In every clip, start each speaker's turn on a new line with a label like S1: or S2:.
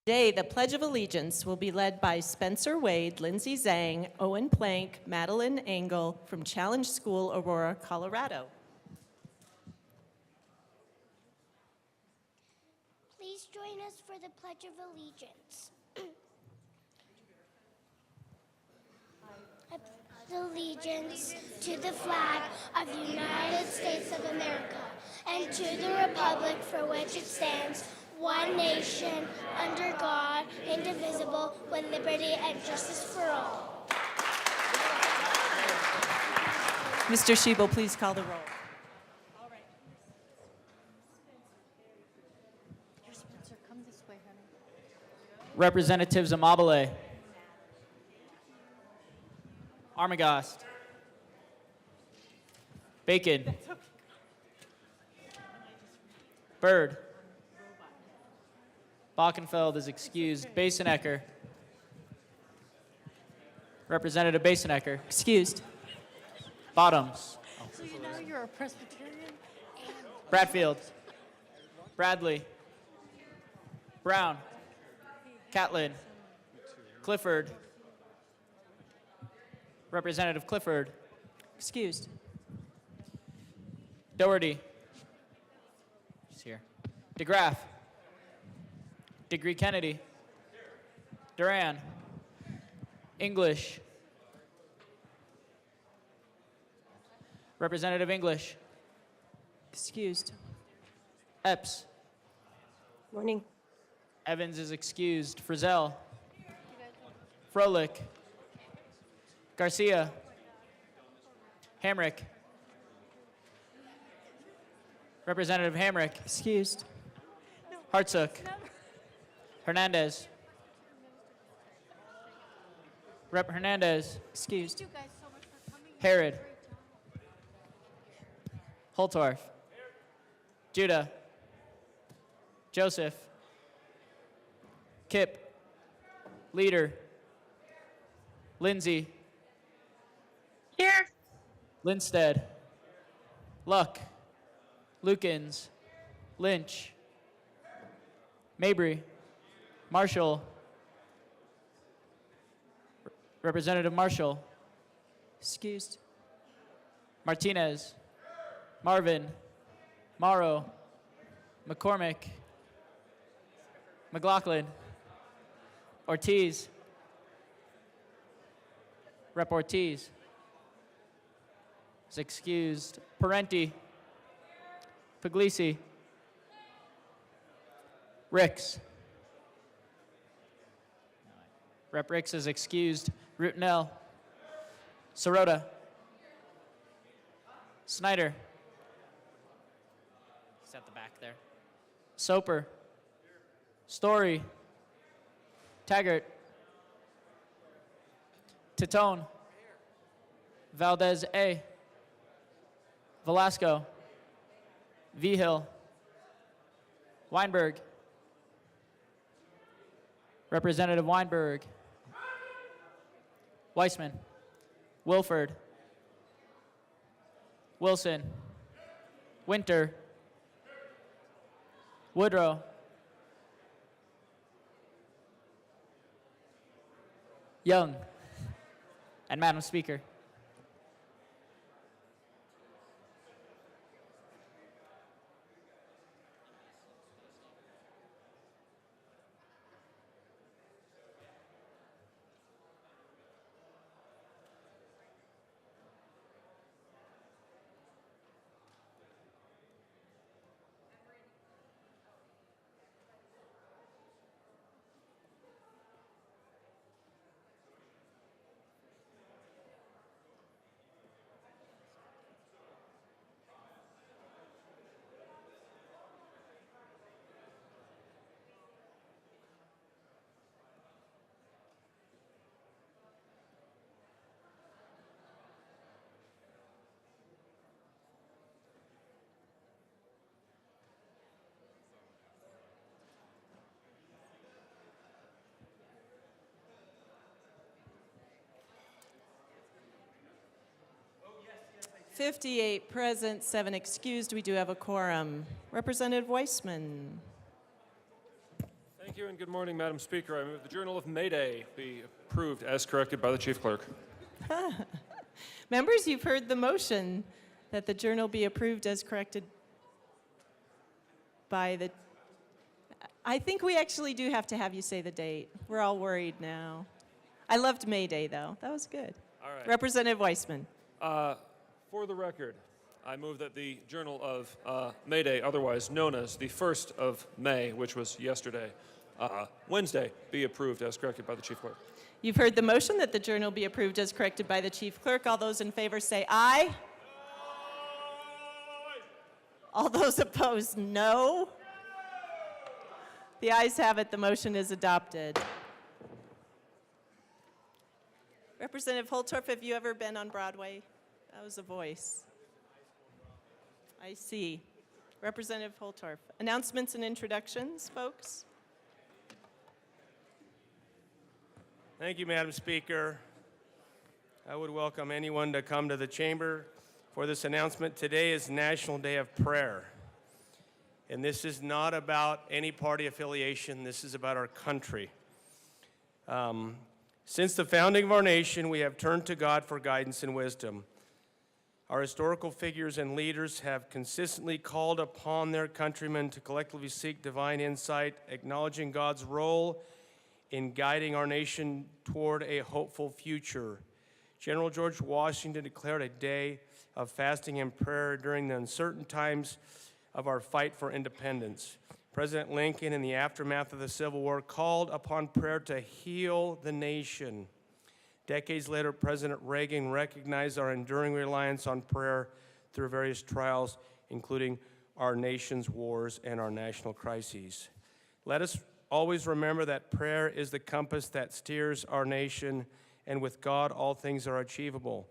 S1: Today, the Pledge of Allegiance will be led by Spencer Wade, Lindsay Zhang, Owen Plank, Madeline Engel from Challenge School, Aurora, Colorado.
S2: Please join us for the Pledge of Allegiance. I pledge allegiance to the flag of the United States of America and to the republic for which it stands, one nation, under God, indivisible, with liberty and justice for all.
S1: Mr. Schiebel, please call the roll.
S3: Spencer, come this way, honey.
S4: Representatives Amabile, Armagast, Bacon, Bird, Bockenfeld is excused. Basenecker, Representative Basenecker,
S1: Excused.
S4: Bottoms,
S3: So you know you're a Presbyterian?
S4: Bradfield, Bradley, Brown, Catlin, Clifford, Representative Clifford,
S1: Excused.
S4: Doherty, she's here, DeGraff, Degree Kennedy, Duran, English, Representative English,
S1: Excused.
S4: Epps,
S1: Morning.
S4: Evans is excused. Frizzell, Froelich, Garcia, Hamrick, Representative Hamrick,
S1: Excused.
S4: Hartsook, Hernandez, Rep. Hernandez,
S1: Excused.
S3: You guys so much for coming.
S4: Herod,
S3: Great job.
S4: Holtorf, Judah, Joseph, Kip, Leader, Lindsay,
S5: Here.
S4: Linstead, Luck, Lukens, Lynch, Mabry, Marshall, Representative Marshall,
S1: Excused.
S4: Martinez, Marvin, Morrow, McCormick, McLaughlin, Ortiz, Rep. Ortiz is excused. Parenti, Puglisi, Ricks. Rep. Ricks is excused. Rutinel, Sirota, Snyder. He's at the back there. Soper, Story, Taggart, Titone, Valdez A, Velasco, Vigil, Weinberg, Representative Weinberg, Weissman, Wilford, Wilson, Winter, Woodrow, Young, and Madam Speaker.
S1: '58 present, 7 excused. We do have a quorum. Representative Weissman.
S6: Thank you and good morning, Madam Speaker. I move the Journal of May Day be approved as corrected by the Chief Clerk.
S1: Members, you've heard the motion that the journal be approved as corrected by the... I think we actually do have to have you say the date. We're all worried now. I loved May Day, though. That was good.
S6: All right.
S1: Representative Weissman.
S6: For the record, I move that the Journal of May Day, otherwise known as the 1st of May, which was yesterday, Wednesday, be approved as corrected by the Chief Clerk.
S1: You've heard the motion that the journal be approved as corrected by the Chief Clerk. All those in favor say aye. All those opposed, no. The ayes have it. The motion is adopted. Representative Holtorf, have you ever been on Broadway? That was a voice. I see. Representative Holtorf. Announcements and introductions, folks?
S7: Thank you, Madam Speaker. I would welcome anyone to come to the chamber for this announcement. Today is National Day of Prayer. And this is not about any party affiliation. This is about our country. Since the founding of our nation, we have turned to God for guidance and wisdom. Our historical figures and leaders have consistently called upon their countrymen to collectively seek divine insight, acknowledging God's role in guiding our nation toward a hopeful future. General George Washington declared a day of fasting and prayer during the uncertain times of our fight for independence. President Lincoln, in the aftermath of the Civil War, called upon prayer to heal the nation. Decades later, President Reagan recognized our enduring reliance on prayer through various trials, including our nation's wars and our national crises. Let us always remember that prayer is the compass that steers our nation, and with God, all things are achievable.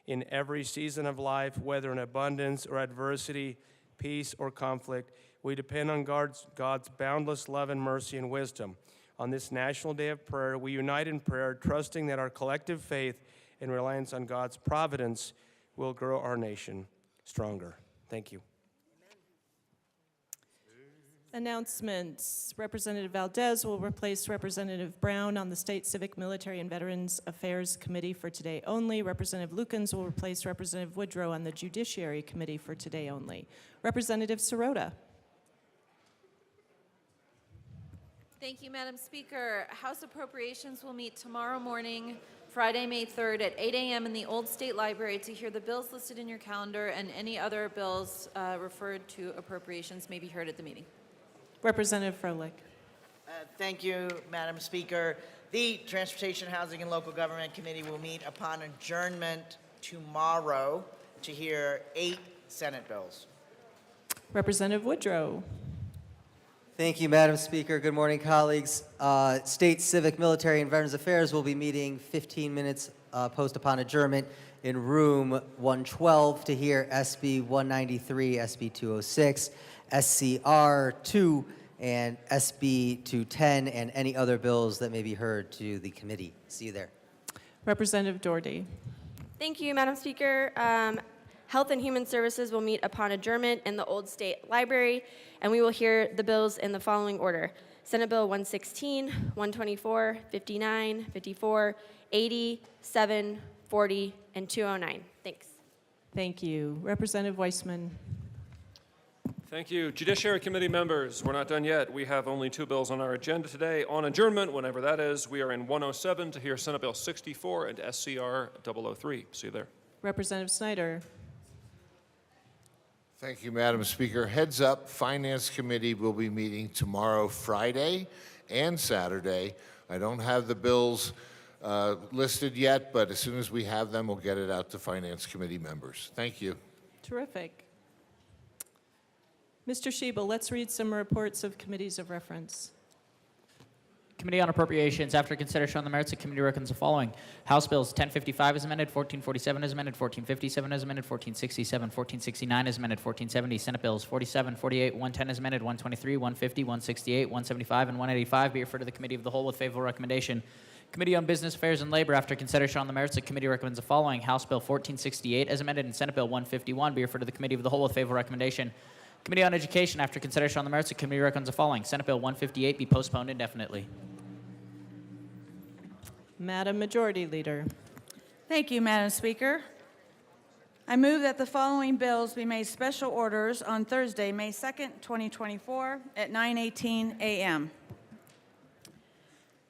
S7: In every season of life, whether in abundance or adversity, peace or conflict, we depend on God's boundless love and mercy and wisdom. On this National Day of Prayer, we unite in prayer, trusting that our collective faith and reliance on God's providence will grow our nation stronger. Thank you.
S1: Announcements. Representative Valdez will replace Representative Brown on the State Civic, Military, and Veterans Affairs Committee for today only. Representative Lukens will replace Representative Woodrow on the Judiciary Committee for today only. Representative Sirota.
S8: Thank you, Madam Speaker. House Appropriations will meet tomorrow morning, Friday, May 3rd at 8 a.m. in the Old State Library to hear the bills listed in your calendar, and any other bills referred to appropriations may be heard at the meeting.
S1: Representative Froelich.
S9: Thank you, Madam Speaker. The Transportation, Housing, and Local Government Committee will meet upon adjournment tomorrow to hear 8 Senate bills.
S1: Representative Woodrow.
S10: Thank you, Madam Speaker. Good morning, colleagues. State Civic, Military, and Veterans Affairs will be meeting 15 minutes post upon adjournment in room 112 to hear SB 193, SB 206, SCR 2, and SB 210, and any other bills that may be heard to the committee. See you there.
S1: Representative Doherty.
S11: Thank you, Madam Speaker. Health and Human Services will meet upon adjournment in the Old State Library, and we will hear the bills in the following order. Senate Bill 116, 124, 59, 54, 80, 7, 40, and 209. Thanks.
S1: Thank you. Representative Weissman.
S6: Thank you. Judiciary Committee members, we're not done yet. We have only 2 bills on our agenda today. On adjournment, whenever that is, we are in 107 to hear Senate Bill 64 and SCR 003. See you there.
S1: Representative Snyder.
S12: Thank you, Madam Speaker. Heads up, Finance Committee will be meeting tomorrow, Friday, and Saturday. I don't have the bills listed yet, but as soon as we have them, we'll get it out to Finance Committee members. Thank you.
S1: Terrific. Mr. Schiebel, let's read some reports of committees of reference.
S4: Committee on Appropriations, after consideration on the merits, the committee recommends the following. House Bills 1055 as amended, 1447 as amended, 1457 as amended, 1467, 1469 as amended, 1470. Senate Bills 47, 48, 110 as amended, 123, 150, 168, 175, and 185 be referred to the Committee of the Whole with favorable recommendation. Committee on Business Affairs and Labor, after consideration on the merits, the committee recommends the following. House Bill 1468 as amended and Senate Bill 151 be referred to the Committee of the Whole with favorable recommendation. Committee on Education, after consideration on the merits, the committee recommends the following. Senate Bill 158 be postponed indefinitely.
S1: Madam Majority Leader.
S13: Thank you, Madam Speaker. I move that the following bills be made special orders on Thursday, May 2nd, 2024, at 9:18 a.m.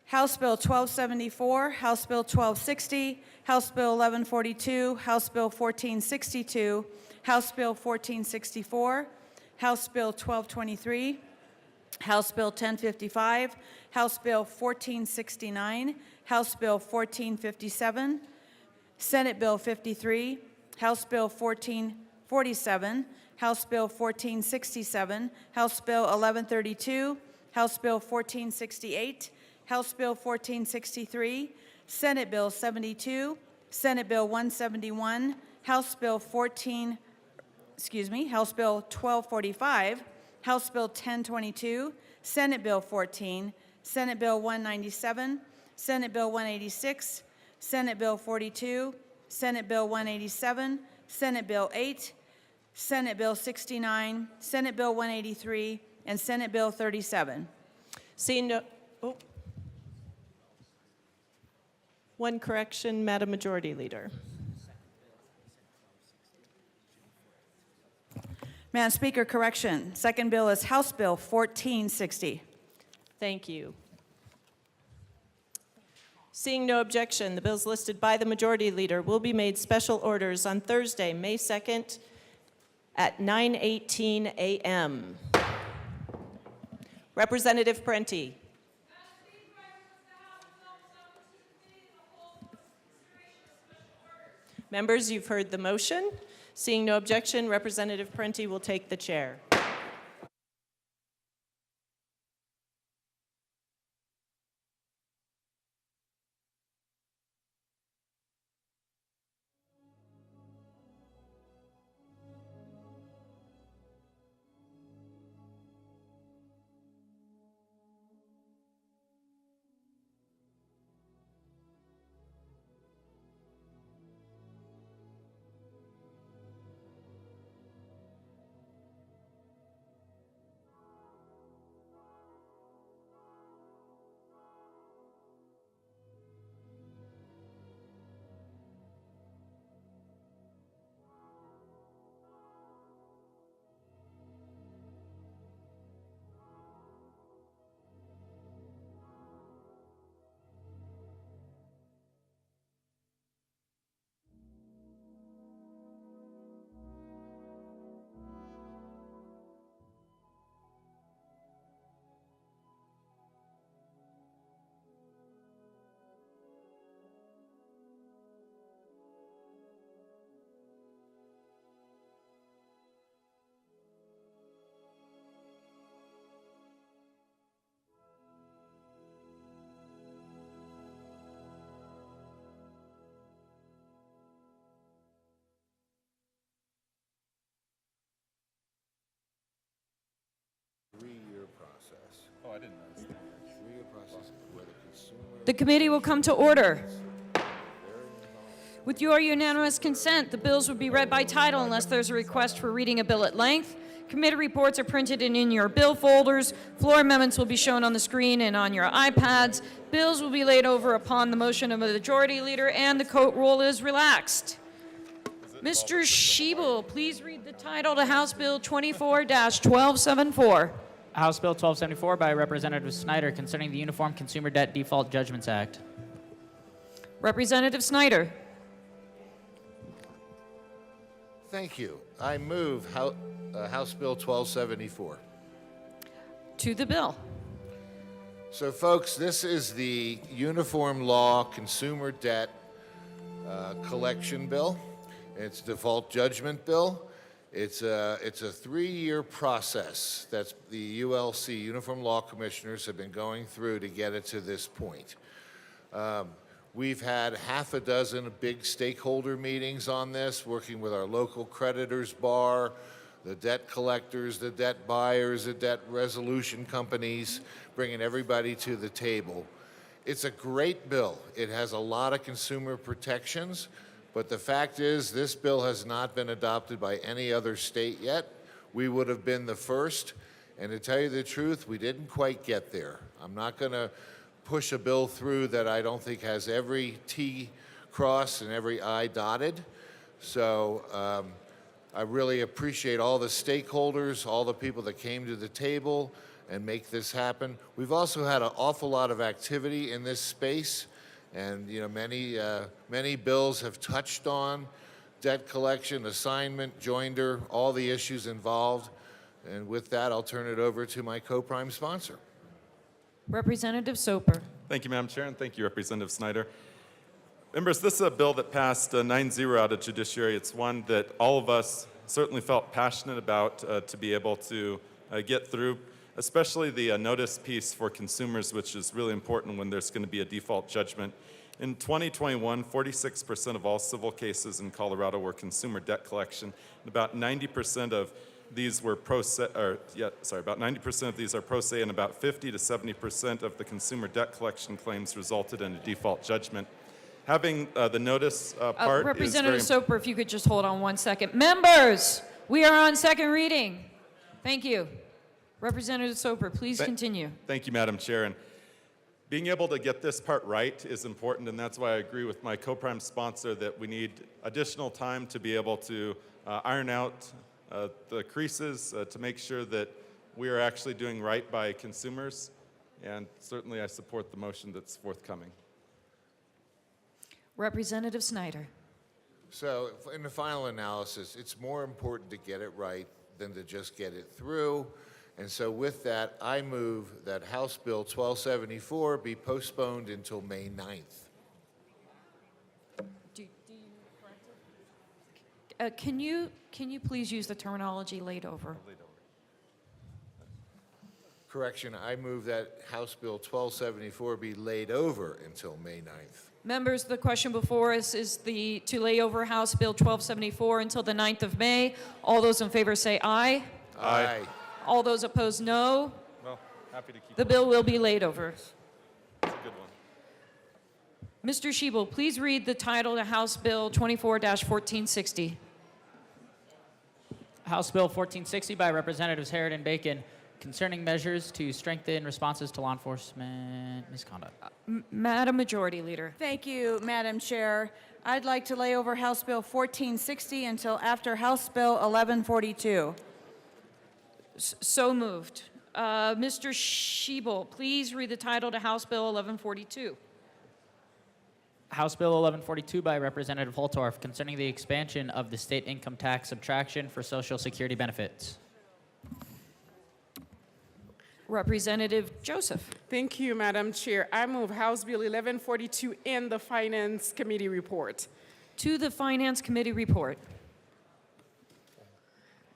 S13: House Bill 1274, House Bill 1260, House Bill 1142, House Bill 1462, House Bill 1464, House Bill 1223, House Bill 1055, House Bill 1469, House Bill 1457, Senate Bill 53, House Bill 1447, House Bill 1467, House Bill 1132, House Bill 1468, House Bill 1463, Senate Bill 72, Senate Bill 171, House Bill 1245, House Bill 1022, Senate Bill 14, Senate Bill 197, Senate Bill 186, Senate Bill 42, Senate Bill 187, Senate Bill 8, Senate Bill 69, Senate Bill 183, and Senate Bill 37.
S1: Seeing no, one correction, Madam Majority Leader.
S13: Madam Speaker, correction. Second bill is House Bill 1460.
S1: Thank you. Seeing no objection, the bills listed by the Majority Leader will be made special orders on Thursday, May 2nd at 9:18 a.m. Representative Parenti. Members, you've heard the motion. Seeing no objection, Representative Parenti will take the chair.
S12: Three-year process. Oh, I didn't understand. Three-year process where the consumer.
S14: The committee will come to order. With your unanimous consent, the bills will be read by title unless there's a request for reading a bill at length. Committee reports are printed and in your bill folders. Floor amendments will be shown on the screen and on your iPads. Bills will be laid over upon the motion of the Majority Leader, and the court roll is relaxed. Mr. Schiebel, please read the title to House Bill 24-1274.
S4: House Bill 1274 by Representative Snyder concerning the Uniform Consumer Debt Default Judgments Act.
S14: Representative Snyder.
S12: Thank you. I move House Bill 1274.
S14: To the bill.
S12: So, folks, this is the Uniform Law Consumer Debt Collection Bill. It's default judgment bill. It's a 3-year process that the ULC, Uniform Law Commissioners, have been going through to get it to this point. We've had half a dozen big stakeholder meetings on this, working with our local creditors bar, the debt collectors, the debt buyers, the debt resolution companies, bringing everybody to the table. It's a great bill. It has a lot of consumer protections, but the fact is this bill has not been adopted by any other state yet. we would have been the first. And to tell you the truth, we didn't quite get there. I'm not going to push a bill through that I don't think has every T crossed and every I dotted. So I really appreciate all the stakeholders, all the people that came to the table and make this happen. We've also had an awful lot of activity in this space, and many bills have touched on debt collection, assignment, joinder, all the issues involved. And with that, I'll turn it over to my co-prime sponsor.
S14: Representative Soper.
S15: Thank you, Madam Chair, and thank you, Representative Snyder. Members, this is a bill that passed 9-0 out of Judiciary. It's one that all of us certainly felt passionate about to be able to get through, especially the notice piece for consumers, which is really important when there's going to be a default judgment. In 2021, 46% of all civil cases in Colorado were consumer debt collection, and about 90% of these were about 90% of these are pro se, and about 50 to 70% of the consumer debt collection claims resulted in a default judgment. Having the notice part
S14: Representative
S15: is very
S14: Soper, if you could just hold on 1 second. Members, we are on second reading. Thank you. Representative Soper, please continue.
S15: Thank you, Madam Chair. And being able to get this part right is important, and that's why I agree with my co-prime sponsor that we need additional time to be able to iron out the creases to make sure that we are actually doing right by consumers. And certainly I support the motion that's forthcoming.
S14: Representative Snyder.
S12: So in the final analysis, it's more important to get it right than to just get it through. And so with that, I move that House Bill 1274 be postponed until May 9th.
S14: Can you please use the terminology laid over?
S12: Correction, I move that House Bill 1274 be laid over until May 9th.
S14: Members, the question before us is to lay over House Bill 1274 until the 9th of May. All those in favor say aye.
S12: Aye.
S14: All those opposed, no.
S15: Well, happy to keep
S14: The bill will be laid over.
S15: It's a good one.
S14: Mr. Schiebel, please read the title to House Bill 24-1460.
S4: House Bill 1460 by Representatives Harrod and Bacon concerning measures to strengthen responses to law enforcement misconduct.
S14: Madam Majority Leader.
S13: Thank you, Madam Chair. I'd like to lay over House Bill 1460 until after House Bill 1142.
S14: So moved. Mr. Schiebel, please read the title to House Bill 1142.
S4: House Bill 1142 by Representative Holtorf concerning the expansion of the state income tax subtraction for Social Security benefits.
S14: Representative Joseph.
S16: Thank you, Madam Chair. I move House Bill 1142 in the Finance Committee report.
S14: To the Finance Committee report.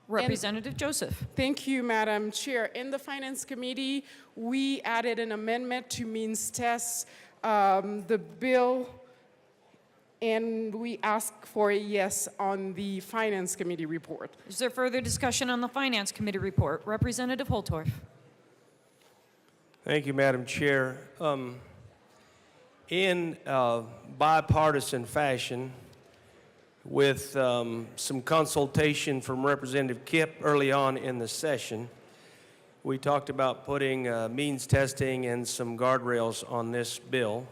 S14: Representative Joseph.
S16: Thank you, Madam Chair. In the Finance Committee, we added an amendment to means test the bill, and we ask for a yes on the Finance Committee report.
S14: Is there further discussion on the Finance Committee report? Representative Holtorf.
S7: Thank you, Madam Chair. In bipartisan fashion, with some consultation from Representative Kipp early on in the session, we talked about putting means testing and some guardrails on this bill.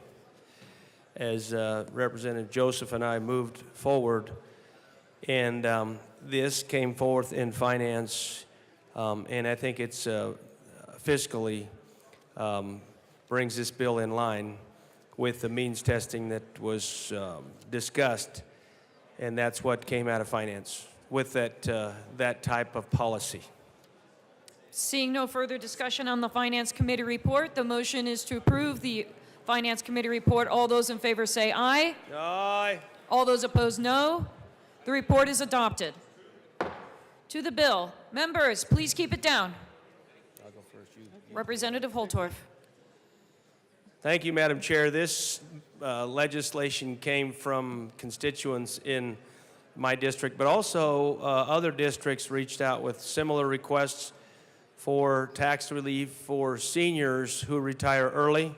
S7: As Representative Joseph and I moved forward, and this came forth in finance, and I think it's fiscally brings this bill in line with the means testing that was discussed, and that's what came out of finance with that type of policy.
S14: Seeing no further discussion on the Finance Committee report, the motion is to approve the Finance Committee report. All those in favor say aye.
S7: Aye.
S14: All those opposed, no. The report is adopted. To the bill. Members, please keep it down.
S7: I'll go first.
S14: Representative Holtorf.
S7: Thank you, Madam Chair. This legislation came from constituents in my district, but also other districts reached out with similar requests for tax relief for seniors who retire early,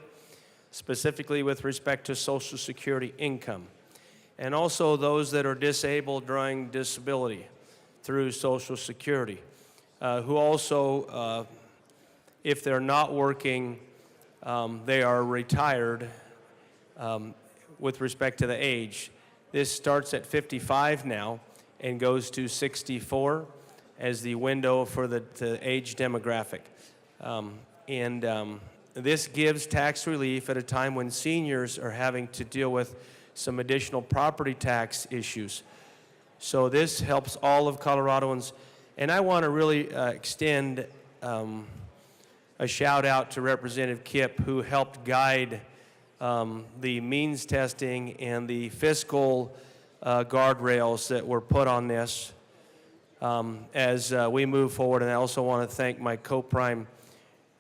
S7: specifically with respect to Social Security income, and also those that are disabled during disability through Social Security. who also, if they're not working, they are retired with respect to the age. This starts at 55 now and goes to 64 as the window for the age demographic. This gives tax relief at a time when seniors are having to deal with some additional property tax issues. So this helps all of Coloradoans. And I want to really extend a shout out to Representative Kipp, who helped guide the means testing and the fiscal guardrails that were put on this as we move forward. And I also want to thank my co-prime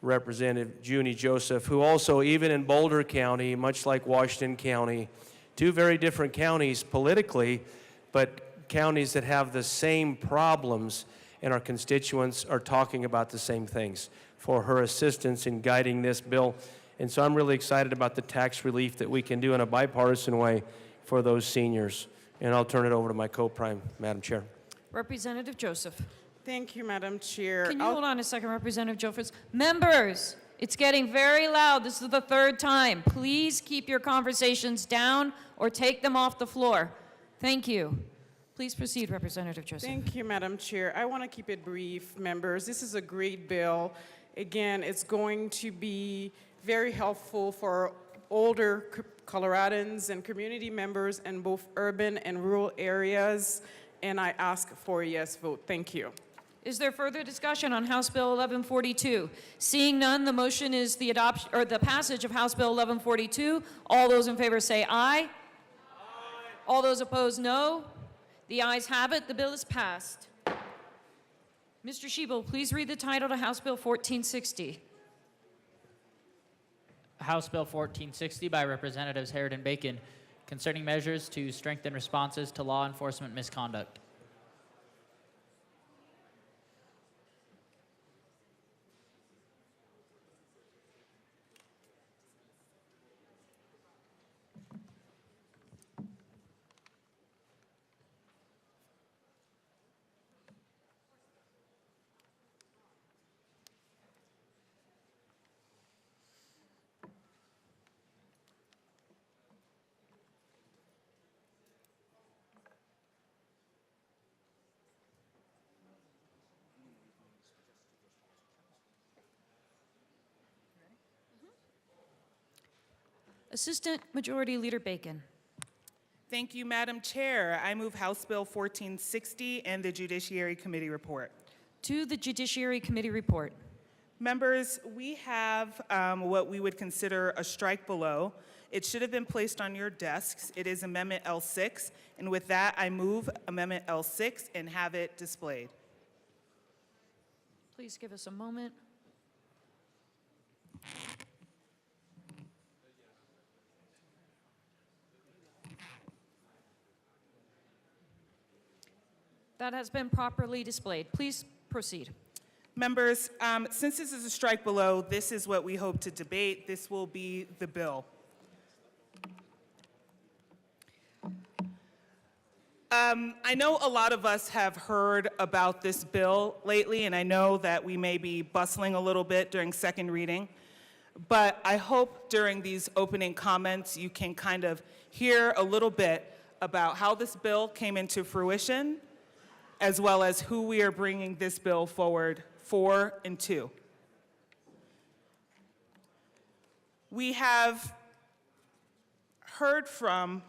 S7: Representative Junie Joseph, who also, even in Boulder County, much like Washington County, two very different counties politically, but counties that have the same problems, and our constituents are talking about the same things, for her assistance in guiding this bill. And so I'm really excited about the tax relief that we can do in a bipartisan way for those seniors. And I'll turn it over to my co-prime, Madam Chair.
S14: Representative Joseph.
S16: Thank you, Madam Chair.
S14: Can you hold on a second, Representative Joseph? Members, it's getting very loud. This is the third time. Please keep your conversations down or take them off the floor. Thank you. Please proceed, Representative Joseph.
S16: Thank you, Madam Chair. I want to keep it brief, members. This is a great bill. Again, it's going to be very helpful for older Coloradans and community members in both urban and rural areas, and I ask for a yes vote. Thank you.
S14: Is there further discussion on House Bill 1142? Seeing none, the motion is the adoption or the passage of House Bill 1142. All those in favor say aye. Aye. All those opposed, no. The ayes have it. The bill is passed. Mr. Schiebel, please read the title to House Bill 1460.
S4: House Bill 1460 by Representatives Harrod and Bacon, concerning measures to strengthen responses to law enforcement misconduct.
S14: Assistant Majority Leader Bacon.
S17: Thank you, Madam Chair. I move House Bill 1460 and the Judiciary Committee report.
S14: To the Judiciary Committee report.
S17: Members, we have what we would consider a strike below. It should have been placed on your desks. It is Amendment L6, and with that, I move Amendment L6 and have it displayed.
S14: Please give us a moment. That has been properly displayed. Please proceed.
S17: Members, since this is a strike below, this is what we hope to debate. This will be the bill. I know a lot of us have heard about this bill lately, and I know that we may be bustling a little bit during second reading, but I hope during these opening comments you can kind of hear a little bit about how this bill came into fruition, as well as who we are bringing this bill forward for and to. We have heard from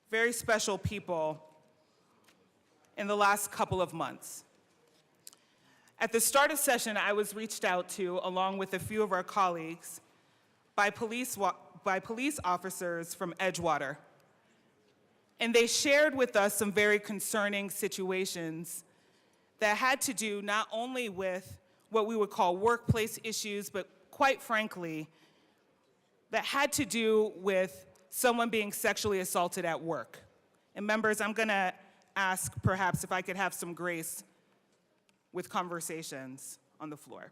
S17: very special people in the last couple of months. At the start of session, I was reached out to, along with a few of our colleagues, by police officers from Edgewater. And they shared with us some very concerning situations that had to do not only with what we would call workplace issues, but quite frankly, that had to do with someone being sexually assaulted at work. And members, I'm gonna ask perhaps if I could have some grace with conversations on the floor.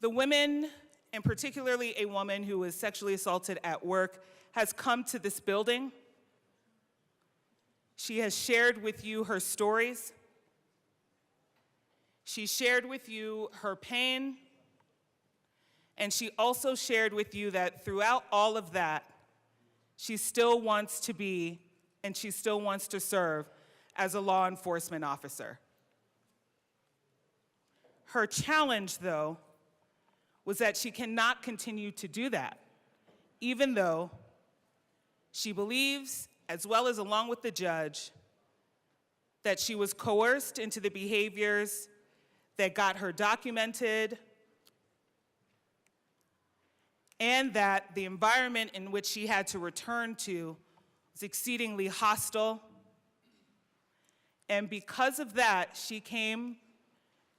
S17: The women, and particularly a woman who was sexually assaulted at work, has come to this building She has shared with you her stories. She shared with you her pain. And she also shared with you that throughout all of that, she still wants to be and she still wants to serve as a law enforcement officer. Her challenge, though, was that she cannot continue to do that, even though she believes, as well as along with the judge, that she was coerced into the behaviors that got her documented, and that the environment in which she had to return to was exceedingly hostile. And because of that, she came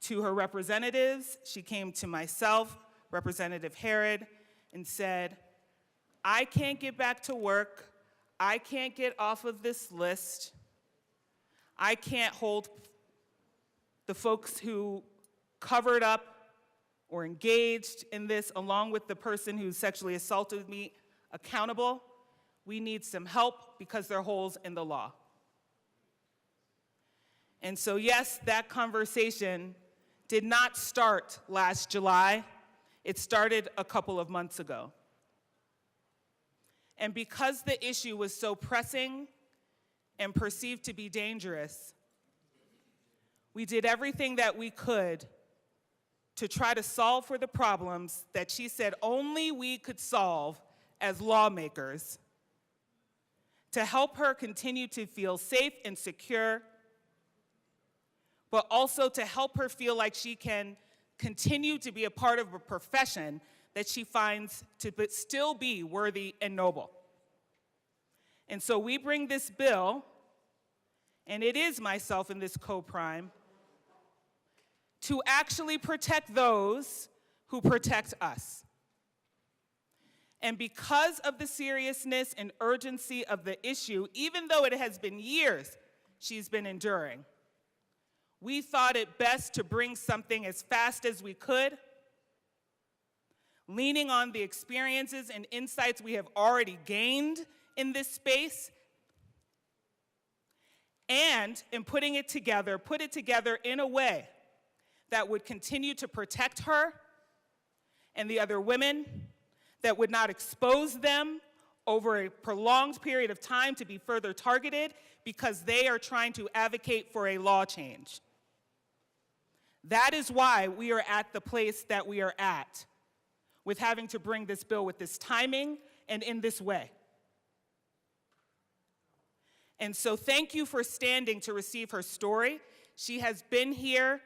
S17: to her representatives, she came to myself, Representative Herod, and said, I can't get back to work. I can't get off of this list. I can't hold the folks who covered up or engaged in this, along with the person who sexually assaulted me, accountable. We need some help because there are holes in the law. And so, yes, that conversation did not start last July. It started a couple of months ago. And because the issue was so pressing and perceived to be dangerous, we did everything that we could to try to solve for the problems that she said only we could solve as lawmakers, to help her continue to feel safe and secure, but also to help her feel like she can continue to be a part of a profession that she finds to still be worthy and noble. And so we bring this bill, and it is myself in this co-prime, to actually protect those who protect us. And because of the seriousness and urgency of the issue, even though it has been years she's been enduring, we thought it best to bring something as fast as we could, leaning on the experiences and insights we have already gained in this space, and in putting it together, put it together in a way that would continue to protect her and the other women, that would not expose them over a prolonged period of time to be further targeted because they are trying to advocate for a law change. That is why we are at the place that we are at with having to bring this bill with this timing and in this way. And so thank you for standing to receive her story. She has been here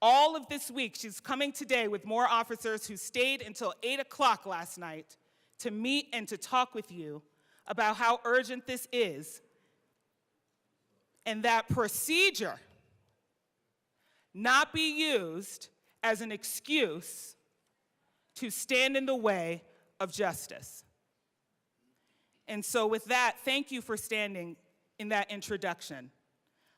S17: all of this week. She's coming today with more officers who stayed until 8 o'clock last night to meet and to talk with you about how urgent this is, and that procedure not be used as an excuse to stand in the way of justice. And so with that, thank you for standing in that introduction.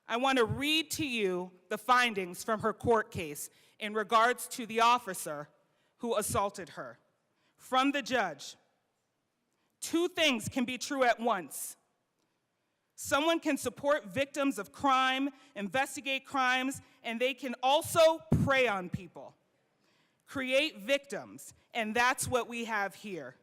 S17: I want to read to you the findings from her court case in regards to the officer who assaulted her. From the judge, 2 things can be true at once. Someone can support victims of crime, investigate crimes, and they can also prey on people, create victims, and that's what we have here.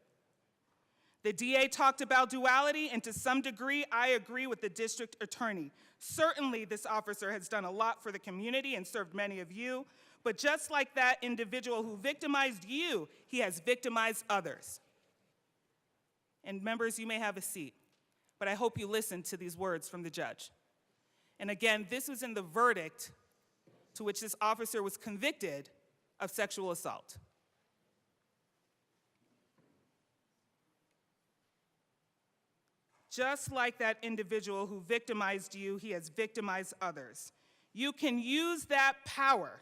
S17: The DA talked about duality, and to some degree, I agree with the district attorney. Certainly, this officer has done a lot for the community and served many of you, but just like that individual who victimized you, he has victimized others. And members, you may have a seat, but I hope you listen to these words from the judge. And again, this was in the verdict to which this officer was convicted of sexual assault. Just like that individual who victimized you, he has victimized others. You can use that power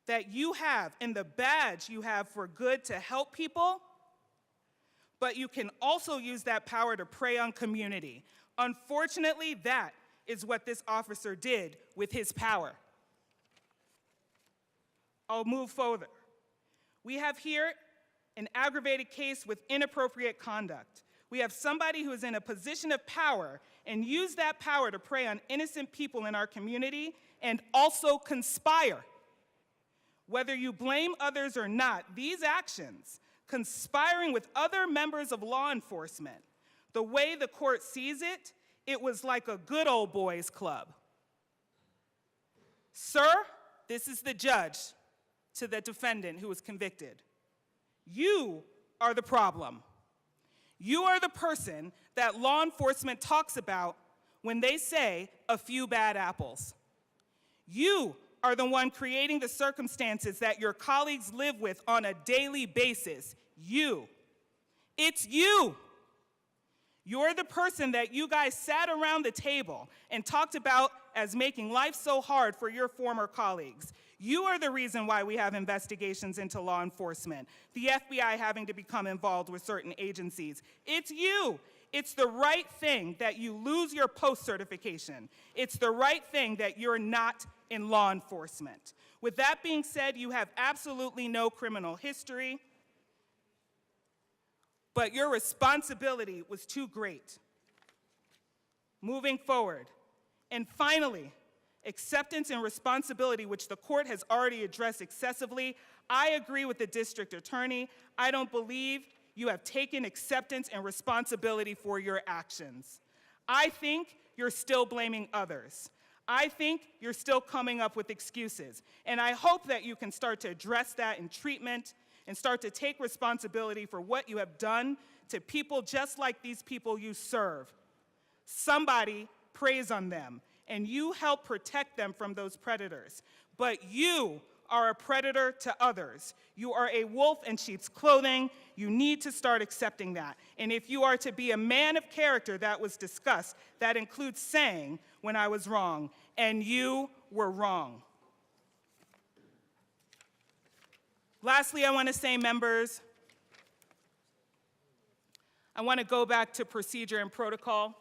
S17: that you have and the badge you have for good to help people, but you can also use that power to prey on community. Unfortunately, that is what this officer did with his power. I'll move further. We have here an aggravated case with inappropriate conduct. We have somebody who is in a position of power and use that power to prey on innocent people in our community and also conspire. Whether you blame others or not, these actions, conspiring with other members of law enforcement, the way the court sees it, it was like a good old boys club. Sir, this is the judge to the defendant who was convicted. You are the problem. You are the person that law enforcement talks about when they say a few bad apples. You are the one creating the circumstances that your colleagues live with on a daily basis. You. It's you. You're the person that you guys sat around the table and talked about as making life so hard for your former colleagues. You are the reason why we have investigations into law enforcement, the FBI having to become involved with certain agencies. It's you. It's the right thing that you lose your post certification. It's the right thing that you're not in law enforcement. With that being said, you have absolutely no criminal history, but your responsibility was too great. Moving forward. And finally, acceptance and responsibility, which the court has already addressed excessively. I agree with the district attorney. I don't believe you have taken acceptance and responsibility for your actions. I think you're still blaming others. I think you're still coming up with excuses. And I hope that you can start to address that in treatment and start to take responsibility for what you have done to people just like these people you serve. Somebody preys on them, and you help protect them from those predators. But you are a predator to others. You are a wolf in sheep's clothing. You need to start accepting that. And if you are to be a man of character that was discussed, that includes saying when I was wrong, and you were wrong. Lastly, I want to say, members, I want to go back to procedure and protocol.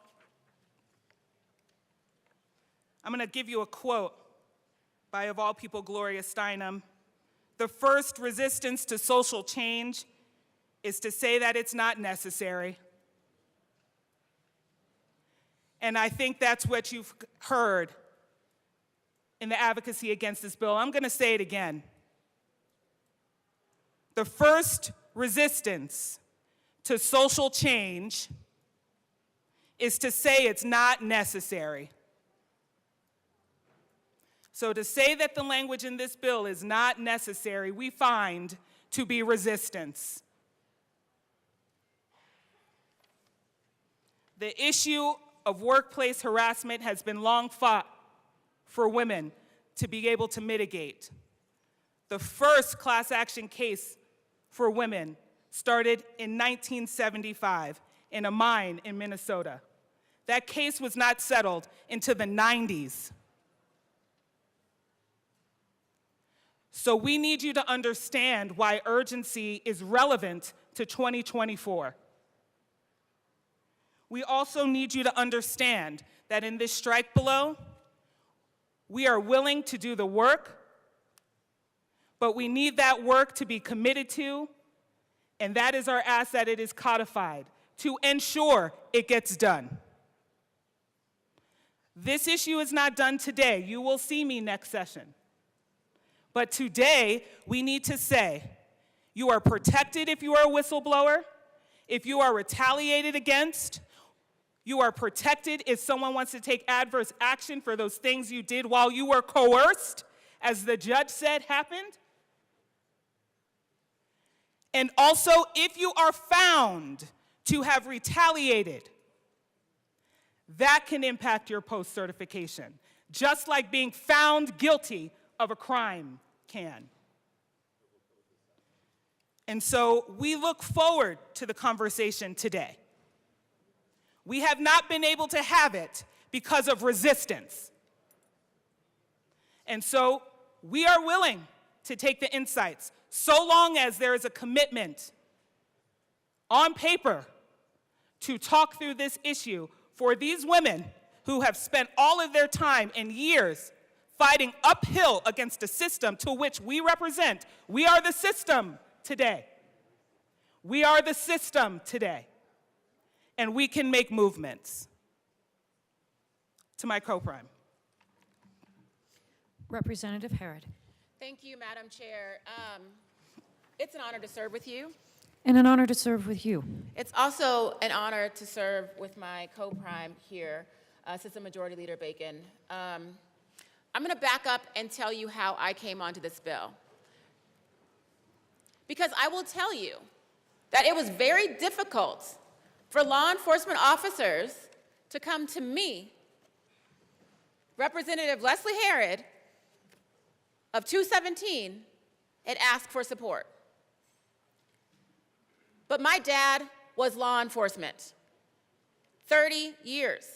S17: I'm going to give you a quote by, of all people, Gloria Steinem. The first resistance to social change is to say that it's not necessary. And I think that's what you've heard in the advocacy against this bill. I'm going to say it again. The first resistance to social change is to say it's not necessary. So to say that the language in this bill is not necessary, we find to be resistance. The issue of workplace harassment has been long fought for women to be able to mitigate. The first class action case for women started in 1975 in a mine in Minnesota. That case was not settled into the 90s. So we need you to understand why urgency is relevant to 2024. We also need you to understand that in this strike below, we are willing to do the work, but we need that work to be committed to, and that is our ask that it is codified, to ensure it gets done. This issue is not done today. You will see me next session. But today, we need to say, you are protected if you are a whistleblower, if you are retaliated against, you are protected if someone wants to take adverse action for those things you did while you were coerced, as the judge said happened. And also, if you are found to have retaliated, that can impact your post-certification, just like being found guilty of a crime can. And so we look forward to the conversation today. We have not been able to have it because of resistance. And so we are willing to take the insights, so long as there is a commitment on paper to talk through this issue for these women who have spent all of their time and years fighting uphill against a system to which we represent. We are the system today. We are the system today. And we can make movements. to my co-prime.
S14: Representative Harrod.
S18: Thank you, Madam Chair. It's an honor to serve with you.
S14: And an honor to serve with you.
S18: It's also an honor to serve with my co-prime here, Assistant Majority Leader Bacon. I'm going to back up and tell you how I came onto this bill. Because I will tell you that it was very difficult for law enforcement officers to come to me, Representative Leslie Harrod of 217, and ask for support. But my dad was law enforcement, 30 years.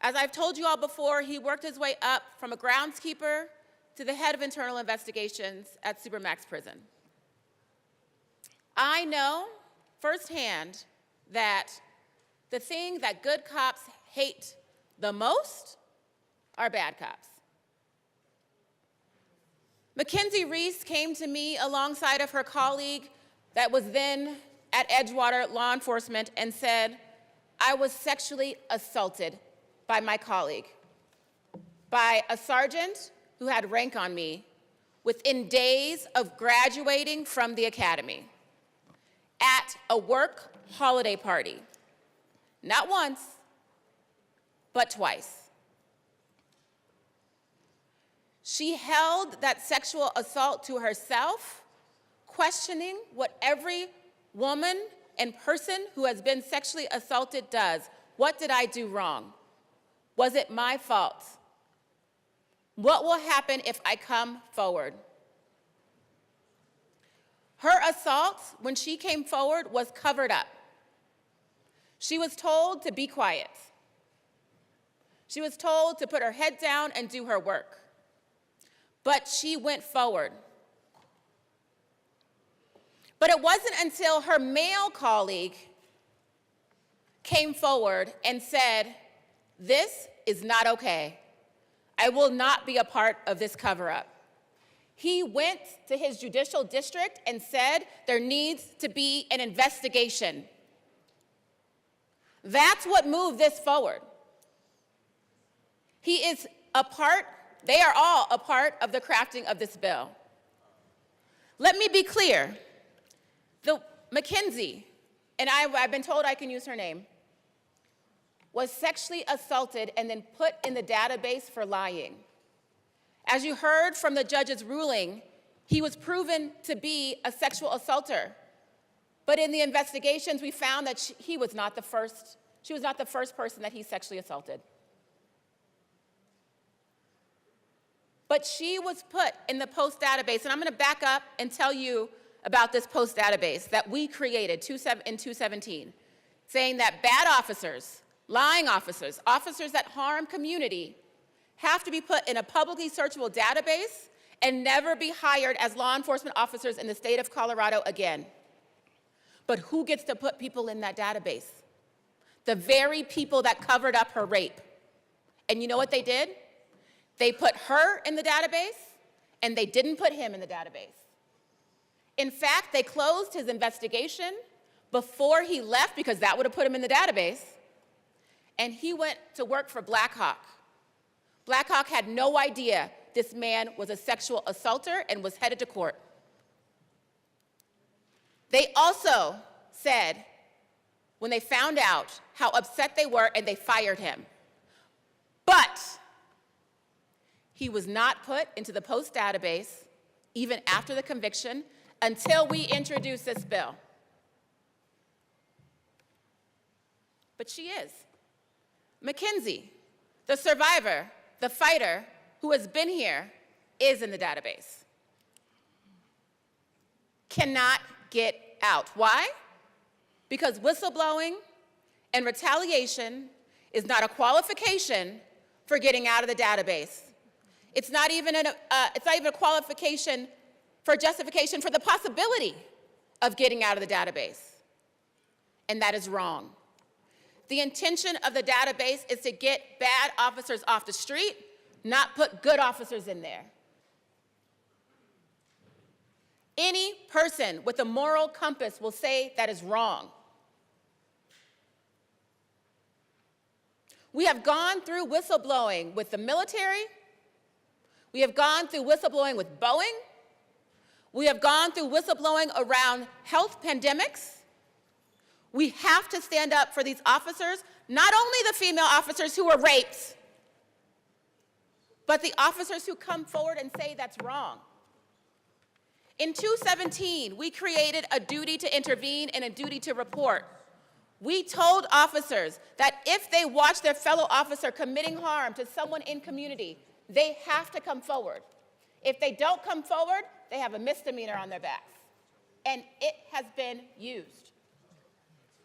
S18: As I've told you all before, he worked his way up from a groundskeeper to the head of internal investigations at Supermax Prison. I know firsthand that the thing that good cops hate the most are bad cops. Mackenzie Reese came to me alongside of her colleague that was then at Edgewater Law Enforcement and said, I was sexually assaulted by my colleague, by a sergeant who had rank on me within days of graduating from the academy at a work holiday party. Not once, but twice. She held that sexual assault to herself, questioning what every woman and person who has been sexually assaulted does. What did I do wrong? Was it my fault? What will happen if I come forward? Her assault, when she came forward, was covered up. She was told to be quiet. She was told to put her head down and do her work. But she went forward. But it wasn't until her male colleague came forward and said, this is not okay. I will not be a part of this cover-up. He went to his judicial district and said there needs to be an investigation. That's what moved this forward. He is a part, they are all a part of the crafting of this bill. Let me be clear. Mackenzie, and I've been told I can use her name, was sexually assaulted and then put in the database for lying. As you heard from the judge's ruling, he was proven to be a sexual assaulter. But in the investigations, we found that she was not the first person that he sexually assaulted. But she was put in the post database, and I'm going to back up and tell you about this post database that we created in 217, saying that bad officers, lying officers, officers that harm community, have to be put in a publicly searchable database and never be hired as law enforcement officers in the state of Colorado again. But who gets to put people in that database? The very people that covered up her rape. And you know what they did? They put her in the database, and they didn't put him in the database. In fact, they closed his investigation before he left because that would have put him in the database, and he went to work for Blackhawk. Blackhawk had no idea this man was a sexual assaulter and was headed to court. They also said, when they found out how upset they were, and they fired him. But he was not put into the post database even after the conviction until we introduced this bill. But she is. Mackenzie, the survivor, the fighter who has been here, is in the database. Cannot get out. Why? Because whistleblowing and retaliation is not a qualification for getting out of the database. It's not even a qualification for justification for the possibility of getting out of the database. And that is wrong. The intention of the database is to get bad officers off the street, not put good officers in there. Any person with a moral compass will say that is wrong. We have gone through whistleblowing with the military. We have gone through whistleblowing with Boeing. We have gone through whistleblowing around health pandemics. We have to stand up for these officers, not only the female officers who were raped, but the officers who come forward and say that's wrong. In 2017, we created a duty to intervene and a duty to report. We told officers that if they watch their fellow officer committing harm to someone in community, they have to come forward. If they don't come forward, they have a misdemeanor on their backs. And it has been used.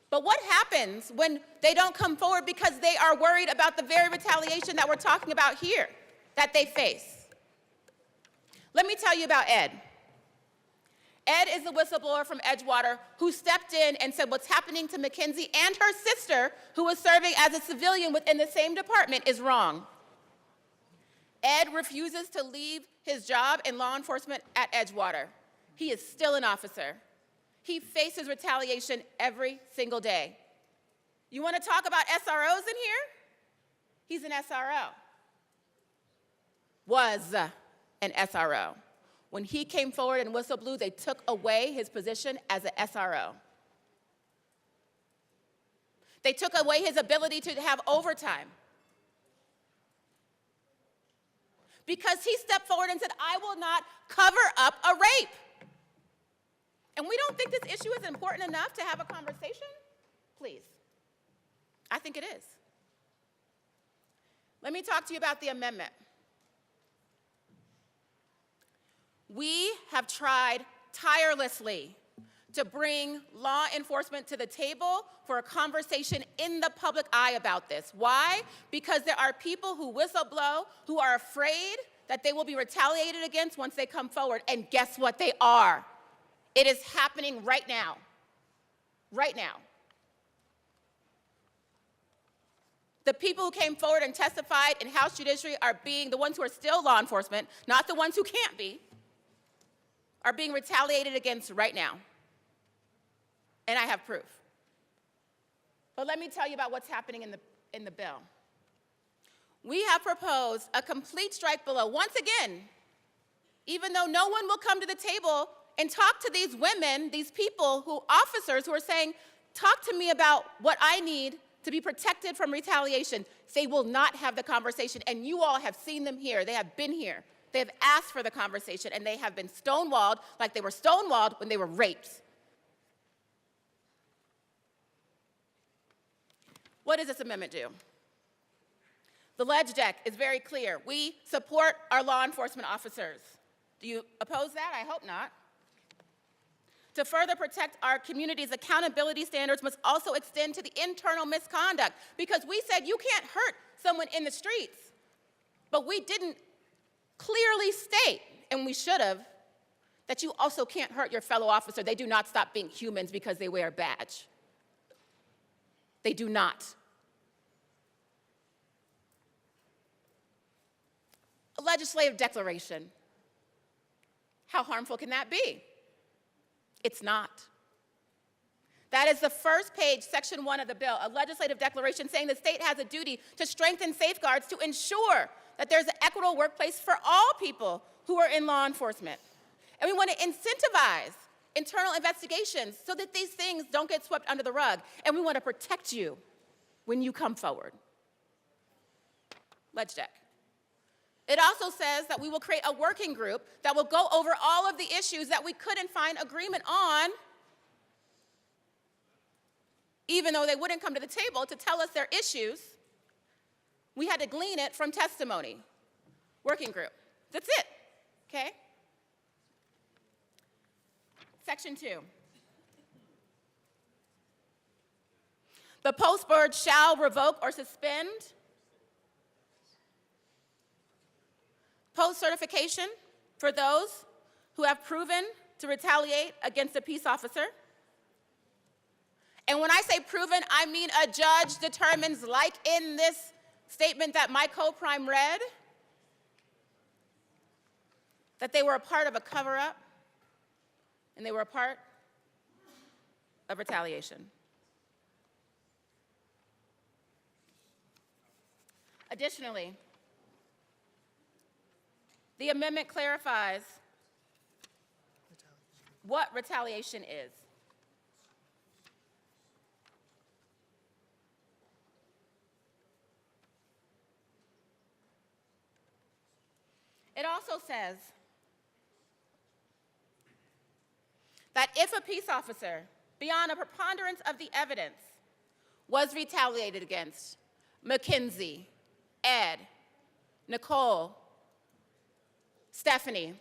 S18: But what happens when they don't come forward because they are worried about the very retaliation that we're talking about here that they face? Let me tell you about Ed. Ed is the whistleblower from Edgewater who stepped in and said what's happening to Mackenzie and her sister, who was serving as a civilian within the same department, is wrong. Ed refuses to leave his job in law enforcement at Edgewater. He is still an officer. He faces retaliation every single day. You want to talk about SROs in here? He's an SRO. Was an SRO. When he came forward and whistleblew, they took away his position as an SRO. They took away his ability to have overtime. Because he stepped forward and said, I will not cover up a rape. And we don't think this issue is important enough to have a conversation? Please. I think it is. Let me talk to you about the amendment. We have tried tirelessly to bring law enforcement to the table for a conversation in the public eye about this. Why? Because there are people who whistleblow who are afraid that they will be retaliated against once they come forward. And guess what? They are. It is happening right now. Right now. The people who came forward and testified in House Judiciary are being the ones who are still law enforcement, not the ones who can't be, are being retaliated against right now. And I have proof. But let me tell you about what's happening in the bill. We have proposed a complete strike below. Once again, even though no one will come to the table and talk to these women, these people, officers who are saying, talk to me about what I need to be protected from retaliation, they will not have the conversation. And you all have seen them here. They have been here. They have asked for the conversation, and they have been stonewalled like they were stonewalled when they were raped. What does this amendment do? The ledge deck is very clear. We support our law enforcement officers. Do you oppose that? I hope not. To further protect our communities, accountability standards must also extend to the internal misconduct, because we said you can't hurt someone in the streets, but we didn't clearly state, and we should have, that you also can't hurt your fellow officer. They do not stop being humans because they wear a badge. They do not. A legislative declaration. How harmful can that be? It's not. That is the first page, section 1 of the bill, a legislative declaration saying the state has a duty to strengthen safeguards to ensure that there's an equitable workplace for all people who are in law enforcement. And we want to incentivize internal investigations so that these things don't get swept under the rug. And we want to protect you when you come forward. Ledge deck. It also says that we will create a working group that will go over all of the issues that we couldn't find agreement on, even though they wouldn't come to the table to tell us their issues. We had to glean it from testimony. Working group. That's it, okay? Section 2. The post board shall revoke or suspend post certification for those who have proven to retaliate against a peace officer. And when I say proven, I mean a judge determines, like in this statement that my co-prime read, that they were a part of a cover-up and they were a part of retaliation. Additionally, the amendment clarifies what retaliation is. It also says that if a peace officer, beyond a preponderance of the evidence, was retaliated against, Mackenzie, Ed, Nicole, Stephanie,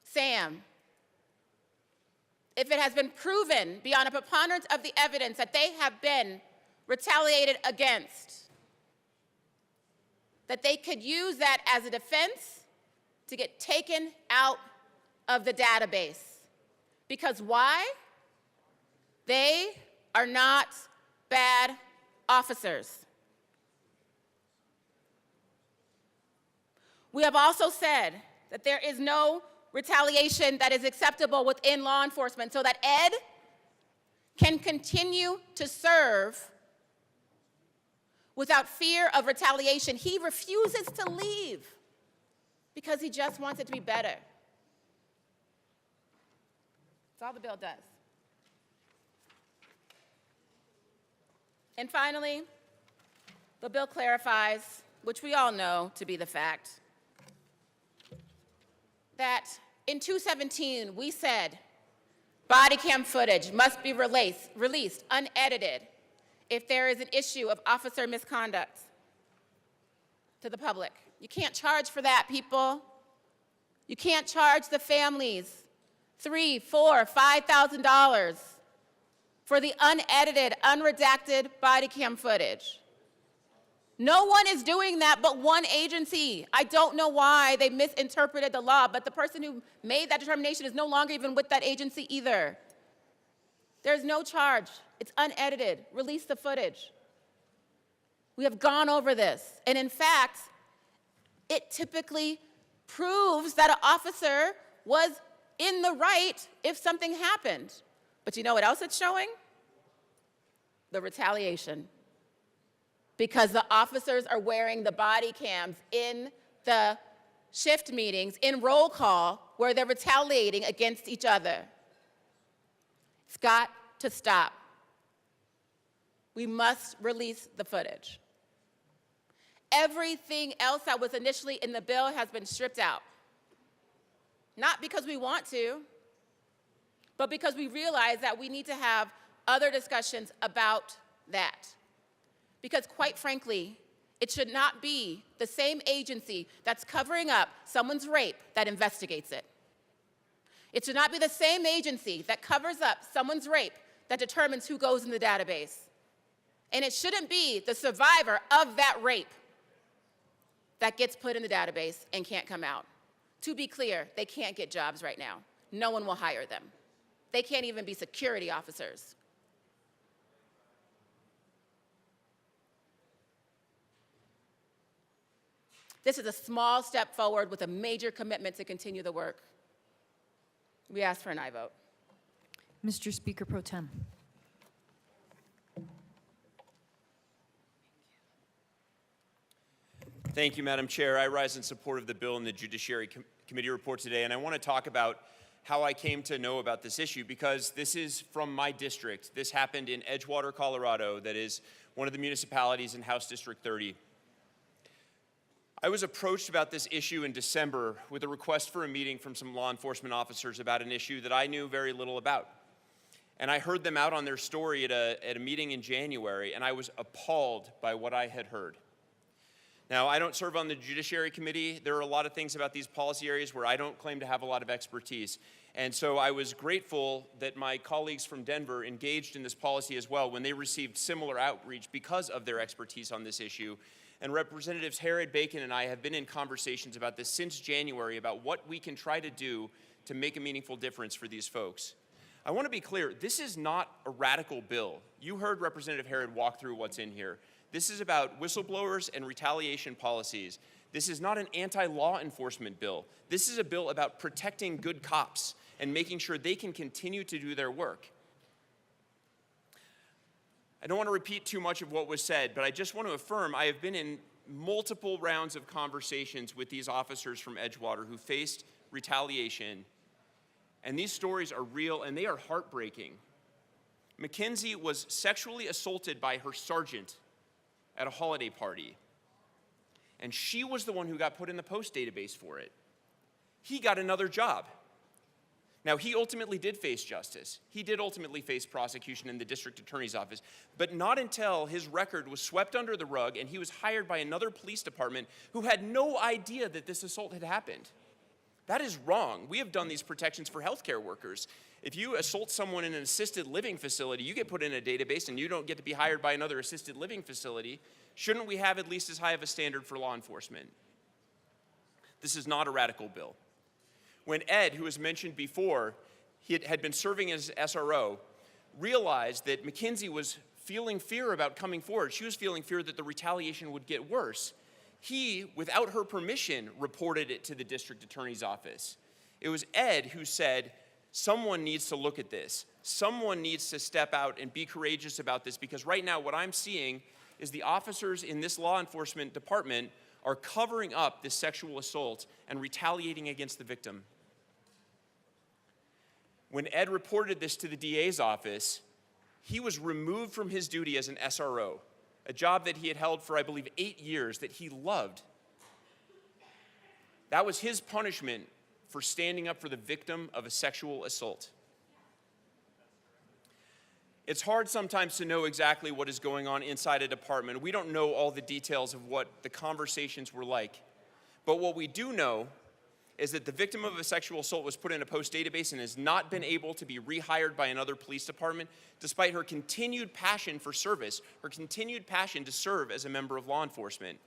S18: Sam, if it has been proven beyond a preponderance of the evidence that they have been retaliated against, that they could use that as a defense to get taken out of the database. Because why? They are not bad officers. We have also said that there is no retaliation that is acceptable within law enforcement so that Ed can continue to serve without fear of retaliation. He refuses to leave because he just wants it to be better. That's all the bill does. And finally, the bill clarifies, which we all know to be the fact, that in 217 we said body cam footage must be released unedited if there is an issue of officer misconduct to the public. You can't charge for that, people. You can't charge the families $3,000, $4,000, $5,000 for the unedited, unredacted body cam footage. No one is doing that but one agency. I don't know why they misinterpreted the law, but the person who made that determination is no longer even with that agency either. There's no charge. It's unedited. Release the footage. We have gone over this. And in fact, it typically proves that an officer was in the right if something happened. But you know what else it's showing? The retaliation. Because the officers are wearing the body cams in the shift meetings, in roll call, where they're retaliating against each other. It's got to stop. We must release the footage. Everything else that was initially in the bill has been stripped out. Not because we want to, but because we realize that we need to have other discussions about that. Because quite frankly, it should not be the same agency that's covering up someone's rape that investigates it. It should not be the same agency that covers up someone's rape that determines who goes in the database. And it shouldn't be the survivor of that rape that gets put in the database and can't come out. To be clear, they can't get jobs right now. No one will hire them. They can't even be security officers. This is a small step forward with a major commitment to continue the work. We ask for an aye vote.
S14: Mr. Speaker Pro Tem.
S19: Thank you, Madam Chair. I rise in support of the bill in the Judiciary Committee report today, and I want to talk about how I came to know about this issue, because this is from my district. This happened in Edgewater, Colorado, that is one of the municipalities in House District 30. I was approached about this issue in December with a request for a meeting from some law enforcement officers about an issue that I knew very little about. And I heard them out on their story at a meeting in January, and I was appalled by what I had heard. Now, I don't serve on the Judiciary Committee. There are a lot of things about these policy areas where I don't claim to have a lot of expertise. And so I was grateful that my colleagues from Denver engaged in this policy as well when they received similar outreach because of their expertise on this issue. And Representatives Herod, Bacon, and I have been in conversations about this since January about what we can try to do to make a meaningful difference for these folks. I want to be clear, this is not a radical bill. You heard Representative Herod walk through what's in here. This is about whistleblowers and retaliation policies. This is not an anti-law enforcement bill. This is a bill about protecting good cops and making sure they can continue to do their work. I don't want to repeat too much of what was said, but I just want to affirm I have been in multiple rounds of conversations with these officers from Edgewater who faced retaliation, and these stories are real and they are heartbreaking. Mackenzie was sexually assaulted by her sergeant at a holiday party, and she was the one who got put in the post database for it. He got another job. Now, he ultimately did face justice. He did ultimately face prosecution in the district attorney's office, but not until his record was swept under the rug and he was hired by another police department who had no idea that this assault had happened. That is wrong. We have done these protections for healthcare workers. If you assault someone in an assisted living facility, you get put in a database and you don't get to be hired by another assisted living facility. Shouldn't we have at least as high of a standard for law enforcement? This is not a radical bill. When Ed, who was mentioned before, he had been serving as SRO, realized that Mackenzie was feeling fear about coming forward. She was feeling fear that the retaliation would get worse. He, without her permission, reported it to the district attorney's office. It was Ed who said, someone needs to look at this. Someone needs to step out and be courageous about this, because right now what I'm seeing is the officers in this law enforcement department are covering up this sexual assault and retaliating against the victim. When Ed reported this to the DA's office, he was removed from his duty as an SRO, a job that he had held for, I believe, 8 years that he loved. That was his punishment for standing up for the victim of a sexual assault. It's hard sometimes to know exactly what is going on inside a department. We don't know all the details of what the conversations were like. But what we do know is that the victim of a sexual assault was put in a post database and has not been able to be rehired by another police department, despite her continued passion for service, her continued passion to serve as a member of law enforcement.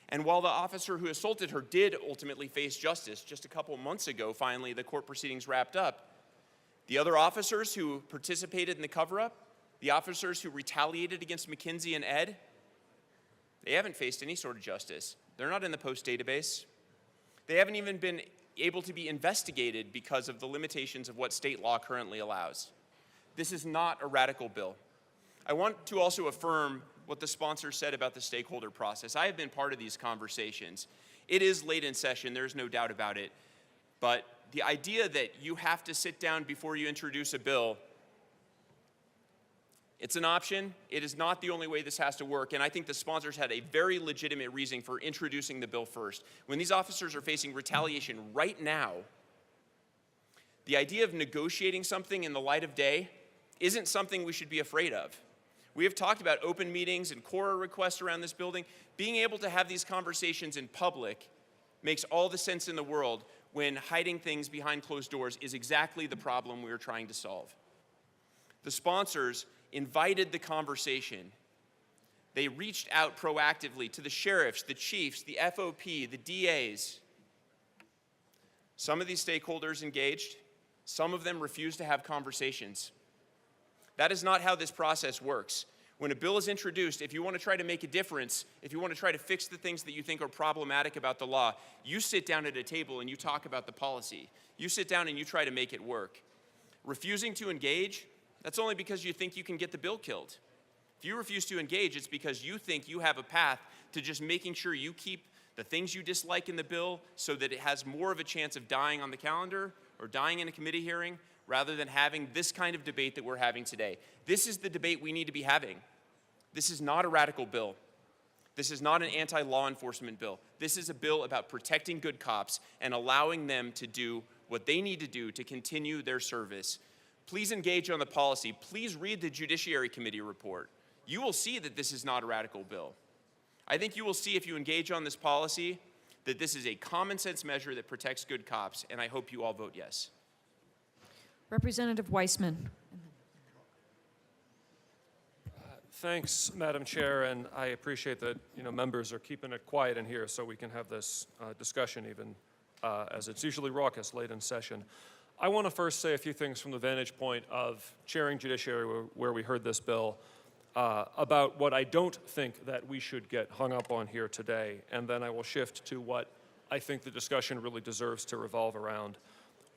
S19: And while the officer who assaulted her did ultimately face justice, just a couple months ago, finally, the court proceedings wrapped up, the other officers who participated in the cover-up, the officers who retaliated against Mackenzie and Ed, they haven't faced any sort of justice. They're not in the post database. They haven't even been able to be investigated because of the limitations of what state law currently allows. This is not a radical bill. I want to also affirm what the sponsor said about the stakeholder process. I have been part of these conversations. It is late in session, there's no doubt about it, but the idea that you have to sit down before you introduce a bill, it's an option. It is not the only way this has to work, and I think the sponsors had a very legitimate reason for introducing the bill first. When these officers are facing retaliation right now, the idea of negotiating something in the light of day isn't something we should be afraid of. We have talked about open meetings and Cora requests around this building. Being able to have these conversations in public makes all the sense in the world when hiding things behind closed doors is exactly the problem we are trying to solve. The sponsors invited the conversation. They reached out proactively to the sheriffs, the chiefs, the FOP, the DAs. Some of these stakeholders engaged. Some of them refused to have conversations. That is not how this process works. When a bill is introduced, if you want to try to make a difference, if you want to try to fix the things that you think are problematic about the law, you sit down at a table and you talk about the policy. You sit down and you try to make it work. Refusing to engage, that's only because you think you can get the bill killed. If you refuse to engage, it's because you think you have a path to just making sure you keep the things you dislike in the bill so that it has more of a chance of dying on the calendar or dying in a committee hearing rather than having this kind of debate that we're having today. This is the debate we need to be having. This is not a radical bill. This is not an anti-law enforcement bill. This is a bill about protecting good cops and allowing them to do what they need to do to continue their service. Please engage on the policy. Please read the Judiciary Committee report. You will see that this is not a radical bill. I think you will see if you engage on this policy that this is a common sense measure that protects good cops, and I hope you all vote yes.
S14: Representative Weissman.
S6: Thanks, Madam Chair, and I appreciate that members are keeping it quiet in here so we can have this discussion even as it's usually raucous late in session. I want to first say a few things from the vantage point of chairing Judiciary where we heard this bill about what I don't think that we should get hung up on here today, and then I will shift to what I think the discussion really deserves to revolve around.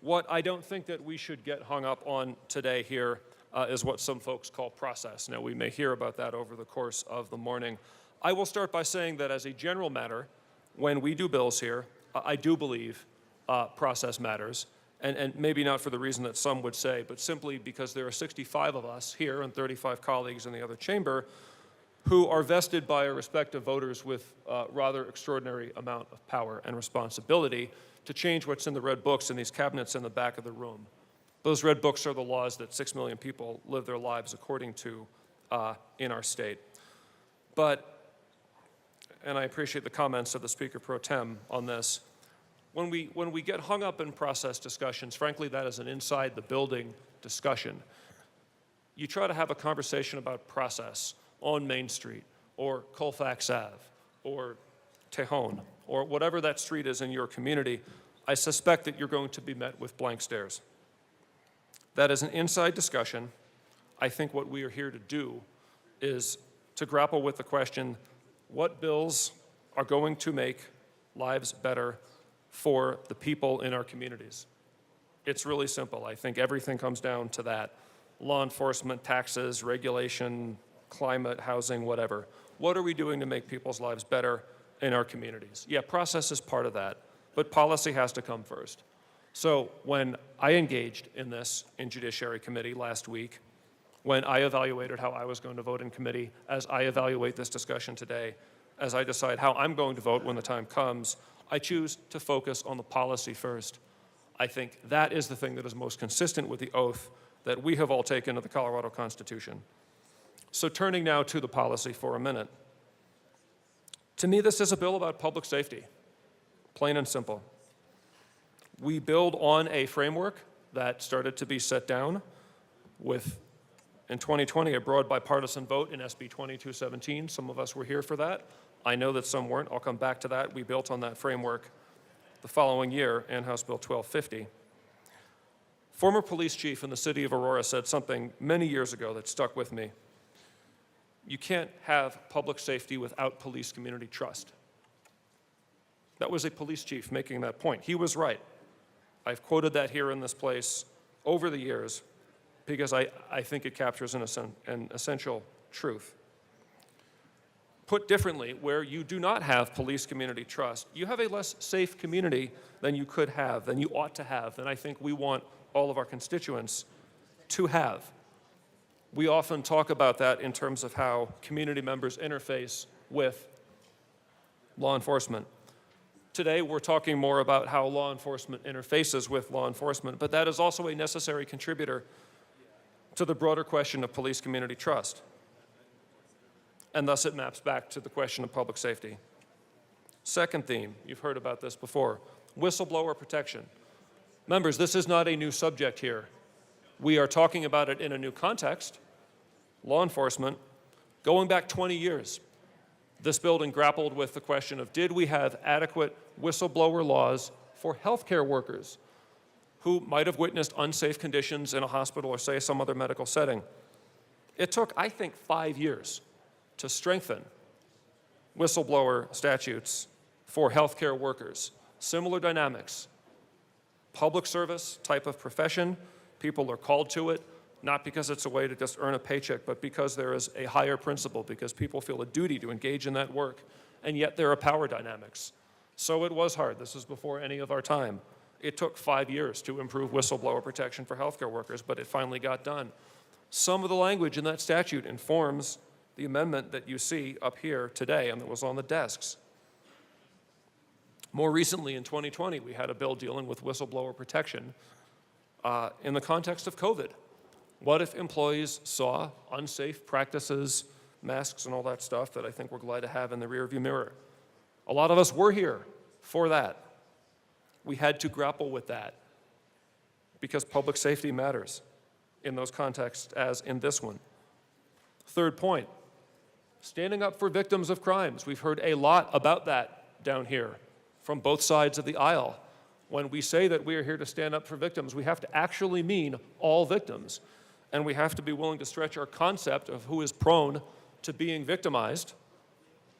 S6: What I don't think that we should get hung up on today here is what some folks call process. Now, we may hear about that over the course of the morning. I will start by saying that as a general matter, when we do bills here, I do believe process matters, and maybe not for the reason that some would say, but simply because there are 65 of us here and 35 colleagues in the other chamber who are vested by our respective voters with a rather extraordinary amount of power and responsibility to change what's in the red books in these cabinets in the back of the room. Those red books are the laws that 6 million people live their lives according to in our state. But, and I appreciate the comments of the Speaker Pro Tem on this, when we get hung up in process discussions, frankly, that is an inside the building discussion. You try to have a conversation about process on Main Street, or Colfax Ave, or Tejon, or whatever that street is in your community, I suspect that you're going to be met with blank stares. That is an inside discussion. I think what we are here to do is to grapple with the question, what bills are going to make lives better for the people in our communities? It's really simple. I think everything comes down to that. Law enforcement, taxes, regulation, climate, housing, whatever. What are we doing to make people's lives better in our communities? Yeah, process is part of that, but policy has to come first. So when I engaged in this in Judiciary Committee last week, when I evaluated how I was going to vote in committee, as I evaluate this discussion today, as I decide how I'm going to vote when the time comes, I choose to focus on the policy first. I think that is the thing that is most consistent with the oath that we have all taken to the Colorado Constitution. So turning now to the policy for a minute. To me, this is a bill about public safety, plain and simple. We build on a framework that started to be set down with, in 2020, a broad bipartisan vote in SB 2217. Some of us were here for that. I know that some weren't. I'll come back to that. We built on that framework the following year in House Bill 1250. Former police chief in the city of Aurora said something many years ago that stuck with me. You can't have public safety without police community trust. That was a police chief making that point. He was right. I've quoted that here in this place over the years because I think it captures an essential truth. Put differently, where you do not have police community trust, you have a less safe community than you could have, than you ought to have, than I think we want all of our constituents to have. We often talk about that in terms of how community members interface with law enforcement. Today, we're talking more about how law enforcement interfaces with law enforcement, but that is also a necessary contributor to the broader question of police community trust. And thus it maps back to the question of public safety. Second theme, you've heard about this before, whistleblower protection. Members, this is not a new subject here. We are talking about it in a new context. Law enforcement, going back 20 years, this building grappled with the question of, did we have adequate whistleblower laws for healthcare workers who might have witnessed unsafe conditions in a hospital or, say, some other medical setting? It took, I think, 5 years to strengthen whistleblower statutes for healthcare workers. Similar dynamics. Public service type of profession, people are called to it, not because it's a way to just earn a paycheck, but because there is a higher principle, because people feel a duty to engage in that work, and yet there are power dynamics. So it was hard. This is before any of our time. It took 5 years to improve whistleblower protection for healthcare workers, but it finally got done. Some of the language in that statute informs the amendment that you see up here today and that was on the desks. More recently, in 2020, we had a bill dealing with whistleblower protection in the context of COVID. What if employees saw unsafe practices, masks and all that stuff that I think we're glad to have in the rearview mirror? A lot of us were here for that. We had to grapple with that because public safety matters in those contexts as in this one. Third point, standing up for victims of crimes. We've heard a lot about that down here from both sides of the aisle. When we say that we are here to stand up for victims, we have to actually mean all victims. And we have to be willing to stretch our concept of who is prone to being victimized.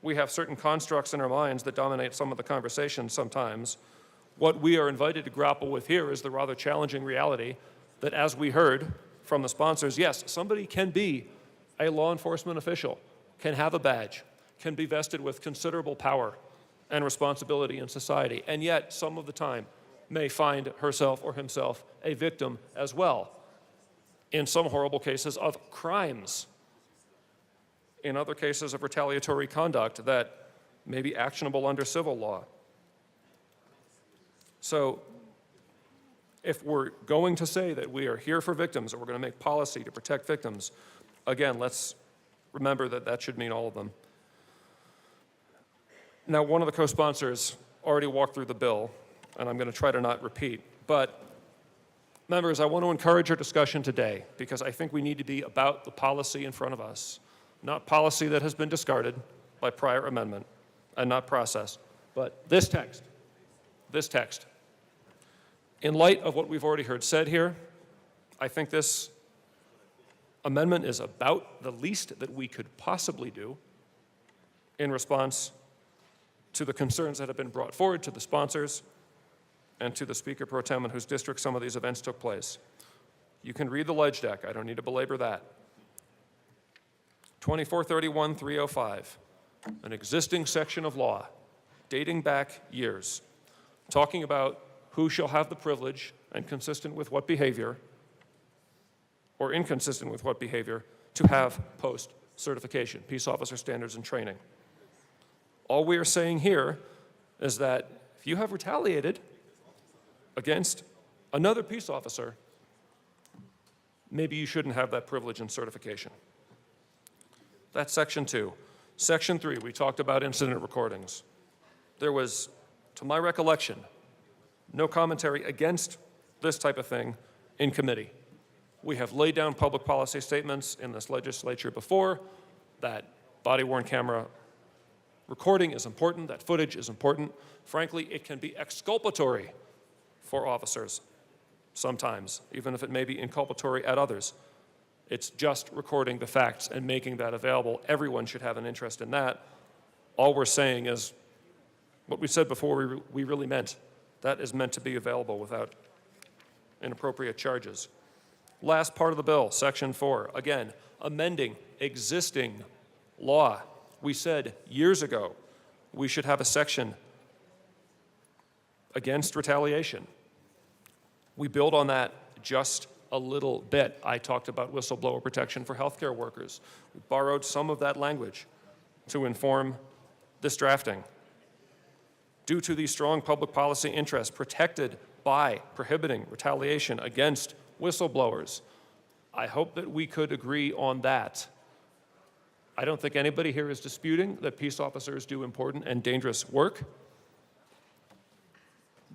S6: We have certain constructs in our minds that dominate some of the conversation sometimes. What we are invited to grapple with here is the rather challenging reality that, as we heard, from the sponsors, yes, somebody can be a law enforcement official, can have a badge, can be vested with considerable power and responsibility in society, and yet some of the time may find herself or himself a victim as well, in some horrible cases of crimes, in other cases of retaliatory conduct that may be actionable under civil law. So if we're going to say that we are here for victims, or we're going to make policy to protect victims, again, let's remember that that should mean all of them. Now, one of the co-sponsors already walked through the bill, and I'm going to try to not repeat, but members, I want to encourage our discussion today because I think we need to be about the policy in front of us, not policy that has been discarded by prior amendment and not process, but this text. In light of what we've already heard said here, I think this amendment is about the least that we could possibly do in response to the concerns that have been brought forward to the sponsors and to the Speaker Pro Tem in whose district some of these events took place. You can read the ledge deck. I don't need to belabor that. 2431-305, an existing section of law dating back years, talking about who shall have the privilege and consistent with what behavior or inconsistent with what behavior to have post-certification, peace officer standards and training. All we are saying here is that if you have retaliated against another peace officer, maybe you shouldn't have that privilege and certification. That's Section 2. Section 3, we talked about incident recordings. There was, to my recollection, no commentary against this type of thing in committee. We have laid down public policy statements in this legislature before that body-worn camera recording is important, that footage is important. Frankly, it can be exculpatory for officers sometimes, even if it may be inculpatory at others. It's just recording the facts and making that available. Everyone should have an interest in that. All we're saying is what we said before we really meant. That is meant to be available without inappropriate charges. Last part of the bill, Section 4, again, amending existing law. We said years ago we should have a section against retaliation. We build on that just a little bit. I talked about whistleblower protection for healthcare workers. We borrowed some of that language to inform this drafting. Due to the strong public policy interests protected by prohibiting retaliation against whistleblowers, I hope that we could agree on that. I don't think anybody here is disputing that peace officers do important and dangerous work.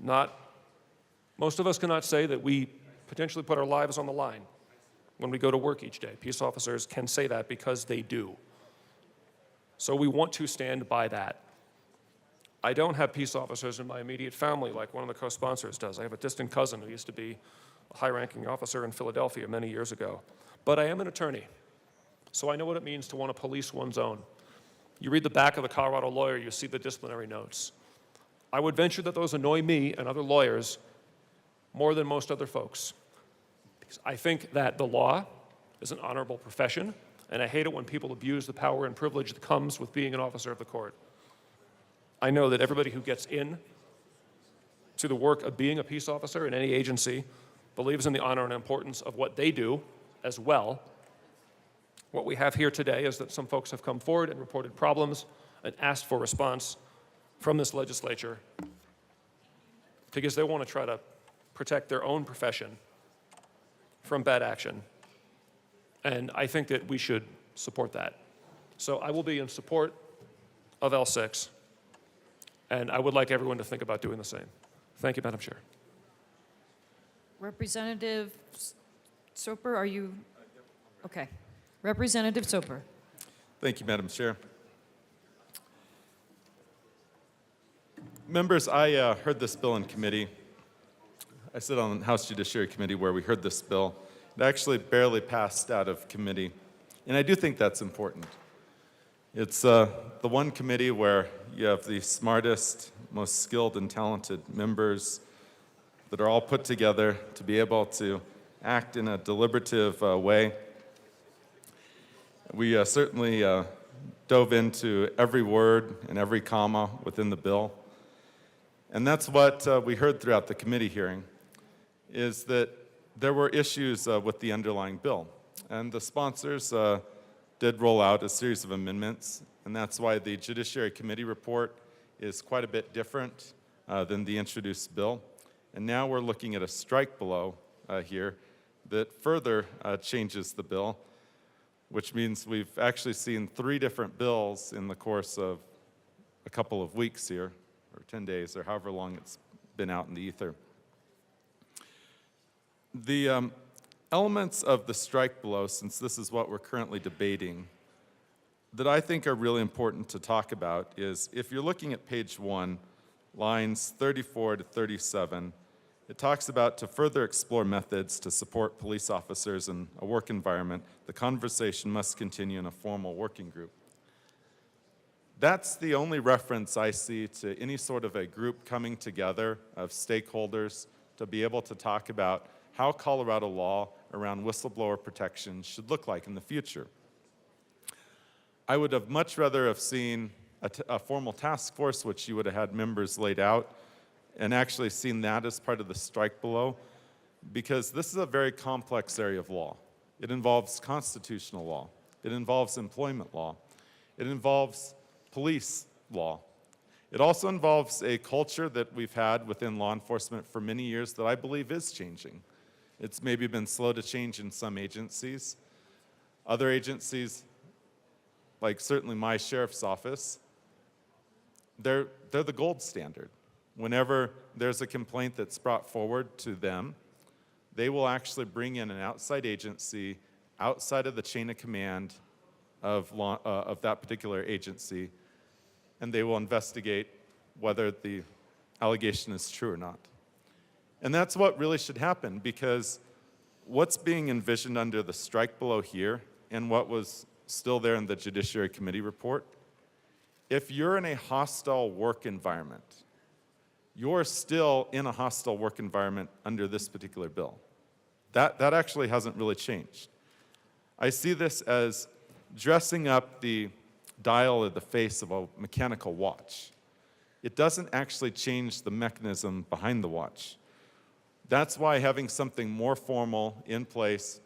S6: Most of us cannot say that we potentially put our lives on the line when we go to work each day. Peace officers can say that because they do. So we want to stand by that. I don't have peace officers in my immediate family like one of the co-sponsors does. I have a distant cousin who used to be a high-ranking officer in Philadelphia many years ago. But I am an attorney, so I know what it means to want to police one's own. You read the back of the Colorado Lawyer, you see the disciplinary notes. I would venture that those annoy me and other lawyers more than most other folks. Because I think that the law is an honorable profession, and I hate it when people abuse the power and privilege that comes with being an officer of the court. I know that everybody who gets in to the work of being a peace officer in any agency believes in the honor and importance of what they do as well. What we have here today is that some folks have come forward and reported problems and asked for response from this legislature because they want to try to protect their own profession from bad action. And I think that we should support that. So I will be in support of L6. And I would like everyone to think about doing the same. Thank you, Madam Chair.
S14: Representative Soper, are you? Okay. Representative Soper.
S15: Thank you, Madam Chair. Members, I heard this bill in committee. I sit on the House Judiciary Committee where we heard this bill. It actually barely passed out of committee, and I do think that's important. It's the one committee where you have the smartest, most skilled and talented members that are all put together to be able to act in a deliberative way. We certainly dove into every word and every comma within the bill. And that's what we heard throughout the committee hearing, is that there were issues with the underlying bill. And the sponsors did roll out a series of amendments, and that's why the Judiciary Committee report is quite a bit different than the introduced bill. And now we're looking at a strike below here that further changes the bill, which means we've actually seen 3 different bills in the course of a couple of weeks here, or 10 days, or however long it's been out in the ether. The elements of the strike below, since this is what we're currently debating, that I think are really important to talk about is, if you're looking at page 1, lines 34 to 37, it talks about, to further explore methods to support police officers in a work environment, the conversation must continue in a formal working group. That's the only reference I see to any sort of a group coming together of stakeholders to be able to talk about how Colorado law around whistleblower protection should look like in the future. I would have much rather have seen a formal task force, which you would have had members laid out, and actually seen that as part of the strike below, because this is a very complex area of law. It involves constitutional law. It involves employment law. It involves police law. It also involves a culture that we've had within law enforcement for many years that I believe is changing. It's maybe been slow to change in some agencies. Other agencies, like certainly my sheriff's office, they're the gold standard. Whenever there's a complaint that's brought forward to them, they will actually bring in an outside agency outside of the chain of command of that particular agency, and they will investigate whether the allegation is true or not. And that's what really should happen, because what's being envisioned under the strike below here and what was still there in the Judiciary Committee report, if you're in a hostile work environment, you're still in a hostile work environment under this particular bill. That actually hasn't really changed. I see this as dressing up the dial or the face of a mechanical watch. It doesn't actually change the mechanism behind the watch. That's why having something more formal in place,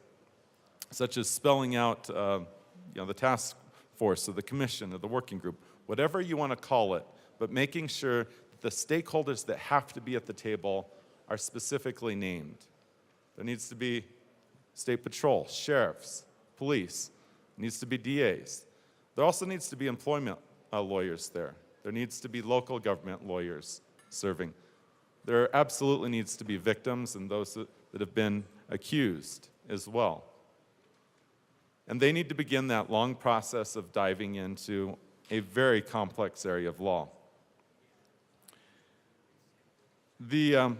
S15: such as spelling out the task force or the commission or the working group, whatever you want to call it, but making sure the stakeholders that have to be at the table are specifically named. There needs to be state patrol, sheriffs, police. There needs to be DAs. There also needs to be employment lawyers there. There needs to be local government lawyers serving. There absolutely needs to be victims and those that have been accused as well. And they need to begin that long process of diving into a very complex area of law. The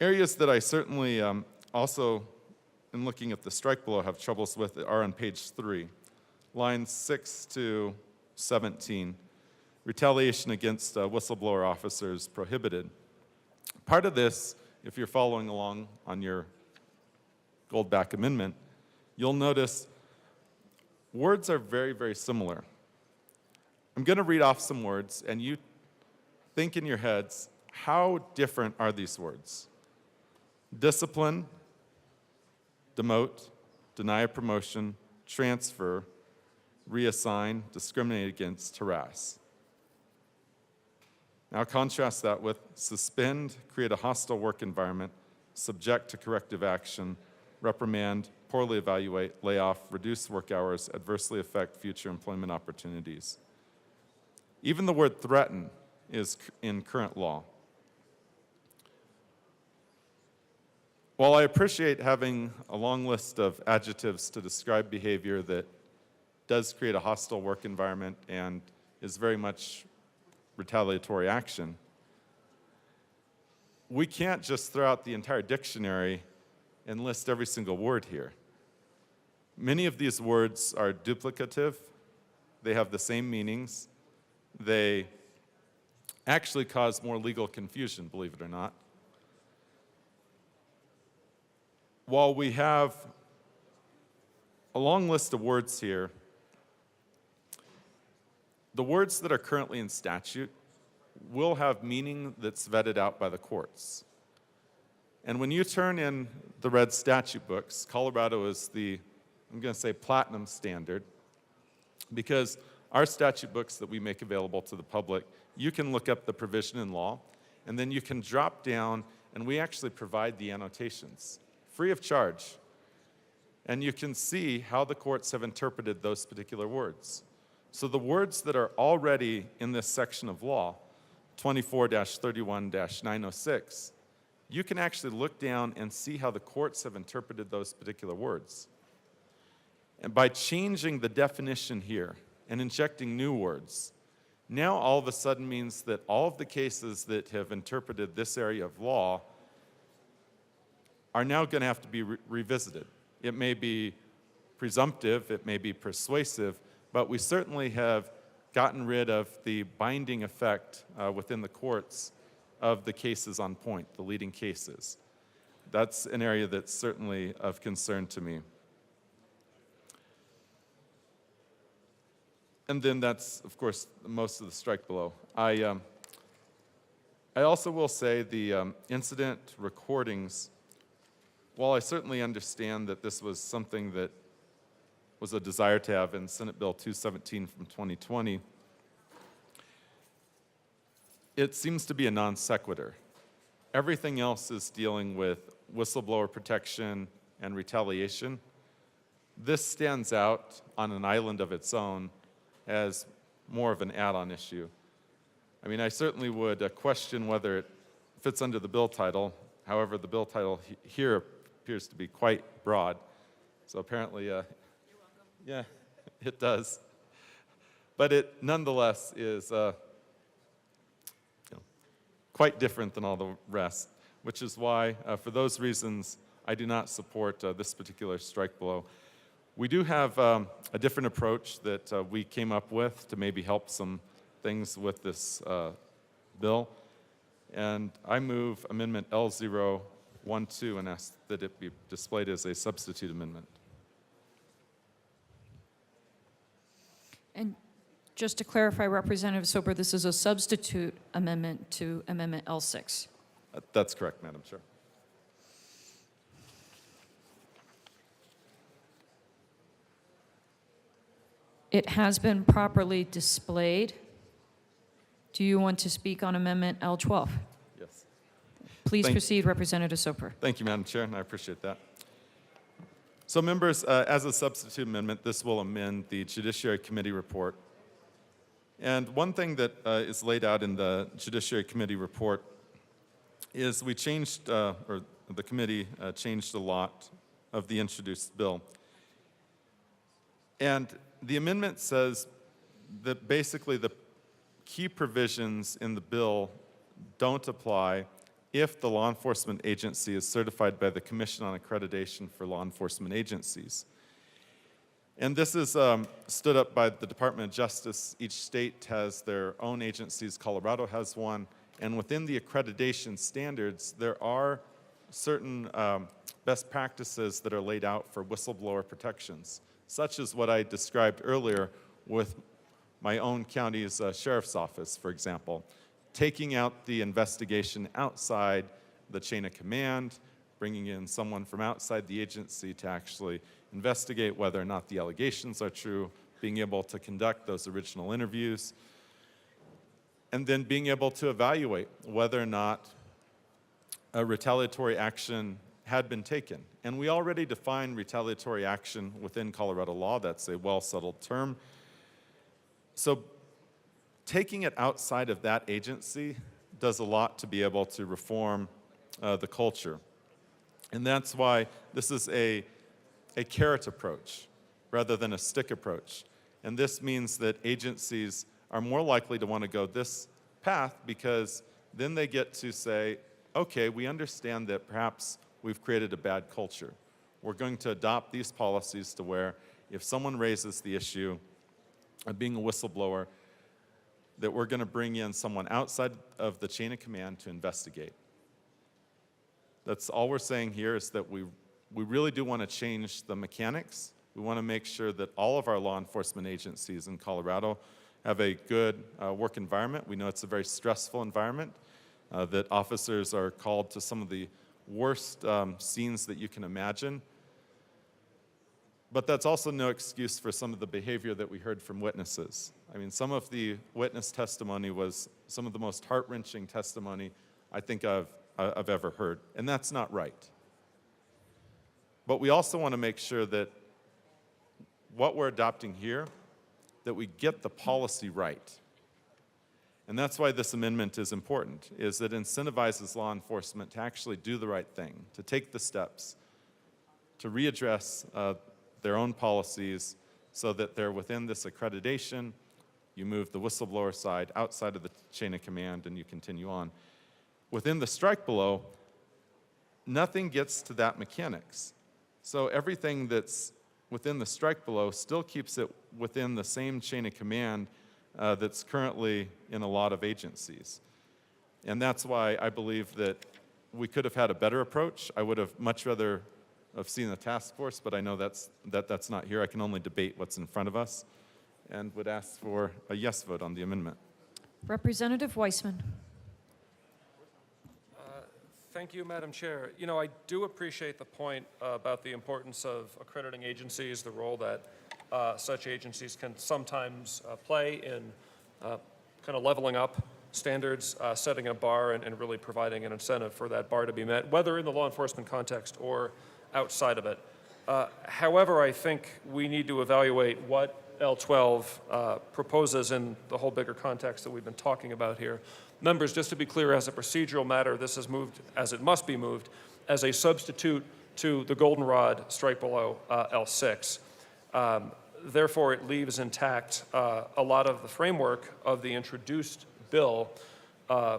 S15: areas that I certainly also, in looking at the strike below, have troubles with are on page 3, lines 6 to 17. Retaliation against whistleblower officers prohibited. Part of this, if you're following along on your Goldback Amendment, you'll notice words are very, very similar. I'm going to read off some words, and you think in your heads, how different are these words? Discipline, demote, deny a promotion, transfer, reassign, discriminate against, harass. Now contrast that with suspend, create a hostile work environment, subject to corrective action, reprimand, poorly evaluate, lay off, reduce work hours, adversely affect future employment opportunities. Even the word threaten is in current law. While I appreciate having a long list of adjectives to describe behavior that does create a hostile work environment and is very much retaliatory action, we can't just throw out the entire dictionary and list every single word here. Many of these words are duplicative. They have the same meanings. They actually cause more legal confusion, believe it or not. while we have a long list of words here, the words that are currently in statute will have meaning that's vetted out by the courts. And when you turn in the red statute books, Colorado is the, I'm going to say, platinum standard, because our statute books that we make available to the public, you can look up the provision in law, and then you can drop down, and we actually provide the annotations, free of charge. And you can see how the courts have interpreted those particular words. So the words that are already in this section of law, 24-31-906, you can actually look down and see how the courts have interpreted those particular words. And by changing the definition here and injecting new words, now all of a sudden means that all of the cases that have interpreted this area of law are now going to have to be revisited. It may be presumptive, it may be persuasive, but we certainly have gotten rid of the binding effect within the courts of the cases on point, the leading cases. That's an area that's certainly of concern to me. And then that's, of course, most of the strike below. I also will say the incident recordings, while I certainly understand that this was something that was a desire to have in Senate Bill 217 from 2020, it seems to be a non sequitur. Everything else is dealing with whistleblower protection and retaliation. This stands out on an island of its own as more of an add-on issue. I mean, I certainly would question whether it fits under the bill title. However, the bill title here appears to be quite broad. So apparently, yeah, it does. But it nonetheless is quite different than all the rest, which is why, for those reasons, I do not support this particular strike blow. We do have a different approach that we came up with to maybe help some things with this bill. And I move Amendment L012 and ask that it be displayed as a substitute amendment.
S14: And just to clarify, Representative Soper, this is a substitute amendment to Amendment L6.
S15: That's correct, Madam Chair.
S14: It has been properly displayed. Do you want to speak on Amendment L12?
S15: Yes.
S14: Please proceed, Representative Soper.
S15: Thank you, Madam Chair, and I appreciate that. So members, as a substitute amendment, this will amend the Judiciary Committee report. And one thing that is laid out in the Judiciary Committee report is we changed, or the committee changed a lot of the introduced bill. And the amendment says that basically the key provisions in the bill don't apply if the law enforcement agency is certified by the Commission on Accreditation for Law Enforcement Agencies. And this is stood up by the Department of Justice. Each state has their own agencies. Colorado has one. And within the accreditation standards, there are certain best practices that are laid out for whistleblower protections, such as what I described earlier with my own county's sheriff's office, for example. Taking out the investigation outside the chain of command, bringing in someone from outside the agency to actually investigate whether or not the allegations are true, being able to conduct those original interviews, and then being able to evaluate whether or not a retaliatory action had been taken. And we already define retaliatory action within Colorado law. That's a well-settled term. So taking it outside of that agency does a lot to be able to reform the culture. And that's why this is a carrot approach rather than a stick approach. And this means that agencies are more likely to want to go this path because then they get to say, okay, we understand that perhaps we've created a bad culture. We're going to adopt these policies to where if someone raises the issue of being a whistleblower, that we're going to bring in someone outside of the chain of command to investigate. That's all we're saying here is that we we really do want to change the mechanics. We want to make sure that all of our law enforcement agencies in Colorado have a good work environment. We know it's a very stressful environment, that officers are called to some of the worst scenes that you can imagine. But that's also no excuse for some of the behavior that we heard from witnesses. I mean, some of the witness testimony was some of the most heart-wrenching testimony I think I've ever heard, and that's not right. But we also want to make sure that what we're adopting here, that we get the policy right. And that's why this amendment is important, is that it incentivizes law enforcement to actually do the right thing, to take the steps, to readdress their own policies so that they're within this accreditation. You move the whistleblower side outside of the chain of command and you continue on. Within the strike below, nothing gets to that mechanics. So everything that's within the strike below still keeps it within the same chain of command that's currently in a lot of agencies. And that's why I believe that we could have had a better approach. I would have much rather have seen the task force, but I know that's not here. I can only debate what's in front of us, and would ask for a yes vote on the amendment.
S14: Representative Weissman.
S6: Thank you, Madam Chair. You know, I do appreciate the point about the importance of accrediting agencies, the role that such agencies can sometimes play in kind of leveling up standards, setting a bar, and really providing an incentive for that bar to be met, whether in the law enforcement context or outside of it. However, I think we need to evaluate what L12 proposes in the whole bigger context that we've been talking about here. Members, just to be clear, as a procedural matter, this is moved, as it must be moved, as a substitute to the goldenrod strike below L6. Therefore, it leaves intact a lot of the framework of the introduced bill,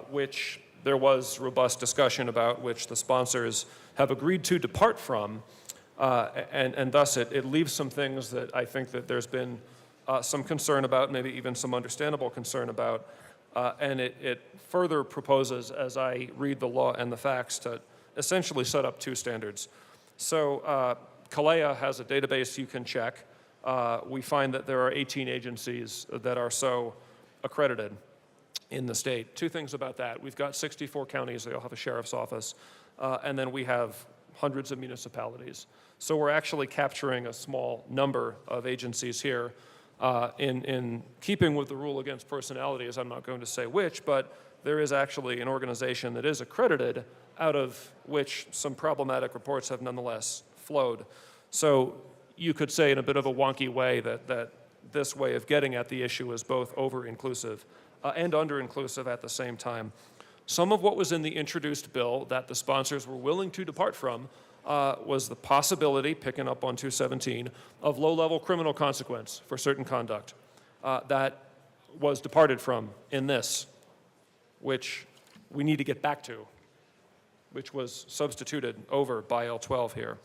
S6: which there was robust discussion about, which the sponsors have agreed to depart from, and thus it leaves some things that I think that there's been some concern about, maybe even some understandable concern about, and it further proposes, as I read the law and the facts, to essentially set up two standards. So CALEA has a database you can check. We find that there are 18 agencies that are so accredited in the state. Two things about that. We've got 64 counties, they all have a sheriff's office, and then we have hundreds of municipalities. So we're actually capturing a small number of agencies here. In keeping with the rule against personalities, I'm not going to say which, but there is actually an organization that is accredited, out of which some problematic reports have nonetheless flowed. So you could say in a bit of a wonky way that this way of getting at the issue is both over-inclusive and under-inclusive at the same time. Some of what was in the introduced bill that the sponsors were willing to depart from was the possibility, picking up on 217, of low-level criminal consequence for certain conduct. That was departed from in this, which we need to get back to, which was substituted over by L12 here.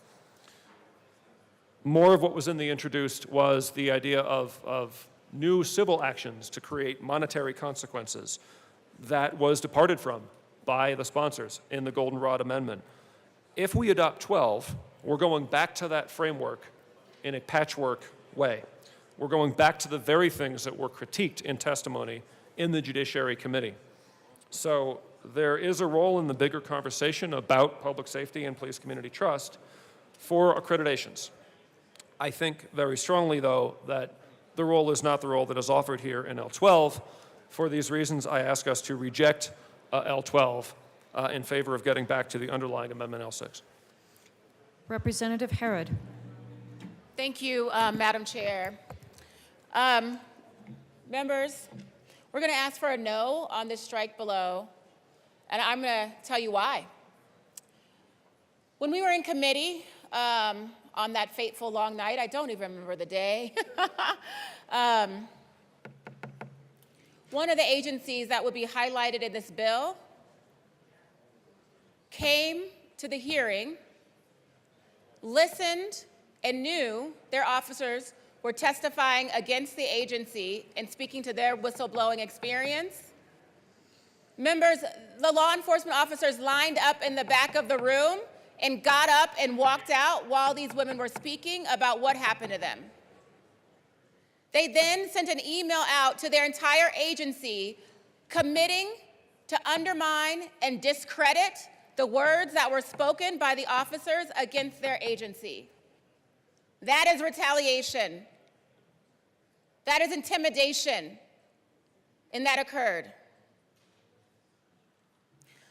S6: More of what was in the introduced was the idea of new civil actions to create monetary consequences. That was departed from by the sponsors in the Goldenrod Amendment. If we adopt 12, we're going back to that framework in a patchwork way. We're going back to the very things that were critiqued in testimony in the Judiciary Committee. So there is a role in the bigger conversation about public safety and police community trust for accreditations. I think very strongly, though, that the role is not the role that is offered here in L12. For these reasons, I ask us to reject L12 in favor of getting back to the underlying amendment L6.
S14: Representative Herod.
S18: Thank you, Madam Chair. Members, we're going to ask for a no on this strike below, and I'm going to tell you why. When we were in committee on that fateful long night, I don't even remember the day, one of the agencies that would be highlighted in this bill came to the hearing, listened, and knew their officers were testifying against the agency and speaking to their whistleblowing experience. Members, the law enforcement officers lined up in the back of the room and got up and walked out while these women were speaking about what happened to them. They then sent an email out to their entire agency committing to undermine and discredit the words that were spoken by the officers against their agency. That is retaliation. That is intimidation. And that occurred.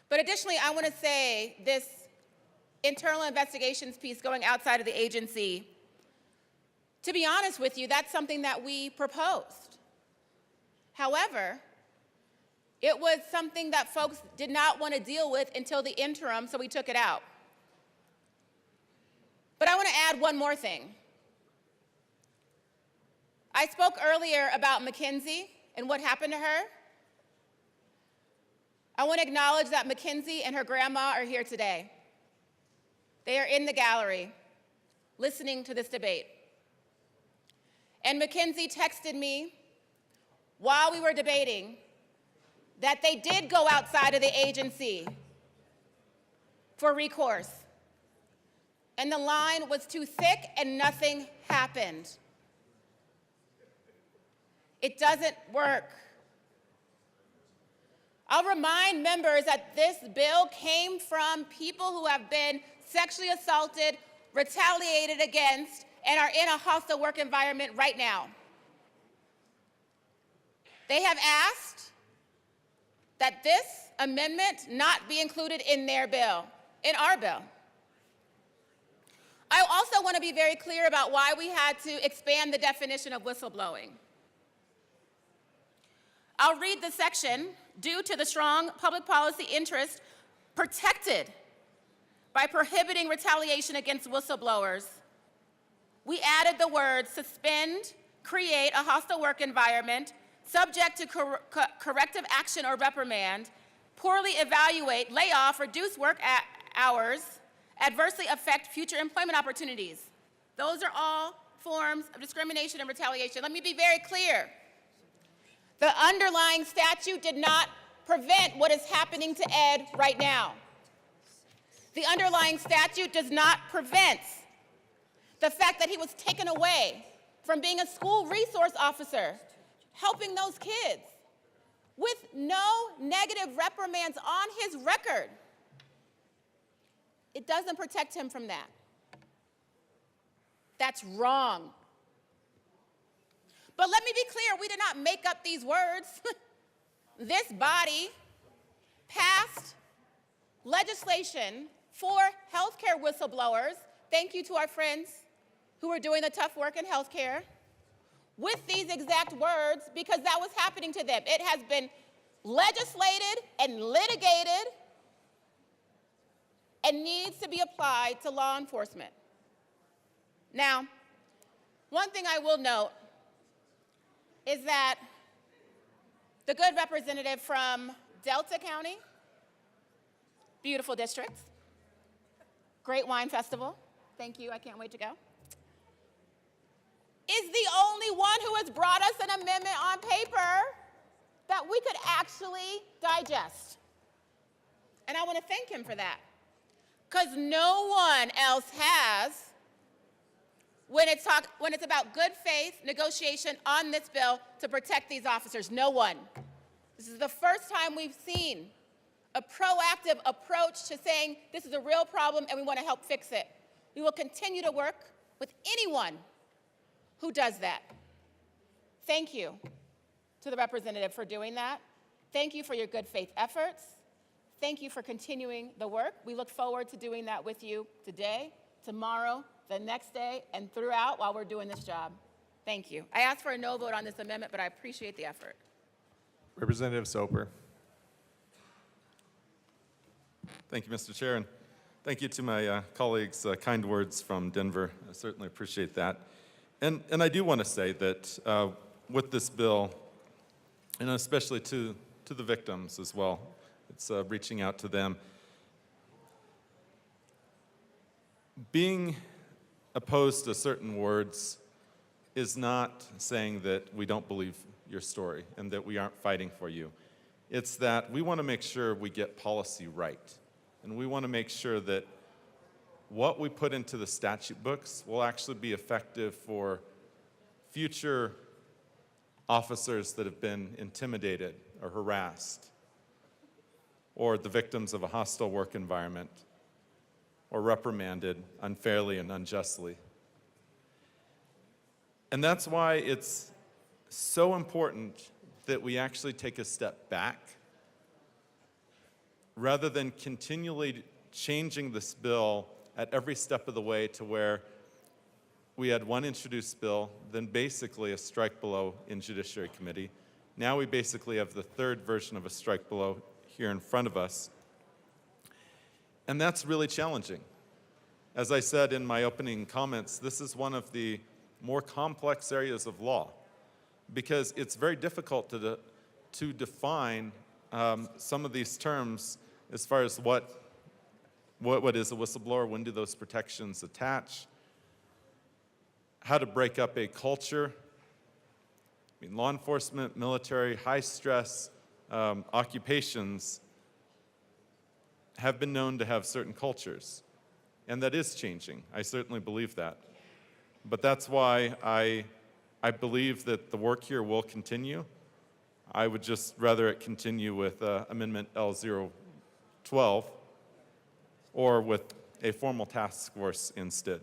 S18: But additionally, I want to say this internal investigations piece going outside of the agency, to be honest with you, that's something that we proposed. However, it was something that folks did not want to deal with until the interim, so we took it out. But I want to add one more thing. I spoke earlier about Mackenzie and what happened to her. I want to acknowledge that Mackenzie and her grandma are here today. They are in the gallery listening to this debate. And Mackenzie texted me while we were debating that they did go outside of the agency for recourse. And the line was too thick and nothing happened. It doesn't work. I'll remind members that this bill came from people who have been sexually assaulted, retaliated against, and are in a hostile work environment right now. They have asked that this amendment not be included in their bill, in our bill. I also want to be very clear about why we had to expand the definition of whistleblowing. I'll read the section. Due to the strong public policy interest protected by prohibiting retaliation against whistleblowers, we added the words suspend, create a hostile work environment, subject to corrective action or reprimand, poorly evaluate, lay off, reduce work hours, adversely affect future employment opportunities. Those are all forms of discrimination and retaliation. Let me be very clear. The underlying statute did not prevent what is happening to Ed right now. The underlying statute does not prevent the fact that he was taken away from being a school resource officer, helping those kids with no negative reprimands on his record. It doesn't protect him from that. That's wrong. But let me be clear, we did not make up these words. This body passed legislation for healthcare whistleblowers. Thank you to our friends who are doing the tough work in healthcare with these exact words because that was happening to them. It has been legislated and litigated and needs to be applied to law enforcement. Now, one thing I will note is that the good representative from Delta County, beautiful district, great wine festival, thank you, I can't wait to go, is the only one who has brought us an amendment on paper that we could actually digest. And I want to thank him for that, because no one else has when it's about good faith negotiation on this bill to protect these officers. No one. This is the first time we've seen a proactive approach to saying this is a real problem and we want to help fix it. We will continue to work with anyone who does that. Thank you to the representative for doing that. Thank you for your good faith efforts. Thank you for continuing the work. We look forward to doing that with you today, tomorrow, the next day, and throughout while we're doing this job. Thank you. I asked for a no vote on this amendment, but I appreciate the effort.
S15: Representative Soper. Thank you, Mr. Chair, and thank you to my colleagues' kind words from Denver. I certainly appreciate that. And I do want to say that with this bill, and especially to the victims as well, it's reaching out to them. Being opposed to certain words is not saying that we don't believe your story and that we aren't fighting for you. It's that we want to make sure we get policy right. And we want to make sure that what we put into the statute books will actually be effective for future officers that have been intimidated or harassed, or the victims of a hostile work environment, or reprimanded unfairly and unjustly. And that's why it's so important that we actually take a step back rather than continually changing this bill at every step of the way to where we had one introduced bill, then basically a strike below in Judiciary Committee. Now we basically have the third version of a strike below here in front of us. And that's really challenging. As I said in my opening comments, this is one of the more complex areas of law because it's very difficult to define some of these terms as far as what is a whistleblower, when do those protections attach, how to break up a culture. I mean, law enforcement, military, high-stress occupations have been known to have certain cultures, and that is changing. I certainly believe that. But that's why I believe that the work here will continue. I would just rather it continue with Amendment L012 or with a formal task force instead.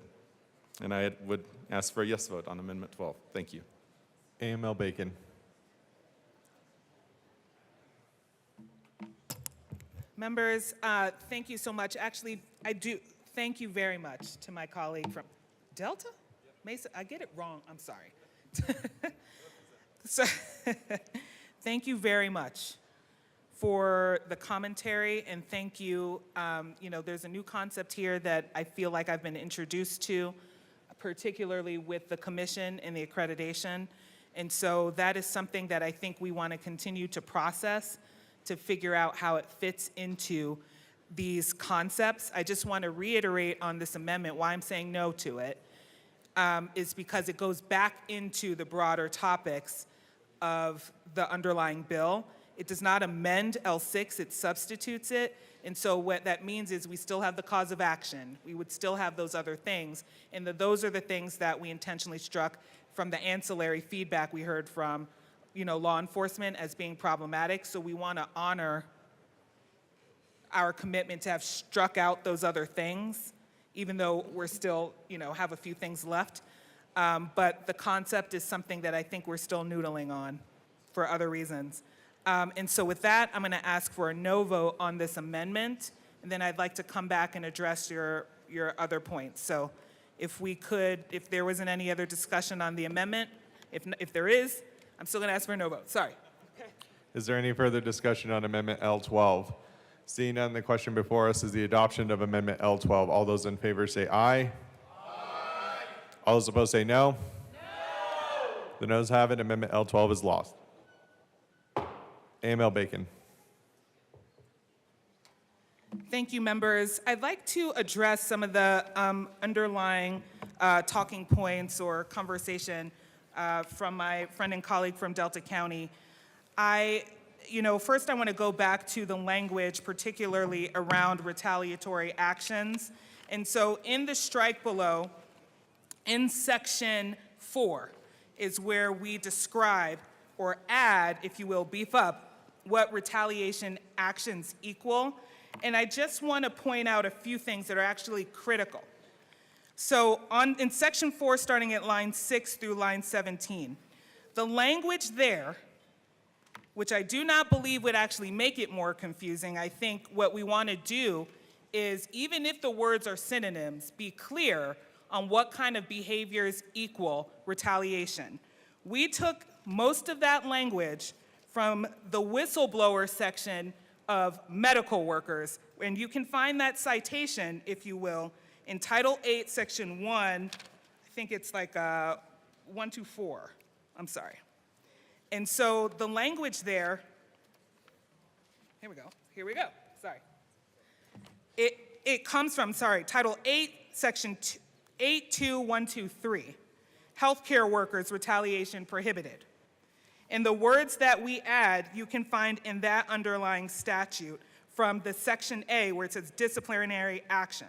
S15: And I would ask for a yes vote on Amendment 12. Thank you.
S20: AML Bacon.
S17: Members, thank you so much. Actually, I do thank you very much to my colleague from Delta? Mesa, I get it wrong, I'm sorry. So, thank you very much for the commentary, and thank you. You know, there's a new concept here that I feel like I've been introduced to, particularly with the commission and the accreditation. And so that is something that I think we want to continue to process to figure out how it fits into these concepts. I just want to reiterate on this amendment why I'm saying no to it, is because it goes back into the broader topics of the underlying bill. It does not amend L6, it substitutes it. And so what that means is we still have the cause of action. We would still have those other things. And those are the things that we intentionally struck from the ancillary feedback we heard from, you know, law enforcement as being problematic. So we want to honor our commitment to have struck out those other things, even though we're still, you know, have a few things left. But the concept is something that I think we're still noodling on for other reasons. And so with that, I'm going to ask for a no vote on this amendment, and then I'd like to come back and address your other points. So if we could, if there wasn't any other discussion on the amendment, if there is, I'm still going to ask for a no vote. Sorry.
S20: Is there any further discussion on Amendment L12? Seeing none, the question before us is the adoption of Amendment L12. All those in favor say aye. Aye. All those opposed say no. No. The noes have it. Amendment L12 is lost. AML Bacon.
S17: Thank you, members. I'd like to address some of the underlying talking points or conversation from my friend and colleague from Delta County. First I want to go back to the language, particularly around retaliatory actions. And so in the strike below, in section 4, is where we describe or add, if you will, beef up what retaliation actions equal. And I just want to point out a few things that are actually critical. So in section 4, starting at line 6 through line 17, the language there, which I do not believe would actually make it more confusing, I think what we want to do is, even if the words are synonyms, be clear on what kind of behaviors equal retaliation. We took most of that language from the whistleblower section of medical workers, and you can find that citation, if you will, in Title 8, Section 1, I think it's like 124, I'm sorry. And so the language there, here we go, sorry. It comes from, Title 8, Section 82123, healthcare workers retaliation prohibited. And the words that we add, you can find in that underlying statute from the Section A, where it says disciplinary action.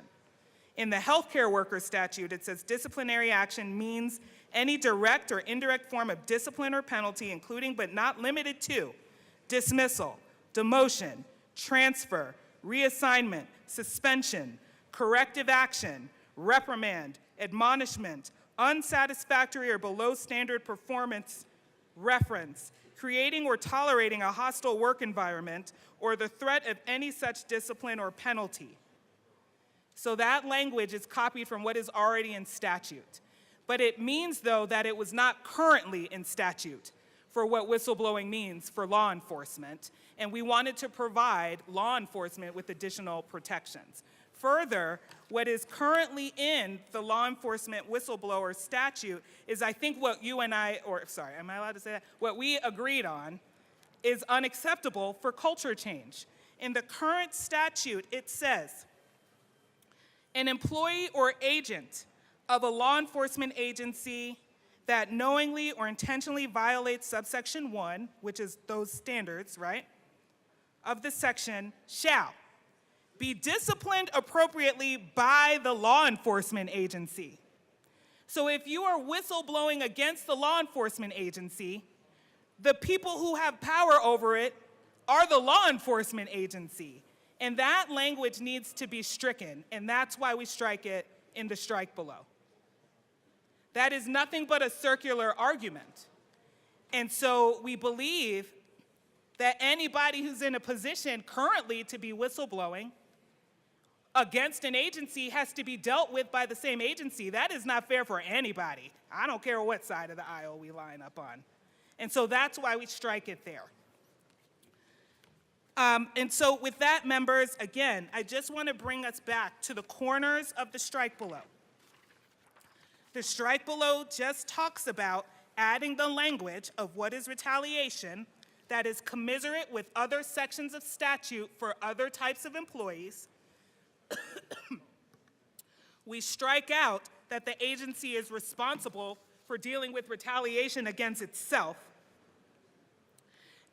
S17: In the healthcare worker statute, it says disciplinary action means any direct or indirect form of discipline or penalty, including but not limited to dismissal, demotion, transfer, reassignment, suspension, corrective action, reprimand, admonishment, unsatisfactory or below standard performance reference, creating or tolerating a hostile work environment, or the threat of any such discipline or penalty. So that language is copied from what is already in statute. But it means, though, that it was not currently in statute for what whistleblowing means for law enforcement, and we wanted to provide law enforcement with additional protections. Further, what is currently in the law enforcement whistleblower statute is, I think, what you and I, or sorry, am I allowed to say that? What we agreed on is unacceptable for culture change. In the current statute, it says, an employee or agent of a law enforcement agency that knowingly or intentionally violates subsection 1, which is those standards, right, of the section, shall be disciplined appropriately by the law enforcement agency. So if you are whistleblowing against the law enforcement agency, the people who have power over it are the law enforcement agency. And that language needs to be stricken, and that's why we strike it in the strike below. That is nothing but a circular argument. And so we believe that anybody who's in a position currently to be whistleblowing against an agency has to be dealt with by the same agency. That is not fair for anybody. I don't care what side of the aisle we line up on. And so that's why we strike it there. And so with that, members, again, I just want to bring us back to the corners of the strike below. The strike below just talks about adding the language of what is retaliation that is commiserate with other sections of statute for other types of employees. We strike out that the agency is responsible for dealing with retaliation against itself.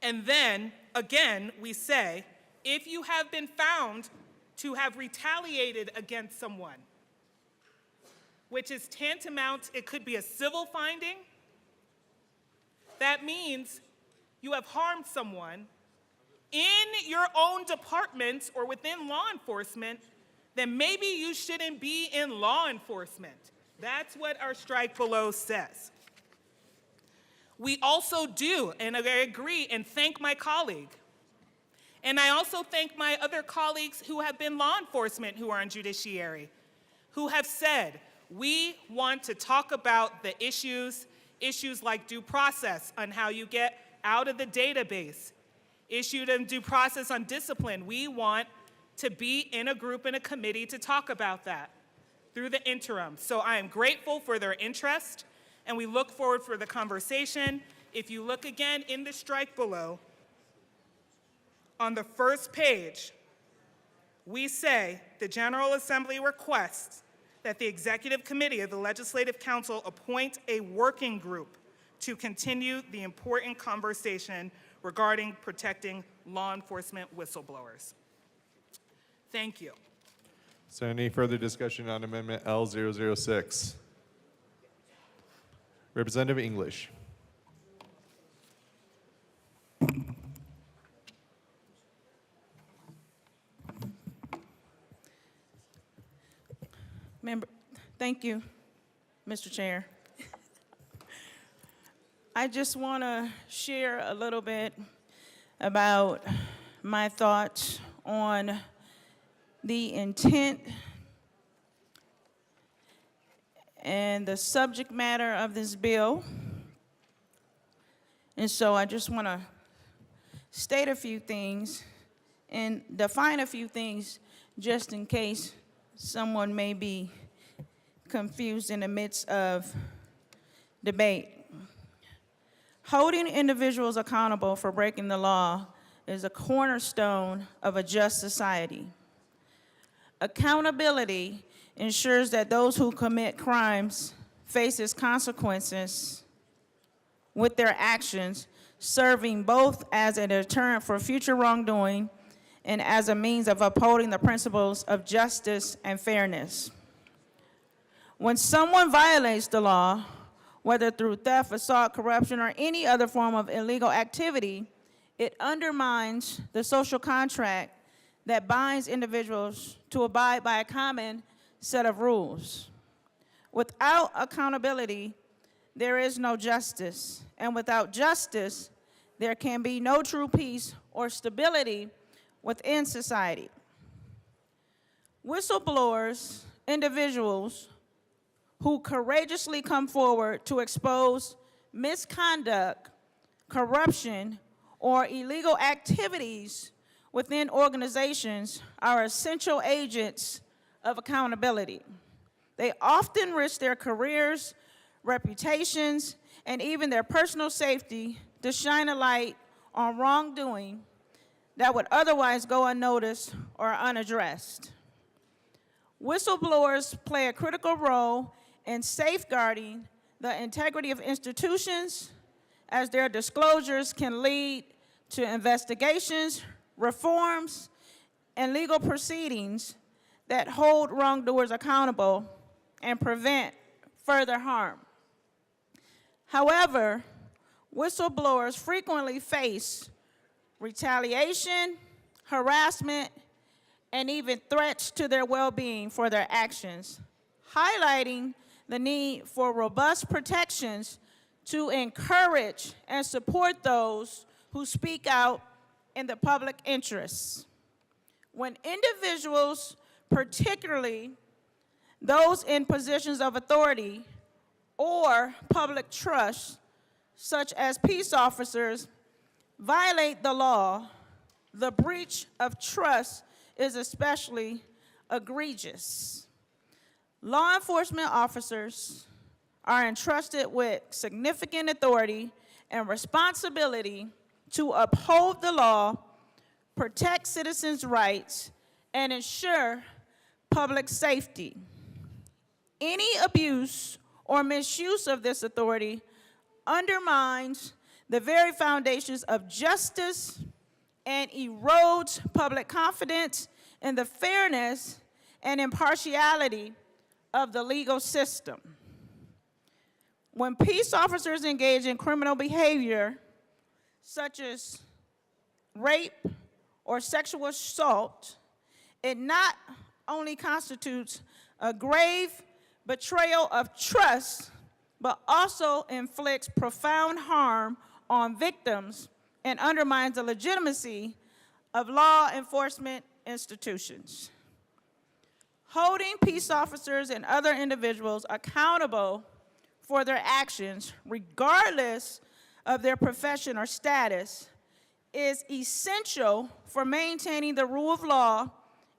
S17: And then, again, we say, if you have been found to have retaliated against someone, which is tantamount, it could be a civil finding, that means you have harmed someone in your own department or within law enforcement, then maybe you shouldn't be in law enforcement. That's what our strike below says. We also do, and I agree and thank my colleague. And I also thank my other colleagues who have been law enforcement who are in judiciary, who have said, we want to talk about the issues like due process on how you get out of the database, issued in due process on discipline. We want to be in a group and a committee to talk about that through the interim. So I am grateful for their interest, and we look forward for the conversation. If you look again in the strike below, on the first page, we say the General Assembly requests that the Executive Committee of the Legislative Council appoint a working group to continue the important conversation regarding protecting law enforcement whistleblowers. Thank you.
S20: Is there any further discussion on Amendment L006? Representative English.
S1: Thank you, Mr. Chair. I just want to share a little bit about my thoughts on the intent and the subject matter of this bill. And so I just want to state a few things and define a few things just in case someone may be confused in the midst of debate. Holding individuals accountable for breaking the law is a cornerstone of a just society. Accountability ensures that those who commit crimes faces consequences with their actions, serving both as a deterrent for future wrongdoing and as a means of upholding the principles of justice and fairness.
S21: When someone violates the law, whether through theft, assault, corruption, or any other form of illegal activity, it undermines the social contract that binds individuals to abide by a common set of rules. Without accountability, there is no justice, and without justice, there can be no true peace or stability within society. Whistleblowers, individuals who courageously come forward to expose misconduct, corruption, or illegal activities within organizations are essential agents of accountability. They often risk their careers, reputations, and even their personal safety to shine a light on wrongdoing that would otherwise go unnoticed or unaddressed. Whistleblowers play a critical role in safeguarding the integrity of institutions, as their disclosures can lead to investigations, reforms, and legal proceedings that hold wrongdoers accountable and prevent further harm. However, whistleblowers frequently face retaliation, harassment, and even threats to their well-being for their actions, highlighting the need for robust protections to encourage and support those who speak out in the public interest. When individuals, particularly those in positions of authority or public trust, such as peace officers, violate the law, the breach of trust is especially egregious. Law enforcement officers are entrusted with significant authority and responsibility to uphold the law, protect citizens' rights, and ensure public safety. Any abuse or misuse of this authority undermines the very foundations of justice and erodes public confidence in the fairness and impartiality of the legal system. When peace officers engage in criminal behavior, such as rape or sexual assault, it not only constitutes a grave betrayal of trust, but also inflicts profound harm on victims and undermines the legitimacy of law enforcement institutions. Holding peace officers and other individuals accountable for their actions, regardless of their profession or status, is essential for maintaining the rule of law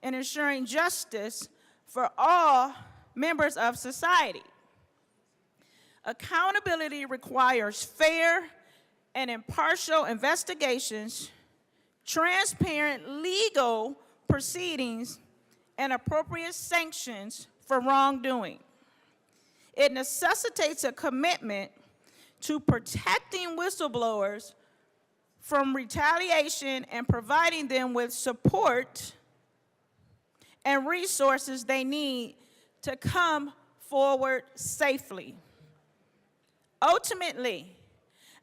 S21: and ensuring justice for all members of society. Accountability requires fair and impartial investigations, transparent legal proceedings, and appropriate sanctions for wrongdoing. It necessitates a commitment to protecting whistleblowers from retaliation and providing them with support and resources they need to come forward safely. Ultimately,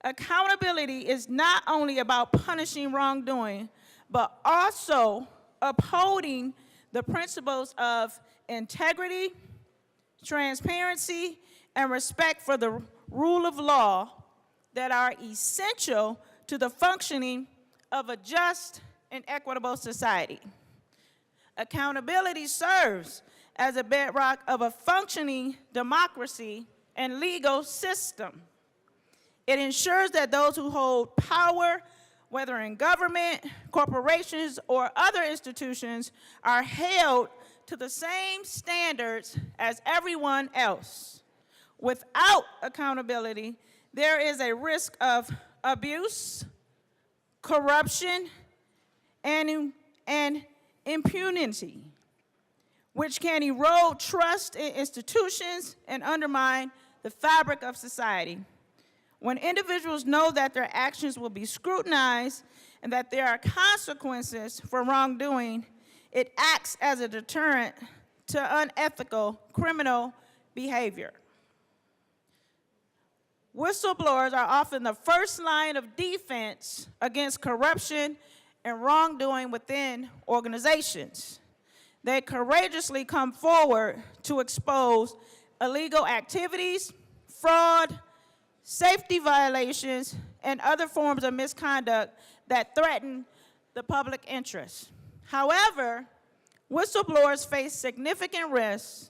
S21: accountability is not only about punishing wrongdoing, but also upholding the principles of integrity, transparency, and respect for the rule of law that are essential to the functioning of a just and equitable society. Accountability serves as a bedrock of a functioning democracy and legal system. It ensures that those who hold power, whether in government, corporations, or other institutions, are held to the same standards as everyone else. Without accountability, there is a risk of abuse, corruption, and impunity, which can erode trust in institutions and undermine the fabric of society. When individuals know that their actions will be scrutinized and that there are consequences for wrongdoing, it acts as a deterrent to unethical criminal behavior. Whistleblowers are often the first line of defense against corruption and wrongdoing within organizations. They courageously come forward to expose illegal activities, fraud, safety violations, and other forms of misconduct that threaten the public interest. However, whistleblowers face significant risks,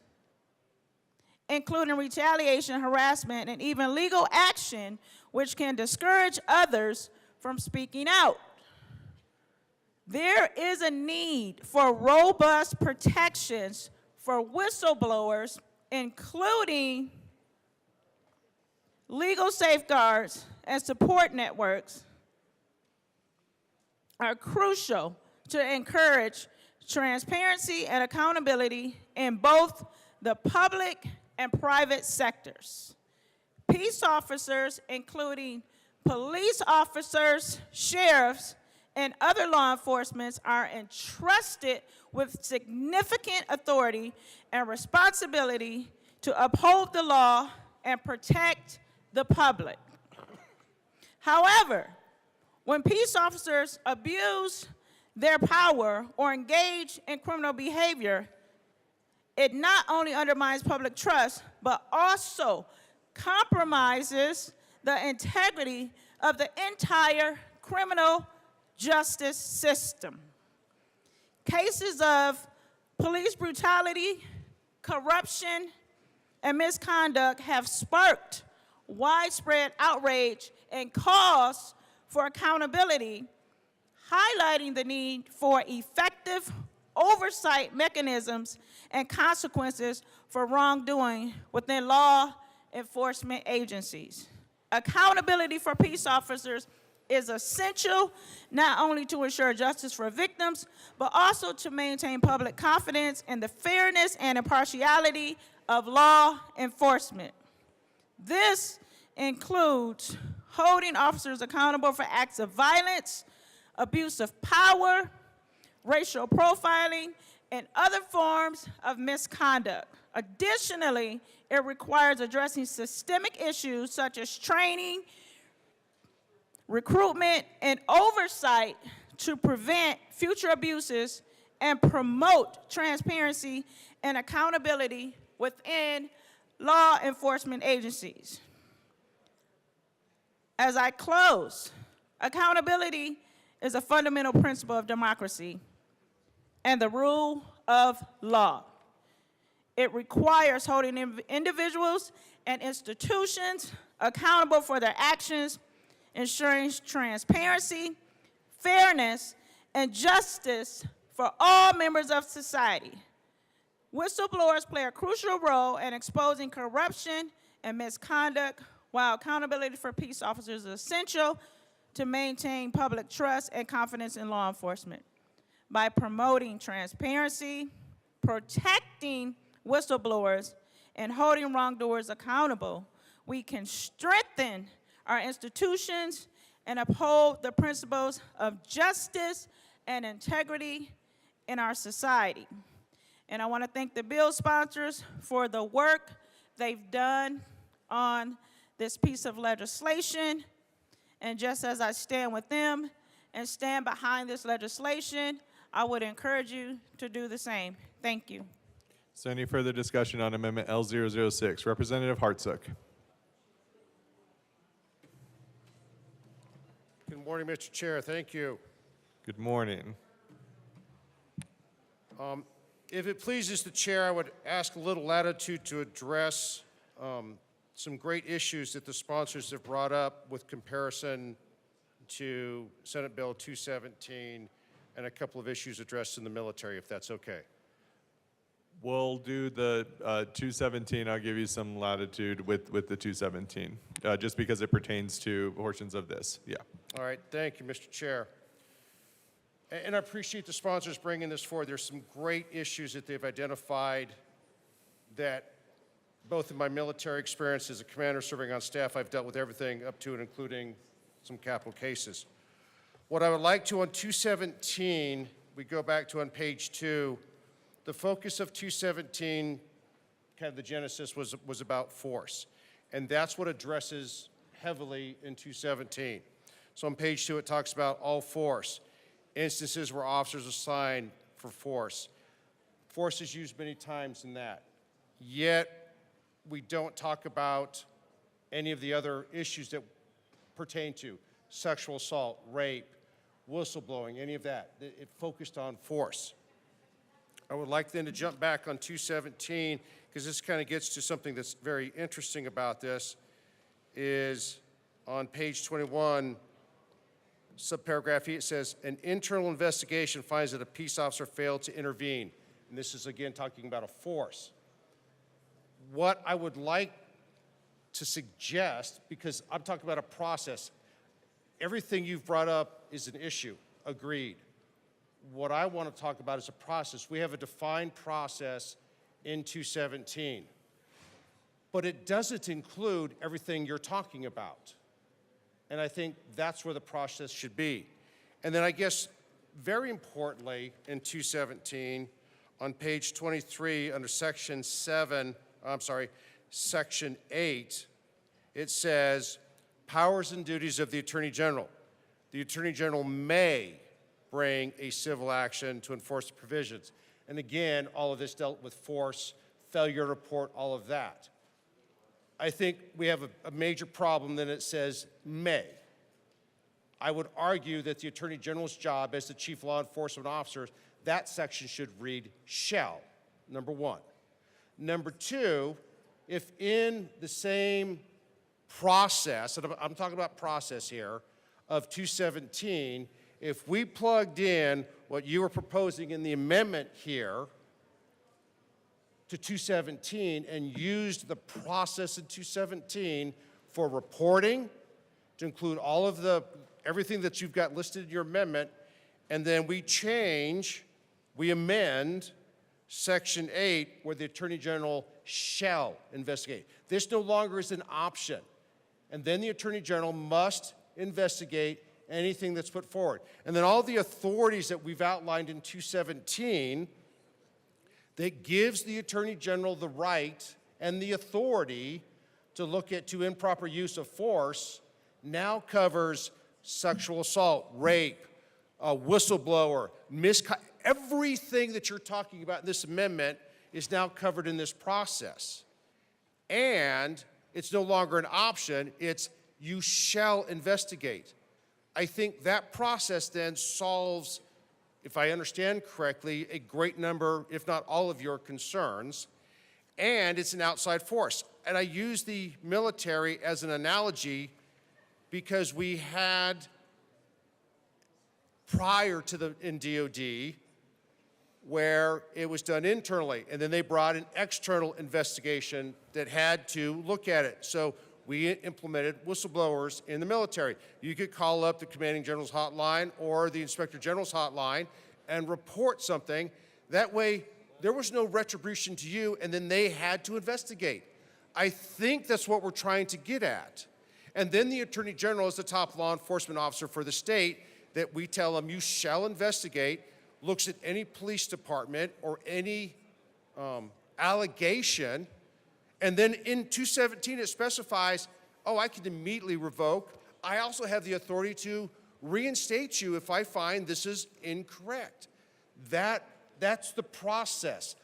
S21: including retaliation, harassment, and even legal action, which can discourage others from speaking out. There is a need for robust protections for whistleblowers, including legal safeguards and support networks are crucial to encourage transparency and accountability in both the public and private sectors. Peace officers, including police officers, sheriffs, and other law enforcement, are entrusted with significant authority and responsibility to uphold the law and protect the public. However, when peace officers abuse their power or engage in criminal behavior, it not only undermines public trust, but also compromises the integrity of the entire criminal justice system. Cases of police brutality, corruption, and misconduct have sparked widespread outrage and calls for accountability, highlighting the need for effective oversight mechanisms and consequences for wrongdoing within law enforcement agencies. Accountability for peace officers is essential not only to ensure justice for victims, but also to maintain public confidence in the fairness and impartiality of law enforcement. This includes holding officers accountable for acts of violence, abuse of power, racial profiling, and other forms of misconduct. Additionally, it requires addressing systemic issues such as training, recruitment, and oversight to prevent future abuses and promote transparency and accountability within law enforcement agencies. As I close, accountability is a fundamental principle of democracy and the rule of law. It requires holding individuals and institutions accountable for their actions, ensuring transparency, fairness, and justice for all members of society. Whistleblowers play a crucial role in exposing corruption and misconduct, while accountability for peace officers is essential to maintain public trust and confidence in law enforcement. By promoting transparency, protecting whistleblowers, and holding wrongdoers accountable, we can strengthen our institutions and uphold the principles of justice and integrity in our society. And I want to thank the bill sponsors for the work they've done on this piece of legislation. And just as I stand with them and stand behind this legislation, I would encourage you to do the same. Thank you.
S20: Is there any further discussion on Amendment L006? Representative Hartsook.
S2: Good morning, Mr. Chair. Thank you.
S20: Good morning.
S2: If it pleases the chair, I would ask a little latitude to address some great issues that the sponsors have brought up with comparison to Senate Bill 217 and a couple of issues addressed in the military, if that's okay.
S20: We'll do the 217. I'll give you some latitude with the 217, just because it pertains to portions of this. Yeah.
S2: All right. Thank you, Mr. Chair. And I appreciate the sponsors bringing this forward. There's some great issues that they've identified that both in my military experience as a commander serving on staff, I've dealt with everything up to and including some capital cases. What I would like to on 217, we go back to on page 2, the focus of 217 kind of the genesis was about force. And that's what addresses heavily in 217. So on page 2, it talks about all force, instances where officers are assigned for force. Force is used many times in that. Yet, we don't talk about any of the other issues that pertain to sexual assault, rape, whistleblowing, any of that. It focused on force. I would like then to jump back on 217, because this kind of gets to something that's very interesting about this, is on page 21, subparagraph E, it says, an internal investigation finds that a peace officer failed to intervene. And this is, again, talking about a force. What I would like to suggest, because I'm talking about a process, everything you've brought up is an issue, agreed. What I want to talk about is a process. We have a defined process in 217, but it doesn't include everything you're talking about. And I think that's where the process should be. And then I guess very importantly in 217, on page 23 under section 8, it says, powers and duties of the Attorney General. The Attorney General may bring a civil action to enforce the provisions. And again, all of this dealt with force, failure to report, all of that. I think we have a major problem that it says may. I would argue that the Attorney General's job as the Chief Law Enforcement Officer, that section should read shall, number one. Number two, if in the same process, and I'm talking about process here, of 217, if we plugged in what you were proposing in the amendment here to 217 and used the process in 217 for reporting, to include all of everything that you've got listed in your amendment, and then we amend Section 8 where the Attorney General shall investigate. This no longer is an option. And then the Attorney General must investigate anything that's put forward. And then all the authorities that we've outlined in 217 that gives the Attorney General the right and the authority to look to improper use of force now covers sexual assault, rape, whistleblower, everything that you're talking about in this amendment is now covered in this process. And it's no longer an option, it's you shall investigate. I think that process then solves, if I understand correctly, a great number, if not all of your concerns, and it's an outside force. And I use the military as an analogy because we had, prior to in DOD, where it was done internally, and then they brought an external investigation that had to look at it. So we implemented whistleblowers in the military. You could call up the Commanding General's hotline or the Inspector General's hotline and report something. That way, there was no retribution to you, and then they had to investigate. I think that's what we're trying to get at. And then the Attorney General is the top law enforcement officer for the state that we tell them you shall investigate, looks at any police department or any allegation, and then in 217 it specifies, oh, I can immediately revoke. I also have the authority to reinstate you if I find this is incorrect. That's the process.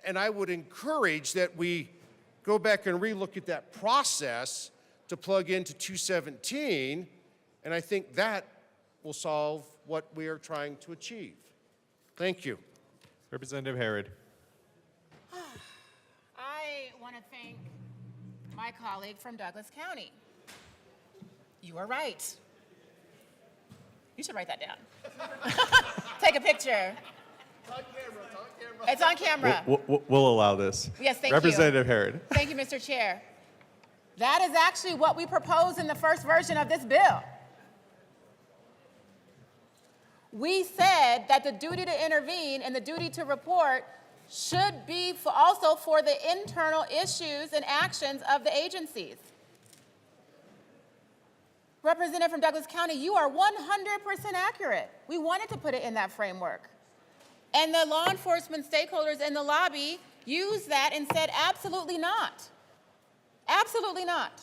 S2: And I would encourage that we go back and relook at that process to plug into 217, and I think that will solve what we are trying to achieve. Thank you.
S20: Representative Herod.
S18: I want to thank my colleague from Douglas County. You are right. You should write that down. Take a picture. It's on camera.
S20: We'll allow this.
S18: Yes, thank
S20: Representative
S18: you.
S20: Herod.
S18: Thank you, Mr. Chair. That is actually what we proposed in the first version of this bill. We said that the duty to intervene and the duty to report should be also for the internal issues and actions of the agencies. Representative from Douglas County, you are 100% accurate. We wanted to put it in that framework. And the law enforcement stakeholders in the lobby used that and said, absolutely not. Absolutely not.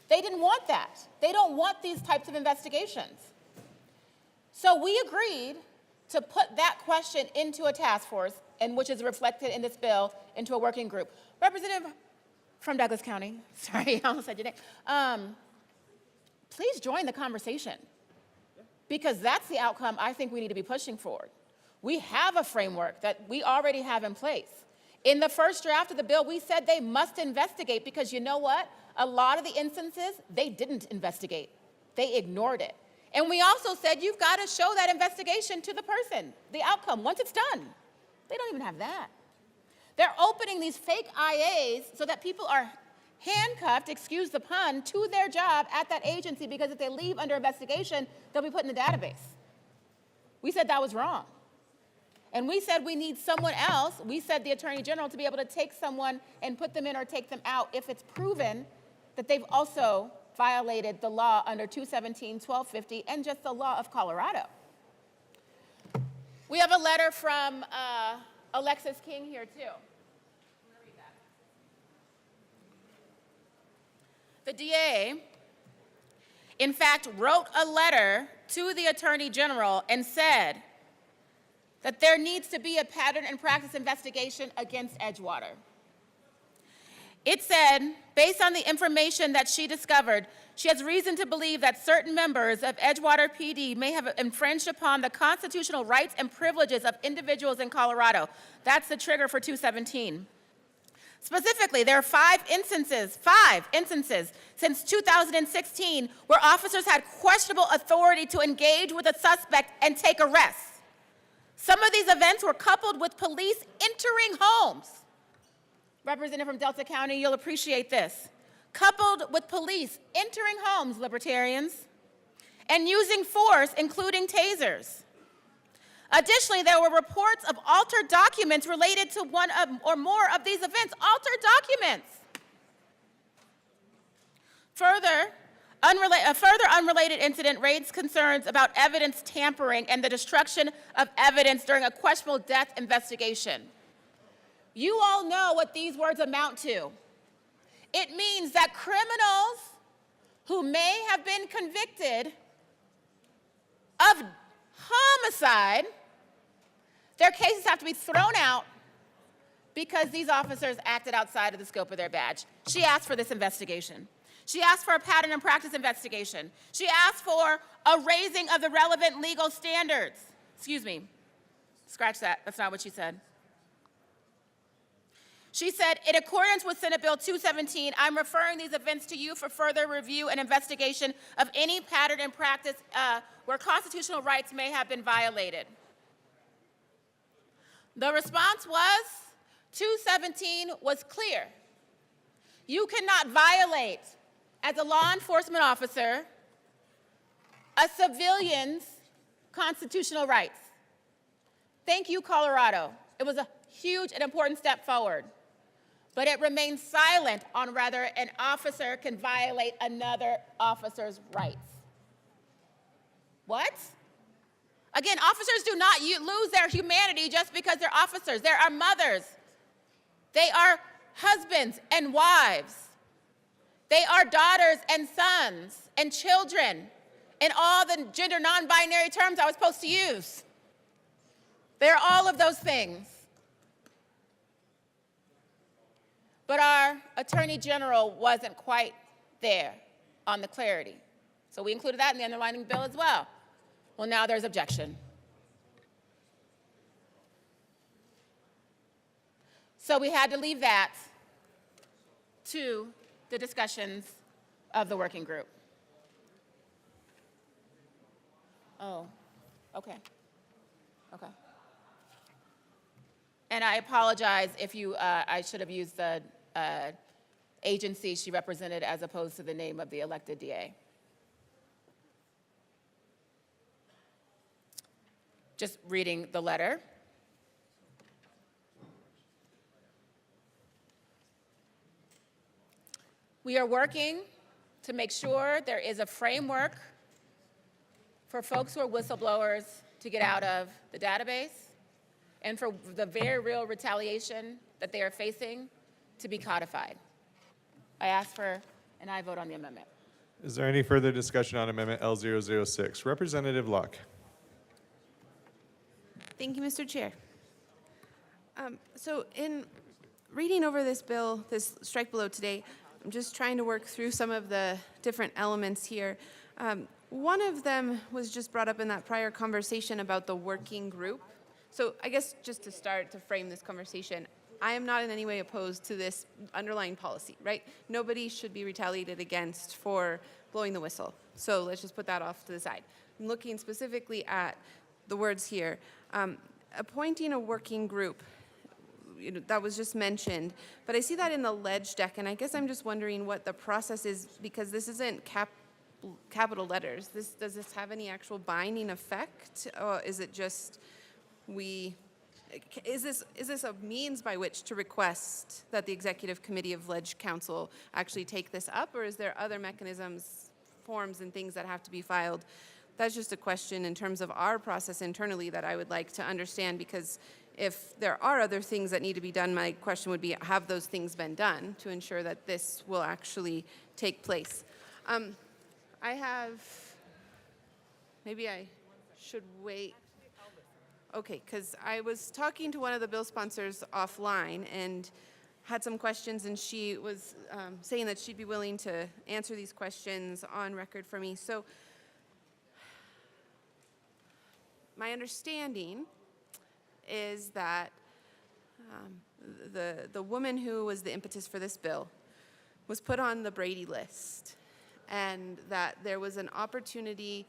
S18: They didn't want that. They don't want these types of investigations. So we agreed to put that question into a task force, and which is reflected in this bill, into a working group. Representative from Douglas County, sorry, I almost said your name. Please join the conversation, because that's the outcome I think we need to be pushing forward. We have a framework that we already have in place. In the first draft of the bill, we said they must investigate, because you know what? A lot of the instances, they didn't investigate. They ignored it. And we also said you've got to show that investigation to the person, the outcome, once it's done. They don't even have that. They're opening these fake IAs so that people are handcuffed, excuse the pun, to their job at that agency, because if they leave under investigation, they'll be put in the database. We said that was wrong. And we said we need someone else, we said the Attorney General, to be able to take someone and put them in or take them out if it's proven that they've also violated the law under 217, 1250, and just the law of Colorado. We have a letter from Alexis King here, too. The DA, in fact, wrote a letter to the Attorney General and said that there needs to be a pattern and practice investigation against Edgewater. It said, based on the information that she discovered, she has reason to believe that certain members of Edgewater PD may have infringed upon the constitutional rights and privileges of individuals in Colorado. That's the trigger for 217. Specifically, there are five instances since 2016 where officers had questionable authority to engage with a suspect and take arrests. Some of these events were coupled with police entering homes. Representative from Delta County, you'll appreciate this. Coupled with police entering homes, libertarians, and using force, including tasers. Additionally, there were reports of altered documents related to one or more of these events. Altered documents. A further unrelated incident raised concerns about evidence tampering and the destruction of evidence during a questionable death investigation. You all know what these words amount to. It means that criminals who may have been convicted of homicide, their cases have to be thrown out because these officers acted outside of the scope of their badge. She asked for this investigation. She asked for a pattern and practice investigation. She asked for a raising of the relevant legal standards. Excuse me. Scratch that. That's not what she said. She said, in accordance with Senate Bill 217, I'm referring these events to you for further review and investigation of any pattern and practice where constitutional rights may have been violated. The response was, 217 was clear. You cannot violate, as a law enforcement officer, a civilian's constitutional rights. Thank you, Colorado. It was a huge and important step forward. But it remains silent on whether an officer can violate another officer's rights. What? Again, officers do not lose their humanity just because they're officers. They are mothers. They are husbands and wives. They are daughters and sons and children and all the gender non-binary terms I was supposed to use. They're all of those things. But our Attorney General wasn't quite there on the clarity. So we included that in the underlying bill as well. Well, now there's objection. So we had to leave that to the discussions of the working group. Oh, okay. Okay. And I apologize if I should have used the agency she represented as opposed to the name of the elected DA. Just reading the letter. We are working to make sure there is a framework for folks who are whistleblowers to get out of the database. and for the very real retaliation that they are facing to be codified. I ask for an aye vote on the amendment.
S20: Is there any further discussion on Amendment L006? Representative Luck.
S3: Thank you, Mr. Chair. So in reading over this bill, this strike below today, I'm just trying to work through some of the different elements here. One of them was just brought up in that prior conversation about the working group. So I guess just to start to frame this conversation, I am not in any way opposed to this underlying policy, right? Nobody should be retaliated against for blowing the whistle. So let's just put that off to the side. I'm looking specifically at the words here. Appointing a working group, that was just mentioned, but I see that in the ledge deck, and I guess I'm just wondering what the process is, because this isn't capital letters. Does this have any actual binding effect? Or is it just is this a means by which to request that the Executive Committee of Ledge Council actually take this up, or is there other mechanisms, forms, and things that have to be filed? That's just a question in terms of our process internally that I would like to understand, because if there are other things that need to be done, my question would be, have those things been done to ensure that this will actually take place? Maybe I should wait. Okay, because I was talking to one of the bill sponsors offline and had some questions, and she was saying that she'd be willing to answer these questions on record for me. So my understanding is that the woman who was the impetus for this bill was put on the Brady list, and that there was an opportunity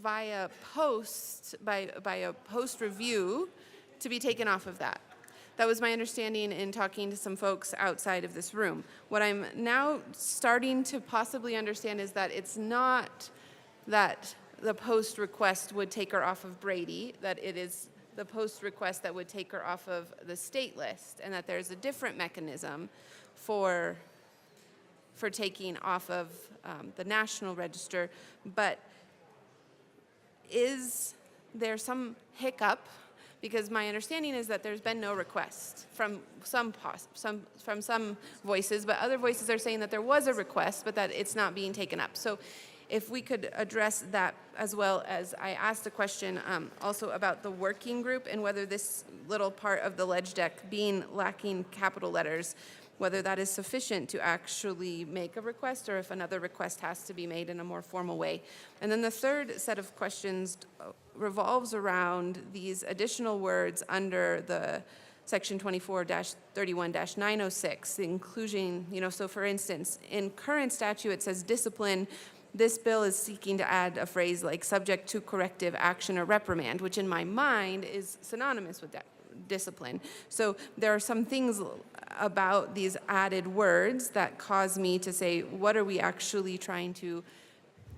S3: via post, by a post review, to be taken off of that. That was my understanding in talking to some folks outside of this room. What I'm now starting to possibly understand is that it's not that the post request would take her off of Brady, that it is the post request that would take her off of the state list, and that there's a different mechanism for taking off of the national register. But is there some hiccup? Because my understanding is that there's been no request from some voices, but other voices are saying that there was a request, but that it's not being taken up. So if we could address that, as well as I asked a question also about the working group and whether this little part of the ledge deck being lacking capital letters, whether that is sufficient to actually make a request, or if another request has to be made in a more formal way. And then the third set of questions revolves around these additional words under the Section 24-31-906, the inclusion, so for instance, in current statute it says discipline. This bill is seeking to add a phrase like subject to corrective action or reprimand, which in my mind is synonymous with that. Discipline. So there are some things about these added words that cause me to say, what are we actually trying to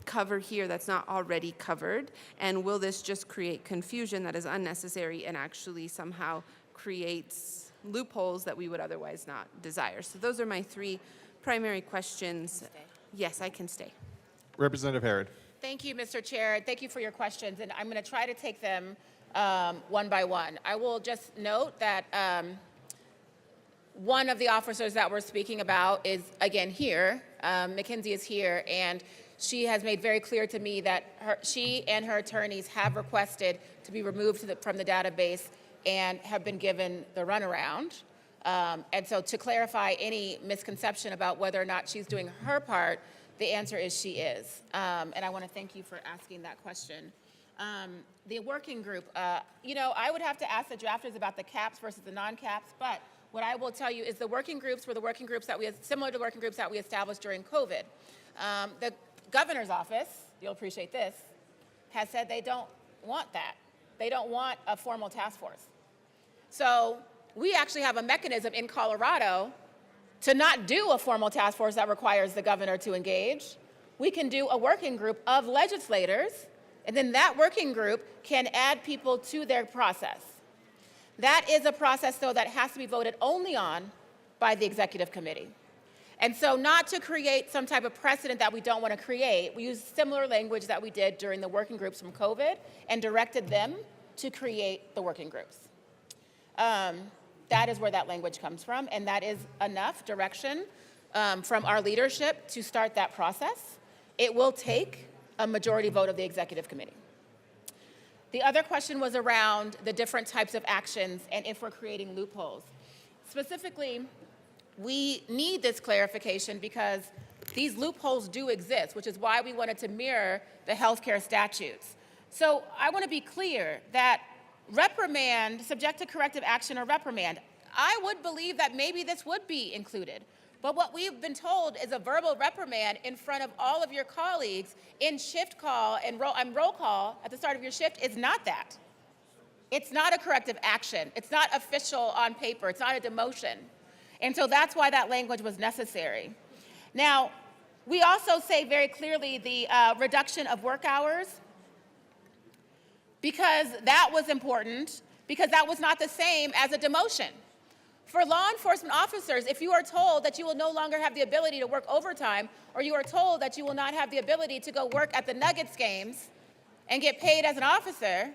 S3: cover here that's not already covered? And will this just create confusion that is unnecessary and actually somehow creates loopholes that we would otherwise not desire? So those are my three primary questions. Yes, I can stay.
S20: Representative Herod.
S18: Thank you, Mr. Chair. Thank you for your questions, and I'm going to try to take them one by one. I will just note that one of the officers that we're speaking about is, again, here. Mackenzie is here, and she has made very clear to me that she and her attorneys have requested to be removed from the database and have been given the runaround. And so to clarify any misconception about whether or not she's doing her part, the answer is she is. And I want to thank you for asking that question. The working group, I would have to ask the drafters about the caps versus the non-caps, but what I will tell you is the working groups were the working groups that similar to the working groups that we established during COVID. The governor's office, you'll appreciate this, has said they don't want that. They don't want a formal task force. So we actually have a mechanism in Colorado to not do a formal task force that requires the governor to engage. We can do a working group of legislators, and then that working group can add people to their process. That is a process, though, that has to be voted only on by the executive committee. And so not to create some type of precedent that we don't want to create, we used similar language that we did during the working groups from COVID and directed them to create the working groups. That is where that language comes from, and that is enough direction from our leadership to start that process. It will take a majority vote of the executive committee. The other question was around the different types of actions and if we're creating loopholes. Specifically, we need this clarification because these loopholes do exist, which is why we wanted to mirror the healthcare statutes. So I want to be clear that reprimand, subject to corrective action or reprimand, I would believe that maybe this would be included. But what we've been told is a verbal reprimand in front of all of your colleagues in shift call and roll call at the start of your shift is not that. It's not a corrective action. It's not official on paper. It's not a demotion. And so that's why that language was necessary. Now, we also say very clearly the reduction of work hours, because that was important, because that was not the same as a demotion. For law enforcement officers, if you are told that you will no longer have the ability to work overtime, or you are told that you will not have the ability to go work at the Nuggets games and get paid as an officer,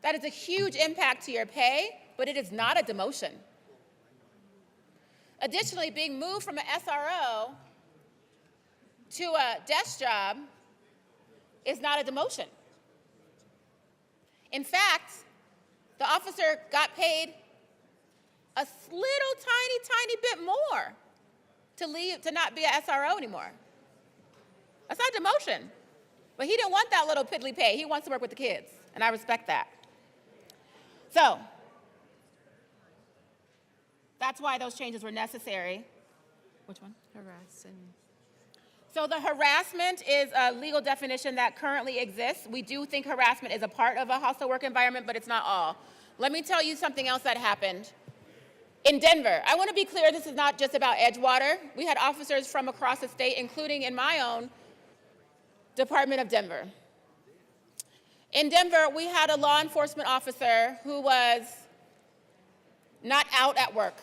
S18: that is a huge impact to your pay, but it is not a demotion. Additionally, being moved from an SRO to a desk job is not a demotion. In fact, the officer got paid a little tiny bit more to leave, to not be an SRO anymore. That's not demotion. But he didn't want that little piddly pay. He wants to work with the kids, and I respect that. So, that's why those changes were necessary. Which one?
S3: Harassing.
S18: So the harassment is a legal definition that currently exists. We do think harassment is a part of a hostile work environment, but it's not all. Let me tell you something else that happened. In Denver, I want to be clear, this is not just about Edgewater. We had officers from across the state, including in my own Department of Denver. In Denver, we had a law enforcement officer who was not out at work.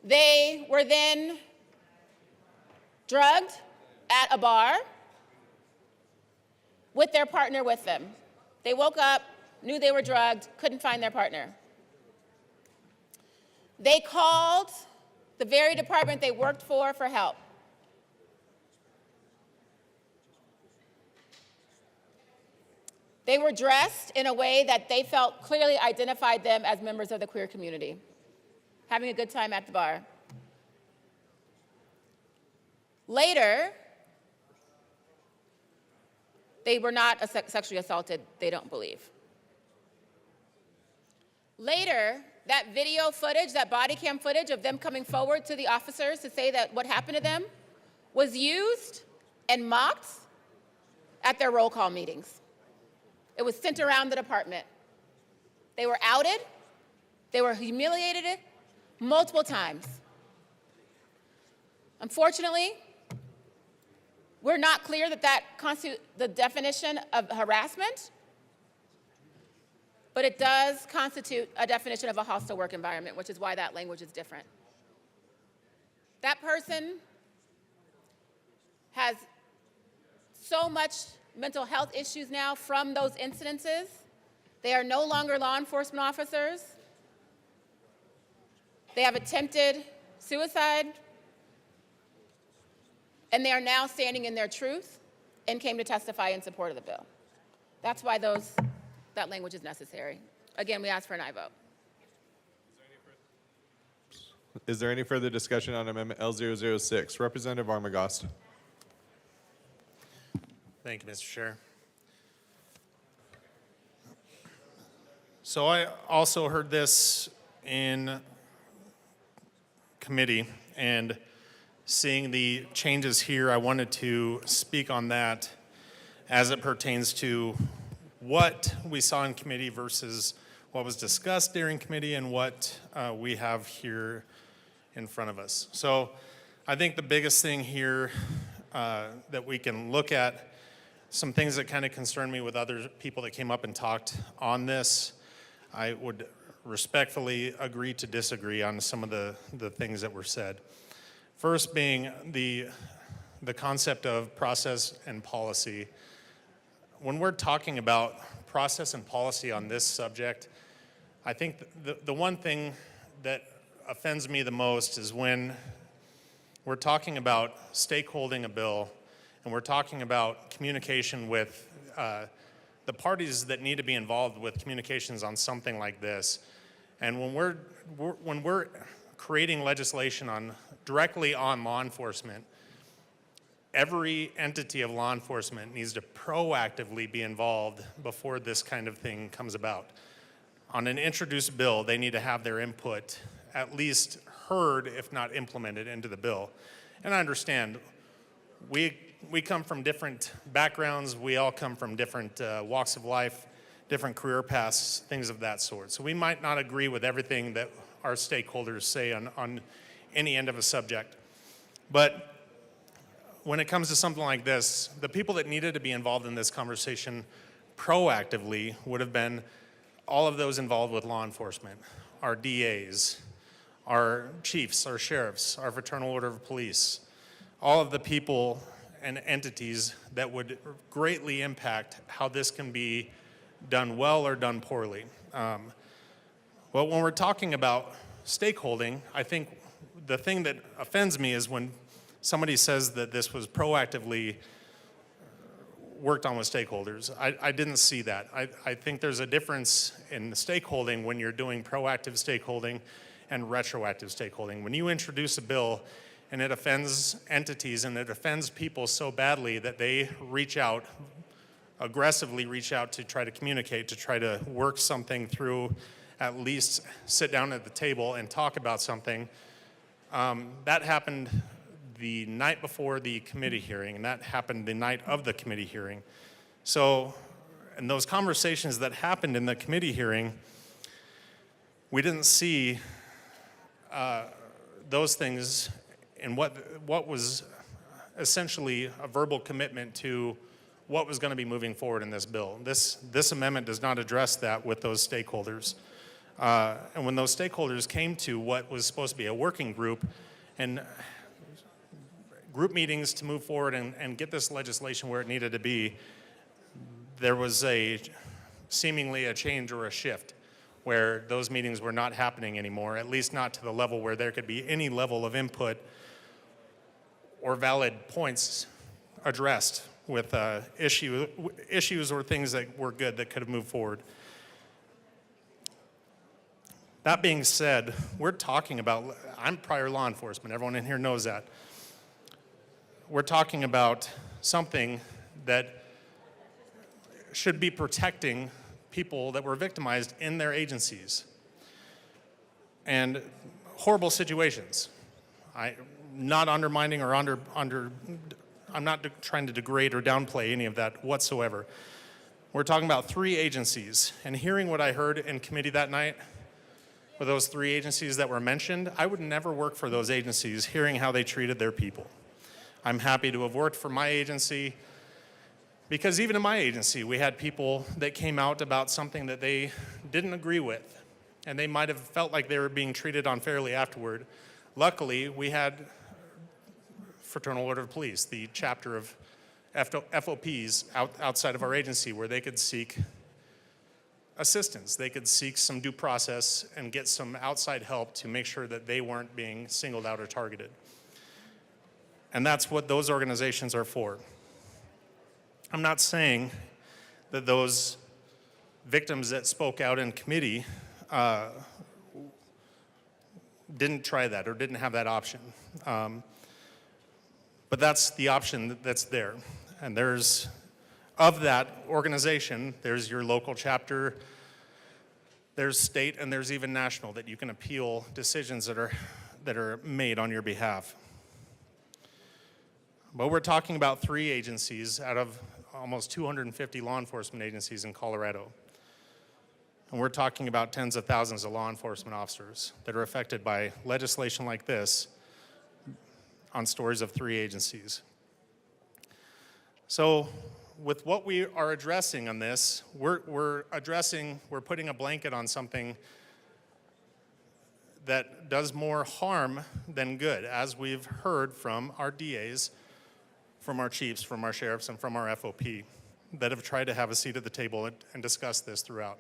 S18: They were then drugged at a bar with their partner with them. They woke up, knew they were drugged, couldn't find their partner. They called the very department they worked for help. They were dressed in a way that they felt clearly identified them as members of the queer community, having a good time at the bar. Later, they were not sexually assaulted, they don't believe. Later, that video footage, that body cam footage of them coming forward to the officers to say that what happened to them was used and mocked at their roll call meetings. It was sent around the department. They were outed, they were humiliated multiple times. Unfortunately, we're not clear that that constitutes the definition of harassment, but it does constitute a definition of a hostile work environment, which is why that language is different. That person has so much mental health issues now from those incidences. They are no longer law enforcement officers. They have attempted suicide, and they are now standing in their truth and came to testify in support of the bill. That's why that language is necessary. Again, we ask for an aye vote.
S20: Is there any further discussion on Amendment L006? Representative Armagost.
S5: Thank you, Mr. Chair. So I also heard this in committee, and seeing the changes here, I wanted to speak on that as it pertains to what we saw in committee versus what was discussed during committee and what we have here in front of us. So I think the biggest thing here that we can look at, some things that kind of concern me with other people that came up and talked on this, I would respectfully agree to disagree on some of the things that were said. First being the concept of process and policy. when we're talking about process and policy on this subject, I think the one thing that offends me the most is when we're talking about stakeholding a bill and we're talking about communication with the parties that need to be involved with communications on something like this. And when we're creating legislation directly on law enforcement, every entity of law enforcement needs to proactively be involved before this kind of thing comes about. On an introduced bill, they need to have their input at least heard, if not implemented into the bill. And I understand, we come from different backgrounds, we all come from different walks of life, different career paths, things of that sort. So we might not agree with everything that our stakeholders say on any end of a subject. But when it comes to something like this, the people that needed to be involved in this conversation proactively would have been all of those involved with law enforcement, our DAs, our chiefs, our sheriffs, our Fraternal Order of Police, all of the people and entities that would greatly impact how this can be done well or done poorly. Well, when we're talking about stakeholding, I think the thing that offends me is when somebody says that this was proactively worked on with stakeholders. I didn't see that. I think there's a difference in the stakeholding when you're doing proactive stakeholding and retroactive stakeholding. When you introduce a bill and it offends entities and it offends people so badly that they aggressively reach out to try to communicate, to try to work something through, at least sit down at the table and talk about something, that happened the night before the committee hearing, and that happened the night of the committee hearing. So, in those conversations that happened in the committee hearing, we didn't see those things in what was essentially a verbal commitment to what was going to be moving forward in this bill. This amendment does not address that with those stakeholders. And when those stakeholders came to what was supposed to be a working group and group meetings to move forward and get this legislation where it needed to be, there was seemingly a change or a shift where those meetings were not happening anymore, at least not to the level where there could be any level of input or valid points addressed with issues or things that were good that could have moved forward. That being said, we're talking about, I'm prior law enforcement, everyone in here knows that. We're talking about something that should be protecting people that were victimized in their agencies and horrible situations. I'm not undermining or I'm not trying to degrade or downplay any of that whatsoever. We're talking about 3 agencies, and hearing what I heard in committee that night with those 3 agencies that were mentioned, I would never work for those agencies hearing how they treated their people. I'm happy to have worked for my agency because even in my agency, we had people that came out about something that they didn't agree with, and they might have felt like they were being treated unfairly afterward. Luckily, we had Fraternal Order of Police, the chapter of FOPs outside of our agency where they could seek assistance. They could seek some due process and get some outside help to make sure that they weren't being singled out or targeted. And that's what those organizations are for. I'm not saying that those victims that spoke out in committee didn't try that or didn't have that option. But that's the option that's there. And there's, of that organization, there's your local chapter, there's state, and there's even national that you can appeal decisions that are made on your behalf. But we're talking about 3 agencies out of almost 250 law enforcement agencies in Colorado. And we're talking about tens of thousands of law enforcement officers that are affected by legislation like this on stories of 3 agencies. So with what we are addressing on this, we're putting a blanket on something that does more harm than good, as we've heard from our DAs, from our chiefs, from our sheriffs, and from our FOP. that have tried to have a seat at the table and discuss this throughout.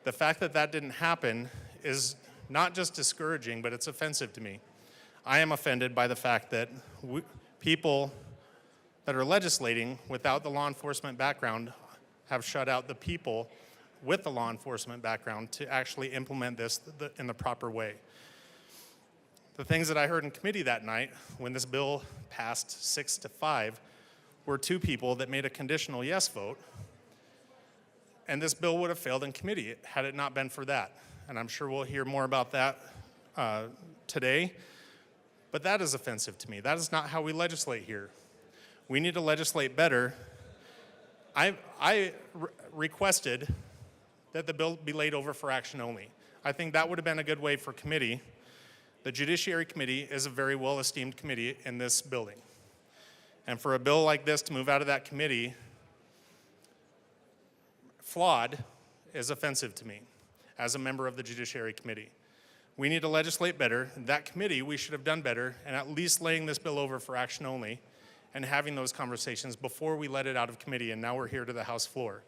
S5: The fact that that didn't happen is not just discouraging, but it's offensive to me. I am offended by the fact that people that are legislating without the law enforcement background have shut out the people with the law enforcement background to actually implement this in the proper way. The things that I heard in committee that night when this bill passed 6-5 were two people that made a conditional yes vote, and this bill would have failed in committee had it not been for that. And I'm sure we'll hear more about that today, but that is offensive to me. That is not how we legislate here. We need to legislate better. I requested that the bill be laid over for action only. I think that would have been a good way for committee. The Judiciary Committee is a very well-esteemed committee in this building. And for a bill like this to move out of that committee, flawed, is offensive to me as a member of the Judiciary Committee. We need to legislate better. That committee, we should have done better, and at least laying this bill over for action only and having those conversations before we let it out of committee, and now we're here to the House floor.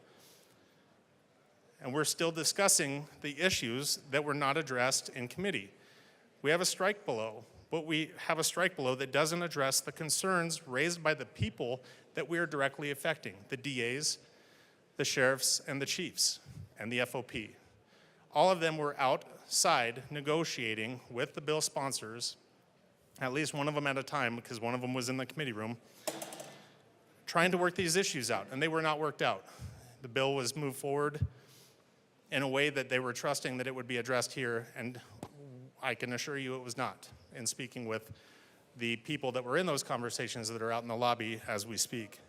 S5: And we're still discussing the issues that were not addressed in committee. We have a strike below, but we have a strike below that doesn't address the concerns raised by the people that we are directly affecting, the DAs, the sheriffs, and the chiefs, and the FOP. All of them were outside negotiating with the bill sponsors, at least one of them at a time, because one of them was in the committee room, trying to work these issues out, and they were not worked out. The bill was moved forward in a way that they were trusting that it would be addressed here, and I can assure you it was not, in speaking with the people that were in those conversations that are out in the lobby as we speak.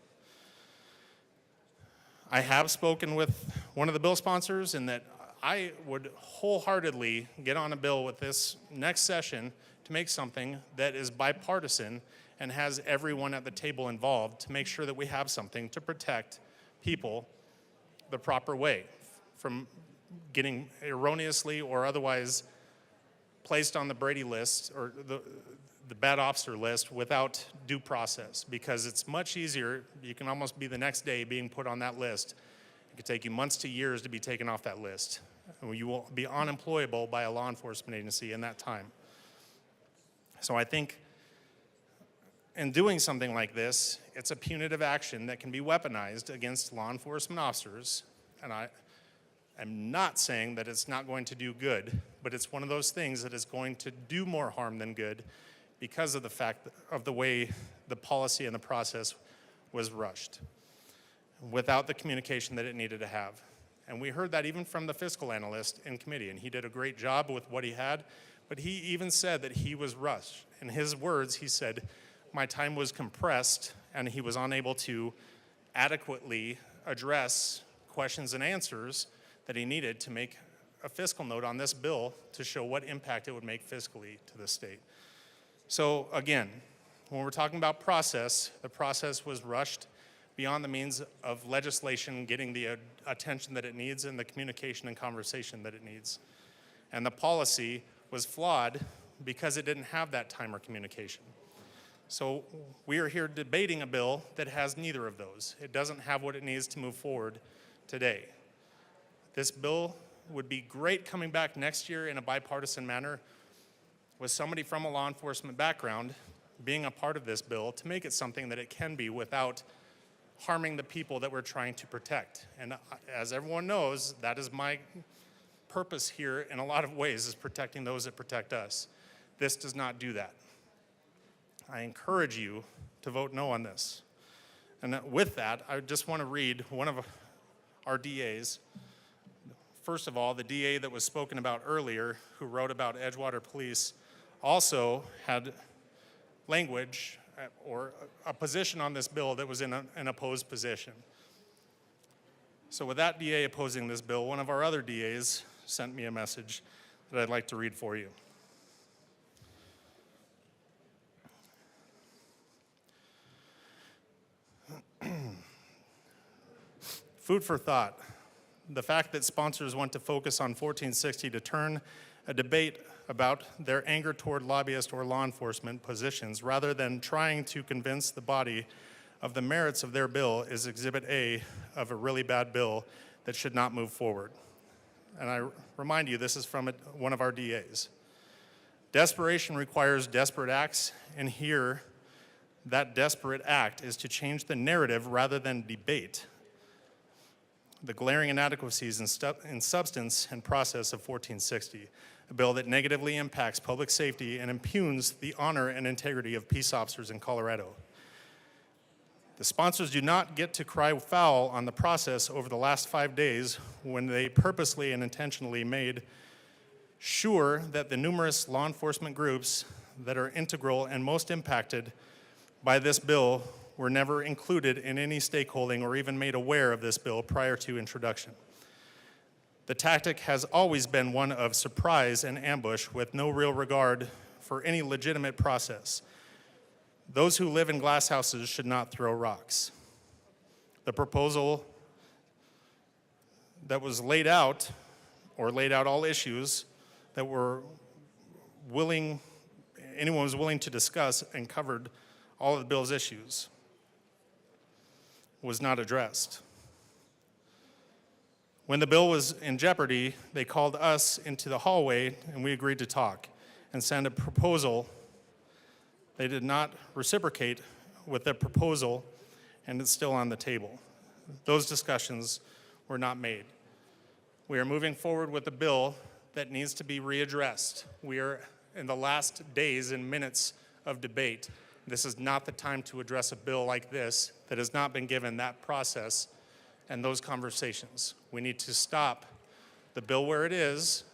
S5: I have spoken with one of the bill sponsors in that I would wholeheartedly get on a bill with this next session to make something that is bipartisan and has everyone at the table involved to make sure that we have something to protect people the proper way from getting erroneously or otherwise placed on the Brady list or the bad officer list without due process, because it's much easier. You can almost be the next day being put on that list. It could take you months to years to be taken off that list. You will be unemployable by a law enforcement agency in that time. So I think in doing something like this, it's a punitive action that can be weaponized against law enforcement officers. And I'm not saying that it's not going to do good, but it's one of those things that is going to do more harm than good because of the fact of the way the policy and the process was rushed without the communication that it needed to have. And we heard that even from the fiscal analyst in committee, and he did a great job with what he had, but he even said that he was rushed. In his words, he said, my time was compressed, and he was unable to adequately address questions and answers that he needed to make a fiscal note on this bill to show what impact it would make fiscally to the state. So again, when we're talking about process, the process was rushed beyond the means of legislation getting the attention that it needs and the communication and conversation that it needs. And the policy was flawed because it didn't have that time or communication. So we are here debating a bill that has neither of those. It doesn't have what it needs to move forward today. This bill would be great coming back next year in a bipartisan manner with somebody from a law enforcement background being a part of this bill to make it something that it can be without harming the people that we're trying to protect. And as everyone knows, that is my purpose here in a lot of ways, is protecting those that protect us. This does not do that. I encourage you to vote no on this. And with that, I just want to read one of our DAs. First of all, the DA that was spoken about earlier, who wrote about Edgewater Police, also had language or a position on this bill that was in an opposed position. So with that DA opposing this bill, one of our other DAs sent me a message that I'd like to read for you. Food for thought. The fact that sponsors want to focus on 1460 to turn a debate about their anger toward lobbyist or law enforcement positions rather than trying to convince the body of the merits of their bill is Exhibit A of a really bad bill that should not move forward. And I remind you, this is from one of our DAs. Desperation requires desperate acts, and here, that desperate act is to change the narrative rather than debate the glaring inadequacies in substance and process of 1460, a bill that negatively impacts public safety and impugns the honor and integrity of peace officers in Colorado. The sponsors do not get to cry foul on the process over the last 5 days when they purposely and intentionally made sure that the numerous law enforcement groups that are integral and most impacted by this bill were never included in any stakeholding or even made aware of this bill prior to introduction. The tactic has always been one of surprise and ambush with no real regard for any legitimate process. Those who live in glass houses should not throw rocks. The proposal that was laid out all issues that anyone was willing to discuss and covered all of the bill's issues was not addressed. When the bill was in jeopardy, they called us into the hallway and we agreed to talk and send a proposal. They did not reciprocate with the proposal, and it's still on the table. Those discussions were not made. We are moving forward with a bill that needs to be readdressed. We are in the last days and minutes of debate. This is not the time to address a bill like this that has not been given that process and those conversations. We need to stop the bill where it is.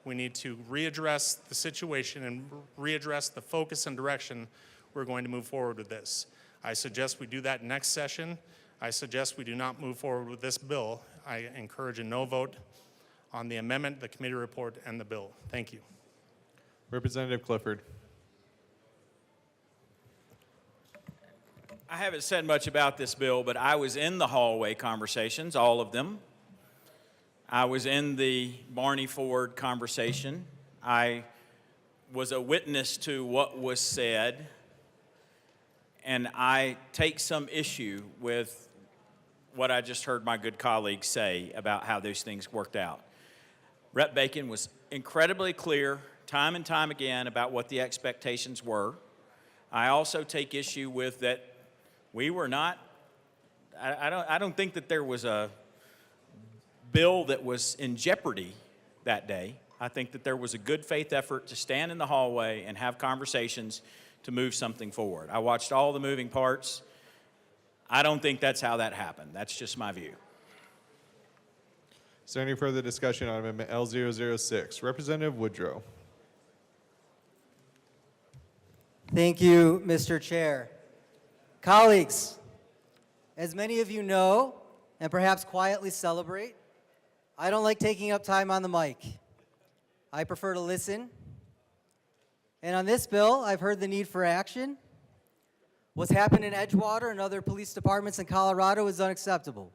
S5: We need to readdress the situation and readdress the focus and direction we're going to move forward with this. I suggest we do that next session. I suggest we do not move forward with this bill. I encourage a no vote on the amendment, the committee report, and the bill. Thank you.
S20: Representative Clifford.
S8: I haven't said much about this bill, but I was in the hallway conversations, all of them. I was in the Barney Ford conversation. I was a witness to what was said, and I take some issue with what I just heard my good colleagues say about how those things worked out. Rep. Bacon was incredibly clear time and time again about what the expectations were. I also take issue with that we were not, I don't think that there was a bill that was in jeopardy that day. I think that there was a good faith effort to stand in the hallway and have conversations to move something forward. I watched all the moving parts. I don't think that's how that happened. That's just my view.
S20: Is there any further discussion on Amendment L006? Representative Woodrow.
S10: Thank you, Mr. Chair. Colleagues, as many of you know, and perhaps quietly celebrate, I don't like taking up time on the mic. I prefer to listen. And on this bill, I've heard the need for action. What's happened in Edgewater and other police departments in Colorado is unacceptable.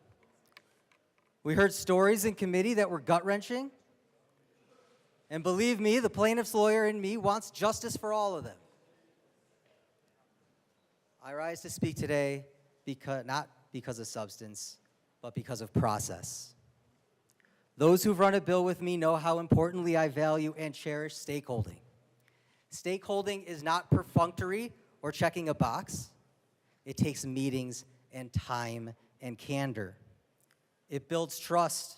S10: We heard stories in committee that were gut-wrenching. And believe me, the plaintiff's lawyer in me wants justice for all of them. I rise to speak today not because of substance, but because of process. Those who've run a bill with me know how importantly I value and cherish stakeholding. Stakeholding is not perfunctory or checking a box. It takes meetings and time and candor. It builds trust.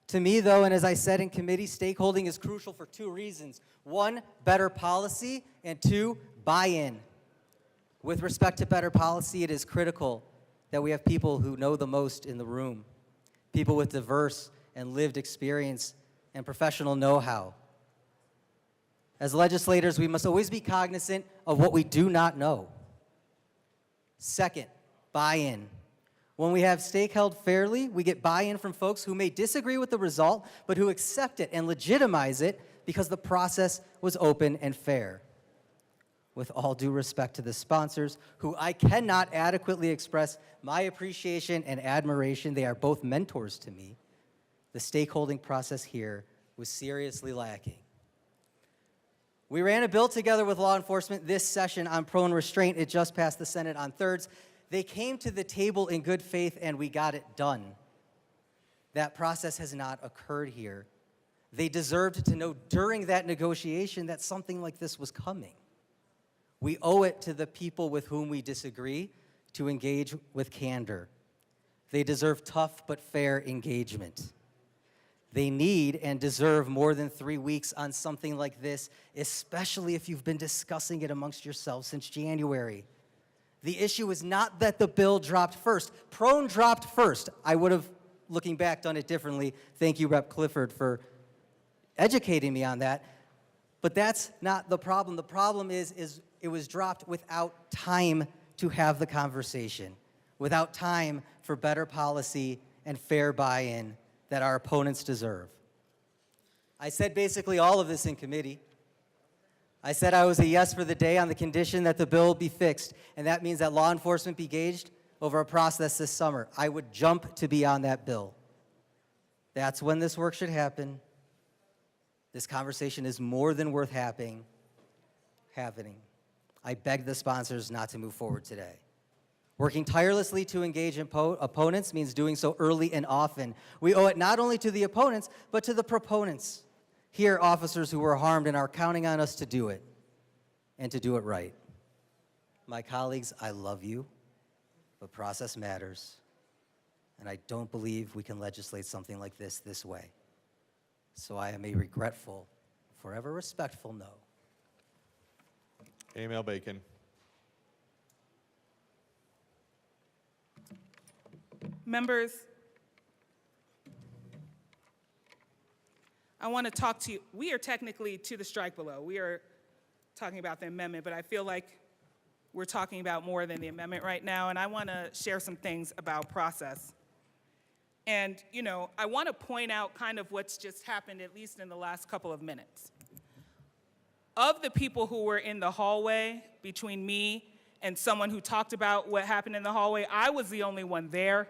S10: To me, though, and as I said in committee, stakeholding is crucial for two reasons. One, better policy, and two, buy-in. With respect to better policy, it is critical that we have people who know the most in the room, people with diverse and lived experience and professional know-how. As legislators, we must always be cognizant of what we do not know. Second, buy-in. When we have stake held fairly, we get buy-in from folks who may disagree with the result, but who accept it and legitimize it because the process was open and fair. With all due respect to the sponsors, who I cannot adequately express my appreciation and admiration, they are both mentors to me, the stakeholding process here was seriously lacking. We ran a bill together with law enforcement this session on prone restraint. It just passed the Senate on thirds. They came to the table in good faith and we got it done. That process has not occurred here. They deserved to know during that negotiation that something like this was coming. We owe it to the people with whom we disagree to engage with candor. They deserve tough but fair engagement. They need and deserve more than 3 weeks on something like this, especially if you've been discussing it amongst yourselves since January. The issue is not that the bill dropped first. Prone dropped first. I would have, looking back, done it differently. Thank you, Rep. Clifford, for educating me on that. But that's not the problem. The problem is it was dropped without time to have the conversation, without time for better policy and fair buy-in that our opponents deserve. I said basically all of this in committee. I said I was a yes for the day on the condition that the bill be fixed, and that means that law enforcement be engaged over a process this summer. I would jump to be on that bill. That's when this work should happen. This conversation is more than worth happening. I beg the sponsors not to move forward today. Working tirelessly to engage opponents means doing so early and often. We owe it not only to the opponents, but to the proponents. Here, officers who were harmed and are counting on us to do it, and to do it right. My colleagues, I love you, but process matters, and I don't believe we can legislate something like this way. So I am a regretful, forever respectful no.
S20: Emil Bacon.
S17: Members, I want to talk to you. We are technically to the strike below. We are talking about the amendment, but I feel like we're talking about more than the amendment right now, and I want to share some things about process. And, you know, I want to point out kind of what's just happened, at least in the last couple of minutes. Of the people who were in the hallway between me and someone who talked about what happened in the hallway, I was the only one there.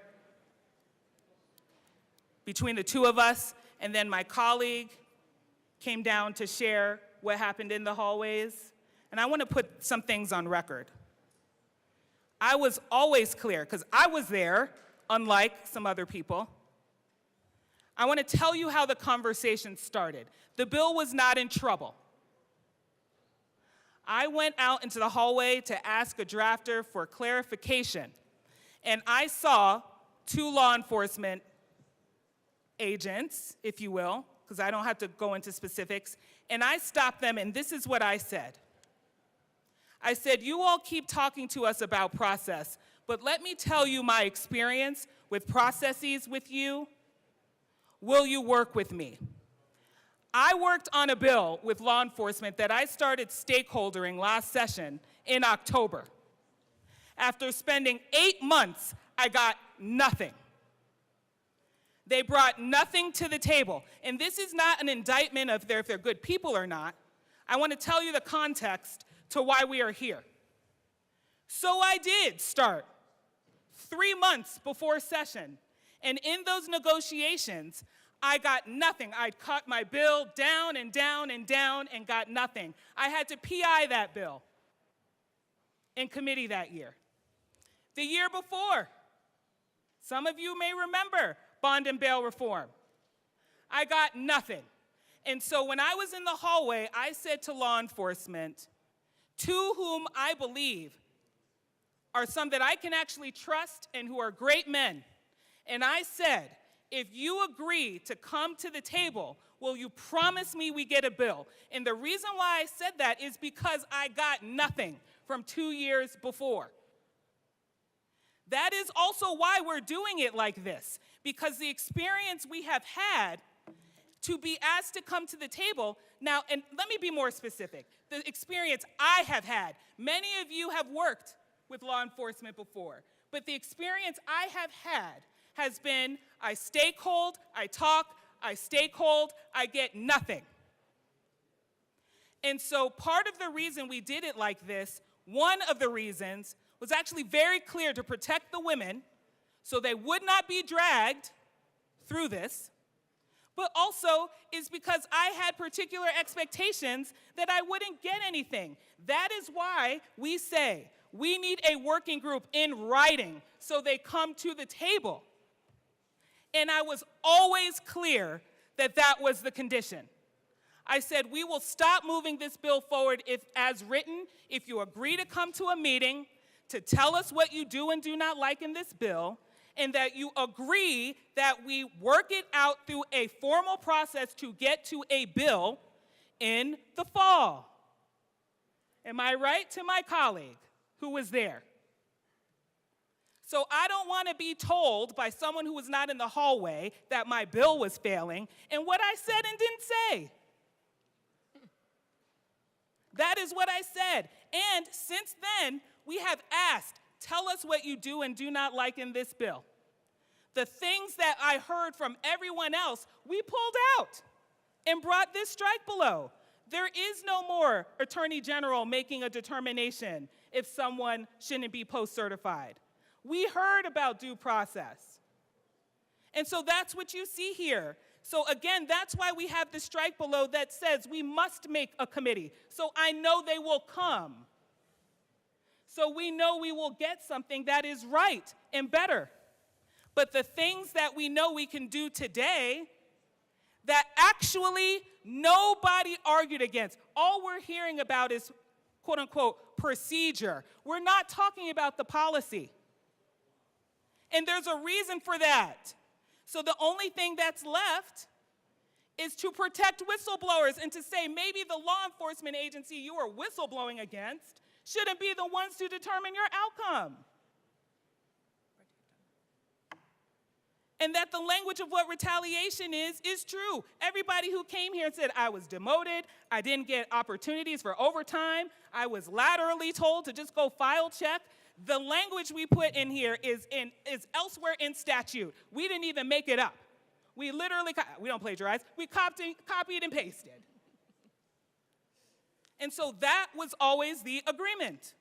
S17: Between the two of us, and then my colleague came down to share what happened in the hallways. And I want to put some things on record. I was always clear, because I was there, unlike some other people. I want to tell you how the conversation started. The bill was not in trouble. I went out into the hallway to ask a drafter for clarification, and I saw 2 law enforcement agents, if you will, because I don't have to go into specifics, and I stopped them, and this is what I said. I said, you all keep talking to us about process, but let me tell you my experience with processes with you. Will you work with me? I worked on a bill with law enforcement that I started stakeholdering last session in October. After spending 8 months, I got nothing. They brought nothing to the table. And this is not an indictment of if they're good people or not. I want to tell you the context to why we are here. So I did start 3 months before session. And in those negotiations, I got nothing. I cut my bill down and down and down and got nothing. I had to PI that bill in committee that year. The year before, some of you may remember, bond and bail reform. I got nothing. And so when I was in the hallway, I said to law enforcement, to whom I believe are some that I can actually trust and who are great men. And I said, if you agree to come to the table, will you promise me we get a bill? And the reason why I said that is because I got nothing from 2 years before. That is also why we're doing it like this, because the experience we have had to be asked to come to the table. Now, and let me be more specific. The experience I have had, many of you have worked with law enforcement before, but the experience I have had has been I stakehold, I talk, I stakehold, I get nothing. And so part of the reason we did it like this, one of the reasons, was actually very clear to protect the women so they would not be dragged through this, but also is because I had particular expectations that I wouldn't get anything. That is why we say We need a working group in writing so they come to the table. And I was always clear that that was the condition. I said, we will stop moving this bill forward if, as written, if you agree to come to a meeting to tell us what you do and do not like in this bill, and that you agree that we work it out through a formal process to get to a bill in the fall. Am I right to my colleague who was there? So I don't want to be told by someone who was not in the hallway that my bill was failing and what I said and didn't say. That is what I said. And since then, we have asked, tell us what you do and do not like in this bill. The things that I heard from everyone else, we pulled out and brought this strike below. There is no more Attorney General making a determination if someone shouldn't be post-certified. We heard about due process. And so that's what you see here. So again, that's why we have the strike below that says we must make a committee. So I know they will come. So we know we will get something that is right and better. But the things that we know we can do today that actually nobody argued against, all we're hearing about is quote unquote procedure. We're not talking about the policy. And there's a reason for that. So the only thing that's left is to protect whistleblowers and to say maybe the law enforcement agency you are whistleblowing against shouldn't be the ones to determine your outcome. And that the language of what retaliation is true. Everybody who came here and said, I was demoted, I didn't get opportunities for overtime, I was laterally told to just go file check. The language we put in here is elsewhere in statute. We didn't even make it up. We literally, we don't plagiarize, we copied and pasted. And so that was always the agreement.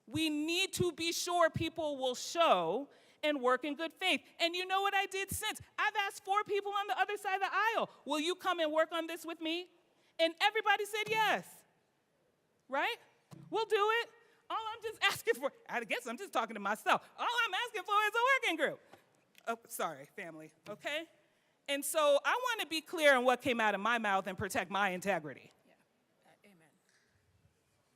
S17: We need to be sure people will show and work in good faith. And you know what I did since? I've asked 4 people on the other side of the aisle, will you come and work on this with me? And everybody said yes, right? We'll do it. All I'm just asking for, I guess I'm just talking to myself. All I'm asking for is a working group. Oh, sorry, family, okay? And so I want to be clear on what came out of my mouth and protect my integrity. Yeah. Amen.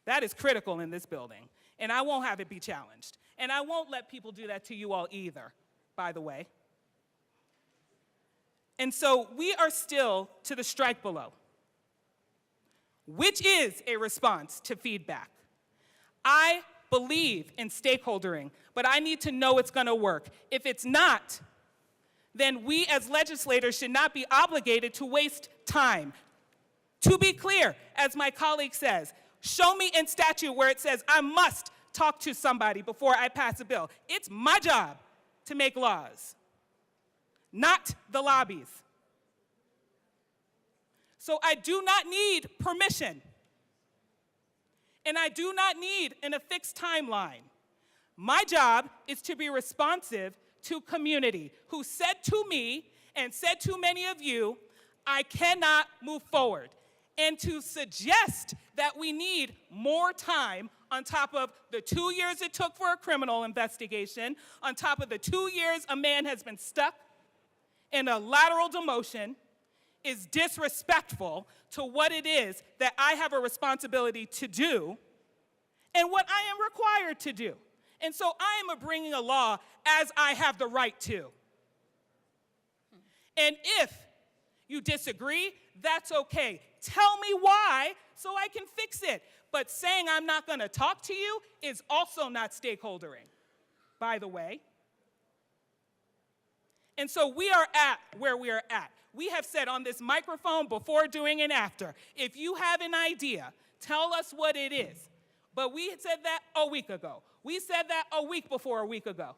S17: That is critical in this building, and I won't have it be challenged. And I won't let people do that to you all either, by the way. And so we are still to the strike below, which is a response to feedback. I believe in stakeholdering, but I need to know it's going to work. If it's not, then we as legislators should not be obligated to waste time. To be clear, as my colleague says, show me in statute where it says I must talk to somebody before I pass a bill. It's my job to make laws, not the lobbies. So I do not need permission, and I do not need a fixed timeline. My job is to be responsive to community who said to me and said to many of you, I cannot move forward, and to suggest that we need more time on top of the 2 years it took for a criminal investigation, on top of the 2 years a man has been stuck in a lateral demotion, is disrespectful to what it is that I have a responsibility to do and what I am required to do. And so I am bringing a law as I have the right to. And if you disagree, that's okay. Tell me why so I can fix it. But saying I'm not going to talk to you is also not stakeholdering, by the way. And so we are at where we are at. We have said on this microphone before, during, and after, if you have an idea, tell us what it is. But we said that a week ago. We said that a week before a week ago.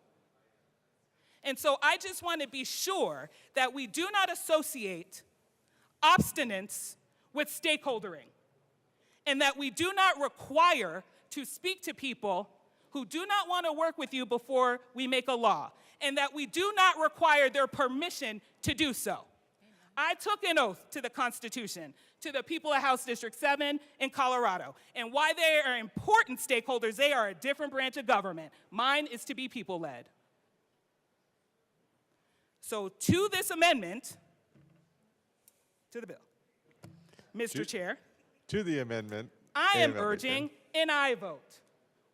S17: And so I just want to be sure that we do not associate obstinance with stakeholdering, and that we do not require to speak to people who do not want to work with you before we make a law, and that we do not require their permission to do so. I took an oath to the Constitution, to the people of House District 7 in Colorado. And why they are important stakeholders, they are a different branch of government. Mine is to be people-led. So to this amendment, to the bill, Mr. Chair,
S20: To the amendment.
S17: I am
S20: and
S17: urging an aye vote.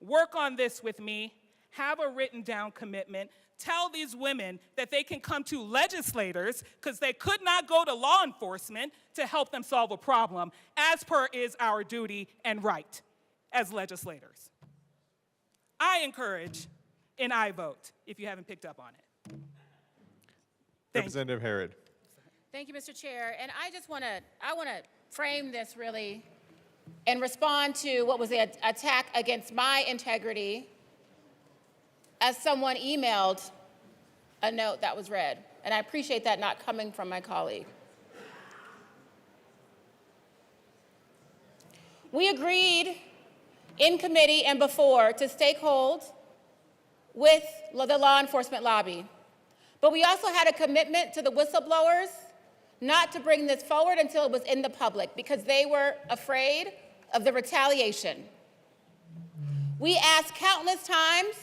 S17: Work on this with me, have a written down commitment, tell these women that they can come to legislators because they could not go to law enforcement to help them solve a problem, as per is our duty and right as legislators. I encourage an aye vote if you haven't picked up on it. Thank you.
S20: Representative Harrod.
S18: Thank you, Mr. Chair. And I want to frame this really and respond to what was the attack against my integrity as someone emailed a note that was read. And I appreciate that not coming from my colleague. We agreed in committee and before to stakehold with the law enforcement lobby. But we also had a commitment to the whistleblowers not to bring this forward until it was in the public because they were afraid of the retaliation. We asked countless times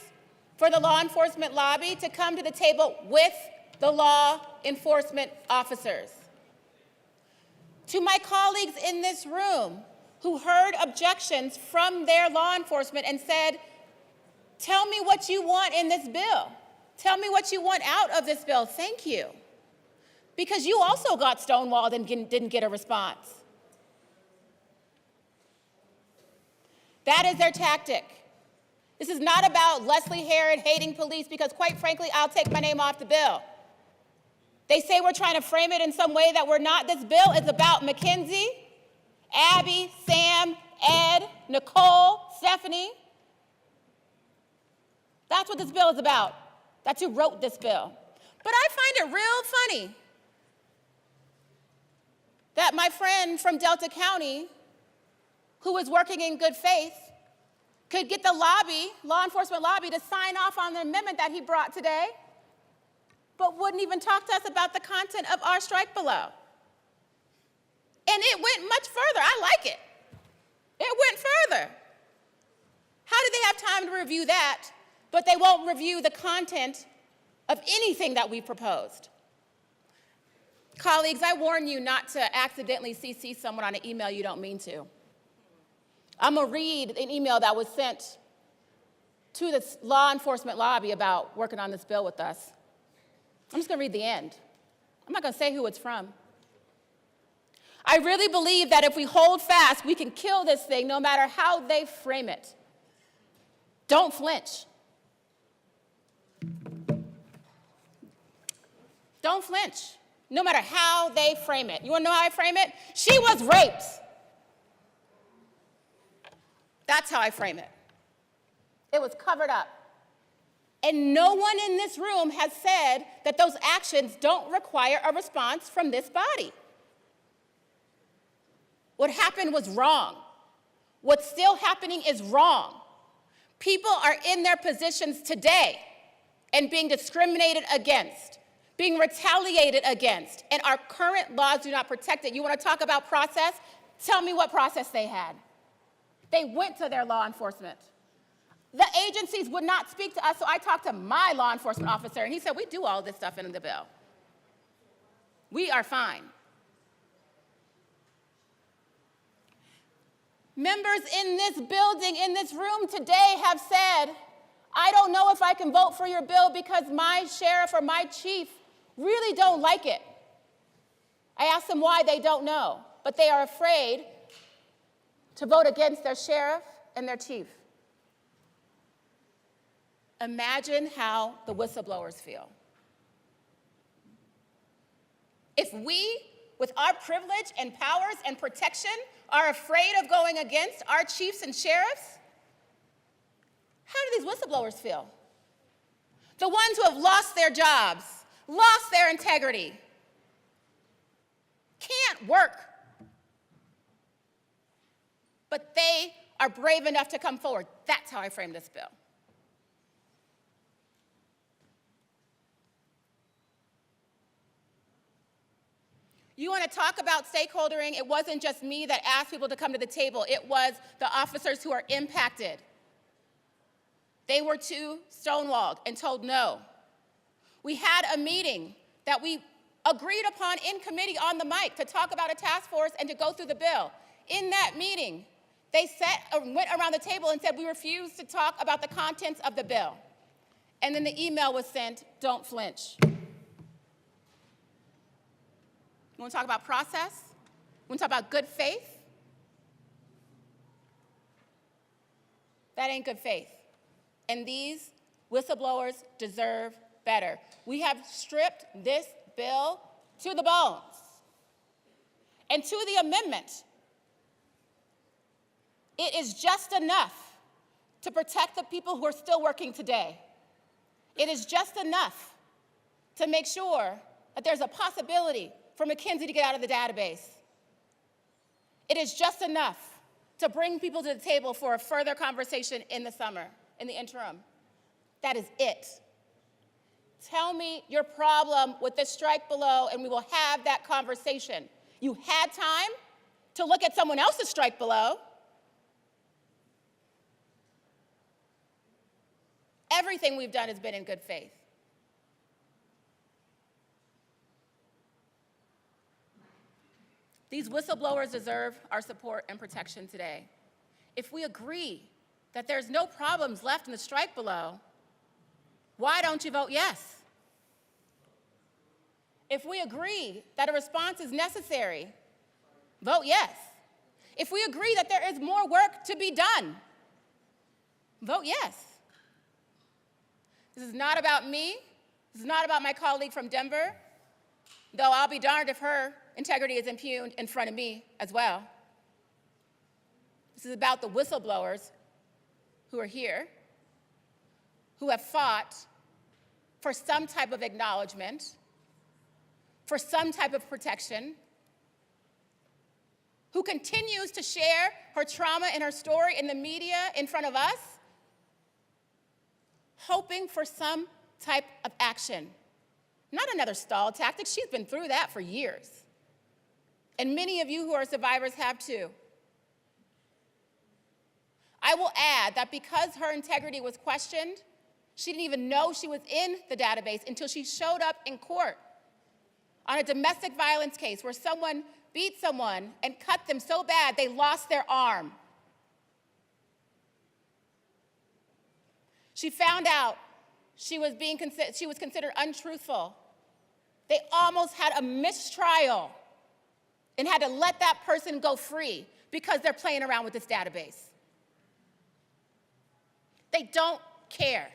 S18: for the law enforcement lobby to come to the table with the law enforcement officers. To my colleagues in this room who heard objections from their law enforcement and said, tell me what you want in this bill. Tell me what you want out of this bill. Thank you. Because you also got stonewalled and didn't get a response. That is their tactic. This is not about Leslie Herod hating police because, quite frankly, I'll take my name off the bill. They say we're trying to frame it in some way that we're not. This bill is about Mackenzie, Abby, Sam, Ed, Nicole, Stephanie. That's what this bill is about. That's who wrote this bill. But I find it real funny that my friend from Delta County, who was working in good faith, could get the law enforcement lobby, to sign off on the amendment that he brought today, but wouldn't even talk to us about the content of our strike below. And it went much further. I like it. It went further. How do they have time to review that, but they won't review the content of anything that we proposed? Colleagues, I warn you not to accidentally CC someone on an email you don't mean to. I'm going to read an email that was sent to the law enforcement lobby about working on this bill with us. I'm just going to read the end. I'm not going to say who it's from. I really believe that if we hold fast, we can kill this thing no matter how they frame it. Don't flinch. Don't flinch, no matter how they frame it. You want to know how I frame it? She was raped. That's how I frame it. It was covered up. And no one in this room has said that those actions don't require a response from this body. What happened was wrong. What's still happening is wrong. People are in their positions today and being discriminated against, being retaliated against, and our current laws do not protect it. You want to talk about process? Tell me what process they had. They went to their law enforcement. The agencies would not speak to us, so I talked to my law enforcement officer, and he said, we do all this stuff in the bill. We are fine. Members in this building, in this room today have said, I don't know if I can vote for your bill because my sheriff or my chief really don't like it. I asked them why they don't know, but they are afraid to vote against their sheriff and their chief. Imagine how the whistleblowers feel. If we, with our privilege and powers and protection, are afraid of going against our chiefs and sheriffs, how do these whistleblowers feel? The ones who have lost their jobs, lost their integrity, can't work, but they are brave enough to come forward. That's how I frame this bill. You want to talk about stakeholdering? It wasn't just me that asked people to come to the table. It was the officers who are impacted. They were too stonewalled and told no. We had a meeting that we agreed upon in committee on the mic to talk about a task force and to go through the bill. In that meeting, they went around the table and said, we refuse to talk about the contents of the bill. And then the email was sent, don't flinch. You want to talk about process? You want to talk about good faith? That ain't good faith. And these whistleblowers deserve better. We have stripped this bill to the bones. And to the amendment, it is just enough to protect the people who are still working today. It is just enough to make sure that there's a possibility for McKinsey to get out of the database. It is just enough to bring people to the table for a further conversation in the summer, in the interim. That is it. Tell me your problem with the strike below, and we will have that conversation. You had time to look at someone else's strike below. Everything we've done has been in good faith. These whistleblowers deserve our support and protection today. If we agree that there's no problems left in the strike below, why don't you vote yes? If we agree that a response is necessary, vote yes. If we agree that there is more work to be done, vote yes. This is not about me. This is not about my colleague from Denver, though I'll be darned if her integrity is impugned in front of me as well. This is about the whistleblowers who are here, who have fought for some type of acknowledgement, for some type of protection, who continues to share her trauma and her story in the media in front of us, hoping for some type of action. Not another stall tactic. She's been through that for years. And many of you who are survivors have too. I will add that because her integrity was questioned, she didn't even know she was in the database until she showed up in court on a domestic violence case where someone beat someone and cut them so bad they lost their arm. She found out she was considered untruthful. They almost had a mistrial and had to let that person go free because they're playing around with this database. They don't care.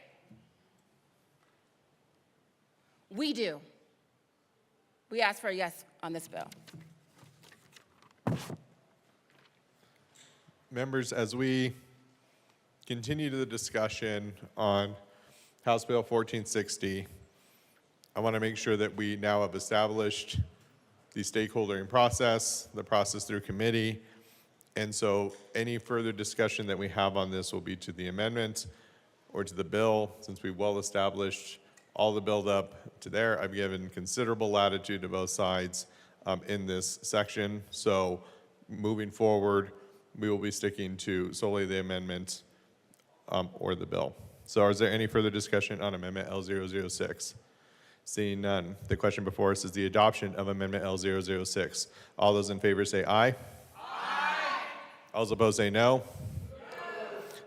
S18: We do. We ask for a yes on this bill.
S20: Members, as we continue the discussion on House Bill 1460, I want to make sure that we now have established the stakeholdering process, the process through committee, and so any further discussion that we have on this will be to the amendment or to the bill, since we've well established all the build-up to there. I've given considerable latitude to both sides in this section, so moving forward, we will be sticking to solely the amendment or the bill. So is there any further discussion on Amendment L006? Seeing none, the question before us is the adoption of Amendment L006. All those in favor say aye. Aye. All those opposed say no. No.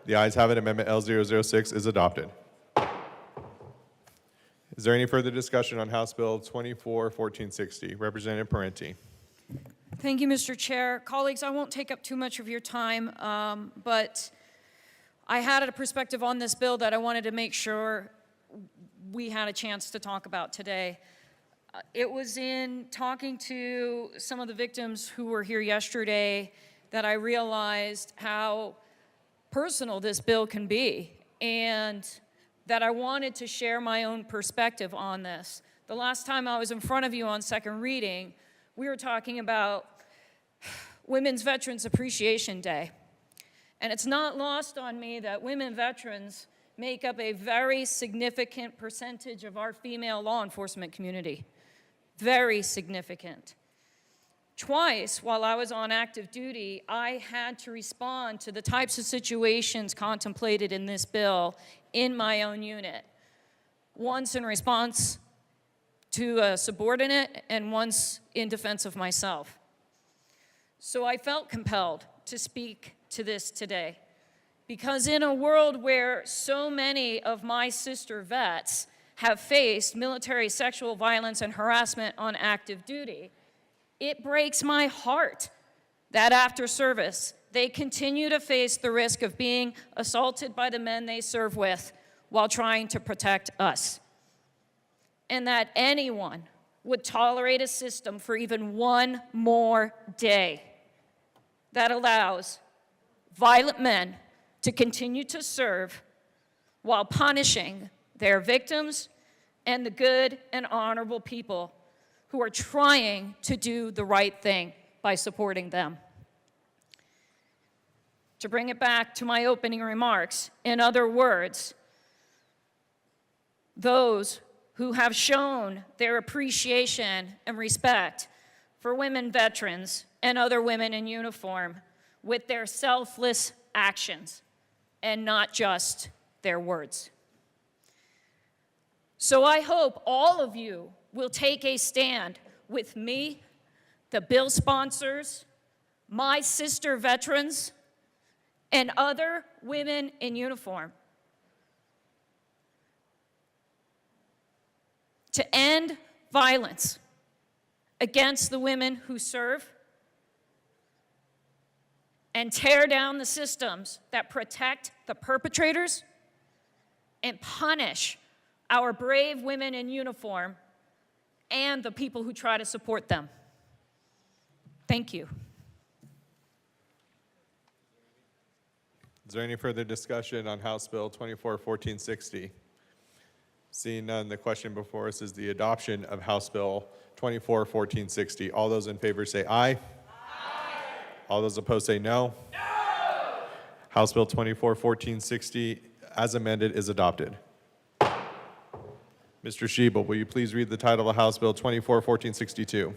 S20: The ayes have it. Amendment L006 is adopted. Is there any further discussion on House Bill 241460? Representative Parenti.
S14: Thank you, Mr. Chair. Colleagues, I won't take up too much of your time, but I had a perspective on this bill that I wanted to make sure we had a chance to talk about today. It was in talking to some of the victims who were here yesterday that I realized how personal this bill can be, and that I wanted to share my own perspective on this. The last time I was in front of you on second reading, we were talking about Women's Veterans Appreciation Day. And it's not lost on me that women veterans make up a very significant percentage of our female law enforcement community. Very significant. Twice while I was on active duty, I had to respond to the types of situations contemplated in this bill in my own unit. Once in response to a subordinate and once in defense of myself. So I felt compelled to speak to this today, because in a world where so many of my sister vets have faced military sexual violence and harassment on active duty, it breaks my heart that after service, they continue to face the risk of being assaulted by the men they serve with while trying to protect us. And that anyone would tolerate a system for even one more day that allows violent men to continue to serve while punishing their victims and the good and honorable people who are trying to do the right thing by supporting them. To bring it back to my opening remarks, in other words, those who have shown their appreciation and respect for women veterans and other women in uniform with their selfless actions and not just their words. So I hope all of you will take a stand with me, the bill sponsors, my sister veterans, and other women in uniform to end violence against the women who serve and tear down the systems that protect the perpetrators and punish our brave women in uniform and the people who try to support them. Thank you.
S20: Is there any further discussion on House Bill 241460? Seeing none, the question before us is the adoption of House Bill 241460. All those in favor say aye. Aye. All those opposed say no. No. House Bill 241460, as amended, is adopted. Mr. Schiebel, will you please read the title of House Bill 241462?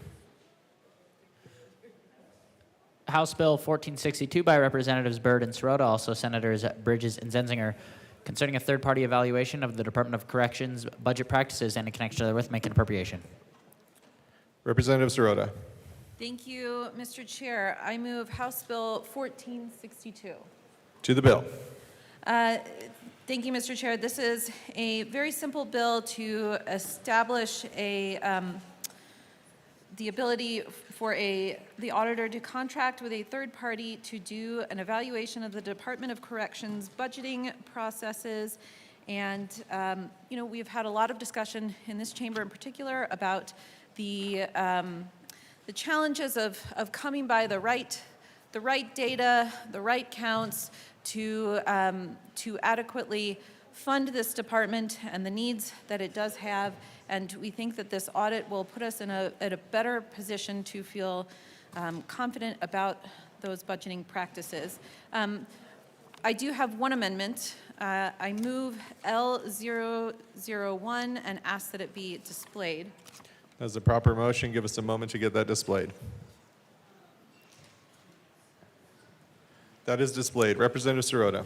S4: House Bill 1462 by Representatives Byrd and Sirota, also Senators Bridges and Zenzinger, concerning a third-party evaluation of the Department of Corrections budget practices and in connection therewith make an appropriation.
S20: Representative Sirota.
S9: Thank you, Mr. Chair. I move House Bill 1462.
S20: To the bill.
S9: Thank you, Mr. Chair. This is a very simple bill to establish the ability for the auditor to contract with a third party to do an evaluation of the Department of Corrections budgeting processes. And, we've had a lot of discussion in this chamber in particular about the challenges of coming by the right data, the right counts to adequately fund this department and the needs that it does have. And we think that this audit will put us in a better position to feel confident about those budgeting practices. I do have one amendment. I move L001 and ask that it be displayed.
S20: As a proper motion, give us a moment to get that displayed. That is displayed. Representative Sirota.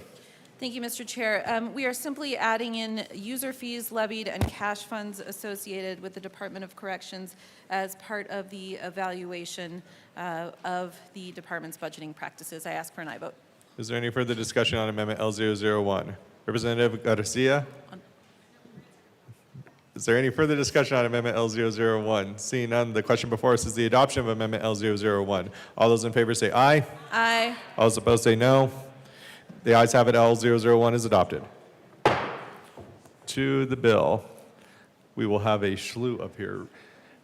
S9: Thank you, Mr. Chair. We are simply adding in user fees levied and cash funds associated with the Department of Corrections as part of the evaluation of the department's budgeting practices. I ask for an aye vote.
S20: Is there any further discussion on Amendment L001? Representative Garcia? Is there any further discussion on Amendment L001? Seeing none, the question before us is the adoption of Amendment L001. All those in favor say aye.
S9: Aye.
S20: All those opposed say no. The ayes have it. L001 is adopted. To the bill, we will have a slew up here.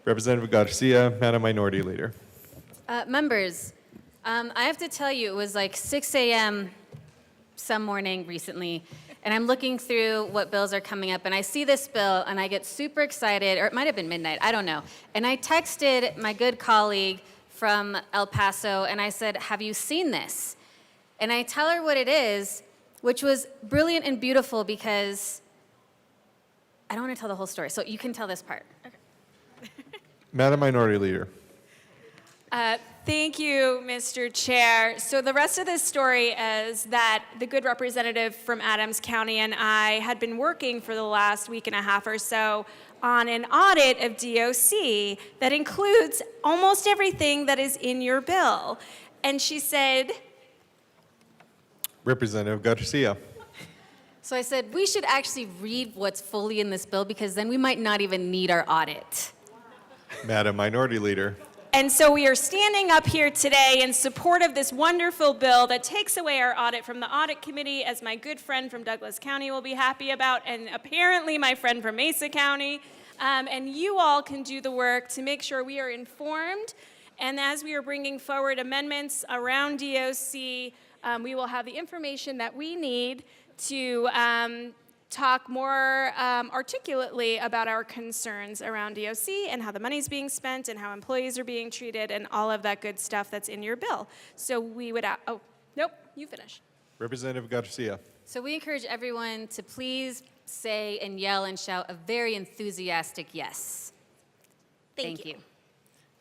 S20: Representative Garcia, Madam Minority Leader.
S22: Members, I have to tell you, it was like 6 a.m. some morning recently, and I'm looking through what bills are coming up, and I see this bill, and I get super excited, or it might have been midnight, I don't know. And I texted my good colleague from El Paso, and I said, have you seen this? And I tell her what it is, which was brilliant and beautiful because I don't want to tell the whole story, so you can tell this part.
S20: Madam Minority Leader.
S11: Thank you, Mr. Chair. So the rest of this story is that the good representative from Adams County and I had been working for the last week and a half or so on an audit of DOC that includes almost everything that is in your bill. And she said,
S20: Representative Garcia.
S22: So I said, we should actually read what's fully in this bill because then we might not even need our audit.
S20: Madam Minority Leader.
S11: and so we are standing up here today in support of this wonderful bill that takes away our audit from the audit committee, as my good friend from Douglas County will be happy about, and apparently my friend from Mesa County. And you all can do the work to make sure we are informed. And as we are bringing forward amendments around DOC, we will have the information that we need to talk more articulately about our concerns around DOC and how the money's being spent and how employees are being treated and all of that good stuff that's in your bill. So we would, oh, nope, you finish.
S20: Representative Garcia.
S22: So we encourage everyone to please say and yell and shout a very enthusiastic yes. Thank you.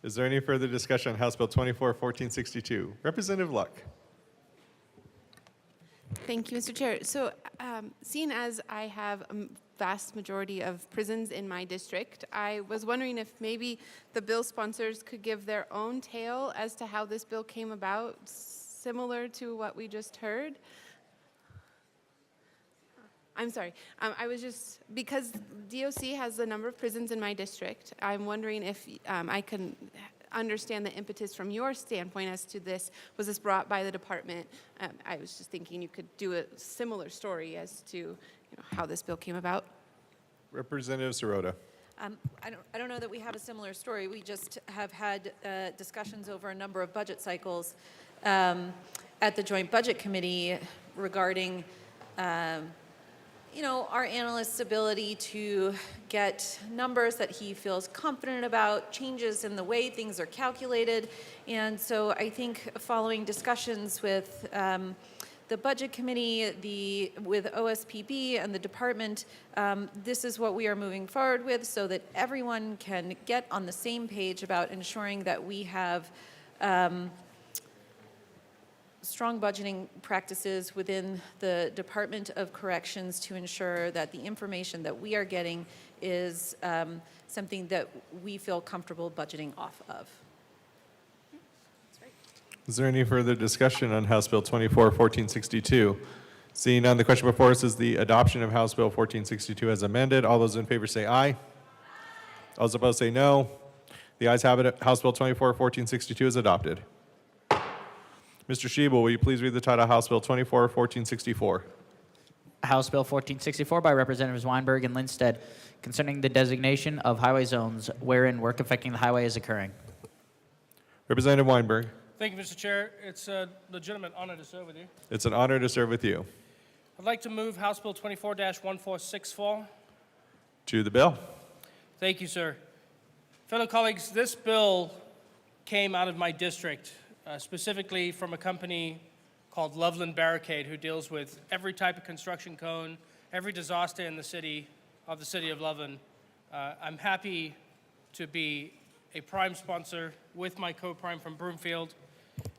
S20: Is there any further discussion on House Bill 24-1462? Representative Luck.
S3: Thank you, Mr. Chair. So, seeing as I have a vast majority of prisons in my district, I was wondering if maybe the bill sponsors could give their own tale as to how this bill came about, similar to what we just heard. I'm sorry. I was just, because DOC has a number of prisons in my district, I'm wondering if I can understand the impetus from your standpoint as to this. Was this brought by the department? I was just thinking you could do a similar story as to how this bill came about.
S20: Representative Sirota.
S9: I don't know that we have a similar story. We just have had discussions over a number of budget cycles at the Joint Budget Committee regarding our analyst's ability to get numbers that he feels confident about, changes in the way things are calculated. And so I think following discussions with the Budget Committee, with OSPB and the department, this is what we are moving forward with so that everyone can get on the same page about ensuring that we have strong budgeting practices within the Department of Corrections to ensure that the information that we are getting is something that we feel comfortable budgeting off of.
S20: Is there any further discussion on House Bill 24-1462? Seeing none, the question before us is the adoption of House Bill 1462 as amended. All those in favor say aye. All those opposed say no. The ayes have it. House Bill 24-1462 is adopted. Mr. Schiebel, will you please read the title of House Bill 24-1464?
S4: House Bill 1464 by Representatives Weinberg and Lindstedt concerning the designation of highway zones wherein work affecting the highway is occurring.
S20: Representative Weinberg.
S7: Thank you, Mr. Chair. It's a legitimate honor to serve with you.
S20: It's an honor to serve with you.
S7: I'd like to move House Bill 24-1464.
S20: To the bill.
S7: Thank you, sir. Fellow colleagues, this bill came out of my district, specifically from a company called Loveland Barricade, who deals with every type of construction cone, every disaster in the city of Loveland. I'm happy to be a prime sponsor with my co-prime from Broomfield,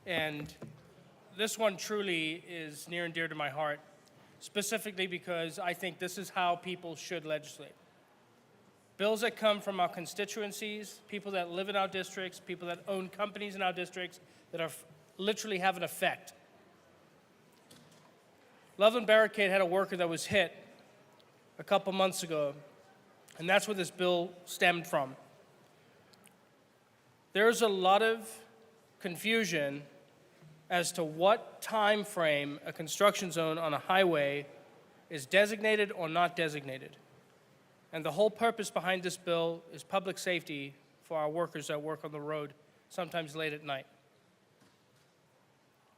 S7: and this one truly is near and dear to my heart, specifically because I think this is how people should legislate. Bills that come from our constituencies, people that live in our districts, people that own companies in our districts, that are literally have an effect. Loveland Barricade had a worker that was hit a couple months ago, and that's where this bill stemmed from. There's a lot of confusion as to what time frame a construction zone on a highway is designated or not designated. And the whole purpose behind this bill is public safety for our workers that work on the road, sometimes late at night.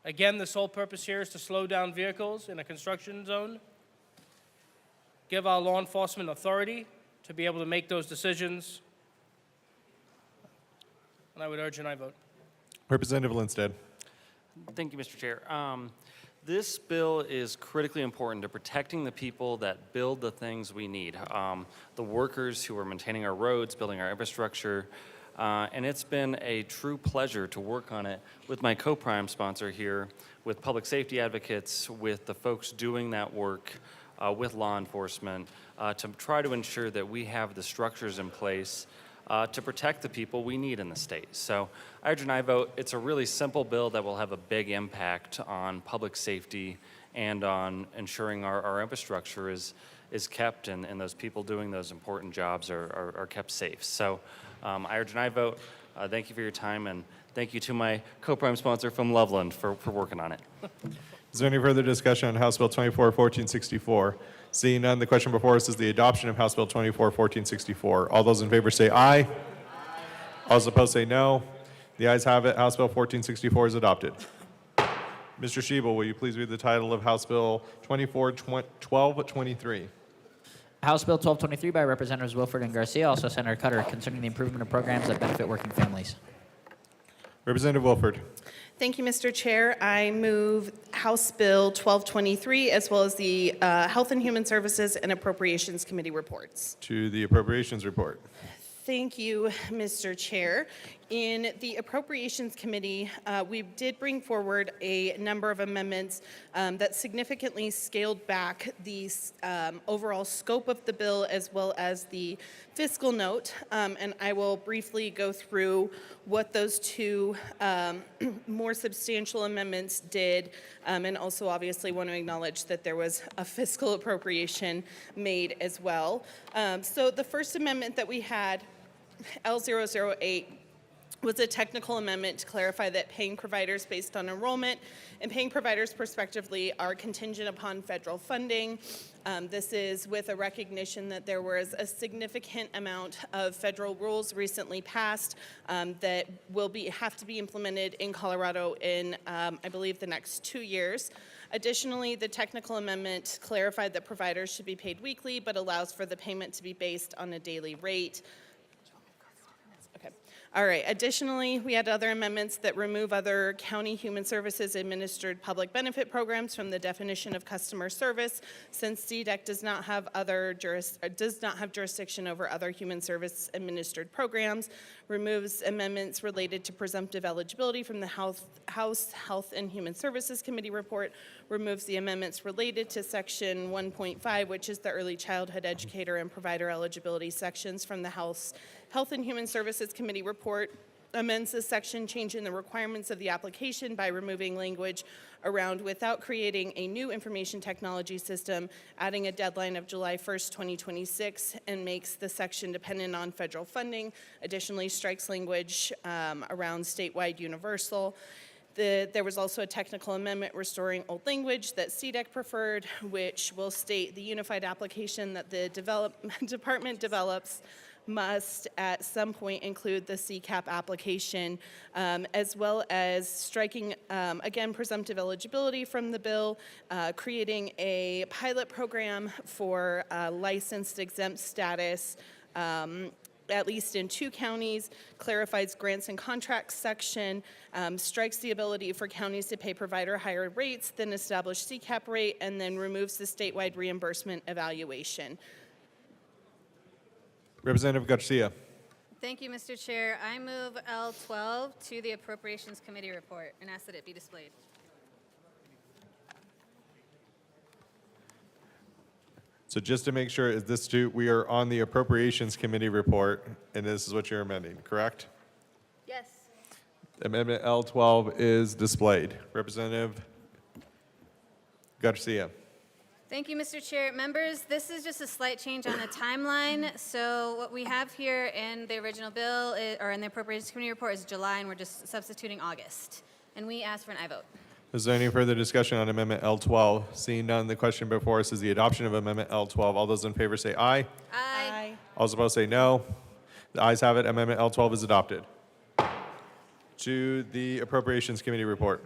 S7: Again, the sole purpose here is to slow down vehicles in a construction zone, give our law enforcement authority to be able to make those decisions, and I would urge an aye vote.
S20: Representative Lindstedt.
S12: Thank you, Mr. Chair. This bill is critically important to protecting the people that build the things we need, the workers who are maintaining our roads, building our infrastructure. And it's been a true pleasure to work on it with my co-prime sponsor here, with public safety advocates, with the folks doing that work, with law enforcement, to try to ensure that we have the structures in place to protect the people we need in the state. So I urge an aye vote. It's a really simple bill that will have a big impact on public safety and on ensuring our infrastructure is kept and those people doing those important jobs are kept safe. So I urge an aye vote. Thank you for your time, and thank you to my co-prime sponsor from Loveland for working on it.
S20: Is there any further discussion on House Bill 241464? Seeing none, the question before us is the adoption of House Bill 241464. All those in favor say aye. Aye. All those opposed say no. The ayes have it. House Bill 1464 is adopted. Mr. Schiebel, will you please read the title of House Bill 1223?
S4: House Bill 1223 by Representatives Wilford and Garcia, also Senator Cutter, concerning the improvement of programs that benefit working families.
S20: Representative Wilford.
S13: Thank you, Mr. Chair. I move House Bill 1223 as well as the Health and Human Services and Appropriations Committee reports.
S20: To the Appropriations Report.
S13: Thank you, Mr. Chair. In the Appropriations Committee, we did bring forward a number of amendments that significantly scaled back the overall scope of the bill as well as the fiscal note. And I will briefly go through what those two more substantial amendments did, and also obviously want to acknowledge that there was a fiscal appropriation made as well. So the first amendment that we had, L008, was a technical amendment to clarify that paying providers based on enrollment and paying providers prospectively are contingent upon federal funding. This is with a recognition that there was a significant amount of federal rules recently passed that will have to be implemented in Colorado in, I believe, the next 2 years. Additionally, the technical amendment clarified that providers should be paid weekly, but allows for the payment to be based on a daily rate. All right. Additionally, we had other amendments that remove other county human services administered public benefit programs from the definition of customer service, since CDEC does not have jurisdiction over other human service administered programs. Removes amendments related to presumptive eligibility from the House Health and Human Services Committee report. Removes the amendments related to Section 1.5, which is the early childhood educator and provider eligibility sections from the House Health and Human Services Committee report. Amends this section, changing the requirements of the application by removing language around without creating a new information technology system, adding a deadline of July 1st, 2026, and makes the section dependent on federal funding. Additionally, strikes language around statewide universal. There was also a technical amendment restoring old language that CDEC preferred, which will state the unified application that the department develops must at some point include the CCAP application, as well as striking, again, presumptive eligibility from the bill, creating a pilot program for licensed exempt status, at least in 2 counties, clarifies grants and contracts section, strikes the ability for counties to pay provider higher rates than established CCAP rate, and then removes the statewide reimbursement evaluation.
S20: Representative Garcia.
S22: Thank you, Mr. Chair. I move L12 to the Appropriations Committee report and ask that it be displayed.
S20: So just to make sure, is this we are on the Appropriations Committee report, and this is what you're amending, correct?
S22: Yes.
S20: Amendment L12 is displayed. Representative Garcia.
S22: Thank you, Mr. Chair. Members, this is just a slight change on the timeline. So what we have here in the original bill, or in the Appropriations Committee report, is July, and we're just substituting August. And we ask for an aye vote.
S20: Is there any further discussion on Amendment L12? Seeing none, the question before us is the adoption of Amendment L12. All those in favor say aye.
S22: Aye.
S20: All those opposed say no. The ayes have it. Amendment L12 is adopted. To the Appropriations Committee report.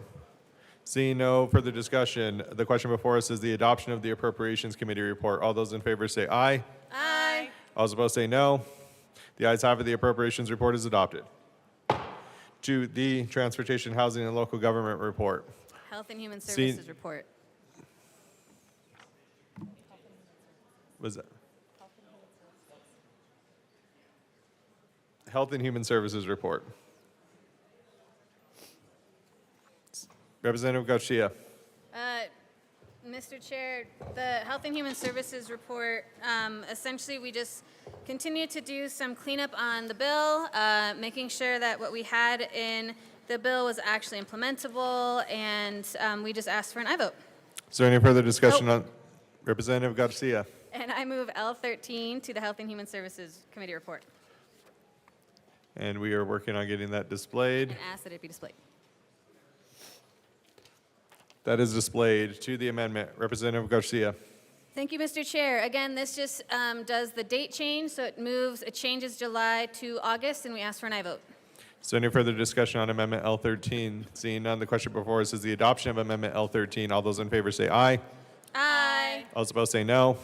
S20: Seeing no further discussion, the question before us is the adoption of the Appropriations Committee report. All those in favor say aye.
S22: Aye.
S20: All those opposed say no. The ayes have it. The Appropriations report is adopted. To the Transportation, Housing, and Local Government report.
S22: Health and Human Services report.
S20: Was that? Health and Human Services report. Representative Garcia.
S22: Mr. Chair, the Health and Human Services report, essentially we just continue to do some cleanup on the bill, making sure that what we had in the bill was actually implementable, and we just asked for an aye vote.
S20: Is there any further discussion on Representative Garcia?
S22: And I move L13 to the Health and Human Services Committee report
S20: And we are working on getting that displayed.
S22: and ask that it be displayed.
S20: That is displayed to the amendment. Representative Garcia.
S22: Thank you, Mr. Chair. Again, this just does the date change, so it changes July to August, and we ask for an aye vote.
S20: Is there any further discussion on Amendment L13? Seeing none, the question before us is the adoption of Amendment L13. All those in favor say aye.
S22: Aye.
S20: All those opposed say no.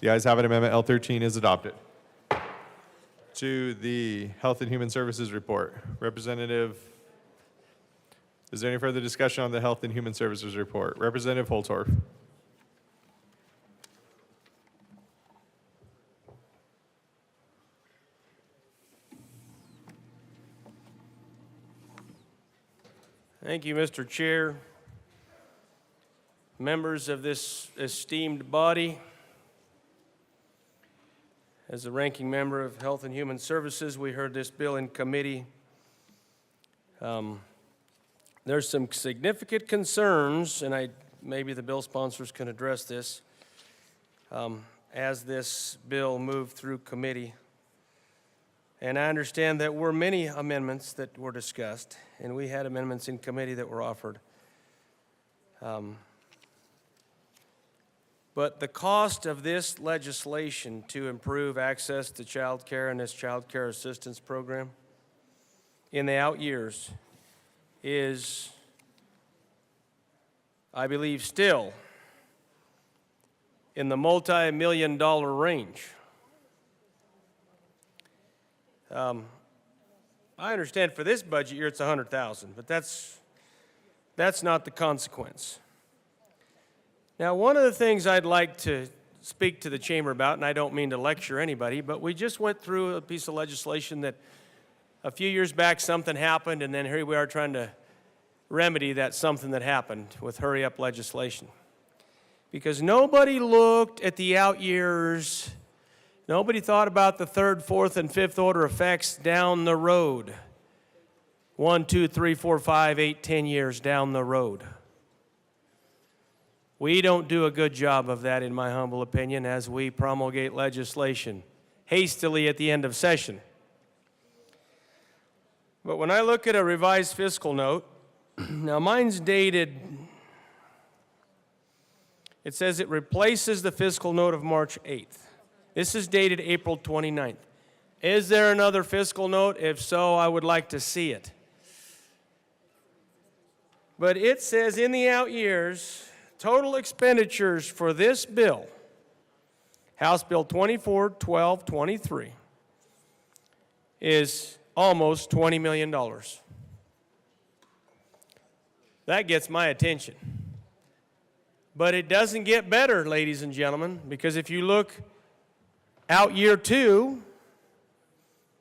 S20: The ayes have it. Amendment L13 is adopted. To the Health and Human Services report. Representative, is there any further discussion on the Health and Human Services report? Representative Holtorf.
S7: Thank you, Mr. Chair. Members of this esteemed body, as the ranking member of Health and Human Services, we heard this bill in committee. There's some significant concerns, and maybe the bill sponsors can address this as this bill moved through committee. And I understand that were many amendments that were discussed, and we had amendments in committee that were offered. But the cost of this legislation to improve access to child care and this child care assistance program in the out years is, I believe, still in the multi-million-dollar range. I understand for this budget year it's $100,000, but that's not the consequence. Now, one of the things I'd like to speak to the chamber about, and I don't mean to lecture anybody, but we just went through a piece of legislation that a few years back something happened, and then here we are trying to remedy that something that happened with hurry-up legislation. Because nobody looked at the out years. Nobody thought about the third, fourth, and fifth order effects down the road. 1, 2, 3, 4, 5, 8, 10 years down the road. We don't do a good job of that, in my humble opinion, as we promulgate legislation hastily at the end of session. But when I look at a revised fiscal note, now mine's dated, it says it replaces the fiscal note of March 8th. This is dated April 29th. Is there another fiscal note? If so, I would like to see it. But it says in the out years, total expenditures for this bill, House Bill 241223, is almost $20 million. That gets my attention. But it doesn't get better, ladies and gentlemen, because if you look out year 2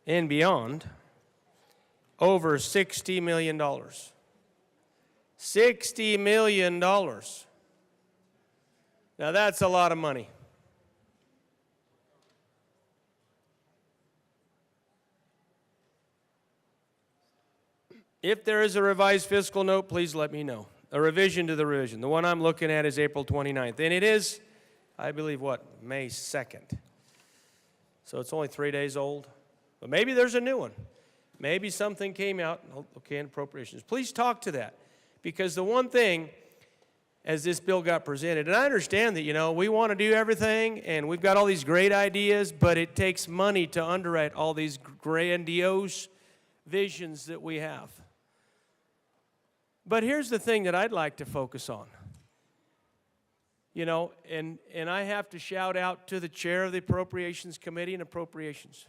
S7: and beyond, over $60 million. $60 million. Now that's a lot of money. If there is a revised fiscal note, please let me know. A revision to the revision. The one I'm looking at is April 29th. And it is, I believe, what, May 2nd. So it's only 3 days old. But maybe there's a new one. Maybe something came out, okay, in appropriations. Please talk to that. Because the one thing, as this bill got presented, and I understand that, you know, we want to do everything, and we've got all these great ideas, but it takes money to underwrite all these grandiose visions that we have. But here's the thing that I'd like to focus on. You know, and I have to shout out to the chair of the Appropriations Committee and Appropriations.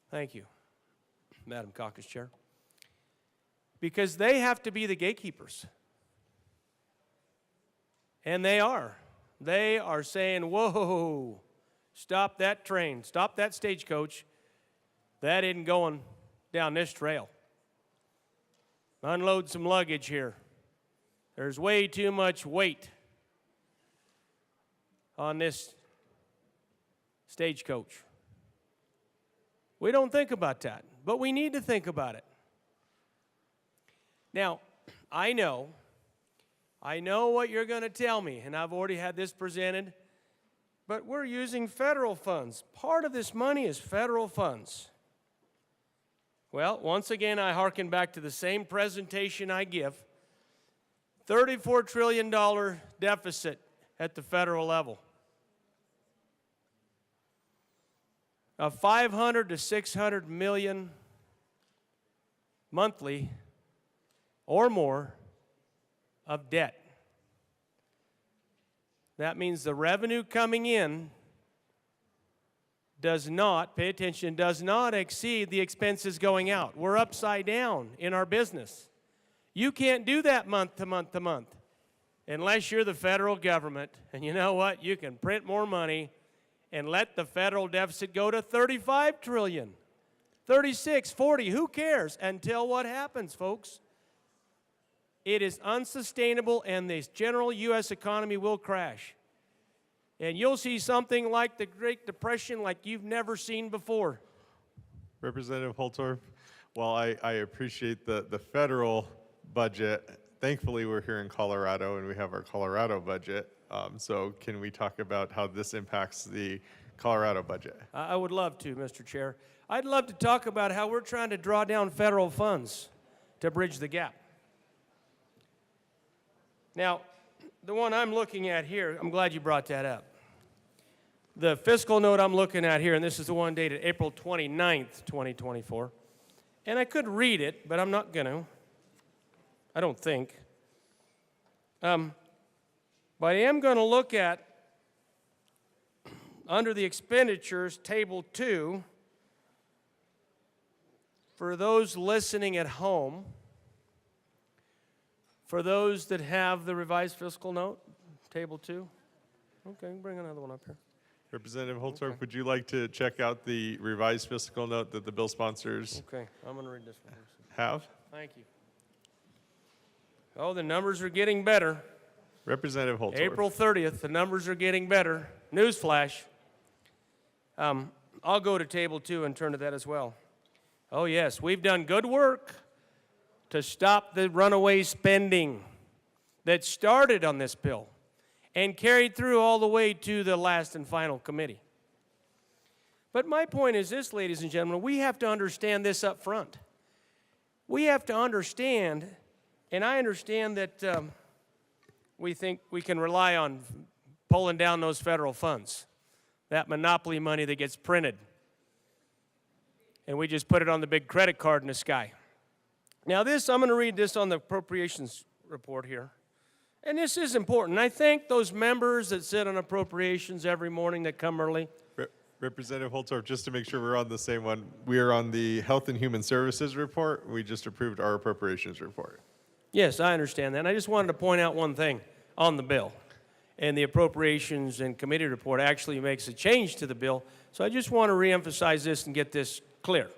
S7: Thank you, Madam Caucus Chair. Because they have to be the gatekeepers. And they are. They are saying, whoa, stop that train, stop that stagecoach. That isn't going down this trail. Unload some luggage here. There's way too much weight on this stagecoach. We don't think about that, but we need to think about it. Now, I know what you're going to tell me, and I've already had this presented, but we're using federal funds. Part of this money is federal funds. Well, once again, I hearken back to the same presentation I give. $34 trillion deficit at the federal level. A 500 to 600 million monthly or more of debt. That means the revenue coming in does not, pay attention, does not exceed the expenses going out. We're upside down in our business. You can't do that month to month to month unless you're the federal government. And you know what? You can print more money and let the federal deficit go to 35 trillion, 36, 40, who cares? Until what happens, folks? It is unsustainable and the general U.S. economy will crash. And you'll see something like the Great Depression like you've never seen before.
S20: Representative Holtorf, while I appreciate the federal budget, thankfully we're here in Colorado and we have our Colorado budget. So can we talk about how this impacts the Colorado budget?
S7: I would love to, Mr. Chair. I'd love to talk about how we're trying to draw down federal funds to bridge the gap. Now, the one I'm looking at here, I'm glad you brought that up. The fiscal note I'm looking at here, and this is the one dated April 29th, 2024. And I could read it, but I'm not going to. I don't think. But I am going to look at, under the expenditures, Table 2, for those listening at home, for those that have the revised fiscal note, Table 2. Okay, bring another one up here.
S20: Representative Holtorf, would you like to check out the revised fiscal note that the bill sponsors
S7: Okay, I'm going to read this one.
S20: have?
S7: Thank you. Oh, the numbers are getting better.
S20: Representative Holtorf.
S7: April 30th, the numbers are getting better. Newsflash. I'll go to Table 2 and turn to that as well. Oh, yes, we've done good work to stop the runaway spending that started on this bill and carried through all the way to the last and final committee. But my point is this, ladies and gentlemen, we have to understand this up front. We have to understand, and I understand that we think we can rely on pulling down those federal funds, that monopoly money that gets printed, and we just put it on the big credit card in the sky. Now this, I'm going to read this on the appropriations report here. And this is important. I thank those members that sit on appropriations every morning that come early.
S20: Representative Holtorf, just to make sure we're on the same one, we are on the Health and Human Services report. We just approved our appropriations report.
S7: Yes, I understand that. And I just wanted to point out one thing on the bill. And the appropriations and committee report actually makes a change to the bill. So I just want to reemphasize this and get this clear.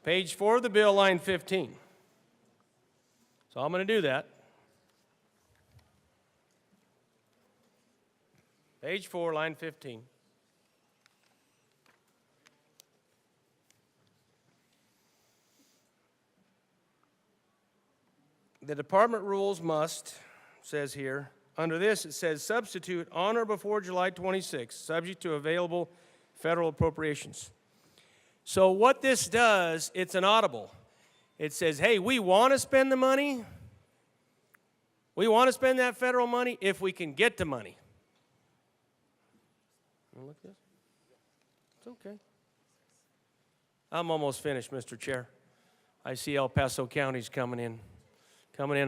S7: Page 4 of the bill, line 15. So I'm going to do that. Page 4, line 15. The department rules must, says here, under this it says substitute on or before July 26, subject to available federal appropriations. So what this does, it's an audible. It says, hey, we want to spend the money. We want to spend that federal money if we can get the money. Look at this. It's okay. I'm almost finished, Mr. Chair. I see El Paso County's coming in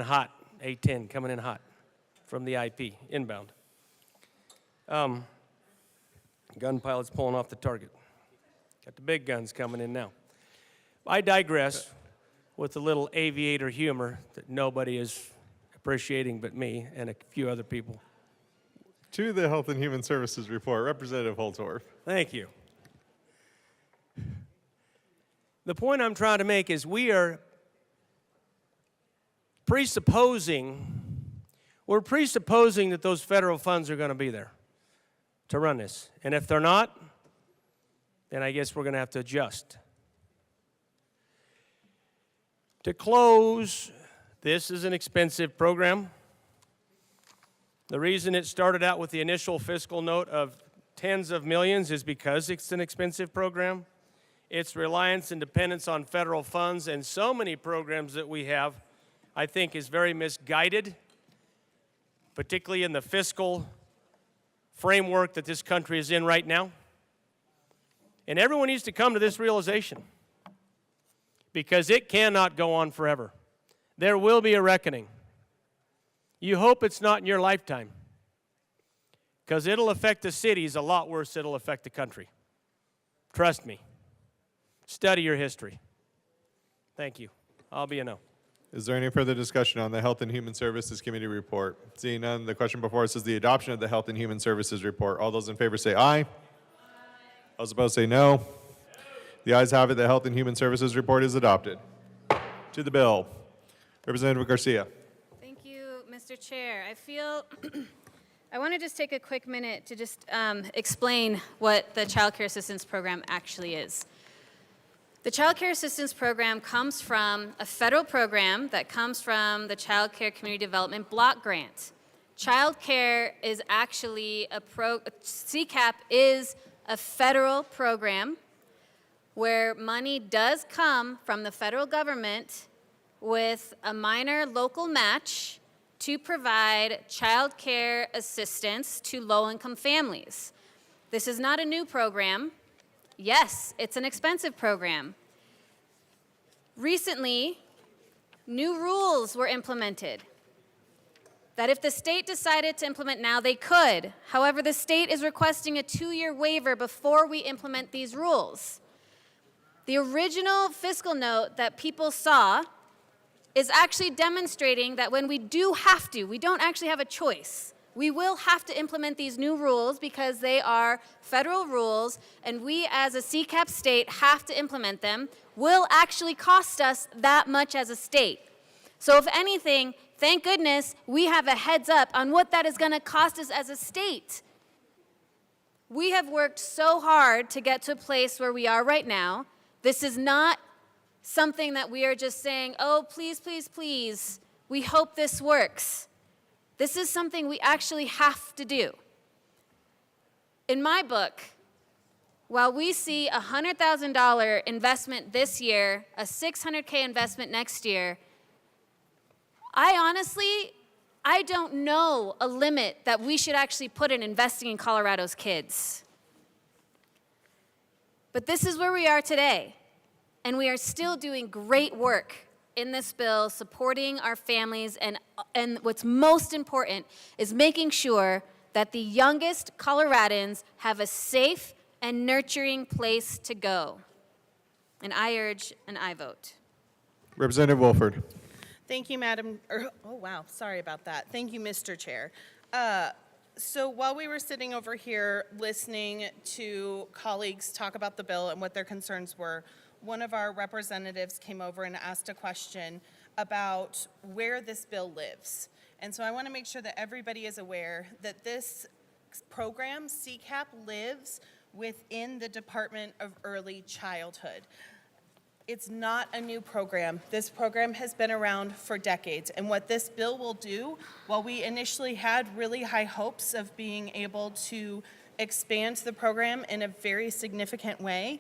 S7: hot, A10 coming in hot from the IP, inbound. Gun pilot's pulling off the target. Got the big guns coming in now. I digress with a little aviator humor that nobody is appreciating but me and a few other people.
S20: To the Health and Human Services report, Representative Holtorf.
S7: Thank you. The point I'm trying to make is we are presupposing that those federal funds are going to be there to run this. And if they're not, then I guess we're going to have to adjust. To close, this is an expensive program. The reason it started out with the initial fiscal note of tens of millions is because it's an expensive program. Its reliance and dependence on federal funds and so many programs that we have, I think, is very misguided, particularly in the fiscal framework that this country is in right now. And everyone needs to come to this realization because it cannot go on forever. There will be a reckoning. You hope it's not in your lifetime because it'll affect the cities a lot worse than it'll affect the country. Trust me. Study your history. Thank you. I'll be a no.
S20: Is there any further discussion on the Health and Human Services Committee report? Seeing none, the question before us is the adoption of the Health and Human Services report. All those in favor say aye. Aye. Those opposed say no. The ayes have it. The Health and Human Services report is adopted. To the bill, Representative Garcia.
S22: Thank you, Mr. Chair. I want to just take a quick minute to just explain what the Child Care Assistance Program actually is. The Child Care Assistance Program comes from a federal program that comes from the Child Care Community Development Block Grant. Child Care is actually CCAP is a federal program where money does come from the federal government with a minor local match to provide child care assistance to low-income families. This is not a new program. Yes, it's an expensive program. Recently, new rules were implemented that if the state decided to implement now, they could. However, the state is requesting a 2-year waiver before we implement these rules. The original fiscal note that people saw is actually demonstrating that when we do have to, we don't actually have a choice. We will have to implement these new rules because they are federal rules, and we as a CCAP state have to implement them, will actually cost us that much as a state. So if anything, thank goodness we have a heads up on what that is going to cost us as a state. We have worked so hard to get to a place where we are right now. This is not something that we are just saying, oh, please, please, please, we hope this works. This is something we actually have to do. In my book, while we see a $100,000 investment this year, a $600K investment next year, I don't know a limit that we should actually put in investing in Colorado's kids. But this is where we are today, and we are still doing great work in this bill, supporting our families, and what's most important is making sure that the youngest Coloradans have a safe and nurturing place to go. And I urge an aye vote.
S20: Representative Wolford.
S13: Thank you, sorry about that. Thank you, Mr. Chair. So while we were sitting over here listening to colleagues talk about the bill and what their concerns were, one of our representatives came over and asked a question about where this bill lives. And so I want to make sure that everybody is aware that this program, CCAP, lives within the Department of Early Childhood. It's not a new program. This program has been around for decades. And what this bill will do, while we initially had really high hopes of being able to expand the program in a very significant way,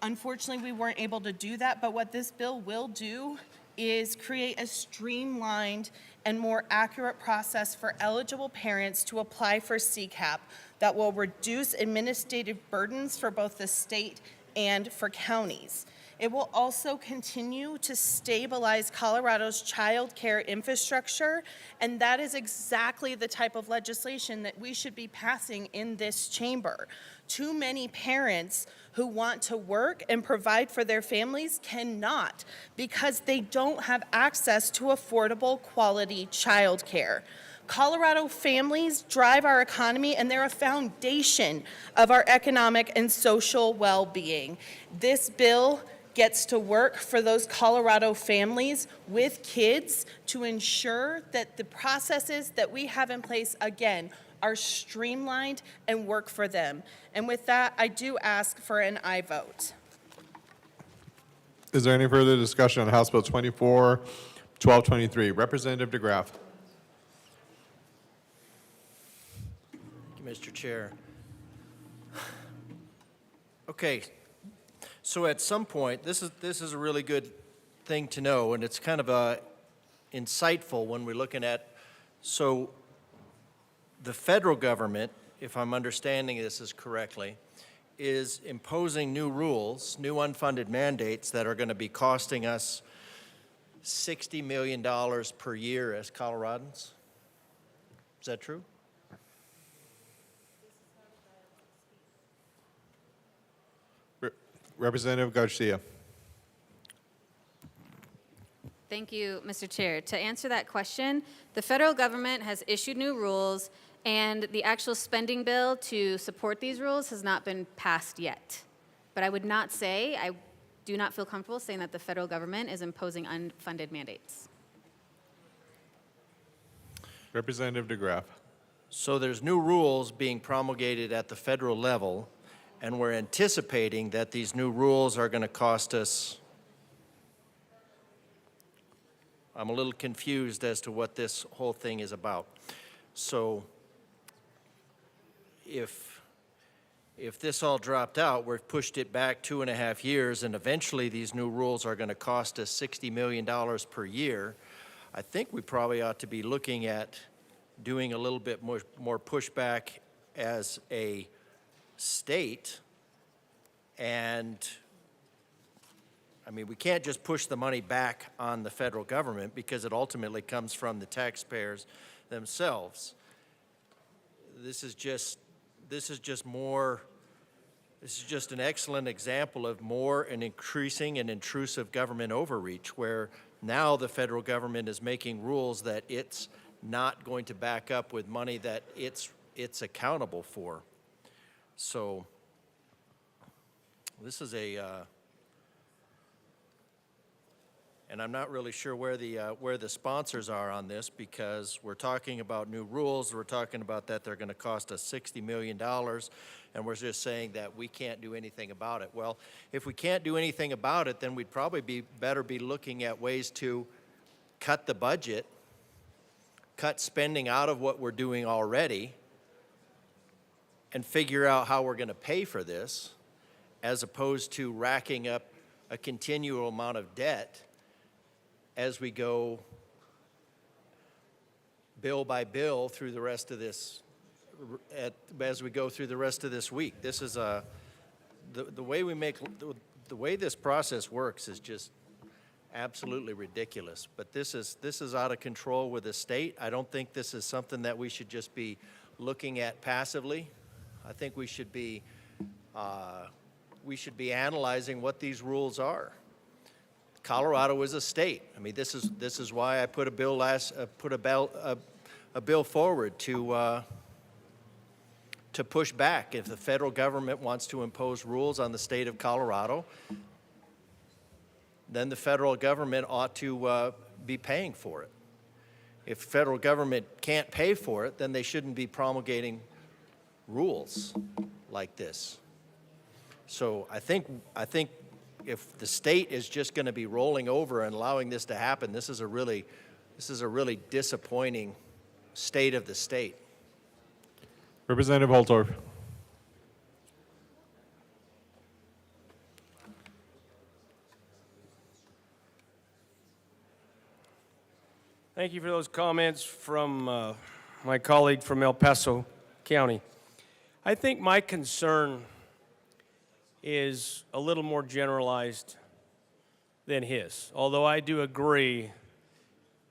S13: unfortunately, we weren't able to do that, but what this bill will do is create a streamlined and more accurate process for eligible parents to apply for CCAP that will reduce administrative burdens for both the state and for counties. It will also continue to stabilize Colorado's child care infrastructure, and that is exactly the type of legislation that we should be passing in this chamber. Too many parents who want to work and provide for their families cannot because they don't have access to affordable quality child care. Colorado families drive our economy, and they're a foundation of our economic and social well-being. This bill gets to work for those Colorado families with kids to ensure that the processes that we have in place, again, are streamlined and work for them. And with that, I do ask for an aye vote.
S20: Is there any further discussion on House Bill 24-1223? Representative DeGraff.
S16: Mr. Chair. Okay, so at some point, this is a really good thing to know, and it's kind of insightful when we're looking at, so the federal government, if I'm understanding this correctly, is imposing new rules, new unfunded mandates that are going to be costing us $60 million per year as Coloradans. Is that true?
S20: Representative Garcia.
S22: Thank you, Mr. Chair. To answer that question, the federal government has issued new rules, and the actual spending bill to support these rules has not been passed yet. But I would not say, I do not feel comfortable saying that the federal government is imposing unfunded mandates.
S20: Representative DeGraff.
S16: So there's new rules being promulgated at the federal level, and we're anticipating that these new rules are going to cost us. I'm a little confused as to what this whole thing is about. So if this all dropped out, we've pushed it back 2.5 years, and eventually these new rules are going to cost us $60 million per year, I think we probably ought to be looking at doing a little bit more pushback as a state. And I mean, we can't just push the money back on the federal government because it ultimately comes from the taxpayers themselves. This is just an excellent example of more and increasing and intrusive government overreach, where now the federal government is making rules that it's not going to back up with money that it's accountable for. So this is and I'm not really sure where the sponsors are on this, because we're talking about new rules. We're talking about that they're going to cost us $60 million, and we're just saying that we can't do anything about it. Well, if we can't do anything about it, then we'd probably be looking at ways to cut the budget, cut spending out of what we're doing already, and figure out how we're going to pay for this, as opposed to racking up a continual amount of debt as we go bill by bill through the rest of this, as we go through the rest of this week. This is the way this process works is just absolutely ridiculous. But this is out of control with the state. I don't think this is something that we should just be looking at passively. I think we should be analyzing what these rules are. Colorado is a state. I mean, this is why I put a bill forward to push back. If the federal government wants to impose rules on the state of Colorado, then the federal government ought to be paying for it. If the federal government can't pay for it, then they shouldn't be promulgating rules like this. So I think if the state is just going to be rolling over and allowing this to happen, this is a really disappointing state of the state.
S20: Representative Holtorf.
S7: Thank you for those comments from my colleague from El Paso County. I think my concern is a little more generalized than his, although I do agree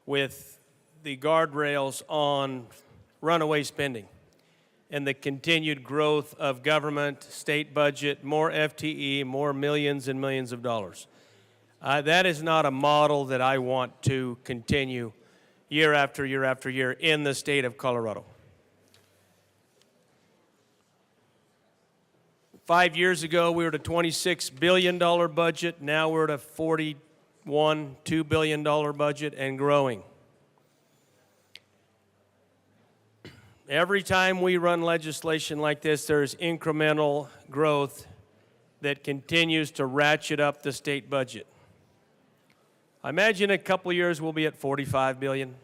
S7: with the guardrails on runaway spending and the continued growth of government, state budget, more FTE, more millions and millions of dollars. That is not a model that I want to continue year after year after year in the state of Colorado. 5 years ago, we were at a $26 billion budget. Now we're at a $2 billion budget and growing. Every time we run legislation like this, there's incremental growth that continues to ratchet up the state budget. I imagine in a couple of years we'll be at $45 billion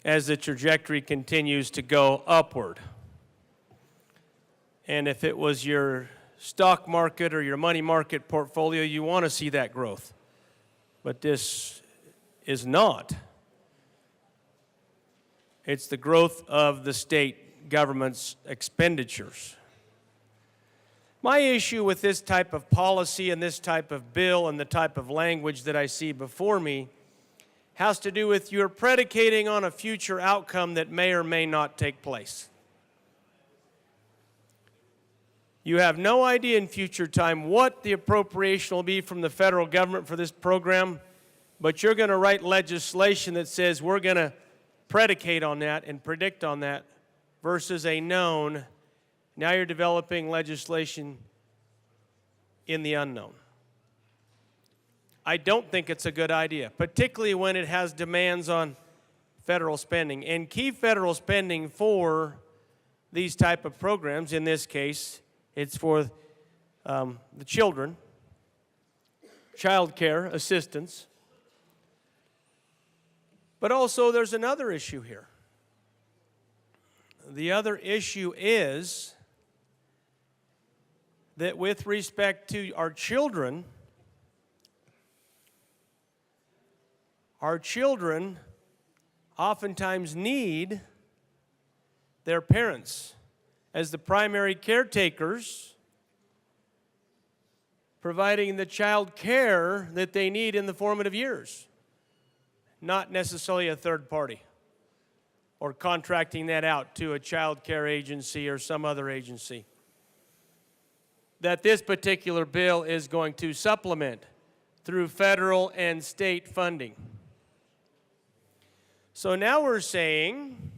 S7: as the trajectory continues to go upward. And if it was your stock market or your money market portfolio, you want to see that growth. But this is not. It's the growth of the state government's expenditures. My issue with this type of policy and this type of bill and the type of language that I see before me has to do with you're predicating on a future outcome that may or may not take place. You have no idea in future time what the appropriation will be from the federal government for this program, but you're going to write legislation that says we're going to predicate on that and predict on that versus a known. Now you're developing legislation in the unknown. I don't think it's a good idea, particularly when it has demands on federal spending. And key federal spending for these type of programs, in this case, it's for the children, child care assistance. But also there's another issue here. The other issue is that with respect to our children oftentimes need their parents as the primary caretakers, providing the child care that they need in the formative years, not necessarily a third party or contracting that out to a child care agency or some other agency. That this particular bill is going to supplement through federal and state funding. So now we're saying,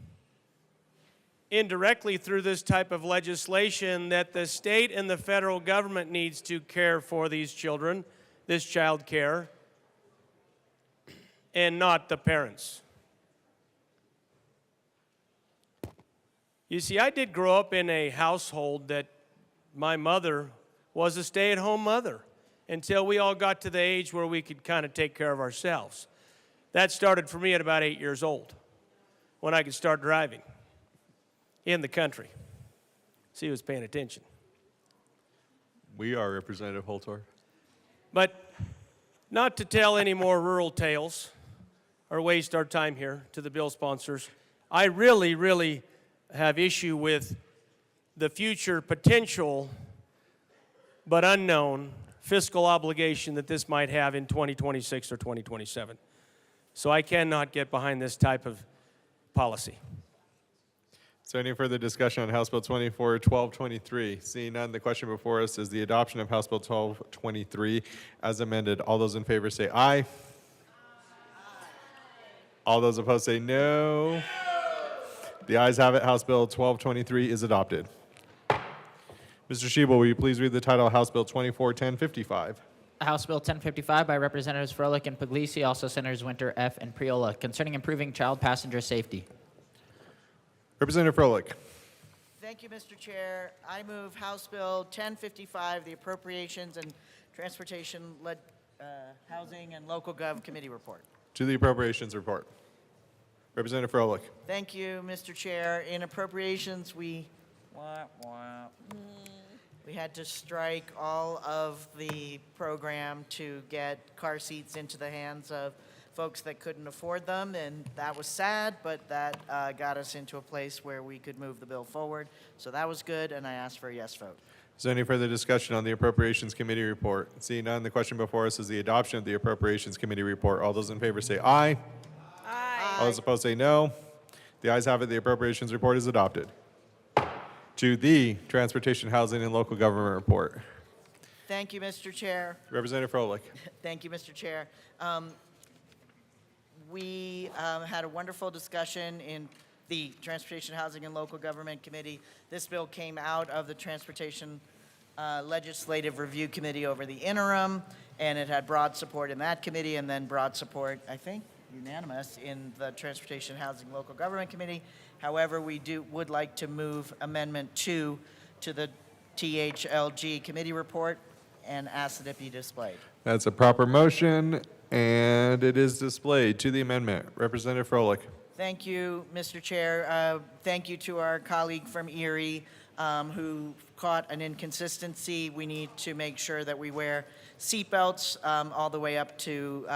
S7: indirectly through this type of legislation, that the state and the federal government needs to care for these children, this child care, and not the parents. You see, I did grow up in a household that my mother was a stay-at-home mother until we all got to the age where we could kind of take care of ourselves. That started for me at about 8 years old, when I could start driving in the country. See who's paying attention.
S20: We are, Representative Holtor.
S7: But not to tell any more rural tales or waste our time here to the bill sponsors, I really have issue with the future potential but unknown fiscal obligation that this might have in 2026 or 2027. So I cannot get behind this type of policy.
S20: Is there any further discussion on House Bill 1223? Seeing none, the question before us is the adoption of House Bill 1223 as amended. All those in favor say aye. Aye. All those opposed say no. The ayes have it. House Bill 1223 is adopted. Mr. Shebel, will you please read the title of House Bill 241055?
S4: House Bill 1055 by Representatives Froelich and Puglisi, also Senators Winter, F., and Priola, concerning improving child passenger safety.
S20: Representative Froelich.
S6: Thank you, Mr. Chair. I move House Bill 1055, the Appropriations and Transportation Housing and Local Gov Committee Report.
S20: To the Appropriations Report. Representative Froelich.
S6: Thank you, Mr. Chair. In appropriations, we had to strike all of the program to get car seats into the hands of folks that couldn't afford them, and that was sad, but that got us into a place where we could move the bill forward. So that was good, and I ask for a yes vote.
S20: Is there any further discussion on the Appropriations Committee report? Seeing none, the question before us is the adoption of the Appropriations Committee report. All those in favor say aye. Aye. All those opposed say no. The ayes have it. The Appropriations report is adopted. To the Transportation, Housing, and Local Government report.
S6: Thank you, Mr. Chair.
S20: Representative Froelich.
S6: Thank you, Mr. Chair. we had a wonderful discussion in the Transportation, Housing, and Local Government Committee. This bill came out of the Transportation Legislative Review Committee over the interim, and it had broad support in that committee, and then broad support, I think, unanimous in the Transportation, Housing, Local Government Committee. However, we would like to move Amendment 2 to the THLG committee report and ask that it be displayed.
S20: That's a proper motion, and it is displayed to the amendment. Representative Froelich.
S6: Thank you, Mr. Chair. Thank you to our colleague from Erie who caught an inconsistency. We need to make sure that we wear seatbelts all the way up to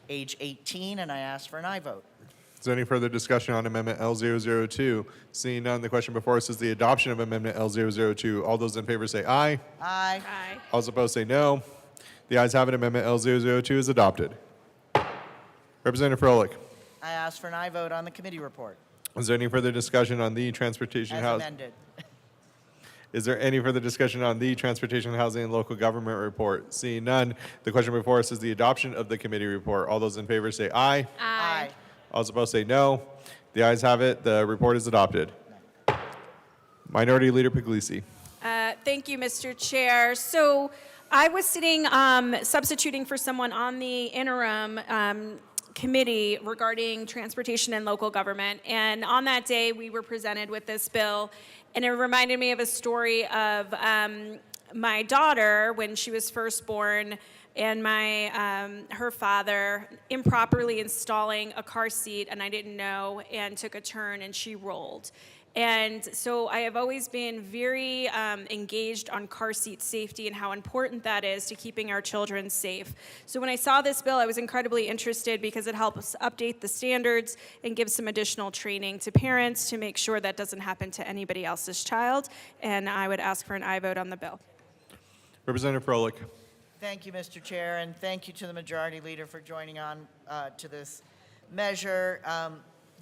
S6: age 18, and I ask for an aye vote.
S20: Is there any further discussion on Amendment L002? Seeing none, the question before us is the adoption of Amendment L002. All those in favor say aye.
S6: Aye.
S20: All those opposed say no. The ayes have it. Amendment L002 is adopted. Representative Froelich.
S6: I ask for an aye vote on the committee report.
S20: Is there any further discussion on the Transportation
S6: As
S20: House?
S6: amended.
S20: Is there any further discussion on the Transportation, Housing, and Local Government report? Seeing none, the question before us is the adoption of the committee report. All those in favor say aye.
S6: Aye.
S20: All those say no. The ayes have it. The report is adopted. Minority Leader Puglisi.
S11: Thank you, Mr. Chair. So I was sitting substituting for someone on the interim committee regarding transportation and local government. And on that day, we were presented with this bill, and it reminded me of a story of my daughter when she was first born, and her father improperly installing a car seat, and I didn't know, and took a turn, and she rolled. And so I have always been very engaged on car seat safety and how important that is to keeping our children safe. So when I saw this bill, I was incredibly interested because it helps update the standards and give some additional training to parents to make sure that doesn't happen to anybody else's child. And I would ask for an aye vote on the bill.
S20: Representative Froelich.
S6: Thank you, Mr. Chair, and thank you to the Majority Leader for joining on to this measure.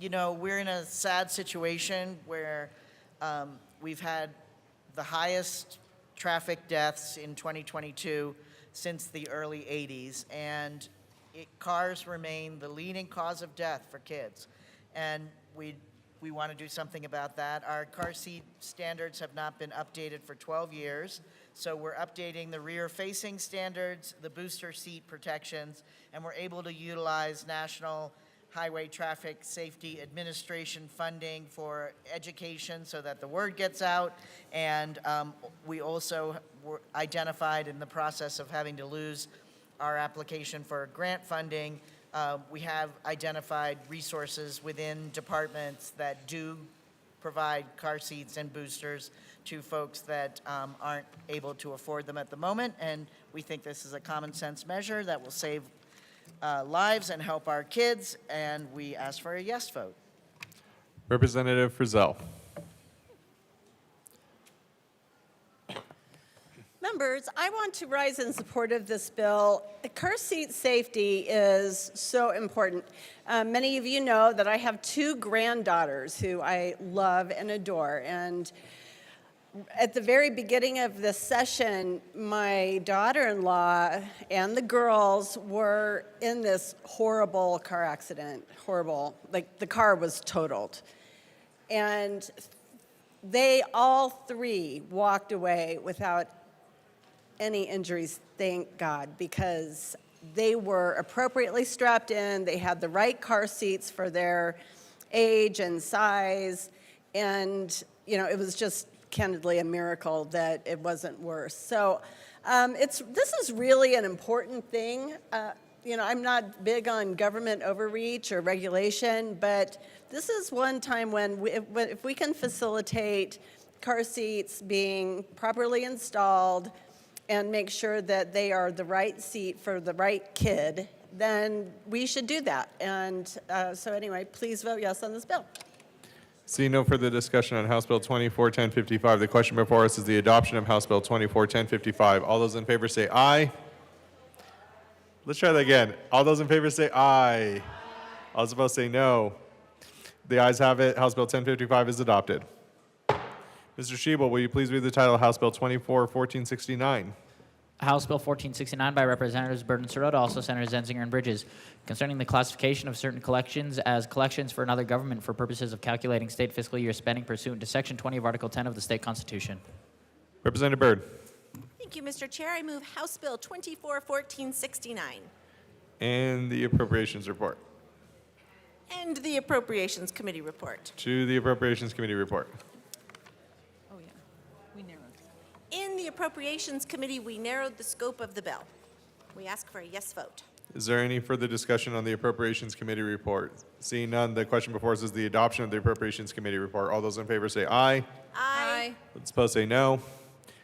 S6: You know, we're in a sad situation where we've had the highest traffic deaths in 2022 since the early 80s, and cars remain the leading cause of death for kids. And we want to do something about that. Our car seat standards have not been updated for 12 years, so we're updating the rear-facing standards, the booster seat protections, and we're able to utilize National Highway Traffic Safety Administration funding for education so that the word gets out. And we also were identified in the process of having to lose our application for grant funding. We have identified resources within departments that do provide car seats and boosters to folks that aren't able to afford them at the moment. And we think this is a common sense measure that will save lives and help our kids, and we ask for a yes vote.
S20: Representative Frizzell.
S15: Members, I want to rise in support of this bill. Car seat safety is so important. Many of you know that I have two granddaughters who I love and adore, and at the very beginning of this session, my daughter-in-law and the girls were in this horrible car accident, horrible, like the car was totaled. And they all three walked away without any injuries, thank God, because they were appropriately strapped in, they had the right car seats for their age and size, and you know, it was just candidly a miracle that it wasn't worse. So this is really an important thing. You know, I'm not big on government overreach or regulation, but this is one time when if we can facilitate car seats being properly installed and make sure that they are the right seat for the right kid, then we should do that. And so anyway, please vote yes on this bill.
S20: Seeing no further discussion on House Bill 241055, the question before us is the adoption of House Bill 241055. All those in favor say aye. Let's try that again. All those in favor say aye. All those opposed say no. The ayes have it. House Bill 1055 is adopted. Mr. Schiebel, will you please read the title of House Bill 241469?
S4: House Bill 1469 by Representatives Byrd and Sirota, also Senators Zenzinger and Bridges, concerning the classification of certain collections as collections for another government for purposes of calculating state fiscal year spending pursuant to Section 20 of Article 10 of the state constitution.
S20: Representative Byrd.
S1: Thank you, Mr. Chair. I move House Bill 241469.
S20: And the Appropriations Report.
S1: And the Appropriations Committee report.
S20: To the Appropriations Committee report.
S1: In the Appropriations Committee, we narrowed the scope of the bill. We ask for a yes vote.
S20: Is there any further discussion on the Appropriations Committee report? Seeing none, the question before us is the adoption of the Appropriations Committee report. All those in favor say aye.
S1: Aye.
S20: Those opposed say no.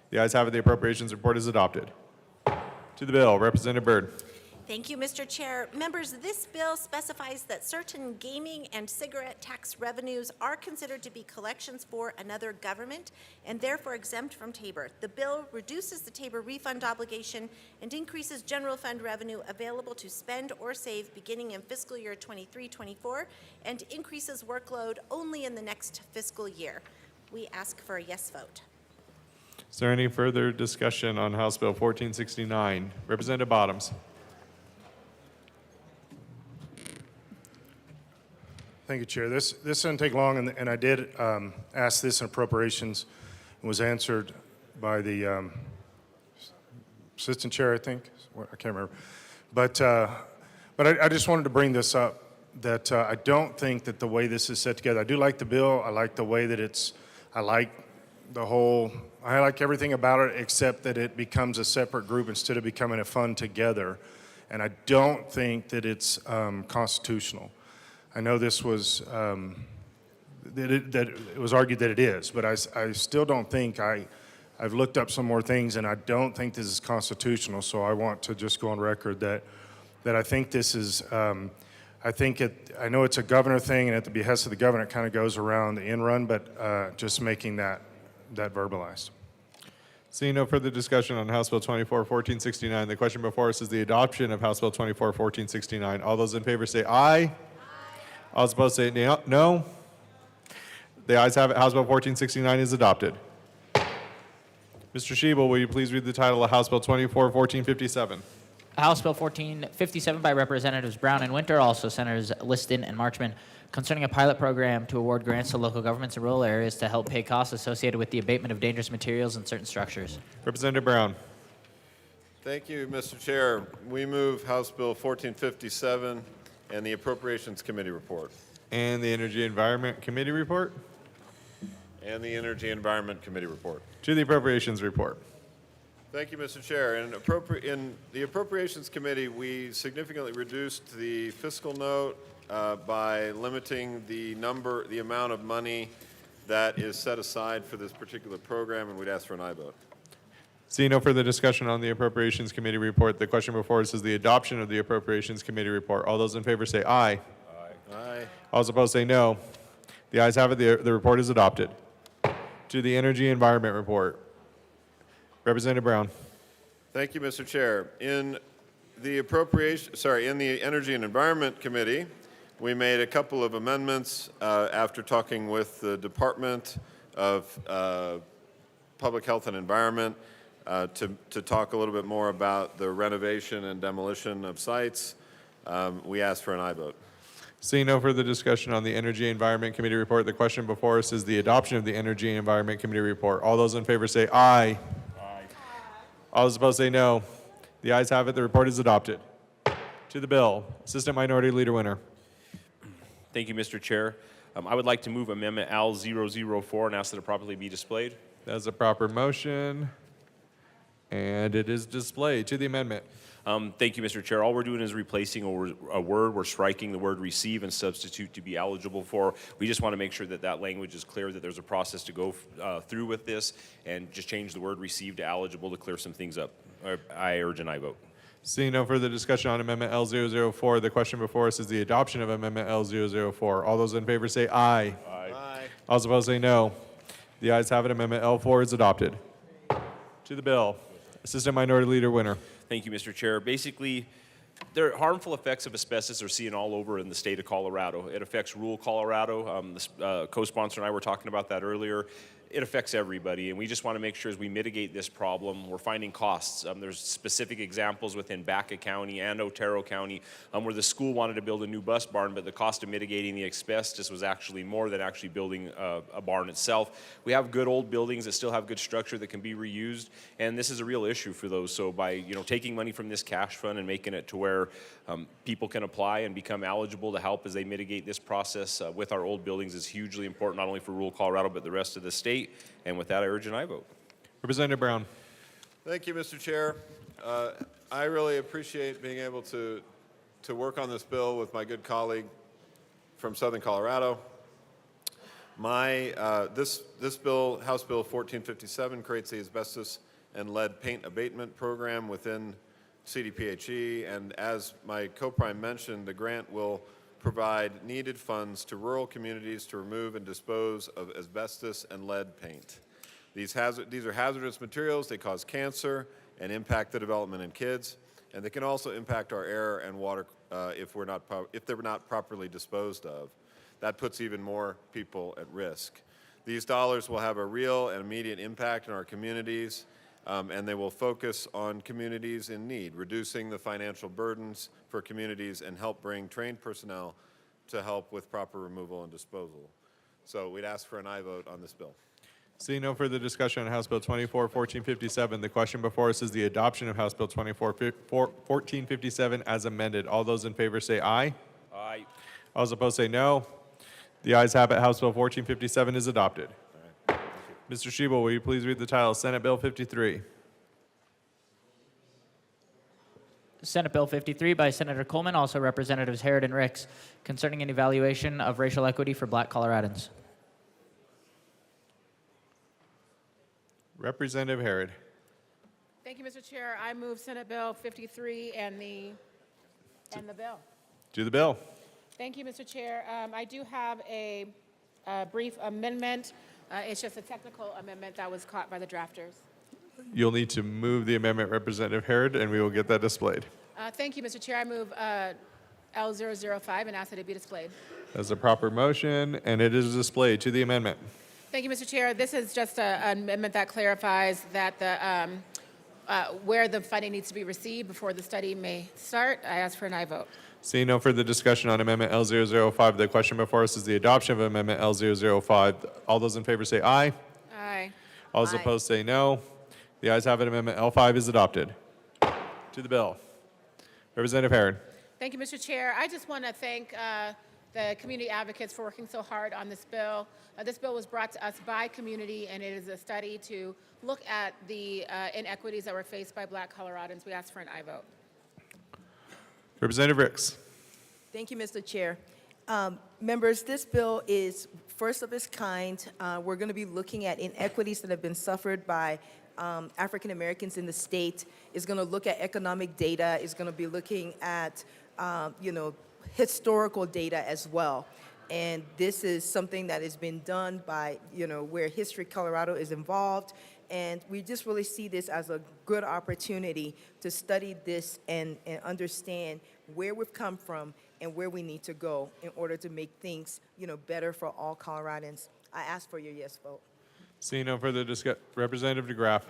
S20: The ayes have it. The Appropriations report is adopted. To the bill, Representative Byrd.
S1: Thank you, Mr. Chair. Members, this bill specifies that certain gaming and cigarette tax revenues are considered to be collections for another government and therefore exempt from TABOR. The bill reduces the TABOR refund obligation and increases general fund revenue available to spend or save beginning in fiscal year 23-24 and increases workload only in the next fiscal year. We ask for a yes vote.
S20: Is there any further discussion on House Bill 1469? Representative Bottoms.
S19: Thank you, Chair. This doesn't take long, and I did ask this in appropriations and was answered by the assistant chair, I think. I can't remember. But I just wanted to bring this up, that I don't think that the way this is set together, I do like the bill. I like the way that I like everything about it except that it becomes a separate group instead of becoming a fund together. And I don't think that it's constitutional. I know this was, that it was argued that it is, but I still don't think, I've looked up some more things and I don't think this is constitutional, so I want to just go on record that I think this is, I know it's a governor thing and at the behest of the governor it kind of goes around the end run, but just making that verbalized.
S20: Seeing no further discussion on House Bill 241469, the question before us is the adoption of House Bill 241469. All those in favor say aye. All opposed say no. The ayes have it. House Bill 1469 is adopted. Mr. Schiebel, will you please read the title of House Bill 241457?
S4: House Bill 1457 by Representatives Brown and Winter, also Senators Liston and Marchman, concerning a pilot program to award grants to local governments in rural areas to help pay costs associated with the abatement of dangerous materials in certain structures.
S20: Representative Brown.
S23: Thank you, Mr. Chair. We move House Bill 1457 and the Appropriations Committee report.
S20: And the Energy Environment Committee report?
S23: And the Energy Environment Committee report.
S20: To the Appropriations report.
S23: Thank you, Mr. Chair. In the Appropriations Committee, we significantly reduced the fiscal note by limiting the amount of money that is set aside for this particular program, and we'd ask for an aye vote.
S20: Seeing no further discussion on the Appropriations Committee report, the question before us is the adoption of the Appropriations Committee report. All those in favor say aye.
S23: Aye. Aye.
S20: All those opposed say no. The ayes have it. The report is adopted. To the Energy Environment report. Representative Brown.
S23: Thank you, Mr. Chair. In the Energy and Environment Committee, we made a couple of amendments after talking with the Department of Public Health and Environment to talk a little bit more about the renovation and demolition of sites. We ask for an aye vote.
S20: Seeing no further discussion on the Energy and Environment Committee report, the question before us is the adoption of the Energy and Environment Committee report. All those in favor say aye. Aye. All those opposed say no. The ayes have it. The report is adopted. To the bill, Assistant Minority Leader Winter.
S24: Thank you, Mr. Chair. I would like to move Amendment L004 and ask that it properly be displayed.
S20: That's a proper motion, and it is displayed. To the amendment.
S24: Thank you, Mr. Chair. All we're doing is replacing a word. We're striking the word receive and substitute to be eligible for. We just want to make sure that that language is clear, that there's a process to go through with this, and just change the word receive to eligible to clear some things up. I urge an aye vote.
S20: Seeing no further discussion on Amendment L004, the question before us is the adoption of Amendment L004. All those in favor say aye.
S23: Aye. Aye.
S20: All those opposed say no. The ayes have it. Amendment L4 is adopted. To the bill, Assistant Minority Leader Winter.
S24: Thank you, Mr. Chair. Basically, the harmful effects of asbestos are seen all over in the state of Colorado. It affects rural Colorado. The co-sponsor and I were talking about that earlier. it affects everybody, and we just want to make sure as we mitigate this problem, we're finding costs. There's specific examples within Baca County and Otero County where the school wanted to build a new bus barn, but the cost of mitigating the asbestos was actually more than actually building a barn itself. We have good old buildings that still have good structure that can be reused, and this is a real issue for those. So by taking money from this cash fund and making it to where people can apply and become eligible to help as they mitigate this process with our old buildings is hugely important, not only for rural Colorado, but the rest of the state. And with that, I urge an aye vote.
S20: Representative Brown.
S23: Thank you, Mr. Chair. I really appreciate being able to work on this bill with my good colleague from Southern Colorado. This bill, House Bill 1457, creates the asbestos and lead paint abatement program within CDPHE, and as my co-prime mentioned, the grant will provide needed funds to rural communities to remove and dispose of asbestos and lead paint. These are hazardous materials. They cause cancer and impact the development in kids, and they can also impact our air and water if they're not properly disposed of. That puts even more people at risk. These dollars will have a real and immediate impact in our communities, and they will focus on communities in need, reducing the financial burdens for communities and help bring trained personnel to help with proper removal and disposal. So we'd ask for an aye vote on this bill.
S20: Seeing no further discussion on House Bill 1457, the question before us is the adoption of House Bill 1457 as amended. All those in favor say aye.
S24: Aye.
S20: All those opposed say no. The ayes have it. House Bill 1457 is adopted. Mr. Shebel, will you please read the title? Senate Bill 53.
S4: Senate Bill 53 by Senator Coleman, also Representatives Herod and Ricks, concerning an evaluation of racial equity for Black Coloradans.
S20: Representative Herod.
S18: Thank you, Mr. Chair. I move Senate Bill 53 and the bill.
S20: Do the bill.
S18: Thank you, Mr. Chair. I do have a brief amendment. It's just a technical amendment that was caught by the drafters.
S20: You'll need to move the amendment, Representative Herod, and we will get that displayed.
S18: Thank you, Mr. Chair. I move L005 and ask that it be displayed.
S20: That's a proper motion, and it is displayed to the amendment.
S18: Thank you, Mr. Chair. This is just an amendment that clarifies that where the funding needs to be received before the study may start. I ask for an aye vote.
S20: Seeing no further discussion on Amendment L005, the question before us is the adoption of Amendment L005. All those in favor say aye.
S18: Aye.
S20: All those opposed say no. The ayes have it. Amendment L5 is adopted. To the bill. Representative Herod.
S18: Thank you, Mr. Chair. I just want to thank the community advocates for working so hard on this bill. This bill was brought to us by community, and it is a study to look at the inequities that were faced by Black Coloradans. We ask for an aye vote.
S20: Representative Ricks.
S2: Thank you, Mr. Chair. Members, this bill is first of its kind. We're going to be looking at inequities that have been suffered by African Americans in the state. It's going to look at economic data. It's going to be looking at, historical data as well. And this is something that has been done by, where History Colorado is involved. And we just really see this as a good opportunity to study this and understand where we've come from and where we need to go in order to make things, better for all Coloradans. I ask for your yes vote.
S20: Seeing no further discussion, Representative DeGraff.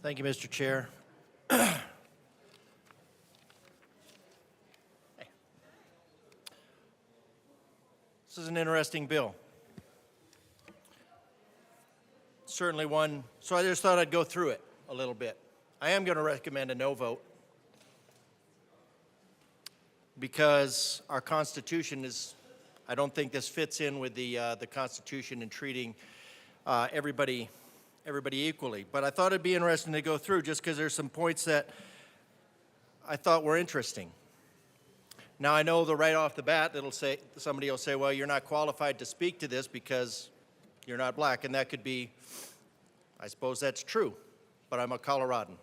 S16: Thank you, Mr. Chair. This is an interesting bill. Certainly one, so I just thought I'd go through it a little bit. I am going to recommend a no vote because our Constitution is, I don't think this fits in with the Constitution in treating everybody equally. But I thought it'd be interesting to go through just because there's some points that I thought were interesting. Now I know that right off the bat somebody will say, well, you're not qualified to speak to this because you're not black, and that could be, I suppose that's true, but I'm a Coloradan.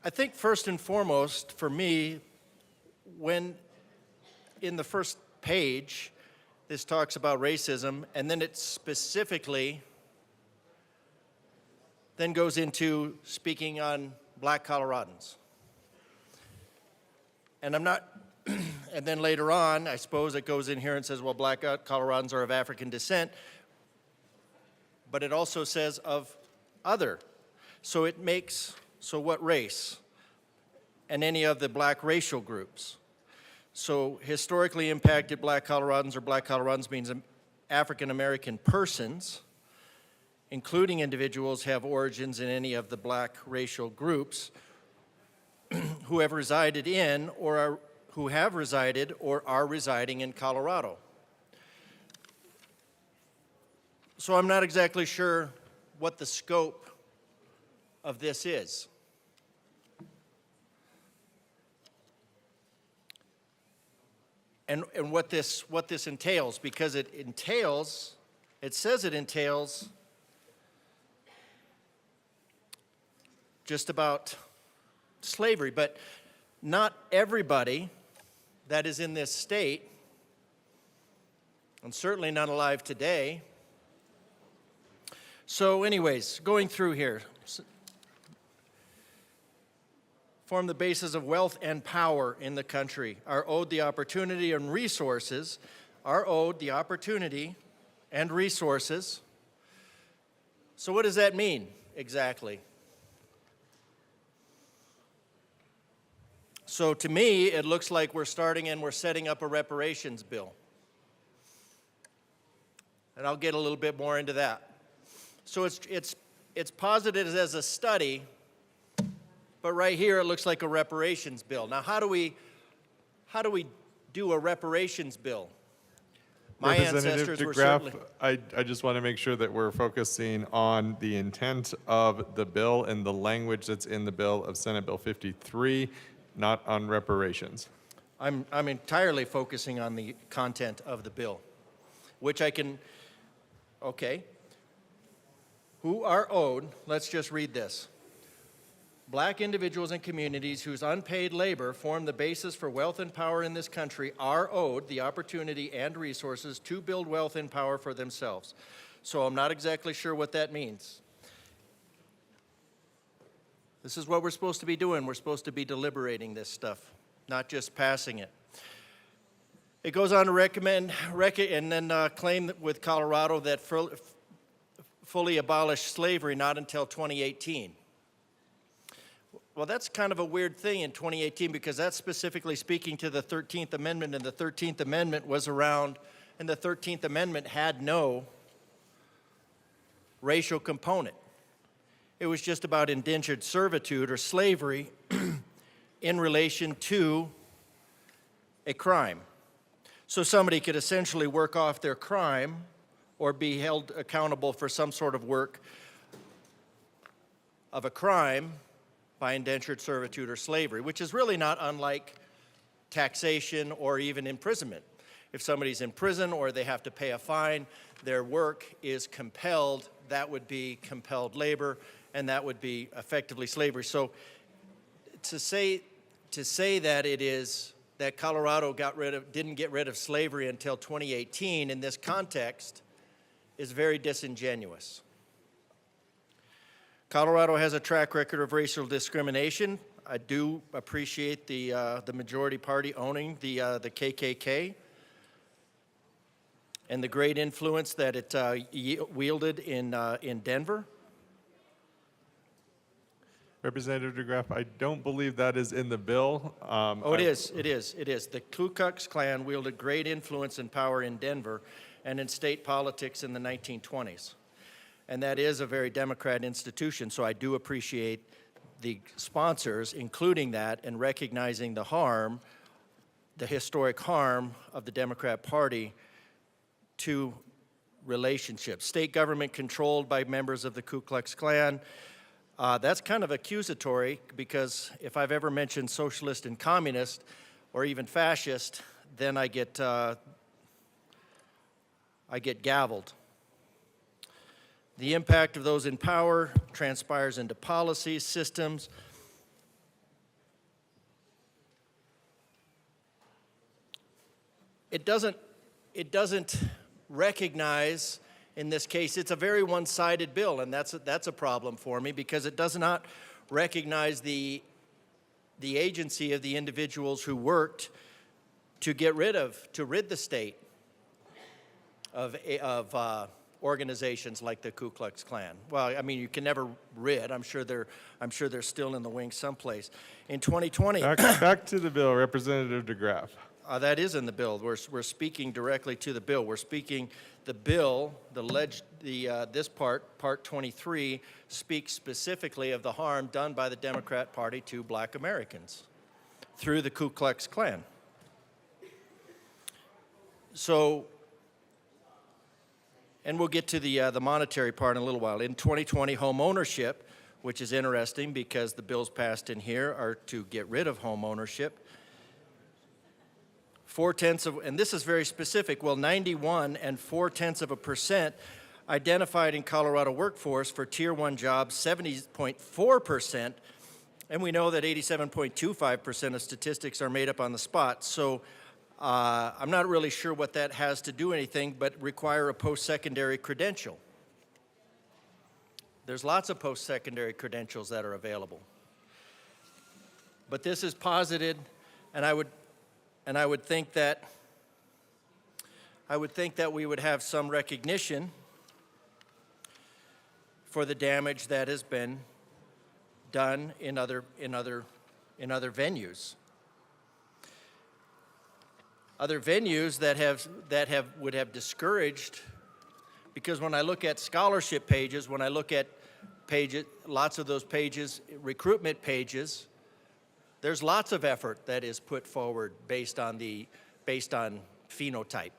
S16: I think first and foremost for me, when in the first page, this talks about racism, and then it specifically then goes into speaking on black Coloradans. And I'm not, and then later on, I suppose it goes in here and says, well, black Coloradans are of African descent, but it also says of other. So it makes, so what race? And any of the black racial groups. So historically impacted black Coloradans or black Coloradans means African American persons, including individuals have origins in any of the black racial groups who have resided in or are, who have resided or are residing in Colorado. So I'm not exactly sure what the scope of this is. And what this entails, because it says it entails just about slavery, but not everybody that is in this state, and certainly not alive today. So anyways, going through here, form the basis of wealth and power in the country, are owed the opportunity and resources, are owed the opportunity and resources. So what does that mean exactly? So to me, it looks like we're starting and we're setting up a reparations bill. And I'll get a little bit more into that. So it's posited as a study, but right here it looks like a reparations bill. Now how do we do a reparations bill? My ancestors were certainly...
S20: I just want to make sure that we're focusing on the intent of the bill and the language that's in the bill of Senate Bill 53, not on reparations.
S16: I'm entirely focusing on the content of the bill, which I can, okay. Who are owed, let's just read this. Black individuals and communities whose unpaid labor form the basis for wealth and power in this country are owed the opportunity and resources to build wealth and power for themselves. So I'm not exactly sure what that means. This is what we're supposed to be doing. We're supposed to be deliberating this stuff, not just passing it. It goes on to recommend and then claim with Colorado that fully abolish slavery not until 2018. Well, that's kind of a weird thing in 2018 because that's specifically speaking to the 13th Amendment, and the 13th Amendment was around, and the 13th Amendment had no racial component. It was just about indentured servitude or slavery in relation to a crime. So somebody could essentially work off their crime or be held accountable for some sort of work of a crime by indentured servitude or slavery, which is really not unlike taxation or even imprisonment. If somebody's in prison or they have to pay a fine, their work is compelled, that would be compelled labor, and that would be effectively slavery. So to say that it is that Colorado didn't get rid of slavery until 2018 in this context is very disingenuous. Colorado has a track record of racial discrimination. I do appreciate the majority party owning the KKK and the great influence that it wielded in Denver.
S20: Representative DeGraff, I don't believe that is in the bill.
S16: It is. The Ku Klux Klan wielded great influence and power in Denver and in state politics in the 1920s. And that is a very Democrat institution, so I do appreciate the sponsors including that and recognizing the harm, the historic harm of the Democrat Party to relationships. State government controlled by members of the Ku Klux Klan. That's kind of accusatory because if I've ever mentioned socialist and communist or even fascist, then I get gavelled. The impact of those in power transpires into policies, systems. It doesn't recognize, in this case, it's a very one-sided bill, and that's a problem for me because it does not recognize the agency of the individuals who worked to rid the state of organizations like the Ku Klux Klan. Well, I mean, you can never rid. I'm sure they're still in the wings someplace. In 2020,
S20: Back to the bill, Representative DeGraff.
S16: that is in the bill. We're speaking directly to the bill. We're speaking the bill. This part 23, speaks specifically of the harm done by the Democrat Party to Black Americans through the Ku Klux Klan. So, and we'll get to the monetary part in a little while. In 2020, home ownership, which is interesting because the bills passed in here are to get rid of home ownership. 0.4%, and this is very specific, 91 and 0.4% identified in Colorado workforce for Tier 1 jobs, 70.4%, and we know that 87.25% of statistics are made up on the spot. So I'm not really sure what that has to do anything, but require a post-secondary credential. There's lots of post-secondary credentials that are available. But this is posited, and I would think that we would have some recognition for the damage that has been done in other venues. Other venues that would have discouraged, because when I look at scholarship pages, when I look at pages, lots of those pages, recruitment pages, there's lots of effort that is put forward based on phenotype.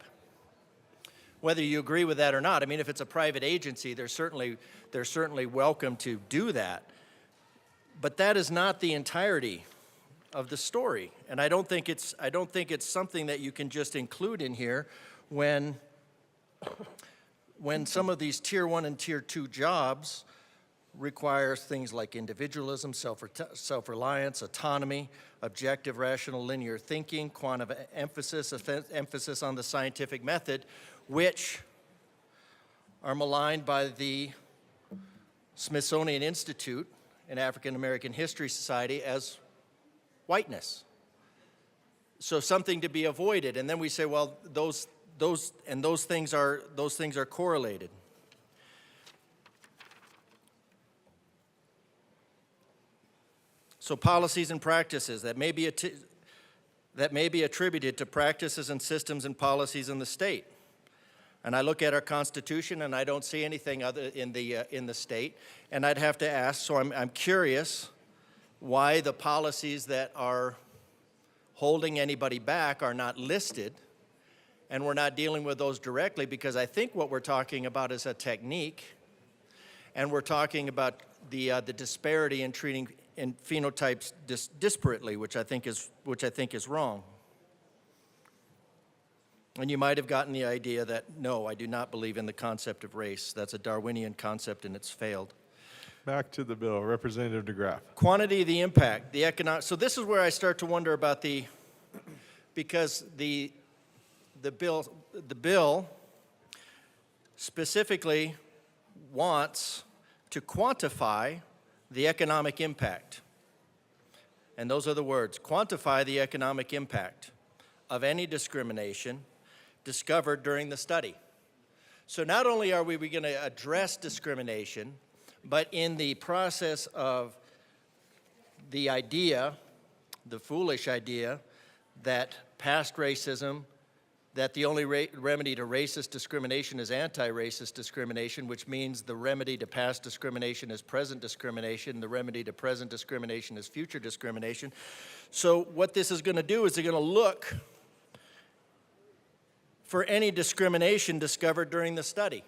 S16: Whether you agree with that or not, I mean, if it's a private agency, they're certainly welcome to do that. But that is not the entirety of the story, and I don't think it's something that you can just include in here when some of these Tier 1 and Tier 2 jobs requires things like individualism, self-reliance, autonomy, objective, rational, linear thinking, quantum emphasis on the scientific method, which are maligned by the Smithsonian Institute and African American History Society as whiteness. So something to be avoided, and then we say, well, those things are correlated. So policies and practices that may be attributed to practices and systems and policies in the state. And I look at our Constitution and I don't see anything other in the state. And I'd have to ask, so I'm curious why the policies that are holding anybody back are not listed, and we're not dealing with those directly, because I think what we're talking about is a technique, and we're talking about the disparity in treating in phenotypes disparately, which I think is wrong. And you might have gotten the idea that, no, I do not believe in the concept of race. That's a Darwinian concept and it's failed.
S20: Back to the bill, Representative DeGraff.
S16: Quantity, the impact, the economic. So this is where I start to wonder about because the bill specifically wants to quantify the economic impact. And those are the words, quantify the economic impact of any discrimination discovered during the study. So not only are we going to address discrimination, but in the process of the idea, the foolish idea, that past racism, that the only remedy to racist discrimination is anti-racist discrimination, which means the remedy to past discrimination is present discrimination, the remedy to present discrimination is future discrimination. So what this is going to do is they're going to look for any discrimination discovered during the study.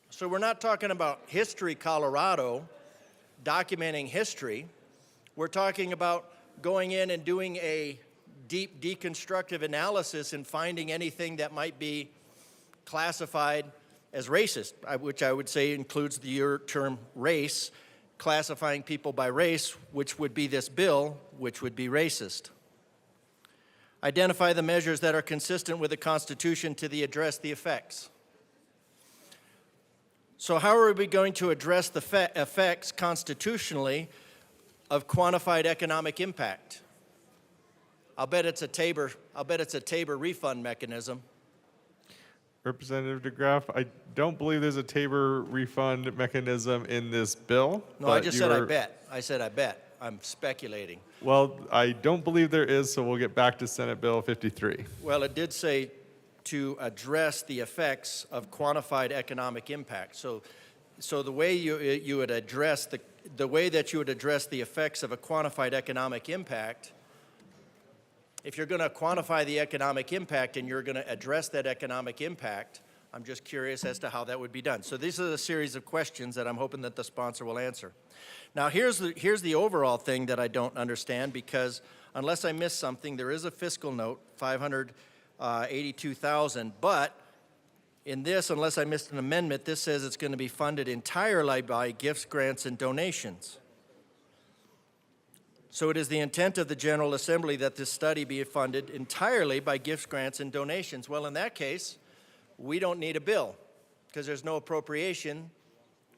S16: So we're not talking about History Colorado, documenting history. We're talking about going in and doing a deep deconstructive analysis and finding anything that might be classified as racist, which I would say includes the term race, classifying people by race, which would be this bill, which would be racist. Identify the measures that are consistent with the Constitution to address the effects. So how are we going to address the effects constitutionally of quantified economic impact? I'll bet it's a Tabor refund mechanism.
S20: Representative DeGraff, I don't believe there's a Tabor refund mechanism in this bill.
S16: No, I
S20: but
S16: just
S20: you
S16: said I
S20: were-
S16: bet. I said I bet. I'm speculating.
S20: Well, I don't believe there is, so we'll get back to Senate Bill 53.
S16: Well, it did say to address the effects of quantified economic impact. So the way you would address the way that you would address the effects of a quantified economic impact, if you're going to quantify the economic impact and you're going to address that economic impact, I'm just curious as to how that would be done. So these are the series of questions that I'm hoping that the sponsor will answer. Now, here's the overall thing that I don't understand, because unless I missed something, there is a fiscal note, $582,000, but in this, unless I missed an amendment, this says it's going to be funded entirely by gifts, grants, and donations. So it is the intent of the General Assembly that this study be funded entirely by gifts, grants, and donations. Well, in that case, we don't need a bill, because there's no appropriation.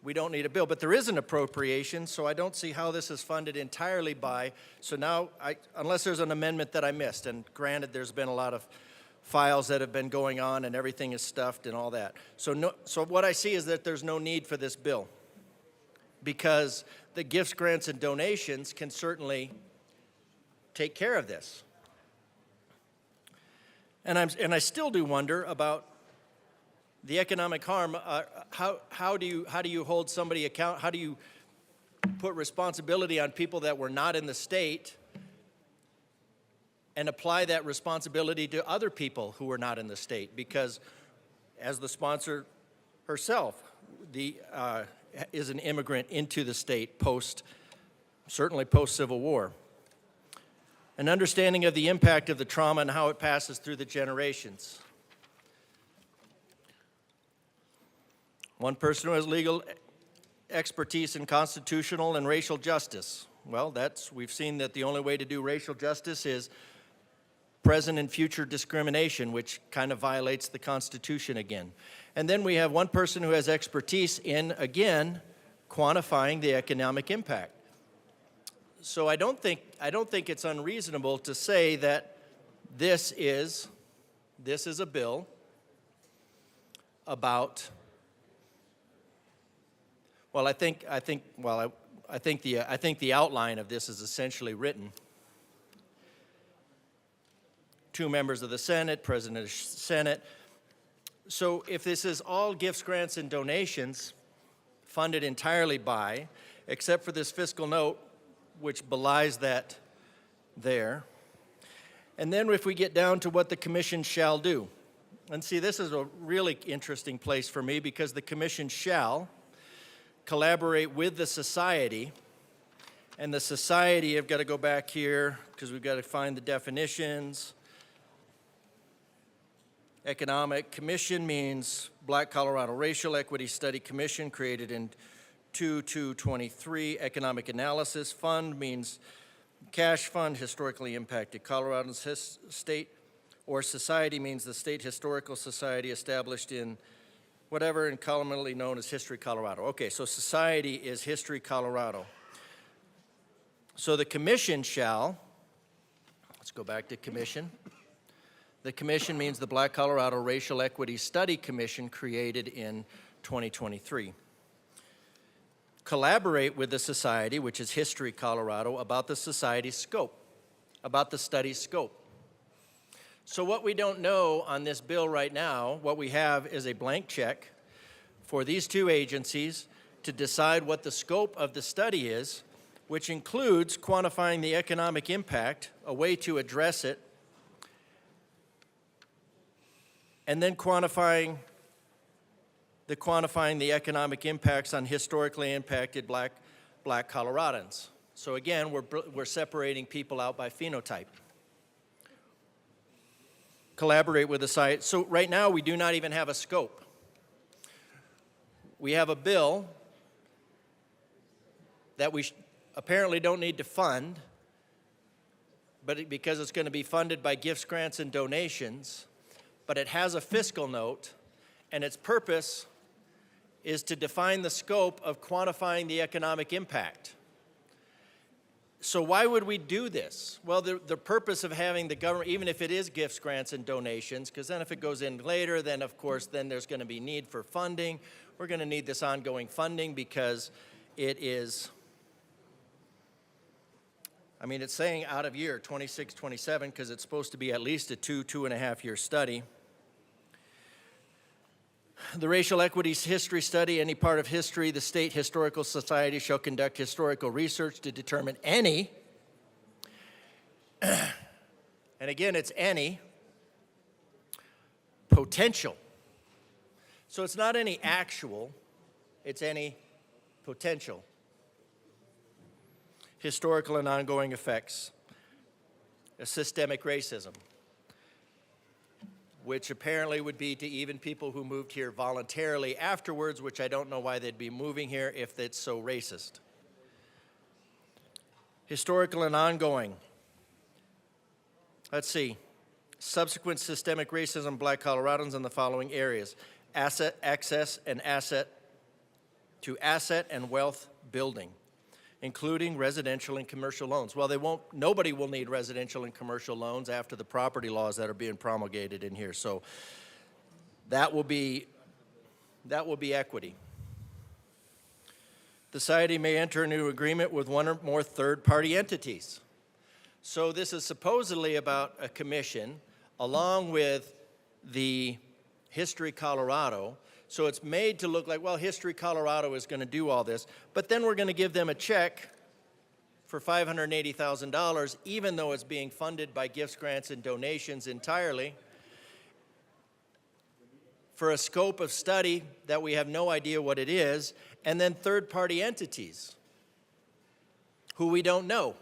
S16: We don't need a bill, but there is an appropriation, so I don't see how this is funded entirely by. So now, unless there's an amendment that I missed, and granted, there's been a lot of files that have been going on, and everything is stuffed and all that. So what I see is that there's no need for this bill, because the gifts, grants, and donations can certainly take care of this. And I still do wonder about the economic harm. How do you hold somebody account? How do you put responsibility on people that were not in the state and apply that responsibility to other people who were not in the state? Because as the sponsor herself, is an immigrant into the state certainly post-Civil War. An understanding of the impact of the trauma and how it passes through the generations. One person who has legal expertise in constitutional and racial justice. Well, we've seen that the only way to do racial justice is present and future discrimination, which kind of violates the Constitution again. And then we have one person who has expertise in, again, quantifying the economic impact. So I don't think it's unreasonable to say that this is a bill about. Well, I think the outline of this is essentially written. 2 members of the Senate, President of the Senate. So if this is all gifts, grants, and donations funded entirely by, except for this fiscal note, which belies that there. And then if we get down to what the commission shall do. And see, this is a really interesting place for me, because the commission shall collaborate with the society. And the society, I've got to go back here because we've got to find the definitions. Economic Commission means Black Colorado Racial Equity Study Commission, created in 2/2/23. Economic Analysis Fund means cash fund, historically impacted Colorado's state. Or society means the State Historical Society, established in whatever, and commonly known as History Colorado. Okay, so society is History Colorado. So the commission shall, let's go back to commission. The commission means the Black Colorado Racial Equity Study Commission, created in 2023. Collaborate with the society, which is History Colorado, about the society's scope, about the study's scope. So what we don't know on this bill right now, what we have is a blank check for these 2 agencies to decide what the scope of the study is, which includes quantifying the economic impact, a way to address it, and then quantifying the economic impacts on historically impacted black Coloradans. So again, we're separating people out by phenotype. Collaborate with the site. So right now, we do not even have a scope. We have a bill that we apparently don't need to fund, but because it's going to be funded by gifts, grants, and donations, but it has a fiscal note, and its purpose is to define the scope of quantifying the economic impact. So why would we do this? Well, the purpose of having the government, even if it is gifts, grants, and donations, because then if it goes in later, then of course, then there's going to be need for funding. We're going to need this ongoing funding because it is, I mean, it's saying out of year 26, 27, because it's supposed to be at least a 2.5 year study. The Racial Equities History Study, any part of history, the State Historical Society shall conduct historical research to determine any, and again, it's any, potential. So it's not any actual, it's any potential. Historical and ongoing effects of systemic racism, which apparently would be to even people who moved here voluntarily afterwards, which I don't know why they'd be moving here if it's so racist. Historical and ongoing. Let's see. Subsequent systemic racism of Black Coloradans in the following areas: asset access and asset and wealth building, including residential and commercial loans. Well, nobody will need residential and commercial loans after the property laws that are being promulgated in here. So that will be equity. The society may enter into agreement with one or more third-party entities. So this is supposedly about a commission along with the History Colorado. So it's made to look like, well, History Colorado is going to do all this, but then we're going to give them a check for $580,000, even though it's being funded by gifts, grants, and donations entirely, for a scope of study that we have no idea what it is, and then third-party entities who we don't know.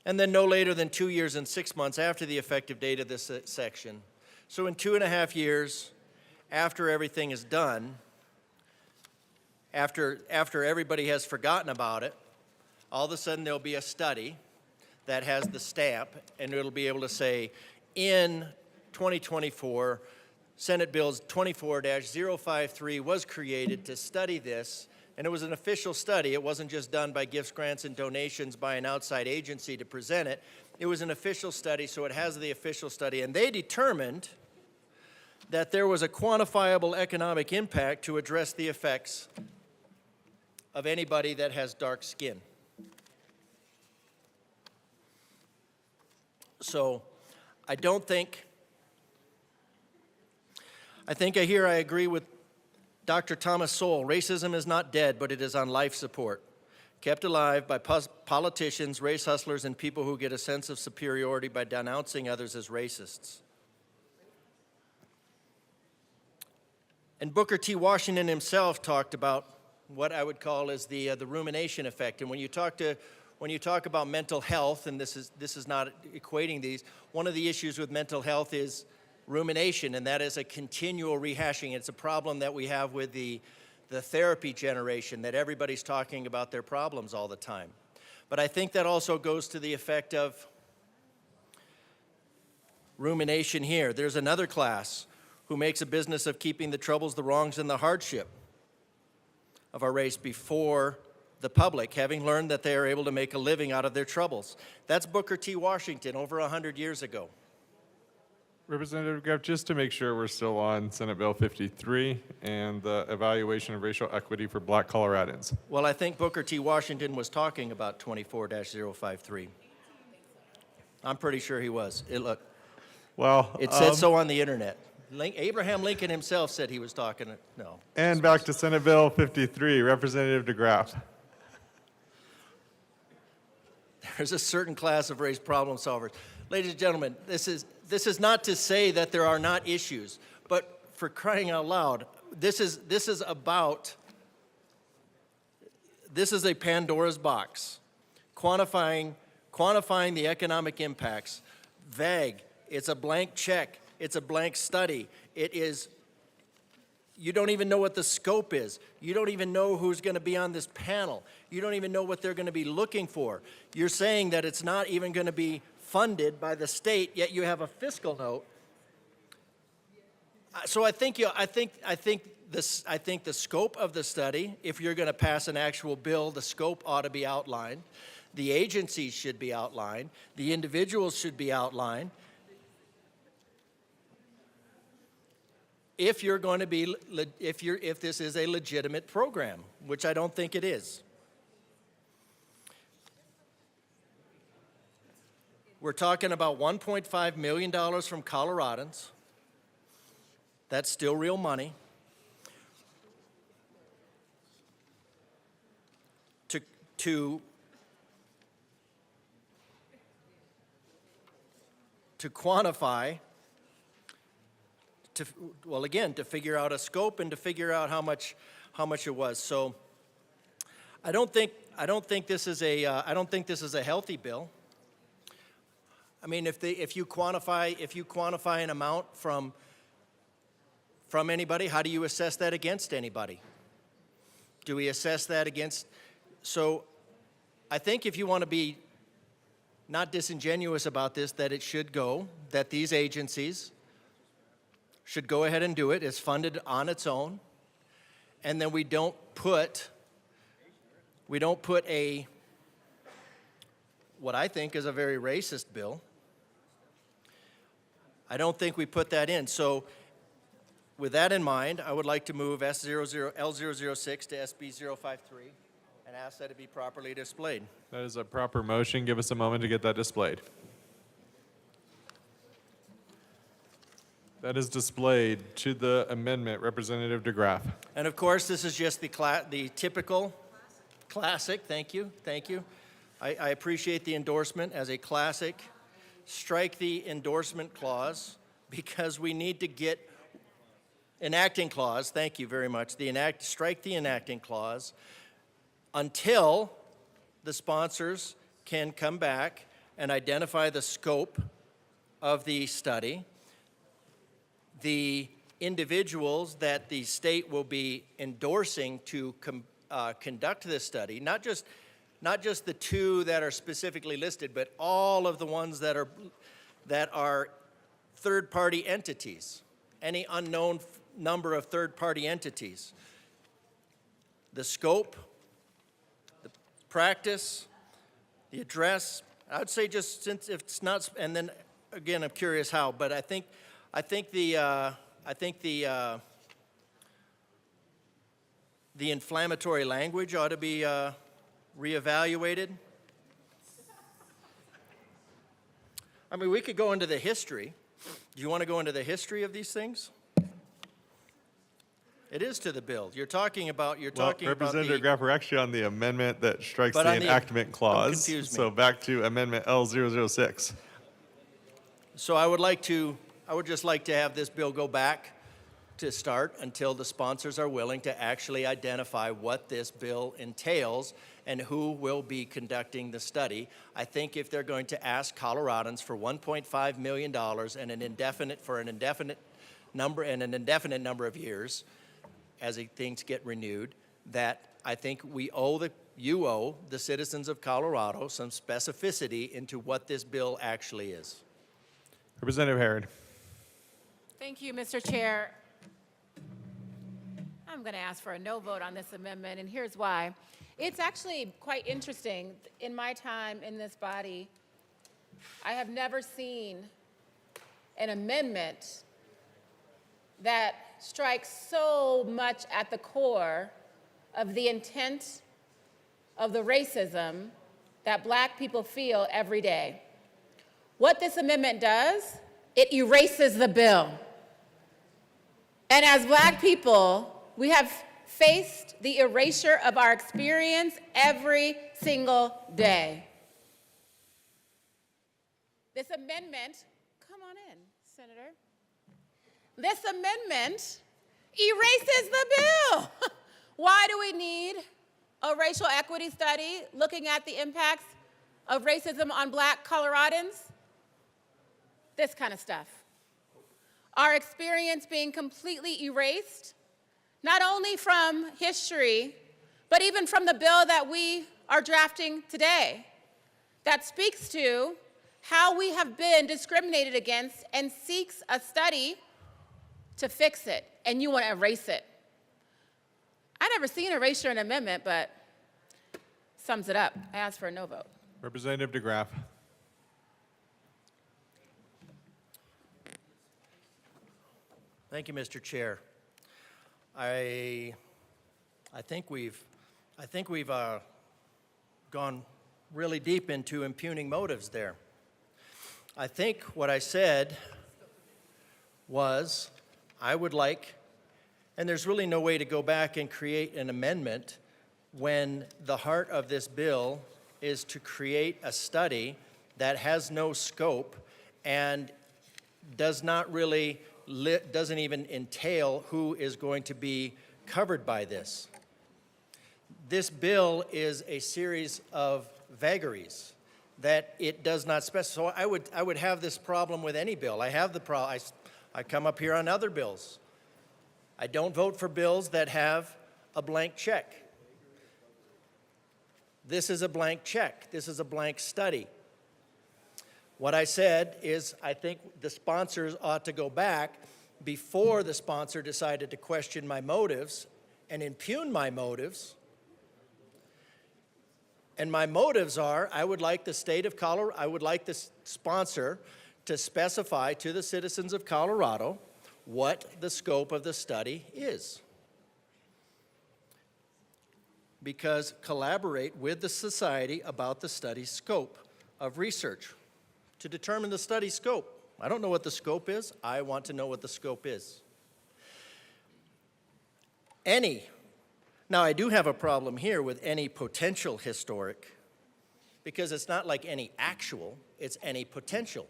S16: And then no later than 2 years and 6 months after the effective date of this section. So in 2.5 years, after everything is done, after everybody has forgotten about it, all of a sudden there'll be a study that has the stamp, and it'll be able to say, in 2024, Senate Bill 24-053 was created to study this, and it was an official study. It wasn't just done by gifts, grants, and donations by an outside agency to present it. It was an official study, so it has the official study, and they determined that there was a quantifiable economic impact to address the effects of anybody that has dark skin. So I agree with Dr. Thomas Sowell. Racism is not dead, but it is on life support, kept alive by politicians, race hustlers, and people who get a sense of superiority by denouncing others as racists. And Booker T. Washington himself talked about what I would call as the rumination effect. And when you talk about mental health, and this is not equating these, one of the issues with mental health is rumination, and that is a continual rehashing. It's a problem that we have with the therapy generation, that everybody's talking about their problems all the time. But I think that also goes to the effect of rumination here. There's another class who makes a business of keeping the troubles, the wrongs, and the hardship of our race before the public, having learned that they are able to make a living out of their troubles. That's Booker T. Washington over 100 years ago.
S20: Representative Graff, just to make sure we're still on Senate Bill 53 and the evaluation of racial equity for Black Coloradans.
S16: Well, I think Booker T. Washington was talking about 24-053. I'm pretty sure he was. It said so on the internet. Abraham Lincoln himself said he was talking. No.
S20: And back to Senate Bill 53, Representative DeGraff.
S16: There's a certain class of race problem solvers. Ladies and gentlemen, this is not to say that there are not issues, but for crying out loud, this is a Pandora's box. Quantifying the economic impacts. Vague. It's a blank check. It's a blank study. You don't even know what the scope is. You don't even know who's going to be on this panel. You don't even know what they're going to be looking for. You're saying that it's not even going to be funded by the state, yet you have a fiscal note So I think the scope of the study, if you're going to pass an actual bill, the scope ought to be outlined. The agencies should be outlined. The individuals should be outlined. If you're going to be, if this is a legitimate program, which I don't think it is. We're talking about $1.5 million from Coloradans. That's still real money. To quantify, to figure out a scope and to figure out how much it was. So I don't think this is a healthy bill. I mean, if you quantify an amount from anybody, how do you assess that against anybody? Do we assess that against? So I think if you want to be not disingenuous about this, that it should go, that these agencies should go ahead and do it. It's funded on its own. And then we don't put a, what I think is a very racist bill. I don't think we put that in. So with that in mind, I would like to move L006 to SB053 and ask that it be properly displayed.
S20: That is a proper motion. Give us a moment to get that displayed. That is displayed to the amendment, Representative DeGraff.
S16: And of course, this is just the typical classic. Thank you. I appreciate the endorsement as a classic. Strike the endorsement clause because we need to get enacting clause. Thank you very much. Strike the enacting clause until the sponsors can come back and identify the scope of the study, the individuals that the state will be endorsing to conduct this study, not just the two that are specifically listed, but all of the ones that are third-party entities, any unknown number of third-party entities. The scope, the practice, the address. I would say just since if it's not, and then again, I'm curious how, but I think the inflammatory language ought to be reevaluated. I mean, we could go into the history. Do you want to go into the history of these things? It is to the bill. You're talking about
S20: Representative DeGraff, we're actually on the amendment that strikes
S16: But
S20: the
S16: on the-
S20: enactment clause.
S16: Don't confuse me.
S20: So back to Amendment L006.
S16: So I would just like to have this bill go back to start until the sponsors are willing to actually identify what this bill entails and who will be conducting the study. I think if they're going to ask Coloradans for $1.5 million and an indefinite number of years as things get renewed, that I think you owe the citizens of Colorado some specificity into what this bill actually is.
S20: Representative Herod.
S18: Thank you, Mr. Chair. I'm going to ask for a no vote on this amendment, and here's why. It's actually quite interesting. In my time in this body, I have never seen an amendment that strikes so much at the core of the intent of the racism that Black people feel every day. What this amendment does, it erases the bill. And as Black people, we have faced the erasure of our experience every single day. This amendment, come on in, Senator. This amendment erases the bill. Why do we need a racial equity study looking at the impacts of racism on Black Coloradans? This kind of stuff. Our experience being completely erased, not only from history, but even from the bill that we are drafting today, that speaks to how we have been discriminated against and seeks a study to fix it, and you want to erase it. I never seen erasure in an amendment, but sums it up. I ask for a no vote.
S20: Representative DeGraff.
S16: Thank you, Mr. Chair. I think we've gone really deep into impugning motives there. I think what I said was I would like, and there's really no way to go back and create an amendment when the heart of this bill is to create a study that has no scope and does not really, doesn't even entail who is going to be covered by this. This bill is a series of vagaries that it does not specify. So I would have this problem with any bill. I have the problem. I come up here on other bills. I don't vote for bills that have a blank check. This is a blank check. This is a blank study. What I said is I think the sponsors ought to go back before the sponsor decided to question my motives and impugn my motives. And my motives are, I would like the state of Colorado, I would like the sponsor to specify to the citizens of Colorado what the scope of the study is. Because collaborate with the society about the study scope of research to determine the study scope. I don't know what the scope is. I want to know what the scope is. Now I do have a problem here with any potential historic, because it's not like any actual, it's any potential.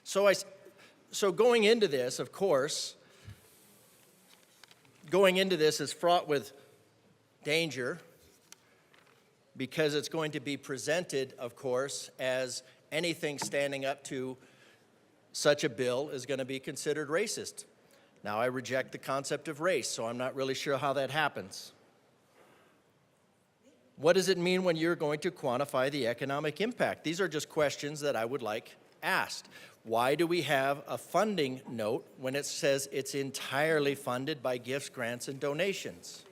S16: So going into this, of course, going into this is fraught with danger, because it's going to be presented, of course, as anything standing up to such a bill is going to be considered racist. Now, I reject the concept of race, so I'm not really sure how that happens. What does it mean when you're going to quantify the economic impact? These are just questions that I would like asked. Why do we have a funding note when it says it's entirely funded by gifts, grants, and donations?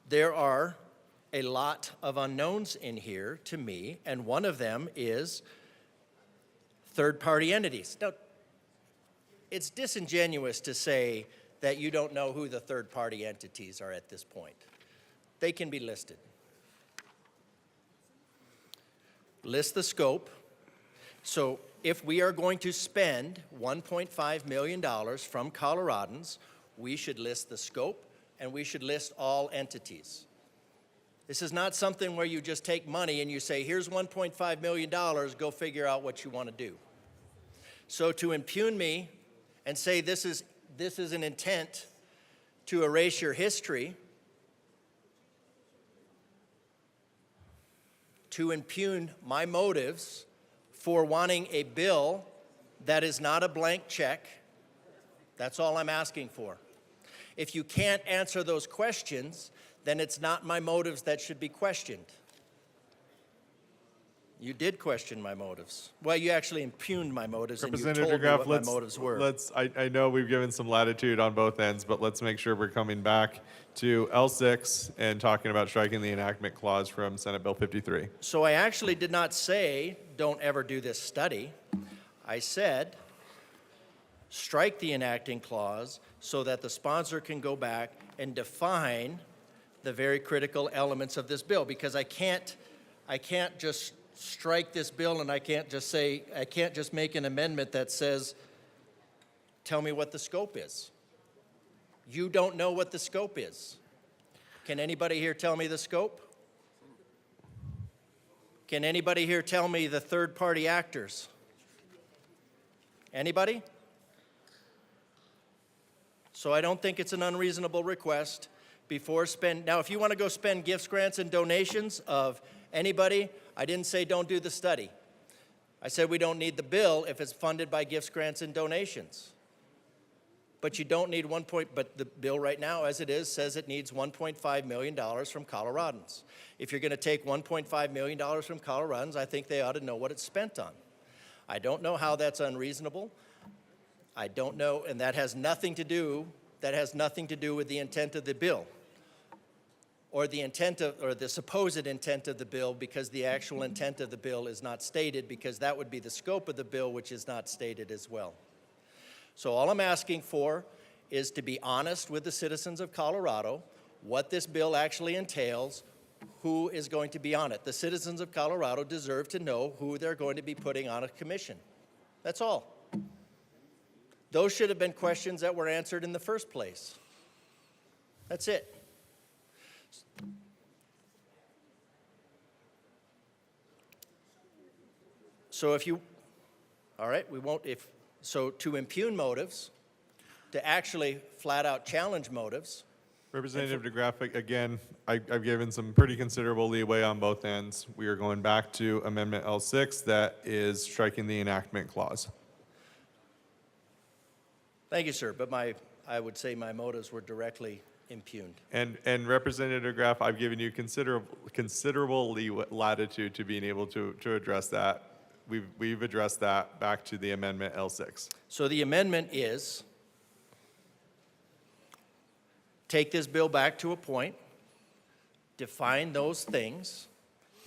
S16: There are a lot of unknowns in here to me, and one of them is third-party entities. Now, it's disingenuous to say that you don't know who the third-party entities are at this point. They can be listed. List the scope. So if we are going to spend $1.5 million from Coloradans, we should list the scope and we should list all entities. This is not something where you just take money and you say, here's $1.5 million, go figure out what you want to do. So to impugn me and say this is an intent to erase your history, to impugn my motives for wanting a bill that is not a blank check, that's all I'm asking for. If you can't answer those questions, then it's not my motives that should be questioned. You did question my motives. Well, you actually impugned my motives, and you told me what my motives were.
S20: I know we've given some latitude on both ends, but let's make sure we're coming back to L6 and talking about striking the enactment clause from Senate Bill 53.
S16: So I actually did not say, don't ever do this study. I said, strike the enacting clause so that the sponsor can go back and define the very critical elements of this bill, because I can't just strike this bill and I can't just make an amendment that says, tell me what the scope is. You don't know what the scope is. Can anybody here tell me the scope? Can anybody here tell me the third-party actors? Anybody? So I don't think it's an unreasonable request now, if you want to go spend gifts, grants, and donations of anybody, I didn't say don't do the study. I said we don't need the bill if it's funded by gifts, grants, and donations. But you don't need but the bill right now, as it is, says it needs $1.5 million from Coloradans. If you're going to take $1.5 million from Coloradans, I think they ought to know what it's spent on. I don't know how that's unreasonable. I don't know, and that has nothing to do with the intent of the bill, or the supposed intent of the bill, because the actual intent of the bill is not stated, because that would be the scope of the bill, which is not stated as well. So all I'm asking for is to be honest with the citizens of Colorado, what this bill actually entails, who is going to be on it. The citizens of Colorado deserve to know who they're going to be putting on a commission. That's all. Those should have been questions that were answered in the first place. That's it. So to impugn motives, to actually flat out challenge motives.
S20: Representative DeGraff, again, I've given some pretty considerable leeway on both ends. We are going back to Amendment L6, that is striking the enactment clause.
S16: Thank you, sir, but I would say my motives were directly impugned.
S20: And Representative DeGraff, I've given you considerable latitude to being able to address that. We've addressed that back to the Amendment L6.
S16: So the amendment is, take this bill back to a point, define those things,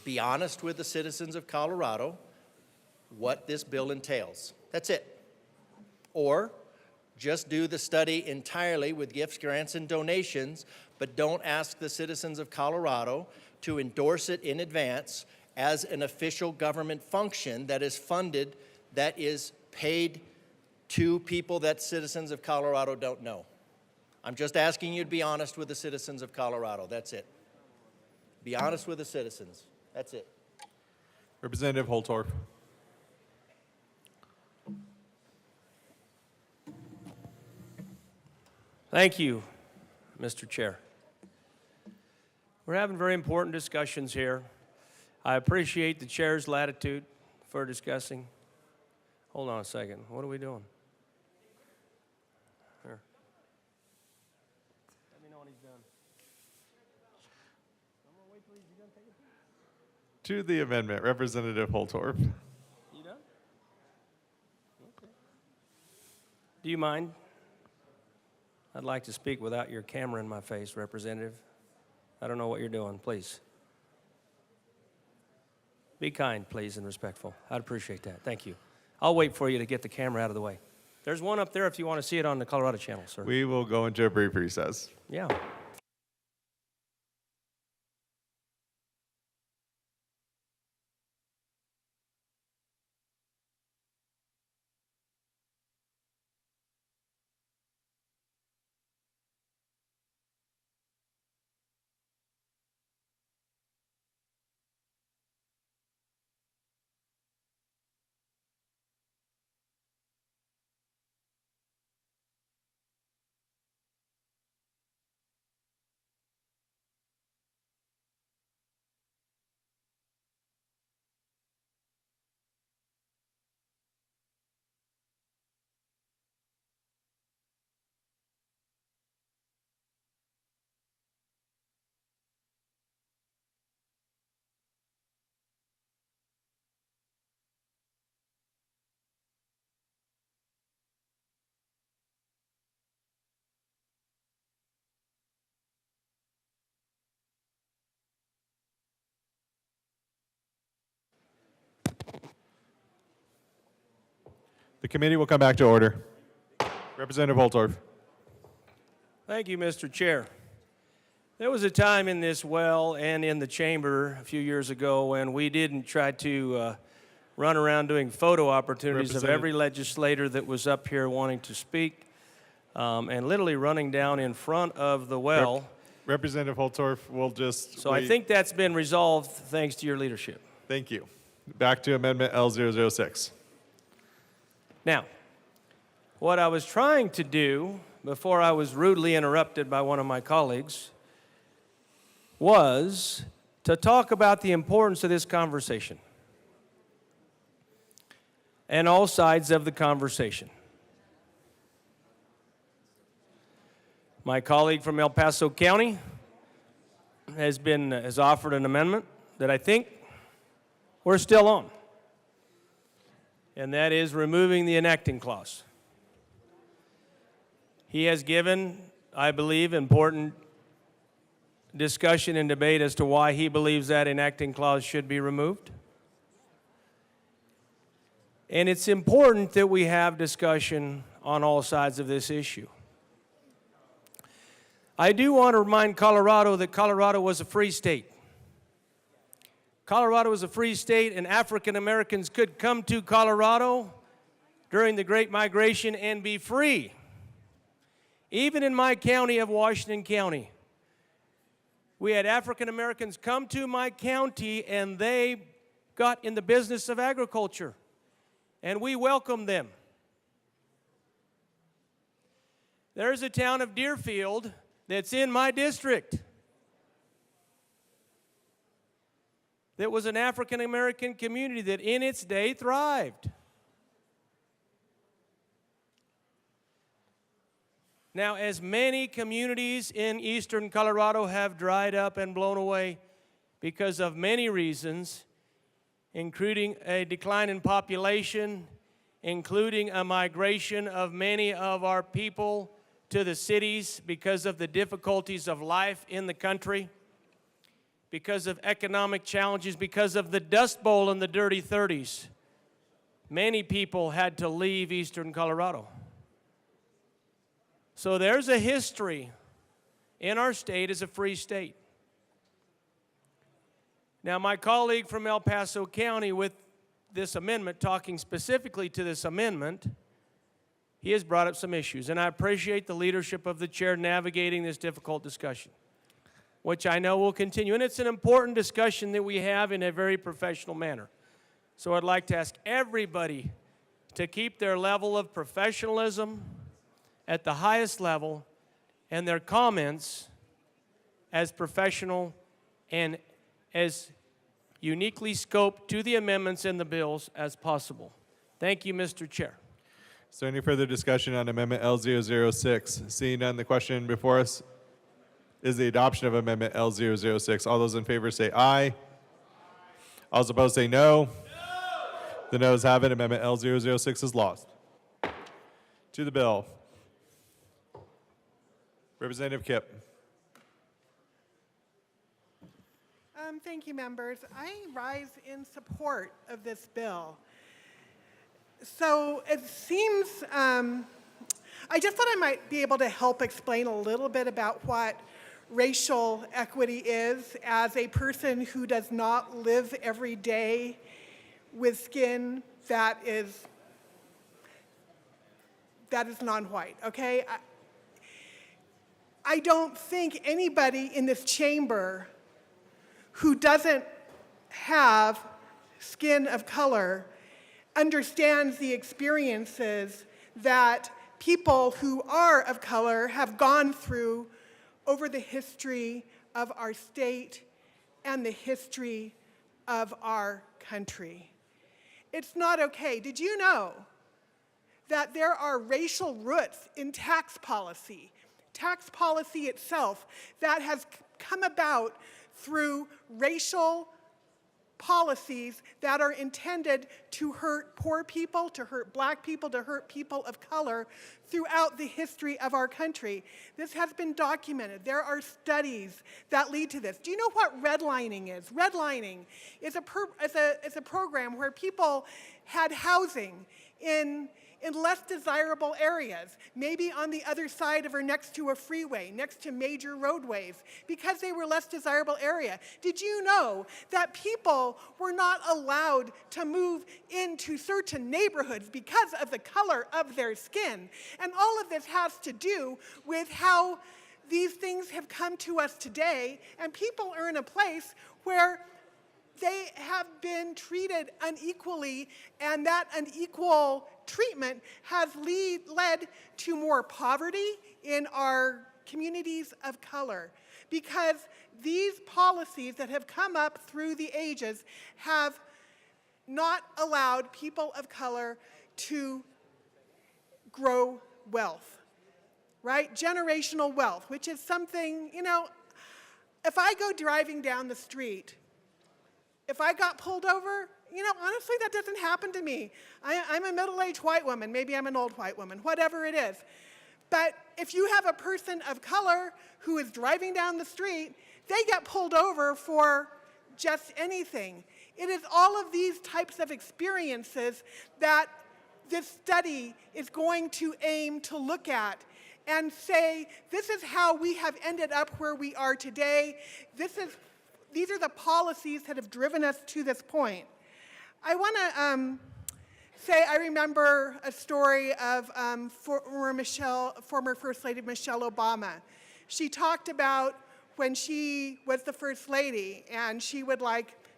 S16: be honest with the citizens of Colorado what this bill entails. That's it. Or just do the study entirely with gifts, grants, and donations, but don't ask the citizens of Colorado to endorse it in advance as an official government function that is funded, that is paid to people that citizens of Colorado don't know. I'm just asking you to be honest with the citizens of Colorado. That's it. Be honest with the citizens. That's it.
S20: Representative Holtorf.
S7: Thank you, Mr. Chair. We're having very important discussions here. I appreciate the chair's latitude for discussing. Hold on a second. What are we doing? Here. Let me know when he's done.
S20: To the amendment, Representative Holtorf.
S7: You done? Okay. Do you mind? I'd like to speak without your camera in my face, Representative. I don't know what you're doing, please. Be kind, please, and respectful. I'd appreciate that. Thank you. I'll wait for you to get the camera out of the way. There's one up there if you want to see it on the Colorado Channel, sir.
S20: We will go into a brief recess.
S7: Yeah.
S20: The committee will come back to order. Representative Holtorf.
S7: Thank you, Mr. Chair. There was a time in this well and in the chamber a few years ago when we didn't try to run around doing photo opportunities of every legislator that was up here wanting to speak and literally running down in front of the well.
S20: Representative Holtorf will just
S7: So I think that's been resolved thanks to your leadership.
S20: Thank you. Back to Amendment L006.
S7: Now, what I was trying to do before I was rudely interrupted by one of my colleagues was to talk about the importance of this conversation and all sides of the conversation. My colleague from El Paso County has offered an amendment that I think we're still on. and that is removing the enacting clause. He has given, I believe, important discussion and debate as to why he believes that enacting clause should be removed. And it's important that we have discussion on all sides of this issue. I do want to remind Colorado that Colorado was a free state. Colorado was a free state, and African Americans could come to Colorado during the Great Migration and be free. Even in my county of Washington County, we had African Americans come to my county and they got in the business of agriculture, and we welcomed them. There's a town of Deerfield that's in my district that was an African American community that in its day thrived. Now, as many communities in eastern Colorado have dried up and blown away because of many reasons, including a decline in population, including a migration of many of our people to the cities because of the difficulties of life in the country, because of economic challenges, because of the Dust Bowl in the dirty 30s. Many people had to leave eastern Colorado. So there's a history in our state as a free state. Now, my colleague from El Paso County with this amendment, talking specifically to this amendment, he has brought up some issues, and I appreciate the leadership of the chair navigating this difficult discussion, which I know will continue. And it's an important discussion that we have in a very professional manner. So I'd like to ask everybody to keep their level of professionalism at the highest level and their comments as professional and as uniquely scoped to the amendments in the bills as possible. Thank you, Mr. Chair.
S20: Is there any further discussion on Amendment L006? Seeing none, the question before us is the adoption of Amendment L006. All those in favor say aye. All those opposed say no. No. The noes have it. Amendment L006 is lost. To the bill. Representative Kipp.
S5: Thank you, members. I rise in support of this bill. So it seems, I just thought I might be able to help explain a little bit about what racial equity is as a person who does not live every day with skin that is non-white, okay? I don't think anybody in this chamber who doesn't have skin of color understands the experiences that people who are of color have gone through over the history of our state and the history of our country. It's not okay. Did you know that there are racial roots in tax policy itself that has come about through racial policies that are intended to hurt poor people, to hurt black people, to hurt people of color throughout the history of our country. This has been documented. There are studies that lead to this. Do you know what redlining is? Redlining is a program where people had housing in less desirable areas, maybe on the other side of or next to a freeway, next to major roadways, because they were less desirable area. Did you know that people were not allowed to move into certain neighborhoods because of the color of their skin? And all of this has to do with how these things have come to us today, and people are in a place where they have been treated unequally, and that unequal treatment has led to more poverty in our communities of color, because these policies that have come up through the ages have not allowed people of color to grow wealth, right? Generational wealth, which is something, you know, if I go driving down the street If I got pulled over, honestly, that doesn't happen to me. I'm a middle-aged white woman. Maybe I'm an old white woman, whatever it is. But if you have a person of color who is driving down the street, they get pulled over for just anything. It is all of these types of experiences that this study is going to aim to look at and say, this is how we have ended up where we are today. These are the policies that have driven us to this point. I want to say I remember a story of former First Lady Michelle Obama. She talked about when she was the First Lady, and she would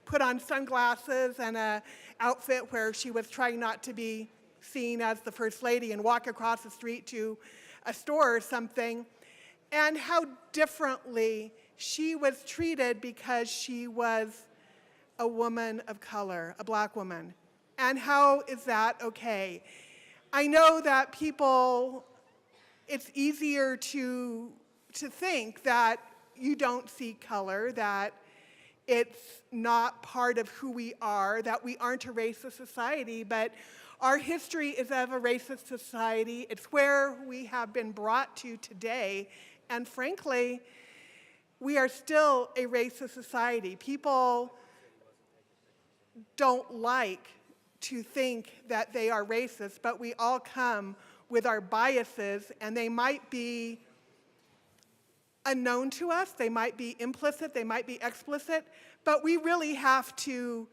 S5: put on sunglasses and an outfit where she was trying not to be seen as the First Lady and walk across the street to a store or something, and how differently she was treated because she was a woman of color, a black woman. And how is that okay? I know that it's easier to think that you don't see color, that it's not part of who we are, that we aren't a racist society, but our history is of a racist society. It's where we have been brought to today, and frankly, we are still a racist society. People don't like to think that they are racist, but we all come with our biases, and they might be unknown to us, they might be implicit, they might be explicit, but we really have to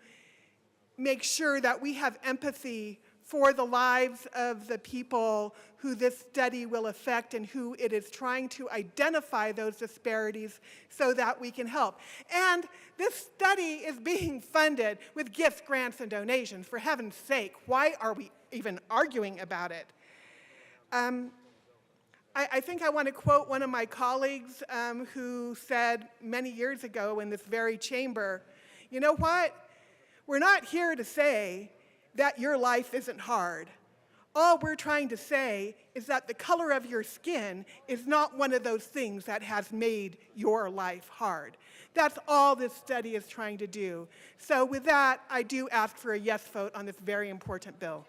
S5: make sure that we have empathy for the lives of the people who this study will affect and who it is trying to identify those disparities so that we can help. And this study is being funded with gifts, grants, and donations. For heaven's sake, why are we even arguing about it? I think I want to quote one of my colleagues who said many years ago in this very chamber, you know what? We're not here to say that your life isn't hard. All we're trying to say is that the color of your skin is not one of those things that has made your life hard. That's all this study is trying to do. So with that, I do ask for a yes vote on this very important bill.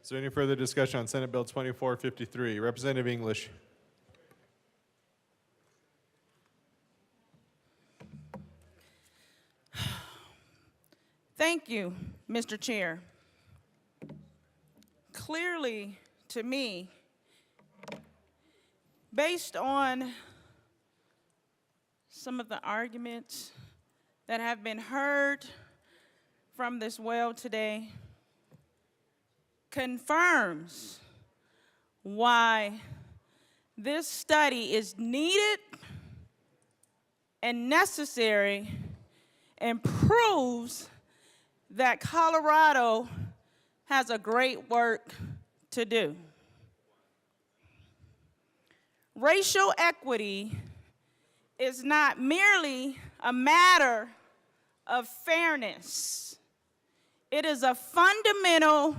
S20: Is there any further discussion on Senate Bill 2453? Representative English.
S8: Thank you, Mr. Chair. Clearly, to me, based on some of the arguments that have been heard from this well today, confirms why this study is needed and necessary, and proves that Colorado has a great work to do. Racial equity is not merely a matter of fairness. It is a fundamental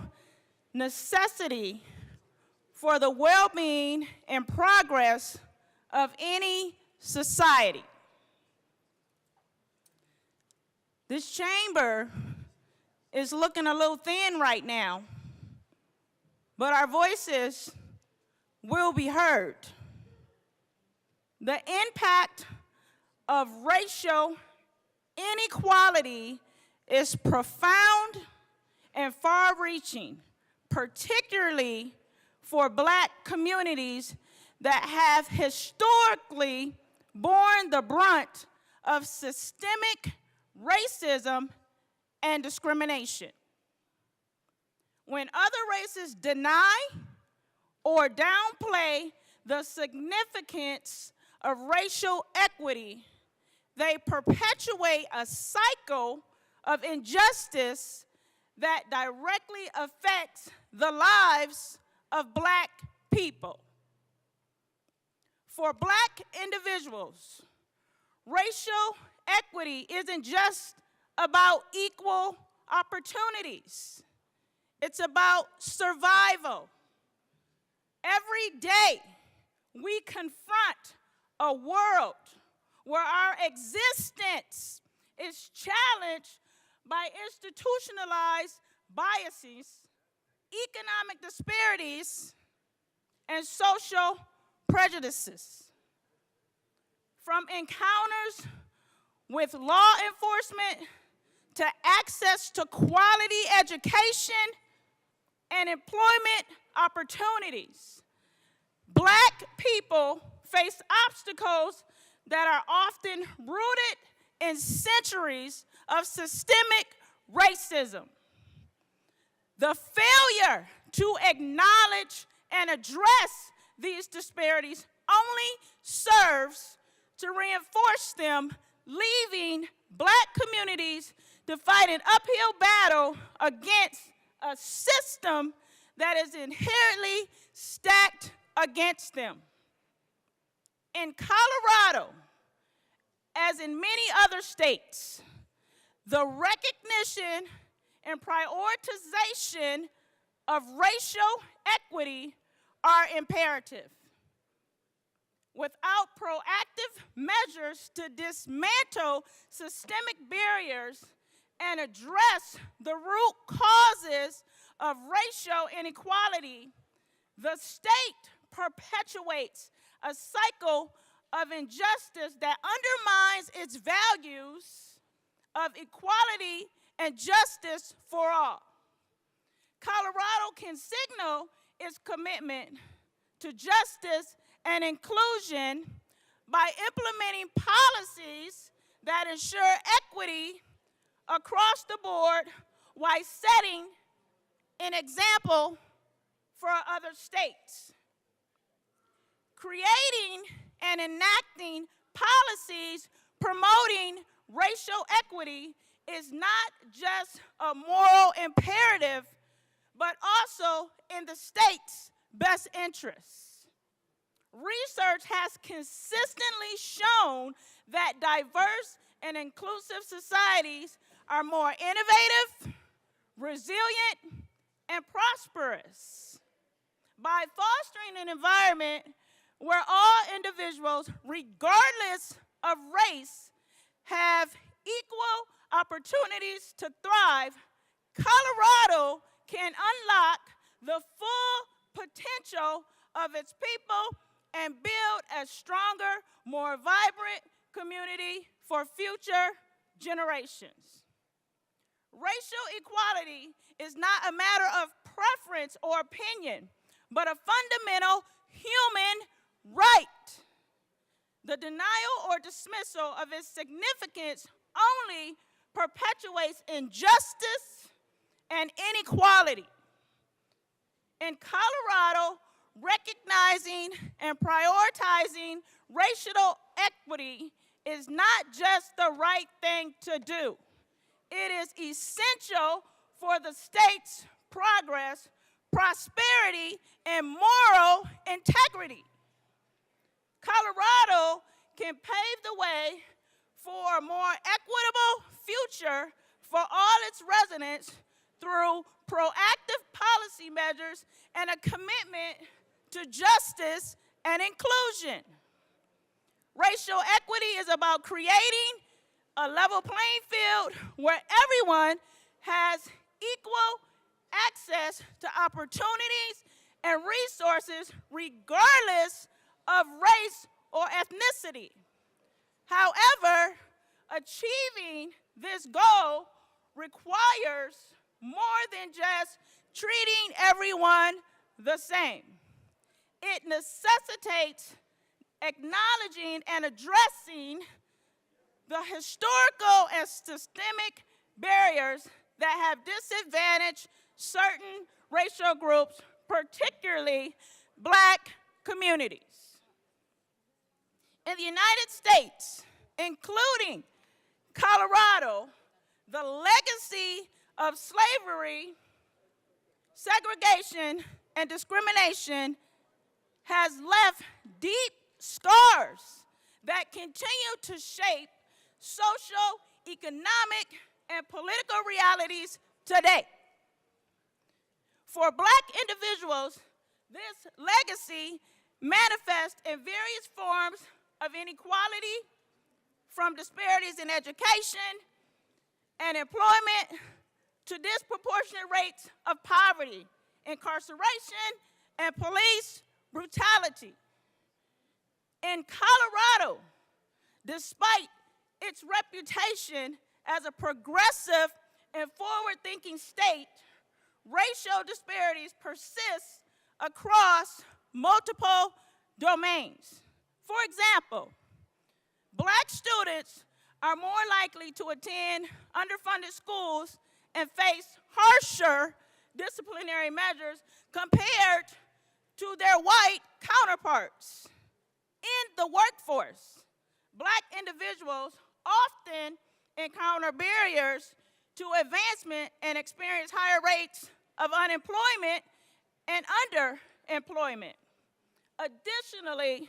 S8: necessity for the well-being and progress of any society. This chamber is looking a little thin right now, but our voices will be heard. The impact of racial inequality is profound and far-reaching, particularly for Black communities that have historically borne the brunt of systemic racism and discrimination. When other races deny or downplay the significance of racial equity, they perpetuate a cycle of injustice that directly affects the lives of Black people. For Black individuals, racial equity isn't just about equal opportunities. It's about survival. Every day, we confront a world where our existence is challenged by institutionalized biases, economic disparities, and social prejudices. From encounters with law enforcement to access to quality education and employment opportunities, Black people face obstacles that are often rooted in centuries of systemic racism. The failure to acknowledge and address these disparities only serves to reinforce them, leaving Black communities to fight an uphill battle against a system that is inherently stacked against them. In Colorado, as in many other states, the recognition and prioritization of racial equity are imperative. Without proactive measures to dismantle systemic barriers and address the root causes of racial inequality, the state perpetuates a cycle of injustice that undermines its values of equality and justice for all. Colorado can signal its commitment to justice and inclusion by implementing policies that ensure equity across the board while setting an example for other states. Creating and enacting policies promoting racial equity is not just a moral imperative, but also in the state's best interests. Research has consistently shown that diverse and inclusive societies are more innovative, resilient, and prosperous. By fostering an environment where all individuals, regardless of race, have equal opportunities to thrive, Colorado can unlock the full potential of its people and build a stronger, more vibrant community for future generations. Racial equality is not a matter of preference or opinion, but a fundamental human right. The denial or dismissal of its significance only perpetuates injustice and inequality. In Colorado, recognizing and prioritizing racial equity is not just the right thing to do. It is essential for the state's progress, prosperity, and moral integrity. Colorado can pave the way for a more equitable future for all its residents through proactive policy measures and a commitment to justice and inclusion. Racial equity is about creating a level playing field where everyone has equal access to opportunities and resources regardless of race or ethnicity. However, achieving this goal requires more than just treating everyone the same. It necessitates acknowledging and addressing the historical and systemic barriers that have disadvantaged certain racial groups, particularly Black communities. In the United States, including Colorado, the legacy of slavery, segregation, and discrimination has left deep scars that continue to shape social, economic, and political realities today. For Black individuals, this legacy manifests in various forms of inequality, from disparities in education and employment to disproportionate rates of poverty, incarceration, and police brutality. In Colorado, despite its reputation as a progressive and forward-thinking state, racial disparities persist across multiple domains. For example, Black students are more likely to attend underfunded schools and face harsher disciplinary measures compared to their white counterparts. In the workforce, Black individuals often encounter barriers to advancement and experience higher rates of unemployment and underemployment. Additionally,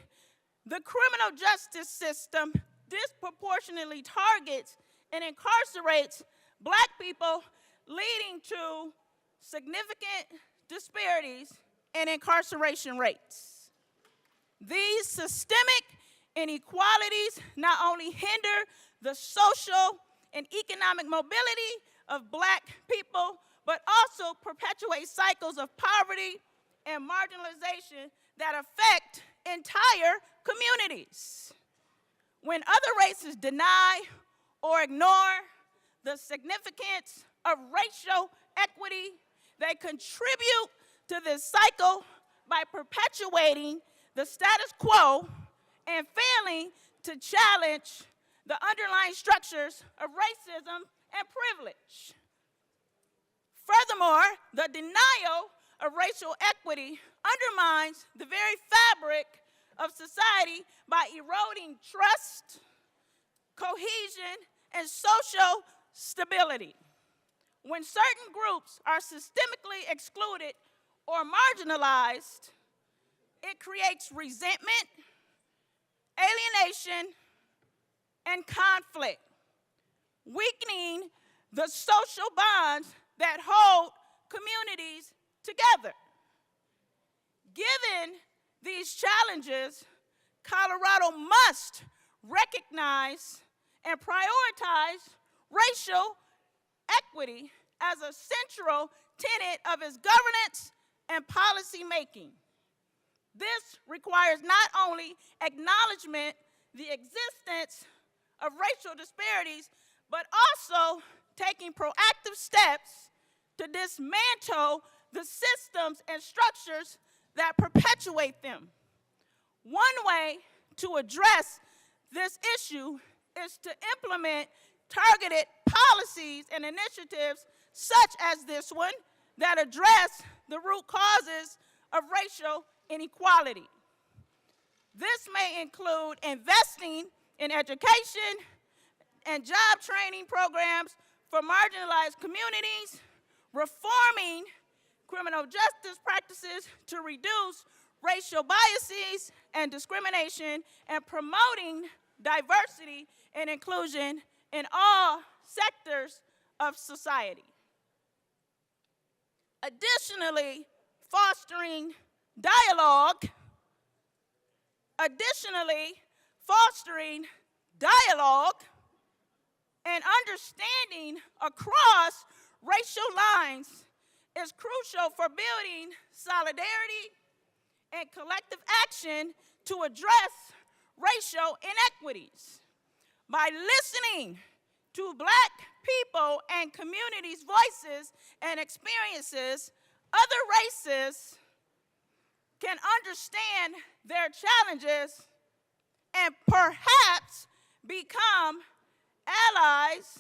S8: the criminal justice system disproportionately targets and incarcerates Black people, leading to significant disparities in incarceration rates. These systemic inequalities not only hinder the social and economic mobility of Black people, but also perpetuate cycles of poverty and marginalization that affect entire communities. When other races deny or ignore the significance of racial equity, they contribute to this cycle by perpetuating the status quo and failing to challenge the underlying structures of racism and privilege. Furthermore, the denial of racial equity undermines the very fabric of society by eroding trust, cohesion, and social stability. When certain groups are systemically excluded or marginalized, it creates resentment, alienation, and conflict, weakening the social bonds that hold communities together. Given these challenges, Colorado must recognize and prioritize racial equity as a central tenet of its governance and policy making. This requires not only acknowledgement the existence of racial disparities, but also taking proactive steps to dismantle the systems and structures that perpetuate them. One way to address this issue is to implement targeted policies and initiatives such as this one that address the root causes of racial inequality. This may include investing in education and job training programs for marginalized communities, reforming criminal justice practices to reduce racial biases and discrimination, and promoting diversity and inclusion in all sectors of society. Additionally, fostering dialogue and understanding across racial lines is crucial for building solidarity and collective action to address racial inequities. By listening to Black people and communities' voices and experiences, other races can understand their challenges and perhaps become allies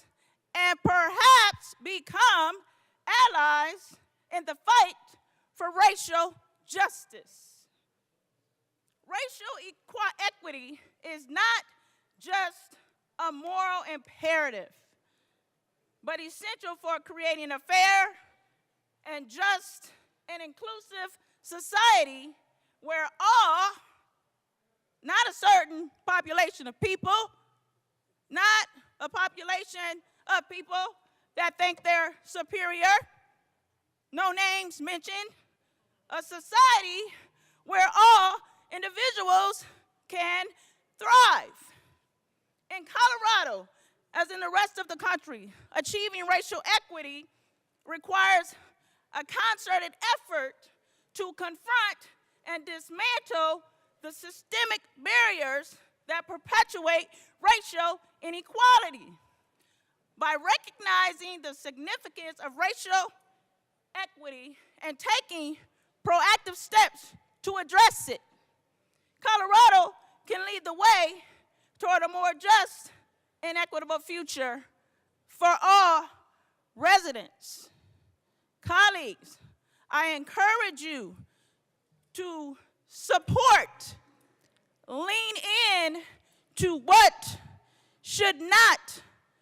S8: in the fight for racial justice. Racial equity is not just a moral imperative, but essential for creating a fair and just and inclusive society where all, not a certain population of people, not a population of people that think they're superior, no names mentioned, a society where all individuals can thrive. In Colorado, as in the rest of the country, achieving racial equity requires a concerted effort to confront and dismantle the systemic barriers that perpetuate racial inequality. By recognizing the significance of racial equity and taking proactive steps to address it, Colorado can lead the way toward a more just and equitable future for all residents. Colleagues, I encourage you to support, lean in to what should not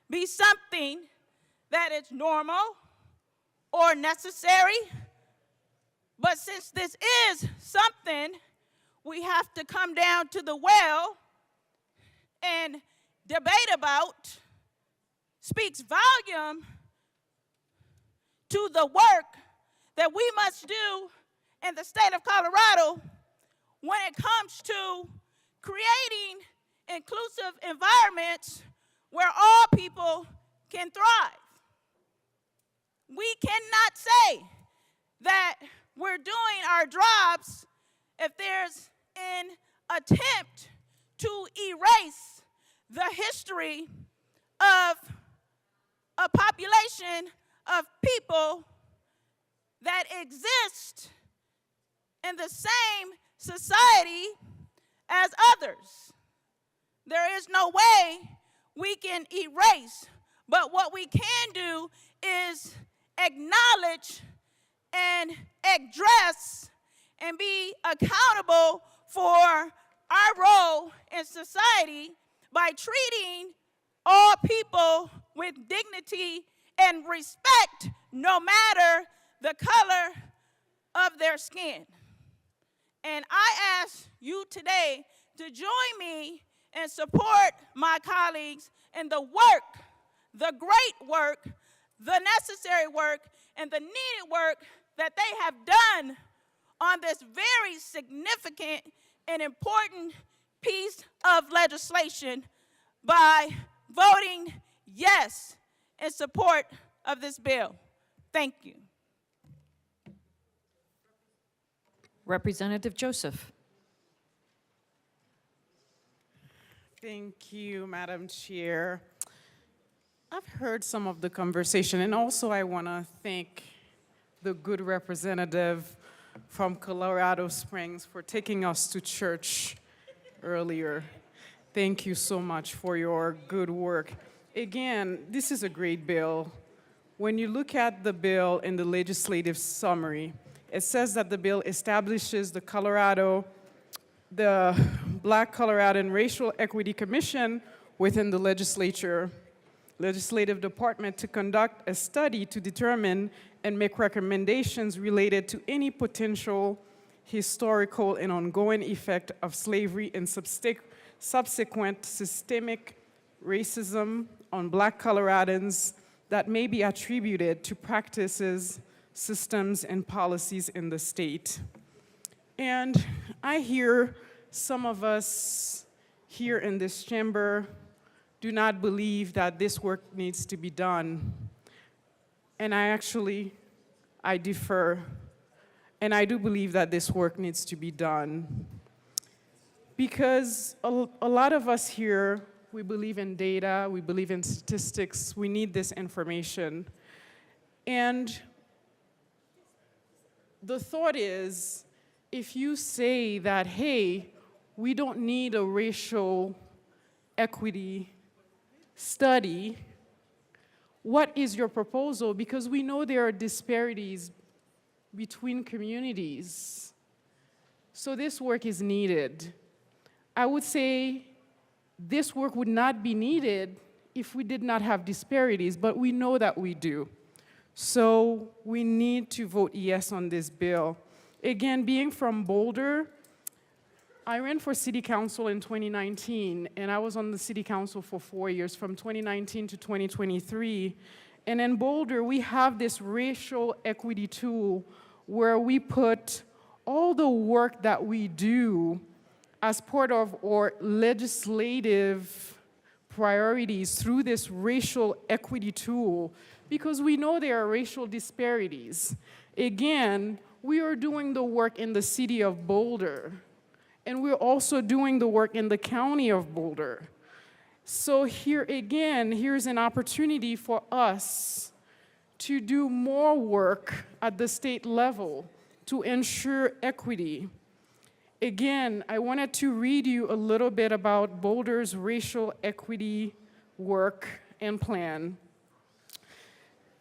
S8: be something that is normal or necessary, but since this is something we have to come down to the well and debate about, speaks volume to the work that we must do in the state of Colorado when it comes to creating inclusive environments where all people can thrive. We cannot say that we're doing our jobs if there's an attempt to erase the history of a population of people that exist in the same society as others. There is no way we can erase, but what we can do is acknowledge and address and be accountable for our role in society by treating all people with dignity and respect, no matter the color of their skin. And I ask you today to join me and support my colleagues in the work, the great work, the necessary work, and the needed work that they have done on this very significant and important piece of legislation by voting yes in support of this bill. Thank you.
S10: Representative Joseph.
S14: Thank you, Madam Chair. I've heard some of the conversation, and also I want to thank the good representative from Colorado Springs for taking us to church earlier. Thank you so much for your good work. Again, this is a great bill. When you look at the bill in the legislative summary, it says that the bill establishes the Black Coloradan Racial Equity Commission within the legislative department to conduct a study to determine and make recommendations related to any potential historical and ongoing effect of slavery and subsequent systemic racism on Black Coloradans that may be attributed to practices, systems, and policies in the state. And I hear some of us here in this chamber do not believe that this work needs to be done. And I defer. And I do believe that this work needs to be done. Because a lot of us here, we believe in data, we believe in statistics, we need this information. And the thought is, if you say that, hey, we don't need a racial equity study, what is your proposal? Because we know there are disparities between communities. So this work is needed. I would say this work would not be needed if we did not have disparities, but we know that we do. So we need to vote yes on this bill. Again, being from Boulder, I ran for city council in 2019, and I was on the city council for 4 years, from 2019 to 2023. And in Boulder, we have this racial equity tool where we put all the work that we do as part of our legislative priorities through this racial equity tool because we know there are racial disparities. Again, we are doing the work in the city of Boulder, and we're also doing the work in the county of Boulder. So here again, here's an opportunity for us to do more work at the state level to ensure equity. Again, I wanted to read you a little bit about Boulder's racial equity work and plan.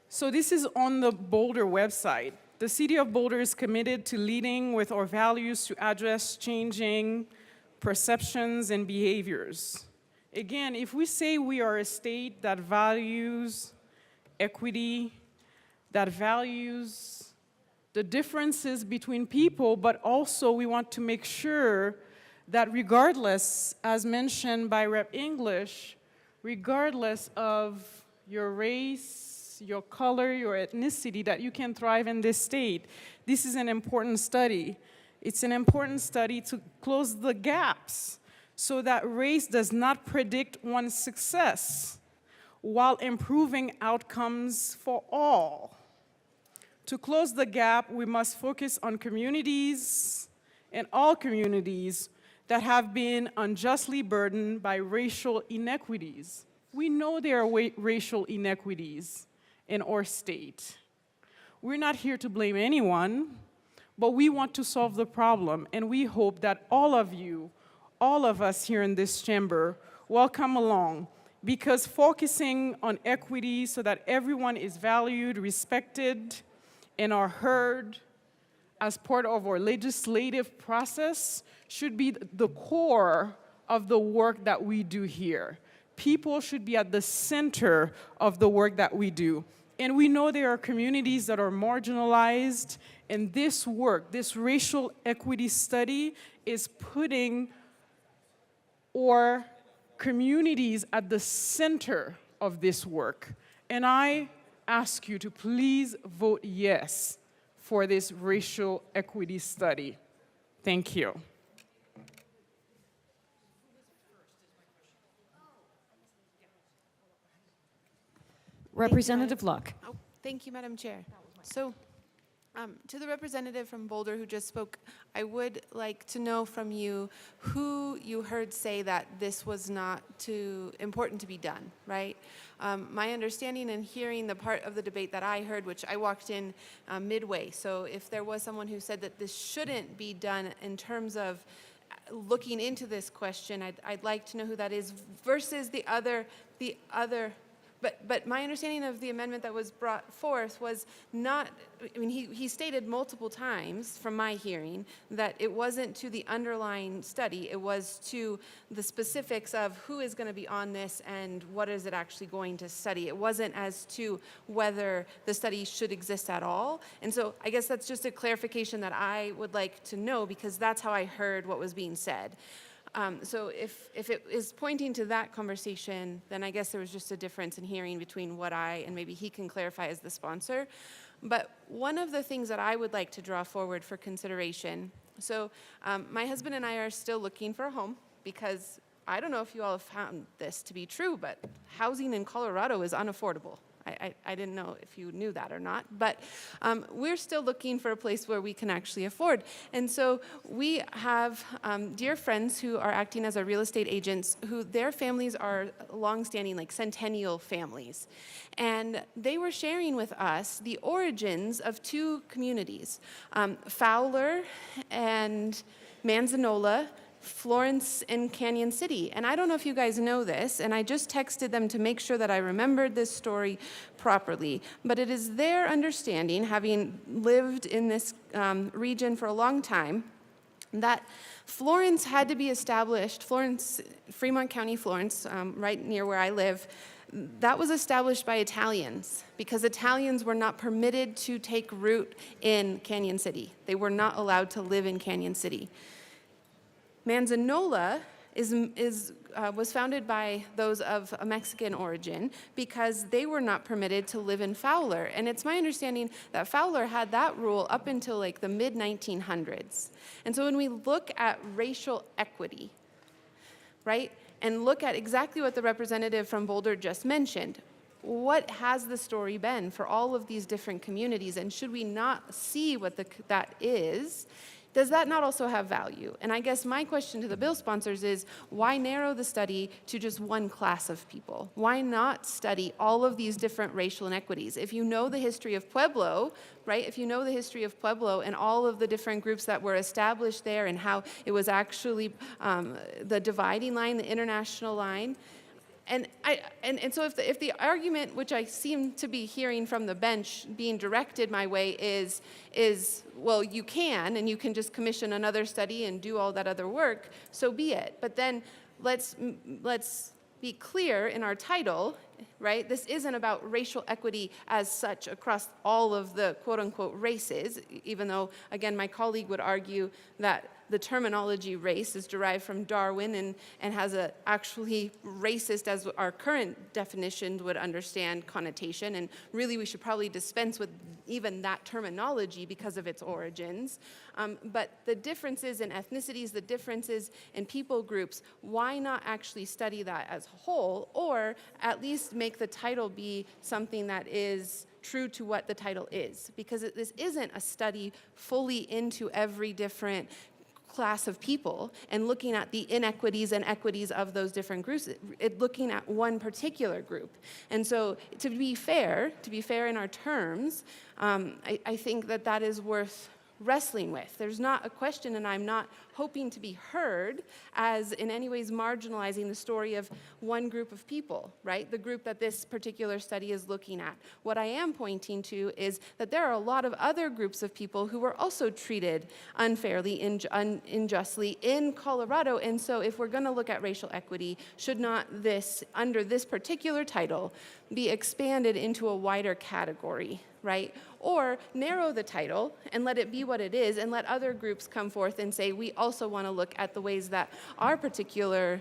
S14: So this is on the Boulder website. The City of Boulder is committed to leading with our values to address changing perceptions and behaviors. Again, if we say we are a state that values equity, that values the differences between people, but also we want to make sure that regardless, as mentioned by Rep. English, regardless of your race, your color, your ethnicity, that you can thrive in this state. This is an important study. It's an important study to close the gaps so that race does not predict one's success while improving outcomes for all. To close the gap, we must focus on communities and all communities that have been unjustly burdened by racial inequities. We know there are racial inequities in our state. We're not here to blame anyone, but we want to solve the problem, and we hope that all of you, all of us here in this chamber, will come along, because focusing on equity so that everyone is valued, respected, and are heard as part of our legislative process should be the core of the work that we do here. People should be at the center of the work that we do. And we know there are communities that are marginalized, and this work, this racial equity study, is putting our communities at the center of this work. And I ask you to please vote yes for this racial equity study. Thank you.
S3: Representative Luck.
S10: Oh, thank you, Madam Chair. So, to the representative from Boulder who just spoke, I would like to know from you who you heard say that this was not too important to be done, right? My understanding and hearing the part of the debate that I heard, which I walked in midway, so if there was someone who said that this shouldn't be done in terms of looking into this question, I'd like to know who that is versus the other. But my understanding of the amendment that was brought forth was not, I mean, he stated multiple times from my hearing that it wasn't to the underlying study, it was to the specifics of who is going to be on this and what is it actually going to study. It wasn't as to whether the study should exist at all. And so I guess that's just a clarification that I would like to know, because that's how I heard what was being said. So if it is pointing to that conversation, then I guess there was just a difference in hearing between what I, and maybe he can clarify as the sponsor. But one of the things that I would like to draw forward for consideration, so my husband and I are still looking for a home, because I don't know if you all have found this to be true, but housing in Colorado is unaffordable. I didn't know if you knew that or not, but we're still looking for a place where we can actually afford. And so we have dear friends who are acting as our real estate agents, who their families are longstanding, like centennial families. And they were sharing with us the origins of two communities, Fowler and Manzanola, Florence and Canyon City. And I don't know if you guys know this, and I just texted them to make sure that I remembered this story properly, but it is their understanding, having lived in this region for a long time, that Florence had to be established, Florence, Fremont County, Florence, right near where I live, that was established by Italians, because Italians were not permitted to take root in Canyon City. They were not allowed to live in Canyon City. Manzanola was founded by those of a Mexican origin because they were not permitted to live in Fowler. And it's my understanding that Fowler had that rule up until like the mid-1900s. And so when we look at racial equity, right, and look at exactly what the representative from Boulder just mentioned. What has the story been for all of these different communities, and should we not see what that is? Does that not also have value? And I guess my question to the bill sponsors is, why narrow the study to just one class of people? Why not study all of these different racial inequities? If you know the history of Pueblo, right? If you know the history of Pueblo and all of the different groups that were established there and how it was actually the dividing line, the international line, and so if the argument, which I seem to be hearing from the bench being directed my way, is well, you can, and you can just commission another study and do all that other work, so be it. But then let's be clear in our title, right? This isn't about racial equity as such across all of the quote-unquote races, even though, again, my colleague would argue that the terminology race is derived from Darwin and has a actually racist, as our current definition would understand, connotation. And really, we should probably dispense with even that terminology because of its origins. But the differences in ethnicities, the differences in people groups, why not actually study that as a whole, or at least make the title be something that is true to what the title is? Because this isn't a study fully into every different class of people and looking at the inequities and equities of those different groups, looking at one particular group. And so to be fair in our terms, I think that is worth wrestling with. There's not a question, and I'm not hoping to be heard as in any ways marginalizing the story of one group of people, right? The group that this particular study is looking at. What I am pointing to is that there are a lot of other groups of people who were also treated unfairly, unjustly in Colorado. And so if we're going to look at racial equity, should not this, under this particular title, be expanded into a wider category, right? Or narrow the title and let it be what it is and let other groups come forth and say, we also want to look at the ways that our particular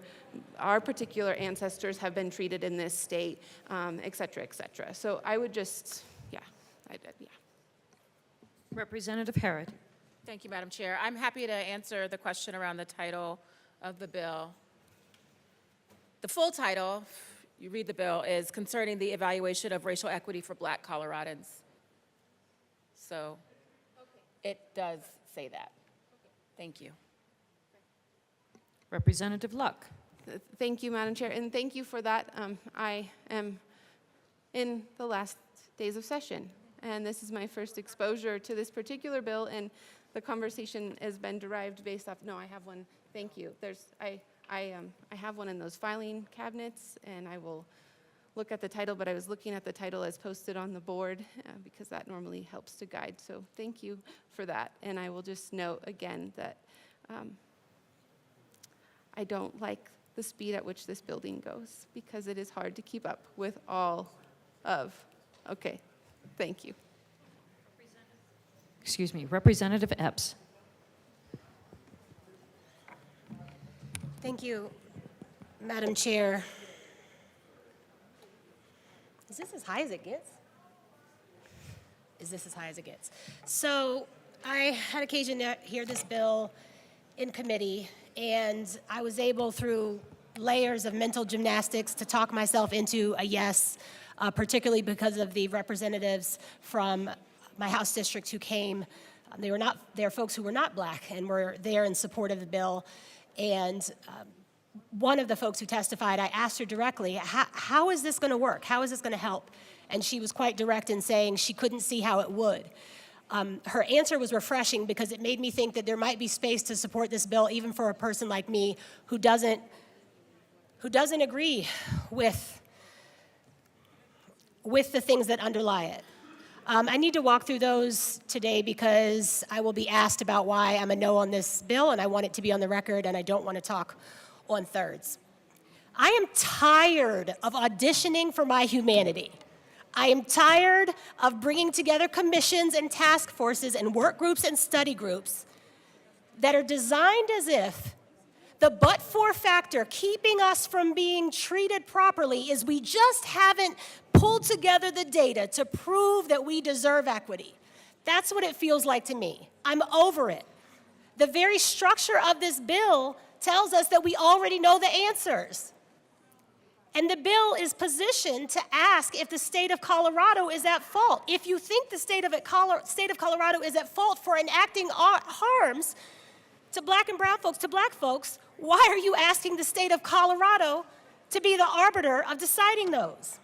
S10: ancestors have been treated in this state, et cetera, et cetera. So I would just, yeah.
S3: Representative Herod.
S18: Thank you, Madam Chair. I'm happy to answer the question around the title of the bill. The full title, you read the bill, is concerning the evaluation of racial equity for Black Coloradans. So it does say that. Thank you.
S3: Representative Luck.
S10: Thank you, Madam Chair, and thank you for that. I am in the last days of session, and this is my first exposure to this particular bill, and the conversation has been derived based off, no, I have one, thank you. I have one in those filing cabinets, and I will look at the title, but I was looking at the title as posted on the board because that normally helps to guide. So thank you for that. And I will just note again that I don't like the speed at which this building goes because it is hard to keep up with all of. Okay, thank you.
S3: Excuse me, Representative Epps.
S9: Thank you, Madam Chair. Is this as high as it gets? Is this as high as it gets? So I had occasion to hear this bill in committee, and I was able, through layers of mental gymnastics, to talk myself into a yes, particularly because of the representatives from my House district who came. They are folks who were not Black and were there in support of the bill. And one of the folks who testified, I asked her directly, how is this going to work? How is this going to help? And she was quite direct in saying she couldn't see how it would. Her answer was refreshing because it made me think that there might be space to support this bill even for a person like me who doesn't agree with the things that underlie it. I need to walk through those today because I will be asked about why I'm a no on this bill, and I want it to be on the record, and I don't want to talk on thirds. I am tired of auditioning for my humanity. I am tired of bringing together commissions and task forces and work groups and study groups that are designed as if the but-for factor keeping us from being treated properly is we just haven't pulled together the data to prove that we deserve equity. That's what it feels like to me. I'm over it. The very structure of this bill tells us that we already know the answers. And the bill is positioned to ask if the state of Colorado is at fault. If you think the state of Colorado is at fault for enacting harms to black and brown folks, to black folks, why are you asking the state of Colorado to be the arbiter of deciding those?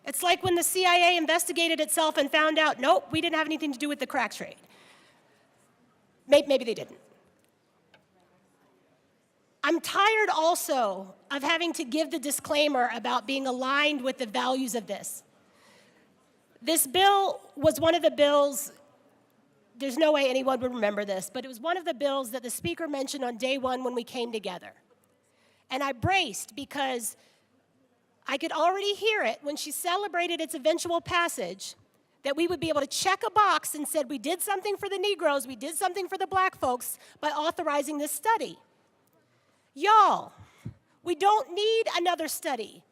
S9: It's like when the CIA investigated itself and found out, nope, we didn't have anything to do with the crack trade. Maybe they didn't. I'm tired also of having to give the disclaimer about being aligned with the values of this. This bill was one of the bills, there's no way anyone would remember this, but it was one of the bills that the speaker mentioned on day one when we came together. And I braced because I could already hear it when she celebrated its eventual passage, that we would be able to check a box and said we did something for the Negroes, we did something for the black folks by authorizing this study. Y'all, we don't need another study.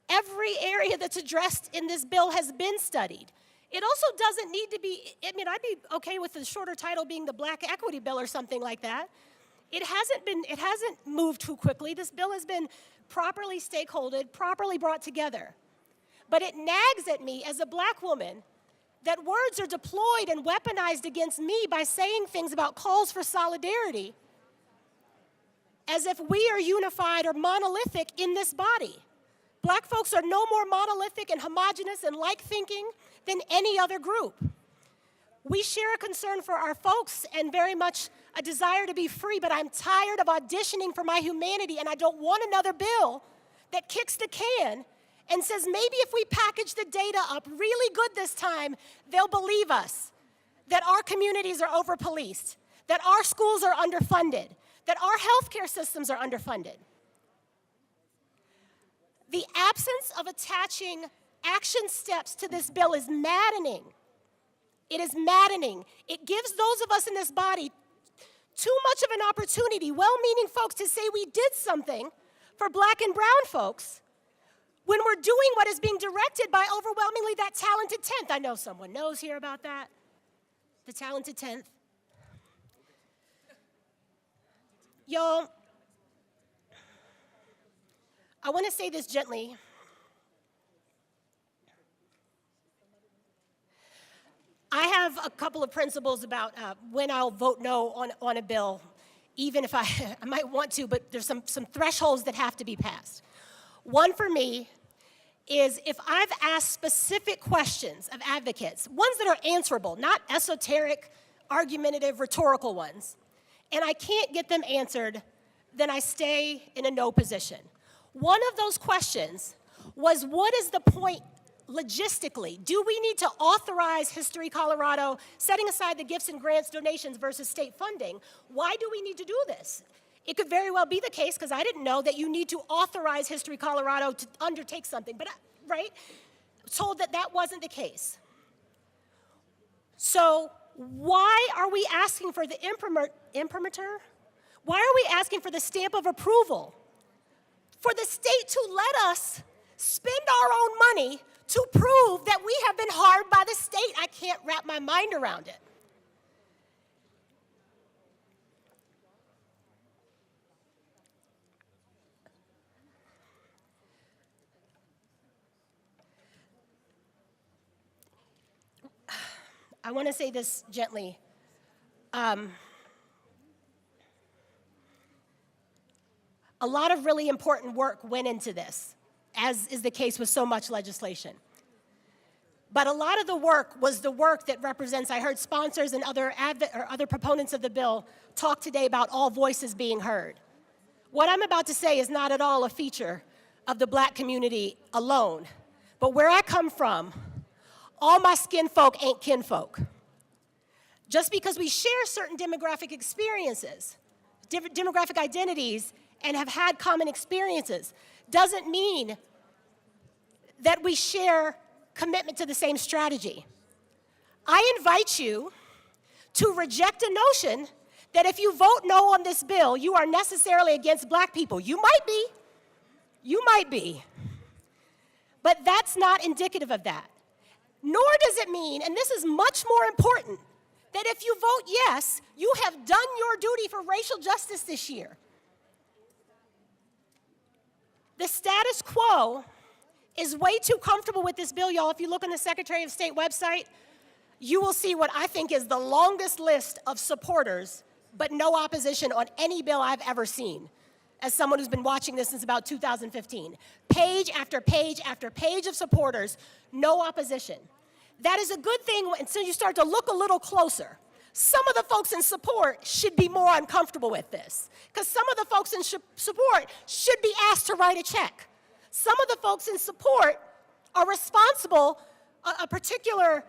S9: Every area that's addressed in this bill has been studied. It also doesn't need to be, I mean, I'd be okay with the shorter title being the Black Equity Bill or something like that. It hasn't moved too quickly. This bill has been properly stakeholdered, properly brought together. But it nags at me as a black woman that words are deployed and weaponized against me by saying things about calls for solidarity as if we are unified or monolithic in this body. Black folks are no more monolithic and homogenous and like thinking than any other group. We share a concern for our folks and very much a desire to be free, but I'm tired of auditioning for my humanity, and I don't want another bill that kicks the can and says maybe if we package the data up really good this time, they'll believe us, that our communities are over-policed, that our schools are underfunded, that our healthcare systems are underfunded. The absence of attaching action steps to this bill is maddening. It is maddening. It gives those of us in this body too much of an opportunity, well-meaning folks, to say we did something for black and brown folks when we're doing what is being directed by overwhelmingly that talented 10th. I know someone knows here about that, the talented 10th. Y'all, I want to say this gently. I have a couple of principles about when I'll vote no on a bill, even if I might want to, but there's some thresholds that have to be passed. One for me is if I've asked specific questions of advocates, ones that are answerable, not esoteric, argumentative, rhetorical ones, and I can't get them answered, then I stay in a no position. One of those questions was, what is the point logistically? Do we need to authorize History Colorado, setting aside the gifts and grants, donations versus state funding? Why do we need to do this? It could very well be the case, because I didn't know that you need to authorize History Colorado to undertake something, but right? Told that that wasn't the case. So why are we asking for the imprimatur? Why are we asking for the stamp of approval? For the state to let us spend our own money to prove that we have been harmed by the state. I can't wrap my mind around it. I want to say this gently. A lot of really important work went into this, as is the case with so much legislation. But a lot of the work was the work that represents, I heard sponsors and other proponents of the bill talk today about all voices being heard. What I'm about to say is not at all a feature of the black community alone, but where I come from, all my skin folk ain't kinfolk. Just because we share certain demographic experiences, demographic identities, and have had common experiences, doesn't mean that we share commitment to the same strategy. I invite you to reject a notion that if you vote no on this bill, you are necessarily against black people. You might be. You might be. But that's not indicative of that. Nor does it mean, and this is much more important, that if you vote yes, you have done your duty for racial justice this year. The status quo is way too comfortable with this bill, y'all. If you look on the Secretary of State website, you will see what I think is the longest list of supporters, but no opposition on any bill I've ever seen, as someone who's been watching this since about 2015. Page after page after page of supporters, no opposition. That is a good thing until you start to look a little closer. Some of the folks in support should be more uncomfortable with this, because some of the folks in support should be asked to write a check. Some of the folks in support are responsible, a particular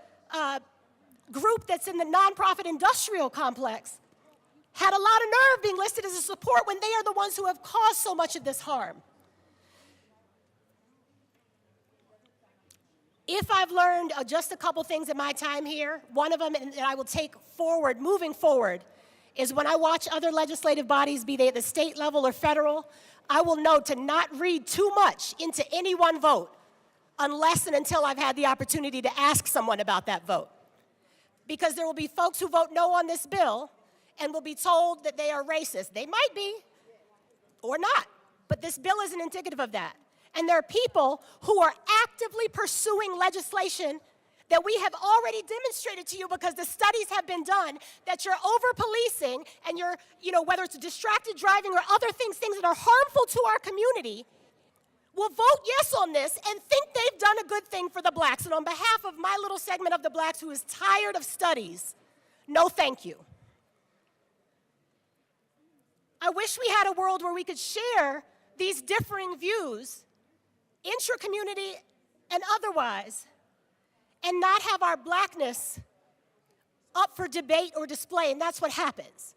S9: group that's in the nonprofit industrial complex had a lot of nerve being listed as a support when they are the ones who have caused so much of this harm. If I've learned just a couple things in my time here, one of them that I will take forward, moving forward, is when I watch other legislative bodies, be they at the state level or federal, I will know to not read too much into any one vote unless and until I've had the opportunity to ask someone about that vote. Because there will be folks who vote no on this bill and will be told that they are racist. They might be, or not, but this bill isn't indicative of that. And there are people who are actively pursuing legislation that we have already demonstrated to you, because the studies have been done, that you're over-policing and you're, whether it's distracted driving or other things that are harmful to our community, will vote yes on this and think they've done a good thing for the blacks. And on behalf of my little segment of the blacks who is tired of studies, no thank you. I wish we had a world where we could share these differing views, intra-community and otherwise, and not have our blackness up for debate or display, and that's what happens.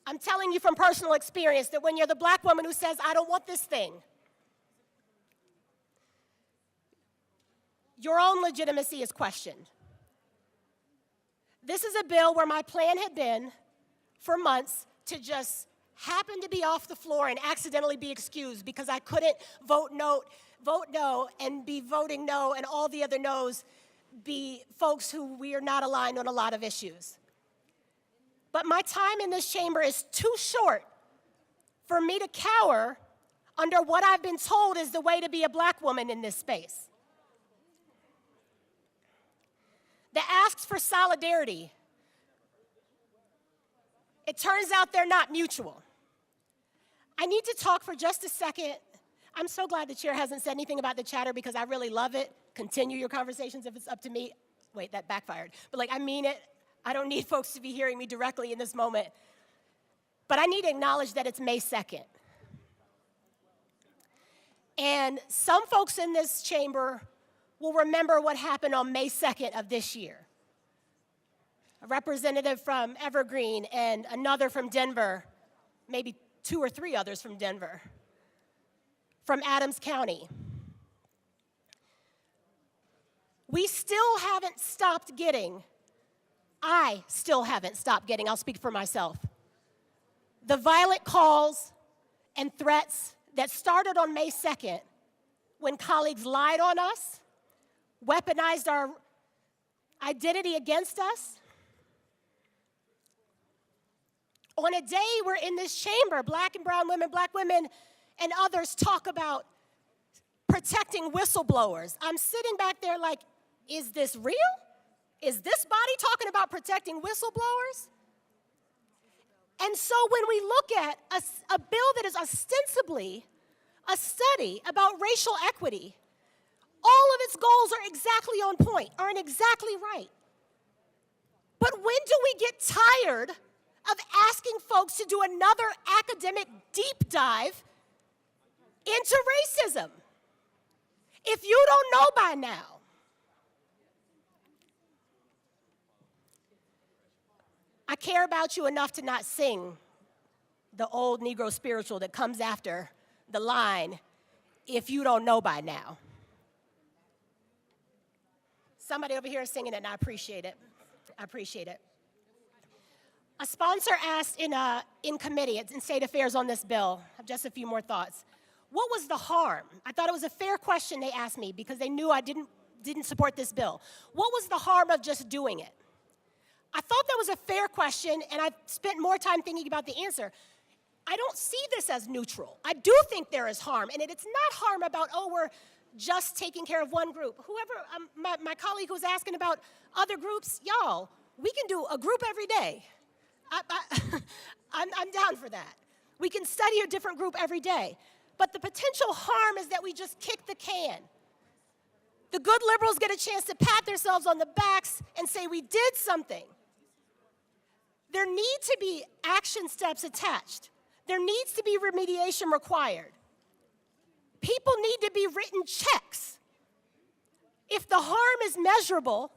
S9: I'm telling you from personal experience that when you're the black woman who says, I don't want this thing, your own legitimacy is questioned. This is a bill where my plan had been for months to just happen to be off the floor and accidentally be excused because I couldn't vote no, and be voting no, and all the other no's be folks who we are not aligned on a lot of issues. But my time in this chamber is too short for me to cower under what I've been told is the way to be a black woman in this space. The asks for solidarity, it turns out they're not mutual. I need to talk for just a second. I'm so glad the chair hasn't said anything about the chatter because I really love it. Continue your conversations if it's up to me. Wait, that backfired. But I mean it. I don't need folks to be hearing me directly in this moment. But I need to acknowledge that it's May 2nd. And some folks in this chamber will remember what happened on May 2nd of this year. A representative from Evergreen and another from Denver, maybe 2 or 3 others from Denver, from Adams County. We still haven't stopped getting, I still haven't stopped getting, I'll speak for myself, the violent calls and threats that started on May 2nd when colleagues lied on us, weaponized our identity against us. On a day where in this chamber, black and brown women, black women, and others talk about protecting whistleblowers, I'm sitting back there like, is this real? Is this body talking about protecting whistleblowers? And so when we look at a bill that is ostensibly a study about racial equity, all of its goals are exactly on point, are exactly right. But when do we get tired of asking folks to do another academic deep dive into racism? If you don't know by now, I care about you enough to not sing the old Negro spiritual that comes after the line, if you don't know by now. Somebody over here is singing it, and I appreciate it. I appreciate it. A sponsor asked in committee, in State Affairs on this bill, I have just a few more thoughts. What was the harm? I thought it was a fair question they asked me because they knew I didn't support this bill. What was the harm of just doing it? I thought that was a fair question, and I spent more time thinking about the answer. I don't see this as neutral. I do think there is harm, and it's not harm about, oh, we're just taking care of one group. Whoever, my colleague who was asking about other groups, y'all, we can do a group every day. I'm down for that. We can study a different group every day. But the potential harm is that we just kick the can. The good liberals get a chance to pat themselves on the backs and say we did something. There need to be action steps attached. There needs to be remediation required. People need to be written checks. If the harm is measurable,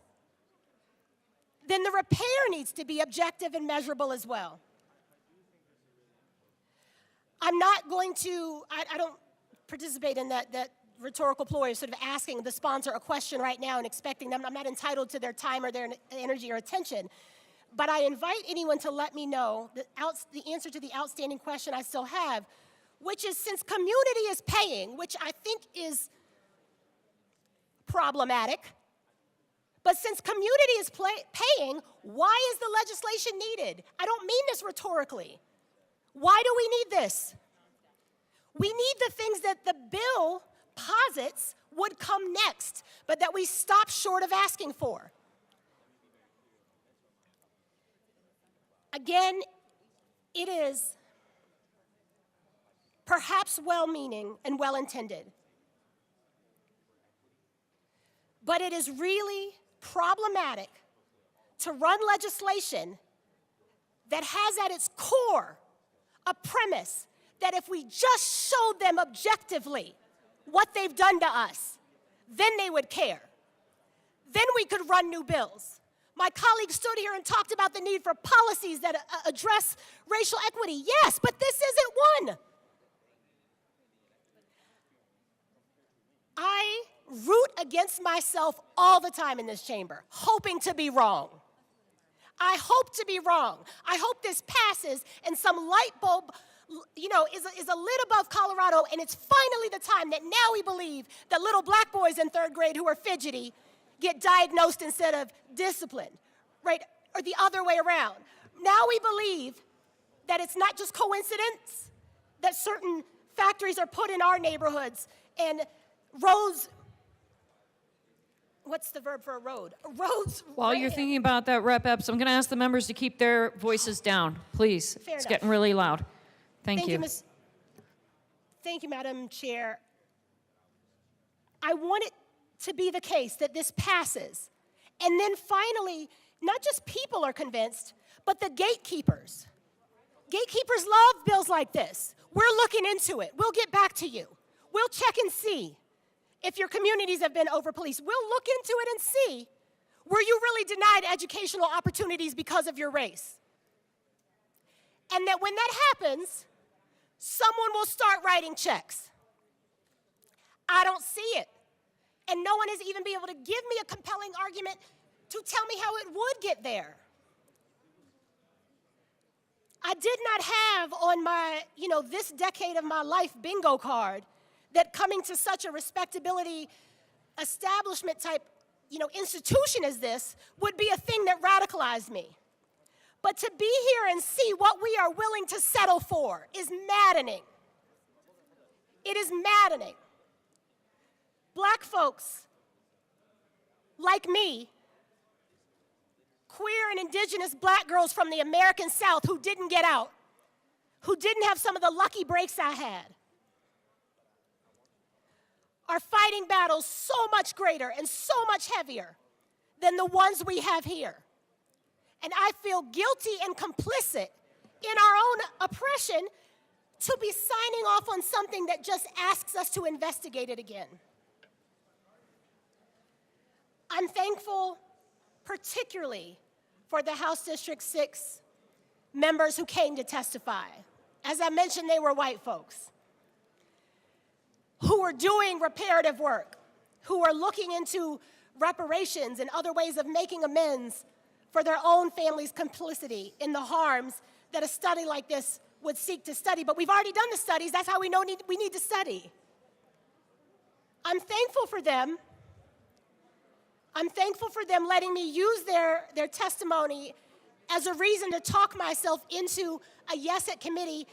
S9: then the repair needs to be objective and measurable as well. I'm not going to, I don't participate in that rhetorical ploy of sort of asking the sponsor a question right now and expecting them. I'm not entitled to their time or their energy or attention. But I invite anyone to let me know the answer to the outstanding question I still have, which is, since community is paying, which I think is problematic, but since community is paying, why is the legislation needed? I don't mean this rhetorically. Why do we need this? We need the things that the bill posits would come next, but that we stop short of asking for. Again, it is perhaps well-meaning and well-intended, but it is really problematic to run legislation that has at its core a premise that if we just showed them objectively what they've done to us, then they would care. Then we could run new bills. My colleague stood here and talked about the need for policies that address racial equity. Yes, but this isn't one. I root against myself all the time in this chamber, hoping to be wrong. I hope to be wrong. I hope this passes and some light bulb, is a lid above Colorado, and it's finally the time that now we believe that little black boys in 3rd grade who are fidgety get diagnosed instead of disciplined, right? Or the other way around. Now we believe that it's not just coincidence that certain factories are put in our neighborhoods and roads, what's the verb for a road? Roads.
S3: While you're thinking about that, Rep. Epps, I'm going to ask the members to keep their voices down, please.
S9: Fair
S3: It's
S9: enough.
S3: getting really loud. Thank you.
S9: Thank you, Madam Chair. I want it to be the case that this passes. And then finally, not just people are convinced, but the gatekeepers. Gatekeepers love bills like this. We're looking into it. We'll get back to you. We'll check and see if your communities have been over-policed. We'll look into it and see, were you really denied educational opportunities because of your race? And that when that happens, someone will start writing checks. I don't see it. And no one has even been able to give me a compelling argument to tell me how it would get there. I did not have on my, this decade of my life bingo card that coming to such a respectability establishment type, institution as this would be a thing that radicalized me. But to be here and see what we are willing to settle for is maddening. It is maddening. Black folks like me, queer and indigenous black girls from the American South who didn't get out, who didn't have some of the lucky breaks I had, are fighting battles so much greater and so much heavier than the ones we have here. And I feel guilty and complicit in our own oppression to be signing off on something that just asks us to investigate it again. I'm thankful particularly for the House District 6 members who came to testify. As I mentioned, they were white folks who were doing reparative work, who were looking into reparations and other ways of making amends for their own family's complicity in the harms that a study like this would seek to study. But we've already done the studies. That's how we know we need to study. I'm thankful for them. I'm thankful for them letting me use their testimony as a reason to talk myself into a yes at committee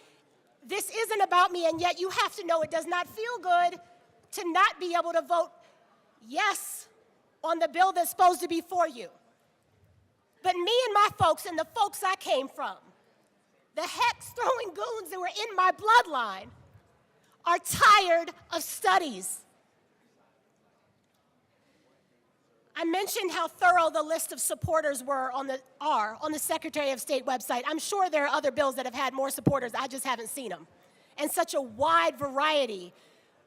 S9: This isn't about me, and yet you have to know it does not feel good to not be able to vote yes on the bill that's supposed to be for you. But me and my folks and the folks I came from, the hex-throwing goons that were in my bloodline, are tired of studies. I mentioned how thorough the list of supporters were on the Secretary of State website. I'm sure there are other bills that have had more supporters. I just haven't seen them. And such a wide variety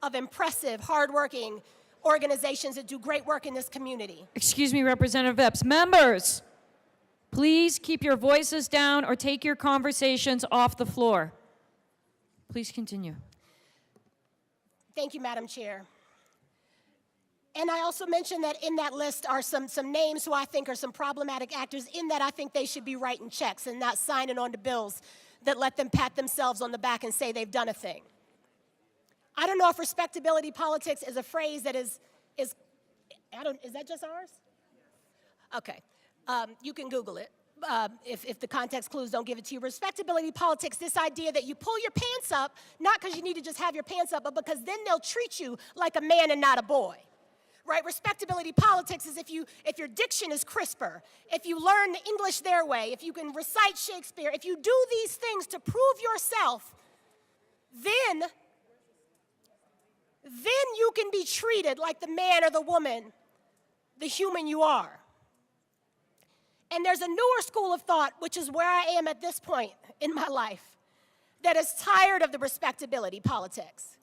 S9: of impressive, hardworking organizations that do great work in this community.
S3: Excuse me, Representative Epps. Members, please keep your voices down or take your conversations off the floor. Please continue.
S9: Thank you, Madam Chair. And I also mentioned that in that list are some names who I think are some problematic actors. In that, I think they should be writing checks and not signing on to bills that let them pat themselves on the back and say they've done a thing. I don't know if respectability politics is a phrase that is that just ours? Okay, you can Google it. If the context clues don't give it to you. Respectability politics, this idea that you pull your pants up, not because you need to just have your pants up, but because then they'll treat you like a man and not a boy. Right? Respectability politics is if your diction is crisper, if you learn English their way, if you can recite Shakespeare, if you do these things to prove yourself, then you can be treated like the man or the woman, the human you are. And there's a newer school of thought, which is where I am at this point in my life, that is tired of the respectability politics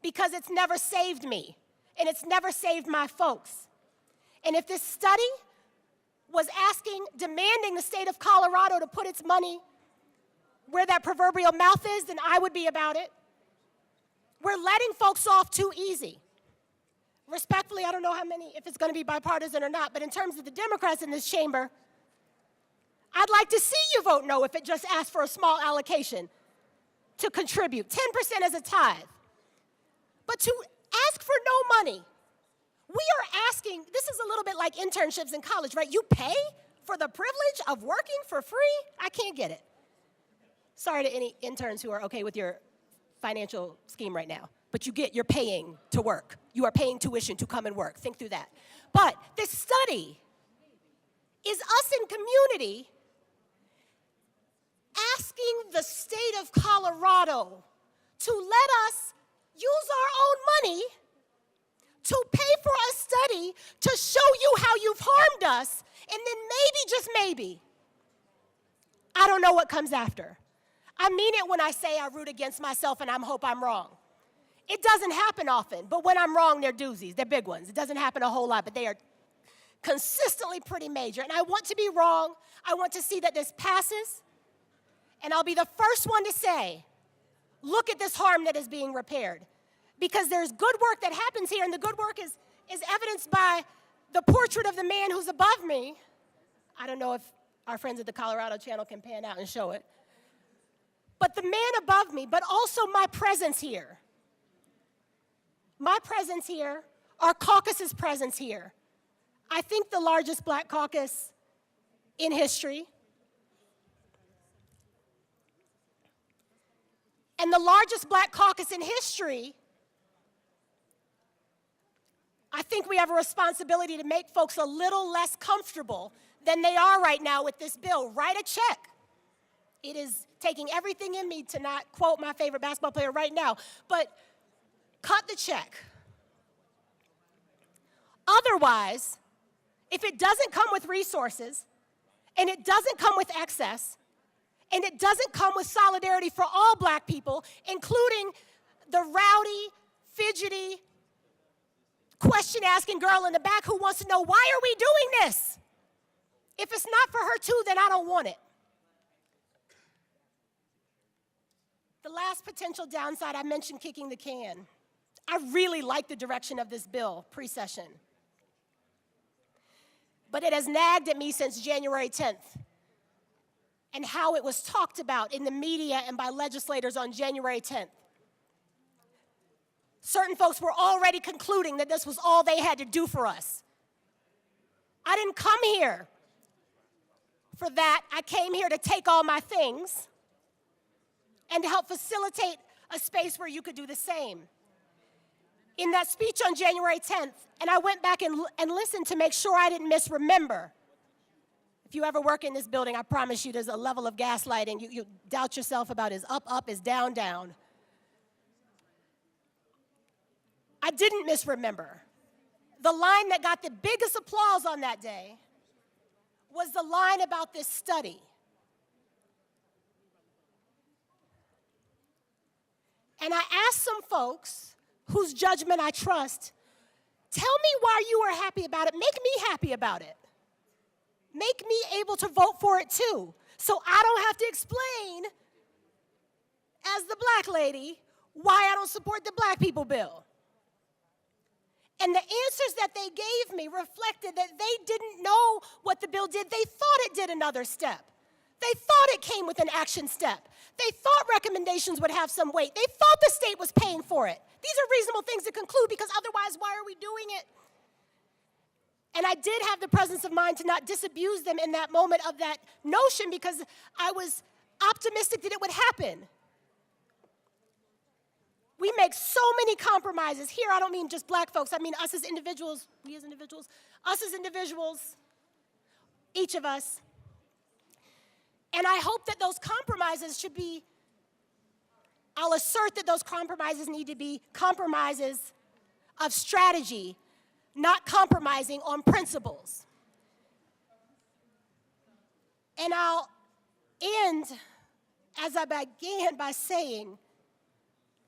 S9: because it's never saved me. And it's never saved my folks. And if this study was demanding the state of Colorado to put its money where that proverbial mouth is, then I would be about it. We're letting folks off too easy. Respectfully, I don't know if it's going to be bipartisan or not, but in terms of the Democrats in this chamber, I'd like to see you vote no if it just asks for a small allocation to contribute, 10% as a tithe. But to ask for no money. We are asking, this is a little bit like internships in college, right? You pay for the privilege of working for free? I can't get it. Sorry to any interns who are okay with your financial scheme right now, but you're paying to work. You are paying tuition to come and work. Think through that. But this study is us in community asking the state of Colorado to let us use our own money to pay for a study to show you how you've harmed us, and then maybe, just maybe, I don't know what comes after. I mean it when I say I root against myself and I hope I'm wrong. It doesn't happen often, but when I'm wrong, they're doozies. They're big ones. It doesn't happen a whole lot, but they are consistently pretty major. And I want to be wrong. I want to see that this passes, and I'll be the first one to say, look at this harm that is being repaired. Because there's good work that happens here, and the good work is evidenced by the portrait of the man who's above me. I don't know if our friends at the Colorado Channel can pan out and show it. But the man above me, but also my presence here. My presence here, our caucus's presence here. I think the largest black caucus in history. And the largest black caucus in history, I think we have a responsibility to make folks a little less comfortable than they are right now with this bill. Write a check. It is taking everything in me to not quote my favorite basketball player right now, but cut the check. Otherwise, if it doesn't come with resources, and it doesn't come with excess, and it doesn't come with solidarity for all black people, including the rowdy, fidgety, question-asking girl in the back who wants to know, why are we doing this? If it's not for her too, then I don't want it. The last potential downside, I mentioned kicking the can. I really like the direction of this bill pre-session. But it has nagged at me since January 10th. And how it was talked about in the media and by legislators on January 10th. Certain folks were already concluding that this was all they had to do for us. I didn't come here for that. I came here to take all my things and to help facilitate a space where you could do the same. In that speech on January 10th, and I went back and listened to make sure I didn't misremember. If you ever work in this building, I promise you there's a level of gaslighting. You doubt yourself about is up, up, is down, down. I didn't misremember. The line that got the biggest applause on that day was the line about this study. And I asked some folks whose judgment I trust, tell me why you were happy about it. Make me happy about it. Make me able to vote for it too, so I don't have to explain, as the black lady, why I don't support the black people bill. And the answers that they gave me reflected that they didn't know what the bill did. They thought it did another step. They thought it came with an action step. They thought recommendations would have some weight. They thought the state was paying for it. These are reasonable things to conclude, because otherwise, why are we doing it? And I did have the presence of mind to not disabuse them in that moment of that notion, because I was optimistic that it would happen. We make so many compromises. Here, I don't mean just black folks. I mean us as individuals, we as individuals, us as individuals, each of us. And I hope that those compromises should be, I'll assert that those compromises need to be compromises of strategy, not compromising on principles. And I'll end, as I began, by saying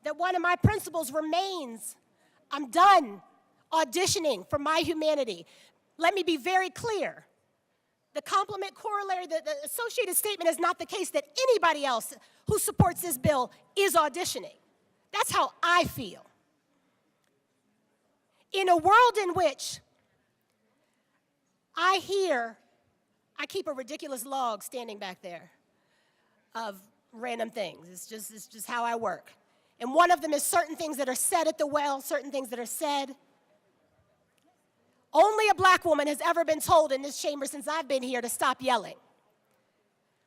S9: that one of my principles remains, I'm done auditioning for my humanity. Let me be very clear. The complement corollary, the associated statement is not the case that anybody else who supports this bill is auditioning. That's how I feel. In a world in which I keep a ridiculous log standing back there of random things. It's just how I work. And one of them is certain things that are said at the well, certain things that are said. Only a black woman has ever been told in this chamber since I've been here to stop yelling.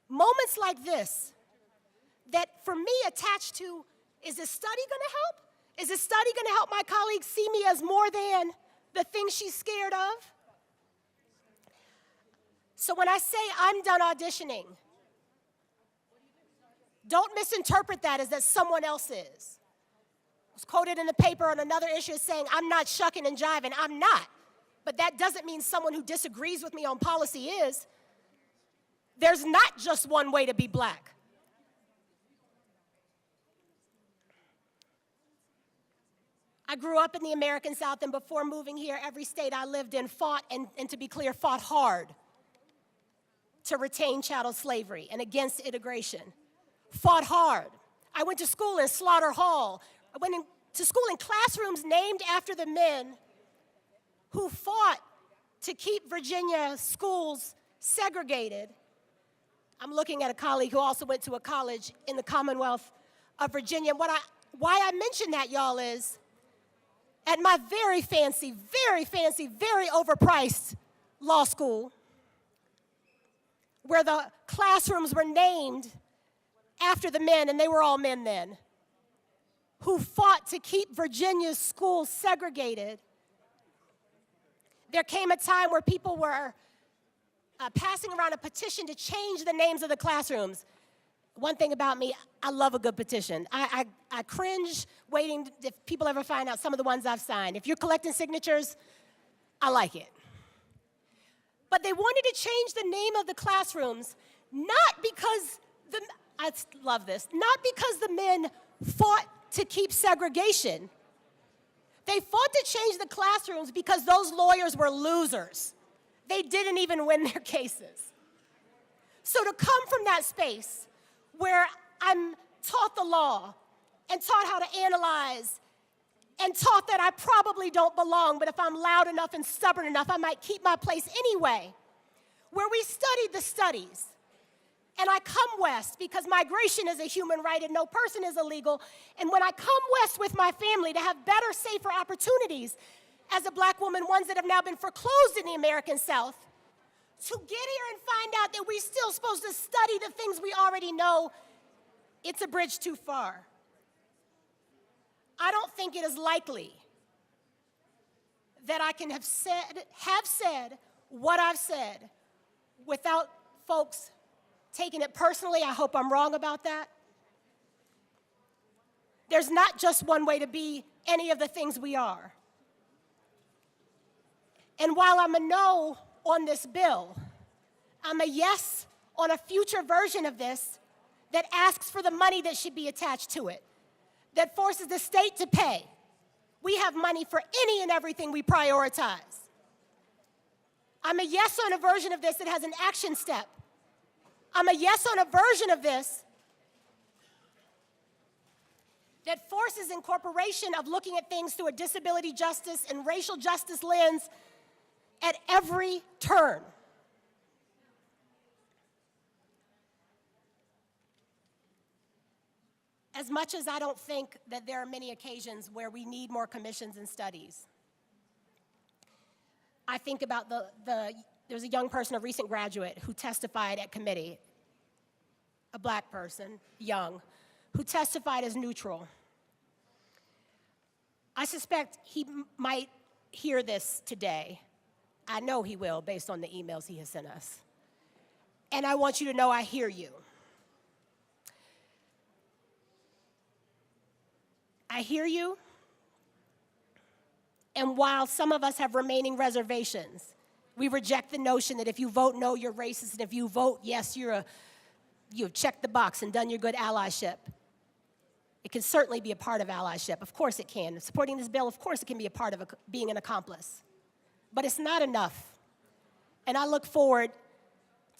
S9: Moments like this, that for me attached to, is this study gonna help? Is this study gonna help my colleagues see me as more than the thing she's scared of? So when I say I'm done auditioning, don't misinterpret that as that someone else is. I was quoted in the paper on another issue as saying, I'm not shucking and jiving. I'm not. But that doesn't mean someone who disagrees with me on policy is. There's not just one way to be black. I grew up in the American South, and before moving here, every state I lived in fought, and to be clear, fought hard to retain chattel slavery and against integration. Fought hard. I went to school in Slaughter Hall. I went to school in classrooms named after the men who fought to keep Virginia schools segregated. I'm looking at a colleague who also went to a college in the Commonwealth of Virginia. Why I mention that, y'all, is at my very fancy, very overpriced law school, where the classrooms were named after the men, and they were all men then, who fought to keep Virginia's schools segregated. There came a time where people were passing around a petition to change the names of the classrooms. One thing about me, I love a good petition. I cringe waiting if people ever find out some of the ones I've signed. If you're collecting signatures, I like it. But they wanted to change the name of the classrooms, not because I love this, not because the men fought to keep segregation. They fought to change the classrooms because those lawyers were losers. They didn't even win their cases. So to come from that space where I'm taught the law and taught how to analyze and taught that I probably don't belong, but if I'm loud enough and stubborn enough, I might keep my place anyway, where we studied the studies. And I come west because migration is a human right and no person is illegal. And when I come west with my family to have better, safer opportunities as a black woman, ones that have now been foreclosed in the American South, to get here and find out that we're still supposed to study the things we already know it's a bridge too far. I don't think it is likely that I can have said what I've said without folks taking it personally. I hope I'm wrong about that. There's not just one way to be any of the things we are. And while I'm a no on this bill, I'm a yes on a future version of this that asks for the money that should be attached to it, that forces the state to pay. We have money for any and everything we prioritize. I'm a yes on a version of this that has an action step. I'm a yes on a version of this that forces incorporation of looking at things through a disability justice and racial justice lens at every turn. As much as I don't think that there are many occasions where we need more commissions and studies, I think about there's a young person, a recent graduate, who testified at committee, a black person, young, who testified as neutral. I suspect he might hear this today. I know he will, based on the emails he has sent us. And I want you to know I hear you. I hear you. And while some of us have remaining reservations, we reject the notion that if you vote no, you're racist, and if you vote yes, you've checked the box and done your good allyship. It can certainly be a part of allyship. Of course it can. Supporting this bill, of course it can be a part of being an accomplice. But it's not enough. And I look forward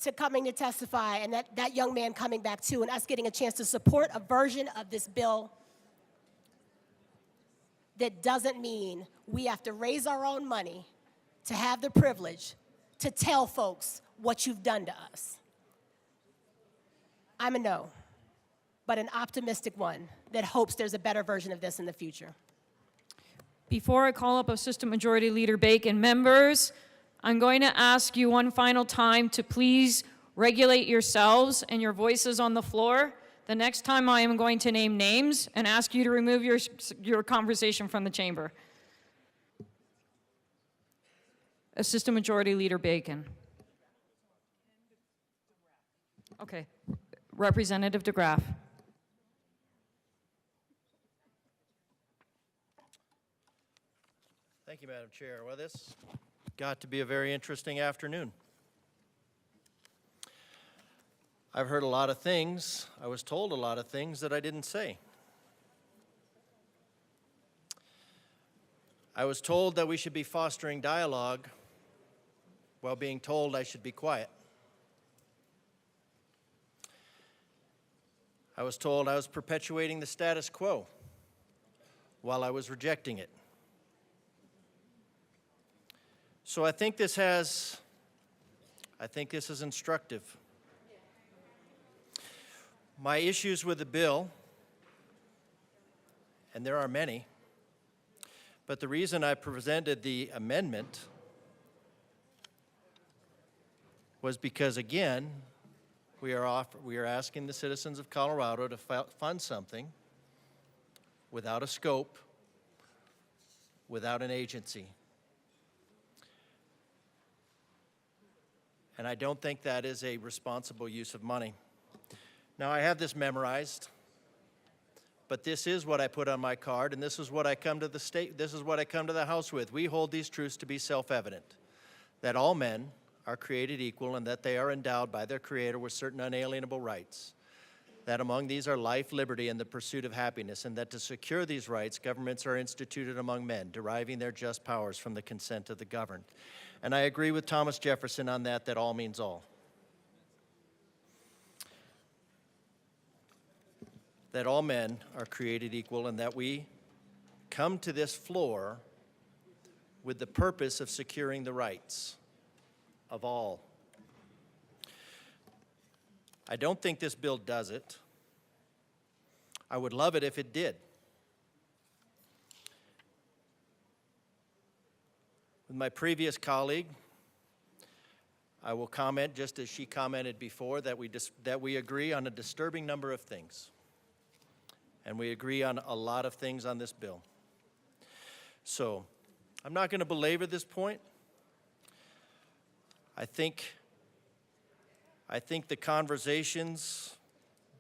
S9: to coming to testify and that young man coming back too, and us getting a chance to support a version of this bill that doesn't mean we have to raise our own money to have the privilege to tell folks what you've done to us. I'm a no, but an optimistic one that hopes there's a better version of this in the future.
S3: Before I call up Assistant Majority Leader Bacon, members, I'm going to ask you one final time to please regulate yourselves and your voices on the floor. The next time I am going to name names and ask you to remove your conversation from the chamber. Assistant Majority Leader Bacon. Okay. Representative DeGraff.
S16: Thank you, Madam Chair. Well, this got to be a very interesting afternoon. I've heard a lot of things. I was told a lot of things that I didn't say. I was told that we should be fostering dialogue while being told I should be quiet. I was told I was perpetuating the status quo while I was rejecting it. So I think this is instructive. My issues with the bill, and there are many, but the reason I presented the amendment was because, again, we are asking the citizens of Colorado to fund something without a scope, without an agency. And I don't think that is a responsible use of money. Now, I have this memorized, but this is what I put on my card, and this is what I come to the House with. We hold these truths to be self-evident, that all men are created equal and that they are endowed by their Creator with certain unalienable rights, that among these are life, liberty, and the pursuit of happiness, and that to secure these rights, governments are instituted among men, deriving their just powers from the consent of the governed. And I agree with Thomas Jefferson on that all means all. That all men are created equal and that we come to this floor with the purpose of securing the rights of all. I don't think this bill does it. I would love it if it did. With my previous colleague, I will comment, just as she commented before, that we agree on a disturbing number of things. and we agree on a lot of things on this bill. So I'm not going to belabor this point. I think the conversations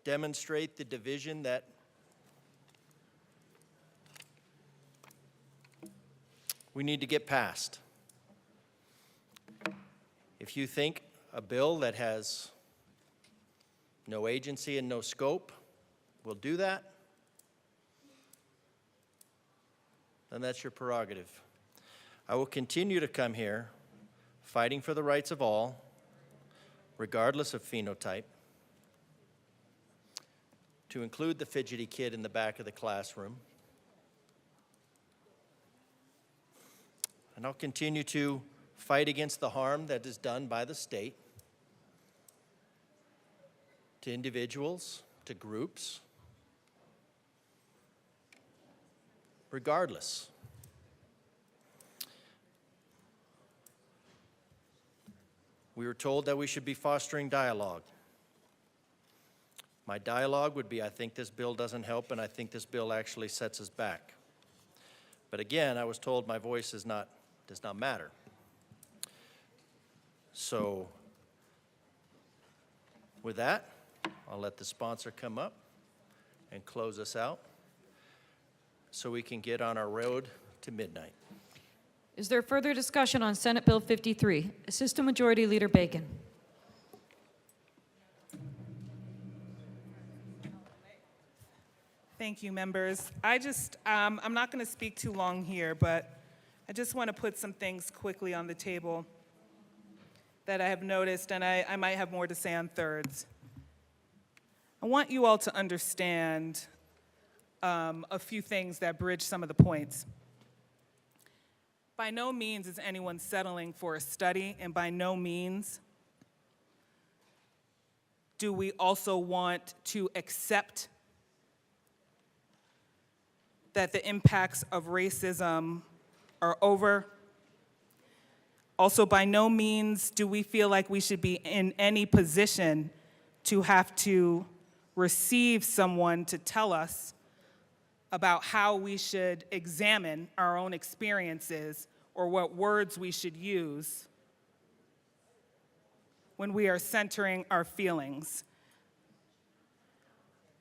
S16: demonstrate the division that we need to get past. If you think a bill that has no agency and no scope will do that, then that's your prerogative. I will continue to come here fighting for the rights of all, regardless of phenotype, to include the fidgety kid in the back of the classroom. And I'll continue to fight against the harm that is done by the state to individuals, to groups, regardless. We were told that we should be fostering dialogue. My dialogue would be, I think this bill doesn't help, and I think this bill actually sets us back. But again, I was told my voice does not matter. So with that, I'll let the sponsor come up and close us out so we can get on our road to midnight.
S3: Is there further discussion on Senate Bill 53? Assistant Majority Leader Bacon.
S12: Thank you, members. I'm not going to speak too long here, but I just want to put some things quickly on the table that I have noticed, and I might have more to say on thirds. I want you all to understand a few things that bridge some of the points. By no means is anyone settling for a study, and by no means do we also want to accept that the impacts of racism are over. Also, by no means do we feel like we should be in any position to have to receive someone to tell us about how we should examine our own experiences or what words we should use when we are centering our feelings.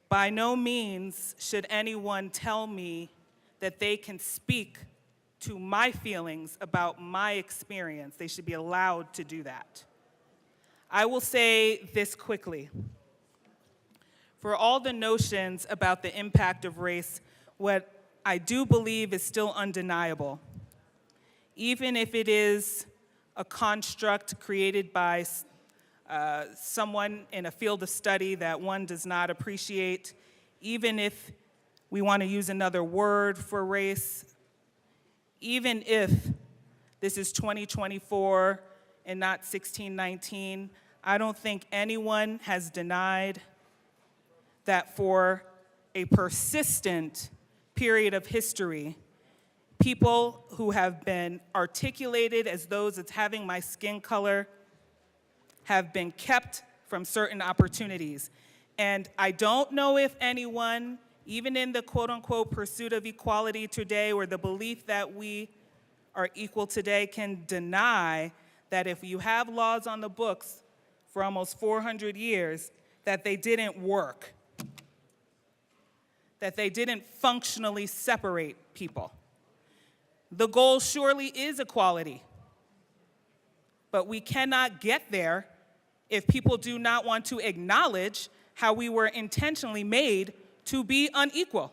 S12: By no means should anyone tell me that they can speak to my feelings about my experience. They should be allowed to do that. I will say this quickly. For all the notions about the impact of race, what I do believe is still undeniable. Even if it is a construct created by someone in a field of study that one does not appreciate, even if we want to use another word for race, even if this is 2024 and not 1619, I don't think anyone has denied that for a persistent period of history, people who have been articulated as those as having my skin color have been kept from certain opportunities. And I don't know if anyone, even in the quote-unquote pursuit of equality today, or the belief that we are equal today, can deny that if you have laws on the books for almost 400 years, that they didn't work, that they didn't functionally separate people. The goal surely is equality, but we cannot get there if people do not want to acknowledge how we were intentionally made to be unequal.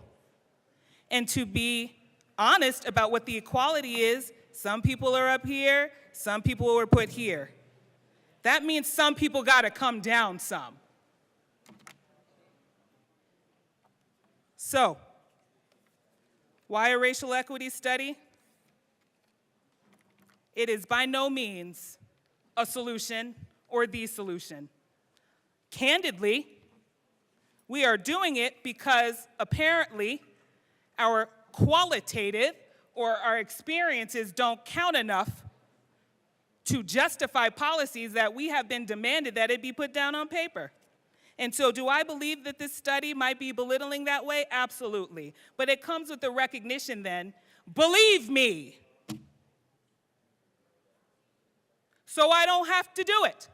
S12: And to be honest about what the equality is, some people are up here, some people were put here. That means some people gotta come down some. So, why a racial equity study? It is by no means a solution or the solution. Candidly, we are doing it because apparently our qualitative or our experiences don't count enough to justify policies that we have been demanded that it be put down on paper. And so do I believe that this study might be belittling that way? Absolutely. But it comes with the recognition then, believe me, so I don't have to do it.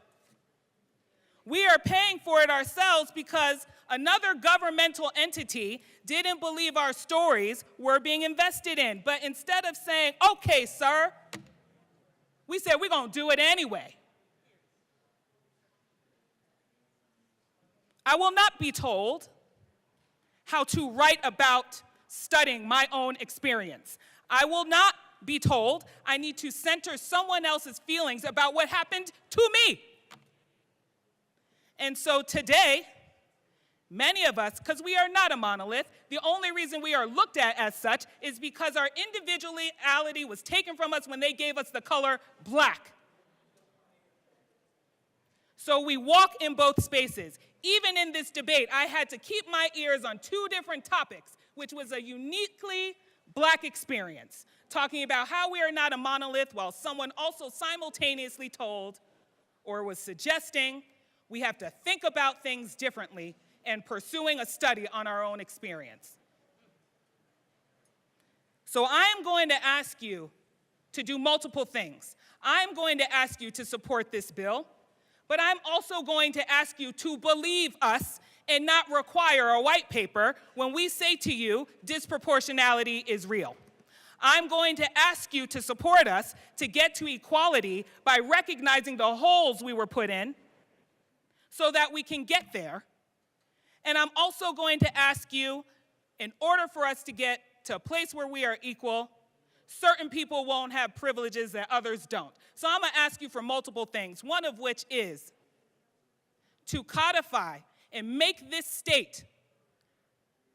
S12: We are paying for it ourselves because another governmental entity didn't believe our stories were being invested in. But instead of saying, okay, sir, we said we're going to do it anyway. I will not be told how to write about studying my own experience. I will not be told I need to center someone else's feelings about what happened to me. And so today, many of us, because we are not a monolith, the only reason we are looked at as such is because our individuality was taken from us when they gave us the color black. So we walk in both spaces. Even in this debate, I had to keep my ears on two different topics, which was a uniquely black experience, talking about how we are not a monolith while someone also simultaneously told or was suggesting we have to think about things differently and pursuing a study on our own experience. So I am going to ask you to do multiple things. I'm going to ask you to support this bill, but I'm also going to ask you to believe us and not require a white paper when we say to you disproportionality is real. I'm going to ask you to support us to get to equality by recognizing the holes we were put in so that we can get there. And I'm also going to ask you, in order for us to get to a place where we are equal, certain people won't have privileges that others don't. So I'm going to ask you for multiple things, one of which is to codify and make this state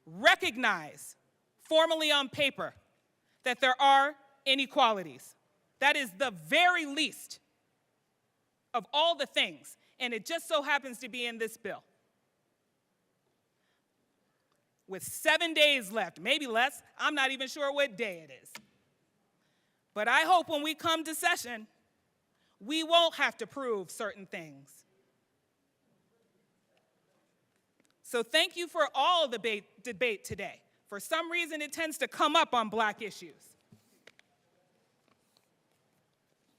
S12: recognize formally on paper that there are inequalities. That is the very least of all the things, and it just so happens to be in this bill. With 7 days left, maybe less, I'm not even sure what day it is. But I hope when we come to session, we won't have to prove certain things. So thank you for all the debate today. For some reason, it tends to come up on black issues.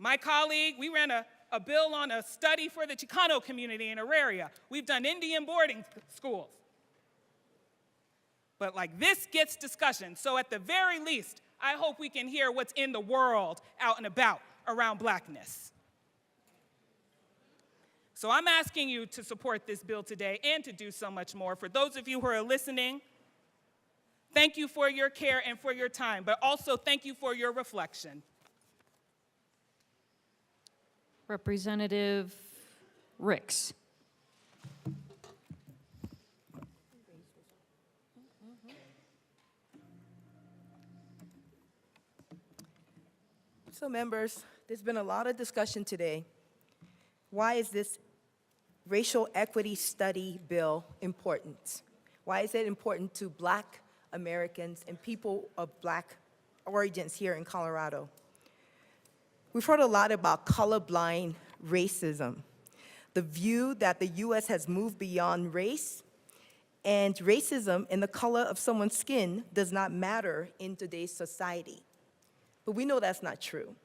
S12: My colleague, we ran a bill on a study for the Chicano community in Auraria. We've done Indian boarding schools. But like this gets discussion. So at the very least, I hope we can hear what's in the world out and about around blackness. So I'm asking you to support this bill today and to do so much more. For those of you who are listening, thank you for your care and for your time, but also thank you for your reflection.
S3: Representative Ricks.
S2: So members, there's been a lot of discussion today. Why is this racial equity study bill important? Why is it important to Black Americans and people of Black origins here in Colorado? We've heard a lot about colorblind racism, the view that the U.S. has moved beyond race, and racism in the color of someone's skin does not matter in today's society. But we know that's not true,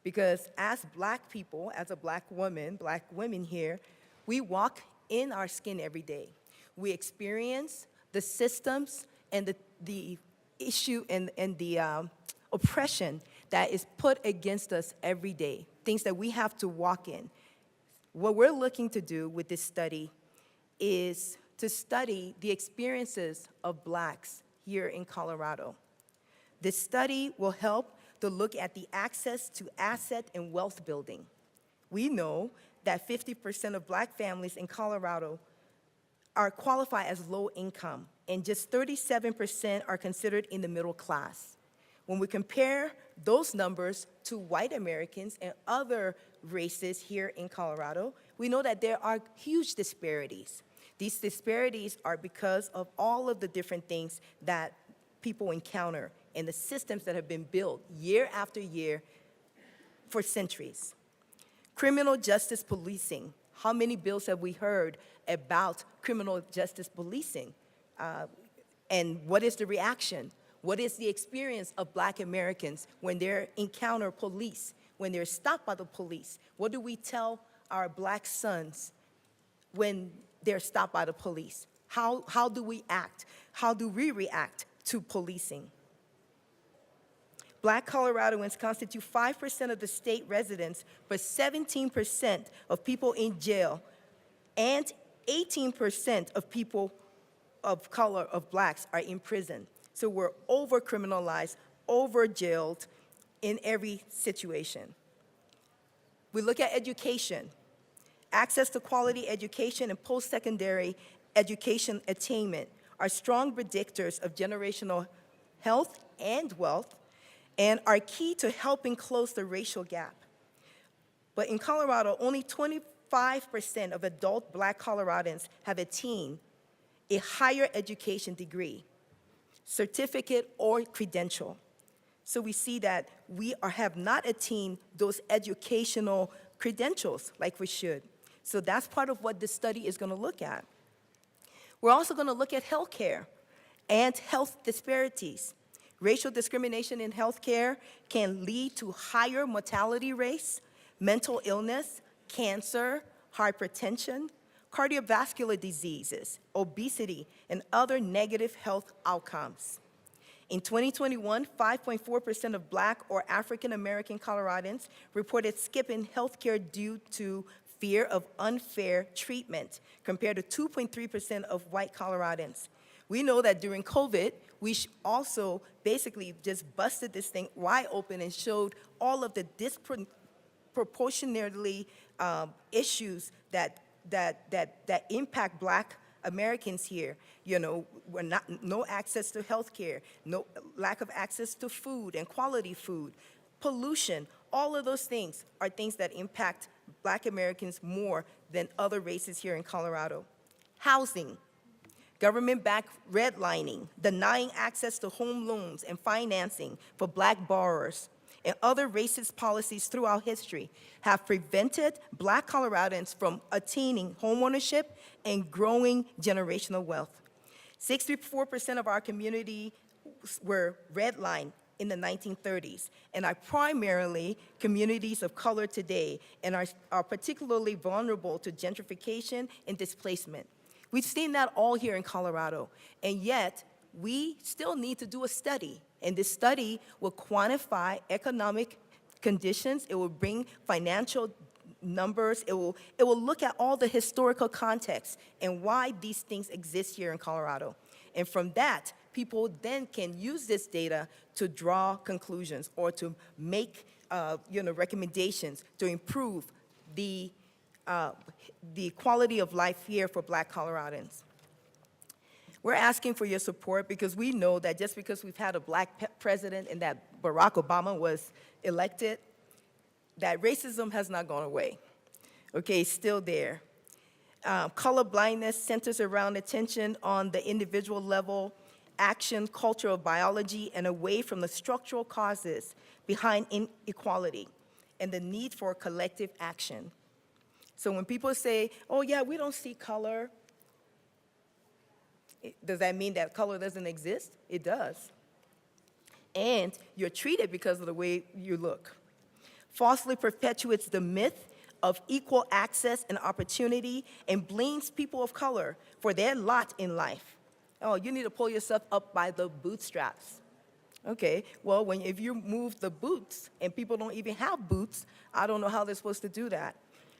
S2: because as Black people, as a Black women here, we walk in our skin every day. We experience the systems and the issue and the oppression that is put against us every day, things that we have to walk in. What we're looking to do with this study is to study the experiences of Blacks here in Colorado. This study will help to look at the access to asset and wealth building. We know that 50% of Black families in Colorado are qualified as low income, and just 37% are considered in the middle class. When we compare those numbers to white Americans and other races here in Colorado, we know that there are huge disparities. These disparities are because of all of the different things that people encounter and the systems that have been built year after year for centuries. Criminal justice policing How many bills have we heard about criminal justice policing? And what is the reaction? What is the experience of Black Americans when they encounter police, when they're stopped by the police? What do we tell our Black sons when they're stopped by the police? How do we act? How do we react to policing? Black Coloradoans constitute 5% of the state residents, but 17% of people in jail and 18% of people of color, of Blacks, are in prison. So we're over-criminalized, over-jailed in every situation. We look at education. Access to quality education and post-secondary education attainment are strong predictors of generational health and wealth, and are key to helping close the racial gap. But in Colorado, only 25% of adult Black Coloradans have attained a higher education degree, certificate, or credential. So we see that we have not attained those educational credentials like we should. So that's part of what this study is going to look at. We're also going to look at healthcare and health disparities. Racial discrimination in healthcare can lead to higher mortality rates, mental illness, cancer, hypertension, cardiovascular diseases, obesity, and other negative health outcomes. In 2021, 5.4% of Black or African American Coloradans reported skipping healthcare due to fear of unfair treatment, compared to 2.3% of white Coloradans. We know that during COVID, we also basically just busted this thing wide open and showed all of the disproportionately issues that impact Black Americans here. You know, no access to health care, no lack of access to food and quality food, pollution. All of those things are things that impact Black Americans more than other races here in Colorado. Housing. Government-backed redlining, denying access to home loans and financing for Black borrowers, and other racist policies throughout history have prevented Black Coloradans from attaining homeownership and growing generational wealth. 64% of our community were redlined in the 1930s and are primarily communities of color today and are particularly vulnerable to gentrification and displacement. We've seen that all here in Colorado, and yet we still need to do a study, and this study will quantify economic conditions, it will bring financial numbers, it will look at all the historical context and why these things exist here in Colorado. And from that, people then can use this data to draw conclusions or to make recommendations to improve the quality of life here for Black Coloradans. We're asking for your support because we know that just because we've had a Black president and that Barack Obama was elected, that racism has not gone away. Okay, it's still there. Color blindness centers around attention on the individual level, action, culture of biology, and away from the structural causes behind inequality and the need for collective action. So when people say, oh yeah, we don't see color, does that mean that color doesn't exist? It does. And you're treated because of the way you look. Falsely perpetuates the myth of equal access and opportunity and blames people of color for their lot in life. Oh, you need to pull yourself up by the bootstraps. Okay, well, if you move the boots and people don't even have boots, I don't know how they're supposed to do that.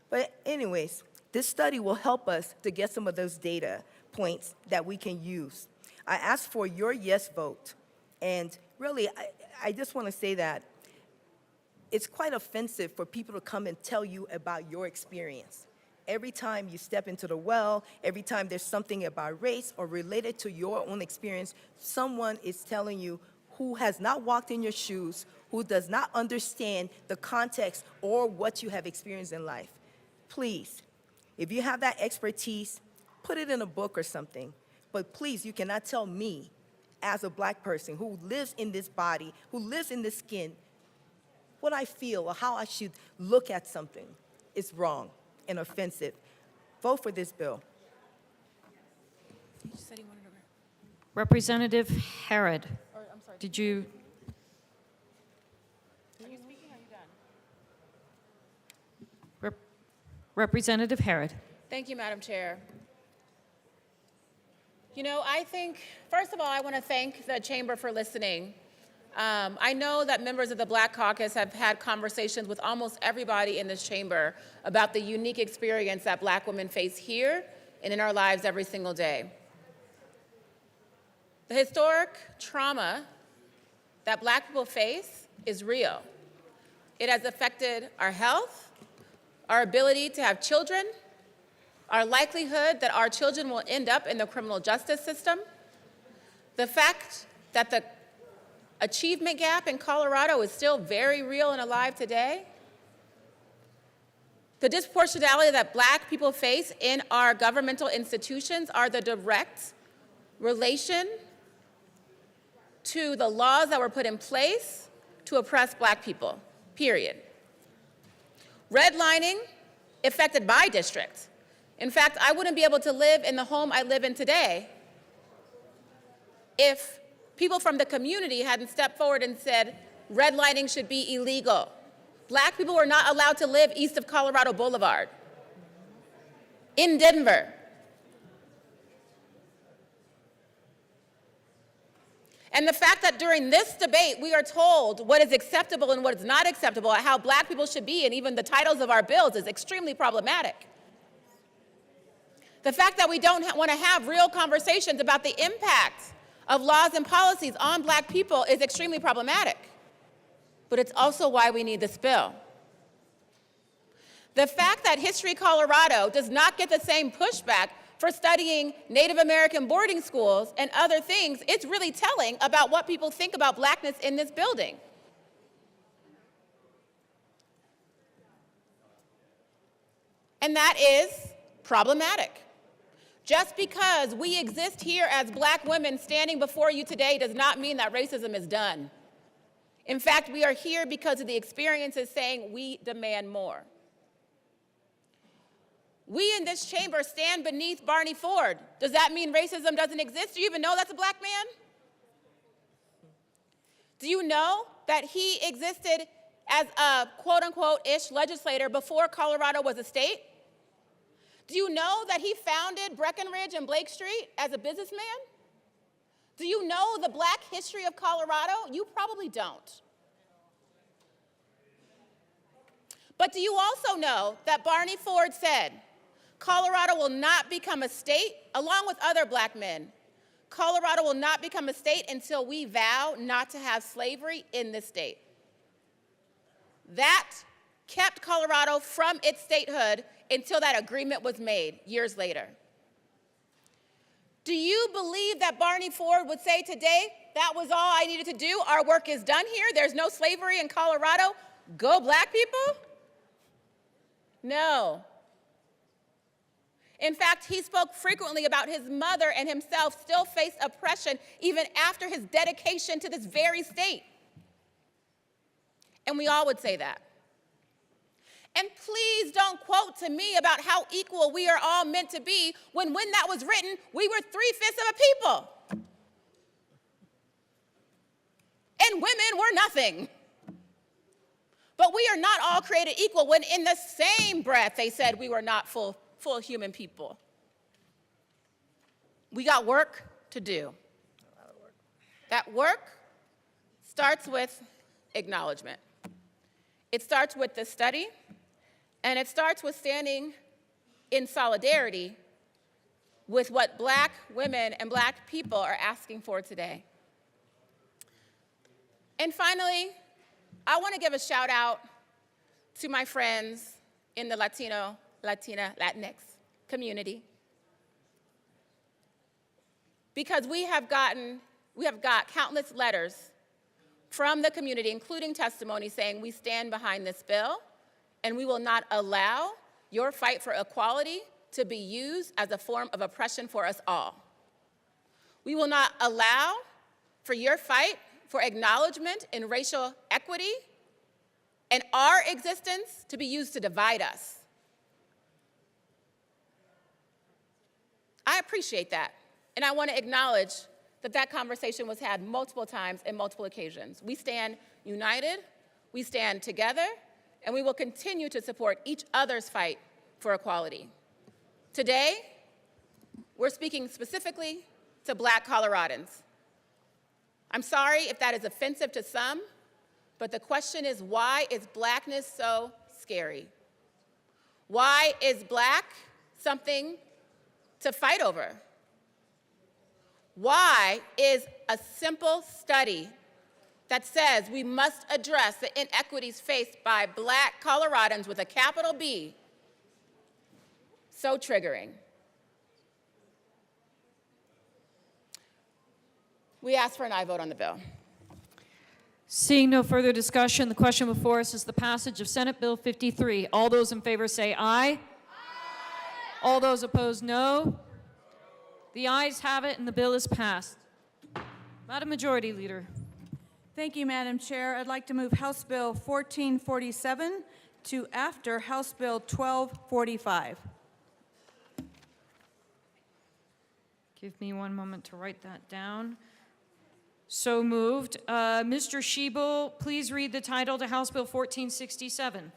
S2: But anyways, this study will help us to get some of those data points that we can use. I ask for your yes vote. And really, I just want to say that it's quite offensive for people to come and tell you about your experience. Every time you step into the well, every time there's something about race or related to your own experience, someone is telling you who has not walked in your shoes, who does not understand the context or what you have experienced in life. Please, if you have that expertise, put it in a book or something. But please, you cannot tell me as a Black person who lives in this body, who lives in this skin, what I feel or how I should look at something. It's wrong. and offensive. Vote for this bill.
S3: Representative Harrod, did you? Representative Harrod.
S18: Thank you, Madam Chair. You know, I think, first of all, I want to thank the Chamber for listening. I know that members of the Black Caucus have had conversations with almost everybody in this chamber about the unique experience that Black women face here and in our lives every single day. The historic trauma that Black people face is real. It has affected our health, our ability to have children, our likelihood that our children will end up in the criminal justice system, the fact that the achievement gap in Colorado is still very real and alive today, the disproportionality that Black people face in our governmental institutions are the direct relation to the laws that were put in place to oppress Black people, period. Redlining affected my district. In fact, I wouldn't be able to live in the home I live in today if people from the community hadn't stepped forward and said redlining should be illegal. Black people were not allowed to live east of Colorado Boulevard, in Denver. And the fact that during this debate we are told what is acceptable and what is not acceptable, how Black people should be, and even the titles of our bills is extremely problematic. The fact that we don't want to have real conversations about the impact of laws and policies on Black people is extremely problematic. But it's also why we need this bill. The fact that History Colorado does not get the same pushback for studying Native American boarding schools and other things, it's really telling about what people think about Blackness in this building. And that is problematic. Just because we exist here as Black women standing before you today does not mean that racism is done. In fact, we are here because of the experiences saying we demand more. We in this chamber stand beneath Barney Ford. Does that mean racism doesn't exist? Do you even know that's a Black man? Do you know that he existed as a quote-unquote-ish legislator before Colorado was a state? Do you know that he founded Breckenridge and Blake Street as a businessman? Do you know the Black history of Colorado? You probably don't. But do you also know that Barney Ford said, Colorado will not become a state, along with other Black men. Colorado will not become a state until we vow not to have slavery in this state. That kept Colorado from its statehood until that agreement was made years later. Do you believe that Barney Ford would say today, that was all I needed to do, our work is done here, there's no slavery in Colorado, go Black people? No. In fact, he spoke frequently about his mother and himself still faced oppression even after his dedication to this very state. And we all would say that. And please don't quote to me about how equal we are all meant to be when that was written, we were 3/5 of a people. And women were nothing. But we are not all created equal when in the same breath they said we were not full human people. We got work to do. That work starts with acknowledgement. It starts with the study, and it starts with standing in solidarity with what Black women and Black people are asking for today. And finally, I want to give a shout out to my friends in the Latino, Latina, Latinx community. Because we have got countless letters from the community, including testimony saying we stand behind this bill and we will not allow your fight for equality to be used as a form of oppression for us all. We will not allow for your fight for acknowledgement in racial equity and our existence to be used to divide us. I appreciate that. And I want to acknowledge that that conversation was had multiple times and multiple occasions. We stand united, we stand together, and we will continue to support each other's fight for equality. Today, we're speaking specifically to Black Coloradans. I'm sorry if that is offensive to some, but the question is, why is Blackness so scary? Why is Black something to fight over? Why is a simple study that says we must address the inequities faced by Black Coloradans with a capital B so triggering? We ask for an aye vote on the bill.
S3: Seeing no further discussion, the question before us is the passage of Senate Bill 53. All those in favor say aye. Aye. All those opposed, no. The ayes have it, and the bill is passed. Madam Majority Leader.
S13: Thank you, Madam Chair. I'd like to move House Bill 1447 to after House Bill 1245.
S3: Give me one moment to write that down. So moved. Mr. Schiebel, please read the title to House Bill 1467.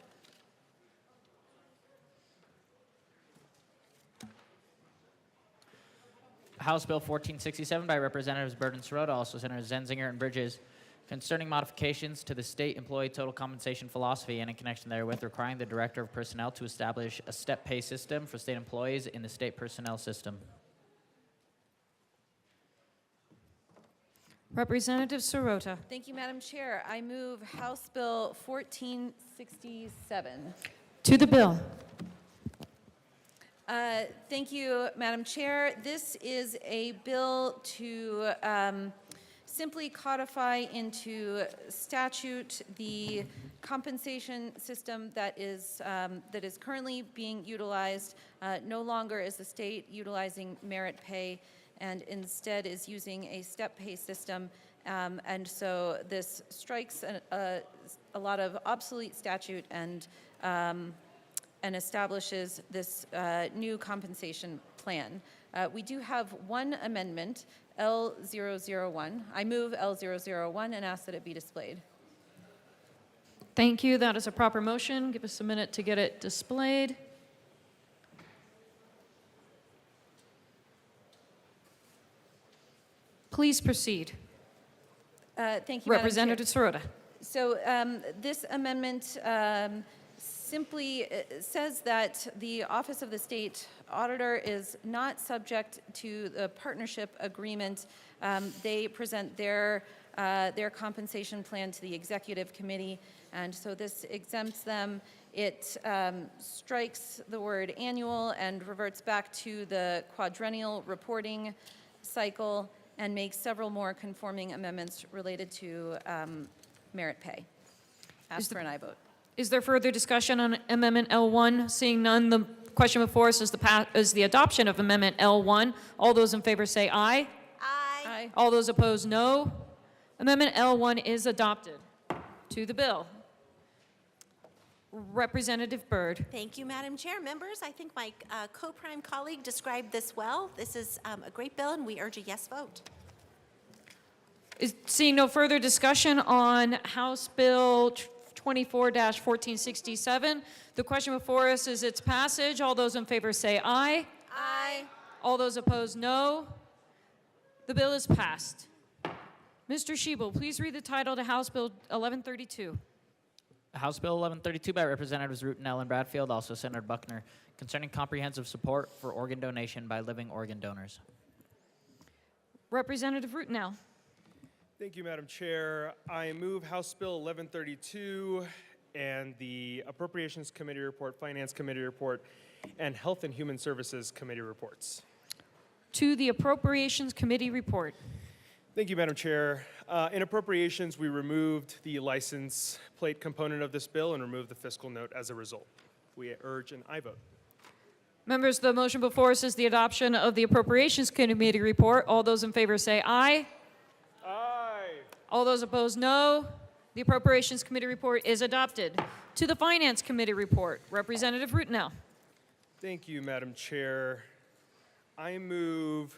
S4: House Bill 1467 by Representatives Byrd and Sirota, also Senators Zenzinger and Bridges, concerning modifications to the state employee total compensation philosophy and in connection therewith requiring the Director of Personnel to establish a step pay system for state employees in the state personnel system.
S3: Representative Sirota.
S17: Thank you, Madam Chair. I move House Bill 1467.
S3: To the bill.
S17: Thank you, Madam Chair. This is a bill to simply codify into statute the compensation system that is currently being utilized. No longer is the state utilizing merit pay, and instead is using a step pay system. And so this strikes a lot of obsolete statute and establishes this new compensation plan. We do have one amendment, L001. I move L001 and ask that it be displayed.
S3: Thank you. That is a proper motion. Give us a minute to get it displayed. Please proceed.
S17: Thank you,
S3: Representative Sirota.
S17: So this amendment simply says that the Office of the State Auditor is not subject to the partnership agreement. They present their compensation plan to the Executive Committee, and so this exempts them. It strikes the word annual and reverts back to the quadrennial reporting cycle, and makes several more conforming amendments related to merit pay. Ask for an aye vote.
S3: Is there further discussion on Amendment L1? Seeing none, the question before us is the adoption of Amendment L1. All those in favor say aye.
S17: Aye.
S3: All those opposed, no. Amendment L1 is adopted. To the bill. Representative Byrd.
S1: Thank you, Madam Chair. Members, I think my co-prime colleague described this well. This is a great bill, and we urge a yes vote.
S3: Seeing no further discussion on House Bill 24-1467, the question before us is its passage. All those in favor say aye.
S17: Aye.
S3: All those opposed, no. The bill is passed. Mr. Schiebel, please read the title to House Bill 1132.
S4: House Bill 1132 by Representatives Root and Ellen Bradfield, also Senator Buckner, concerning comprehensive support for organ donation by living organ donors.
S3: Representative Rootenell.
S21: Thank you, Madam Chair. I move House Bill 1132 and the Appropriations Committee report, Finance Committee report, and Health and Human Services Committee reports.
S3: To the Appropriations Committee report.
S21: Thank you, Madam Chair. In Appropriations, we removed the license plate component of this bill and removed the fiscal note as a result. We urge an aye vote.
S3: Members, the motion before us is the adoption of the Appropriations Committee report. All those in favor say aye.
S21: Aye.
S3: All those opposed, no. The Appropriations Committee report is adopted. To the Finance Committee report, Representative Rootenell.
S21: Thank you, Madam Chair. I move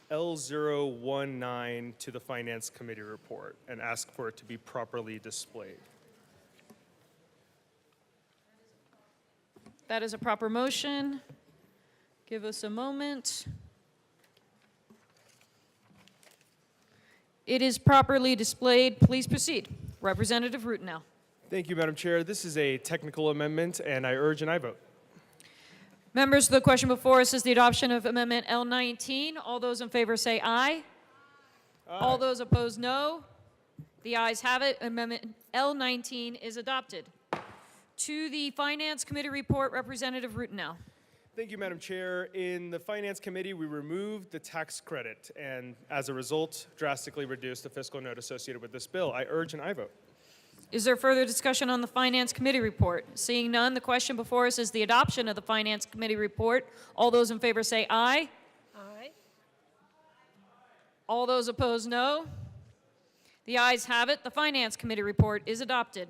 S21: L019 to the Finance Committee report and ask for it to be properly displayed.
S3: That is a proper motion. Give us a moment. It is properly displayed. Please proceed. Representative Routenell.
S21: Thank you, Madam Chair. This is a technical amendment, and I urge an aye vote.
S3: Members, the question before us is the adoption of Amendment L19. All those in favor say aye. All those opposed, no. The ayes have it. Amendment L19 is adopted. To the Finance Committee report, Representative Routenell.
S21: Thank you, Madam Chair. In the Finance Committee, we removed the tax credit and, as a result, drastically reduced the fiscal note associated with this bill. I urge an aye vote.
S3: Is there further discussion on the Finance Committee report? Seeing none, the question before us is the adoption of the Finance Committee report. All those in favor say aye.
S9: Aye.
S3: All those opposed, no. The ayes have it. The Finance Committee report is adopted.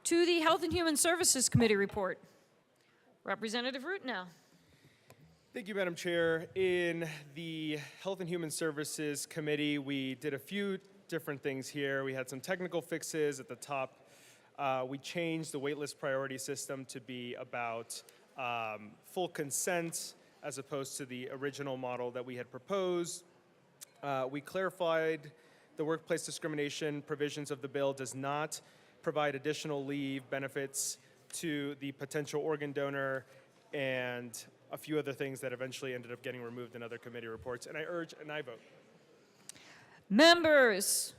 S3: To the Health and Human Services Committee report, Representative Routenell.
S21: Thank you, Madam Chair. In the Health and Human Services Committee, we did a few different things here. We had some technical fixes at the top. We changed the waitlist priority system to be about full consent as opposed to the original model that we had proposed. We clarified the workplace discrimination provisions of the bill does not provide additional leave benefits to the potential organ donor, and a few other things that eventually ended up getting removed in other committee reports. And I urge an aye vote.
S3: Members,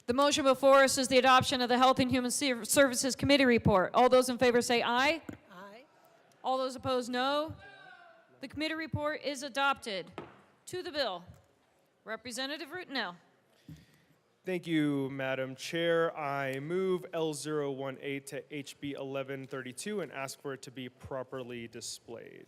S3: the motion before us is the adoption of the Health and Human Services Committee report. All those in favor say aye.
S9: Aye.
S3: All those opposed, no. The committee report is adopted. To the bill, Representative Routenell.
S21: Thank you, Madam Chair. I move L018 to HB 1132 and ask for it to be properly displayed.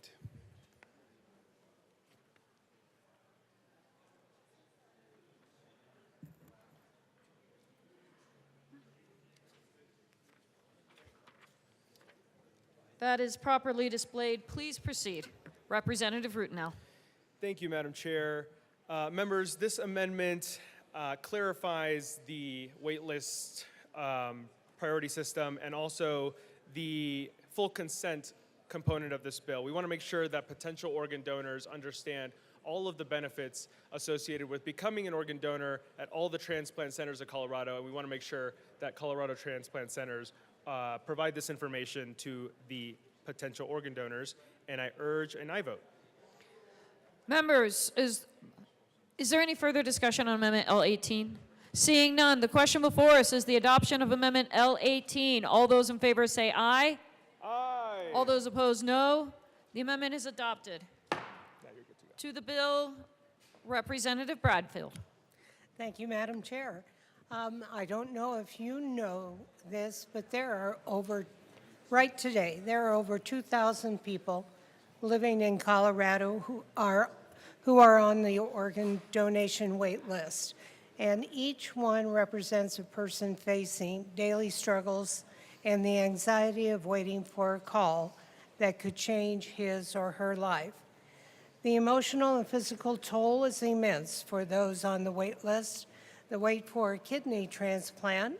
S3: That is properly displayed. Please proceed. Representative Routenell.
S21: Thank you, Madam Chair. Members, this amendment clarifies the waitlist priority system and also the full consent component of this bill. We want to make sure that potential organ donors understand all of the benefits associated with becoming an organ donor at all the transplant centers of Colorado, and we want to make sure that Colorado transplant centers provide this information to the potential organ donors, and I urge an aye vote.
S3: Members, is there any further discussion on Amendment L18? Seeing none, the question before us is the adoption of Amendment L18. All those in favor say aye.
S21: Aye.
S3: All those opposed, no. The amendment is adopted.
S21: Now you're good to go.
S3: To the bill, Representative Bradfield.
S6: Thank you, Madam Chair. I don't know if you know this, but there are right today, there are over 2,000 people living in Colorado who are on the organ donation wait list. And each one represents a person facing daily struggles and the anxiety of waiting for a call that could change his or her life. The emotional and physical toll is immense for those on the wait list. The wait for a kidney transplant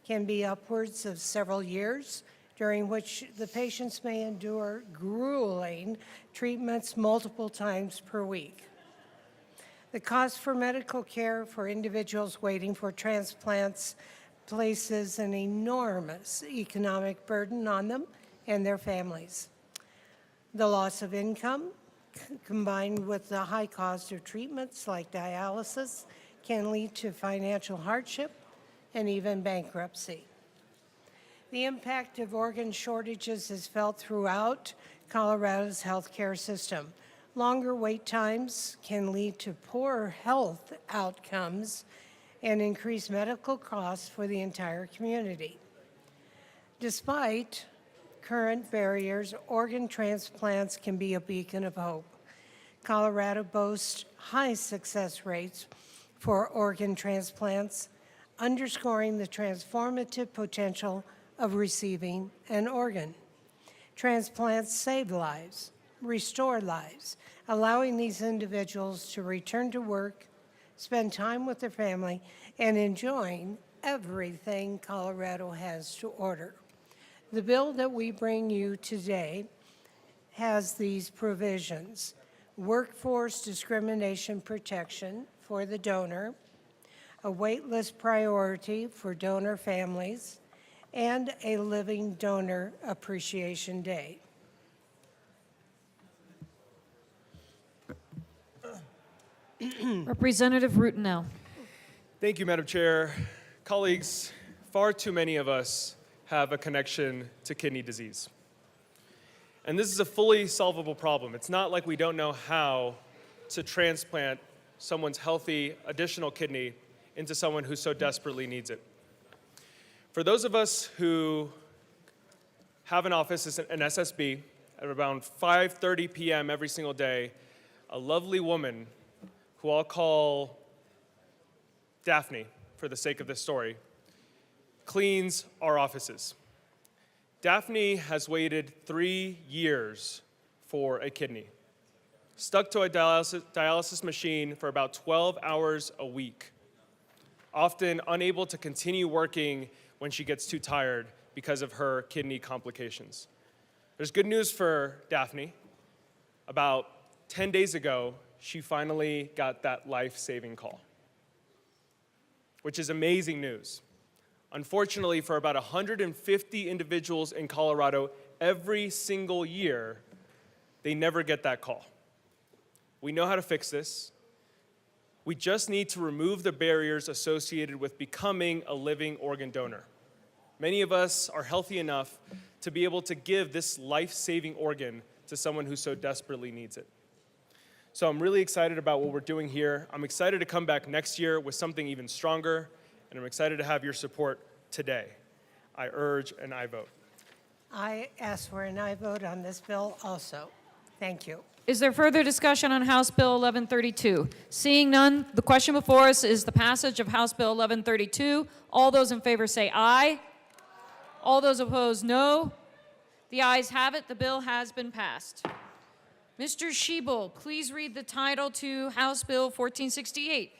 S6: can be upwards of several years, during which the patients may endure grueling treatments multiple times per week. The cost for medical care for individuals waiting for transplants places an enormous economic burden on them and their families. The loss of income, combined with the high cost of treatments like dialysis, can lead to financial hardship and even bankruptcy. The impact of organ shortages is felt throughout Colorado's healthcare system. Longer wait times can lead to poor health outcomes and increased medical costs for the entire community. Despite current barriers, organ transplants can be a beacon of hope. Colorado boasts high success rates for organ transplants, underscoring the transformative potential of receiving an organ. Transplants save lives, restore lives, allowing these individuals to return to work, spend time with their family, and enjoying everything Colorado has to offer. The bill that we bring you today has these provisions: workforce discrimination protection for the donor, a waitlist priority for donor families, and a Living Donor Appreciation Day.
S3: Representative Rutenell.
S21: Thank you, Madam Chair. Colleagues, far too many of us have a connection to kidney disease. And this is a fully solvable problem. It's not like we don't know how to transplant someone's healthy additional kidney into someone who so desperately needs it. For those of us who have an office, an SSB, at around 5:30 p.m. every single day, a lovely woman who I'll call Daphne for the sake of this story, cleans our offices. Daphne has waited 3 years for a kidney, stuck to a dialysis machine for about 12 hours a week, often unable to continue working when she gets too tired because of her kidney complications. There's good news for Daphne. About 10 days ago, she finally got that life-saving call, which is amazing news. Unfortunately, for about 150 individuals in Colorado every single year, they never get that call. We know how to fix this. We just need to remove the barriers associated with becoming a living organ donor. Many of us are healthy enough to be able to give this life-saving organ to someone who so desperately needs it. So I'm really excited about what we're doing here. I'm excited to come back next year with something even stronger, and I'm excited to have your support today. I urge an aye vote.
S6: I ask for an aye vote on this bill also. Thank you.
S3: Is there further discussion on House Bill 1132? Seeing none, the question before us is the passage of House Bill 1132. All those in favor say aye. All those opposed, no. The ayes have it. The bill has been passed. Mr. Schiebel, please read the title to House Bill 1468.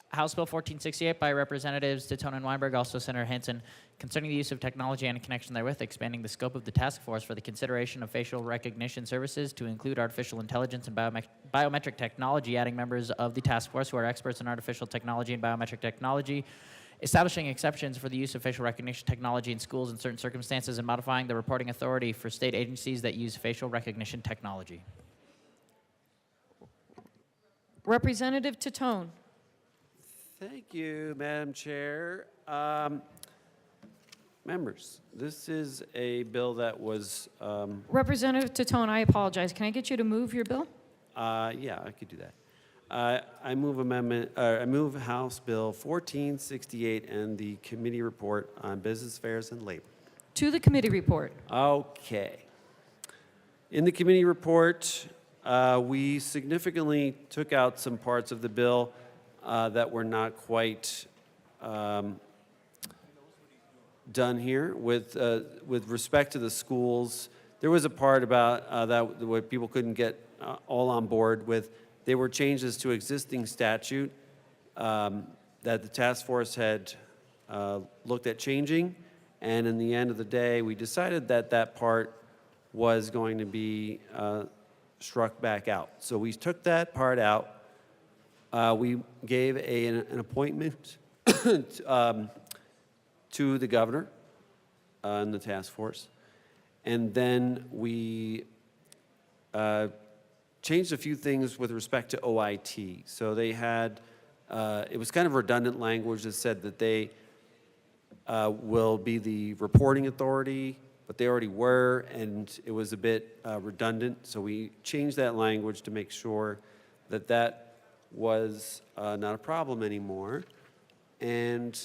S4: House Bill 1468 by Representatives Ditton and Weinberg, also Senator Hansen, concerning the use of technology and in connection therewith, expanding the scope of the task force for the consideration of facial recognition services to include artificial intelligence and biometric technology, adding members of the task force who are experts in artificial technology and biometric technology, establishing exceptions for the use of facial recognition technology in schools in certain circumstances, and modifying the reporting authority for state agencies that use facial recognition technology.
S3: Representative Titone.
S11: Thank you, Madam Chair. Members, this is a bill that was,
S3: Representative Titone, I apologize. Can I get you to move your bill?
S11: yeah, I could do that. I move House Bill 1468 and the committee report on business affairs and labor.
S3: To the committee report.
S11: Okay. In the committee report, we significantly took out some parts of the bill that were not quite done here. With respect to the schools, there was a part about that where people couldn't get all on board with. They were changes to existing statute that the task force had looked at changing, and in the end of the day, we decided that that part was going to be struck back out. So we took that part out. We gave an appointment to the governor and the task force, and then we changed a few things with respect to OIT. So they had, it was kind of redundant language that said that they will be the reporting authority, but they already were, and it was a bit redundant. So we changed that language to make sure that that was not a problem anymore. And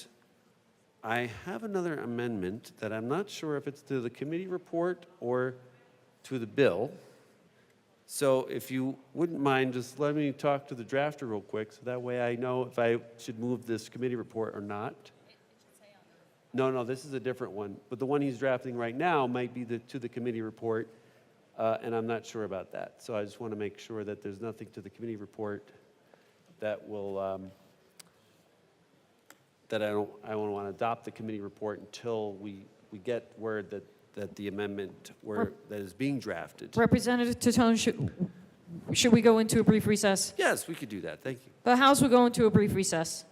S11: I have another amendment that I'm not sure if it's to the committee report or to the bill. So if you wouldn't mind, just let me talk to the drafter real quick, so that way I know if I should move this committee report or not. No, this is a different one. But the one he's drafting right now might be to the committee report. and I'm not sure about that. So I just want to make sure that there's nothing to the committee report that will, that I don't want to adopt the committee report until we get word that the amendment that is being drafted.
S3: Representative Tatone, should we go into a brief recess?
S11: Yes, we could do that. Thank you.
S3: The House will go into a brief recess.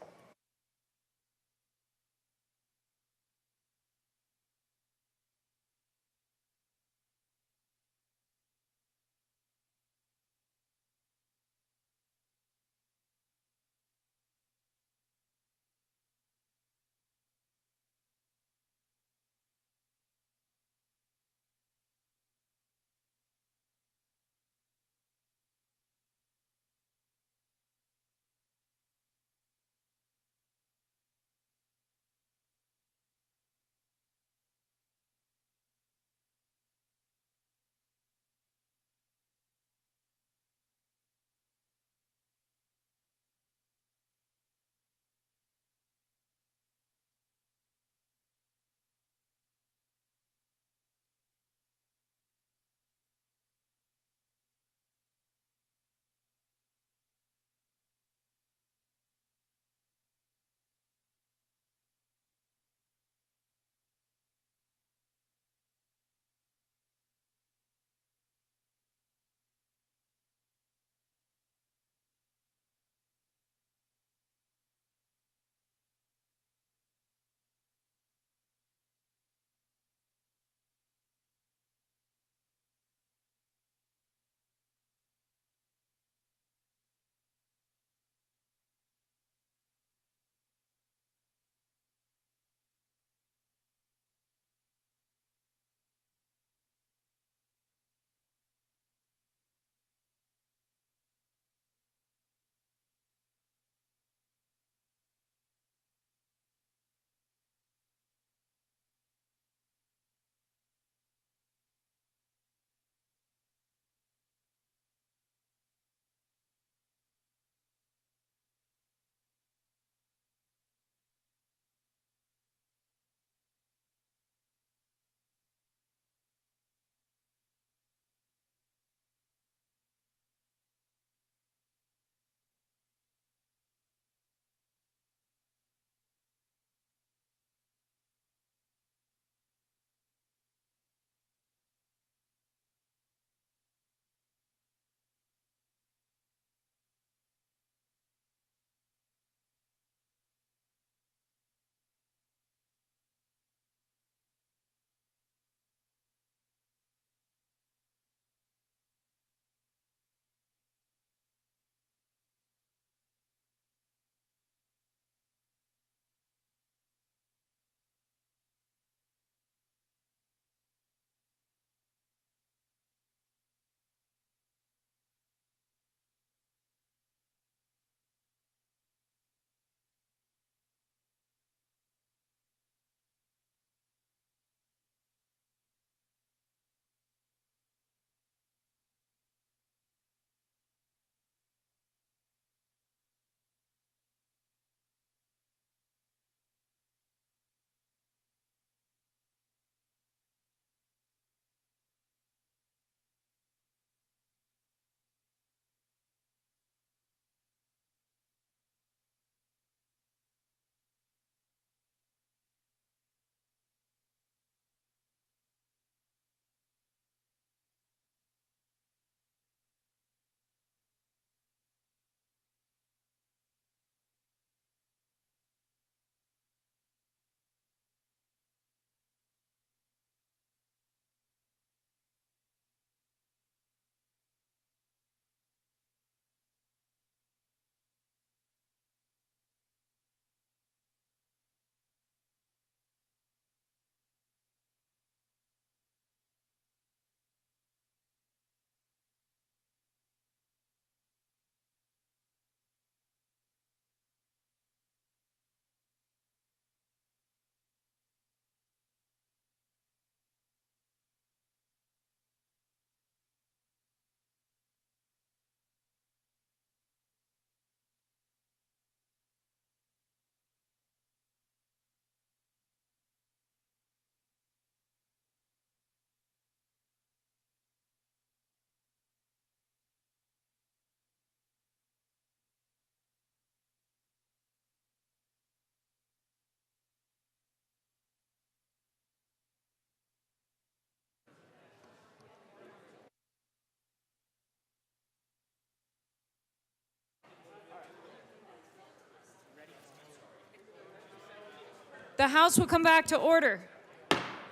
S3: The House will come back to order.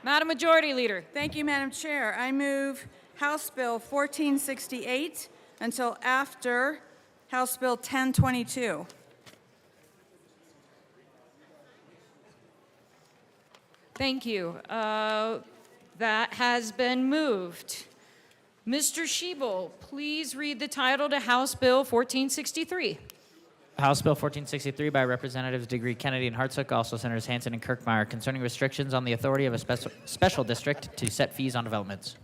S3: Madam Majority Leader.
S13: Thank you, Madam Chair. I move House Bill 1468 until after House Bill 1022.
S3: Thank you. That has been moved. Mr. Shebel, please read the title to House Bill 1463.
S4: House Bill 1463 by Representatives Degree, Kennedy, and Hartsook, also Senators Hansen and Kirkmeyer, concerning restrictions on the authority of a special district to set fees on developments.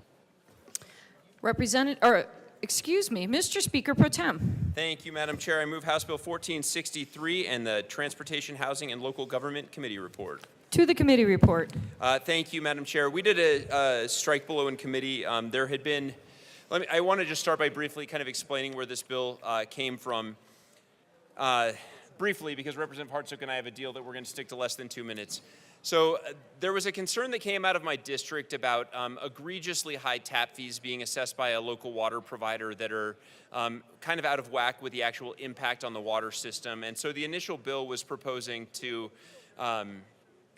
S3: Mr. Speaker Pro Tem.
S15: Thank you, Madam Chair. I move House Bill 1463 and the Transportation, Housing, and Local Government Committee report.
S3: To the committee report.
S15: Thank you, Madam Chair. We did a strike below in committee. There had been, I want to just start by briefly kind of explaining where this bill came from. Briefly, because Representative Hartsook and I have a deal that we're going to stick to less than 2 minutes. So there was a concern that came out of my district about egregiously high tap fees being assessed by a local water provider that are kind of out of whack with the actual impact on the water system. And so the initial bill was proposing to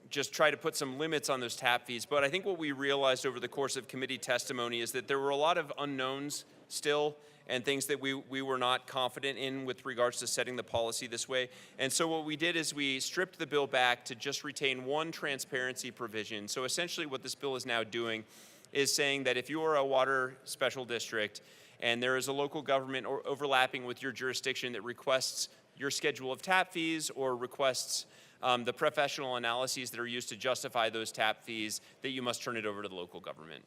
S15: just try to put some limits on those tap fees. But I think what we realized over the course of committee testimony is that there were a lot of unknowns still and things that we were not confident in with regards to setting the policy this way. And so what we did is we stripped the bill back to just retain one transparency provision. So essentially what this bill is now doing is saying that if you are a water special district and there is a local government or overlapping with your jurisdiction that requests your schedule of tap fees or requests the professional analyses that are used to justify those tap fees, that you must turn it over to the local government.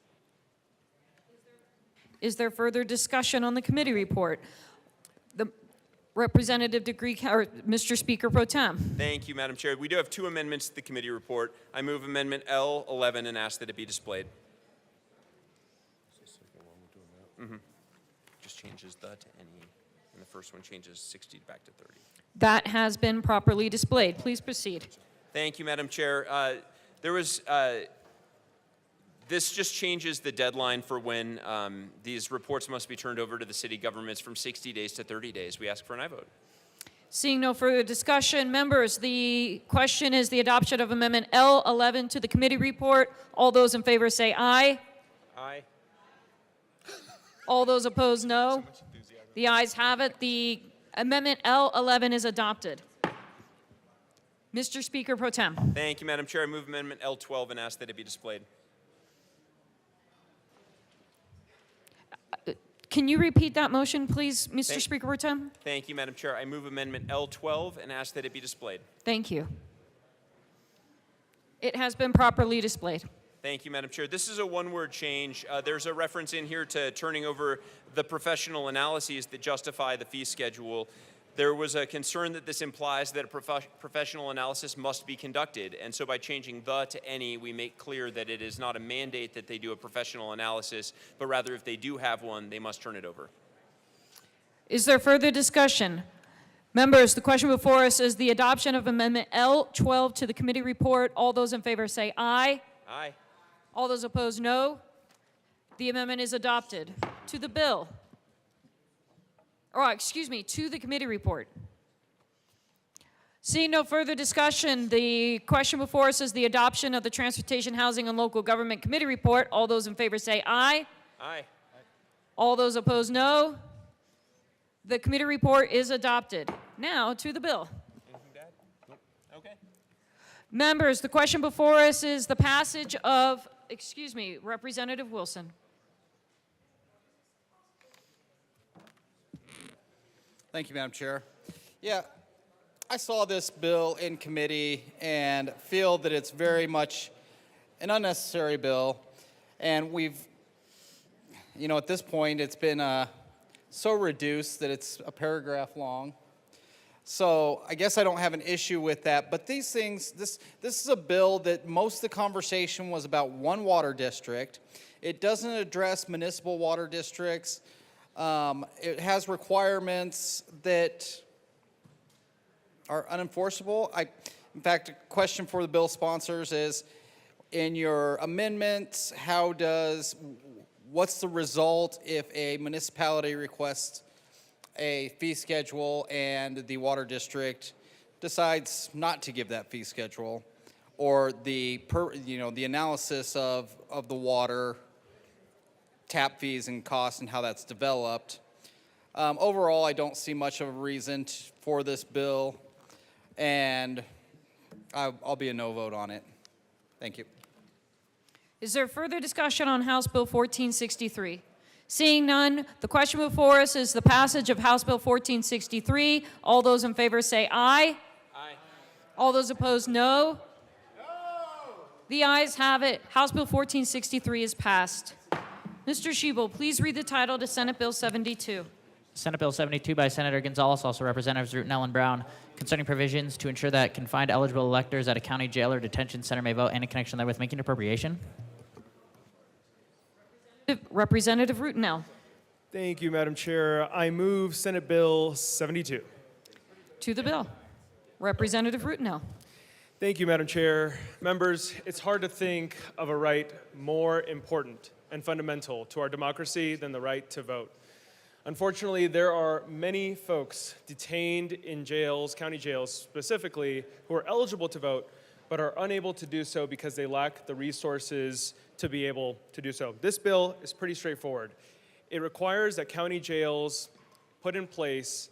S3: Is there further discussion on the committee report? The Representative Degree, or Mr. Speaker Pro Tem.
S15: Thank you, Madam Chair. We do have two amendments to the committee report. I move Amendment L11 and ask that it be displayed. Just changes the to any, and the first one changes 60 back to 30.
S3: That has been properly displayed. Please proceed.
S15: Thank you, Madam Chair. This just changes the deadline for when these reports must be turned over to the city governments from 60 days to 30 days. We ask for an aye vote.
S3: Seeing no further discussion, members, the question is the adoption of Amendment L11 to the committee report. All those in favor say aye.
S15: Aye.
S3: All those opposed, no. The ayes have it. The Amendment L11 is adopted. Mr. Speaker Pro Tem.
S15: Thank you, Madam Chair. I move Amendment L12 and ask that it be displayed.
S3: Can you repeat that motion, please, Mr.
S15: Thank-
S3: Speaker Pro Tem?
S15: Thank you, Madam Chair. I move Amendment L12 and ask that it be displayed.
S3: Thank you. It has been properly displayed.
S15: Thank you, Madam Chair. This is a one-word change. There's a reference in here to turning over the professional analyses that justify the fee schedule. There was a concern that this implies that a professional analysis must be conducted. And so by changing the to any, we make clear that it is not a mandate that they do a professional analysis, but rather if they do have one, they must turn it over.
S3: Is there further discussion? Members, the question before us is the adoption of Amendment L12 to the committee report. All those in favor say aye.
S15: Aye.
S3: All those opposed, no. The amendment is adopted. To the bill. To the committee report. Seeing no further discussion, the question before us is the adoption of the Transportation, Housing, and Local Government Committee report. All those in favor say aye.
S15: Aye.
S3: All those opposed, no. The committee report is adopted. Now to the bill.
S15: Okay.
S3: Members, the question before us is the passage of, Representative Wilson.
S19: Thank you, Madam Chair. Yeah, I saw this bill in committee and feel that it's very much an unnecessary bill. And at this point, it's been so reduced that it's a paragraph long. So I guess I don't have an issue with that. But these things, this is a bill that most of the conversation was about one water district. It doesn't address municipal water districts. It has requirements that are unenforceable. In fact, a question for the bill sponsors is, in your amendments, what's the result if a municipality requests a fee schedule and the water district decides not to give that fee schedule? or the the analysis of the water, tap fees and costs and how that's developed. Overall, I don't see much of a reason for this bill, and I'll be a no vote on it. Thank you.
S3: Is there further discussion on House Bill 1463? Seeing none, the question before us is the passage of House Bill 1463. All those in favor say aye.
S15: Aye.
S3: All those opposed, no. The ayes have it. House Bill 1463 is passed. Mr. Shebel, please read the title to Senate Bill 72.
S4: Senate Bill 72 by Senator Gonzalez, also Representatives Rutenell and Brown, concerning provisions to ensure that confined eligible electors at a county jail or detention center may vote and in connection therewith making appropriation.
S3: Representative Rutenell.
S21: Thank you, Madam Chair. I move Senate Bill 72.
S3: To the bill. Representative Rutenell.
S21: Thank you, Madam Chair. Members, it's hard to think of a right more important and fundamental to our democracy than the right to vote. Unfortunately, there are many folks detained in jails, county jails specifically, who are eligible to vote, but are unable to do so because they lack the resources to be able to do so. This bill is pretty straightforward. It requires that county jails put in place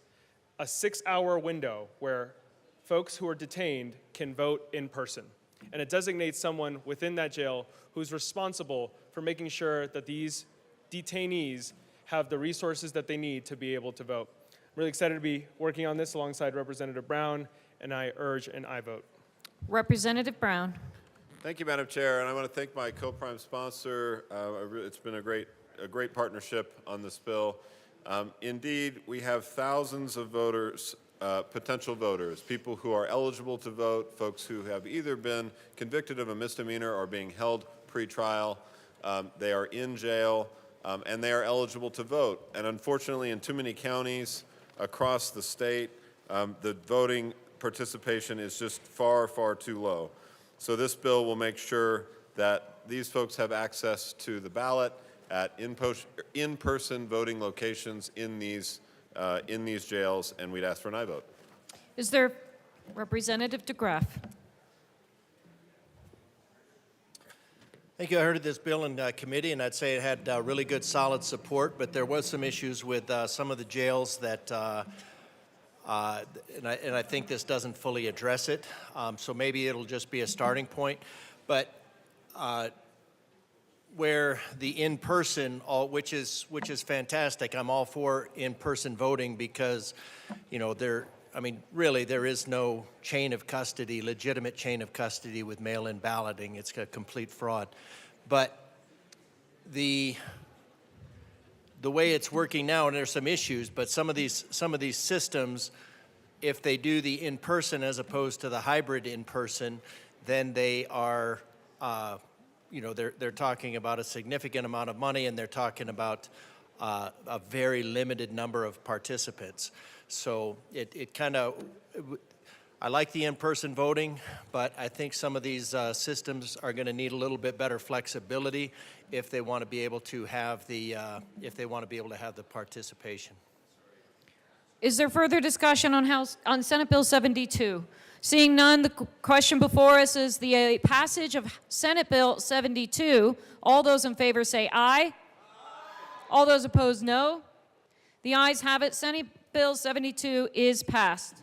S21: a 6-hour window where folks who are detained can vote in person. And it designates someone within that jail who's responsible for making sure that these detainees have the resources that they need to be able to vote. I'm really excited to be working on this alongside Representative Brown, and I urge an aye vote.
S3: Representative Brown.
S7: Thank you, Madam Chair, and I want to thank my co-prime sponsor. It's been a great partnership on this bill. Indeed, we have thousands of voters, potential voters, people who are eligible to vote, folks who have either been convicted of a misdemeanor or being held pre-trial. They are in jail, and they are eligible to vote. And unfortunately, in too many counties across the state, the voting participation is just far, far too low. So this bill will make sure that these folks have access to the ballot at in-person voting locations in these jails, and we'd ask for an aye vote.
S3: Is there Representative DeGraff?
S16: Thank you. I heard of this bill in committee, and I'd say it had really good, solid support, but there was some issues with some of the jails that, and I think this doesn't fully address it. So maybe it'll just be a starting point. But where the in-person, which is fantastic, I'm all for in-person voting because, really there is no chain of custody, legitimate chain of custody with mail-in balloting. It's a complete fraud. But the way it's working now, and there's some issues, but some of these systems, if they do the in-person as opposed to the hybrid in-person, then they are, they're talking about a significant amount of money, and they're talking about a very limited number of participants. So it kind of, I like the in-person voting, but I think some of these systems are going to need a little bit better flexibility if they want to be able to have the participation.
S3: Is there further discussion on Senate Bill 72? Seeing none, the question before us is the passage of Senate Bill 72. All those in favor say aye. All those opposed, no. The ayes have it. Senate Bill 72 is passed.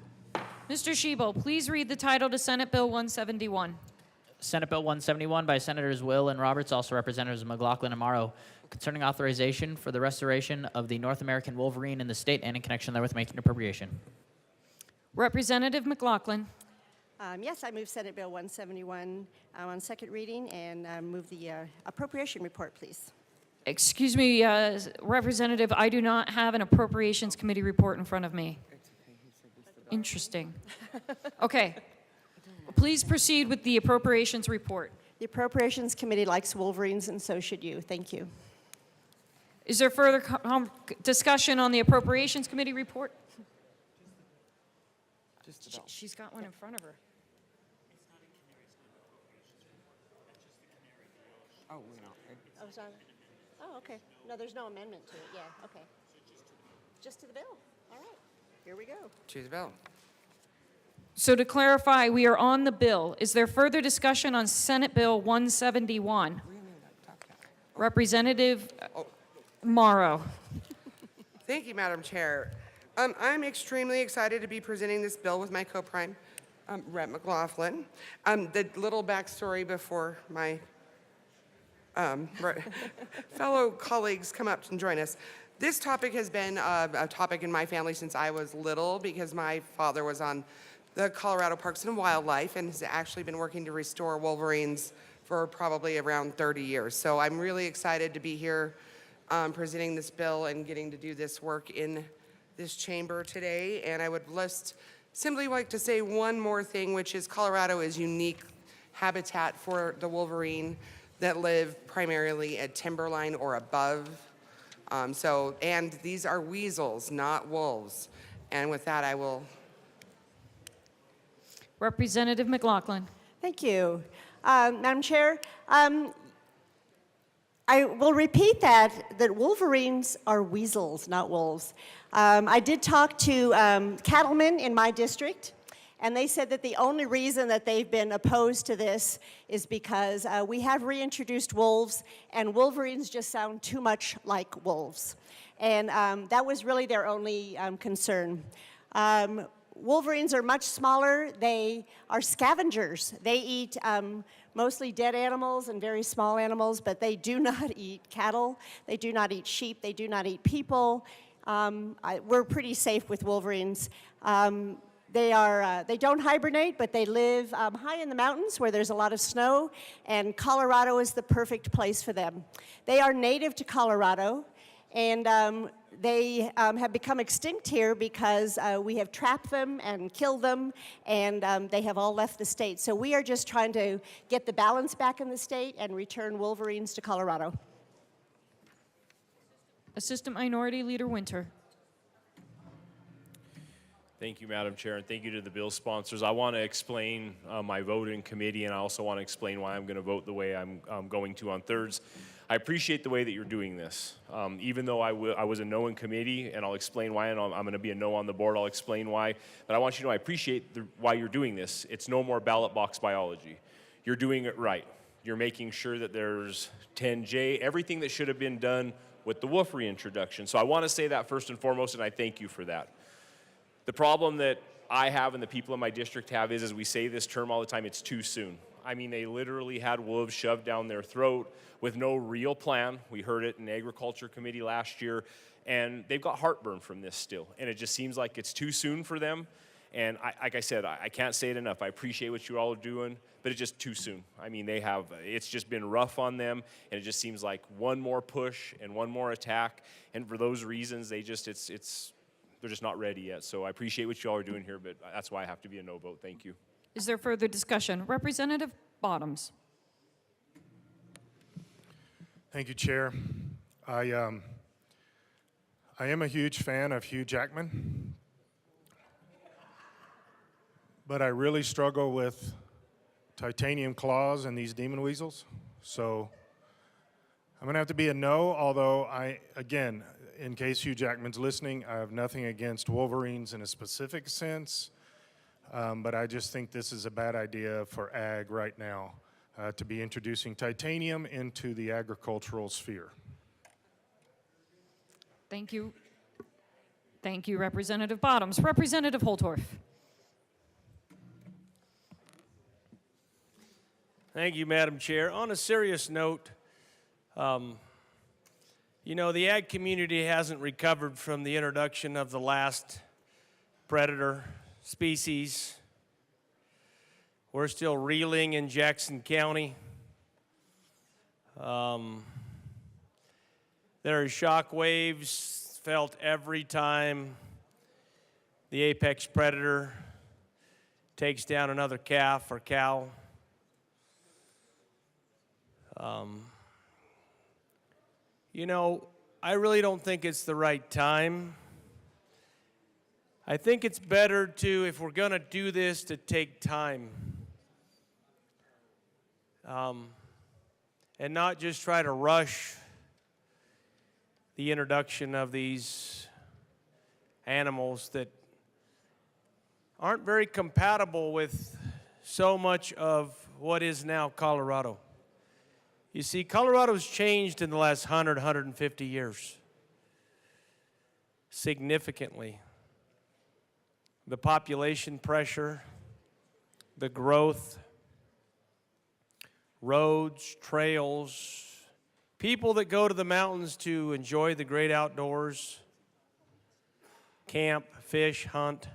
S3: Mr. Shebel, please read the title to Senate Bill 171.
S4: Senate Bill 171 by Senators Will and Roberts, also Representatives McLaughlin and Morrow, concerning authorization for the restoration of the North American wolverine in the state and in connection therewith making appropriation.
S3: Representative McLaughlin.
S22: Yes, I move Senate Bill 171 on second reading and move the appropriation report, please.
S3: Excuse me, Representative, I do not have an Appropriations Committee report in front of me. Interesting. Okay. Please proceed with the Appropriations report.
S22: The Appropriations Committee likes wolverines, and so should you. Thank you.
S3: Is there further discussion on the Appropriations Committee report? She's got one in front of her.
S22: Oh, okay. No, there's no amendment to it. Yeah, okay. Just to the bill. All right. Here we go.
S23: To the bill.
S3: So to clarify, we are on the bill. Is there further discussion on Senate Bill 171? Representative Morrow.
S5: Thank you, Madam Chair. I'm extremely excited to be presenting this bill with my co-prime, Rhett McLaughlin. The little backstory before my fellow colleagues come up and join us. This topic has been a topic in my family since I was little because my father was on the Colorado Parks and Wildlife and has actually been working to restore wolverines for probably around 30 years. So I'm really excited to be here presenting this bill and getting to do this work in this chamber today. And I would just simply like to say one more thing, which is Colorado is unique habitat for the wolverine that live primarily at timberline or above. And these are weasels, not wolves. And with that, I will.
S3: Representative McLaughlin.
S22: Thank you. Madam Chair, I will repeat that wolverines are weasels, not wolves. I did talk to cattlemen in my district, and they said that the only reason that they've been opposed to this is because we have reintroduced wolves, and wolverines just sound too much like wolves. And that was really their only concern. Wolverines are much smaller. They are scavengers. They eat mostly dead animals and very small animals, but they do not eat cattle. They do not eat sheep. They do not eat people. We're pretty safe with wolverines. They don't hibernate, but they live high in the mountains where there's a lot of snow, and Colorado is the perfect place for them. They are native to Colorado, and they have become extinct here because we have trapped them and killed them, and they have all left the state. So we are just trying to get the balance back in the state and return wolverines to Colorado.
S3: Assistant Minority Leader Winter.
S20: Thank you, Madam Chair, and thank you to the bill sponsors. I want to explain my vote in committee, and I also want to explain why I'm going to vote the way I'm going to on thirds. I appreciate the way that you're doing this. Even though I was a no in committee, and I'll explain why, and I'm going to be a no on the board, I'll explain why. But I want you to know I appreciate why you're doing this. It's no more ballot box biology. You're doing it right. You're making sure that there's 10J, everything that should have been done with the wolf reintroduction. So I want to say that first and foremost, and I thank you for that. The problem that I have and the people in my district have is, as we say this term all the time, it's too soon. I mean, they literally had wolves shoved down their throat with no real plan. We heard it in Agriculture Committee last year, and they've got heartburn from this still. And it just seems like it's too soon for them. And like I said, I can't say it enough. I appreciate what you all are doing, but it's just too soon. I mean, it's just been rough on them, and it just seems like one more push and one more attack. And for those reasons, they're just not ready yet. So I appreciate what you all are doing here, but that's why I have to be a no vote. Thank you.
S3: Is there further discussion? Representative Bottoms.
S23: Thank you, Chair. I am a huge fan of Hugh Jackman, but I really struggle with titanium claws and these demon weasels. So I'm going to have to be a no, although again, in case Hugh Jackman's listening, I have nothing against wolverines in a specific sense, but I just think this is a bad idea for ag right now, to be introducing titanium into the agricultural sphere.
S3: Thank you. Thank you, Representative Bottoms. Representative Holtorf.
S24: Thank you, Madam Chair. On a serious note, you know, the ag community hasn't recovered from the introduction of the last predator species. We're still reeling in Jackson County. There are shock waves felt every time the apex predator takes down another calf or cow. You know, I really don't think it's the right time. I think it's better to, if we're going to do this, to take time. And not just try to rush the introduction of these animals that aren't very compatible with so much of what is now Colorado. You see, Colorado's changed in the last 100, 150 years significantly. The population pressure, the growth, roads, trails, people that go to the mountains to enjoy the great outdoors, camp, fish, hunt.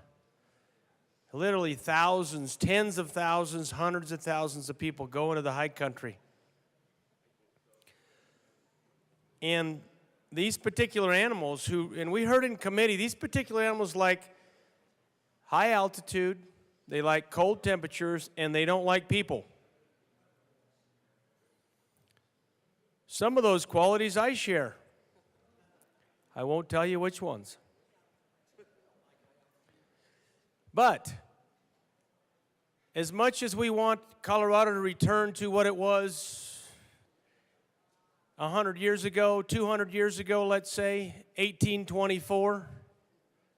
S24: Literally thousands, tens of thousands, hundreds of thousands of people go into the high country. And these particular animals and we heard in committee, these particular animals like high altitude, they like cold temperatures, and they don't like people. Some of those qualities I share. I won't tell you which ones. But as much as we want Colorado to return to what it was 100 years ago, 200 years ago, let's say, 1824.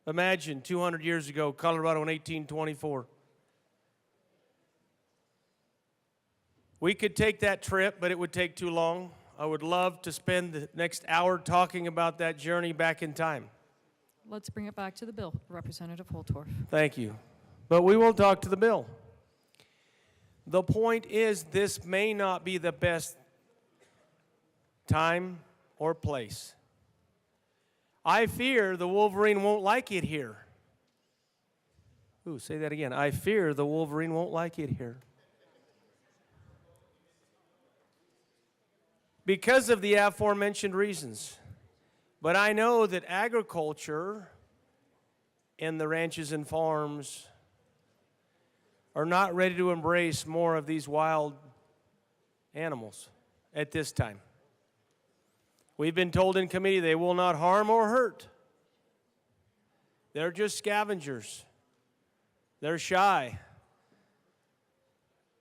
S24: Imagine 200 years ago, Colorado in 1824. We could take that trip, but it would take too long. I would love to spend the next hour talking about that journey back in time.
S3: Let's bring it back to the bill. Representative Holtorf.
S24: Thank you. But we will talk to the bill. The point is, this may not be the best time or place. I fear the Wolverine won't like it here. Ooh, say that again. I fear the Wolverine won't like it here. Because of the aforementioned reasons. But I know that agriculture and the ranches and farms are not ready to embrace more of these wild animals at this time. We've been told in committee they will not harm or hurt. They're just scavengers. They're shy.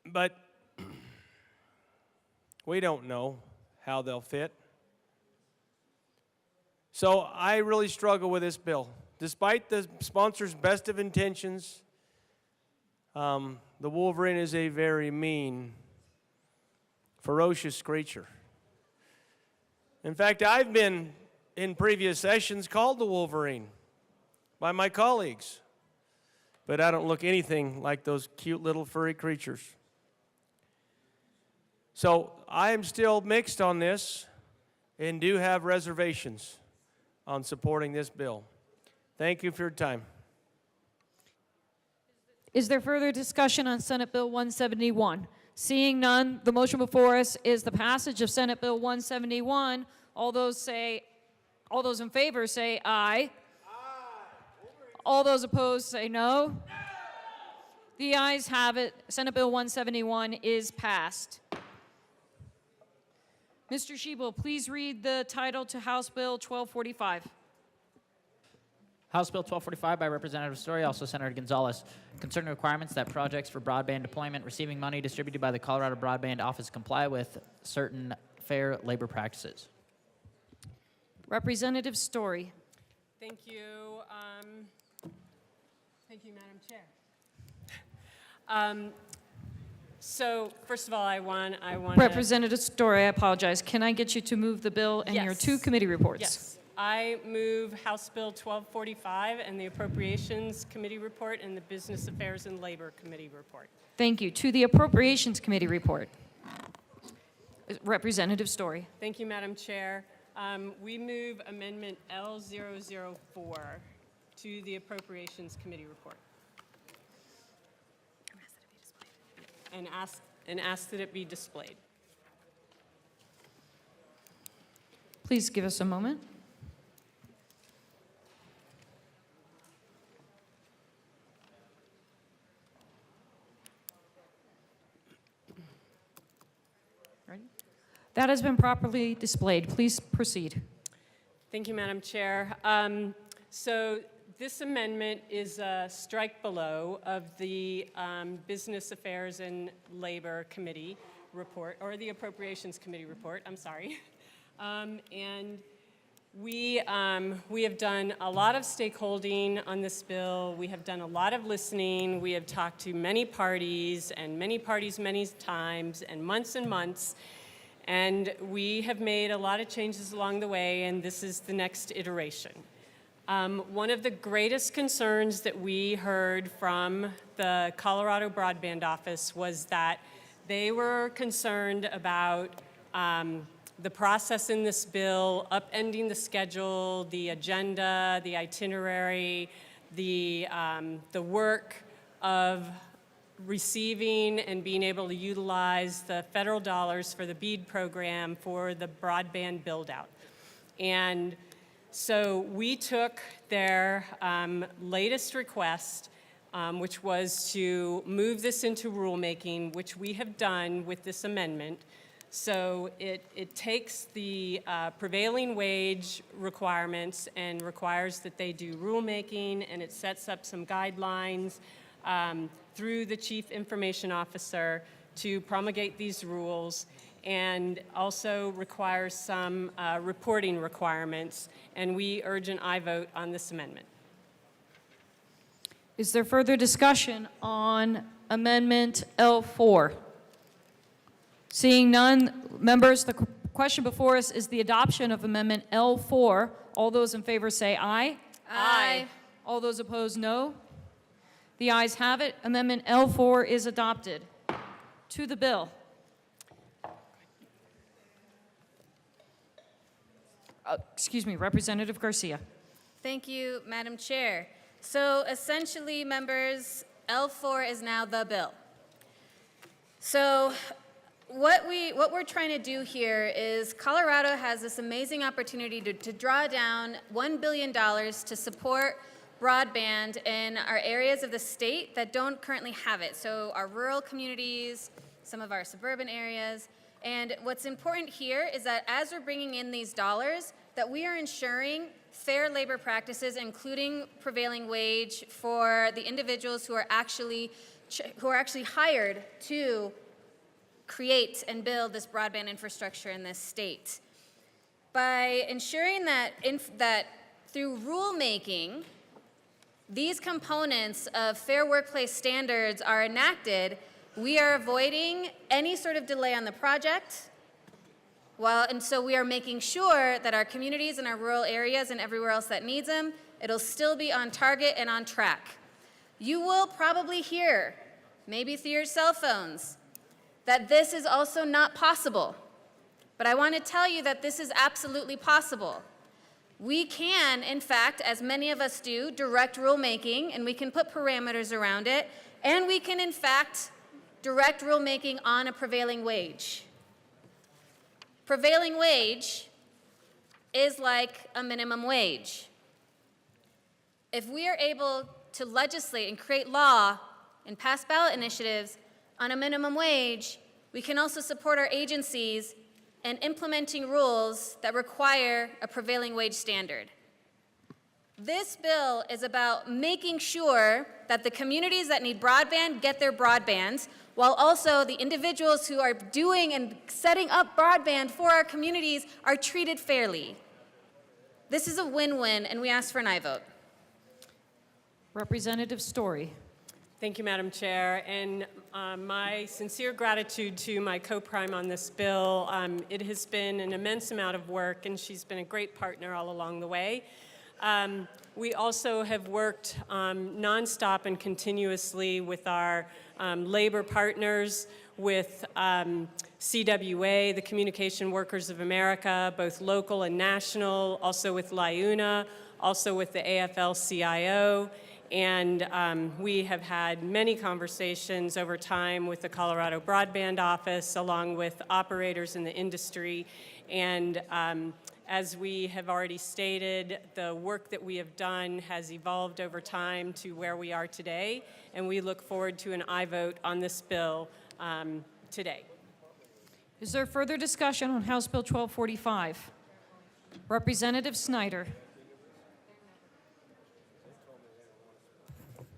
S24: But we don't know how they'll fit. So I really struggle with this bill. Despite the sponsor's best of intentions, the Wolverine is a very mean, ferocious creature. In fact, I've been in previous sessions called the Wolverine by my colleagues, but I don't look anything like those cute little furry creatures. So I am still mixed on this and do have reservations on supporting this bill. Thank you for your time.
S3: Is there further discussion on Senate Bill 171? Seeing none, the motion before us is the passage of Senate Bill 171. All those in favor say aye. All those opposed say no. The ayes have it. Senate Bill 171 is passed. Mr. Schiebel, please read the title to House Bill 1245.
S4: House Bill 1245 by Representative Story, also Senator Gonzalez, concerning requirements that projects for broadband deployment receiving money distributed by the Colorado Broadband Office comply with certain fair labor practices.
S3: Representative Story.
S8: Thank you. Thank you, Madam Chair. So first of all, I want
S3: Representative Story, I apologize. Can I get you to move the bill and your two committee reports?
S8: Yes. I move House Bill 1245 and the Appropriations Committee report and the Business Affairs and Labor Committee report.
S3: Thank you. To the Appropriations Committee report. Representative Story.
S8: Thank you, Madam Chair. We move Amendment L004 to the Appropriations Committee report. And ask that it be displayed.
S3: Please give us a moment. Ready? That has been properly displayed. Please proceed.
S8: Thank you, Madam Chair. So this amendment is a strike below of the Business Affairs and Labor Committee report, or the Appropriations Committee report, I'm sorry. And We have done a lot of stakeholding on this bill. We have done a lot of listening. We have talked to many parties many times and months. And we have made a lot of changes along the way, and this is the next iteration. One of the greatest concerns that we heard from the Colorado Broadband Office was that they were concerned about the process in this bill, upending the schedule, the agenda, the itinerary, the work of receiving and being able to utilize the federal dollars for the BEAD program for the broadband build-out. And so we took their latest request, which was to move this into rulemaking, which we have done with this amendment. So it takes the prevailing wage requirements and requires that they do rulemaking, and it sets up some guidelines through the Chief Information Officer to promulgate these rules, and also requires some reporting requirements. And we urge an aye vote on this amendment.
S3: Is there further discussion on Amendment L4? Seeing none, members, the question before us is the adoption of Amendment L4. All those in favor say aye.
S17: Aye.
S3: All those opposed, no. The ayes have it. Amendment L4 is adopted. To the bill. Excuse me, Representative Garcia.
S2: Thank you, Madam Chair. So essentially, members, L4 is now the bill. So what we're trying to do here is Colorado has this amazing opportunity to draw down $1 billion to support broadband in our areas of the state that don't currently have it. So our rural communities, some of our suburban areas. And what's important here is that as we're bringing in these dollars, that we are ensuring fair labor practices, including prevailing wage for the individuals who are actually hired to create and build this broadband infrastructure in this state. By ensuring that through rulemaking, these components of fair workplace standards are enacted, we are avoiding any sort of delay on the project. And so we are making sure that our communities and our rural areas and everywhere else that needs them, it'll still be on target and on track. You will probably hear, maybe through your cell phones, that this is also not possible. But I want to tell you that this is absolutely possible. We can, in fact, as many of us do, direct rulemaking, and we can put parameters around it, and we can, in fact, direct rulemaking on a prevailing wage. Prevailing wage is like a minimum wage. If we are able to legislate and create law and pass ballot initiatives on a minimum wage, we can also support our agencies in implementing rules that require a prevailing wage standard. This bill is about making sure that the communities that need broadband get their broadbands, while also the individuals who are doing and setting up broadband for our communities are treated fairly. This is a win-win, and we ask for an aye vote.
S3: Representative Story.
S8: Thank you, Madam Chair, and my sincere gratitude to my co-prime on this bill. It has been an immense amount of work, and she's been a great partner all along the way. We also have worked nonstop and continuously with our labor partners, with CWA, the Communication Workers of America, both local and national, also with LIUNA, also with the AFL-CIO. And we have had many conversations over time with the Colorado Broadband Office, along with operators in the industry. And as we have already stated, the work that we have done has evolved over time to where we are today. And we look forward to an aye vote on this bill today.
S3: Is there further discussion on House Bill 1245? Representative Snyder.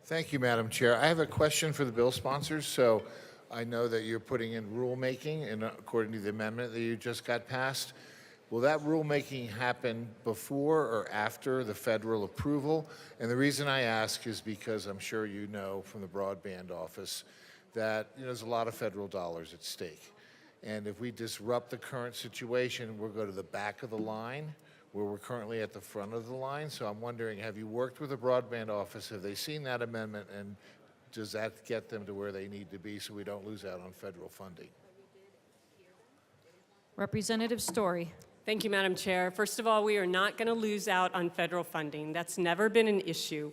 S10: Thank you, Madam Chair. I have a question for the bill sponsors. So I know that you're putting in rulemaking, and according to the amendment that you just got passed. will that rulemaking happen before or after the federal approval? And the reason I ask is because I'm sure you know from the broadband office that there's a lot of federal dollars at stake. And if we disrupt the current situation, we'll go to the back of the line, where we're currently at the front of the line. So I'm wondering, have you worked with the broadband office? Have they seen that amendment? And does that get them to where they need to be so we don't lose out on federal funding?
S3: Representative Story.
S8: Thank you, Madam Chair. First of all, we are not going to lose out on federal funding. That's never been an issue.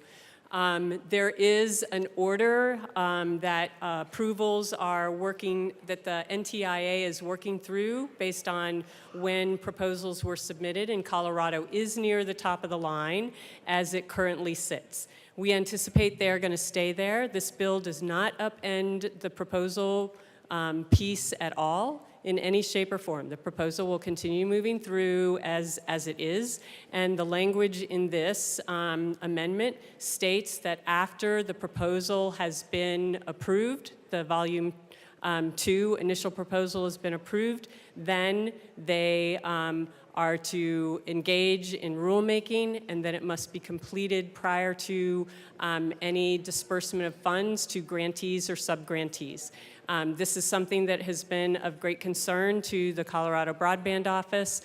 S8: There is an order that approvals are working, that the NTIA is working through based on when proposals were submitted, and Colorado is near the top of the line as it currently sits. We anticipate they're going to stay there. This bill does not upend the proposal piece at all in any shape or form. The proposal will continue moving through as it is, and the language in this amendment states that after the proposal has been approved, the volume 2 initial proposal has been approved, then they are to engage in rulemaking, and then it must be completed prior to any disbursement of funds to grantees or subgrantees. This is something that has been of great concern to the Colorado Broadband Office.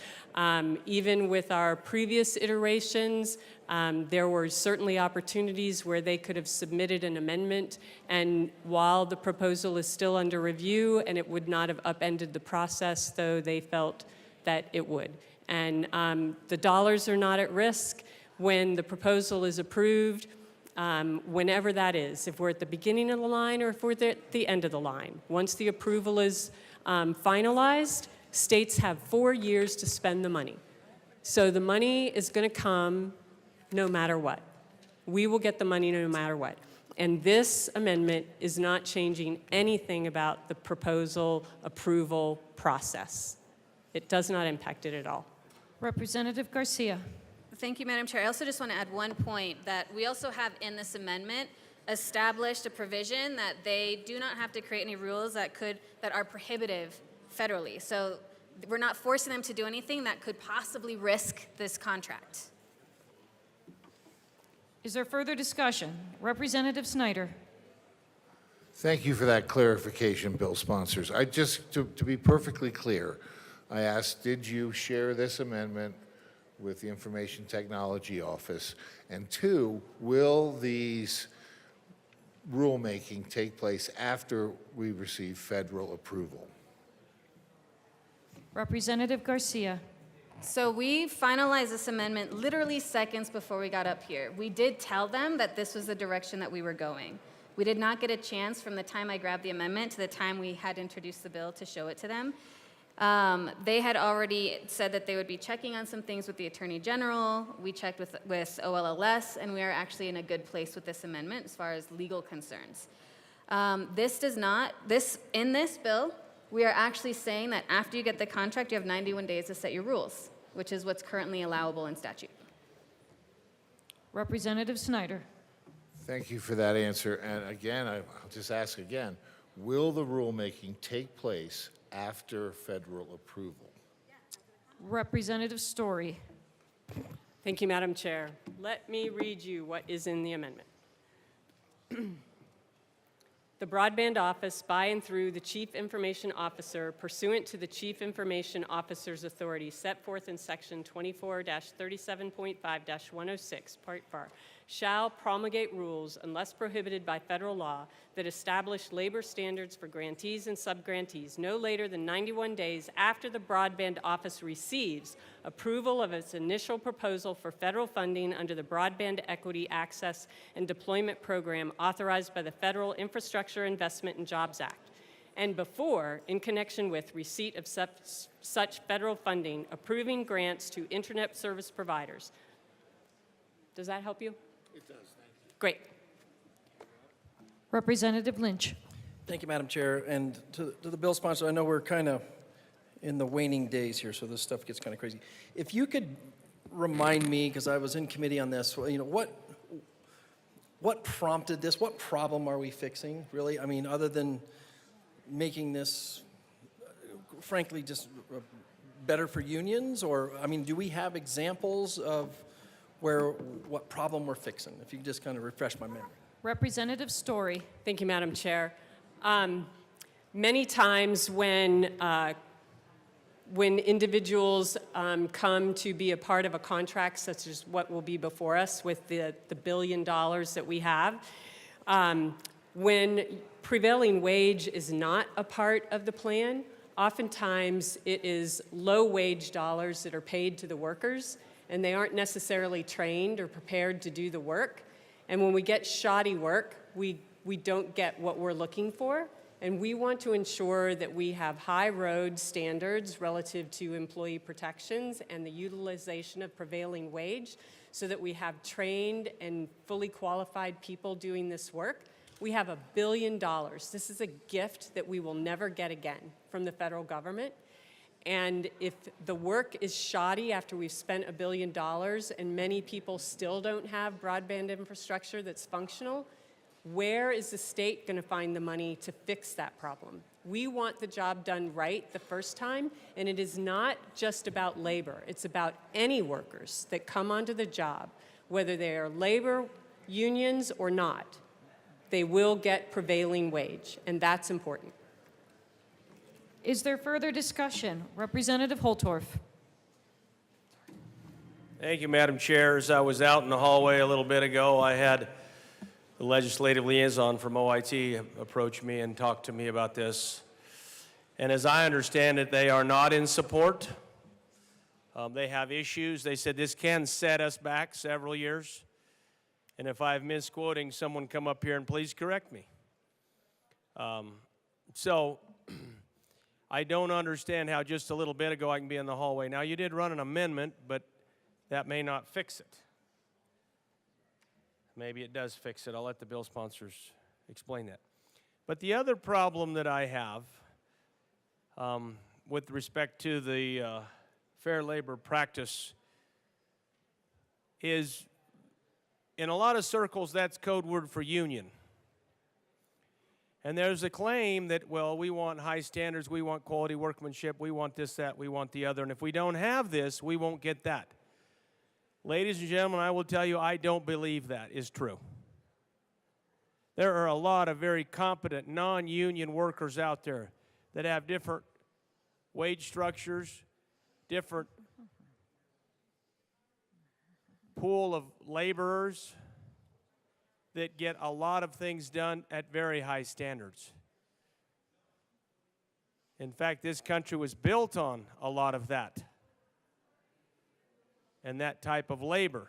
S8: Even with our previous iterations, there were certainly opportunities where they could have submitted an amendment, and while the proposal is still under review and it would not have upended the process, though they felt that it would. And the dollars are not at risk when the proposal is approved. Whenever that is, if we're at the beginning of the line or if we're at the end of the line. Once the approval is finalized, states have 4 years to spend the money. So the money is going to come no matter what. We will get the money no matter what. And this amendment is not changing anything about the proposal approval process. It does not impact it at all.
S3: Representative Garcia.
S2: Thank you, Madam Chair. I also just want to add one point, that we also have in this amendment established a provision that they do not have to create any rules that are prohibitive federally. So we're not forcing them to do anything that could possibly risk this contract.
S3: Is there further discussion? Representative Snyder.
S10: Thank you for that clarification, bill sponsors. I just, to be perfectly clear, I asked, did you share this amendment with the Information Technology Office? And 2, will these rulemaking take place after we receive federal approval?
S3: Representative Garcia.
S2: So we finalized this amendment literally seconds before we got up here. We did tell them that this was the direction that we were going. We did not get a chance from the time I grabbed the amendment to the time we had introduced the bill to show it to them. They had already said that they would be checking on some things with the Attorney General. We checked with OLLS, and we are actually in a good place with this amendment as far as legal concerns. In this bill, we are actually saying that after you get the contract, you have 91 days to set your rules, which is what's currently allowable in statute.
S3: Representative Snyder.
S10: Thank you for that answer. And again, I'll just ask again, will the rulemaking take place after federal approval?
S3: Representative Story.
S8: Thank you, Madam Chair. Let me read you what is in the amendment. The Broadband Office, by and through the Chief Information Officer, pursuant to the Chief Information Officer's authority set forth in Section 24-37.5-106, Part 4, shall promulgate rules, unless prohibited by federal law, that establish labor standards for grantees and subgrantees no later than 91 days after the Broadband Office receives approval of its initial proposal for federal funding under the Broadband Equity Access and Deployment Program authorized by the Federal Infrastructure Investment and Jobs Act, and before, in connection with receipt of such federal funding, approving grants to internet service providers. Does that help you?
S10: It does, thank you.
S8: Great.
S3: Representative Lynch.
S16: Thank you, Madam Chair. And to the bill sponsor, I know we're kind of in the waning days here, so this stuff gets kind of crazy. If you could remind me, because I was in committee on this, what prompted this? What problem are we fixing, really? I mean, other than making this, frankly, just
S1: better for unions? Or, I mean, do we have examples of what problem we're fixing? If you could just kind of refresh my memory.
S3: Representative Story.
S8: Thank you, Madam Chair. Many times when individuals come to be a part of a contract, such as what will be before us with the $1 billion that we have, when prevailing wage is not a part of the plan, oftentimes it is low wage dollars that are paid to the workers, and they aren't necessarily trained or prepared to do the work. And when we get shoddy work, we don't get what we're looking for. And we want to ensure that we have high road standards relative to employee protections and the utilization of prevailing wage so that we have trained and fully qualified people doing this work. We have $1 billion. This is a gift that we will never get again from the federal government. And if the work is shoddy after we've spent $1 billion and many people still don't have broadband infrastructure that's functional, where is the state going to find the money to fix that problem? We want the job done right the first time, and it is not just about labor. It's about any workers that come onto the job, whether they are labor unions or not. They will get prevailing wage, and that's important.
S3: Is there further discussion? Representative Holtorf.
S24: Thank you, Madam Chair. As I was out in the hallway a little bit ago, I had the legislative liaison from OIT approach me and talk to me about this. And as I understand it, they are not in support. They have issues. They said this can set us back several years. And if I'm misquoting, someone come up here and please correct me. So I don't understand how just a little bit ago I can be in the hallway. Now, you did run an amendment, but that may not fix it. Maybe it does fix it. I'll let the bill sponsors explain that. But the other problem that I have with respect to the fair labor practice is, in a lot of circles, that's code word for union. And there's a claim that, well, we want high standards, we want quality workmanship, we want this, that, we want the other, and if we don't have this, we won't get that. Ladies and gentlemen, I will tell you, I don't believe that is true. There are a lot of very competent non-union workers out there that have different wage structures, different pool of laborers that get a lot of things done at very high standards. In fact, this country was built on a lot of that and that type of labor.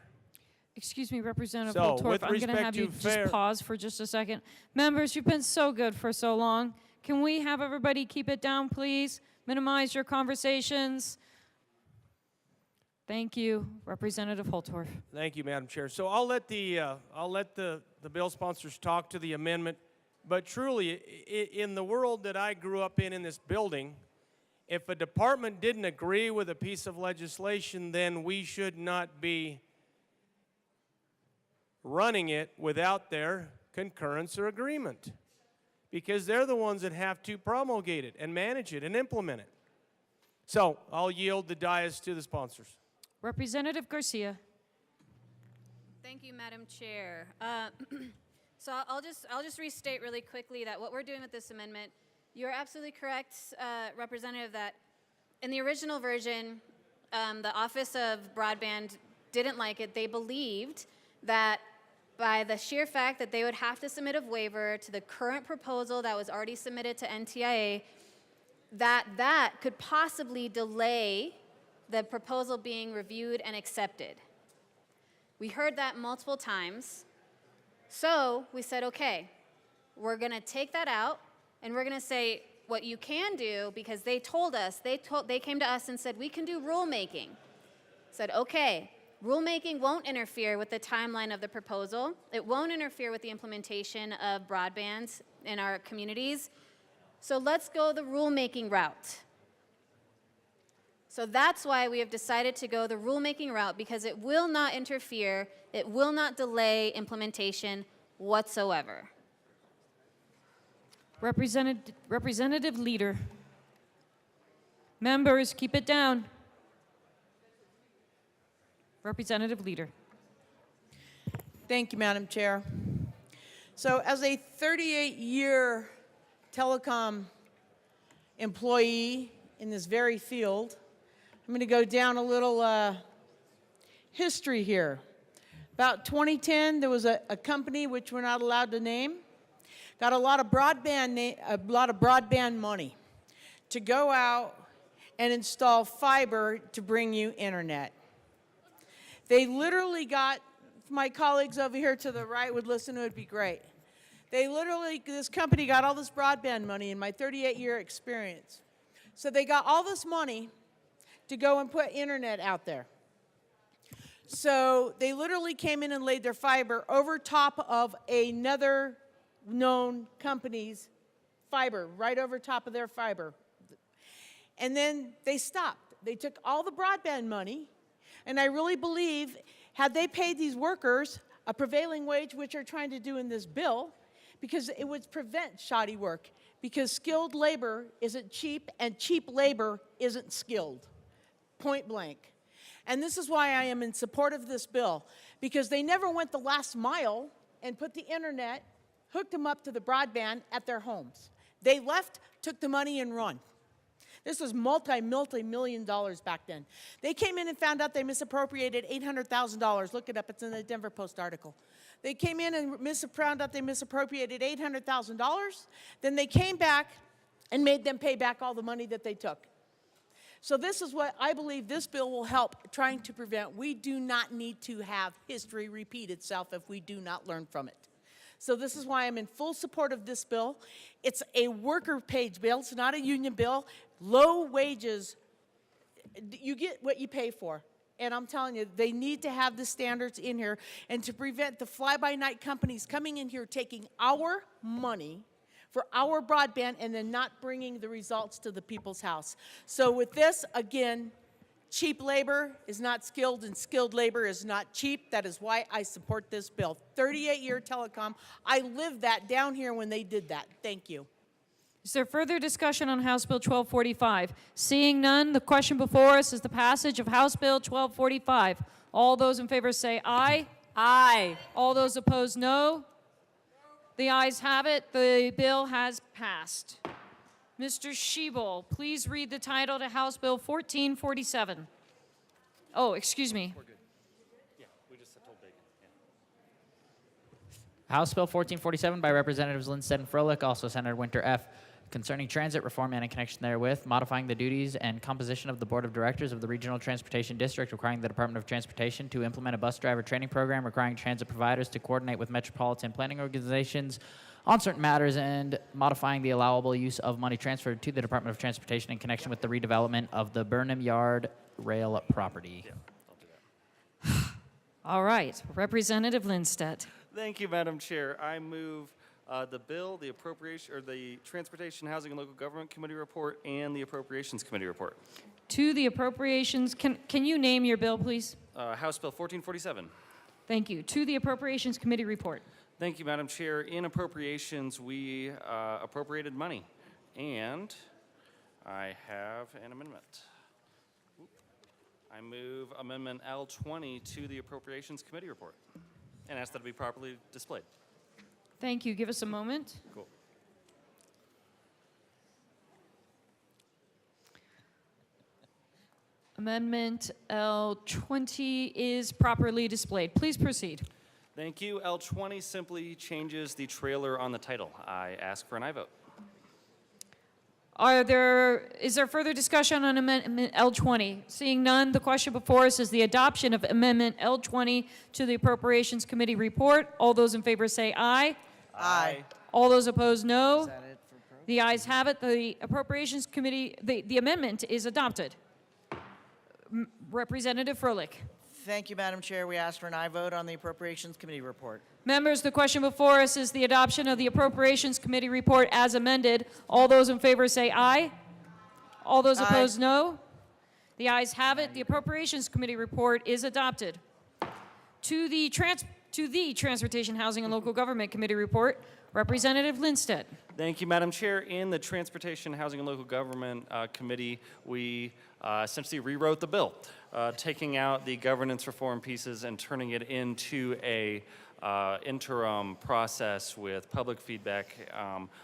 S3: Excuse me, Representative
S24: So,
S3: Holtorf,
S24: with
S3: I'm going to
S24: respect
S3: have
S24: to
S3: you
S24: fair-
S3: just pause for just a second. Members, you've been so good for so long. Can we have everybody keep it down, please? Minimize your conversations. Thank you, Representative Holtorf.
S24: Thank you, Madam Chair. So I'll let the bill sponsors talk to the amendment. But truly, in the world that I grew up in this building, if a department didn't agree with a piece of legislation, then we should not be running it without their concurrence or agreement, because they're the ones that have to promulgate it and manage it and implement it. So I'll yield the dais to the sponsors.
S3: Representative Garcia.
S2: Thank you, Madam Chair. So I'll just restate really quickly that what we're doing with this amendment, you're absolutely correct, Representative, that in the original version, the Office of Broadband didn't like it. They believed that by the sheer fact that they would have to submit a waiver to the current proposal that was already submitted to NTIA, that could possibly delay the proposal being reviewed and accepted. We heard that multiple times. So we said, okay, we're going to take that out, and we're going to say what you can do, because they told us, they came to us and said, we can do rulemaking. Said, okay, rulemaking won't interfere with the timeline of the proposal. It won't interfere with the implementation of broadband in our communities. So let's go the rulemaking route. So that's why we have decided to go the rulemaking route, because it will not interfere, it will not delay implementation whatsoever.
S3: Representative Leader. Members, keep it down. Representative Leader.
S13: Thank you, Madam Chair. So as a 38-year telecom employee in this very field, I'm going to go down a little history here. About 2010, there was a company which we're not allowed to name, got a lot of broadband money to go out and install fiber to bring you internet. They literally got, if my colleagues over here to the right would listen, it would be great. This company got all this broadband money in my 38-year experience. So they got all this money to go and put internet out there. So they literally came in and laid their fiber over top of another known company's fiber, right over top of their fiber. And then they stopped. They took all the broadband money, and I really believe had they paid these workers a prevailing wage, which they're trying to do in this bill, because it would prevent shoddy work, because skilled labor isn't cheap, and cheap labor isn't skilled, point blank. And this is why I am in support of this bill, because they never went the last mile and put the internet, hooked them up to the broadband at their homes. They left, took the money, and run. This was multi-million dollars back then. They came in and found out they misappropriated $800,000. Look it up, it's in the Denver Post article. They came in and found out they misappropriated $800,000. Then they came back and made them pay back all the money that they took. So this is what I believe this bill will help trying to prevent. We do not need to have history repeat itself if we do not learn from it. So this is why I'm in full support of this bill. It's a worker paid bill. It's not a union bill. Low wages, you get what you pay for. And I'm telling you, they need to have the standards in here and to prevent the fly-by-night companies coming in here taking our money for our broadband and then not bringing the results to the people's house. So with this, again, cheap labor is not skilled and skilled labor is not cheap. That is why I support this bill. 38-year telecom. I lived that down here when they did that. Thank you.
S3: Is there further discussion on House Bill 1245? Seeing none, the question before us is the passage of House Bill 1245. All those in favor say aye.
S8: Aye.
S3: All those opposed, no. The ayes have it. The bill has passed. Mr. Schiebel, please read the title to House Bill 1447. Oh, excuse me.
S4: House Bill 1447 by Representatives Lindstedt and Froelich, also Senator Winter F., concerning transit reform and in connection therewith, modifying the duties and composition of the Board of Directors of the Regional Transportation District, requiring the Department of Transportation to implement a bus driver training program, requiring transit providers to coordinate with metropolitan planning organizations on certain matters, and modifying the allowable use of money transferred to the Department of Transportation in connection with the redevelopment of the Burnham Yard rail property.
S3: All right, Representative Lindstedt.
S9: Thank you, Madam Chair. I move the bill, the appropriation, or the Transportation, Housing, and Local Government Committee report, and the Appropriations Committee report.
S3: To the appropriations, can you name your bill, please?
S9: House Bill 1447.
S3: Thank you. To the Appropriations Committee report.
S9: Thank you, Madam Chair. In appropriations, we appropriated money, and I have an amendment. I move Amendment L20 to the Appropriations Committee report, and ask that it be properly displayed.
S3: Thank you. Give us a moment.
S9: Cool.
S3: Amendment L20 is properly displayed. Please proceed.
S9: Thank you. L20 simply changes the trailer on the title. I ask for an aye vote.
S3: Is there further discussion on Amendment L20? Seeing none, the question before us is the adoption of Amendment L20 to the Appropriations Committee report. All those in favor say aye.
S9: Aye.
S3: All those opposed, no. The ayes have it. The Appropriations Committee, the amendment is adopted. Representative Froelich.
S12: Thank you, Madam Chair. We ask for an aye vote on the Appropriations Committee report.
S3: Members, the question before us is the adoption of the Appropriations Committee report as amended. All those in favor say aye. All those opposed, no. The ayes have it. The Appropriations Committee report is adopted. To the Transportation, Housing, and Local Government Committee report, Representative Lindstedt.
S9: Thank you, Madam Chair. In the Transportation, Housing, and Local Government Committee, we essentially rewrote the bill, taking out the governance reform pieces and turning it into a interim process with public feedback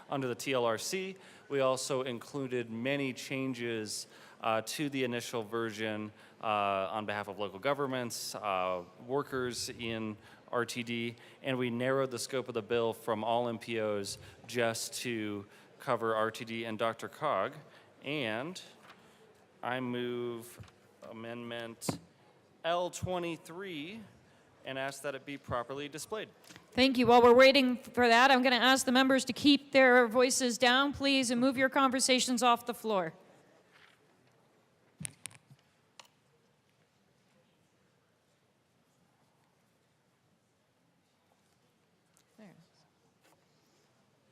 S9: under the TLRC. We also included many changes to the initial version on behalf of local governments, workers in RTD, and we narrowed the scope of the bill from all MPOs just to cover RTD and Dr. Cog. And I move Amendment L23 and ask that it be properly displayed.
S3: Thank you. While we're waiting for that, I'm going to ask the members to keep their voices down, please, and move your conversations off the floor.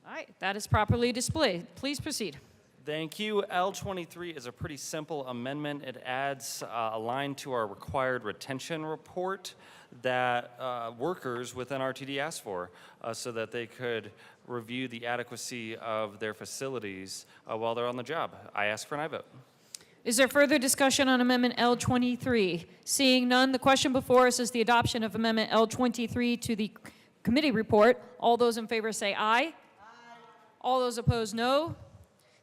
S3: All right, that is properly displayed. Please proceed.
S9: Thank you. L23 is a pretty simple amendment. It adds a line to our required retention report that workers within RTD asked for so that they could review the adequacy of their facilities while they're on the job. I ask for an aye vote.
S3: Is there further discussion on Amendment L23? Seeing none, the question before us is the adoption of Amendment L23 to the committee report. All those in favor say aye. Aye. All those opposed, no.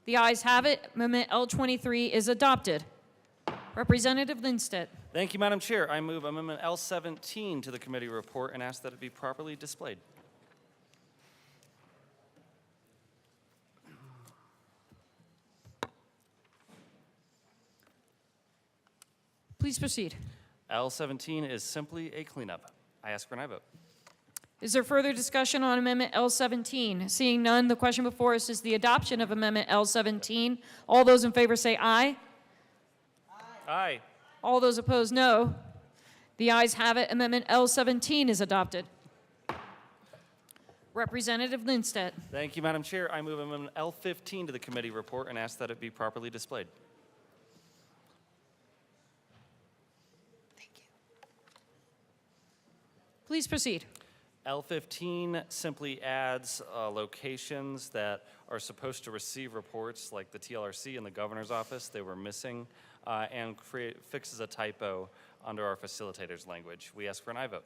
S3: The ayes have it. Amendment L23 is adopted. Representative Lindstedt.
S9: Thank you, Madam Chair. I move Amendment L17 to the committee report and ask that it be properly displayed.
S3: Please proceed.
S9: L17 is simply a cleanup. I ask for an aye vote.
S3: Is there further discussion on Amendment L17? Seeing none, the question before us is the adoption of Amendment L17. All those in favor say aye.
S9: Aye.
S3: All those opposed, no. The ayes have it. Amendment L17 is adopted. Representative Lindstedt.
S9: Thank you, Madam Chair. I move Amendment L15 to the committee report and ask that it be properly displayed.
S3: Please proceed.
S9: L15 simply adds locations that are supposed to receive reports like the TLRC and the governor's office. They were missing and fixes a typo under our facilitator's language. We ask for an aye vote.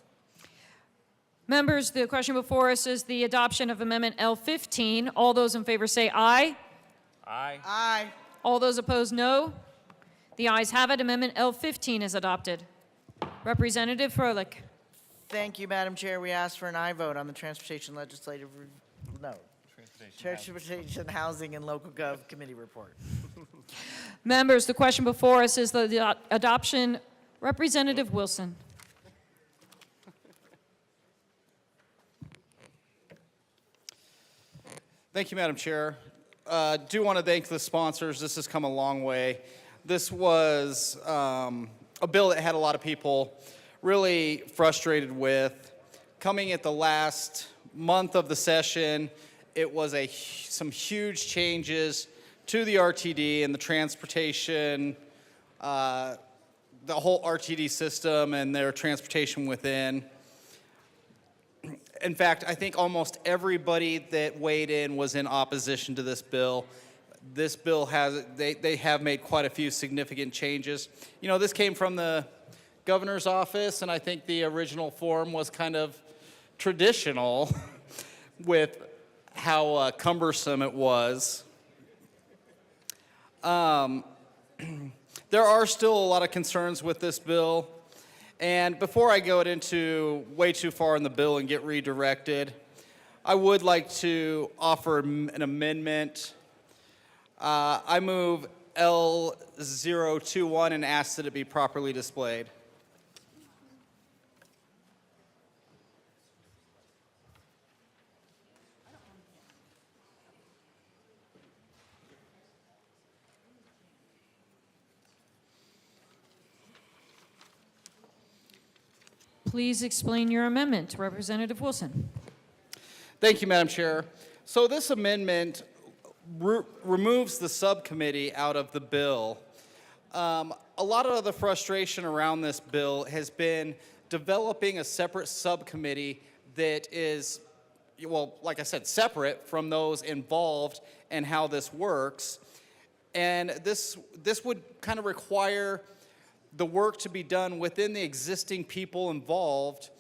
S3: Members, the question before us is the adoption of Amendment L15. All those in favor say aye.
S9: Aye.
S12: Aye.
S3: All those opposed, no. The ayes have it. Amendment L15 is adopted. Representative Froelich.
S12: Thank you, Madam Chair. We ask for an aye vote on the Transportation Transportation, Housing, and Local Gov Committee report.
S3: Members, the question before us is the adoption. Representative Wilson.
S19: Thank you, Madam Chair. Do want to thank the sponsors. This has come a long way. This was a bill that had a lot of people really frustrated with. Coming at the last month of the session, it was some huge changes to the RTD and the transportation, the whole RTD system and their transportation within. In fact, I think almost everybody that weighed in was in opposition to this bill. This bill they have made quite a few significant changes. You know, this came from the governor's office, and I think the original form was kind of traditional with how cumbersome it was. There are still a lot of concerns with this bill, and before I go into way too far in the bill and get redirected, I would like to offer an amendment. I move L021 and ask that it be properly displayed.
S3: Please explain your amendment. Representative Wilson.
S19: Thank you, Madam Chair. So this amendment removes the subcommittee out of the bill. A lot of the frustration around this bill has been developing a separate subcommittee that is well, like I said, separate from those involved and how this works. And this would kind of require the work to be done within the existing people involved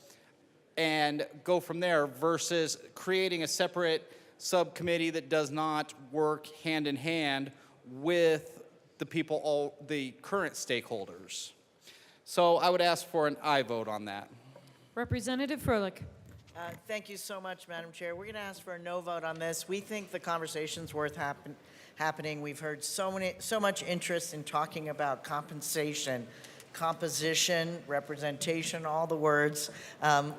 S19: and go from there versus creating a separate subcommittee that does not work hand in hand with the people, all the current stakeholders. So I would ask for an aye vote on that.
S3: Representative Froelich.
S12: Thank you so much, Madam Chair. We're going to ask for a no vote on this. We think the conversation's worth happening. We've heard so much interest in talking about compensation, composition, representation, all the words.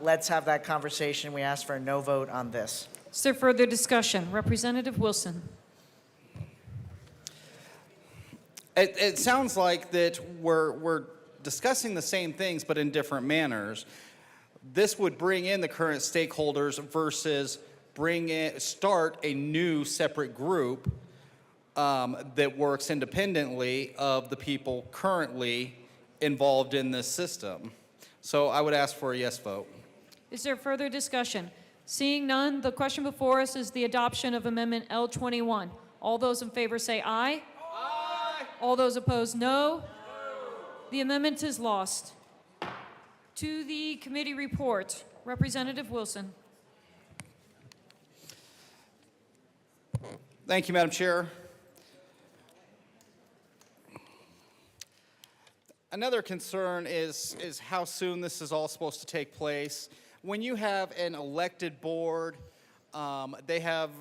S12: Let's have that conversation. We ask for a no vote on this.
S3: Is there further discussion? Representative Wilson.
S19: It sounds like that we're discussing the same things but in different manners. This would bring in the current stakeholders versus start a new separate group that works independently of the people currently involved in this system. So I would ask for a yes vote.
S3: Is there further discussion? Seeing none, the question before us is the adoption of Amendment L21. All those in favor say aye. Aye. All those opposed, no. The amendment is lost. To the committee report, Representative Wilson.
S19: Thank you, Madam Chair. Another concern is how soon this is all supposed to take place. When you have an elected board, they have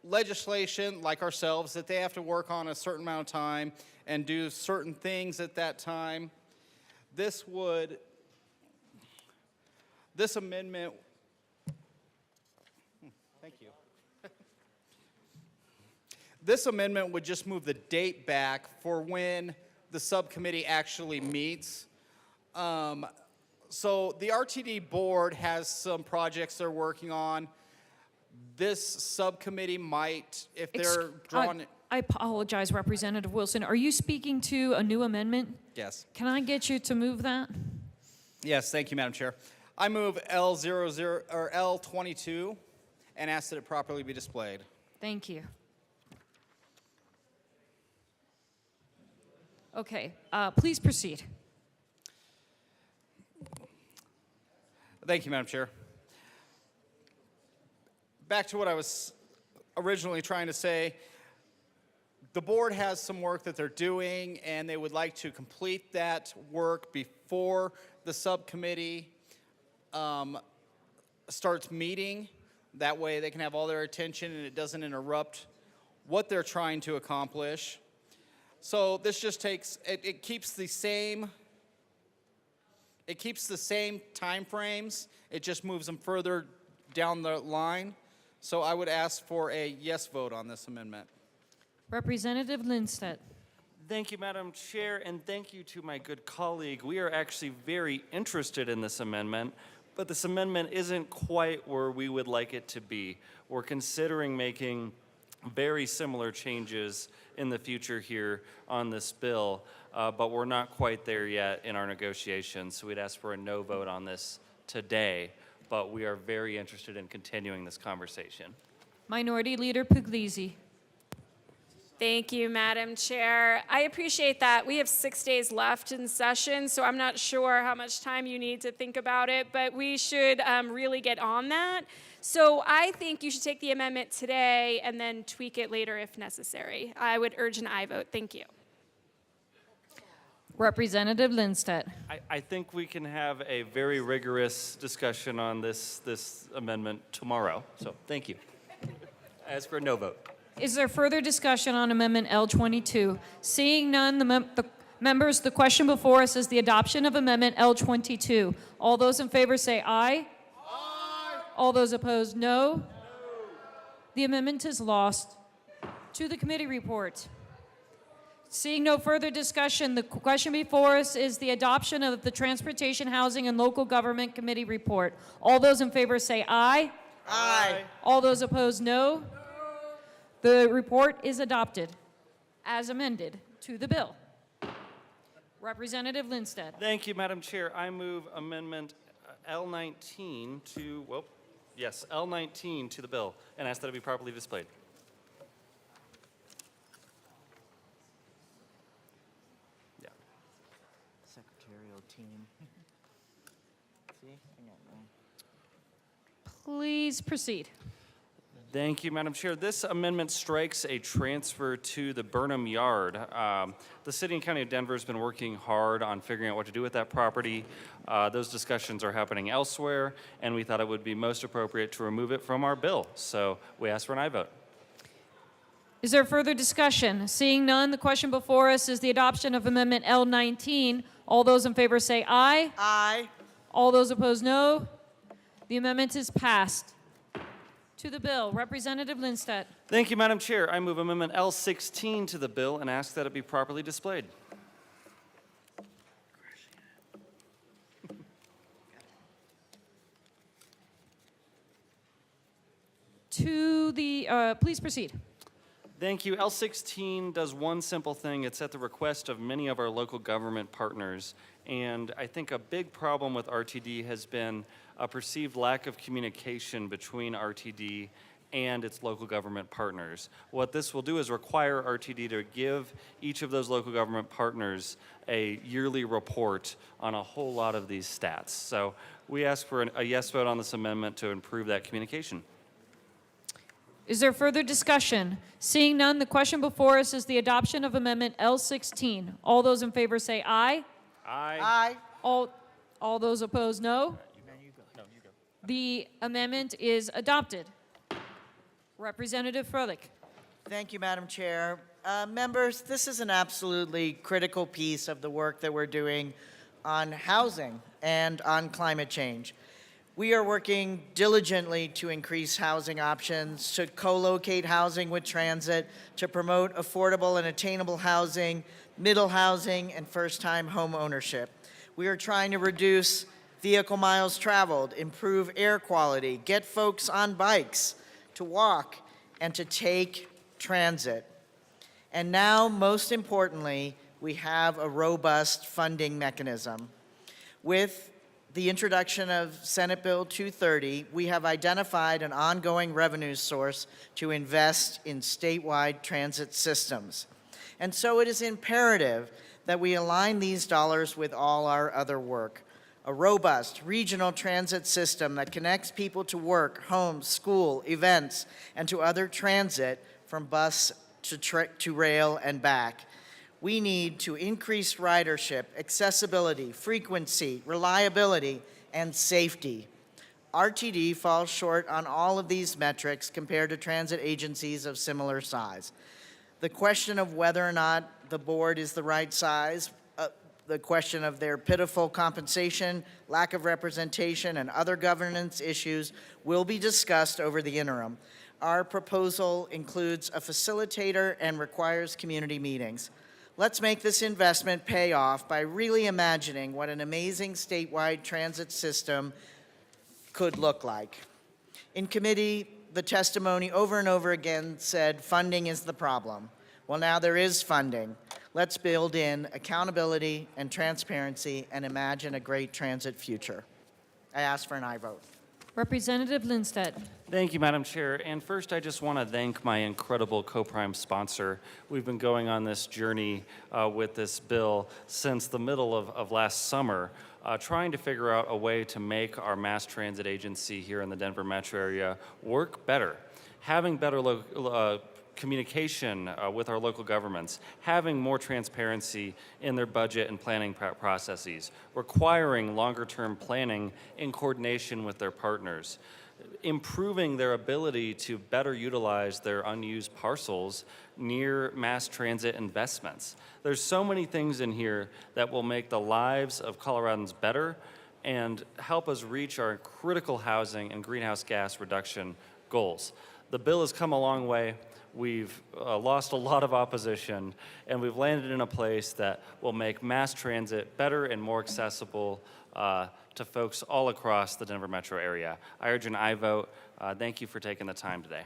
S19: legislation like ourselves that they have to work on a certain amount of time and do certain things at that time. This amendment, thank you. This amendment would just move the date back for when the subcommittee actually meets. So the RTD board has some projects they're working on. This subcommittee might, if they're drawn.
S3: I apologize, Representative Wilson. Are you speaking to a new amendment?
S19: Yes.
S3: Can I get you to move that?
S19: Yes, thank you, Madam Chair. I move L00 or L22 and ask that it properly be displayed.
S3: Thank you. Okay, please proceed.
S19: Thank you, Madam Chair. Back to what I was originally trying to say. The board has some work that they're doing, and they would like to complete that work before the subcommittee starts meeting. That way they can have all their attention and it doesn't interrupt what they're trying to accomplish. So this just takes, it keeps the same time frames. It just moves them further down the line. So I would ask for a yes vote on this amendment.
S3: Representative Lindstedt.
S9: Thank you, Madam Chair, and thank you to my good colleague. We are actually very interested in this amendment, but this amendment isn't quite where we would like it to be. We're considering making very similar changes in the future here on this bill, but we're not quite there yet in our negotiations, so we'd ask for a no vote on this today, but we are very interested in continuing this conversation.
S3: Minority Leader Puglisi.
S6: Thank you, Madam Chair. I appreciate that. We have 6 days left in session, so I'm not sure how much time you need to think about it, but we should really get on that. So I think you should take the amendment today and then tweak it later if necessary. I would urge an aye vote. Thank you.
S3: Representative Lindstedt.
S9: I think we can have a very rigorous discussion on this amendment tomorrow, so thank you.
S15: As for a no vote.
S3: Is there further discussion on Amendment L22? Seeing none, the members, the question before us is the adoption of Amendment L22. All those in favor say aye. Aye. All those opposed, no. No. The amendment is lost. To the committee report. Seeing no further discussion, the question before us is the adoption of the Transportation, Housing, and Local Government Committee report. All those in favor say aye.
S12: Aye.
S3: All those opposed, no. The report is adopted as amended to the bill. Representative Lindstedt.
S9: Thank you, Madam Chair. I move Amendment L19 to, Yes, L19 to the bill and ask that it be properly displayed. Yeah.
S12: Secretarial team. See? I got one.
S3: Please proceed.
S9: Thank you, Madam Chair. This amendment strikes a transfer to the Burnham Yard. The City and County of Denver has been working hard on figuring out what to do with that property. Those discussions are happening elsewhere, and we thought it would be most appropriate to remove it from our bill. So we ask for an aye vote.
S3: Is there further discussion? Seeing none, the question before us is the adoption of Amendment L19. All those in favor say aye.
S12: Aye.
S3: All those opposed, no. The amendment is passed. To the bill, Representative Lindstedt.
S9: Thank you, Madam Chair. I move Amendment L16 to the bill and ask that it be properly displayed.
S3: To the, please proceed.
S9: Thank you. L16 does one simple thing. It's at the request of many of our local government partners. And I think a big problem with RTD has been a perceived lack of communication between RTD and its local government partners. What this will do is require RTD to give each of those local government partners a yearly report on a whole lot of these stats. So we ask for a yes vote on this amendment to improve that communication.
S3: Is there further discussion? Seeing none, the question before us is the adoption of Amendment L16. All those in favor say aye.
S9: Aye.
S12: Aye.
S3: All those opposed, no. The amendment is adopted. Representative Froelich.
S12: Thank you, Madam Chair. Members, this is an absolutely critical piece of the work that we're doing on housing and on climate change. We are working diligently to increase housing options, to co-locate housing with transit, to promote affordable and attainable housing, middle housing, and first-time home ownership. We are trying to reduce vehicle miles traveled, improve air quality, get folks on bikes, to walk, and to take transit. And now, most importantly, we have a robust funding mechanism. With the introduction of Senate Bill 230, we have identified an ongoing revenue source to invest in statewide transit systems. And so it is imperative that we align these dollars with all our other work. A robust regional transit system that connects people to work, home, school, events, and to other transit from bus to rail and back. We need to increase ridership, accessibility, frequency, reliability, and safety. RTD falls short on all of these metrics compared to transit agencies of similar size. The question of whether or not the board is the right size, the question of their pitiful compensation, lack of representation, and other governance issues will be discussed over the interim. Our proposal includes a facilitator and requires community meetings. Let's make this investment pay off by really imagining what an amazing statewide transit system could look like. In committee, the testimony over and over again said funding is the problem. Well, now there is funding. Let's build in accountability and transparency and imagine a great transit future. I ask for an aye vote.
S3: Representative Lindstedt.
S9: Thank you, Madam Chair. And first, I just want to thank my incredible co-prime sponsor. We've been going on this journey with this bill since the middle of last summer, trying to figure out a way to make our mass transit agency here in the Denver metro area work better, having better communication with our local governments, having more transparency in their budget and planning processes, requiring longer-term planning in coordination with their partners, improving their ability to better utilize their unused parcels near mass transit investments. There's so many things in here that will make the lives of Coloradans better and help us reach our critical housing and greenhouse gas reduction goals. The bill has come a long way. We've lost a lot of opposition, and we've landed in a place that will make mass transit better and more accessible to folks all across the Denver metro area. I urge an aye vote. Thank you for taking the time today.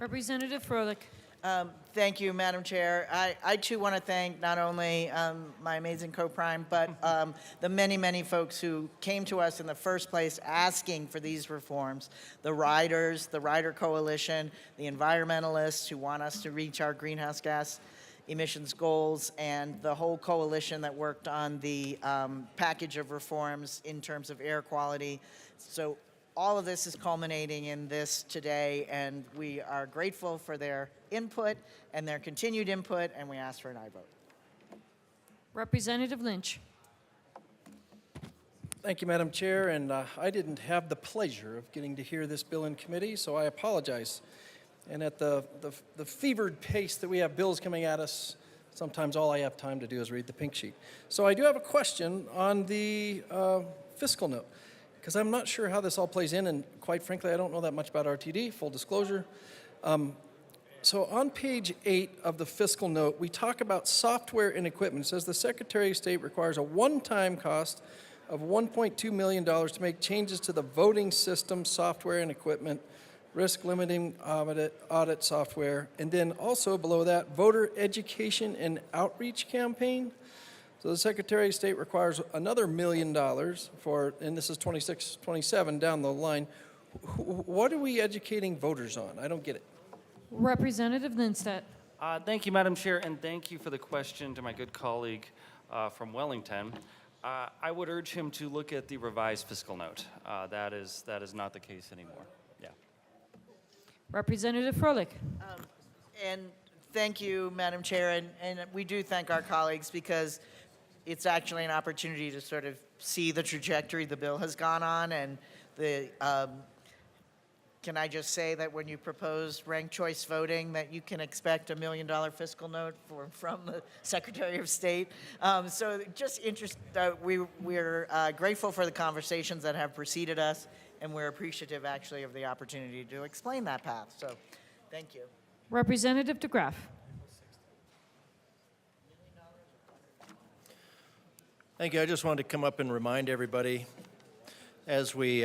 S3: Representative Froelich.
S12: Thank you, Madam Chair. I too want to thank not only my amazing co-prime, but the many, many folks who came to us in the first place asking for these reforms. The riders, the Rider Coalition, the environmentalists who want us to reach our greenhouse gas emissions goals, and the whole coalition that worked on the package of reforms in terms of air quality. So all of this is culminating in this today, and we are grateful for their input and their continued input, and we ask for an aye vote.
S3: Representative Lynch.
S1: Thank you, Madam Chair, and I didn't have the pleasure of getting to hear this bill in committee, so I apologize. And at the fevered pace that we have bills coming at us, sometimes all I have time to do is read the pink sheet. So I do have a question on the fiscal note, because I'm not sure how this all plays in, and quite frankly, I don't know that much about RTD, full disclosure. So on page 8 of the fiscal note, we talk about software and equipment. It says the Secretary of State requires a one-time cost of $1.2 million to make changes to the voting system, software and equipment, risk limiting audit software, and then also below that, voter education and outreach campaign. So the Secretary of State requires another $1 million for, and this is 26, 27 down the line. What are we educating voters on? I don't get it.
S3: Representative Lindstedt.
S9: Thank you, Madam Chair, and thank you for the question to my good colleague from Wellington. I would urge him to look at the revised fiscal note. That is not the case anymore. Yeah.
S3: Representative Froelich.
S12: And thank you, Madam Chair, and we do thank our colleagues because it's actually an opportunity to sort of see the trajectory the bill has gone on, and the can I just say that when you propose ranked choice voting, that you can expect a $1 million fiscal note from the Secretary of State. So just we're grateful for the conversations that have preceded us, and we're appreciative actually of the opportunity to explain that path. So thank you.
S3: Representative DeGraff.
S16: Thank you. I just wanted to come up and remind everybody as we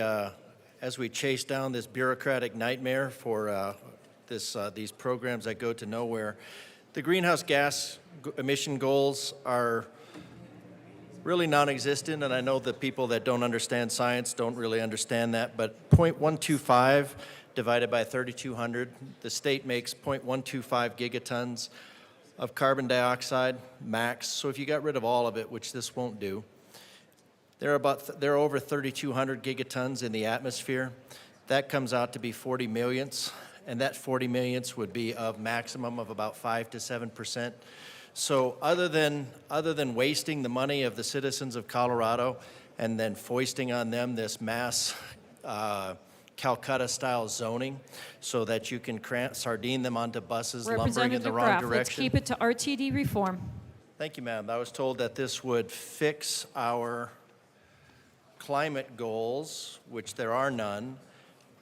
S16: chase down this bureaucratic nightmare for these programs that go to nowhere, the greenhouse gas emission goals are really non-existent, and I know that people that don't understand science don't really understand that, but 0.125 divided by 3,200, the state makes 0.125 gigatons of carbon dioxide max. So if you got rid of all of it, which this won't do, there are over 3,200 gigatons in the atmosphere. That comes out to be 40 millionths, and that 40 millionths would be of maximum of about 5 to 7%. So other than wasting the money of the citizens of Colorado and then foisting on them this mass Calcutta-style zoning so that you can sardine them onto buses lumbering in the wrong
S3: Representative
S16: direction.
S3: Graff, let's keep it to RTD reform.
S16: Thank you, ma'am. I was told that this would fix our climate goals, which there are none.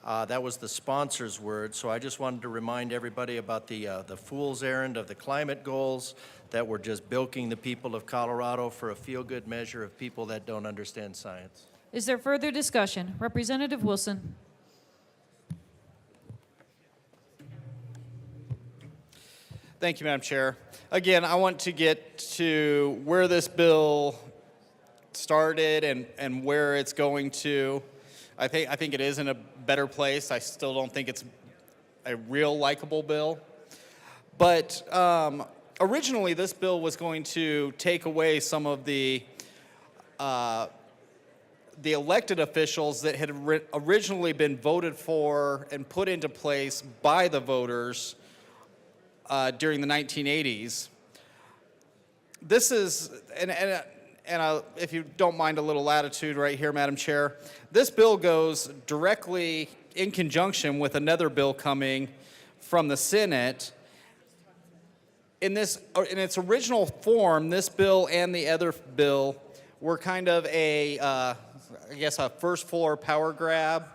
S16: That was the sponsor's word, so I just wanted to remind everybody about the fool's errand of the climate goals, that we're just bilking the people of Colorado for a feel-good measure of people that don't understand science.
S3: Is there further discussion? Representative Wilson.
S19: Thank you, Madam Chair. Again, I want to get to where this bill started and where it's going to. I think it is in a better place. I still don't think it's a real likable bill. But originally, this bill was going to take away some of the elected officials that had originally been voted for and put into place by the voters during the 1980s. This is, and if you don't mind a little latitude right here, Madam Chair, this bill goes directly in conjunction with another bill coming from the Senate. In its original form, this bill and the other bill were kind of a first floor power grab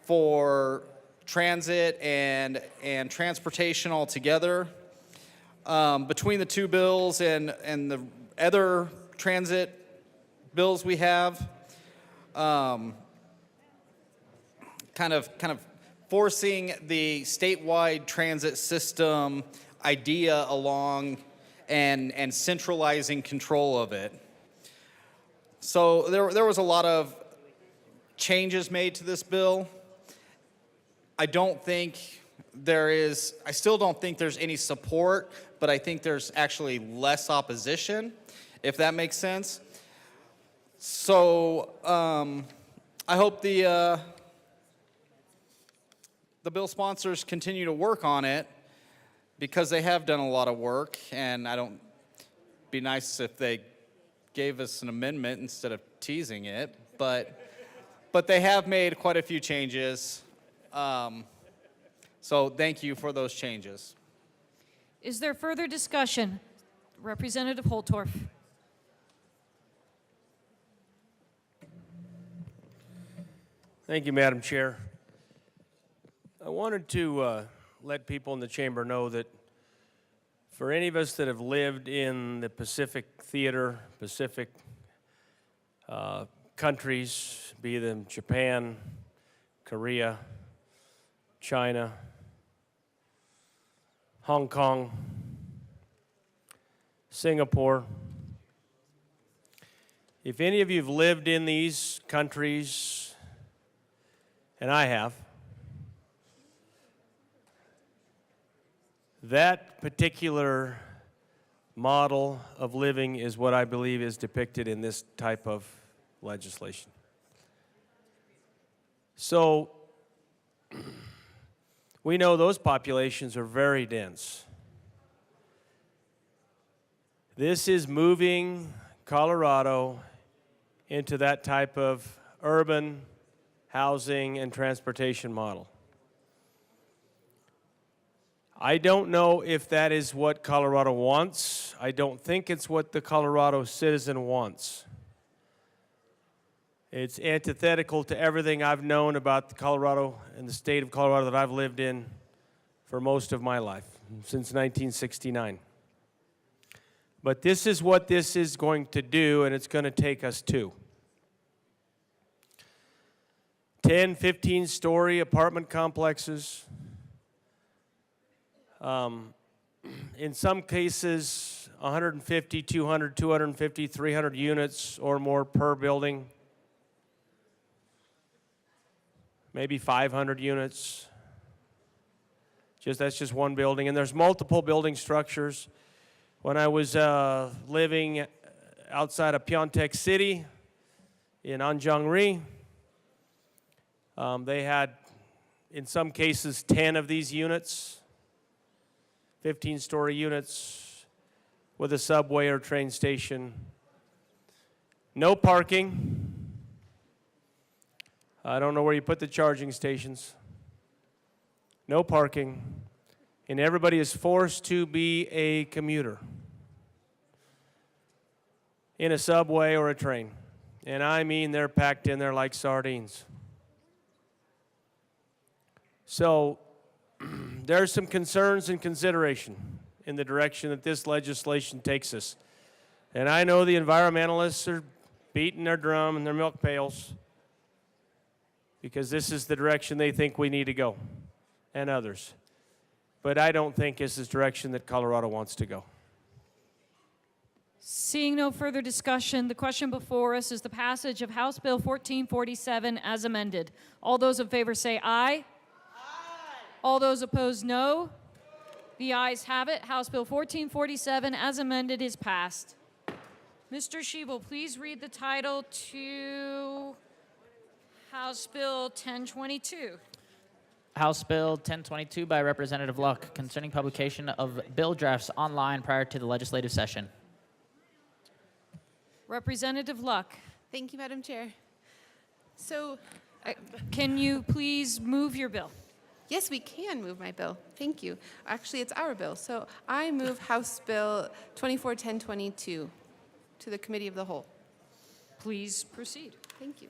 S19: for transit and transportation altogether. Between the two bills and the other transit bills we have, kind of forcing the statewide transit system idea along and centralizing control of it. So there was a lot of changes made to this bill. I still don't think there's any support, but I think there's actually less opposition, if that makes sense. So I hope the bill sponsors continue to work on it, because they have done a lot of work, and be nice if they gave us an amendment instead of teasing it, but they have made quite a few changes. So thank you for those changes.
S3: Is there further discussion? Representative Holtorf.
S24: Thank you, Madam Chair. I wanted to let people in the chamber know that for any of us that have lived in the Pacific Theater, Pacific countries, be them Japan, Korea, China, Hong Kong, Singapore, if any of you have lived in these countries, and I have, that particular model of living is what I believe is depicted in this type of legislation. So we know those populations are very dense. This is moving Colorado into that type of urban housing and transportation model. I don't know if that is what Colorado wants. I don't think it's what the Colorado citizen wants. It's antithetical to everything I've known about Colorado and the state of Colorado that I've lived in for most of my life, since 1969. But this is what this is going to do, and it's going to take us to 10, 15-story apartment complexes. In some cases, 150, 200, 250, 300 units or more per building. Maybe 500 units. That's just one building. And there's multiple building structures. When I was living outside of Pyeongtaek City in Anjangri, they had, in some cases, 10 of these units, 15-story units with a subway or train station. No parking. I don't know where you put the charging stations. No parking. And everybody is forced to be a commuter in a subway or a train. And I mean, they're packed in there like sardines. So there's some concerns and consideration in the direction that this legislation takes us. And I know the environmentalists are beating their drum and their milk pails because this is the direction they think we need to go, and others. But I don't think this is the direction that Colorado wants to go.
S3: Seeing no further discussion, the question before us is the passage of House Bill 1447 as amended. All those in favor say aye. Aye. All those opposed, no. The ayes have it. House Bill 1447 as amended is passed. Mr. Schiebel, please read the title to House Bill 1022.
S4: House Bill 1022 by Representative Luck concerning publication of bill drafts online prior to the legislative session.
S3: Representative Luck.
S11: Thank you, Madam Chair. So,
S3: can you please move your bill?
S11: Yes, we can move my bill. Thank you. Actually, it's our bill. So I move House Bill 241022 to the Committee of the Whole.
S3: Please proceed.
S11: Thank you.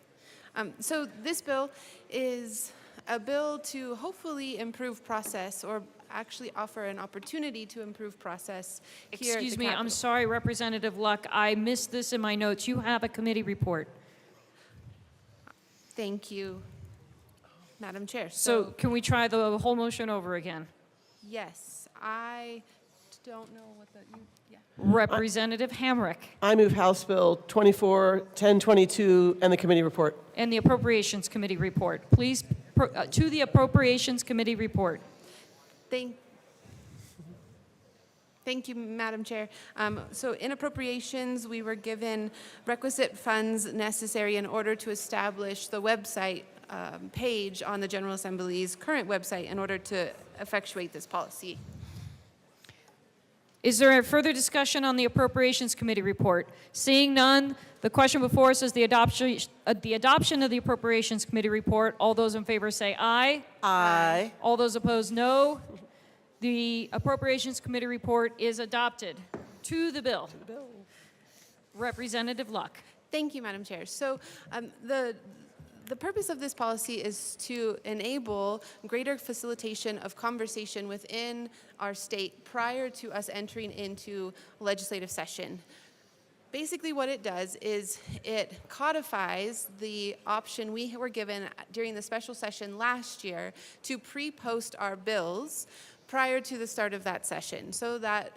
S11: So this bill is a bill to hopefully improve process, or actually offer an opportunity to improve process here at the
S3: Excuse me, I'm
S11: Capitol.
S3: sorry, Representative Luck. I missed this in my notes. You have a committee report.
S11: Thank you. Madam Chair.
S3: So can we try the whole motion over again?
S11: Yes, I don't know what yeah.
S3: Representative Hamrick
S7: I move House Bill 241022 and the committee report.
S3: and the Appropriations Committee report. Please, to the Appropriations Committee report.
S11: Thank you, Madam Chair. So in appropriations, we were given requisite funds necessary in order to establish the website page on the General Assembly's current website in order to effectuate this policy.
S3: Is there further discussion on the Appropriations Committee report? Seeing none, the question before us is the adoption of the Appropriations Committee report. All those in favor say aye.
S7: Aye.
S3: All those opposed, no. The Appropriations Committee report is adopted. To the bill. Representative Luck.
S11: Thank you, Madam Chair. So the purpose of this policy is to enable greater facilitation of conversation within our state prior to us entering into legislative session. Basically what it does is it codifies the option we were given during the special session last year to pre-post our bills prior to the start of that session so that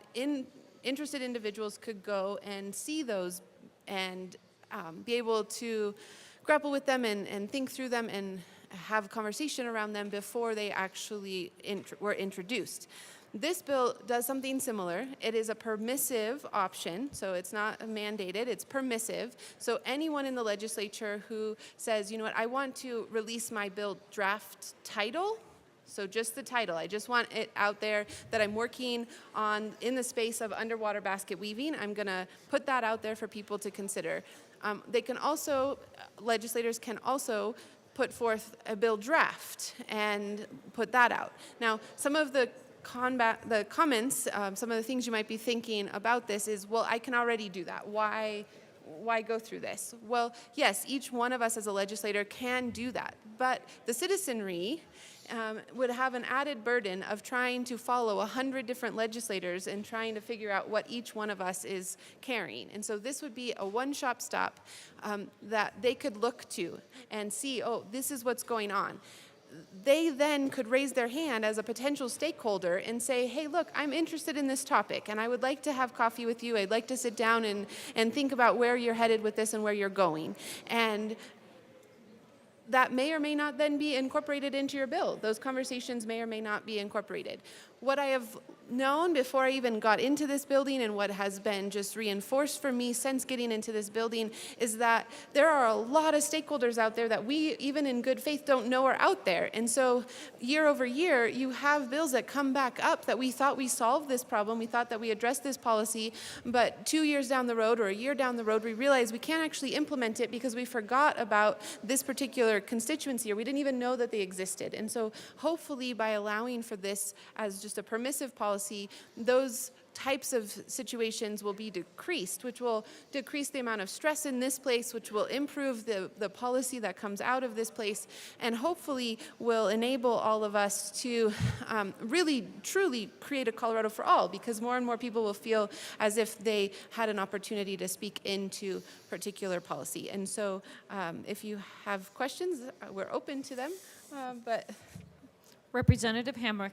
S11: interested individuals could go and see those and be able to grapple with them and think through them and have a conversation around them before they actually were introduced. This bill does something similar. It is a permissive option, so it's not mandated, it's permissive. So anyone in the legislature who says, you know what, I want to release my bill draft title, so just the title, I just want it out there that I'm working on in the space of underwater basket weaving, I'm gonna put that out there for people to consider. They can also, legislators can also put forth a bill draft and put that out. Now, some of the comments, some of the things you might be thinking about this is, well, I can already do that. Why go through this? Well, yes, each one of us as a legislator can do that, but the citizenry would have an added burden of trying to follow 100 different legislators and trying to figure out what each one of us is carrying. And so this would be a one-stop stop that they could look to and see, oh, this is what's going on. They then could raise their hand as a potential stakeholder and say, hey, look, I'm interested in this topic and I would like to have coffee with you. I'd like to sit down and think about where you're headed with this and where you're going. And that may or may not then be incorporated into your bill. Those conversations may or may not be incorporated. What I have known before I even got into this building and what has been just reinforced for me since getting into this building is that there are a lot of stakeholders out there that we, even in good faith, don't know are out there. And so year over year, you have bills that come back up that we thought we solved this problem, we thought that we addressed this policy, but 2 years down the road or a year down the road, we realized we can't actually implement it because we forgot about this particular constituency or we didn't even know that they existed. And so hopefully by allowing for this as just a permissive policy, those types of situations will be decreased, which will decrease the amount of stress in this place, which will improve the policy that comes out of this place, and hopefully will enable all of us to really, truly create a Colorado for all, because more and more people will feel as if they had an opportunity to speak into particular policy. And so if you have questions, we're open to them, but...
S3: Representative Hamrick.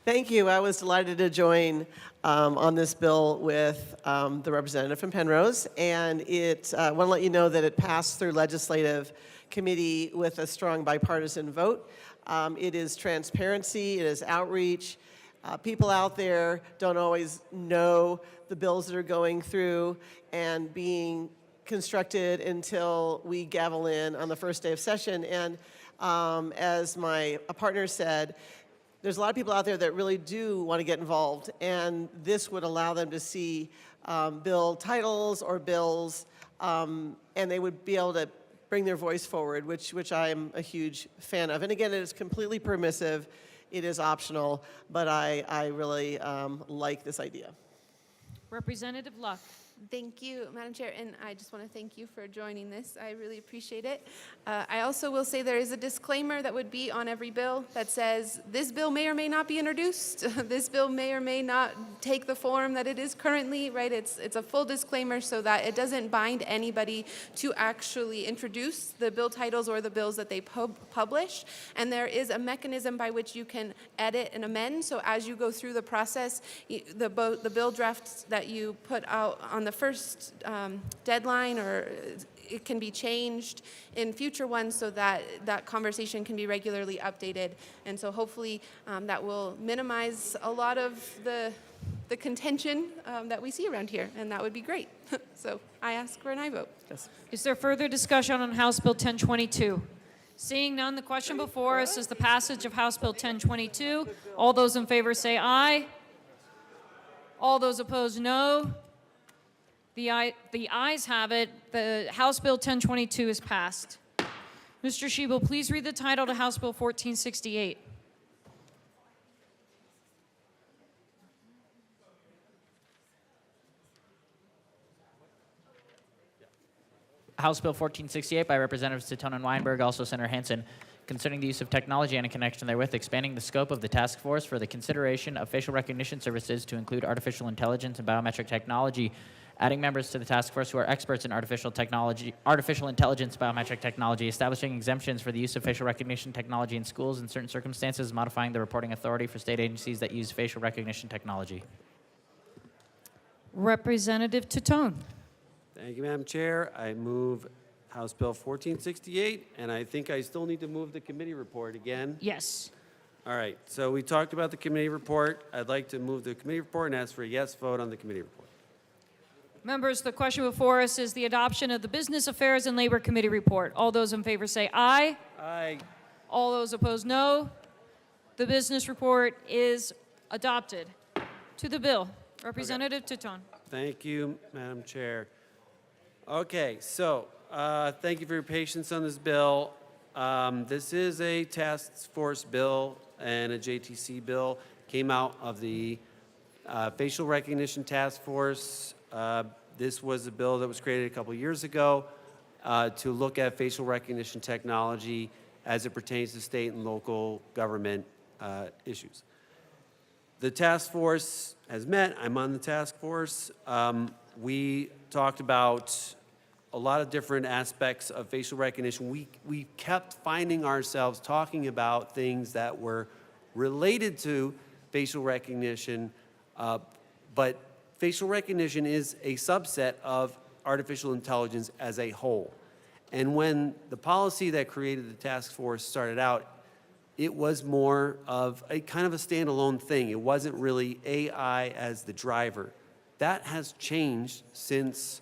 S7: Thank you. I was delighted to join on this bill with the representative from Penrose, and I want to let you know that it passed through legislative committee with a strong bipartisan vote. It is transparency, it is outreach. People out there don't always know the bills that are going through and being constructed until we gavel in on the first day of session. And as my partner said, there's a lot of people out there that really do want to get involved, and this would allow them to see bill titles or bills, and they would be able to bring their voice forward, which I'm a huge fan of. And again, it is completely permissive. It is optional, but I really like this idea.
S3: Representative Luck.
S11: Thank you, Madam Chair, and I just want to thank you for joining this. I really appreciate it. I also will say there is a disclaimer that would be on every bill that says this bill may or may not be introduced. This bill may or may not take the form that it is currently, right? It's a full disclaimer so that it doesn't bind anybody to actually introduce the bill titles or the bills that they publish. And there is a mechanism by which you can edit and amend. So as you go through the process, the bill drafts that you put out on the first deadline, or it can be changed in future ones so that that conversation can be regularly updated. And so hopefully that will minimize a lot of the contention that we see around here, and that would be great. So I ask for an aye vote. Yes.
S3: Is there further discussion on House Bill 1022? Seeing none, the question before us is the passage of House Bill 1022. All those in favor say aye. All those opposed, no. The ayes have it. The House Bill 1022 is passed. Mr. Schiebel, please read the title to House Bill 1468.
S4: House Bill 1468 by Representatives Titone and Weinberg, also Senator Hansen, concerning the use of technology and in connection therewith, expanding the scope of the task force for the consideration of facial recognition services to include artificial intelligence and biometric technology, adding members to the task force who are experts in artificial intelligence, biometric technology, establishing exemptions for the use of facial recognition technology in schools in certain circumstances, modifying the reporting authority for state agencies that use facial recognition technology.
S3: Representative Titone.
S5: Thank you, Madam Chair. I move House Bill 1468, and I think I still need to move the committee report again.
S3: Yes.
S5: All right, so we talked about the committee report. I'd like to move the committee report and ask for a yes vote on the committee report.
S3: Members, the question before us is the adoption of the Business Affairs and Labor Committee report. All those in favor say aye.
S5: Aye.
S3: All those opposed, no. The business report is adopted. To the bill, Representative Titone.
S5: Thank you, Madam Chair. Okay, so thank you for your patience on this bill. This is a task force bill and a JTC bill. Came out of the facial recognition task force. This was a bill that was created a couple years ago to look at facial recognition technology as it pertains to state and local government issues. The task force has met. I'm on the task force. We talked about a lot of different aspects of facial recognition. We kept finding ourselves talking about things that were related to facial recognition, but facial recognition is a subset of artificial intelligence as a whole. And when the policy that created the task force started out, it was more of a kind of a standalone thing. It wasn't really AI as the driver. That has changed since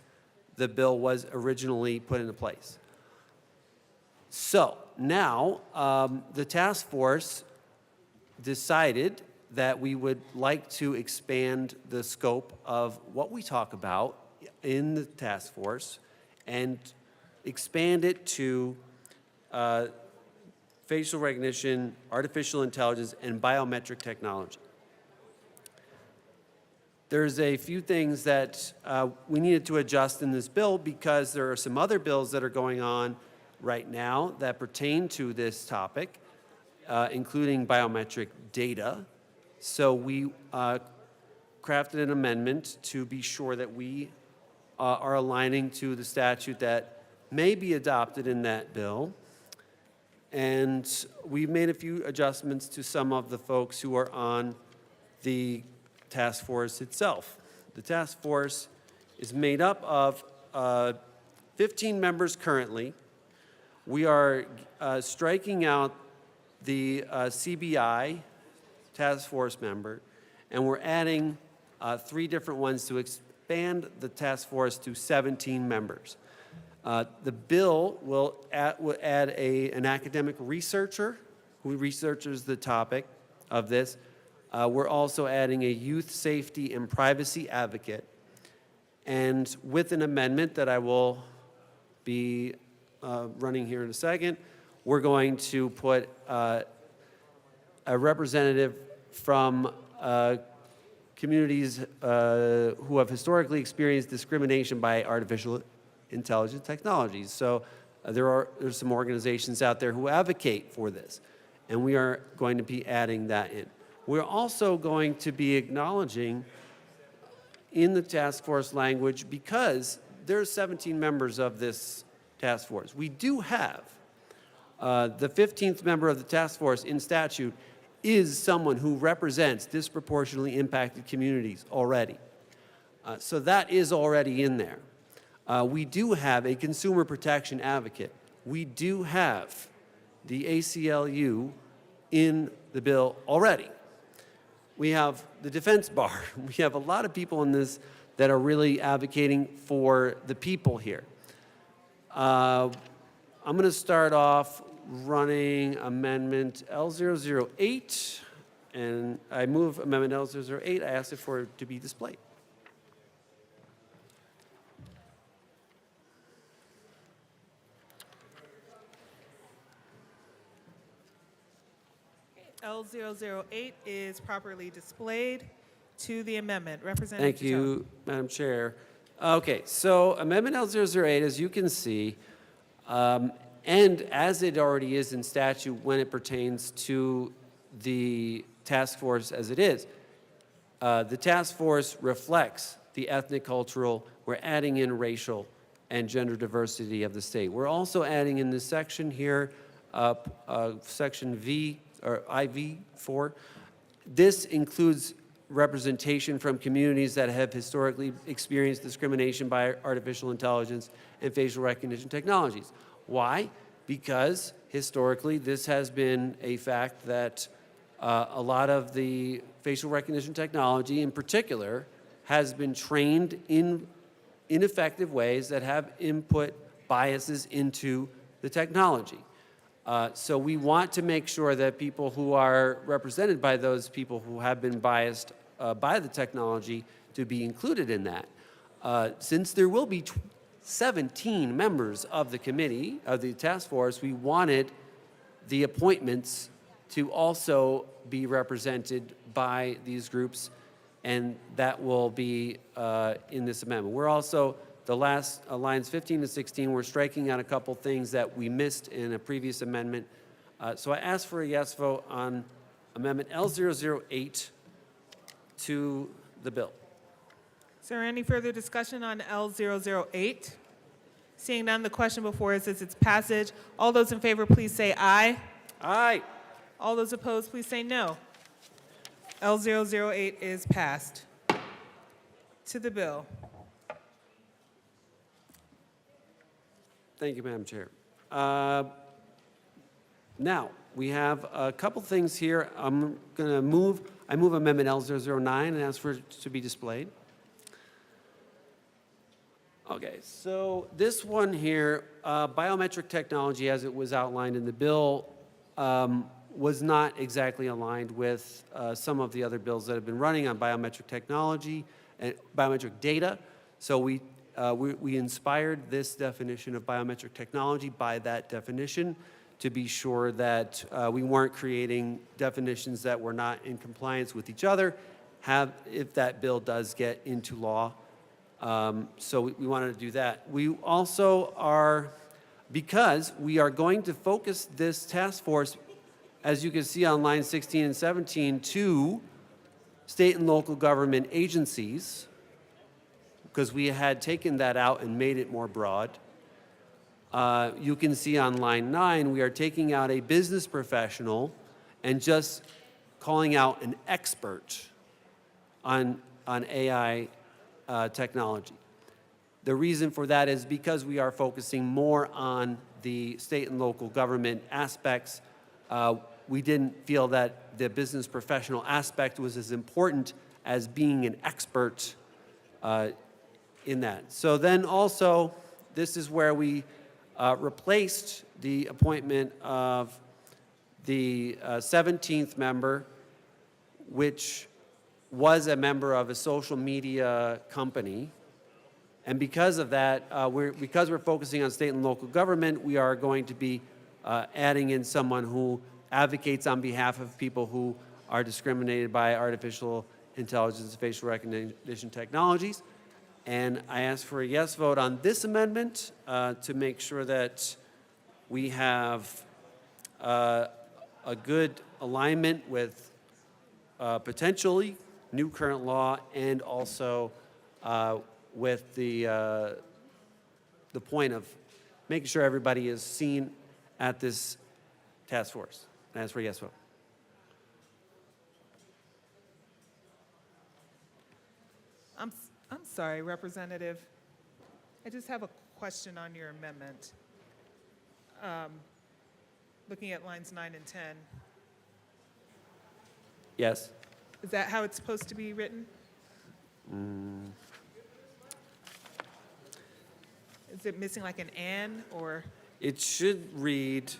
S5: the bill was originally put into place. So now the task force decided that we would like to expand the scope of what we talk about in the task force and expand it to facial recognition, artificial intelligence, and biometric technology. There's a few things that we needed to adjust in this bill because there are some other bills that are going on right now that pertain to this topic, including biometric data. So we crafted an amendment to be sure that we are aligning to the statute that may be adopted in that bill. And we've made a few adjustments to some of the folks who are on the task force itself. The task force is made up of 15 members currently. We are striking out the CBI task force member, and we're adding 3 different ones to expand the task force to 17 members. The bill will add an academic researcher who researches the topic of this. We're also adding a youth safety and privacy advocate. And with an amendment that I will be running here in a second, we're going to put a representative from communities who have historically experienced discrimination by artificial intelligence technologies. So there's some organizations out there who advocate for this, and we are going to be adding that in. We're also going to be acknowledging in the task force language, because there's 17 members of this task force. We do have the 15th member of the task force in statute is someone who represents disproportionately impacted communities already. So that is already in there. We do have a consumer protection advocate. We do have the ACLU in the bill already. We have the defense bar. We have a lot of people in this that are really advocating for the people here. I'm going to start off running Amendment L008, and I move Amendment L008. I ask it for it to be displayed.
S14: L008 is properly displayed to the amendment. Representative
S5: Thank you, Madam Chair. Okay, so Amendment L008, as you can see, and as it already is in statute when it pertains to the task force as it is, the task force reflects the ethnic, cultural, we're adding in racial and gender diversity of the state. We're also adding in this section here, section V, or IV4. This includes representation from communities that have historically experienced discrimination by artificial intelligence and facial recognition technologies. Why? Because historically this has been a fact that a lot of the facial recognition technology in particular has been trained in ineffective ways that have input biases into the technology. So we want to make sure that people who are represented by those people who have been biased by the technology to be included in that. Since there will be 17 members of the committee, of the task force, we wanted the appointments to also be represented by these groups, and that will be in this amendment. We're also, the last lines 15 to 16, we're striking out a couple things that we missed in a previous amendment. So I ask for a yes vote on Amendment L008 to the bill.
S14: Is there any further discussion on L008? Seeing none, the question before us is its passage. All those in favor, please say aye.
S5: Aye.
S14: All those opposed, please say no. L008 is passed. To the bill.
S5: Thank you, Madam Chair. Now, we have a couple things here. I'm going to move Amendment L009 and ask for it to be displayed. Okay, so this one here, biometric technology as it was outlined in the bill was not exactly aligned with some of the other bills that have been running on biometric technology and biometric data. So we inspired this definition of biometric technology by that definition to be sure that we weren't creating definitions that were not in compliance with each other, if that bill does get into law. So we wanted to do that. We also are, because we are going to focus this task force, as you can see on line 16 and 17, to state and local government agencies, because we had taken that out and made it more broad. You can see on line 9, we are taking out a business professional and just calling out an expert on AI technology. The reason for that is because we are focusing more on the state and local government aspects. We didn't feel that the business professional aspect was as important as being an expert in that. So then also, this is where we replaced the appointment of the 17th member, which was a member of a social media company. And because of that, because we're focusing on state and local government, we are going to be adding in someone who advocates on behalf of people who are discriminated by artificial intelligence and facial recognition technologies. And I ask for a yes vote on this amendment to make sure that we have a good alignment with potentially new current law and also with the point of making sure everybody is seen at this task force. I ask for a yes vote.
S14: I'm sorry, Representative. I just have a question on your amendment. Looking at lines 9 and 10.
S5: Yes.
S14: Is that how it's supposed to be written? Is it missing like an "and" or?
S5: It should read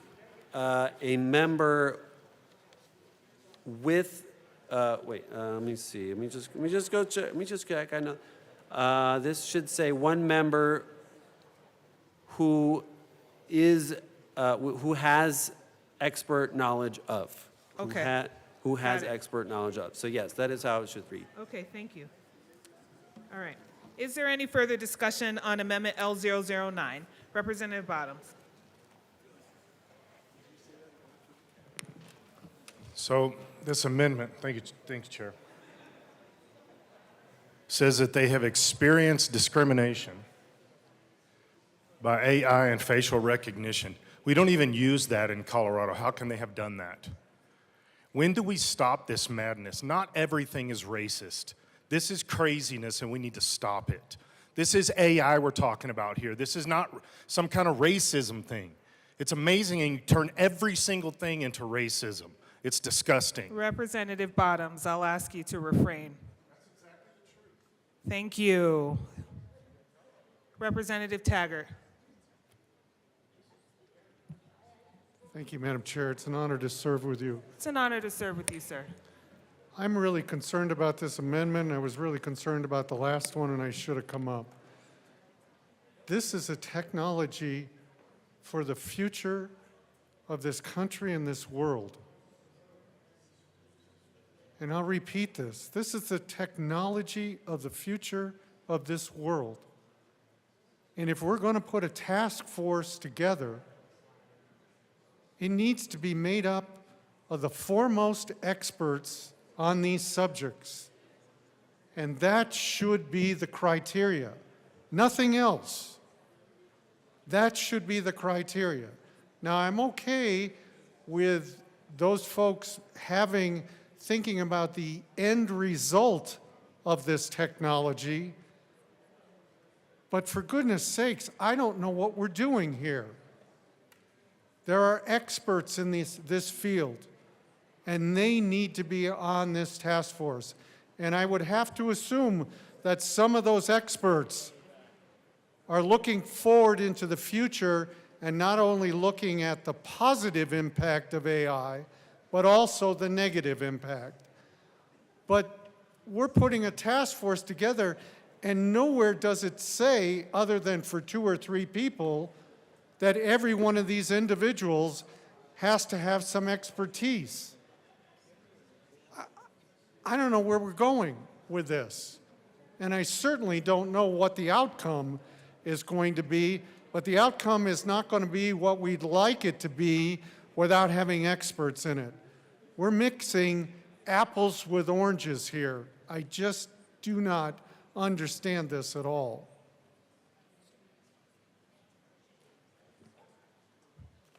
S5: a member with. Wait. Let me see. Let me just go check. Let me just check. I know. This should say one member who is who has expert knowledge of.
S14: Okay.
S5: Who has
S14: Got it.
S5: expert knowledge of. So yes, that is how it should read.
S14: Okay, thank you. All right. Is there any further discussion on Amendment L009? Representative Bottoms.
S23: So this amendment, thanks, Chair, says that they have experienced discrimination by AI and facial recognition. We don't even use that in Colorado. How can they have done that? When do we stop this madness? Not everything is racist. This is craziness and we need to stop it. This is AI we're talking about here. This is not some kind of racism thing. It's amazing and you turn every single thing into racism. It's disgusting.
S14: Representative Bottoms, I'll ask you to refrain. Thank you. Representative Taggart.
S18: Thank you, Madam Chair. It's an honor to serve with you.
S14: It's an honor to serve with you, sir.
S18: I'm really concerned about this amendment. I was really concerned about the last one, and I should have come up. This is a technology for the future of this country and this world. And I'll repeat this. This is the technology of the future of this world. And if we're going to put a task force together, it needs to be made up of the foremost experts on these subjects. And that should be the criteria. Nothing else. That should be the criteria. Now, I'm okay with those folks thinking about the end result of this technology, but for goodness sakes, I don't know what we're doing here. There are experts in this field, and they need to be on this task force. And I would have to assume that some of those experts are looking forward into the future and not only looking at the positive impact of AI, but also the negative impact. But we're putting a task force together, and nowhere does it say, other than for 2 or 3 people, that every one of these individuals has to have some expertise. I don't know where we're going with this. And I certainly don't know what the outcome is going to be, but the outcome is not going to be what we'd like it to be without having experts in it. We're mixing apples with oranges here. I just do not understand this at all.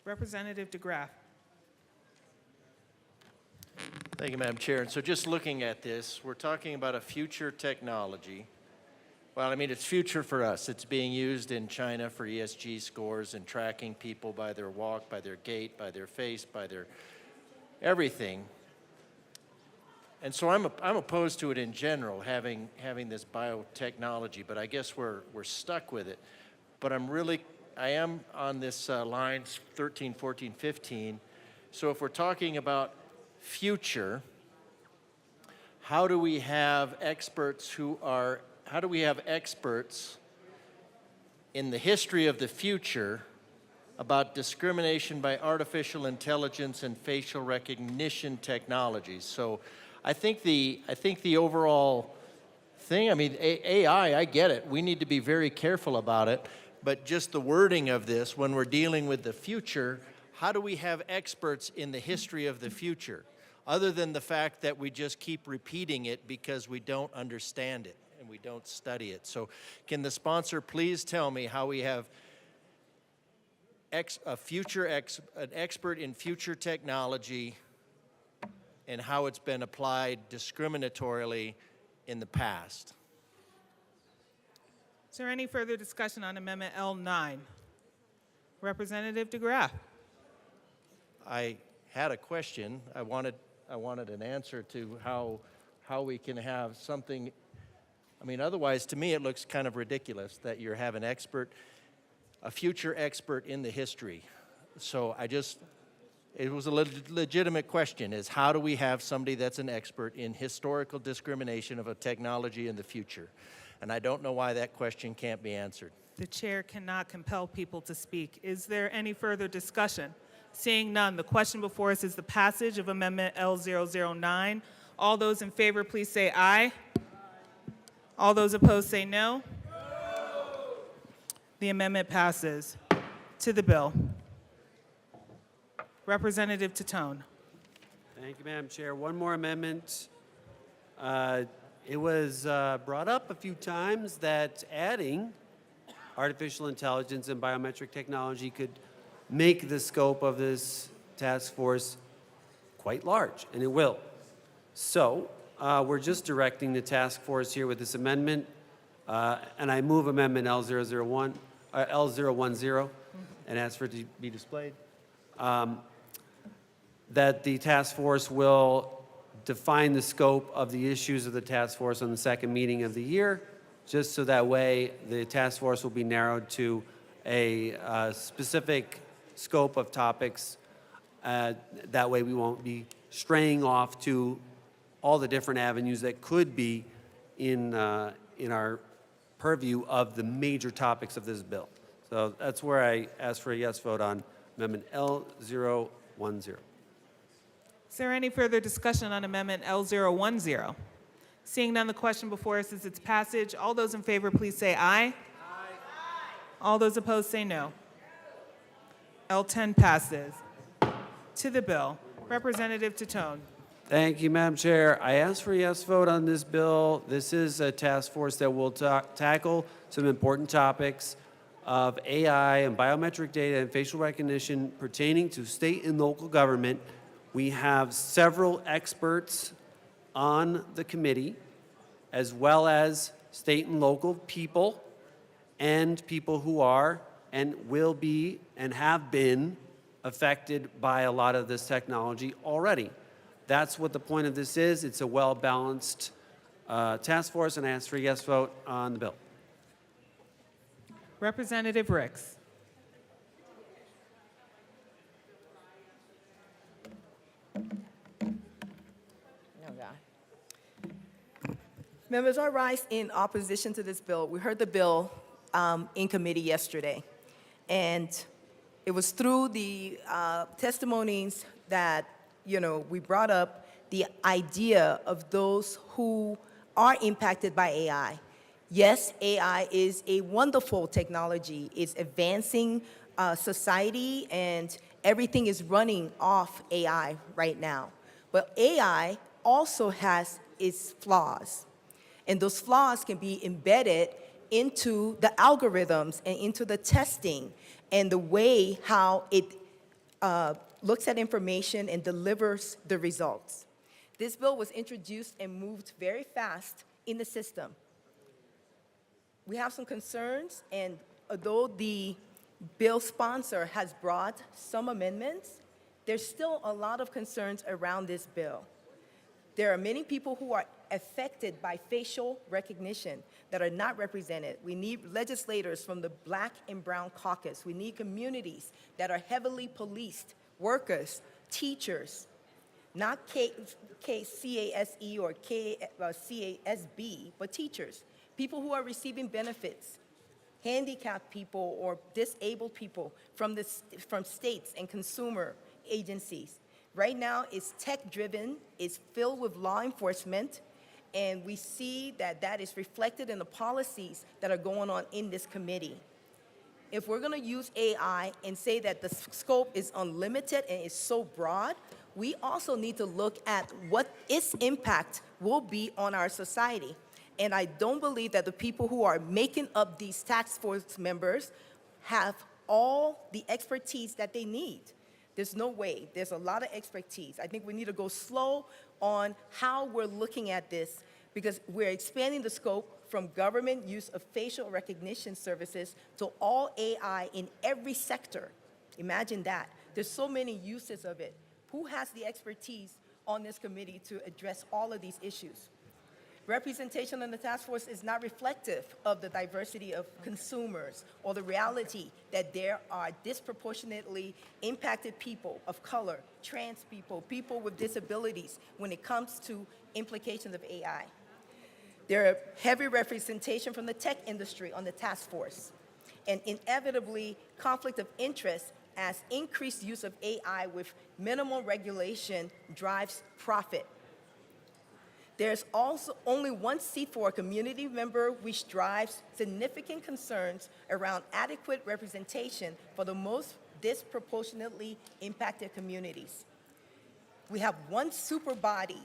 S14: Representative DeGraff.
S16: Thank you, Madam Chair. And so just looking at this, we're talking about a future technology. Well, I mean, it's future for us. It's being used in China for ESG scores and tracking people by their walk, by their gait, by their face, by their everything. And so I'm opposed to it in general, having this biotechnology, but I guess we're stuck with it. But I am on this lines 13, 14, 15. So if we're talking about future, how do we have experts in the history of the future about discrimination by artificial intelligence and facial recognition technologies? So I think the overall thing, I mean, AI, I get it. We need to be very careful about it. But just the wording of this, when we're dealing with the future, how do we have experts in the history of the future? Other than the fact that we just keep repeating it because we don't understand it and we don't study it. So can the sponsor please tell me how we have an expert in future technology and how it's been applied discriminatorily in the past?
S14: Is there any further discussion on Amendment L9? Representative DeGraff.
S16: I had a question. I wanted an answer to how we can have something. I mean, otherwise, to me, it looks kind of ridiculous that you have a future expert in the history. So it was a legitimate question, is how do we have somebody that's an expert in historical discrimination of a technology in the future? And I don't know why that question can't be answered.
S14: The chair cannot compel people to speak. Is there any further discussion? Seeing none, the question before us is the passage of Amendment L009. All those in favor, please say aye. All those opposed say no. The amendment passes. To the bill. Representative Tatone.
S5: Thank you, Madam Chair. One more amendment. It was brought up a few times that adding artificial intelligence and biometric technology could make the scope of this task force quite large, and it will. So we're just directing the task force here with this amendment, and I move Amendment L010, and ask for it to be displayed. That the task force will define the scope of the issues of the task force on the second meeting of the year, just so that way the task force will be narrowed to a specific scope of topics. That way we won't be straying off to all the different avenues that could be in our purview of the major topics of this bill. So that's where I ask for a yes vote on Amendment L010.
S14: Is there any further discussion on Amendment L010? Seeing none, the question before us is its passage. All those in favor, please say aye. Aye. All those opposed say no. L10 passes. To the bill. Representative Tatone.
S5: Thank you, Madam Chair. I ask for a yes vote on this bill. This is a task force that will tackle some important topics of AI and biometric data and facial recognition pertaining to state and local government. We have several experts on the committee, as well as state and local people and people who are and will be and have been affected by a lot of this technology already. That's what the point of this is. It's a well-balanced task force, and I ask for a yes vote on the bill.
S14: Representative Ricks.
S17: Members, I rise in opposition to this bill. We heard the bill in committee yesterday, and it was through the testimonies that, we brought up the idea of those who are impacted by AI. Yes, AI is a wonderful technology. It's advancing society, and everything is running off AI right now. But AI also has its flaws. And those flaws can be embedded into the algorithms and into the testing and the way how it looks at information and delivers the results. This bill was introduced and moved very fast in the system. We have some concerns, and although the bill sponsor has brought some amendments, there's still a lot of concerns around this bill. There are many people who are affected by facial recognition that are not represented. We need legislators from the Black and Brown caucus. We need communities that are heavily policed, workers, teachers, not CASE or CASB, but teachers, people who are receiving benefits, handicapped people or disabled people from states and consumer agencies, Right now, it's tech-driven, it's filled with law enforcement, and we see that that is reflected in the policies that are going on in this committee. If we're going to use AI and say that the scope is unlimited and is so broad, we also need to look at what its impact will be on our society. And I don't believe that the people who are making up these task force members have all the expertise that they need. There's no way. There's a lot of expertise. I think we need to go slow on how we're looking at this, because we're expanding the scope from government use of facial recognition services to all AI in every sector. Imagine that. There's so many uses of it. Who has the expertise on this committee to address all of these issues? Representation on the task force is not reflective of the diversity of consumers or the reality that there are disproportionately impacted people of color, trans people, people with disabilities when it comes to implications of AI. There are heavy representation from the tech industry on the task force, and inevitably conflict of interest as increased use of AI with minimal regulation drives profit. There's also only one seat for a community member, which drives significant concerns around adequate representation for the most disproportionately impacted communities. We have one super body.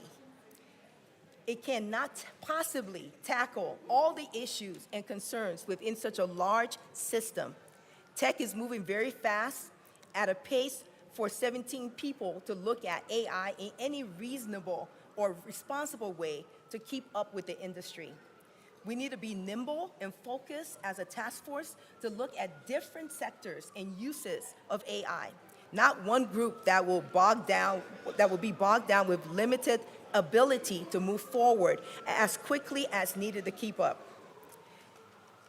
S17: It cannot possibly tackle all the issues and concerns within such a large system. Tech is moving very fast at a pace for 17 people to look at AI in any reasonable or responsible way to keep up with the industry. We need to be nimble and focused as a task force to look at different sectors and uses of AI, not one group that will be bogged down with limited ability to move forward as quickly as needed to keep up.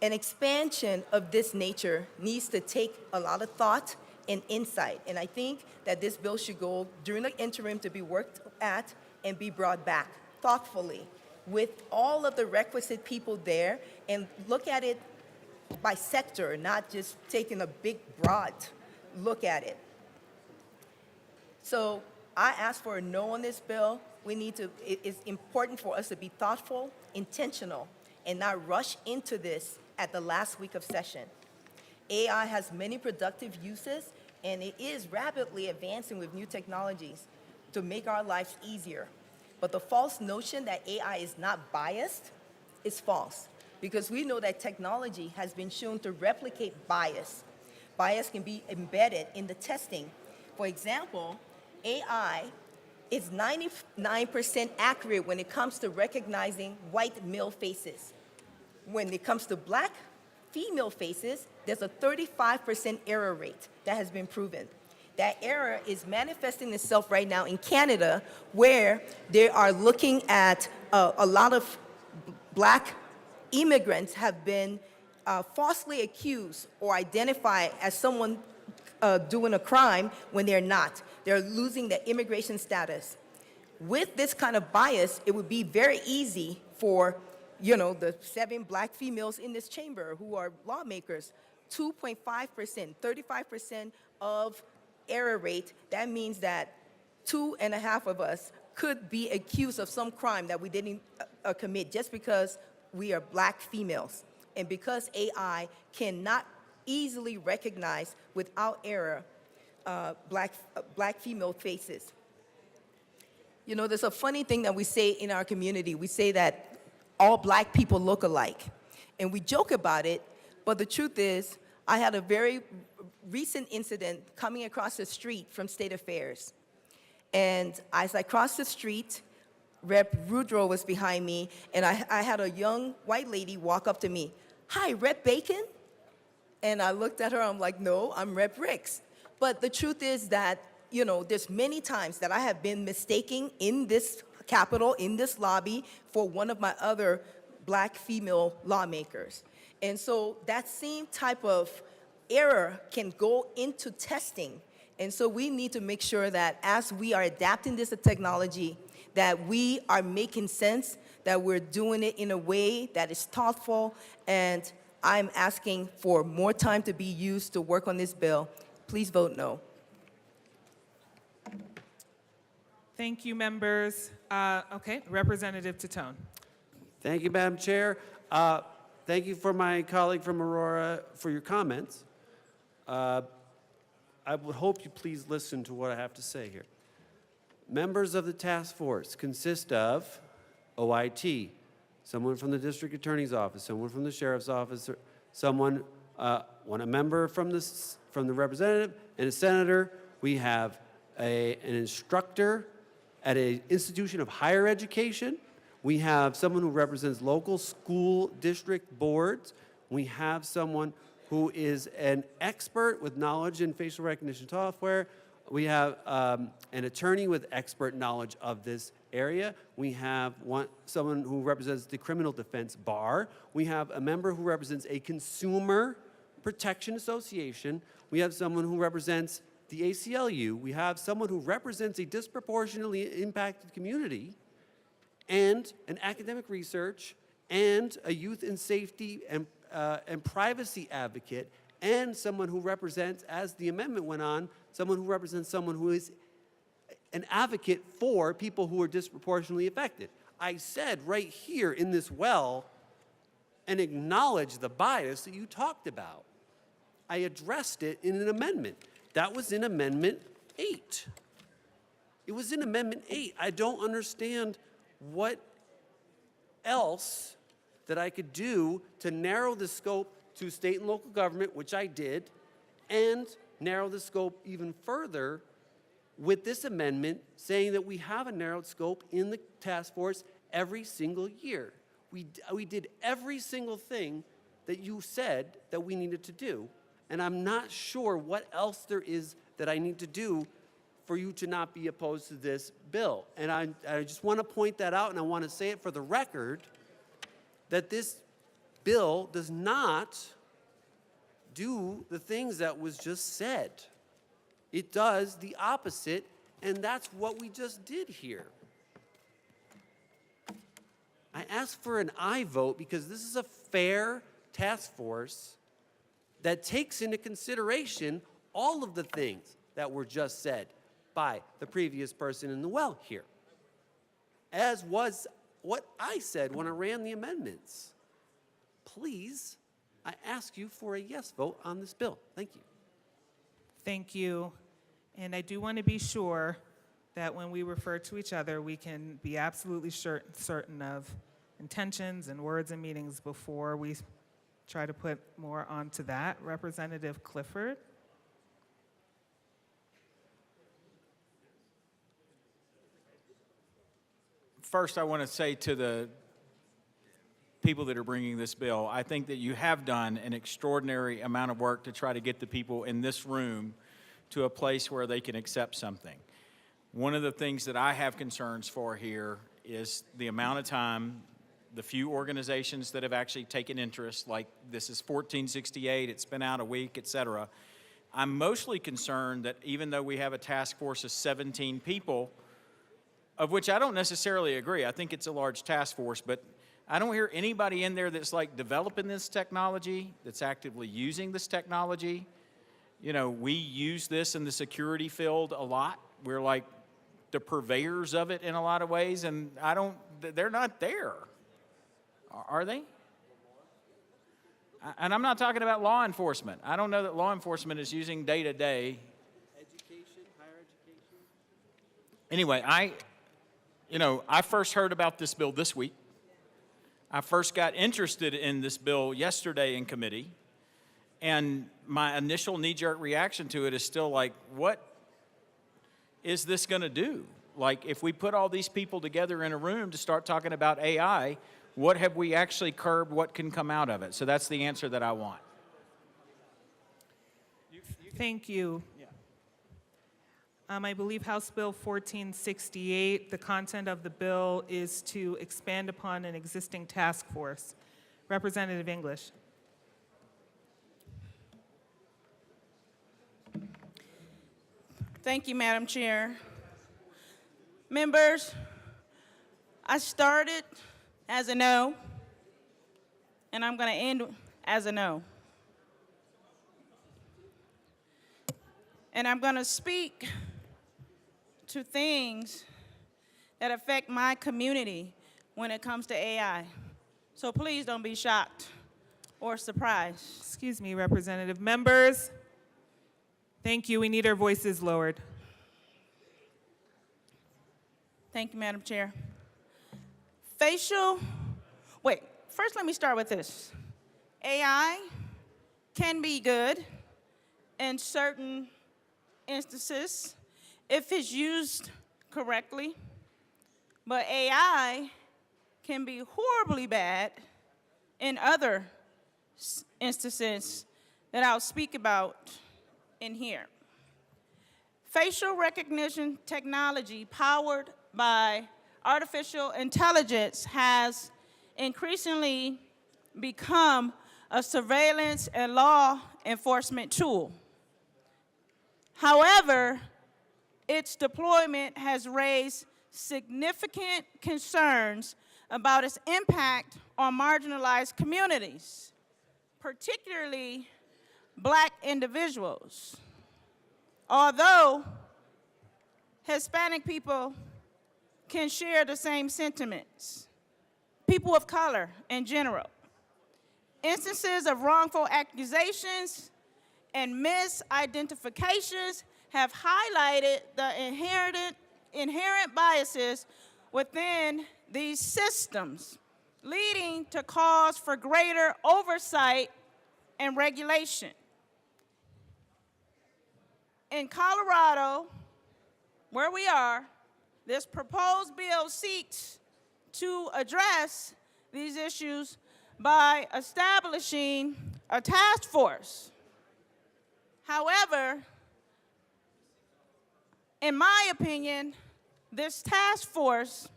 S17: An expansion of this nature needs to take a lot of thought and insight, and I think that this bill should go during the interim to be worked at and be brought back thoughtfully with all of the requisite people there, and look at it by sector, not just taking a big, broad look at it. So I ask for a no on this bill. It is important for us to be thoughtful, intentional, and not rush into this at the last week of session. AI has many productive uses, and it is rapidly advancing with new technologies to make our lives easier. But the false notion that AI is not biased is false, because we know that technology has been shown to replicate bias. Bias can be embedded in the testing. For example, AI is 99% accurate when it comes to recognizing white male faces. When it comes to black female faces, there's a 35% error rate that has been proven. That error is manifesting itself right now in Canada, where they are looking at a lot of black immigrants have been falsely accused or identified as someone doing a crime when they're not. They're losing their immigration status. With this kind of bias, it would be very easy for, the 7 black females in this chamber who are lawmakers, 2.5%, 35% of error rate. That means that 2.5 of us could be accused of some crime that we didn't commit just because we are black females. And because AI cannot easily recognize without error black female faces. There's a funny thing that we say in our community. We say that all black people look alike. And we joke about it, but the truth is, I had a very recent incident coming across the street from State Affairs. And as I crossed the street, Rep. Rudro was behind me, and I had a young white lady walk up to me. "Hi, Rep. Bacon?" And I looked at her, I'm like, "No, I'm Rep. Ricks." But the truth is that, there's many times that I have been mistaken in this Capitol, in this lobby, for one of my other black female lawmakers. And so that same type of error can go into testing. And so we need to make sure that as we are adapting this technology, that we are making sense, that we're doing it in a way that is thoughtful, and I'm asking for more time to be used to work on this bill. Please vote no.
S14: Thank you, members. Okay, Representative Tatone.
S5: Thank you, Madam Chair. Thank you for my colleague from Aurora for your comments. I would hope you please listen to what I have to say here. Members of the task force consist of OIT, someone from the district attorney's office, someone from the sheriff's office, someone, a member from the representative, and a senator. We have an instructor at an institution of higher education. We have someone who represents local school district boards. We have someone who is an expert with knowledge in facial recognition software. We have an attorney with expert knowledge of this area. We have someone who represents the criminal defense bar. We have a member who represents a consumer protection association. We have someone who represents the ACLU. We have someone who represents a disproportionately impacted community, and an academic research, and a youth and safety and privacy advocate, and someone who represents, as the amendment went on, someone who represents someone who is an advocate for people who are disproportionately affected. I said right here in this well and acknowledged the bias that you talked about. I addressed it in an amendment. That was in Amendment 8. It was in Amendment 8. I don't understand what else that I could do to narrow the scope to state and local government, which I did, and narrow the scope even further with this amendment saying that we have a narrowed scope in the task force every single year. We did every single thing that you said that we needed to do, and I'm not sure what else there is that I need to do for you to not be opposed to this bill. And I just want to point that out, and I want to say it for the record, that this bill does not do the things that was just said. It does the opposite, and that's what we just did here. I asked for an aye vote because this is a fair task force that takes into consideration all of the things that were just said by the previous person in the well here, as was what I said when I ran the amendments. Please, I ask you for a yes vote on this bill. Thank you.
S14: Thank you. And I do want to be sure that when we refer to each other, we can be absolutely certain of intentions and words and meanings before we try to put more onto that. Representative Clifford.
S10: First, I want to say to the people that are bringing this bill, I think that you have done an extraordinary amount of work to try to get the people in this room to a place where they can accept something. One of the things that I have concerns for here is the amount of time, the few organizations that have actually taken interest, like this is 1468, it's been out a week, et cetera. I'm mostly concerned that even though we have a task force of 17 people, of which I don't necessarily agree. I think it's a large task force, but I don't hear anybody in there that's like developing this technology, that's actively using this technology. You know, we use this in the security field a lot. We're like the purveyors of it in a lot of ways, and they're not there. Are they? And I'm not talking about law enforcement. I don't know that law enforcement is using day-to-day.
S5: Education, higher education?
S10: Anyway, I first heard about this bill this week. I first got interested in this bill yesterday in committee, and my initial knee-jerk reaction to it is still like, what is this going to do? Like, if we put all these people together in a room to start talking about AI, what have we actually curbed? What can come out of it? So that's the answer that I want.
S14: Thank you. I believe House Bill 1468, the content of the bill is to expand upon an existing task force. Representative English.
S20: Thank you, Madam Chair. Members, I started as a no, and I'm going to end as a no. And I'm going to speak to things that affect my community when it comes to AI. So please don't be shocked or surprised.
S14: Excuse me, Representative. Members, thank you. We need our voices lowered.
S20: Thank you, Madam Chair. First let me start with this. AI can be good in certain instances if it's used correctly, but AI can be horribly bad in other instances that I'll speak about in here. Facial recognition technology powered by artificial intelligence has increasingly become a surveillance and law enforcement tool. However, its deployment has raised significant concerns about its impact on marginalized communities, particularly Black individuals. Although Hispanic people can share the same sentiments, people of color in general. Instances of wrongful accusations and misidentifications have highlighted the inherent biases within these systems, leading to calls for greater oversight and regulation. In Colorado, where we are, this proposed bill seeks to address these issues by establishing a task force. However, in my opinion, this task force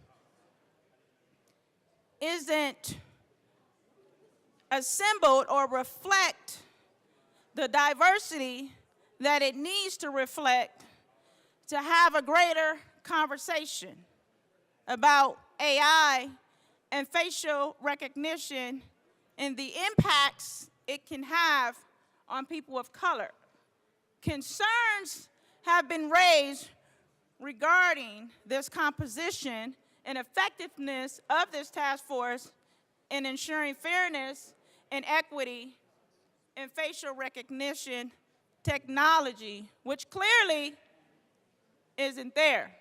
S20: isn't assembled or reflect the diversity that it needs to reflect to have a greater conversation about AI and facial recognition and the impacts it can have on people of color. Concerns have been raised regarding this composition and effectiveness of this task force in ensuring fairness and equity in facial recognition technology, which clearly isn't there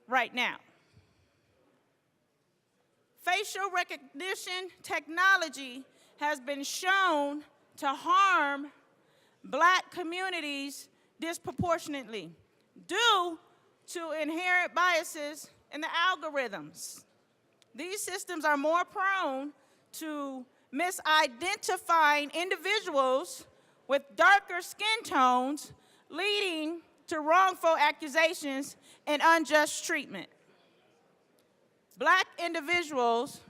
S20: right now. Facial recognition technology has been shown to harm Black communities disproportionately due to inherent biases in the algorithms. These systems are more prone to misidentifying individuals with darker skin tones, leading to wrongful accusations and unjust treatment. Black individuals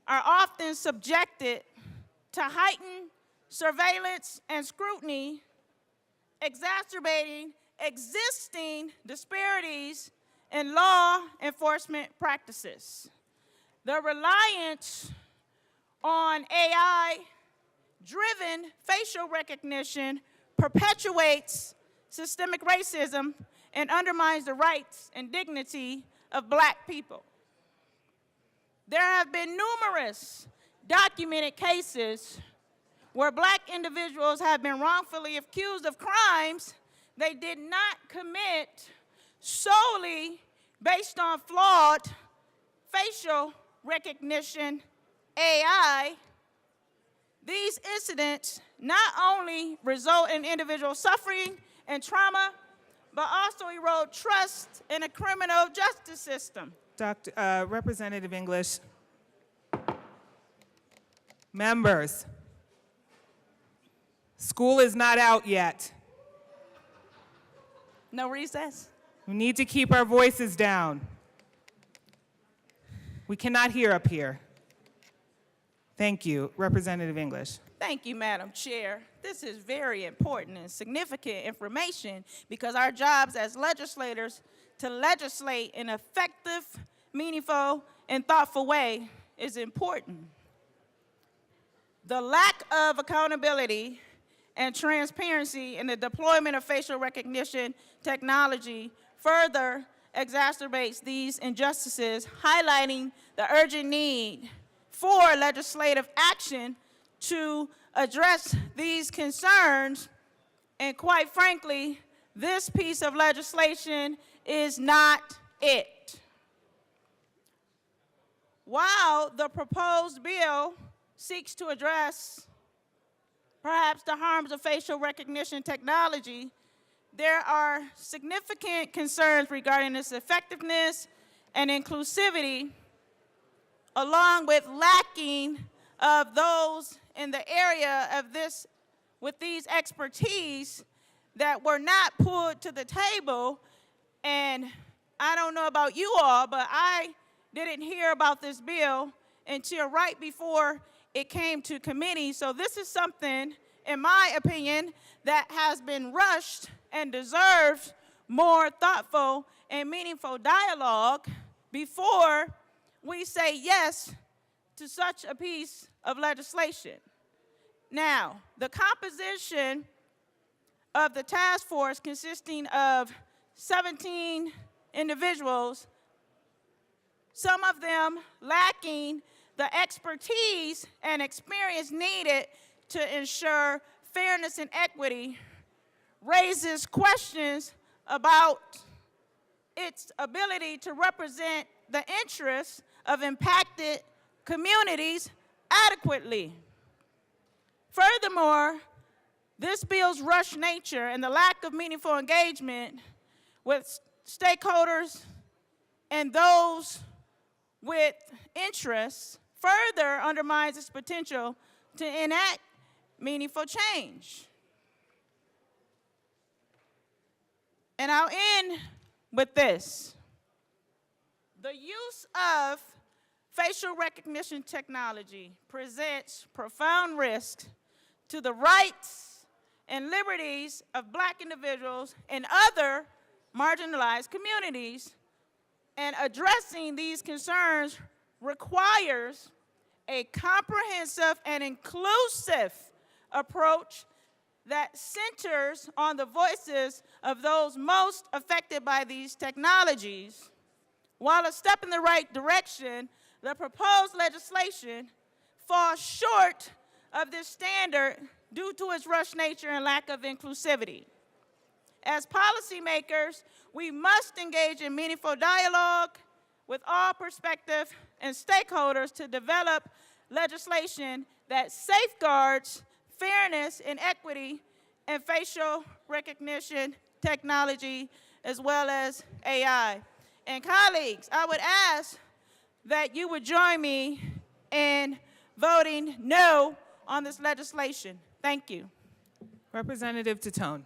S20: are often subjected to heightened surveillance and scrutiny, exacerbating existing disparities in law enforcement practices. The reliance on AI-driven facial recognition perpetuates systemic racism and undermines the rights and dignity of Black people. There have been numerous documented cases where Black individuals have been wrongfully accused of crimes they did not commit solely based on flawed facial recognition AI. These incidents not only result in individual suffering and trauma, but also erode trust in the criminal justice system.
S14: Representative English. Members, school is not out yet.
S20: No recess?
S14: We need to keep our voices down. We cannot hear up here. Thank you. Representative English.
S20: Thank you, Madam Chair. This is very important and significant information because our jobs as legislators to legislate in an effective, meaningful, and thoughtful way is important. The lack of accountability and transparency in the deployment of facial recognition technology further exacerbates these injustices, highlighting the urgent need for legislative action to address these concerns. And quite frankly, this piece of legislation is not it. While the proposed bill seeks to address perhaps the harms of facial recognition technology, there are significant concerns regarding its effectiveness and inclusivity, along with lacking of those in the area of this with these expertise that were not pulled to the table. And I don't know about you all, but I didn't hear about this bill until right before it came to committee. So this is something, in my opinion, that has been rushed and deserves more thoughtful and meaningful dialogue before we say yes to such a piece of legislation. Now, the composition of the task force, consisting of 17 individuals, some of them lacking the expertise and experience needed to ensure fairness and equity, raises questions about its ability to represent the interests of impacted communities adequately. Furthermore, this bill's rushed nature and the lack of meaningful engagement with stakeholders and those with interests further undermines its potential to enact meaningful change. And I'll end with this. The use of facial recognition technology presents profound risks to the rights and liberties of Black individuals and other marginalized communities. And addressing these concerns requires a comprehensive and inclusive approach that centers on the voices of those most affected by these technologies. While a step in the right direction, the proposed legislation falls short of this standard due to its rushed nature and lack of inclusivity. As policymakers, we must engage in meaningful dialogue with all perspectives and stakeholders to develop legislation that safeguards fairness and equity in facial recognition technology as well as AI. And colleagues, I would ask that you would join me in voting no on this legislation. Thank you.
S14: Representative Tatone.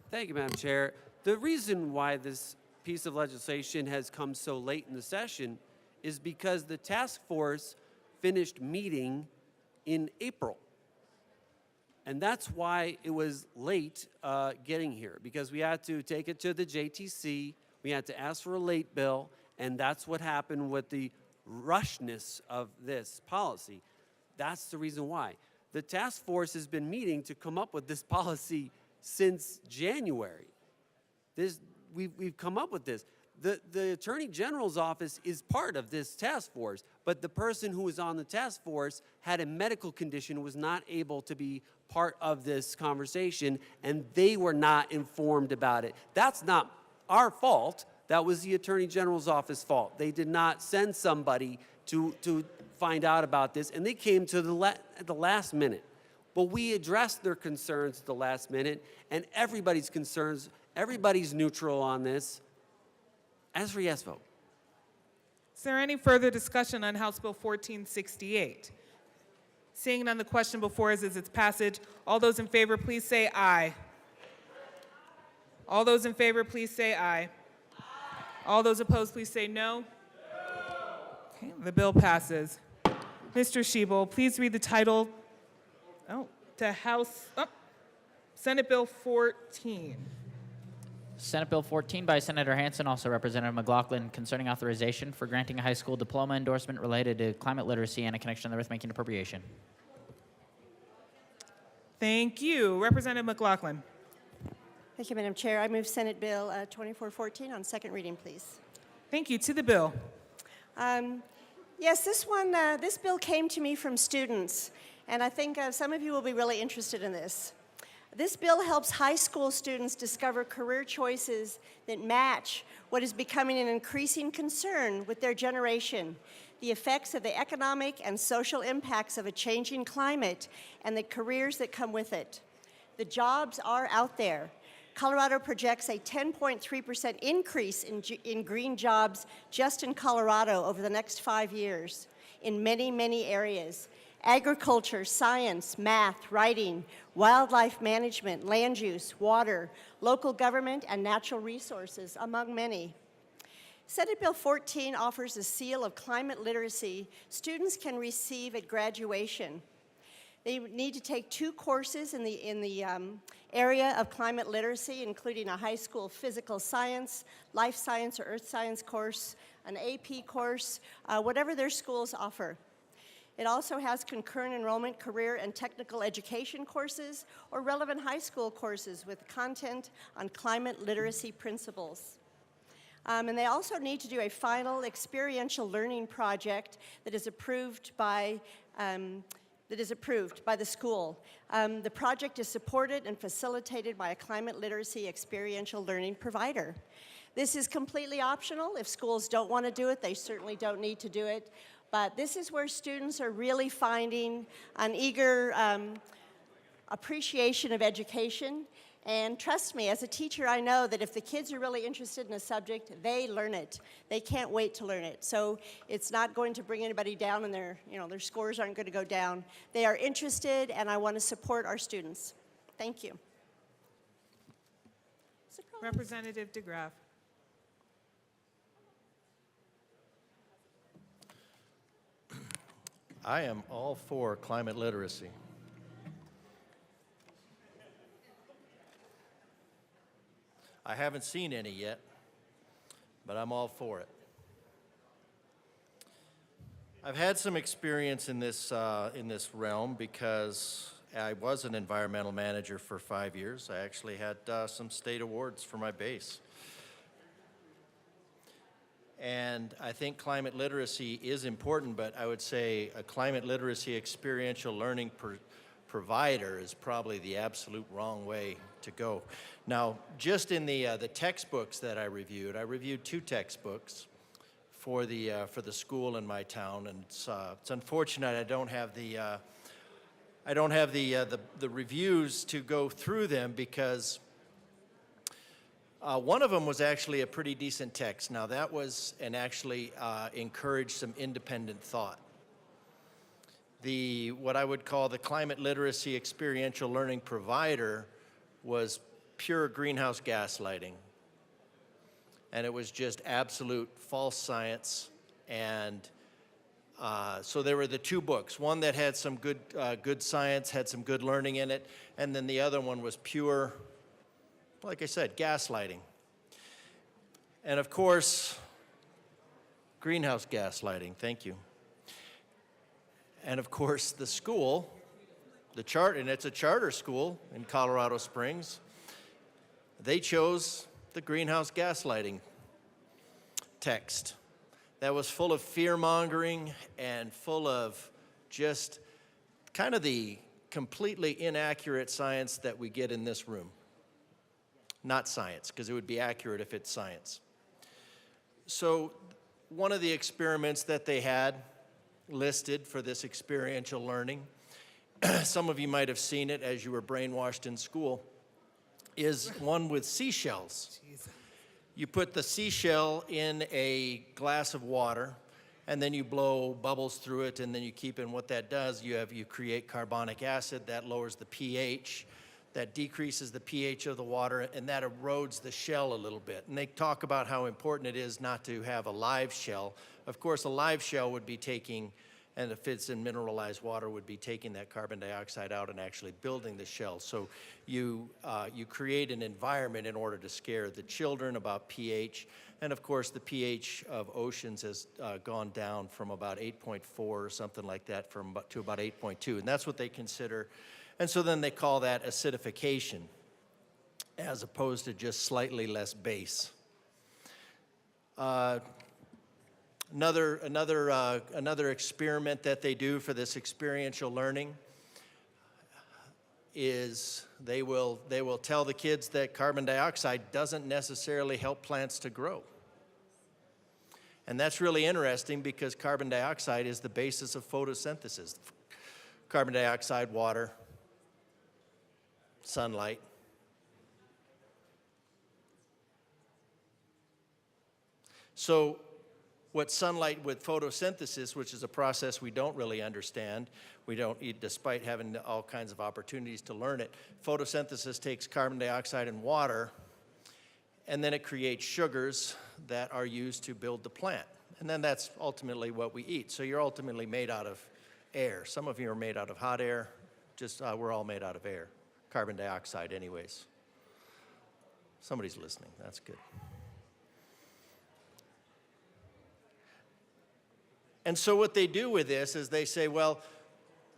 S5: Thank you, Madam Chair. The reason why this piece of legislation has come so late in the session is because the task force finished meeting in April. And that's why it was late getting here, because we had to take it to the JTC, we had to ask for a late bill, and that's what happened with the rushness of this policy. That's the reason why. The task force has been meeting to come up with this policy since January. We've come up with this. The Attorney General's office is part of this task force, but the person who was on the task force had a medical condition, was not able to be part of this conversation, and they were not informed about it. That's not our fault. That was the Attorney General's office fault. They did not send somebody to find out about this, and they came to the last minute. But we addressed their concerns at the last minute, and everybody's concerns, everybody's neutral on this. Ask for yes vote.
S14: Is there any further discussion on House Bill 1468? Seeing none, the question before us is its passage. All those in favor, please say aye. All those in favor, please say aye. All those opposed, please say no. Okay, the bill passes. Mr. Schiebel, please read the title to Senate Bill 14.
S4: Senate Bill 14 by Senator Hansen, also Representative McLaughlin, concerning authorization for granting a high school diploma endorsement related to climate literacy and a connection therewith making appropriation.
S14: Thank you. Representative McLaughlin.
S2: Thank you, Madam Chair. I move Senate Bill 2414 on second reading, please.
S14: Thank you. To the bill.
S2: Yes, this bill came to me from students, and I think some of you will be really interested in this. This bill helps high school students discover career choices that match what is becoming an increasing concern with their generation, the effects of the economic and social impacts of a changing climate and the careers that come with it. The jobs are out there. Colorado projects a 10.3% increase in green jobs just in Colorado over the next 5 years in many, many areas. Agriculture, science, math, writing, wildlife management, land use, water, local government, and natural resources, among many. Senate Bill 14 offers a seal of climate literacy students can receive at graduation. They need to take 2 courses in the area of climate literacy, including a high school physical science, life science, or earth science course, an AP course, whatever their schools offer. It also has concurrent enrollment career and technical education courses or relevant high school courses with content on climate literacy principles. And they also need to do a final experiential learning project that is approved by the school. The project is supported and facilitated by a climate literacy experiential learning provider. This is completely optional. If schools don't want to do it, they certainly don't need to do it. But this is where students are really finding an eager appreciation of education. And trust me, as a teacher, I know that if the kids are really interested in a subject, they learn it. They can't wait to learn it. So it's not going to bring anybody down, and their scores aren't going to go down. They are interested, and I want to support our students. Thank you.
S14: Representative DeGraff.
S16: I am all for climate literacy. I haven't seen any yet, but I'm all for it. I've had some experience in this realm because I was an environmental manager for 5 years. I actually had some state awards for my base. And I think climate literacy is important, but I would say a climate literacy experiential learning provider is probably the absolute wrong way to go. Now, just in the textbooks that I reviewed 2 textbooks for the school in my town, and it's unfortunate I don't have the reviews to go through them because one of them was actually a pretty decent text. Now that was, and actually encouraged some independent thought. What I would call the climate literacy experiential learning provider was pure greenhouse gas lighting. And it was just absolute false science. And so there were the 2 books, one that had some good science, had some good learning in it, and then the other one was pure, like I said, gaslighting. And of course, greenhouse gas lighting, thank you. And of course, the school, and it's a charter school in Colorado Springs, they chose the greenhouse gas lighting text that was full of fear-mongering and full of just kind of the completely inaccurate science that we get in this room. Not science, because it would be accurate if it's science. So one of the experiments that they had listed for this experiential learning, some of you might have seen it as you were brainwashed in school, is one with seashells. You put the seashell in a glass of water, and then you blow bubbles through it, and then you keep in what that does. You create carbonic acid that lowers the pH, that decreases the pH of the water, and that erodes the shell a little bit. And they talk about how important it is not to have a live shell. Of course, a live shell would be taking, and if it's in mineralized water, would be taking that carbon dioxide out and actually building the shell. So you create an environment in order to scare the children about pH. And of course, the pH of oceans has gone down from about 8.4 or something like that to about 8.2. And that's what they consider. And so then they call that acidification. as opposed to just slightly less base. Another experiment that they do for this experiential learning is they will tell the kids that carbon dioxide doesn't necessarily help plants to grow. And that's really interesting because carbon dioxide is the basis of photosynthesis. Carbon dioxide, water, sunlight. So what sunlight with photosynthesis, which is a process we don't really understand, we don't, despite having all kinds of opportunities to learn it, photosynthesis takes carbon dioxide and water, and then it creates sugars that are used to build the plant. And then that's ultimately what we eat. So you're ultimately made out of air. Some of you are made out of hot air. Just we're all made out of air. Carbon dioxide anyways. Somebody's listening. That's good. And so what they do with this is they say, well,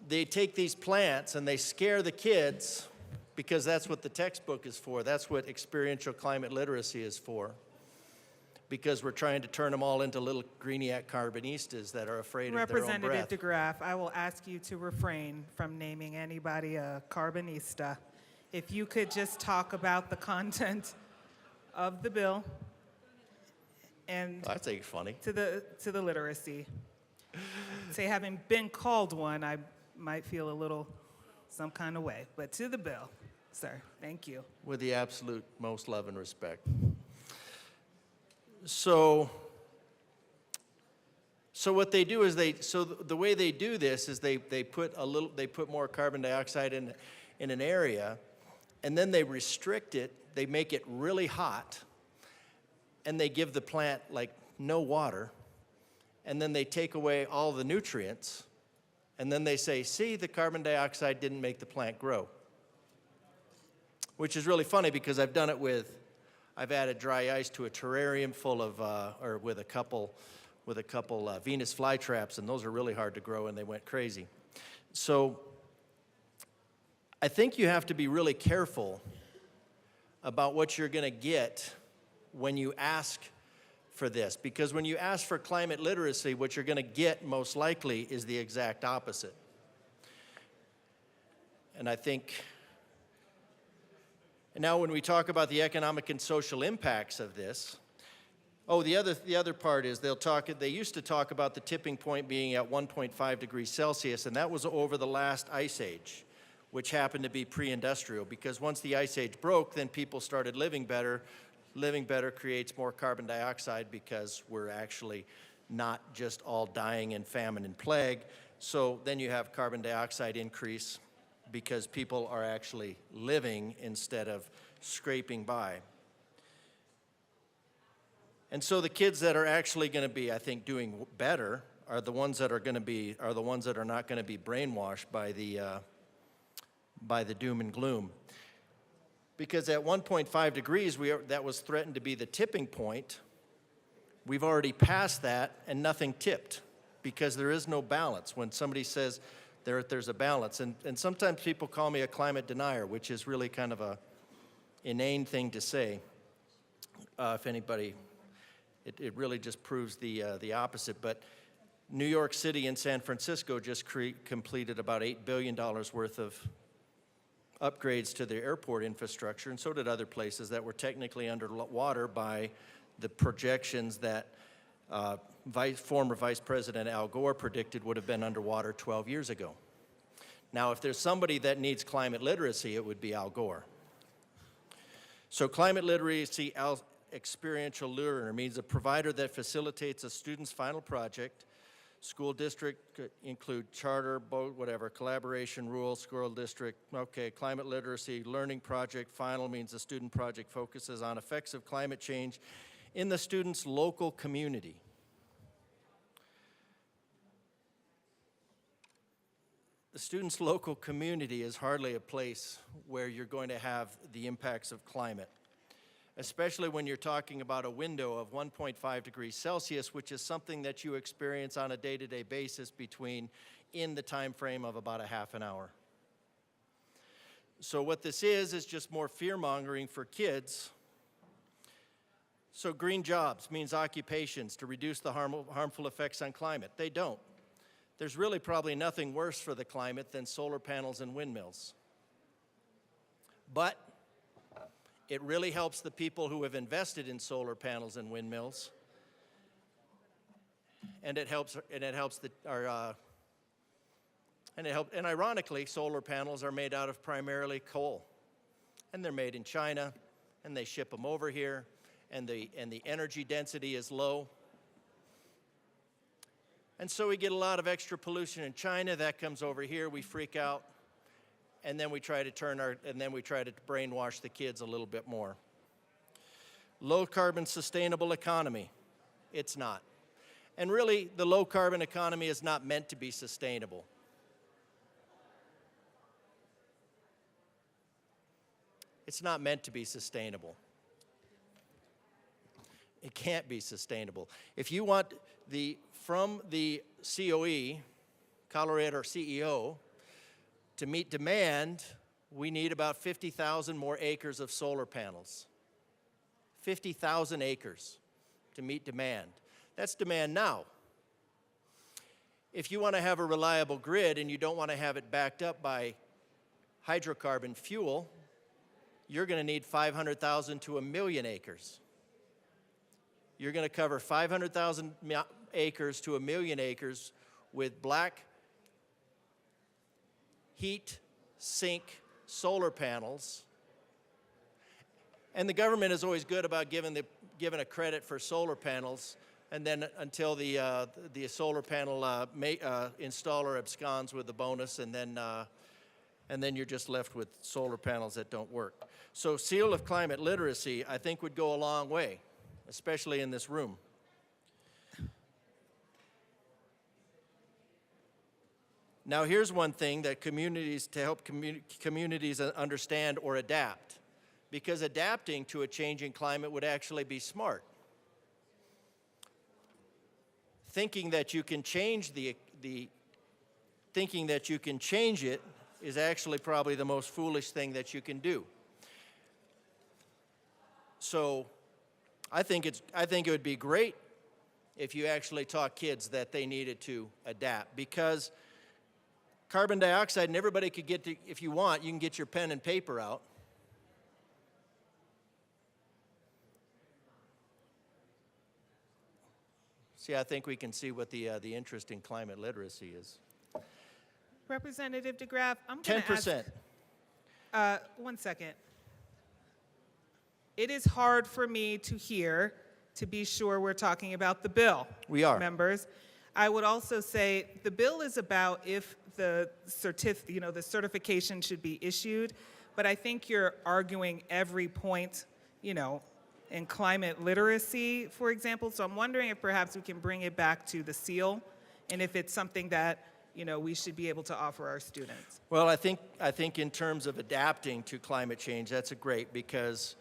S16: they take these plants and they scare the kids because that's what the textbook is for. That's what experiential climate literacy is for. Because we're trying to turn them all into little greeniac carbonistas that are afraid of their own
S14: Representative
S16: breath.
S14: DeGraff, I will ask you to refrain from naming anybody a carbonista. If you could just talk about the content of the bill and
S16: That's ain't funny.
S14: to the literacy. Say, having been called one, I might feel a little some kind of way. But to the bill, sir, thank you.
S16: With the absolute most love and respect. So what they do is the way they do this is they put more carbon dioxide in an area, and then they restrict it. They make it really hot, and they give the plant like no water, and then they take away all the nutrients, and then they say, see, the carbon dioxide didn't make the plant grow. Which is really funny because I've done it I've added dry ice to a terrarium full of, or with a couple Venus flytraps, and those are really hard to grow, and they went crazy. So I think you have to be really careful about what you're going to get when you ask for this, because when you ask for climate literacy, what you're going to get most likely is the exact opposite. And I think. And now when we talk about the economic and social impacts of this, the other part is they used to talk about the tipping point being at 1.5 degrees Celsius, and that was over the last ice age, which happened to be pre-industrial, because once the ice age broke, then people started living better. Living better creates more carbon dioxide because we're actually not just all dying in famine and plague. So then you have carbon dioxide increase because people are actually living instead of scraping by. And so the kids that are actually going to be, I think, doing better are the ones that are not going to be brainwashed by the doom and gloom. Because at 1.5 degrees, that was threatened to be the tipping point. We've already passed that, and nothing tipped, because there is no balance. When somebody says there's a balance, and sometimes people call me a climate denier, which is really kind of a inane thing to say. If anybody, it really just proves the opposite. But New York City and San Francisco just completed about $8 billion worth of upgrades to their airport infrastructure, and so did other places that were technically underwater by the projections that former Vice President Al Gore predicted would have been underwater 12 years ago. Now, if there's somebody that needs climate literacy, it would be Al Gore. So climate literacy experiential learner means a provider that facilitates a student's final project. School district could include charter, boat, whatever, collaboration, rural, school district. Okay, climate literacy, learning project. Final means the student project focuses on effects of climate change in the student's local community. The student's local community is hardly a place where you're going to have the impacts of climate, especially when you're talking about a window of 1.5 degrees Celsius, which is something that you experience on a day-to-day basis in the time frame of about a half an hour. So what this is just more fear-mongering for kids. So green jobs means occupations to reduce the harmful effects on climate. They don't. There's really probably nothing worse for the climate than solar panels and windmills. But it really helps the people who have invested in solar panels and windmills, and it helps and ironically, solar panels are made out of primarily coal, and they're made in China, and they ship them over here, and the energy density is low. And so we get a lot of extra pollution in China. That comes over here, we freak out, and then we try to brainwash the kids a little bit more. Low carbon sustainable economy. It's not. And really, the low carbon economy is not meant to be sustainable. It's not meant to be sustainable. It can't be sustainable. If you want from the COE, Colorado CEO, to meet demand, we need about 50,000 more acres of solar panels. 50,000 acres to meet demand. That's demand now. If you want to have a reliable grid and you don't want to have it backed up by hydrocarbon fuel, you're going to need 500,000 to 1 million acres. You're going to cover 500,000 acres to 1 million acres with black heat sink solar panels. And the government is always good about giving a credit for solar panels, and then until the solar panel installer absconds with the bonus, and then you're just left with solar panels that don't work. So seal of climate literacy, I think, would go a long way, especially in this room. Now here's one thing that to help communities understand or adapt, because adapting to a changing climate would actually be smart. Thinking that you can change thinking that you can change it is actually probably the most foolish thing that you can do. So I think it would be great if you actually taught kids that they needed to adapt, because carbon dioxide, and everybody could get to, if you want, you can get your pen and paper out. See, I think we can see what the interest in climate literacy is.
S14: Representative DeGraff, I'm going to
S16: 10%.
S14: ask. 1 second. It is hard for me to hear, to be sure we're talking about the bill.
S16: We are.
S14: Members. I would also say the bill is about if the certification should be issued, but I think you're arguing every point, in climate literacy, for example. So I'm wondering if perhaps we can bring it back to the seal, and if it's something that we should be able to offer our students.
S16: Well, I think in terms of adapting to climate change, that's great, because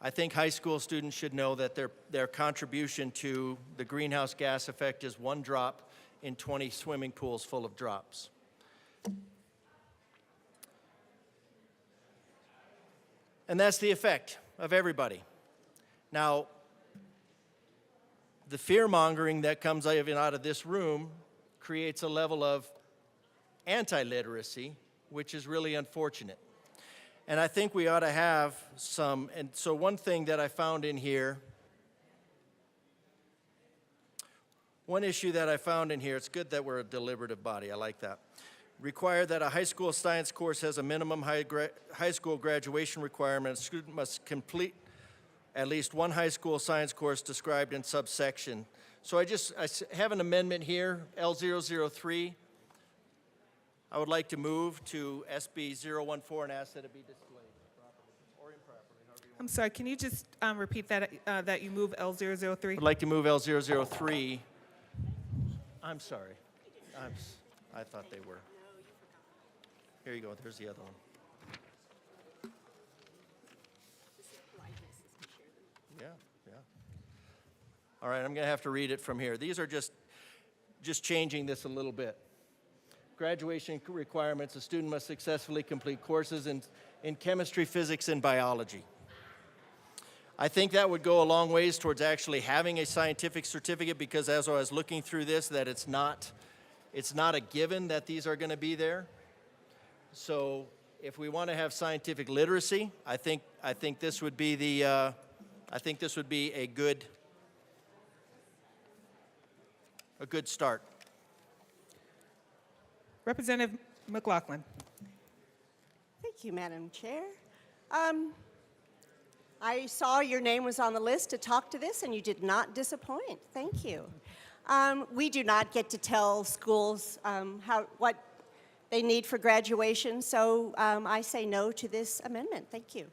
S16: I think high school students should know that their contribution to the greenhouse gas effect is 1 drop in 20 swimming pools full of drops. And that's the effect of everybody. Now, the fear-mongering that comes even out of this room creates a level of anti-literacy, which is really unfortunate. And I think we ought to have some, and so one thing that I found in here, one issue that I found in here, it's good that we're a deliberative body, I like that. Require that a high school science course has a minimum high school graduation requirement. A student must complete at least 1 high school science course described in subsection. So I have an amendment here, L003. I would like to move to SB 014 and ask that it be displayed properly or improperly.
S14: I'm sorry, can you just repeat that, that you move L003?
S16: I'd like to move L003. I'm sorry. I thought they were. Here you go, there's the other one. Yeah. All right, I'm going to have to read it from here. These are just changing this a little bit. Graduation requirements: a student must successfully complete courses in in chemistry, physics, and biology. I think that would go a long ways towards actually having a scientific certificate, because as I was looking through this, that it's not a given that these are going to be there. So if we want to have scientific literacy, I think this would be the a good start.
S14: Representative McLaughlin.
S2: Thank you, Madam Chair. I saw your name was on the list to talk to this, and you did not disappoint. Thank you. We do not get to tell schools what they need for graduation, so I say no to this amendment. Thank you.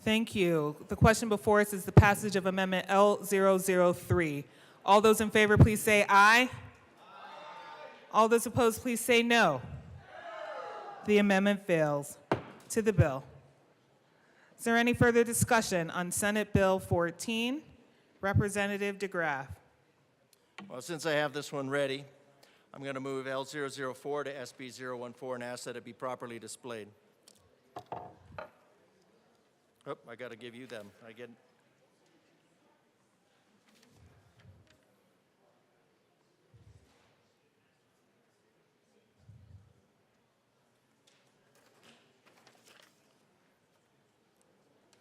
S14: Thank you. The question before us is the passage of Amendment L003. All those in favor, please say aye. All those opposed, please say no. The amendment fails. To the bill. Is there any further discussion on Senate Bill 14? Representative DeGraff.
S16: Well, since I have this one ready, I'm going to move L004 to SB014 and ask that it be properly displayed. Oh, I got to give you them.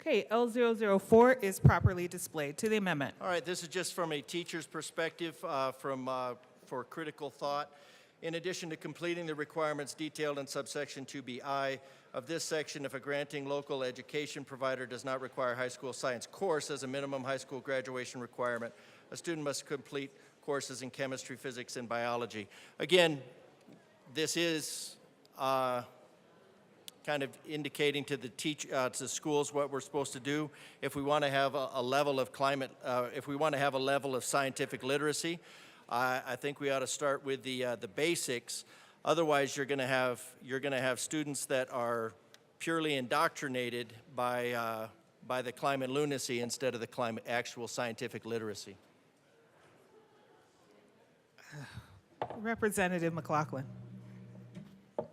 S14: Okay, L004 is properly displayed. To the amendment.
S16: All right, this is just from a teacher's perspective for critical thought. In addition to completing the requirements detailed in subsection 2BI of this section, if a granting local education provider does not require a high school science course as a minimum high school graduation requirement, a student must complete courses in chemistry, physics, and biology. Again, this is kind of indicating to the to schools what we're supposed to do. If we want to have a level of if we want to have a level of scientific literacy, I think we ought to start with the basics. Otherwise, you're going to have students that are purely indoctrinated by the climate lunacy instead of the actual scientific literacy.
S14: Representative McLaughlin.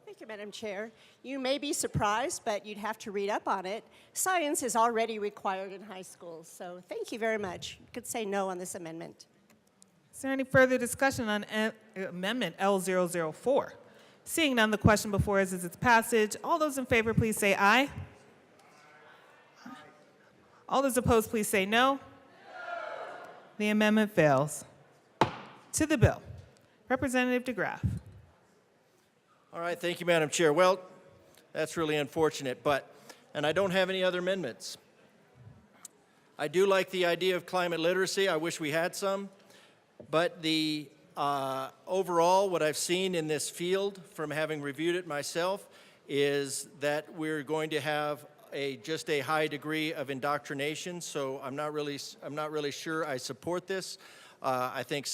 S2: Thank you, Madam Chair. You may be surprised, but you'd have to read up on it. Science is already required in high schools, so thank you very much. You could say no on this amendment.
S14: Is there any further discussion on Amendment L004? Seeing none, the question before us is its passage. All those in favor, please say aye. All those opposed, please say no. The amendment fails. To the bill. Representative DeGraff.
S16: All right, thank you, Madam Chair. Well, that's really unfortunate, and I don't have any other amendments. I do like the idea of climate literacy. I wish we had some, but the overall, what I've seen in this field from having reviewed it myself is that we're going to have just a high degree of indoctrination. So I'm not really sure I support this. I think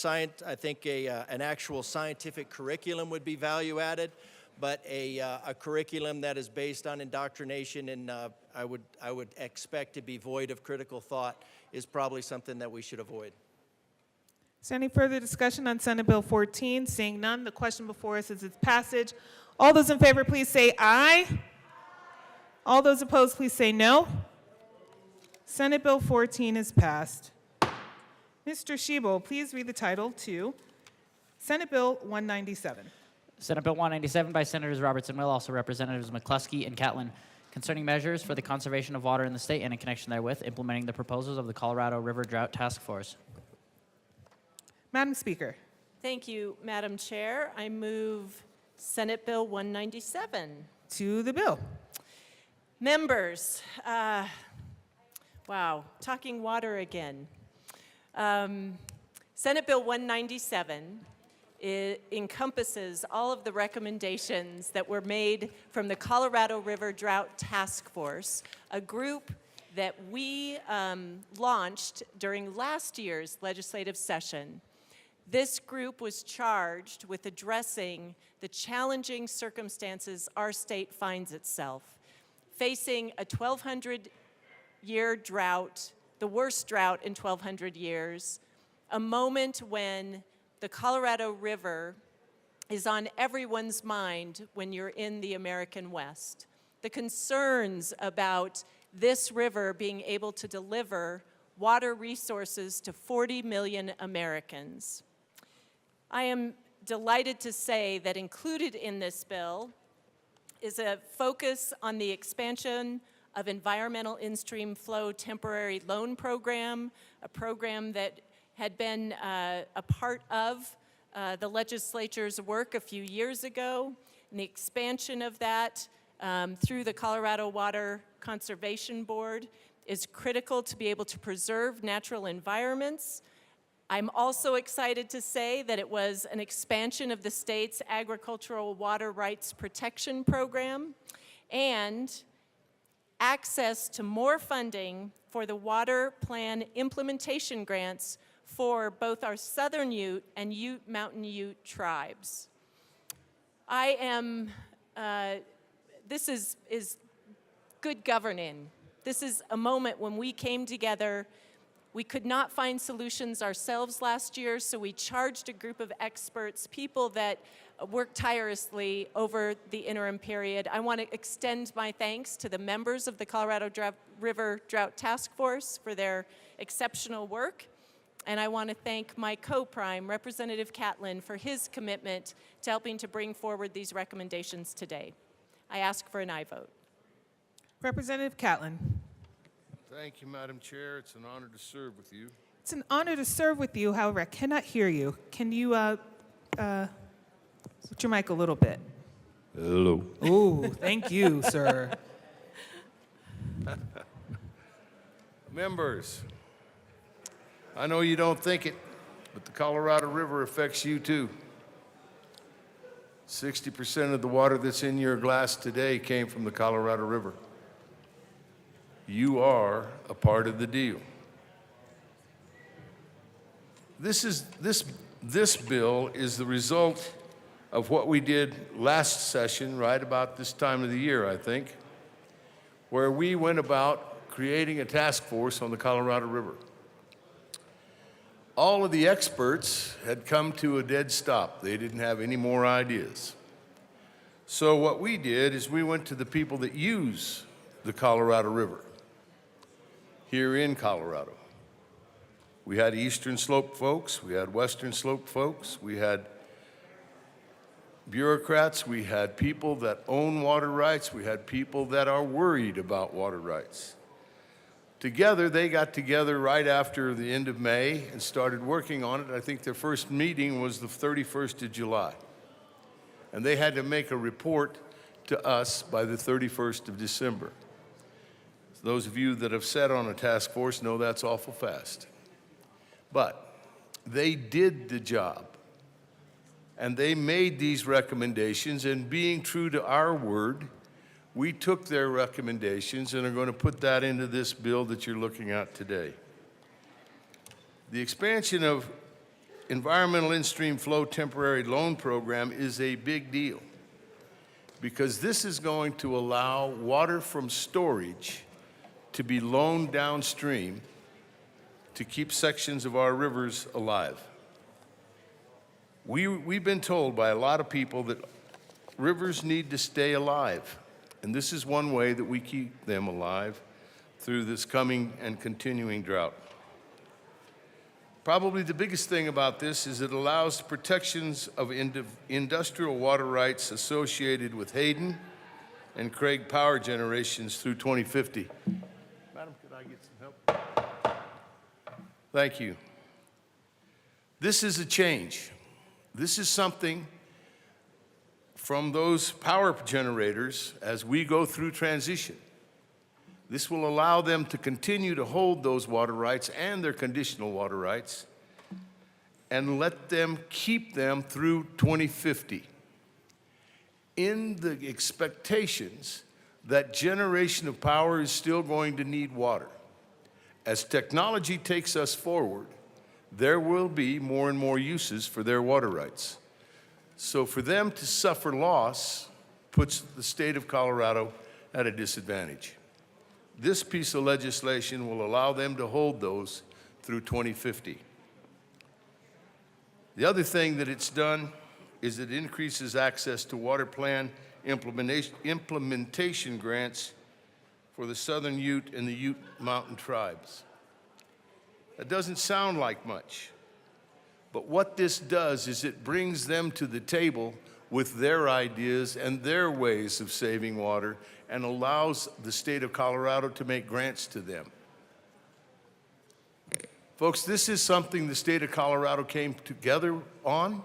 S16: an actual scientific curriculum would be value added, but a curriculum that is based on indoctrination and I would expect to be void of critical thought is probably something that we should avoid.
S14: Is there any further discussion on Senate Bill 14? Seeing none, the question before us is its passage. All those in favor, please say aye. All those opposed, please say no. Senate Bill 14 is passed. Mr. Shebo, please read the title to Senate Bill 197.
S4: Senate Bill 197 by Senators Robertson Will, also Representatives McCluskey and Catlin, concerning measures for the conservation of water in the state and in connection therewith, implementing the proposals of the Colorado River Drought Task Force.
S14: Madam Speaker.
S8: Thank you, Madam Chair. I move Senate Bill 197.
S14: To the bill.
S8: Members, wow, talking water again. Senate Bill 197 encompasses all of the recommendations that were made from the Colorado River Drought Task Force, a group that we launched during last year's legislative session. This group was charged with addressing the challenging circumstances our state finds itself, facing a 1,200-year drought, the worst drought in 1,200 years, a moment when the Colorado River is on everyone's mind when you're in the American West. the concerns about this river being able to deliver water resources to 40 million Americans. I am delighted to say that included in this bill is a focus on the expansion of environmental in-stream flow temporary loan program, a program that had been a part of the legislature's work a few years ago, and the expansion of that through the Colorado Water Conservation Board is critical to be able to preserve natural environments. I'm also excited to say that it was an expansion of the state's agricultural water rights protection program and access to more funding for the water plan implementation grants for both our Southern Ute and Mountain Ute tribes. This is good governing. This is a moment when we came together. We could not find solutions ourselves last year, so we charged a group of experts, people that worked tirelessly over the interim period. I want to extend my thanks to the members of the Colorado River Drought Task Force for their exceptional work. And I want to thank my co-prime, Representative Catlin, for his commitment to helping to bring forward these recommendations today. I ask for an aye vote.
S14: Representative Catlin.
S6: Thank you, Madam Chair. It's an honor to serve with you.
S14: It's an honor to serve with you. However, I cannot hear you. Can you switch your mic a little bit?
S6: Hello.
S14: Ooh, thank you, sir.
S6: Members, I know you don't think it, but the Colorado River affects you too. 60% of the water that's in your glass today came from the Colorado River. You are a part of the deal. This bill is the result of what we did last session, right about this time of the year, I think, where we went about creating a task force on the Colorado River. All of the experts had come to a dead stop. They didn't have any more ideas. So what we did is we went to the people that use the Colorado River here in Colorado. We had Eastern Slope folks, we had Western Slope folks, we had bureaucrats, we had people that own water rights, we had people that are worried about water rights. Together, they got together right after the end of May and started working on it. I think their first meeting was the 31st of July. And they had to make a report to us by the 31st of December. Those of you that have sat on a task force know that's awful fast. But they did the job. And they made these recommendations, and being true to our word, we took their recommendations and are going to put that into this bill that you're looking at today. The expansion of Environmental In-Stream Flow Temporary Loan Program is a big deal because this is going to allow water from storage to be loaned downstream to keep sections of our rivers alive. We've been told by a lot of people that rivers need to stay alive, and this is one way that we keep them alive through this coming and continuing drought. Probably the biggest thing about this is it allows protections of industrial water rights associated with Hayden and Craig power generations through 2050. Madam, could I get some help? Thank you. This is a change. This is something from those power generators as we go through transition. This will allow them to continue to hold those water rights and their conditional water rights and let them keep them through 2050 in the expectations that generation of power is still going to need water. As technology takes us forward, there will be more and more uses for their water rights. So for them to suffer loss puts the state of Colorado at a disadvantage. This piece of legislation will allow them to hold those through 2050. The other thing that it's done is it increases access to water plan implementation grants for the Southern Ute and the Ute Mountain tribes. That doesn't sound like much, but what this does is it brings them to the table with their ideas and their ways of saving water and allows the state of Colorado to make grants to them. Folks, this is something the state of Colorado came together on.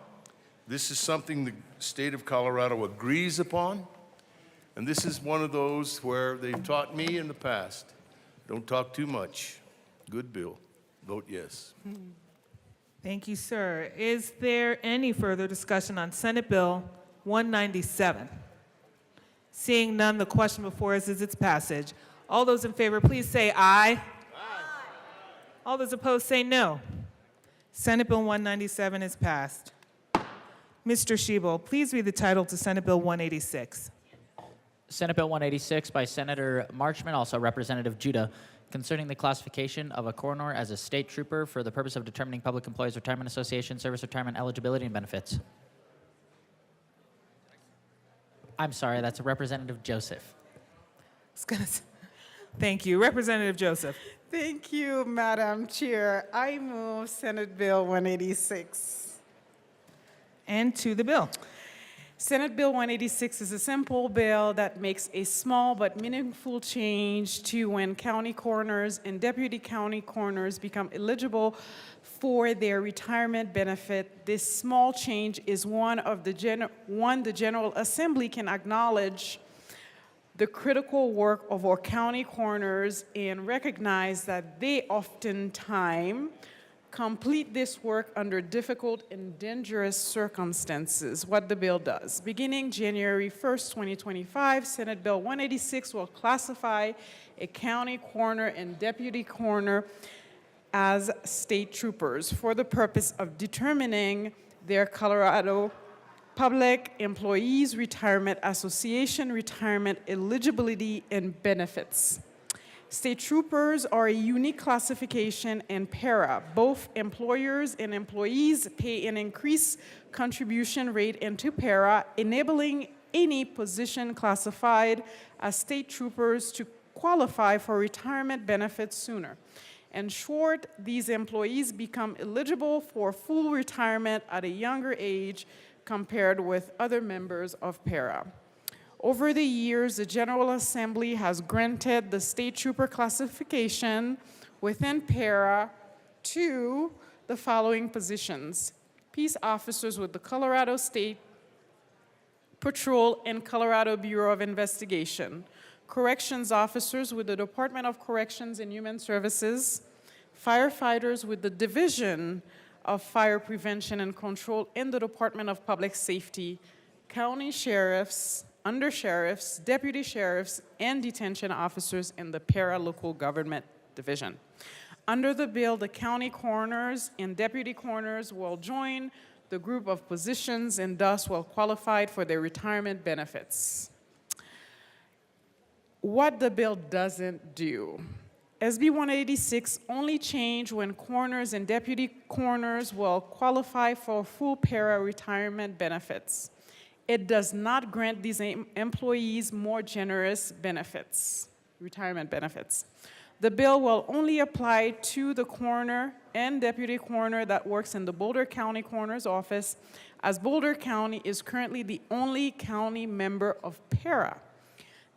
S6: This is something the state of Colorado agrees upon. And this is one of those where they've taught me in the past, don't talk too much. Good bill. Vote yes.
S14: Thank you, sir. Is there any further discussion on Senate Bill 197? Seeing none, the question before us is its passage. All those in favor, please say aye. All those opposed say no. Senate Bill 197 is passed. Mr. Shebo, please read the title to Senate Bill 186.
S4: Senate Bill 186 by Senator Marchman, also Representative Judah, concerning the classification of a coroner as a state trooper for the purpose of determining Public Employees Retirement Association service retirement eligibility and benefits. I'm sorry, that's Representative Joseph.
S14: Thank you. Representative Joseph.
S13: Thank you, Madam Chair. I move Senate Bill 186.
S14: And to the bill.
S13: Senate Bill 186 is a simple bill that makes a small but meaningful change to when county coroners and deputy county coroners become eligible for their retirement benefit. This small change is one the General Assembly can acknowledge the critical work of our county coroners and recognize that they oftentimes complete this work under difficult and dangerous circumstances. What the bill does. Beginning January 1st, 2025, Senate Bill 186 will classify a county coroner and deputy coroner as state troopers for the purpose of determining their Colorado Public Employees Retirement Association retirement eligibility and benefits. State troopers are a unique classification in PARA. Both employers and employees pay an increased contribution rate into PARA, enabling any position classified as state troopers to qualify for retirement benefits sooner. In short, these employees become eligible for full retirement at a younger age compared with other members of PARA. Over the years, the General Assembly has granted the state trooper classification within PARA to the following positions: peace officers with the Colorado State Patrol and Colorado Bureau of Investigation, corrections officers with the Department of Corrections and Human Services, firefighters with the Division of Fire Prevention and Control in the Department of Public Safety, county sheriffs, undersheriffs, deputy sheriffs, and detention officers in the PARA Local Government Division. Under the bill, the county coroners and deputy coroners will join the group of positions and thus will qualify for their retirement benefits. What the bill doesn't do. SB 186 only change when coroners and deputy coroners will qualify for full PARA retirement benefits. It does not grant these employees more generous benefits, retirement benefits. The bill will only apply to the coroner and deputy coroner that works in the Boulder County Coroner's Office, as Boulder County is currently the only county member of PARA.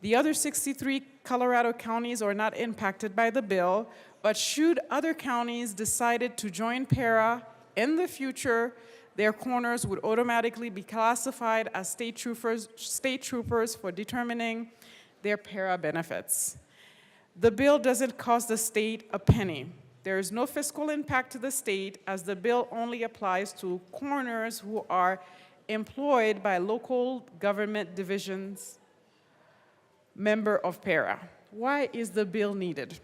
S13: The other 63 Colorado counties are not impacted by the bill, but should other counties decide to join PARA in the future, their coroners would automatically be classified as state troopers for determining their PARA benefits. The bill doesn't cost the state a penny. There is no fiscal impact to the state, as the bill only applies to coroners who are employed by local government divisions, member of PARA. Why is the bill needed?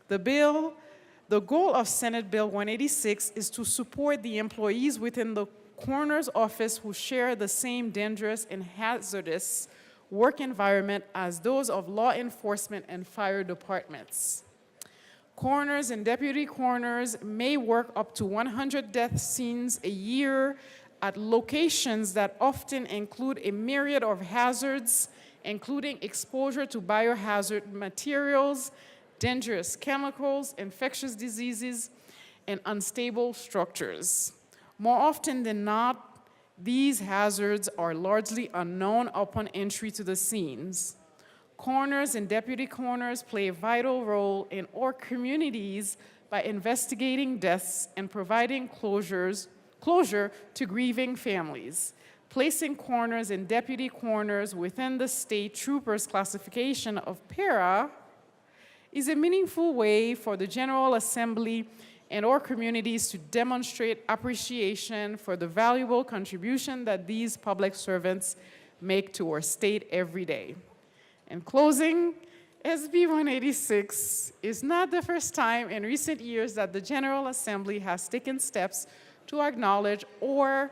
S13: The goal of Senate Bill 186 is to support the employees within the coroner's office who share the same dangerous and hazardous work environment as those of law enforcement and fire departments. Coroners and deputy coroners may work up to 100 death scenes a year at locations that often include a myriad of hazards, including exposure to biohazard materials, dangerous chemicals, infectious diseases, and unstable structures. More often than not, these hazards are largely unknown upon entry to the scenes. Coroners and deputy coroners play a vital role in our communities by investigating deaths and providing closure to grieving families. Placing coroners and deputy coroners within the state troopers classification of para is a meaningful way for the General Assembly and our communities to demonstrate appreciation for the valuable contribution that these public servants make to our state every day. In closing, SB 186 is not the first time in recent years that the General Assembly has taken steps to acknowledge our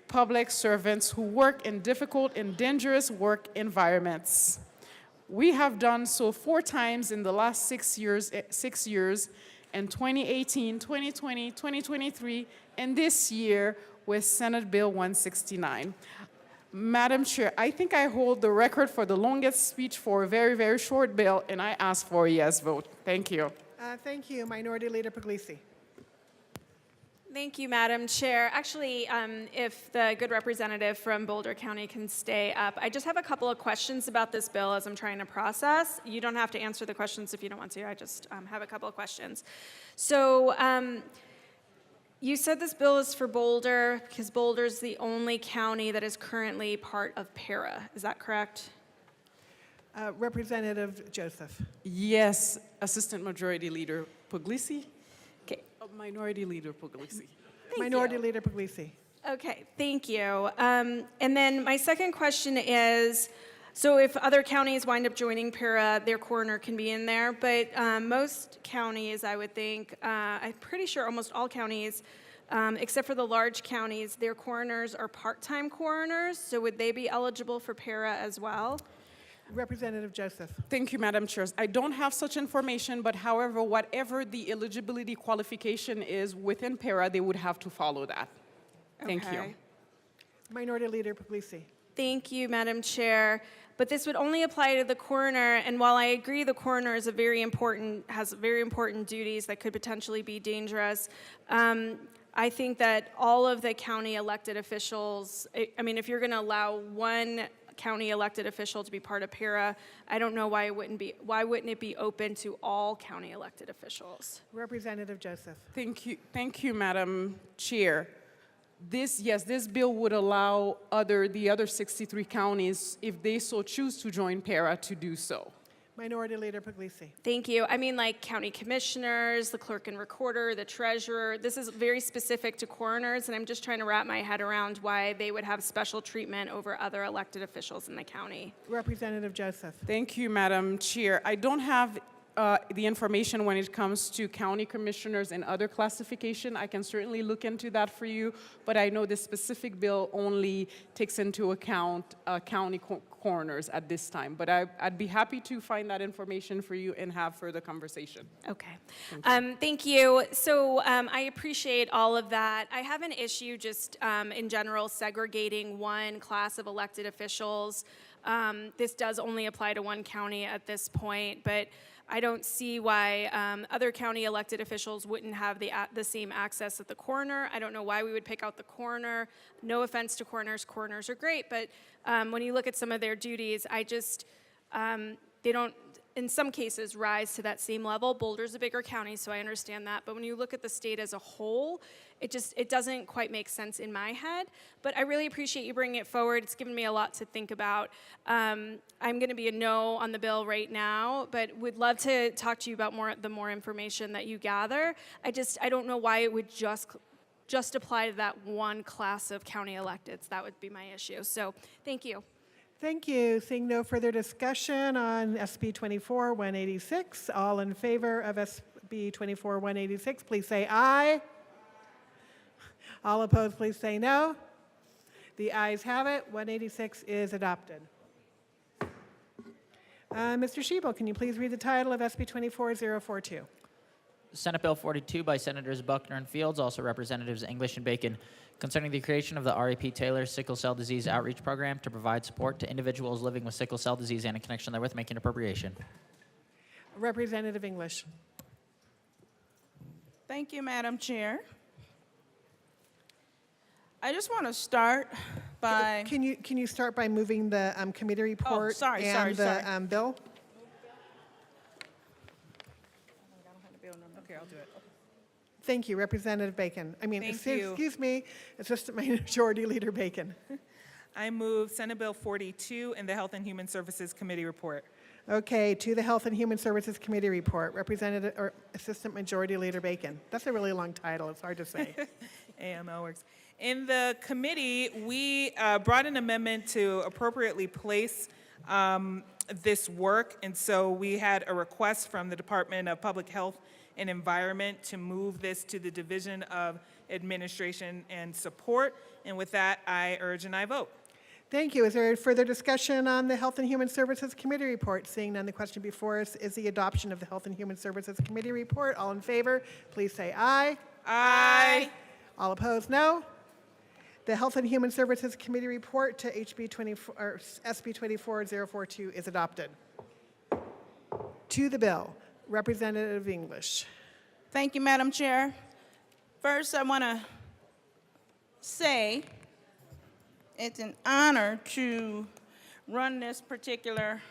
S13: public servants who work in difficult and dangerous work environments. We have done so 4 times in the last 6 years, in 2018, 2020, 2023, and this year with Senate Bill 169. Madam Chair, I think I hold the record for the longest speech for a very, very short bill, and I ask for a yes vote. Thank you.
S1: Thank you. Minority Leader Puglisi.
S15: Thank you, Madam Chair. Actually, if the good representative from Boulder County can stay up, I just have a couple of questions about this bill as I'm trying to process. You don't have to answer the questions if you don't want to. I just have a couple of questions. So you said this bill is for Boulder because Boulder's the only county that is currently part of para. Is that correct?
S1: Representative Joseph.
S13: Yes, Assistant Majority Leader Puglisi.
S15: Okay.
S13: Minority Leader Puglisi.
S1: Minority Leader Puglisi.
S15: Okay, thank you. And then my second question is, so if other counties wind up joining para, their coroner can be in there, but most counties, I would think, I'm pretty sure almost all counties, except for the large counties, their coroners are part-time coroners, so would they be eligible for para as well?
S1: Representative Joseph.
S13: Thank you, Madam Chair. I don't have such information, but however, whatever the eligibility qualification is within para, they would have to follow that. Thank you.
S15: Okay.
S1: Minority Leader Puglisi.
S15: Thank you, Madam Chair. But this would only apply to the coroner, and while I agree the coroner is has very important duties that could potentially be dangerous, I think that all of the county elected officials, I mean, if you're going to allow one county elected official to be part of para, I don't know why wouldn't it be open to all county elected officials?
S1: Representative Joseph.
S13: Thank you, Madam Chair. This bill would allow the other 63 counties, if they so choose to join para, to do so.
S1: Minority Leader Puglisi.
S15: Thank you. I mean, like county commissioners, the clerk and recorder, the treasurer. This is very specific to coroners, and I'm just trying to wrap my head around why they would have special treatment over other elected officials in the county.
S1: Representative Joseph.
S13: Thank you, Madam Chair. I don't have the information when it comes to county commissioners and other classification. I can certainly look into that for you, but I know this specific bill only takes into account county coroners at this time. But I'd be happy to find that information for you and have further conversation.
S15: Okay. Thank you. So I appreciate all of that. I have an issue just in general segregating one class of elected officials. This does only apply to one county at this point, but I don't see why other county elected officials wouldn't have the same access as the coroner. I don't know why we would pick out the coroner. No offense to coroners. Coroners are great, but when you look at some of their duties, they don't, in some cases, rise to that same level. Boulder's a bigger county, so I understand that. But when you look at the state as a whole, it doesn't quite make sense in my head. But I really appreciate you bringing it forward. It's given me a lot to think about. I'm going to be a no on the bill right now, but would love to talk to you about the more information that you gather. I don't know why it would just apply to that one class of county electeds. That would be my issue. So thank you.
S1: Thank you. Seeing no further discussion on SB 24-186, all in favor of SB 24-186, please say aye. All opposed, please say no. The ayes have it. 186 is adopted. Mr. Schiebel, can you please read the title of SB 24042?
S4: Senate Bill 42 by Senators Buckner and Fields, also Representatives English and Bacon, concerning the creation of the R.E.P. Taylor Sickle Cell Disease Outreach Program to provide support to individuals living with sickle cell disease and in connection therewith, making appropriation.
S1: Representative English.
S20: Thank you, Madam Chair. I just want to start by...
S1: Can you start by moving the committee report
S20: sorry.
S1: the bill?
S14: Okay, I'll do it.
S1: Thank you, Representative Bacon.
S14: Thank you.
S1: Excuse me, Assistant Majority Leader Bacon.
S14: I move Senate Bill 42 and the Health and Human Services Committee report.
S1: Okay, to the Health and Human Services Committee report, Representative or Assistant Majority Leader Bacon. That's a really long title. It's hard to say.
S14: AML works. In the committee, we brought an amendment to appropriately place this work, and so we had a request from the Department of Public Health and Environment to move this to the Division of Administration and Support, and with that, I urge and I vote.
S1: Thank you. Is there further discussion on the Health and Human Services Committee report? Seeing none, the question before us is the adoption of the Health and Human Services Committee report. All in favor, please say aye.
S14: Aye.
S1: All opposed, no. The Health and Human Services Committee report to SB 24042 is adopted. To the bill, Representative English.
S20: Thank you, Madam Chair. First, I want to say it's an honor to run this particular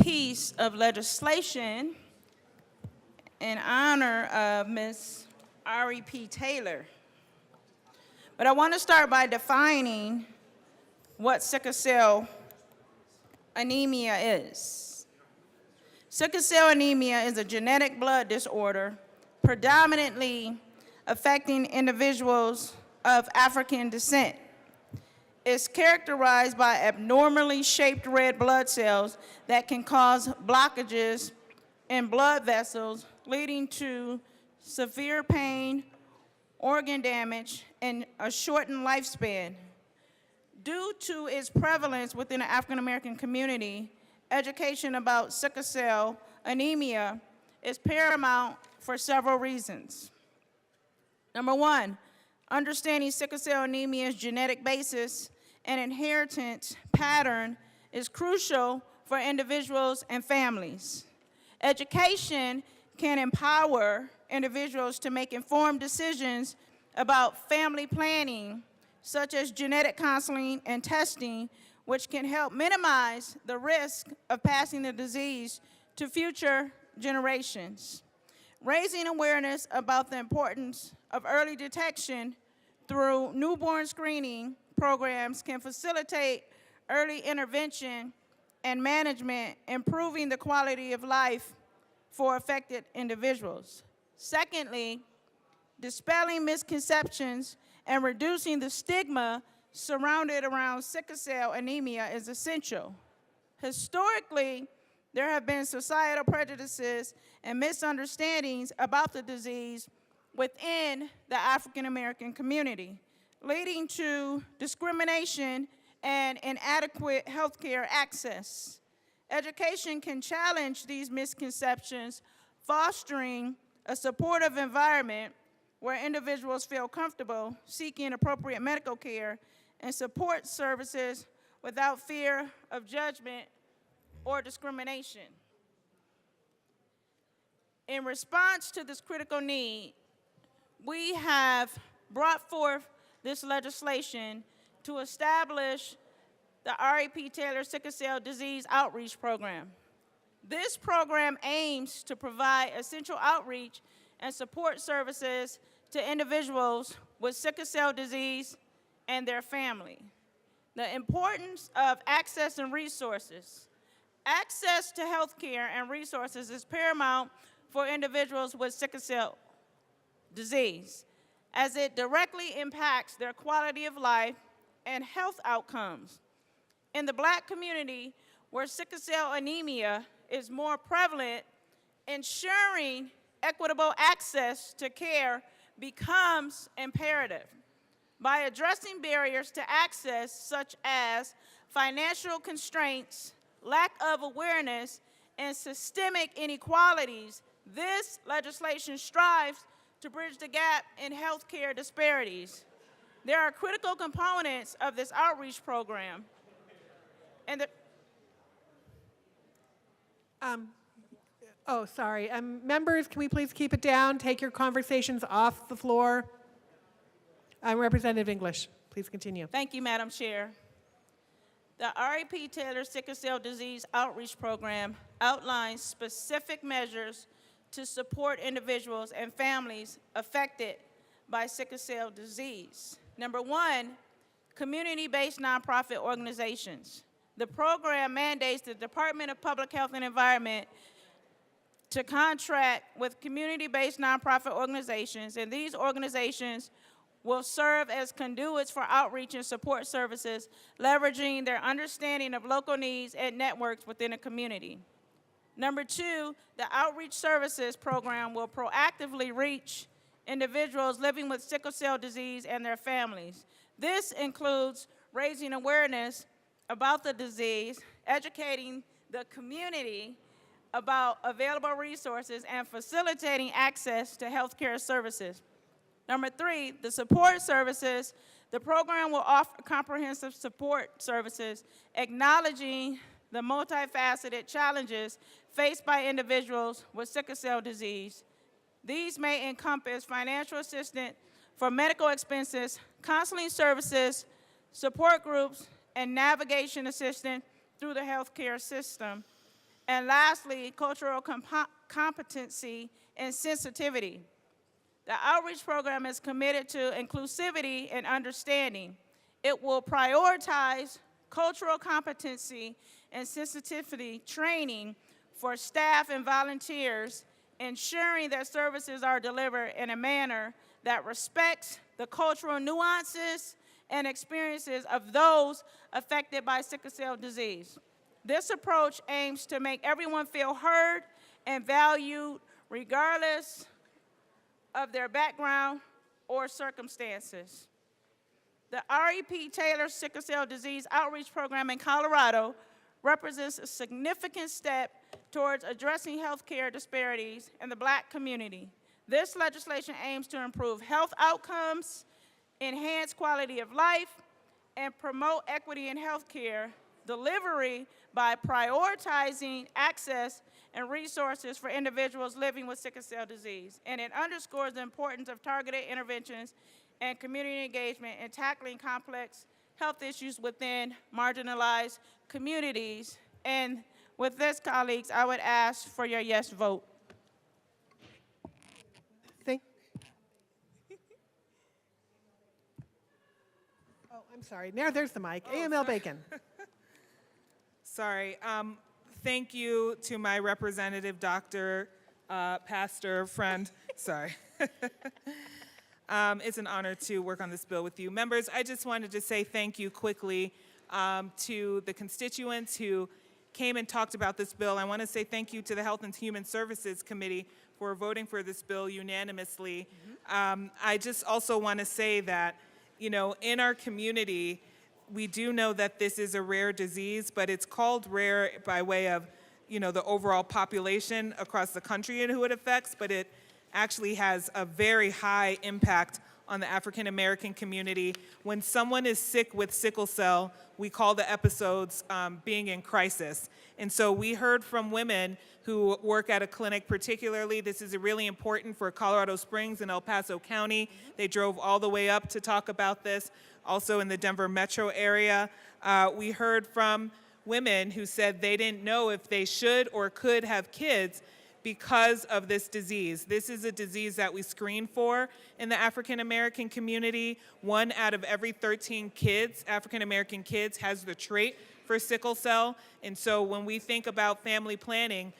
S20: piece of legislation in honor of Ms. R.E.P. Taylor. But I want to start by defining what sickle cell anemia is. Sickle cell anemia is a genetic blood disorder predominantly affecting individuals of African descent. It's characterized by abnormally shaped red blood cells that can cause blockages in blood vessels, leading to severe pain, organ damage, and a shortened lifespan. Due to its prevalence within the African American community, education about sickle cell anemia is paramount for several reasons. Number one, understanding sickle cell anemia's genetic basis and inheritance pattern is crucial for individuals and families. Education can empower individuals to make informed decisions about family planning, such as genetic counseling and testing, which can help minimize the risk of passing the disease to future generations. Raising awareness about the importance of early detection through newborn screening programs can facilitate early intervention and management, improving the quality of life for affected individuals. Secondly, dispelling misconceptions and reducing the stigma surrounded around sickle cell anemia is essential. Historically, there have been societal prejudices and misunderstandings about the disease within the African American community, leading to discrimination and inadequate healthcare access. Education can challenge these misconceptions, fostering a supportive environment where individuals feel comfortable seeking appropriate medical care and support services without fear of judgment or discrimination. In response to this critical need, we have brought forth this legislation to establish the R.E.P. Taylor Sickle Cell Disease Outreach Program. This program aims to provide essential outreach and support services to individuals with sickle cell disease and their family. The importance of access and resources. Access to health care and resources is paramount for individuals with sickle cell disease, as it directly impacts their quality of life and health outcomes. In the Black community, where sickle cell anemia is more prevalent, ensuring equitable access to care becomes imperative. By addressing barriers to access such as financial constraints, lack of awareness, and systemic inequalities, This legislation strives to bridge the gap in healthcare disparities. There are critical components of this outreach program. And the
S1: Oh, sorry. Members, can we please keep it down? Take your conversations off the floor. Representative English, please continue.
S20: Thank you, Madam Chair. The R.E.P. Taylor Sickle Cell Disease Outreach Program outlines specific measures to support individuals and families affected by sickle cell disease. Number one, community-based nonprofit organizations. The program mandates the Department of Public Health and Environment to contract with community-based nonprofit organizations, and these organizations will serve as conduits for outreach and support services, leveraging their understanding of local needs and networks within a community. Number two, the Outreach Services Program will proactively reach individuals living with sickle cell disease and their families. This includes raising awareness about the disease, educating the community about available resources, and facilitating access to healthcare services. Number three, the support services. The program will offer comprehensive support services, acknowledging the multifaceted challenges faced by individuals with sickle cell disease. These may encompass financial assistance for medical expenses, counseling services, support groups, and navigation assistance through the healthcare system. And lastly, cultural competency and sensitivity. The outreach program is committed to inclusivity and understanding. It will prioritize cultural competency and sensitivity training for staff and volunteers, ensuring that services are delivered in a manner that respects the cultural nuances and experiences of those affected by sickle cell disease. This approach aims to make everyone feel heard and valued regardless of their background or circumstances. The R.E.P. Taylor Sickle Cell Disease Outreach Program in Colorado represents a significant step towards addressing healthcare disparities in the Black community. This legislation aims to improve health outcomes, enhance quality of life, and promote equity in healthcare delivery by prioritizing access and resources for individuals living with sickle cell disease. And it underscores the importance of targeted interventions and community engagement in tackling complex health issues within marginalized communities. And with this, colleagues, I would ask for your yes vote.
S1: Oh, I'm sorry. Now there's the mic. AML Bacon.
S14: Sorry. Thank you to my representative, doctor, pastor, friend. Sorry. It's an honor to work on this bill with you. Members, I just wanted to say thank you quickly to the constituents who came and talked about this bill. I want to say thank you to the Health and Human Services Committee for voting for this bill unanimously. I just also want to say that, you know, in our community, we do know that this is a rare disease, but it's called rare by way of, you know, the overall population across the country and who it affects, but it actually has a very high impact on the African American community. When someone is sick with sickle cell, we call the episodes being in crisis. And so we heard from women who work at a clinic particularly. This is really important for Colorado Springs and El Paso County. They drove all the way up to talk about this. Also in the Denver metro area, we heard from women who said they didn't know if they should or could have kids because of this disease. This is a disease that we screen for in the African American community. 1 out of every 13 kids, African American kids, has the trait for sickle cell. And so when we think about family planning,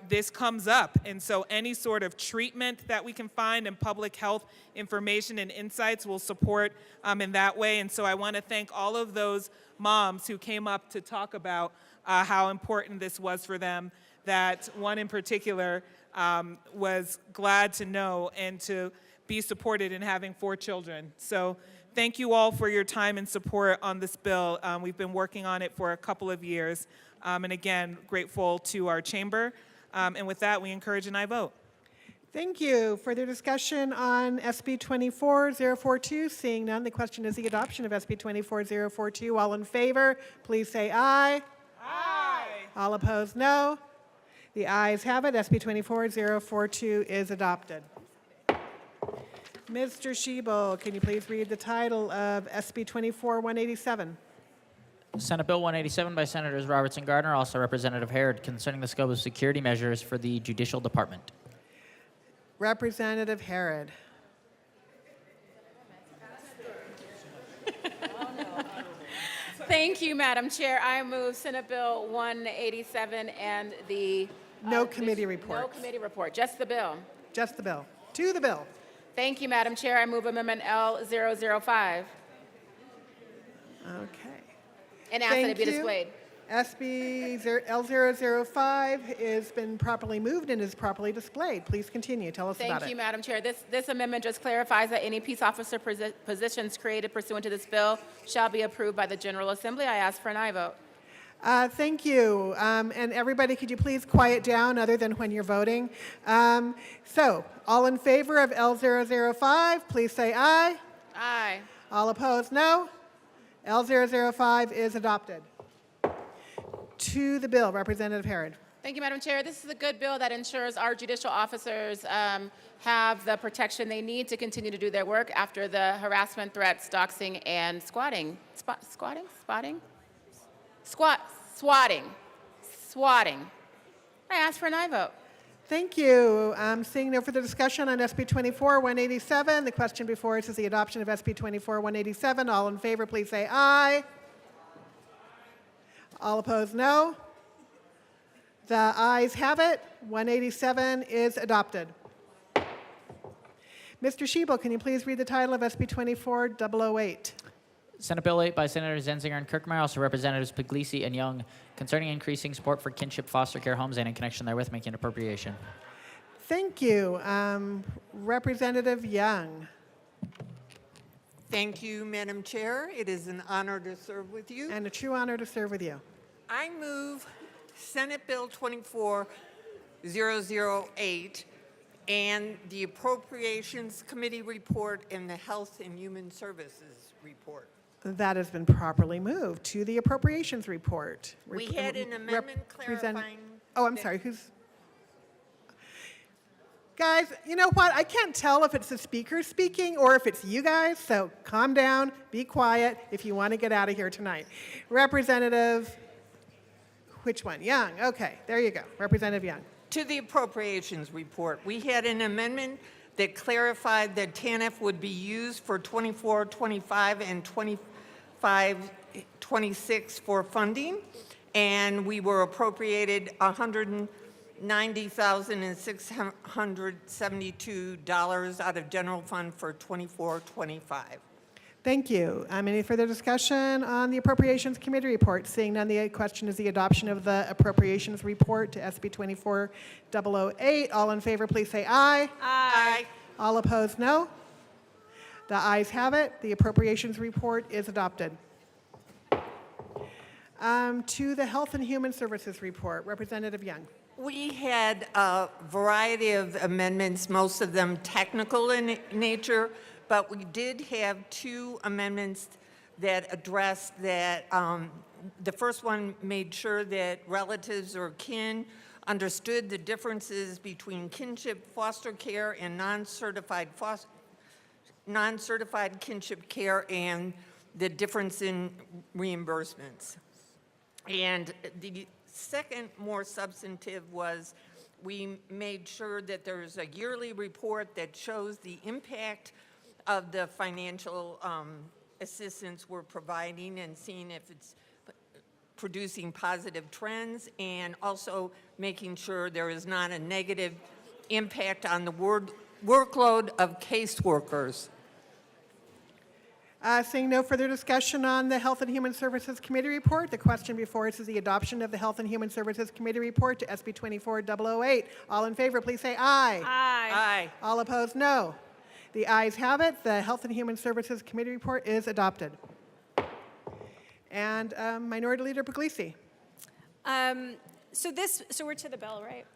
S14: this comes up. And so any sort of treatment that we can find in public health information and insights will support in that way. And so I want to thank all of those moms who came up to talk about how important this was for them, that one in particular was glad to know and to be supported in having 4 children. So thank you all for your time and support on this bill. We've been working on it for a couple of years. And again, grateful to our chamber And with that, we encourage an aye vote.
S1: Thank you. Further discussion on SB 24042? Seeing none, the question is the adoption of SB 24042. All in favor, please say aye. Aye. All opposed, no. The ayes have it. SB 24042 is adopted. Mr. Shebel, can you please read the title of SB 24187?
S4: Senate Bill 187 by Senators Robertson Gardner, also Representative Harrod, concerning the scope of security measures for the Judicial Department.
S1: Representative Harrod.
S9: Thank you, Madam Chair. I move Senate Bill 187 and the...
S1: No committee report.
S9: No committee report, just the bill.
S1: Just the bill. To the bill.
S9: Thank you, Madam Chair. I move Amendment L005
S1: Okay.
S9: and ask that it
S1: Thank
S9: be
S1: you.
S9: displayed.
S1: SB L005 has been properly moved and is properly displayed. Please continue. Tell us about
S9: Thank
S1: it.
S9: you, Madam Chair. This amendment just clarifies that any peace officer positions created pursuant to this bill shall be approved by the General Assembly. I ask for an aye vote.
S1: Thank you. And everybody, could you please quiet down other than when you're voting? So, all in favor of L005, please say aye.
S9: Aye.
S1: All opposed, no. L005 is adopted. To the bill, Representative Harrod.
S9: Thank you, Madam Chair. This is a good bill that ensures our judicial officers have the protection they need to continue to do their work after the harassment, threats, doxing, and swatting. I ask for an aye vote.
S1: Thank you. Seeing no further discussion on SB 24187, the question before us is the adoption of SB 24187. All in favor, please say aye. All opposed, no. The ayes have it. 187 is adopted. Mr. Shebel, can you please read the title of SB 24008?
S4: Senate Bill 8 by Senators Zenzinger and Kirkmeyer, also Representatives Puglisi and Young, concerning increasing support for kinship foster care homes and in connection therewith making an appropriation.
S1: Thank you. Representative Young.
S12: Thank you, Madam Chair. It is an honor to serve with you.
S1: And a true honor to serve with you.
S12: I move Senate Bill 24008 and the Appropriations Committee report and the Health and Human Services report.
S1: That has been properly moved to the appropriations report.
S12: We had an amendment clarifying.
S1: Oh, I'm sorry. Who's? Guys, you know what? I can't tell if it's the speaker speaking or if it's you guys, so calm down, be quiet if you want to get out of here tonight. Representative, which one? Young. Okay, there you go. Representative Young.
S12: To the Appropriations report, we had an amendment that clarified that TANF would be used for 24-25 and 25-26 for funding, and we were appropriated $190,672 out of general fund for 24-25.
S1: Thank you. Any further discussion on the Appropriations Committee report? Seeing none, the question is the adoption of the Appropriations report to SB 24008. All in favor, please say aye.
S12: Aye.
S1: All opposed, no. The ayes have it. The Appropriations report is adopted. To the Health and Human Services report, Representative Young.
S12: We had a variety of amendments, most of them technical in nature, but we did have two amendments that addressed that. The first one made sure that relatives or kin understood the differences between kinship foster care and non-certified kinship care and the difference in reimbursements. And the second, more substantive, was we made sure that there's a yearly report that shows the impact of the financial assistance we're providing and seeing if it's producing positive trends, and also making sure there is not a negative impact on the workload of caseworkers.
S1: Seeing no further discussion on the Health and Human Services Committee report, the question before us is the adoption of the Health and Human Services Committee report to SB 24008. All in favor, please say aye.
S9: Aye.
S12: Aye.
S1: All opposed, no. The ayes have it. The Health and Human Services Committee report is adopted. And Minority Leader Puglisi.
S15: So we're to the bill, right?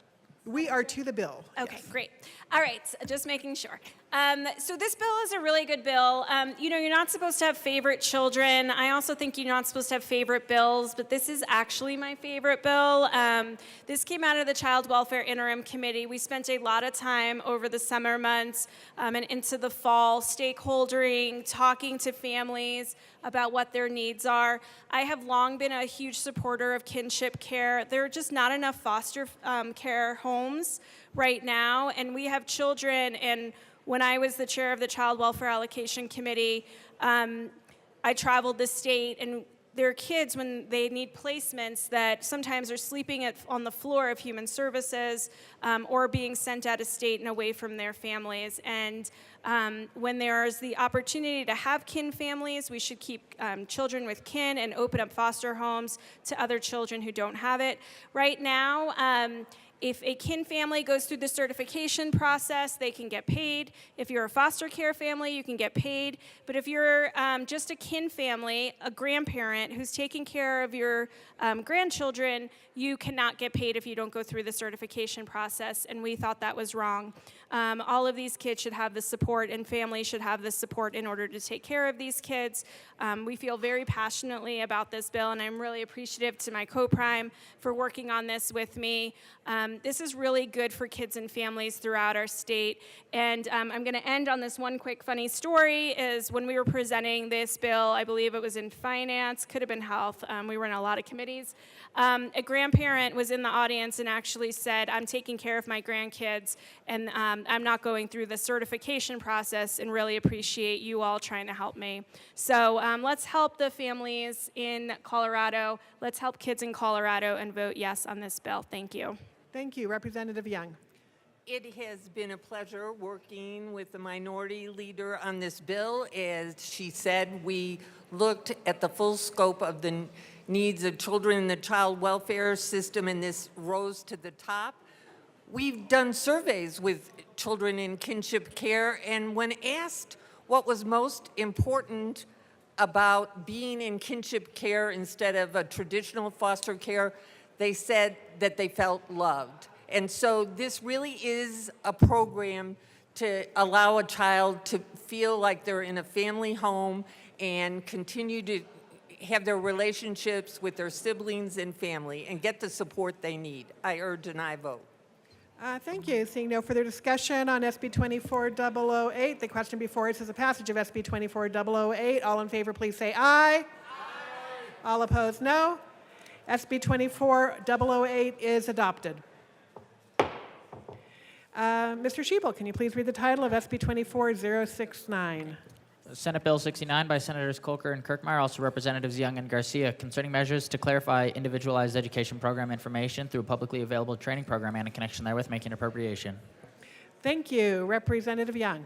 S1: We are to the bill.
S15: Okay, great. All right, just making sure. So this bill is a really good bill. You know, you're not supposed to have favorite children. I also think you're not supposed to have favorite bills, but this is actually my favorite bill. This came out of the Child Welfare Interim Committee. We spent a lot of time over the summer months and into the fall stakeholdering, talking to families about what their needs are. I have long been a huge supporter of kinship care. There are just not enough foster care homes right now, and we have children. And when I was the chair of the Child Welfare Allocation Committee, I traveled the state, and there are kids when they need placements that sometimes are sleeping on the floor of Human Services or being sent out of state and away from their families. And when there's the opportunity to have kin families, we should keep children with kin and open up foster homes to other children who don't have it. Right now, if a kin family goes through the certification process, they can get paid. If you're a foster care family, you can get paid. But if you're just a kin family, a grandparent who's taking care of your grandchildren, you cannot get paid if you don't go through the certification process, and we thought that was wrong. All of these kids should have the support, and families should have the support in order to take care of these kids. We feel very passionately about this bill, and I'm really appreciative to my co-prime for working on this with me. This is really good for kids and families throughout our state. And I'm going to end on this one quick funny story. Is when we were presenting this bill, I believe it was in finance, could have been health. We were in a lot of committees. A grandparent was in the audience and actually said, I'm taking care of my grandkids, and I'm not going through the certification process, and really appreciate you all trying to help me. So let's help the families in Colorado. Let's help kids in Colorado and vote yes on this bill. Thank you.
S1: Thank you. Representative Young.
S12: It has been a pleasure working with the minority leader on this bill. As she said, we looked at the full scope of the needs of children in the child welfare system, and this rose to the top. We've done surveys with children in kinship care, and when asked what was most important about being in kinship care instead of a traditional foster care, they said that they felt loved. And so this really is a program to allow a child to feel like they're in a family home and continue to have their relationships with their siblings and family and get the support they need. I urge an aye vote.
S1: Thank you. Seeing no further discussion on SB 24008, the question before us is the passage of SB 24008. All in favor, please say aye. Aye. All opposed, no. SB 24008 is adopted. Mr. Schiebel, can you please read the title of SB 24069?
S4: Senate Bill 69 by Senators Kolker and Kirkmeyer, also Representatives Young and Garcia, concerning measures to clarify individualized education program information through a publicly available training program and in connection therewith making appropriation.
S1: Thank you. Representative Young.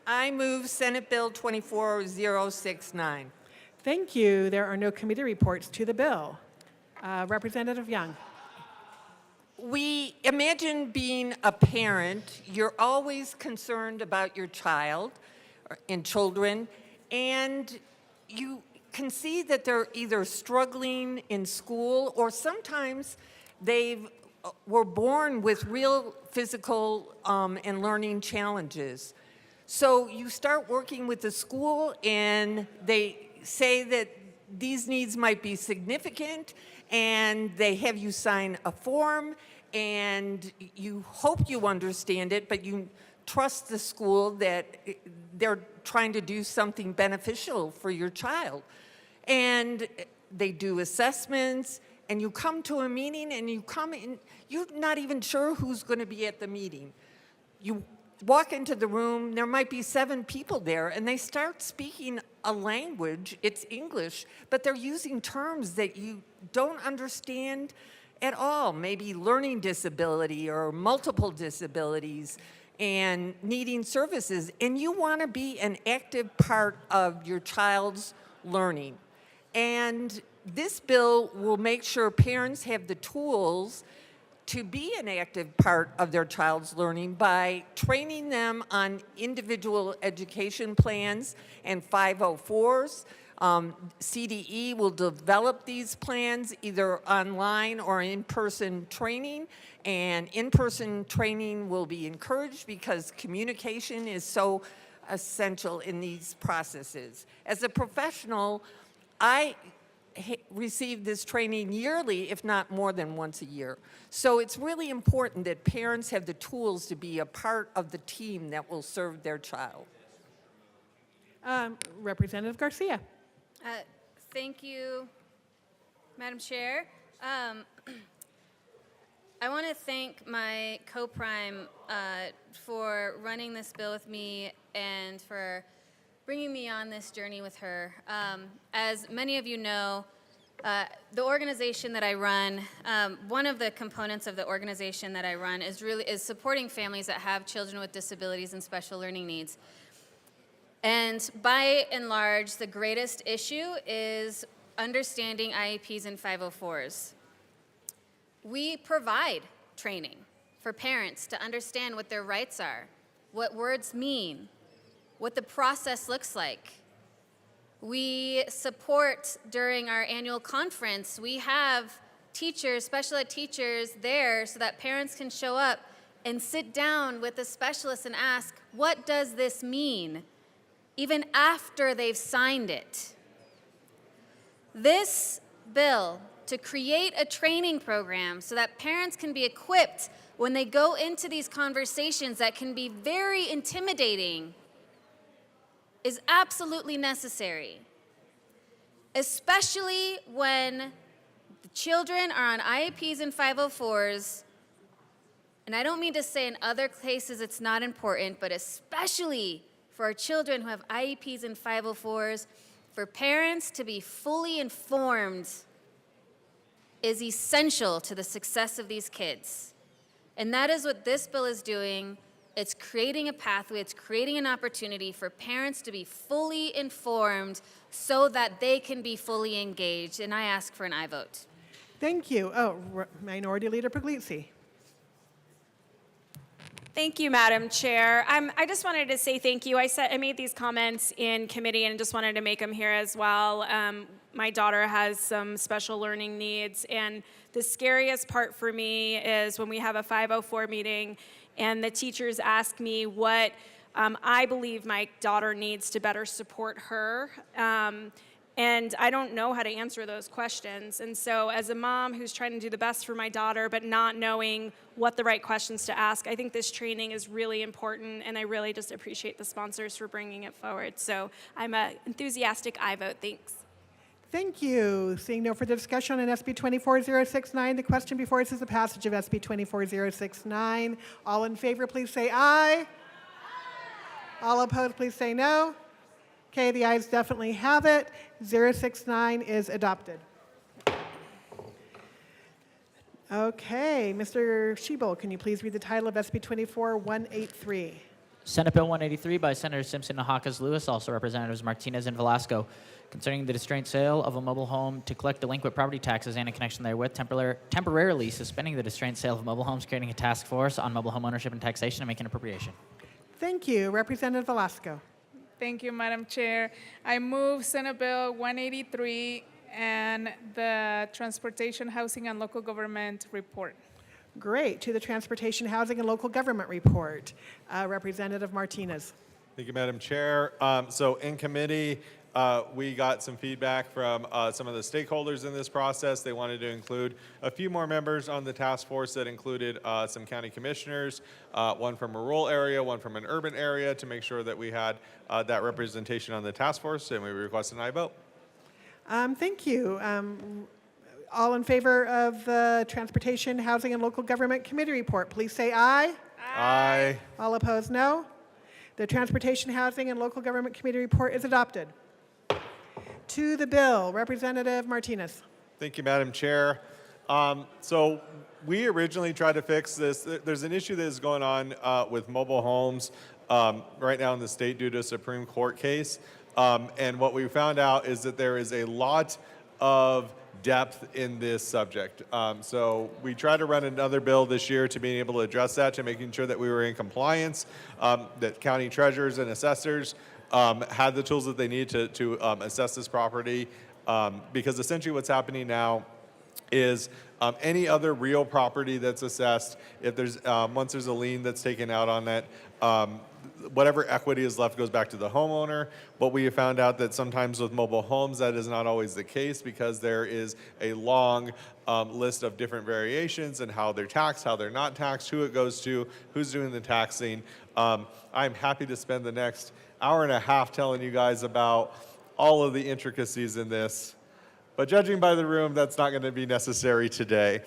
S12: I move Senate Bill 24069.
S1: Thank you. There are no committee reports to the bill. Representative Young.
S12: We imagine being a parent, you're always concerned about your child and children, and you can see that they're either struggling in school or sometimes they were born with real physical and learning challenges. So you start working with the school and they say that these needs might be significant, and they have you sign a form, and you hope you understand it, but you trust the school that they're trying to do something beneficial for your child. And they do assessments, and you come to a meeting, and you come in, you're not even sure who's going to be at the meeting. You walk into the room, there might be 7 people there, and they start speaking a language, it's English, but they're using terms that you don't understand at all, maybe learning disability or multiple disabilities and needing services, and you want to be an active part of your child's learning. And this bill will make sure parents have the tools to be an active part of their child's learning by training them on individual education plans and 504s, CDE will develop these plans either online or in-person training, and in-person training will be encouraged because communication is so essential in these processes. As a professional, I receive this training yearly, if not more than once a year. So it's really important that parents have the tools to be a part of the team that will serve their child.
S1: Representative Garcia.
S15: Thank you, Madam Chair. I want to thank my co-prime for running this bill with me and for bringing me on this journey with her. As many of you know, the organization that I run, one of the components of the organization that I run is supporting families that have children with disabilities and special learning needs. And by and large, the greatest issue is understanding IEPs and 504s. We provide training for parents to understand what their rights are, what words mean, what the process looks like. We support during our annual conference, we have teachers, special ed teachers there so that parents can show up and sit down with the specialist and ask, what does this mean? Even after they've signed it. This bill to create a training program so that parents can be equipped when they go into these conversations that can be very intimidating is absolutely necessary, especially when the children are on IEPs and 504s. And I don't mean to say in other cases it's not important, but especially for our children who have IEPs and 504s, for parents to be fully informed is essential to the success of these kids. And that is what this bill is doing. It's creating a pathway, it's creating an opportunity for parents to be fully informed so that they can be fully engaged. And I ask for an aye vote.
S1: Thank you. Minority Leader Puglisi.
S15: Thank you, Madam Chair. I just wanted to say thank you. I made these comments in committee and just wanted to make them here as well. My daughter has some special learning needs, and the scariest part for me is when we have a 504 meeting and the teachers ask me what I believe my daughter needs to better support her. And I don't know how to answer those questions. And so as a mom who's trying to do the best for my daughter but not knowing what the right questions to ask, I think this training is really important, and I really just appreciate the sponsors for bringing it forward. So I'm an enthusiastic aye vote. Thanks.
S1: Thank you. Seeing no further discussion on SB 24069, the question before us is the passage of SB 24069. All in favor, please say aye. All opposed, please say no. Okay, the ayes definitely have it. 069 is adopted. Okay, Mr. Shebel, can you please read the title of SB 24183?
S4: Senate Bill 183 by Senators Simpson and Hawkins Lewis, also Representatives Martinez and Velasco, concerning the distraint sale of a mobile home to collect delinquent property taxes and in connection therewith, temporarily suspending the distraint sale of mobile homes, creating a task force on mobile home ownership and taxation, and making appropriation.
S1: Thank you. Representative Velasco.
S19: Thank you, Madam Chair. I move Senate Bill 183 and the Transportation, Housing, and Local Government Report.
S1: Great. To the Transportation, Housing, and Local Government Report. Representative Martinez.
S21: Thank you, Madam Chair. So in committee, we got some feedback from some of the stakeholders in this process. They wanted to include a few more members on the task force that included some county commissioners, one from a rural area, one from an urban area, to make sure that we had that representation on the task force, and we request an aye vote.
S1: Thank you. All in favor of the Transportation, Housing, and Local Government Committee report, please say aye.
S21: Aye.
S1: All opposed, no. The Transportation, Housing, and Local Government Committee report is adopted. To the bill, Representative Martinez.
S21: Thank you, Madam Chair. So we originally tried to fix this. There's an issue that is going on with mobile homes right now in the state due to a Supreme Court case. And what we found out is that there is a lot of depth in this subject. So we tried to run another bill this year to being able to address that, to making sure that we were in compliance, that county treasurers and assessors had the tools that they need to assess this property, because essentially what's happening now is any other real property that's assessed, if there's once there's a lien that's taken out on it, whatever equity is left goes back to the homeowner. But we have found out that sometimes with mobile homes that is not always the case, because there is a long list of different variations and how they're taxed, how they're not taxed, who it goes to, who's doing the taxing. I'm happy to spend the next hour and a half telling you guys about all of the intricacies in this. But judging by the room, that's not going to be necessary today.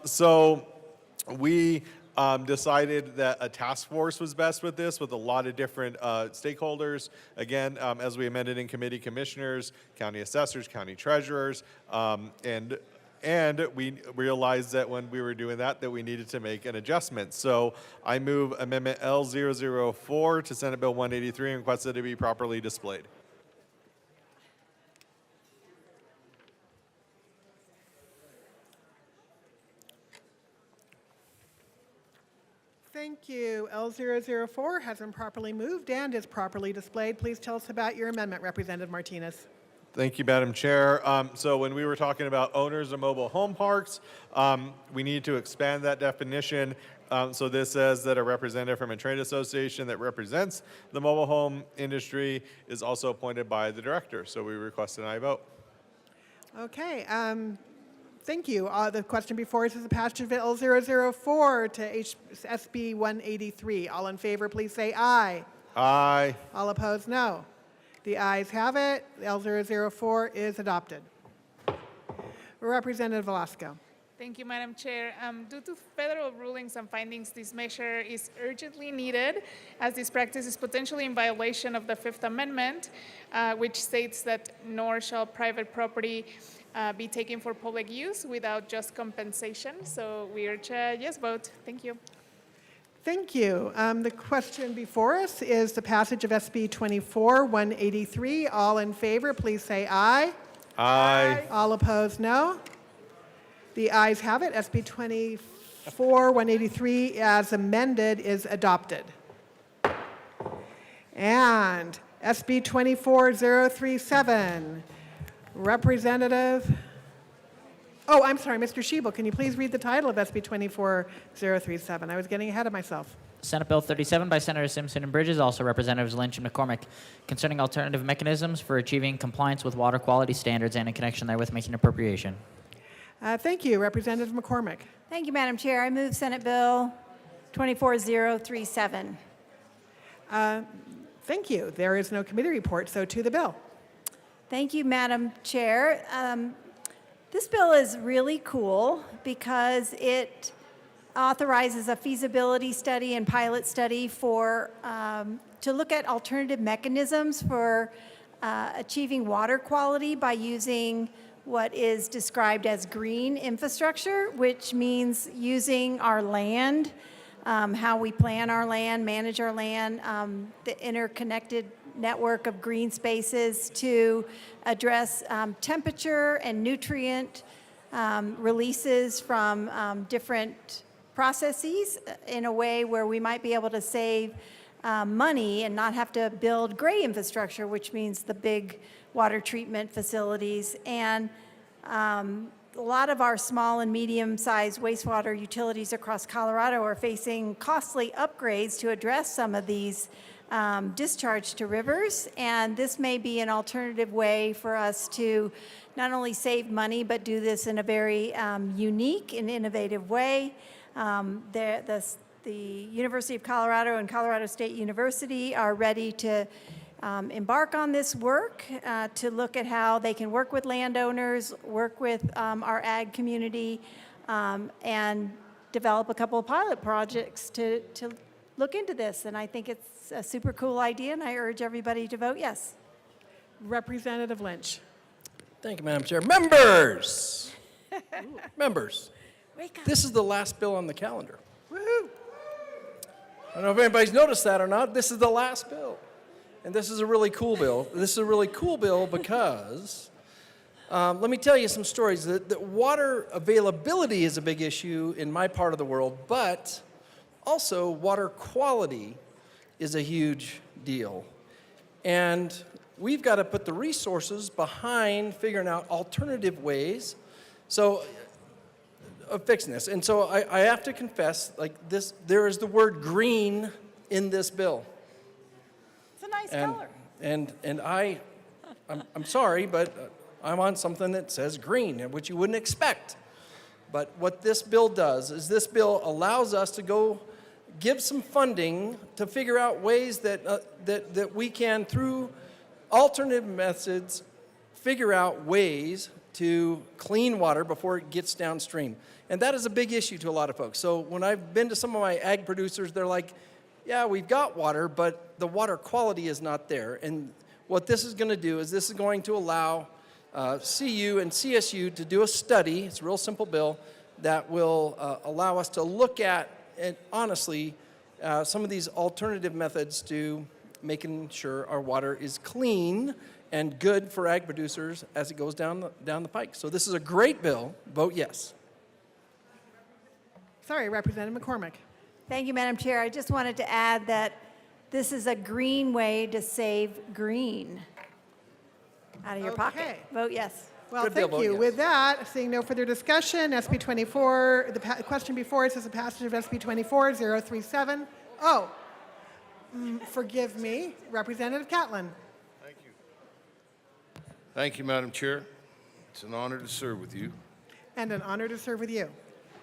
S21: So we decided that a task force was best with this, with a lot of different stakeholders. Again, as we amended in committee, commissioners, county assessors, county treasurers, and we realized that when we were doing that we needed to make an adjustment. So I move Amendment L004 to Senate Bill 183 and request that it be properly displayed.
S1: Thank you. L004 has been properly moved and is properly displayed. Please tell us about your amendment, Representative Martinez.
S21: Thank you, Madam Chair. So when we were talking about owners of mobile home parks, we need to expand that definition. So this says that a representative from a trade association that represents the mobile home industry is also appointed by the director. So we request an aye vote.
S1: Okay. Thank you. The question before us is the passage of L004 to SB 183. All in favor, please say aye.
S21: Aye.
S1: All opposed, no. The ayes have it. L004 is adopted. Representative Velasco.
S19: Thank you, Madam Chair. Due to federal rulings and findings, this measure is urgently needed, as this practice is potentially in violation of the Fifth Amendment, which states that nor shall private property be taken for public use without just compensation. So we urge a yes vote. Thank you.
S1: Thank you. The question before us is the passage of SB 24-183. All in favor, please say aye.
S21: Aye.
S1: All opposed, no. The ayes have it. SB 24-183 as amended is adopted. And SB 24-037. Representative, oh, I'm sorry, Mr. Schiebel, can you please read the title of SB 24-037? I was getting ahead of myself.
S4: Senate Bill 37 by Senators Simpson and Bridges, also Representatives Lynch and McCormick, concerning alternative mechanisms for achieving compliance with water quality standards and in connection therewith making appropriation.
S1: Thank you. Representative McCormick.
S2: Thank you, Madam Chair. I move Senate Bill 24-037.
S1: Thank you. There is no committee report, so to the bill.
S2: Thank you, Madam Chair. This bill is really cool because it authorizes a feasibility study and pilot study for to look at alternative mechanisms for achieving water quality by using what is described as green infrastructure, which means using our land, how we plan our land, manage our land, the interconnected network of green spaces to address temperature and nutrient releases from different processes in a way where we might be able to save money and not have to build gray infrastructure, which means the big water treatment facilities. And a lot of our small and medium-sized wastewater utilities across Colorado are facing costly upgrades to address some of these discharge to rivers, and this may be an alternative way for us to not only save money, but do this in a very unique and innovative way. The University of Colorado and Colorado State University are ready to embark on this work to look at how they can work with landowners, work with our ag community, and develop a couple of pilot projects to look into this. And I think it's a super cool idea, and I urge everybody to vote yes.
S1: Representative Lynch.
S7: Thank you, Madam Chair. Members! Members, this is the last bill on the calendar.
S1: Woo-hoo.
S7: I don't know if anybody's noticed that or not. This is the last bill. And this is a really cool bill. This is a really cool bill because, let me tell you some stories. The water availability is a big issue in my part of the world, but also water quality is a huge deal. And we've got to put the resources behind figuring out alternative ways of fixing this. And so I have to confess, like this, there is the word green in this bill.
S20: It's a nice
S7: And,
S20: color.
S7: and I'm sorry, but I'm on something that says green, which you wouldn't expect. But what this bill does is this bill allows us to go give some funding to figure out ways that we can, through alternative methods, figure out ways to clean water before it gets downstream. And that is a big issue to a lot of folks. So when I've been to some of my ag producers, they're like, yeah, we've got water, but the water quality is not there. And what this is going to do is this is going to allow CU and CSU to do a study. It's a real simple bill that will allow us to look at, and honestly, some of these alternative methods to making sure our water is clean and good for ag producers as it goes down the pike. So this is a great bill. Vote yes.
S1: Sorry, Representative McCormick.
S3: Thank you, Madam Chair. I just wanted to add that this is a green way to save green out of your pocket.
S1: Okay.
S3: Vote yes.
S1: Well,
S7: Good bill,
S1: thank
S7: vote
S1: you.
S7: yes.
S1: With that, seeing no further discussion, SB 24, the question before us is the passage of SB 24-037. Oh, forgive me, Representative Catlin.
S6: Thank you, Madam Chair. It's an honor to serve with you.
S1: And an honor to serve with you.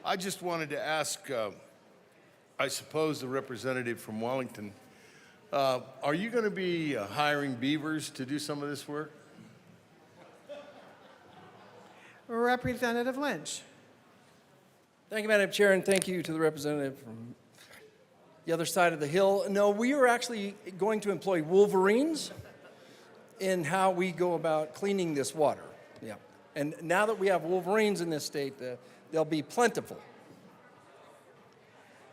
S6: I just wanted to ask, I suppose, the representative from Wellington, are you going to be hiring beavers to do some of this work?
S1: Representative Lynch.
S7: Thank you, Madam Chair, and thank you to the representative from the other side of the hill. No, we are actually going to employ wolverines in how we go about cleaning this water. Yeah. And now that we have wolverines in this state, they'll be plentiful.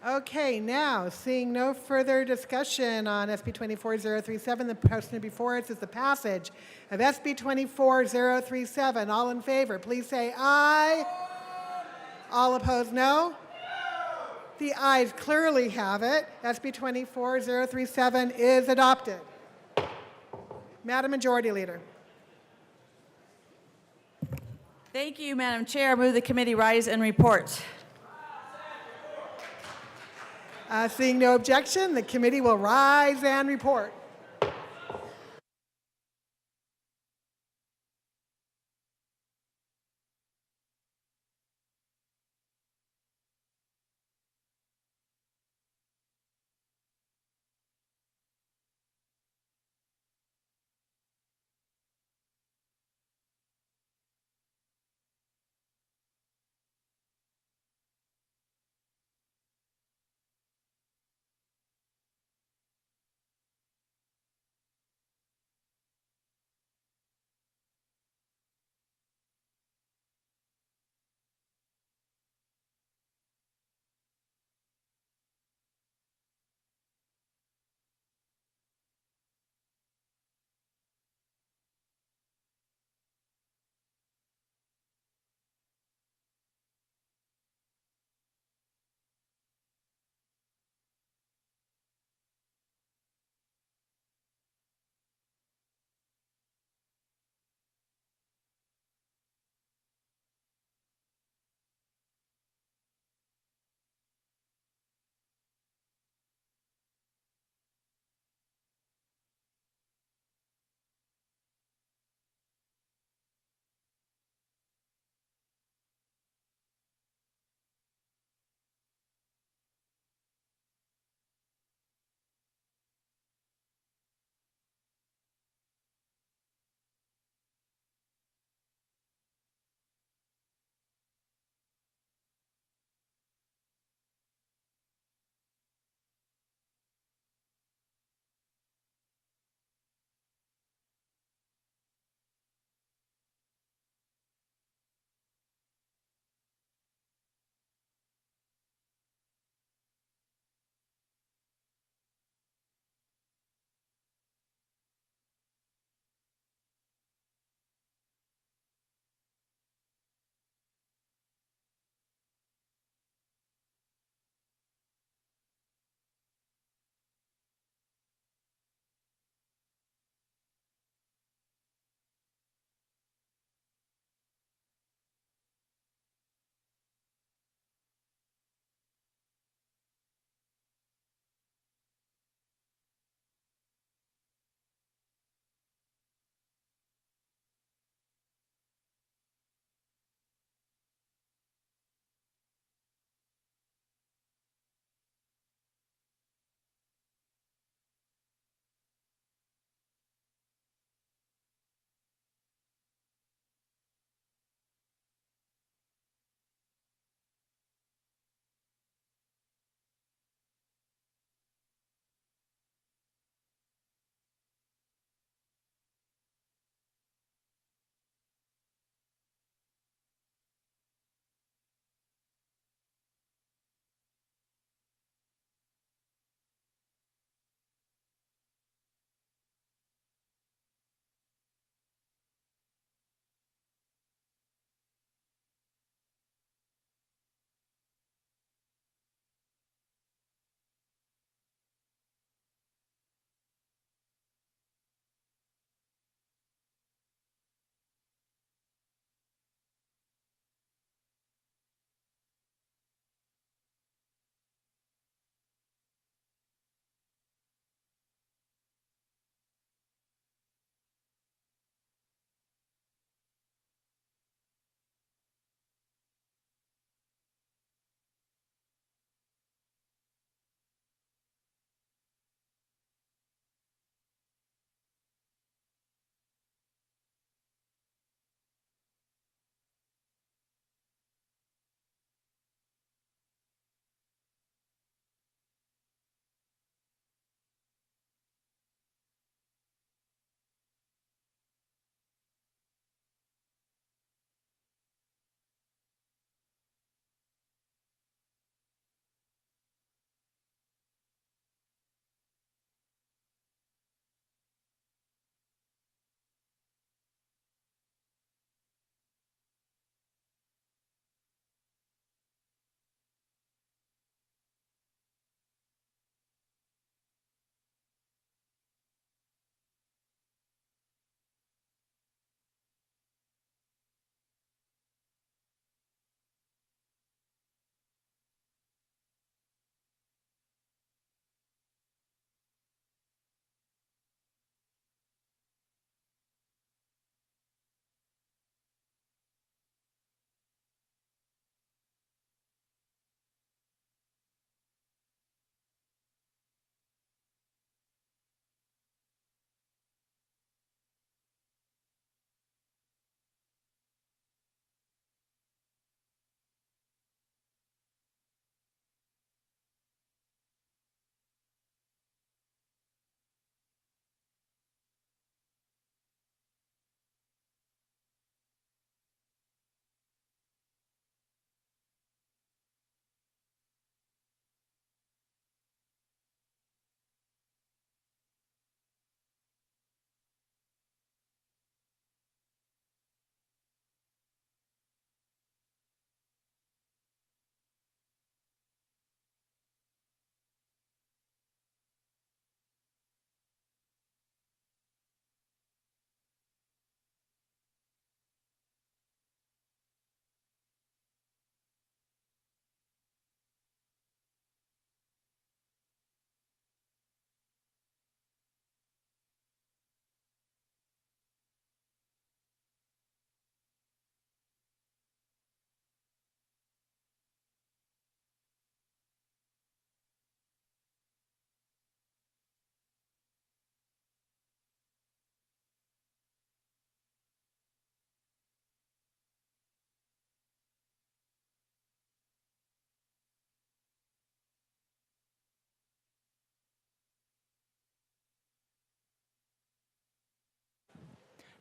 S1: Okay, now, seeing no further discussion on SB 24-037, the question before us is the passage of SB 24-037. All in favor, please say aye. All opposed, no. The ayes clearly have it. SB 24-037 is adopted. Madam Majority Leader.
S20: Thank you, Madam Chair. I move the committee rise and report.
S1: Seeing no objection, the committee will rise and report.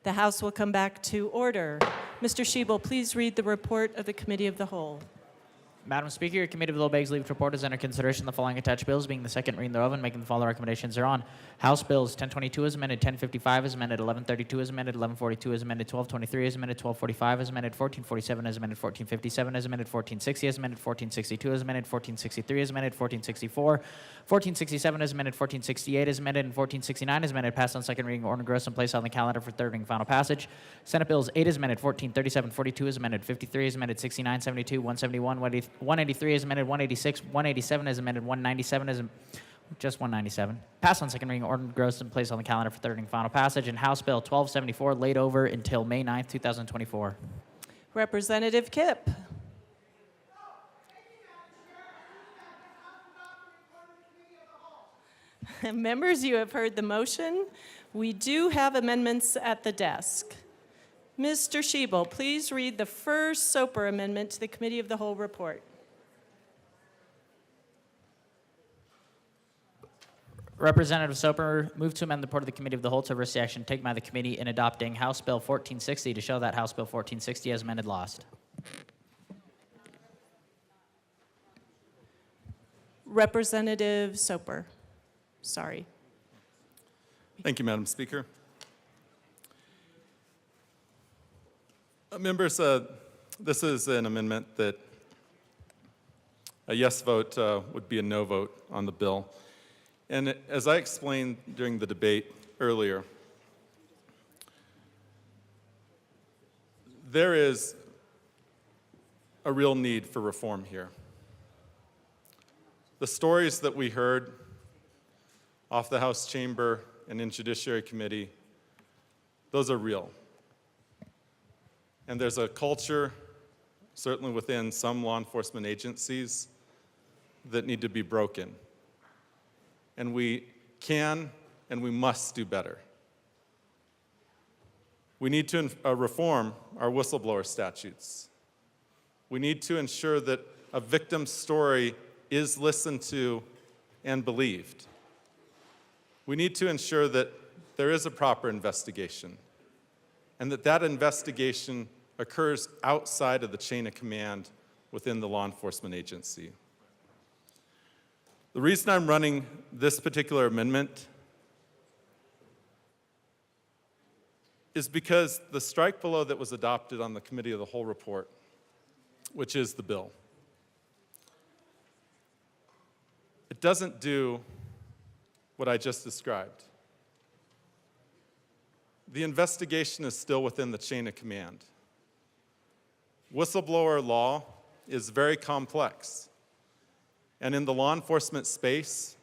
S8: The House will come back to order. Mr. Shebel, please read the report of the Committee of the Whole.
S4: Madam Speaker, your Committee of the Whole begs leave to report as under consideration the following attached bills, being the second reading thereof and making the following recommendations thereon. House Bills 1022 as amended, 1055 as amended, 1132 as amended, 1142 as amended, 1223 as amended, 1245 as amended, 1447 as amended, 1457 as amended, 1460 as amended, 1462 as amended, 1463 as amended, 1464, 1467 as amended, 1468 as amended, and 1469 as amended, passed on second reading, order gross and placed on the calendar for third reading final passage. Senate Bills 8 as amended, 1437, 42 as amended, 53 as amended, 69, 72, 171, 183 as amended, 186, 187 as amended, 197 as just 197. Passed on second reading, order gross and placed on the calendar for third reading final passage. And House Bill 1274 laid over until May 9th, 2024.
S8: Representative Kipp. Members, you have heard the motion. We do have amendments at the desk. Mr. Shebel, please read the first SOPR amendment to the Committee of the Whole report.
S4: Representative Soper moved to amend the report of the Committee of the Whole to reverse the action taken by the committee in adopting House Bill 1460 to show that House Bill 1460 as amended lost.
S8: Representative Soper. Sorry.
S21: Thank you, Madam Speaker. Members, this is an amendment that a yes vote would be a no vote on the bill. And as I explained during the debate earlier, there is a real need for reform here. The stories that we heard off the House chamber and in Judiciary Committee, those are real. And there's a culture, certainly within some law enforcement agencies, that need to be broken. And we can and we must do better. We need to reform our whistleblower statutes. We need to ensure that a victim's story is listened to and believed. We need to ensure that there is a proper investigation and that that investigation occurs outside of the chain of command within the law enforcement agency. The reason I'm running this particular amendment is because the strike below that was adopted on the Committee of the Whole report, which is the bill, it doesn't do what I just described. The investigation is still within the chain of command. Whistleblower law is very complex. And in the law enforcement space,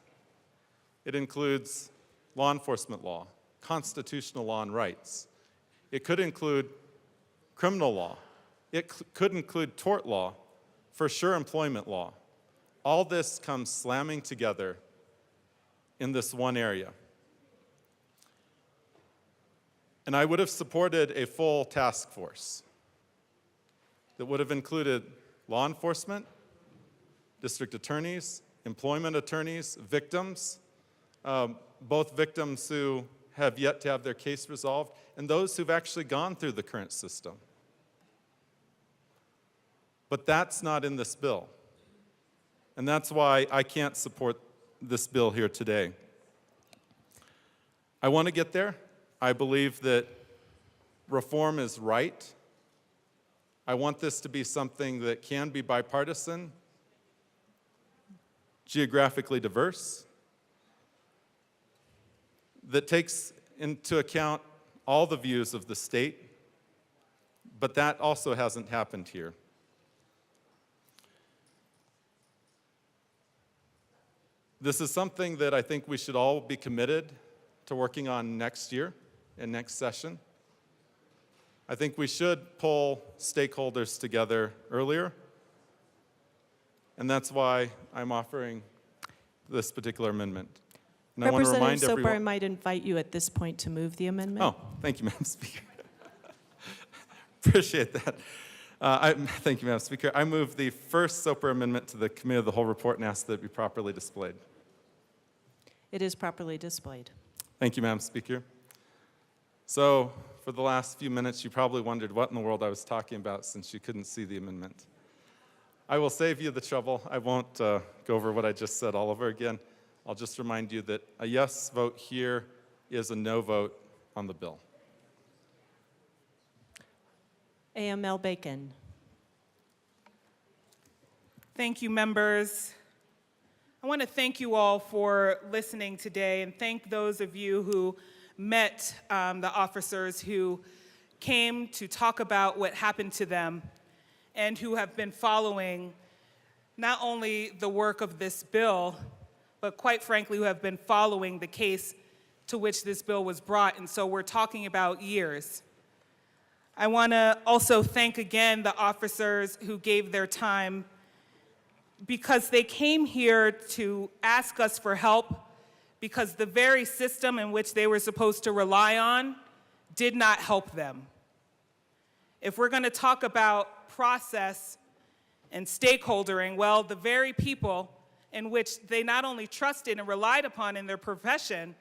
S21: it includes law enforcement law, constitutional law and rights. It could include criminal law. It could include tort law, for sure employment law. All this comes slamming together in this one area. And I would have supported a full task force that would have included law enforcement, district attorneys, employment attorneys, victims, both victims who have yet to have their case resolved, and those who've actually gone through the current system. But that's not in this bill. And that's why I can't support this bill here today. I want to get there. I believe that reform is right. I want this to be something that can be bipartisan, geographically diverse, that takes into account all the views of the state, but that also hasn't happened here. This is something that I think we should all be committed to working on next year and next session. I think we should pull stakeholders together earlier, and that's why I'm offering this particular amendment. And I want to remind
S8: Representative Soper, I
S21: everyone.
S8: might invite you at this point to move the amendment.
S21: Oh, thank you, Madam Speaker. Appreciate that. Thank you, Madam Speaker. I move the first SOPR amendment to the Committee of the Whole report and ask that it be properly displayed.
S8: It is properly displayed.
S21: Thank you, Madam Speaker. So, for for the last few minutes, you probably wondered what in the world I was talking about since you couldn't see the amendment. I will save you the trouble. I won't go over what I just said all over again. I'll just remind you that a yes vote here is a no vote on the bill.
S8: AML Bacon.
S14: Thank you, members. I want to thank you all for listening today and thank those of you who met the officers who came to talk about what happened to them and who have been following not only the work of this bill, but quite frankly, who have been following the case to which this bill was brought. And so we're talking about years. I want to also thank again the officers who gave their time because they came here to ask us for help because the very system in which they were supposed to rely on did not help them. If we're going to talk about process and stakeholdering, well, the very people in which they not only trusted and relied upon in their profession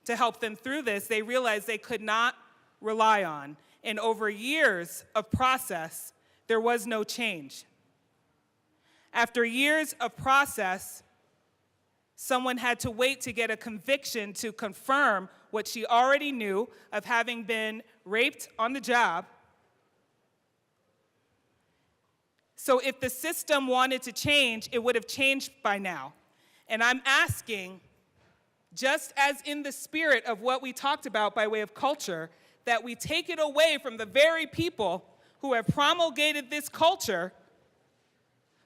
S14: to help them through this, they realized they could not rely on. And over years of process, there was no change. After years of process, someone had to wait to get a conviction to confirm what she already knew of having been raped on the job. So if the system wanted to change, it would have changed by now. And I'm asking, just as in the spirit of what we talked about by way of culture, that we take it away from the very people who have promulgated this culture,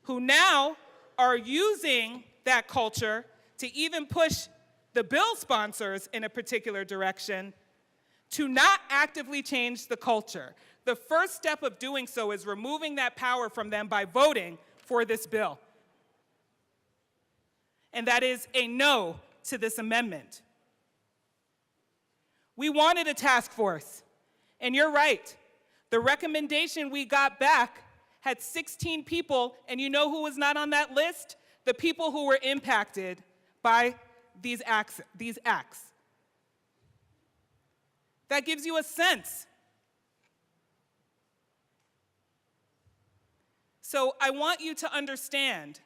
S14: who now are using that culture to even push the bill sponsors in a particular direction to not actively change the culture. The first step of doing so is removing that power from them by voting for this bill. And that is a no to this amendment. We wanted a task force, and you're right. The recommendation we got back had 16 people, and you know who was not on that list? The people who were impacted by these acts. That gives you a sense. So I want you to understand,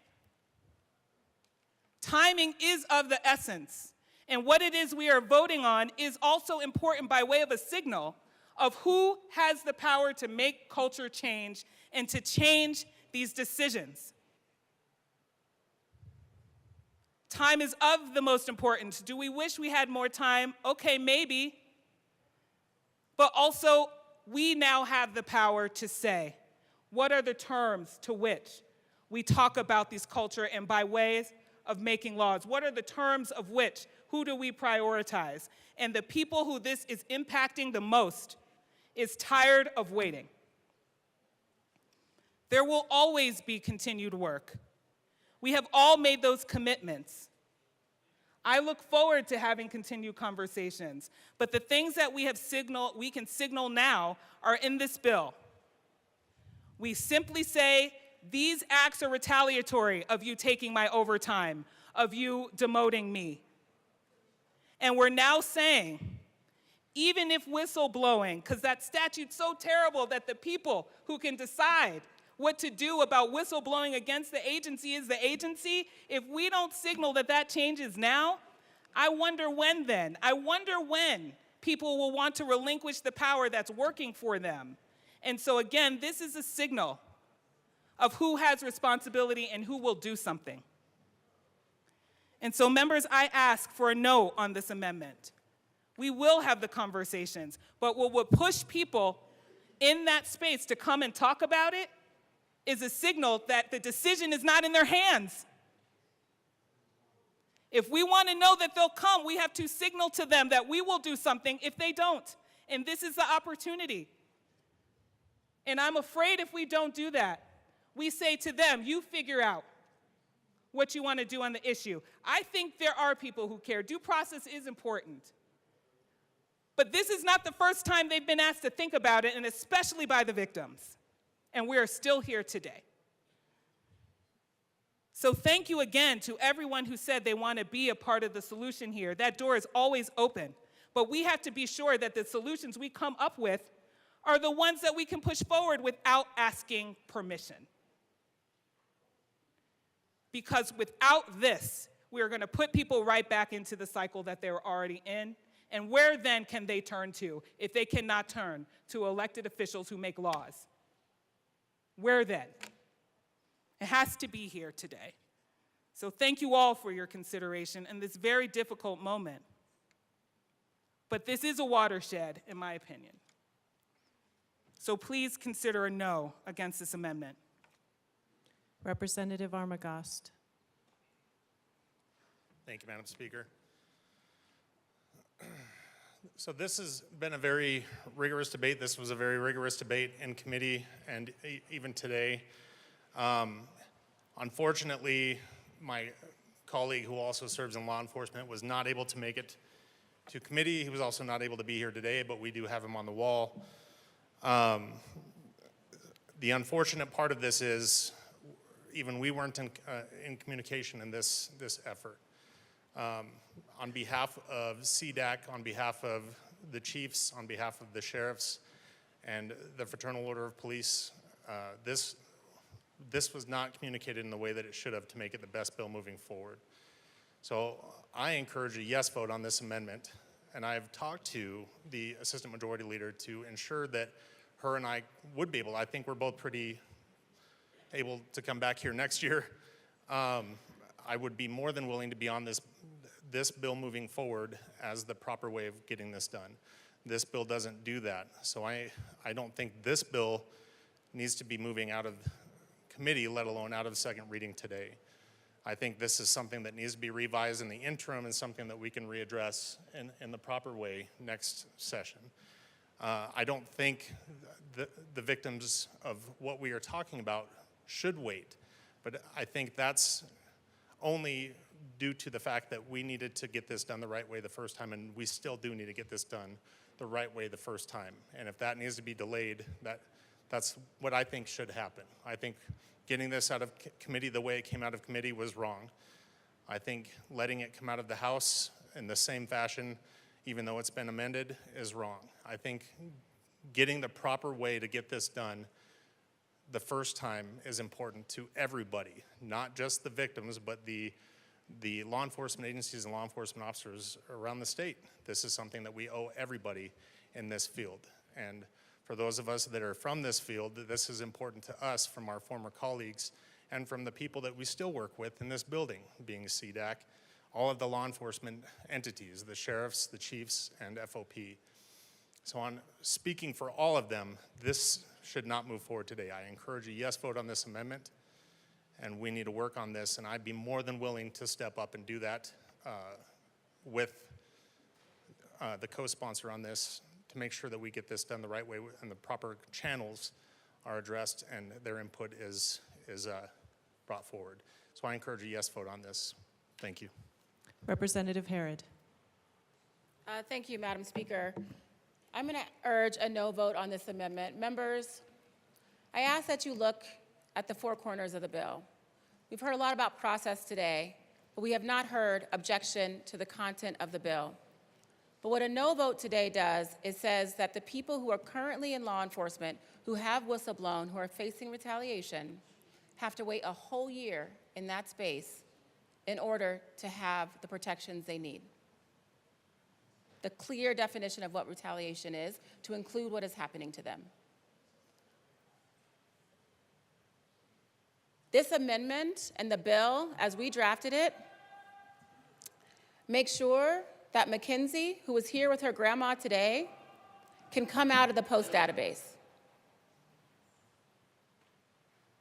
S14: timing is of the essence, and what it is we are voting on is also important by way of a signal of who has the power to make culture change and to change these decisions. Time is of the most importance. Do we wish we had more time? Okay, maybe. But also, we now have the power to say, what are the terms to which we talk about this culture and by ways of making laws? What are the terms of which? Who do we prioritize? And the people who this is impacting the most is tired of waiting. There will always be continued work. We have all made those commitments. I look forward to having continued conversations, but the things that we can signal now are in this bill. We simply say, these acts are retaliatory of you taking my overtime, of you demoting me. And we're now saying, even if whistleblowing, because that statute's so terrible that the people who can decide what to do about whistleblowing against the agency is the agency, if we don't signal that that changes now, I wonder when then. I wonder when people will want to relinquish the power that's working for them. And so again, this is a signal of who has responsibility and who will do something. And so members, I ask for a no on this amendment. We will have the conversations, but what would push people in that space to come and talk about it is a signal that the decision is not in their hands. If we want to know that they'll come, we have to signal to them that we will do something if they don't. And this is the opportunity. And I'm afraid if we don't do that, we say to them, you figure out what you want to do on the issue. I think there are people who care. Due process is important. But this is not the first time they've been asked to think about it, and especially by the victims. And we are still here today. So thank you again to everyone who said they want to be a part of the solution here. That door is always open. But we have to be sure that the solutions we come up with are the ones that we can push forward without asking permission. Because without this, we're going to put people right back into the cycle that they're already in. And where then can they turn to if they cannot turn to elected officials who make laws? Where then? It has to be here today. So thank you all for your consideration in this very difficult moment. But this is a watershed, in my opinion. So please consider a no against this amendment. Representative Armagost.
S11: Thank you, Madam Speaker. So this has been a very rigorous debate. This was a very rigorous debate in committee and even today. Unfortunately, my colleague who also serves in law enforcement was not able to make it to committee. He was also not able to be here today, but we do have him on the wall. The unfortunate part of this is even we weren't in communication in this effort. On behalf of CDAC, on behalf of the chiefs, on behalf of the sheriffs, and the Fraternal Order of Police, this was not communicated in the way that it should have to make it the best bill moving forward. So I encourage a yes vote on this amendment, and I've talked to the Assistant Majority Leader to ensure that her and I would be able, I think we're both pretty able to come back here next year. I would be more than willing to be on this bill moving forward as the proper way of getting this done. This bill doesn't do that. So I don't think this bill needs to be moving out of committee, let alone out of second reading today. I think this is something that needs to be revised in the interim and something that we can readdress in the proper way next session. I don't think the victims of what we are talking about should wait, but I think that's only due to the fact that we needed to get this done the right way the first time, and we still do need to get this done the right way the first time. And if that needs to be delayed, that's what I think should happen. I think getting this out of committee the way it came out of committee was wrong. I think letting it come out of the House in the same fashion, even though it's been amended, is wrong. I think getting the proper way to get this done the first time is important to everybody, not just the victims, but the law enforcement agencies and law enforcement officers around the state. This is something that we owe everybody in this field. And for those of us that are from this field, this is important to us from our former colleagues and from the people that we still work with in this building, being CDAC, all of the law enforcement entities, the sheriffs, the chiefs, and FOP. So on speaking for all of them, this should not move forward today. I encourage a yes vote on this amendment, and we need to work on this, and I'd be more than willing to step up and do that with the co-sponsor on this to make sure that we get this done the right way and the proper channels are addressed and their input is brought forward. So I encourage a yes vote on this. Thank you.
S14: Representative Herod.
S9: Thank you, Madam Speaker. I'm going to urge a no vote on this amendment. Members, I ask that you look at the four corners of the bill. We've heard a lot about process today, but we have not heard objection to the content of the bill. But what a no vote today does is says that the people who are currently in law enforcement, who have whistleblown, who are facing retaliation, have to wait a whole year in that space in order to have the protections they need. The clear definition of what retaliation is to include what is happening to them. This amendment and the bill, as we drafted it, make sure that Mackenzie, who is here with her grandma today, can come out of the post database.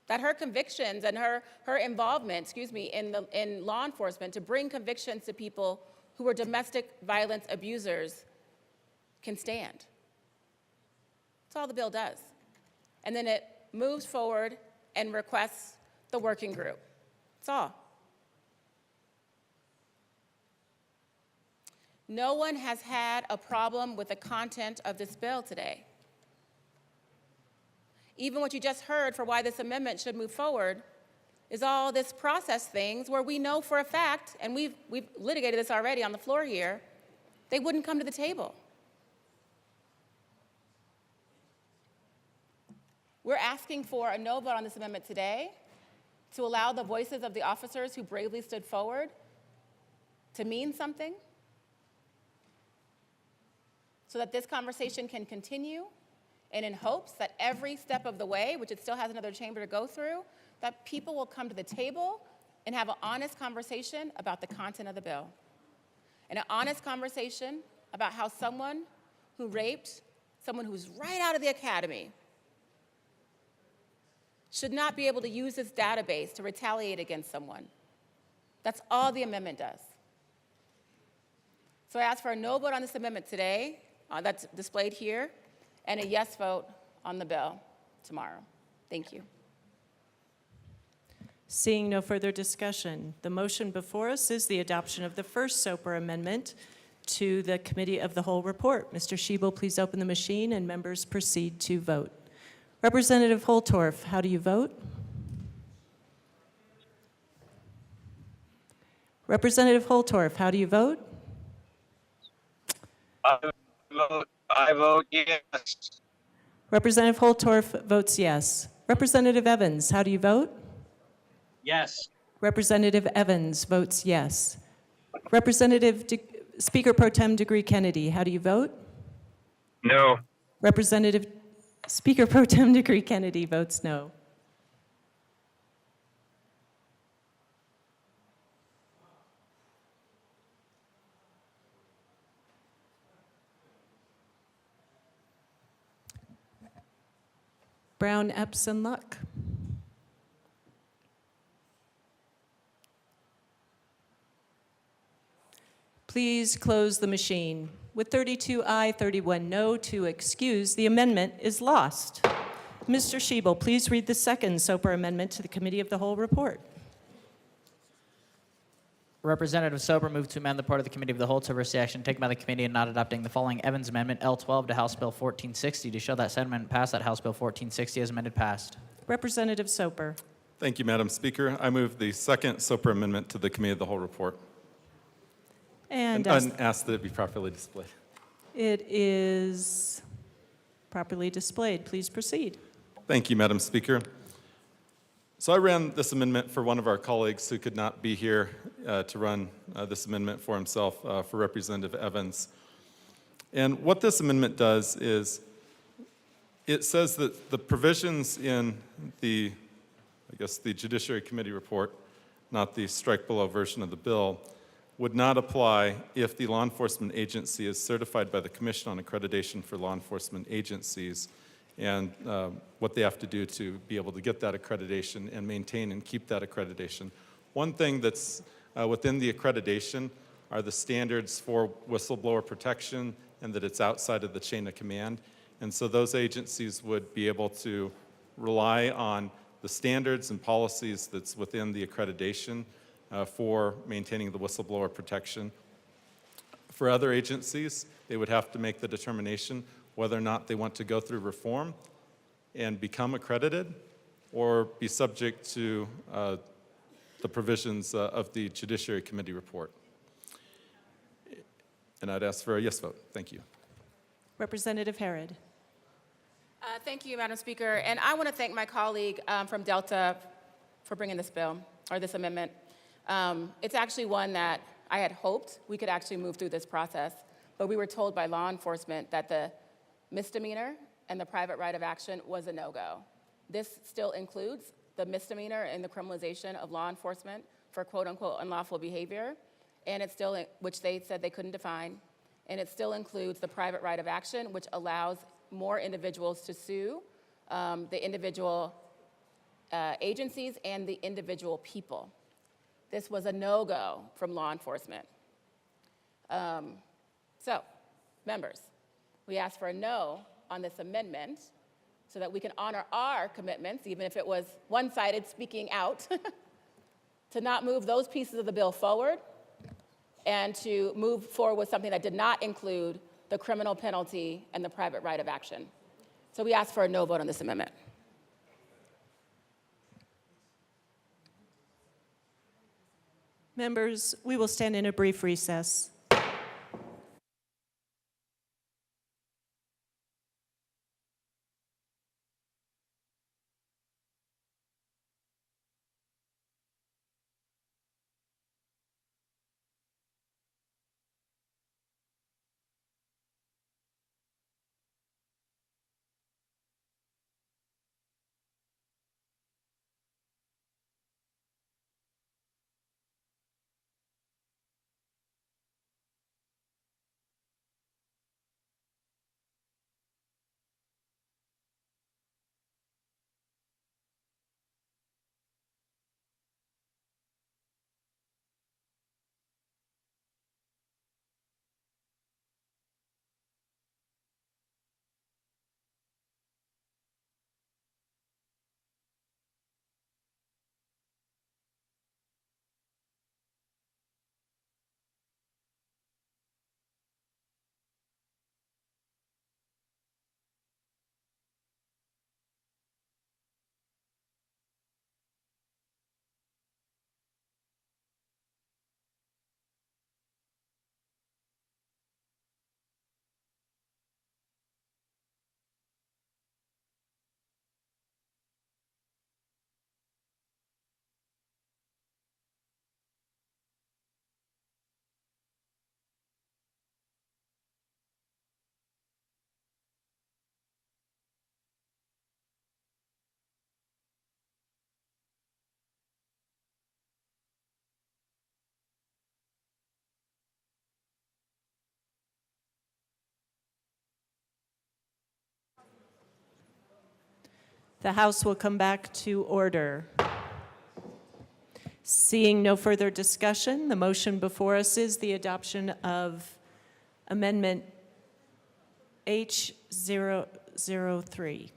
S9: That her convictions and her involvement, in law enforcement to bring convictions to people who are domestic violence abusers can stand. That's all the bill does. And then it moves forward and requests the working group. That's all. No one has had a problem with the content of this bill today. Even what you just heard for why this amendment should move forward is all this process things where we know for a fact, and we've litigated this already on the floor here, they wouldn't come to the table. We're asking for a no vote on this amendment today to allow the voices of the officers who bravely stood forward to mean something, so that this conversation can continue, and in hopes that every step of the way, which it still has another chamber to go through, that people will come to the table and have an honest conversation about the content of the bill. And an honest conversation about how someone who raped someone who's right out of the academy should not be able to use this database to retaliate against someone. That's all the amendment does. So I ask for a no vote on this amendment today, that's displayed here, and a yes vote on the bill tomorrow. Thank you.
S8: Seeing no further discussion, the motion before us is the adoption of the first SOPR amendment to the Committee of the Whole report. Mr. Schiebel, please open the machine and members proceed to vote. Representative Holtorf, how do you vote? Representative Holtorf, how do you vote?
S18: I vote yes.
S8: Representative Holtorf votes yes. Representative Evans, how do you vote?
S18: Yes.
S8: Representative Evans votes yes. Speaker Pro Tem Degree Kennedy, how do you vote?
S18: No.
S8: Speaker Pro Tem Degree Kennedy votes no. Brown, Epps, and Luck. Please close the machine. With 32 aye, 31 no to excuse, the amendment is lost. Mr. Schiebel, please read the second SOPR amendment to the Committee of the Whole report.
S4: Representative Soper moved to amend the part of the Committee of the Whole to reverse the action taken by the committee in not adopting the following Evans Amendment L12 to House Bill 1460 to show that said amendment passed, that House Bill 1460 as amended passed.
S9: Representative Soper.
S21: Thank you, Madam Speaker. I move the second SOPR amendment to the Committee of the Whole report
S9: And
S21: ask that it be properly displayed.
S9: it is properly displayed. Please proceed.
S21: Thank you, Madam Speaker. So I ran this amendment for one of our colleagues who could not be here to run this amendment for himself, for Representative Evans. And what this amendment does is it says that the provisions in the Judiciary Committee report, not the strike below version of the bill, would not apply if the law enforcement agency is certified by the Commission on Accreditation for Law Enforcement Agencies, and what they have to do to be able to get that accreditation and maintain and keep that accreditation. One thing that's within the accreditation are the standards for whistleblower protection, and that it's outside of the chain of command. And so those agencies would be able to rely on the standards and policies that's within the accreditation for maintaining the whistleblower protection. For other agencies, they would have to make the determination whether or not they want to go through reform and become accredited, or be subject to the provisions of the Judiciary Committee report. And I'd ask for a yes vote. Thank you.
S9: Representative Herod. Thank you, Madam Speaker. And I want to thank my colleague from Delta for bringing this bill, or this amendment. It's actually one that I had hoped we could actually move through this process, but we were told by law enforcement that the misdemeanor and the private right of action was a no-go. This still includes the misdemeanor and the criminalization of law enforcement for quote-unquote unlawful behavior, and it's still, which they said they couldn't define, and it still includes the private right of action, which allows more individuals to sue the individual agencies and the individual people. This was a no-go from law enforcement. So, members, we asked for a no on this amendment so that we can honor our commitments, even if it was one-sided speaking out, to not move those pieces of the bill forward and to move forward with something that did not include the criminal penalty and the private right of action. So we ask for a no vote on this amendment. Members, we will stand in a brief recess.
S8: The House will come back to order. Seeing no further discussion, the motion before us is the adoption of Amendment H003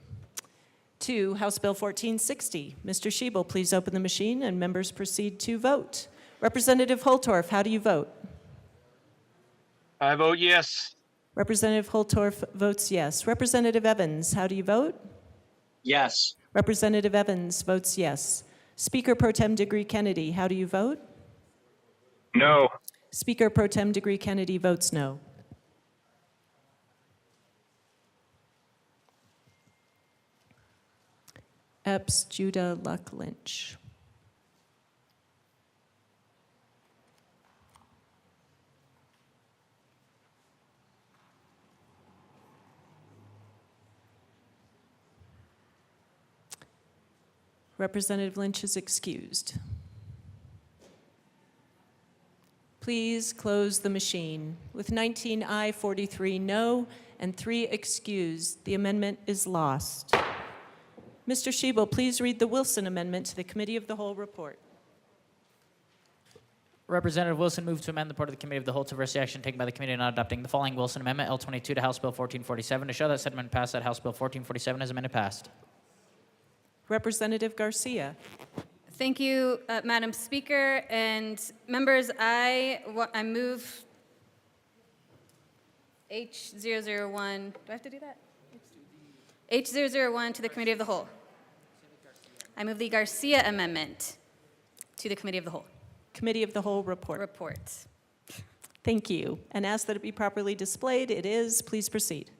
S8: to House Bill 1460. Mr. Schiebel, please open the machine and members proceed to vote. Representative Holtorf, how do you vote?
S18: I vote yes.
S8: Representative Holtorf votes yes. Representative Evans, how do you vote?
S18: Yes.
S8: Representative Evans votes yes. Speaker Pro Tem Degree Kennedy, how do you vote?
S18: No.
S8: Speaker Pro Tem Degree Kennedy votes no. Epps Judah Luck Lynch. Representative Lynch is excused. Please close the machine. With 19 aye, 43 no, and 3 excused, the amendment is lost. Mr. Schiebel, please read the Wilson Amendment to the Committee of the Whole report.
S4: Representative Wilson moved to amend the report of the Committee of the Whole to reverse the action taken by the committee in not adopting the following Wilson Amendment, L22 to House Bill 1447, to show that said amendment passed, that House Bill 1447 is amended passed.
S8: Representative Garcia.
S15: Thank you, Madam Speaker. And members, I move H001. Do I have to do that? H001 to the Committee of the Whole. I move the Garcia Amendment to the Committee of the Whole.
S8: Committee of the Whole report. Thank you. And ask that it be properly displayed. It is. Please proceed.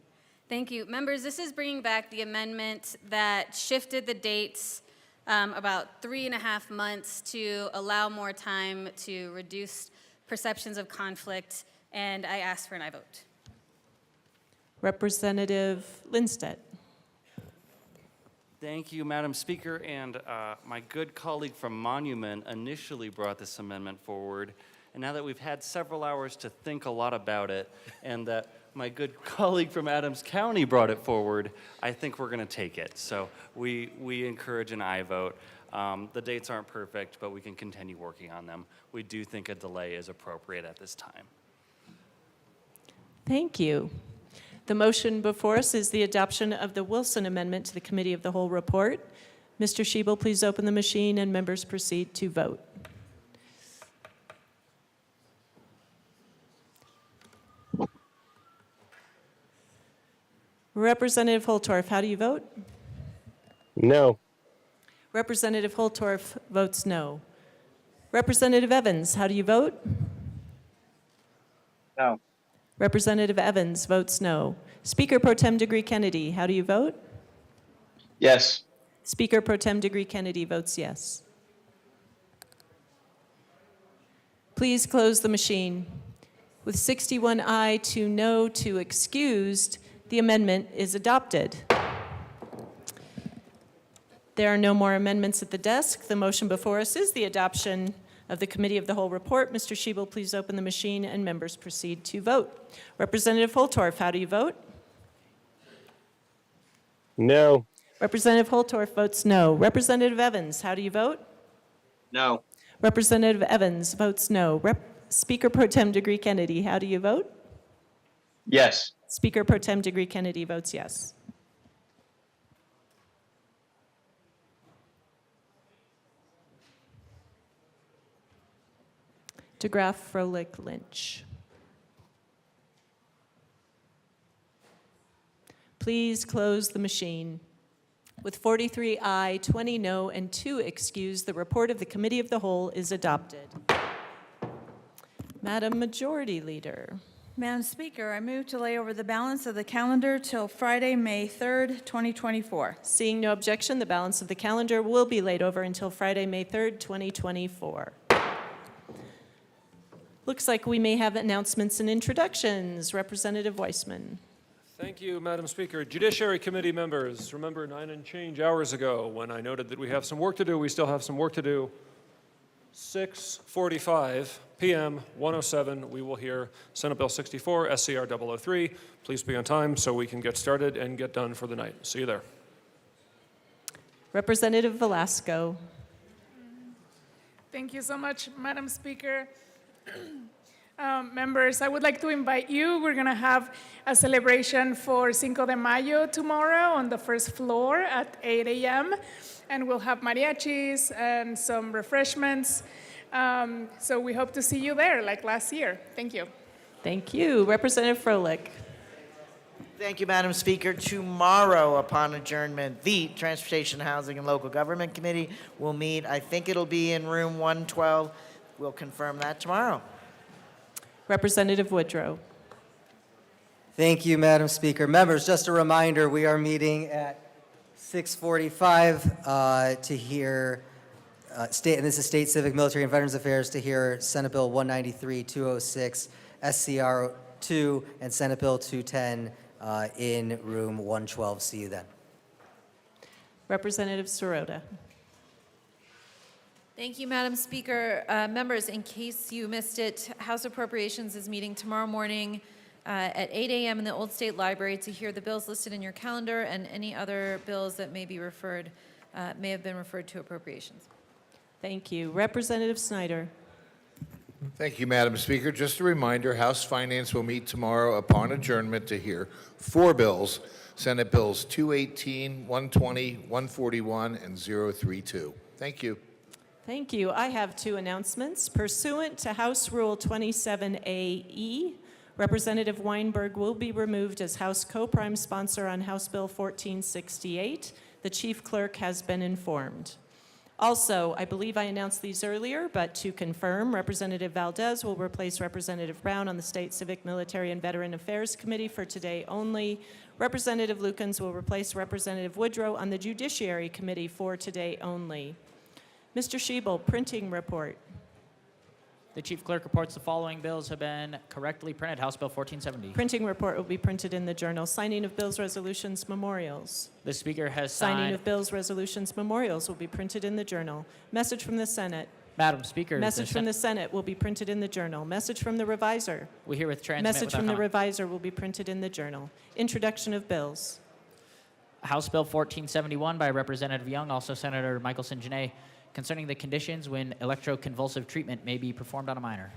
S15: Thank you. Members, this is bringing back the amendment that shifted the dates about 3.5 months to allow more time to reduce perceptions of conflict, and I ask for an aye vote.
S8: Representative Lindstedt.
S17: Thank you, Madam Speaker, and my good colleague from Monument initially brought this amendment forward, and now that we've had several hours to think a lot about it, and that my good colleague from Adams County brought it forward, I think we're going to take it. So we encourage an aye vote. The dates aren't perfect, but we can continue working on them. We do think a delay is appropriate at this time.
S8: Thank you. The motion before us is the adoption of the Wilson Amendment to the Committee of the Whole report. Mr. Schiebel, please open the machine and members proceed to vote. Representative Holtorf, how do you vote?
S18: No.
S8: Representative Holtorf votes no. Representative Evans, how do you vote?
S18: No.
S8: Representative Evans votes no. Speaker Pro Tem Degree Kennedy, how do you vote?
S18: Yes.
S8: Speaker Pro Tem Degree Kennedy votes yes. Please close the machine. With 61 aye, 2 no, 2 excused, the amendment is adopted. There are no more amendments at the desk. The motion before us is the adoption of the Committee of the Whole report. Mr. Schiebel, please open the machine and members proceed to vote. Representative Holtorf, how do you vote?
S18: No.
S8: Representative Holtorf votes no. Representative Evans, how do you vote?
S18: No.
S8: Representative Evans votes no. Speaker Pro Tem Degree Kennedy, how do you vote?
S18: Yes.
S8: Speaker Pro Tem Degree Kennedy votes yes. DeGraff, Froelich, Lynch. Please close the machine. With 43 aye, 20 no, and 2 excused, the report of the Committee of the Whole is adopted. Madam Majority Leader.
S20: Madam Speaker, I move to lay over the balance of the calendar till Friday, May 3rd, 2024.
S8: Seeing no objection, the balance of the calendar will be laid over until Friday, May 3rd, 2024. Looks like we may have announcements and introductions. Representative Weissman.
S22: Thank you, Madam Speaker. Judiciary Committee members, remember 9 and change hours ago when I noted that we have some work to do, we still have some work to do. 6:45 p.m., 107, we will hear Senate Bill 64, SCR 003. Please be on time so we can get started and get done for the night. See you there.
S8: Representative Velasco.
S19: Thank you so much, Madam Speaker. Members, I would like to invite you. We're going to have a celebration for Cinco de Mayo tomorrow on the first floor at 8 a.m. And we'll have mariachis and some refreshments. So we hope to see you there like last year. Thank you.
S8: Thank you. Representative Froelich.
S5: Thank you, Madam Speaker. Tomorrow, upon adjournment, the Transportation, Housing, and Local Government Committee will meet. I think it'll be in room 112. We'll confirm that tomorrow.
S8: Representative Woodrow.
S10: Thank you, Madam Speaker. Members, just a reminder, we are meeting at 6:45 to hear, and this is State Civic, Military, and Veterans Affairs, to hear Senate Bill 193-206, SCR 2, and Senate Bill 210 in room 112. See you then.
S8: Representative Sirota.
S23: Thank you, Madam Speaker. Members, in case you missed it, House Appropriations is meeting tomorrow morning at 8 a.m. in the Old State Library to hear the bills listed in your calendar and any other bills that may be referred, may have been referred to appropriations.
S8: Thank you. Representative Snyder.
S24: Thank you, Madam Speaker. Just a reminder, House Finance will meet tomorrow upon adjournment to hear 4 bills, Senate Bills 218, 120, 141, and 032. Thank you.
S8: Thank you. I have 2 announcements. Pursuant to House Rule 27AE, Representative Weinberg will be removed as House co-prime sponsor on House Bill 1468. The Chief Clerk has been informed. Also, I believe I announced these earlier, but to confirm, Representative Valdez will replace Representative Brown on the State Civic, Military, and Veteran Affairs Committee for today only. Representative Lukens will replace Representative Woodrow on the Judiciary Committee for today only. Mr. Schiebel, printing report.
S4: The Chief Clerk reports the following bills have been correctly printed. House Bill 1470.
S8: Printing report will be printed in the Journal. Signing of bills, resolutions, memorials.
S4: The Speaker has
S8: Signing
S4: signed.
S8: of bills, resolutions, memorials will be printed in the Journal. Message from the Senate.
S4: Madam Speaker.
S8: Message from the Senate will be printed in the Journal. Message from the Reviser.
S4: We herewith transmit
S8: Message
S4: without
S8: from the
S4: comment.
S8: Reviser will be printed in the Journal. Introduction of bills.
S4: House Bill 1471 by Representative Young, also Senator Michelson Janae, concerning the conditions when electroconvulsive treatment may be performed on a minor.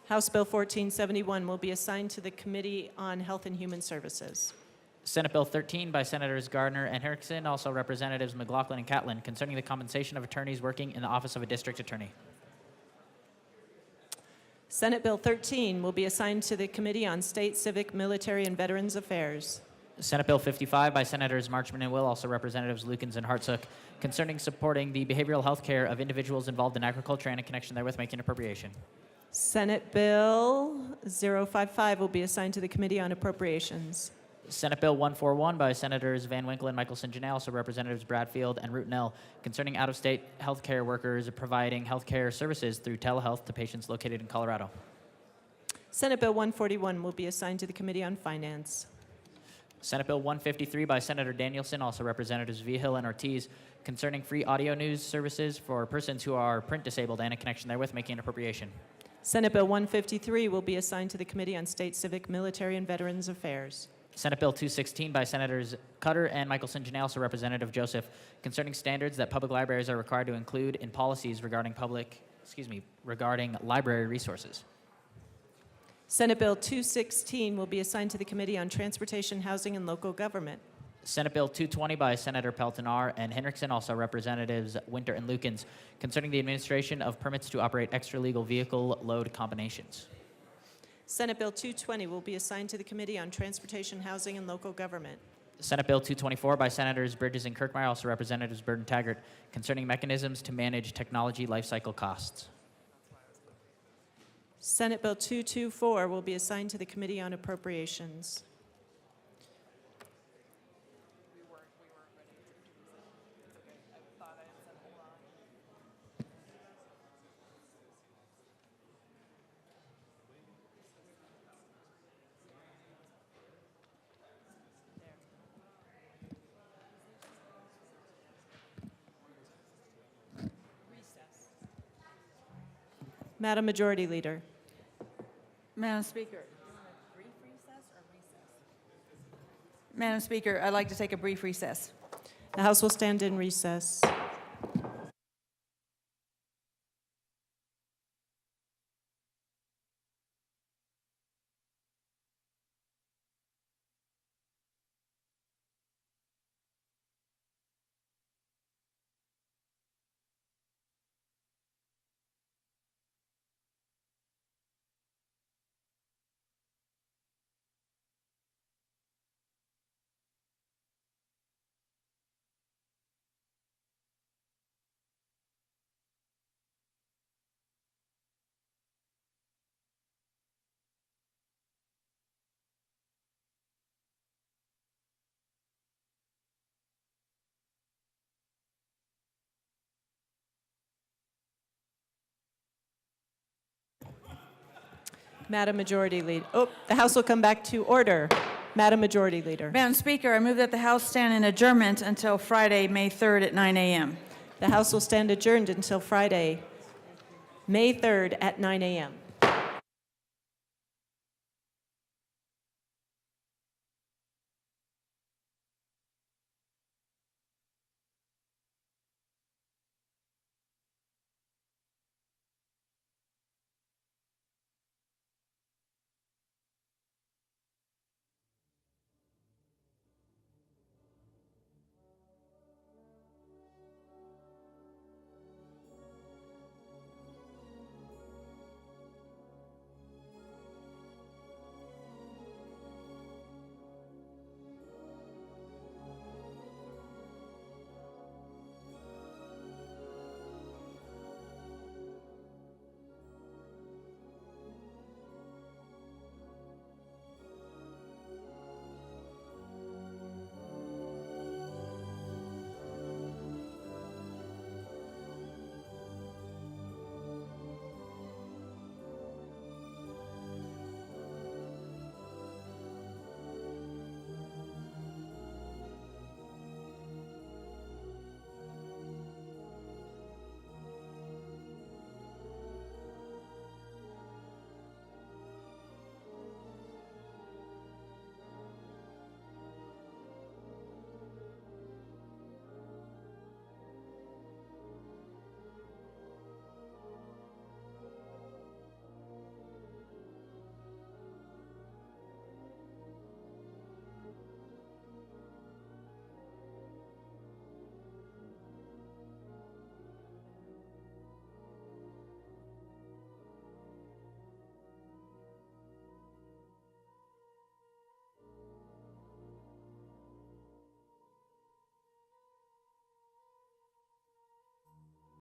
S8: House Bill 1471 will be assigned to the Committee on Health and Human Services.
S4: Senate Bill 13 by Senators Gardner and Henriksen, also Representatives McLaughlin and Catlin, concerning the compensation of attorneys working in the Office of a District Attorney.
S8: Senate Bill 13 will be assigned to the Committee on State, Civic, Military, and Veterans Affairs.
S4: Senate Bill 55 by Senators Marchman and Will, also Representatives Lukens and Hartsook, concerning supporting the behavioral health care of individuals involved in agriculture and in connection therewith making appropriation.
S8: Senate Bill 055 will be assigned to the Committee on Appropriations.
S4: Senate Bill 141 by Senators Van Winkle and Michelson Janae, also Representatives Bradfield and Rutenell, concerning out-of-state health care workers providing health care services through telehealth to patients located in Colorado.
S8: Senate Bill 141 will be assigned to the Committee on Finance.
S4: Senate Bill 153 by Senator Danielson, also Representatives Vigil and Ortiz, concerning free audio news services for persons who are print disabled and in connection therewith making an appropriation.
S8: Senate Bill 153 will be assigned to the Committee on State, Civic, Military, and Veterans Affairs.
S4: Senate Bill 216 by Senators Cutter and Michelson Janae, also Representative Joseph, concerning standards that public libraries are required to include in policies regarding regarding library resources.
S8: Senate Bill 216 will be assigned to the Committee on Transportation, Housing, and Local Government.
S4: Senate Bill 220 by Senator Peltonar and Henriksen, also Representatives Winter and Lukens, concerning the administration of permits to operate extra-legal vehicle load combinations.
S8: Senate Bill 220 will be assigned to the Committee on Transportation, Housing, and Local Government.
S4: Senate Bill 224 by Senators Bridges and Kirkmeyer, also Representatives Byrd and Taggart, concerning mechanisms to manage technology lifecycle costs.
S8: Senate Bill 224 will be assigned to the Committee on Appropriations. Madam Majority Leader.
S3: Madam Speaker.
S20: Madam Speaker, I'd like to take a brief recess.
S8: The House will stand in recess. Madam Majority Leader. Oh, the House will come back to order. Madam Majority Leader.
S20: Madam Speaker, I move that the House stand in adjournment until Friday, May 3rd at 9 a.m.
S8: The House will stand adjourned until Friday, May 3rd at 9 a.m.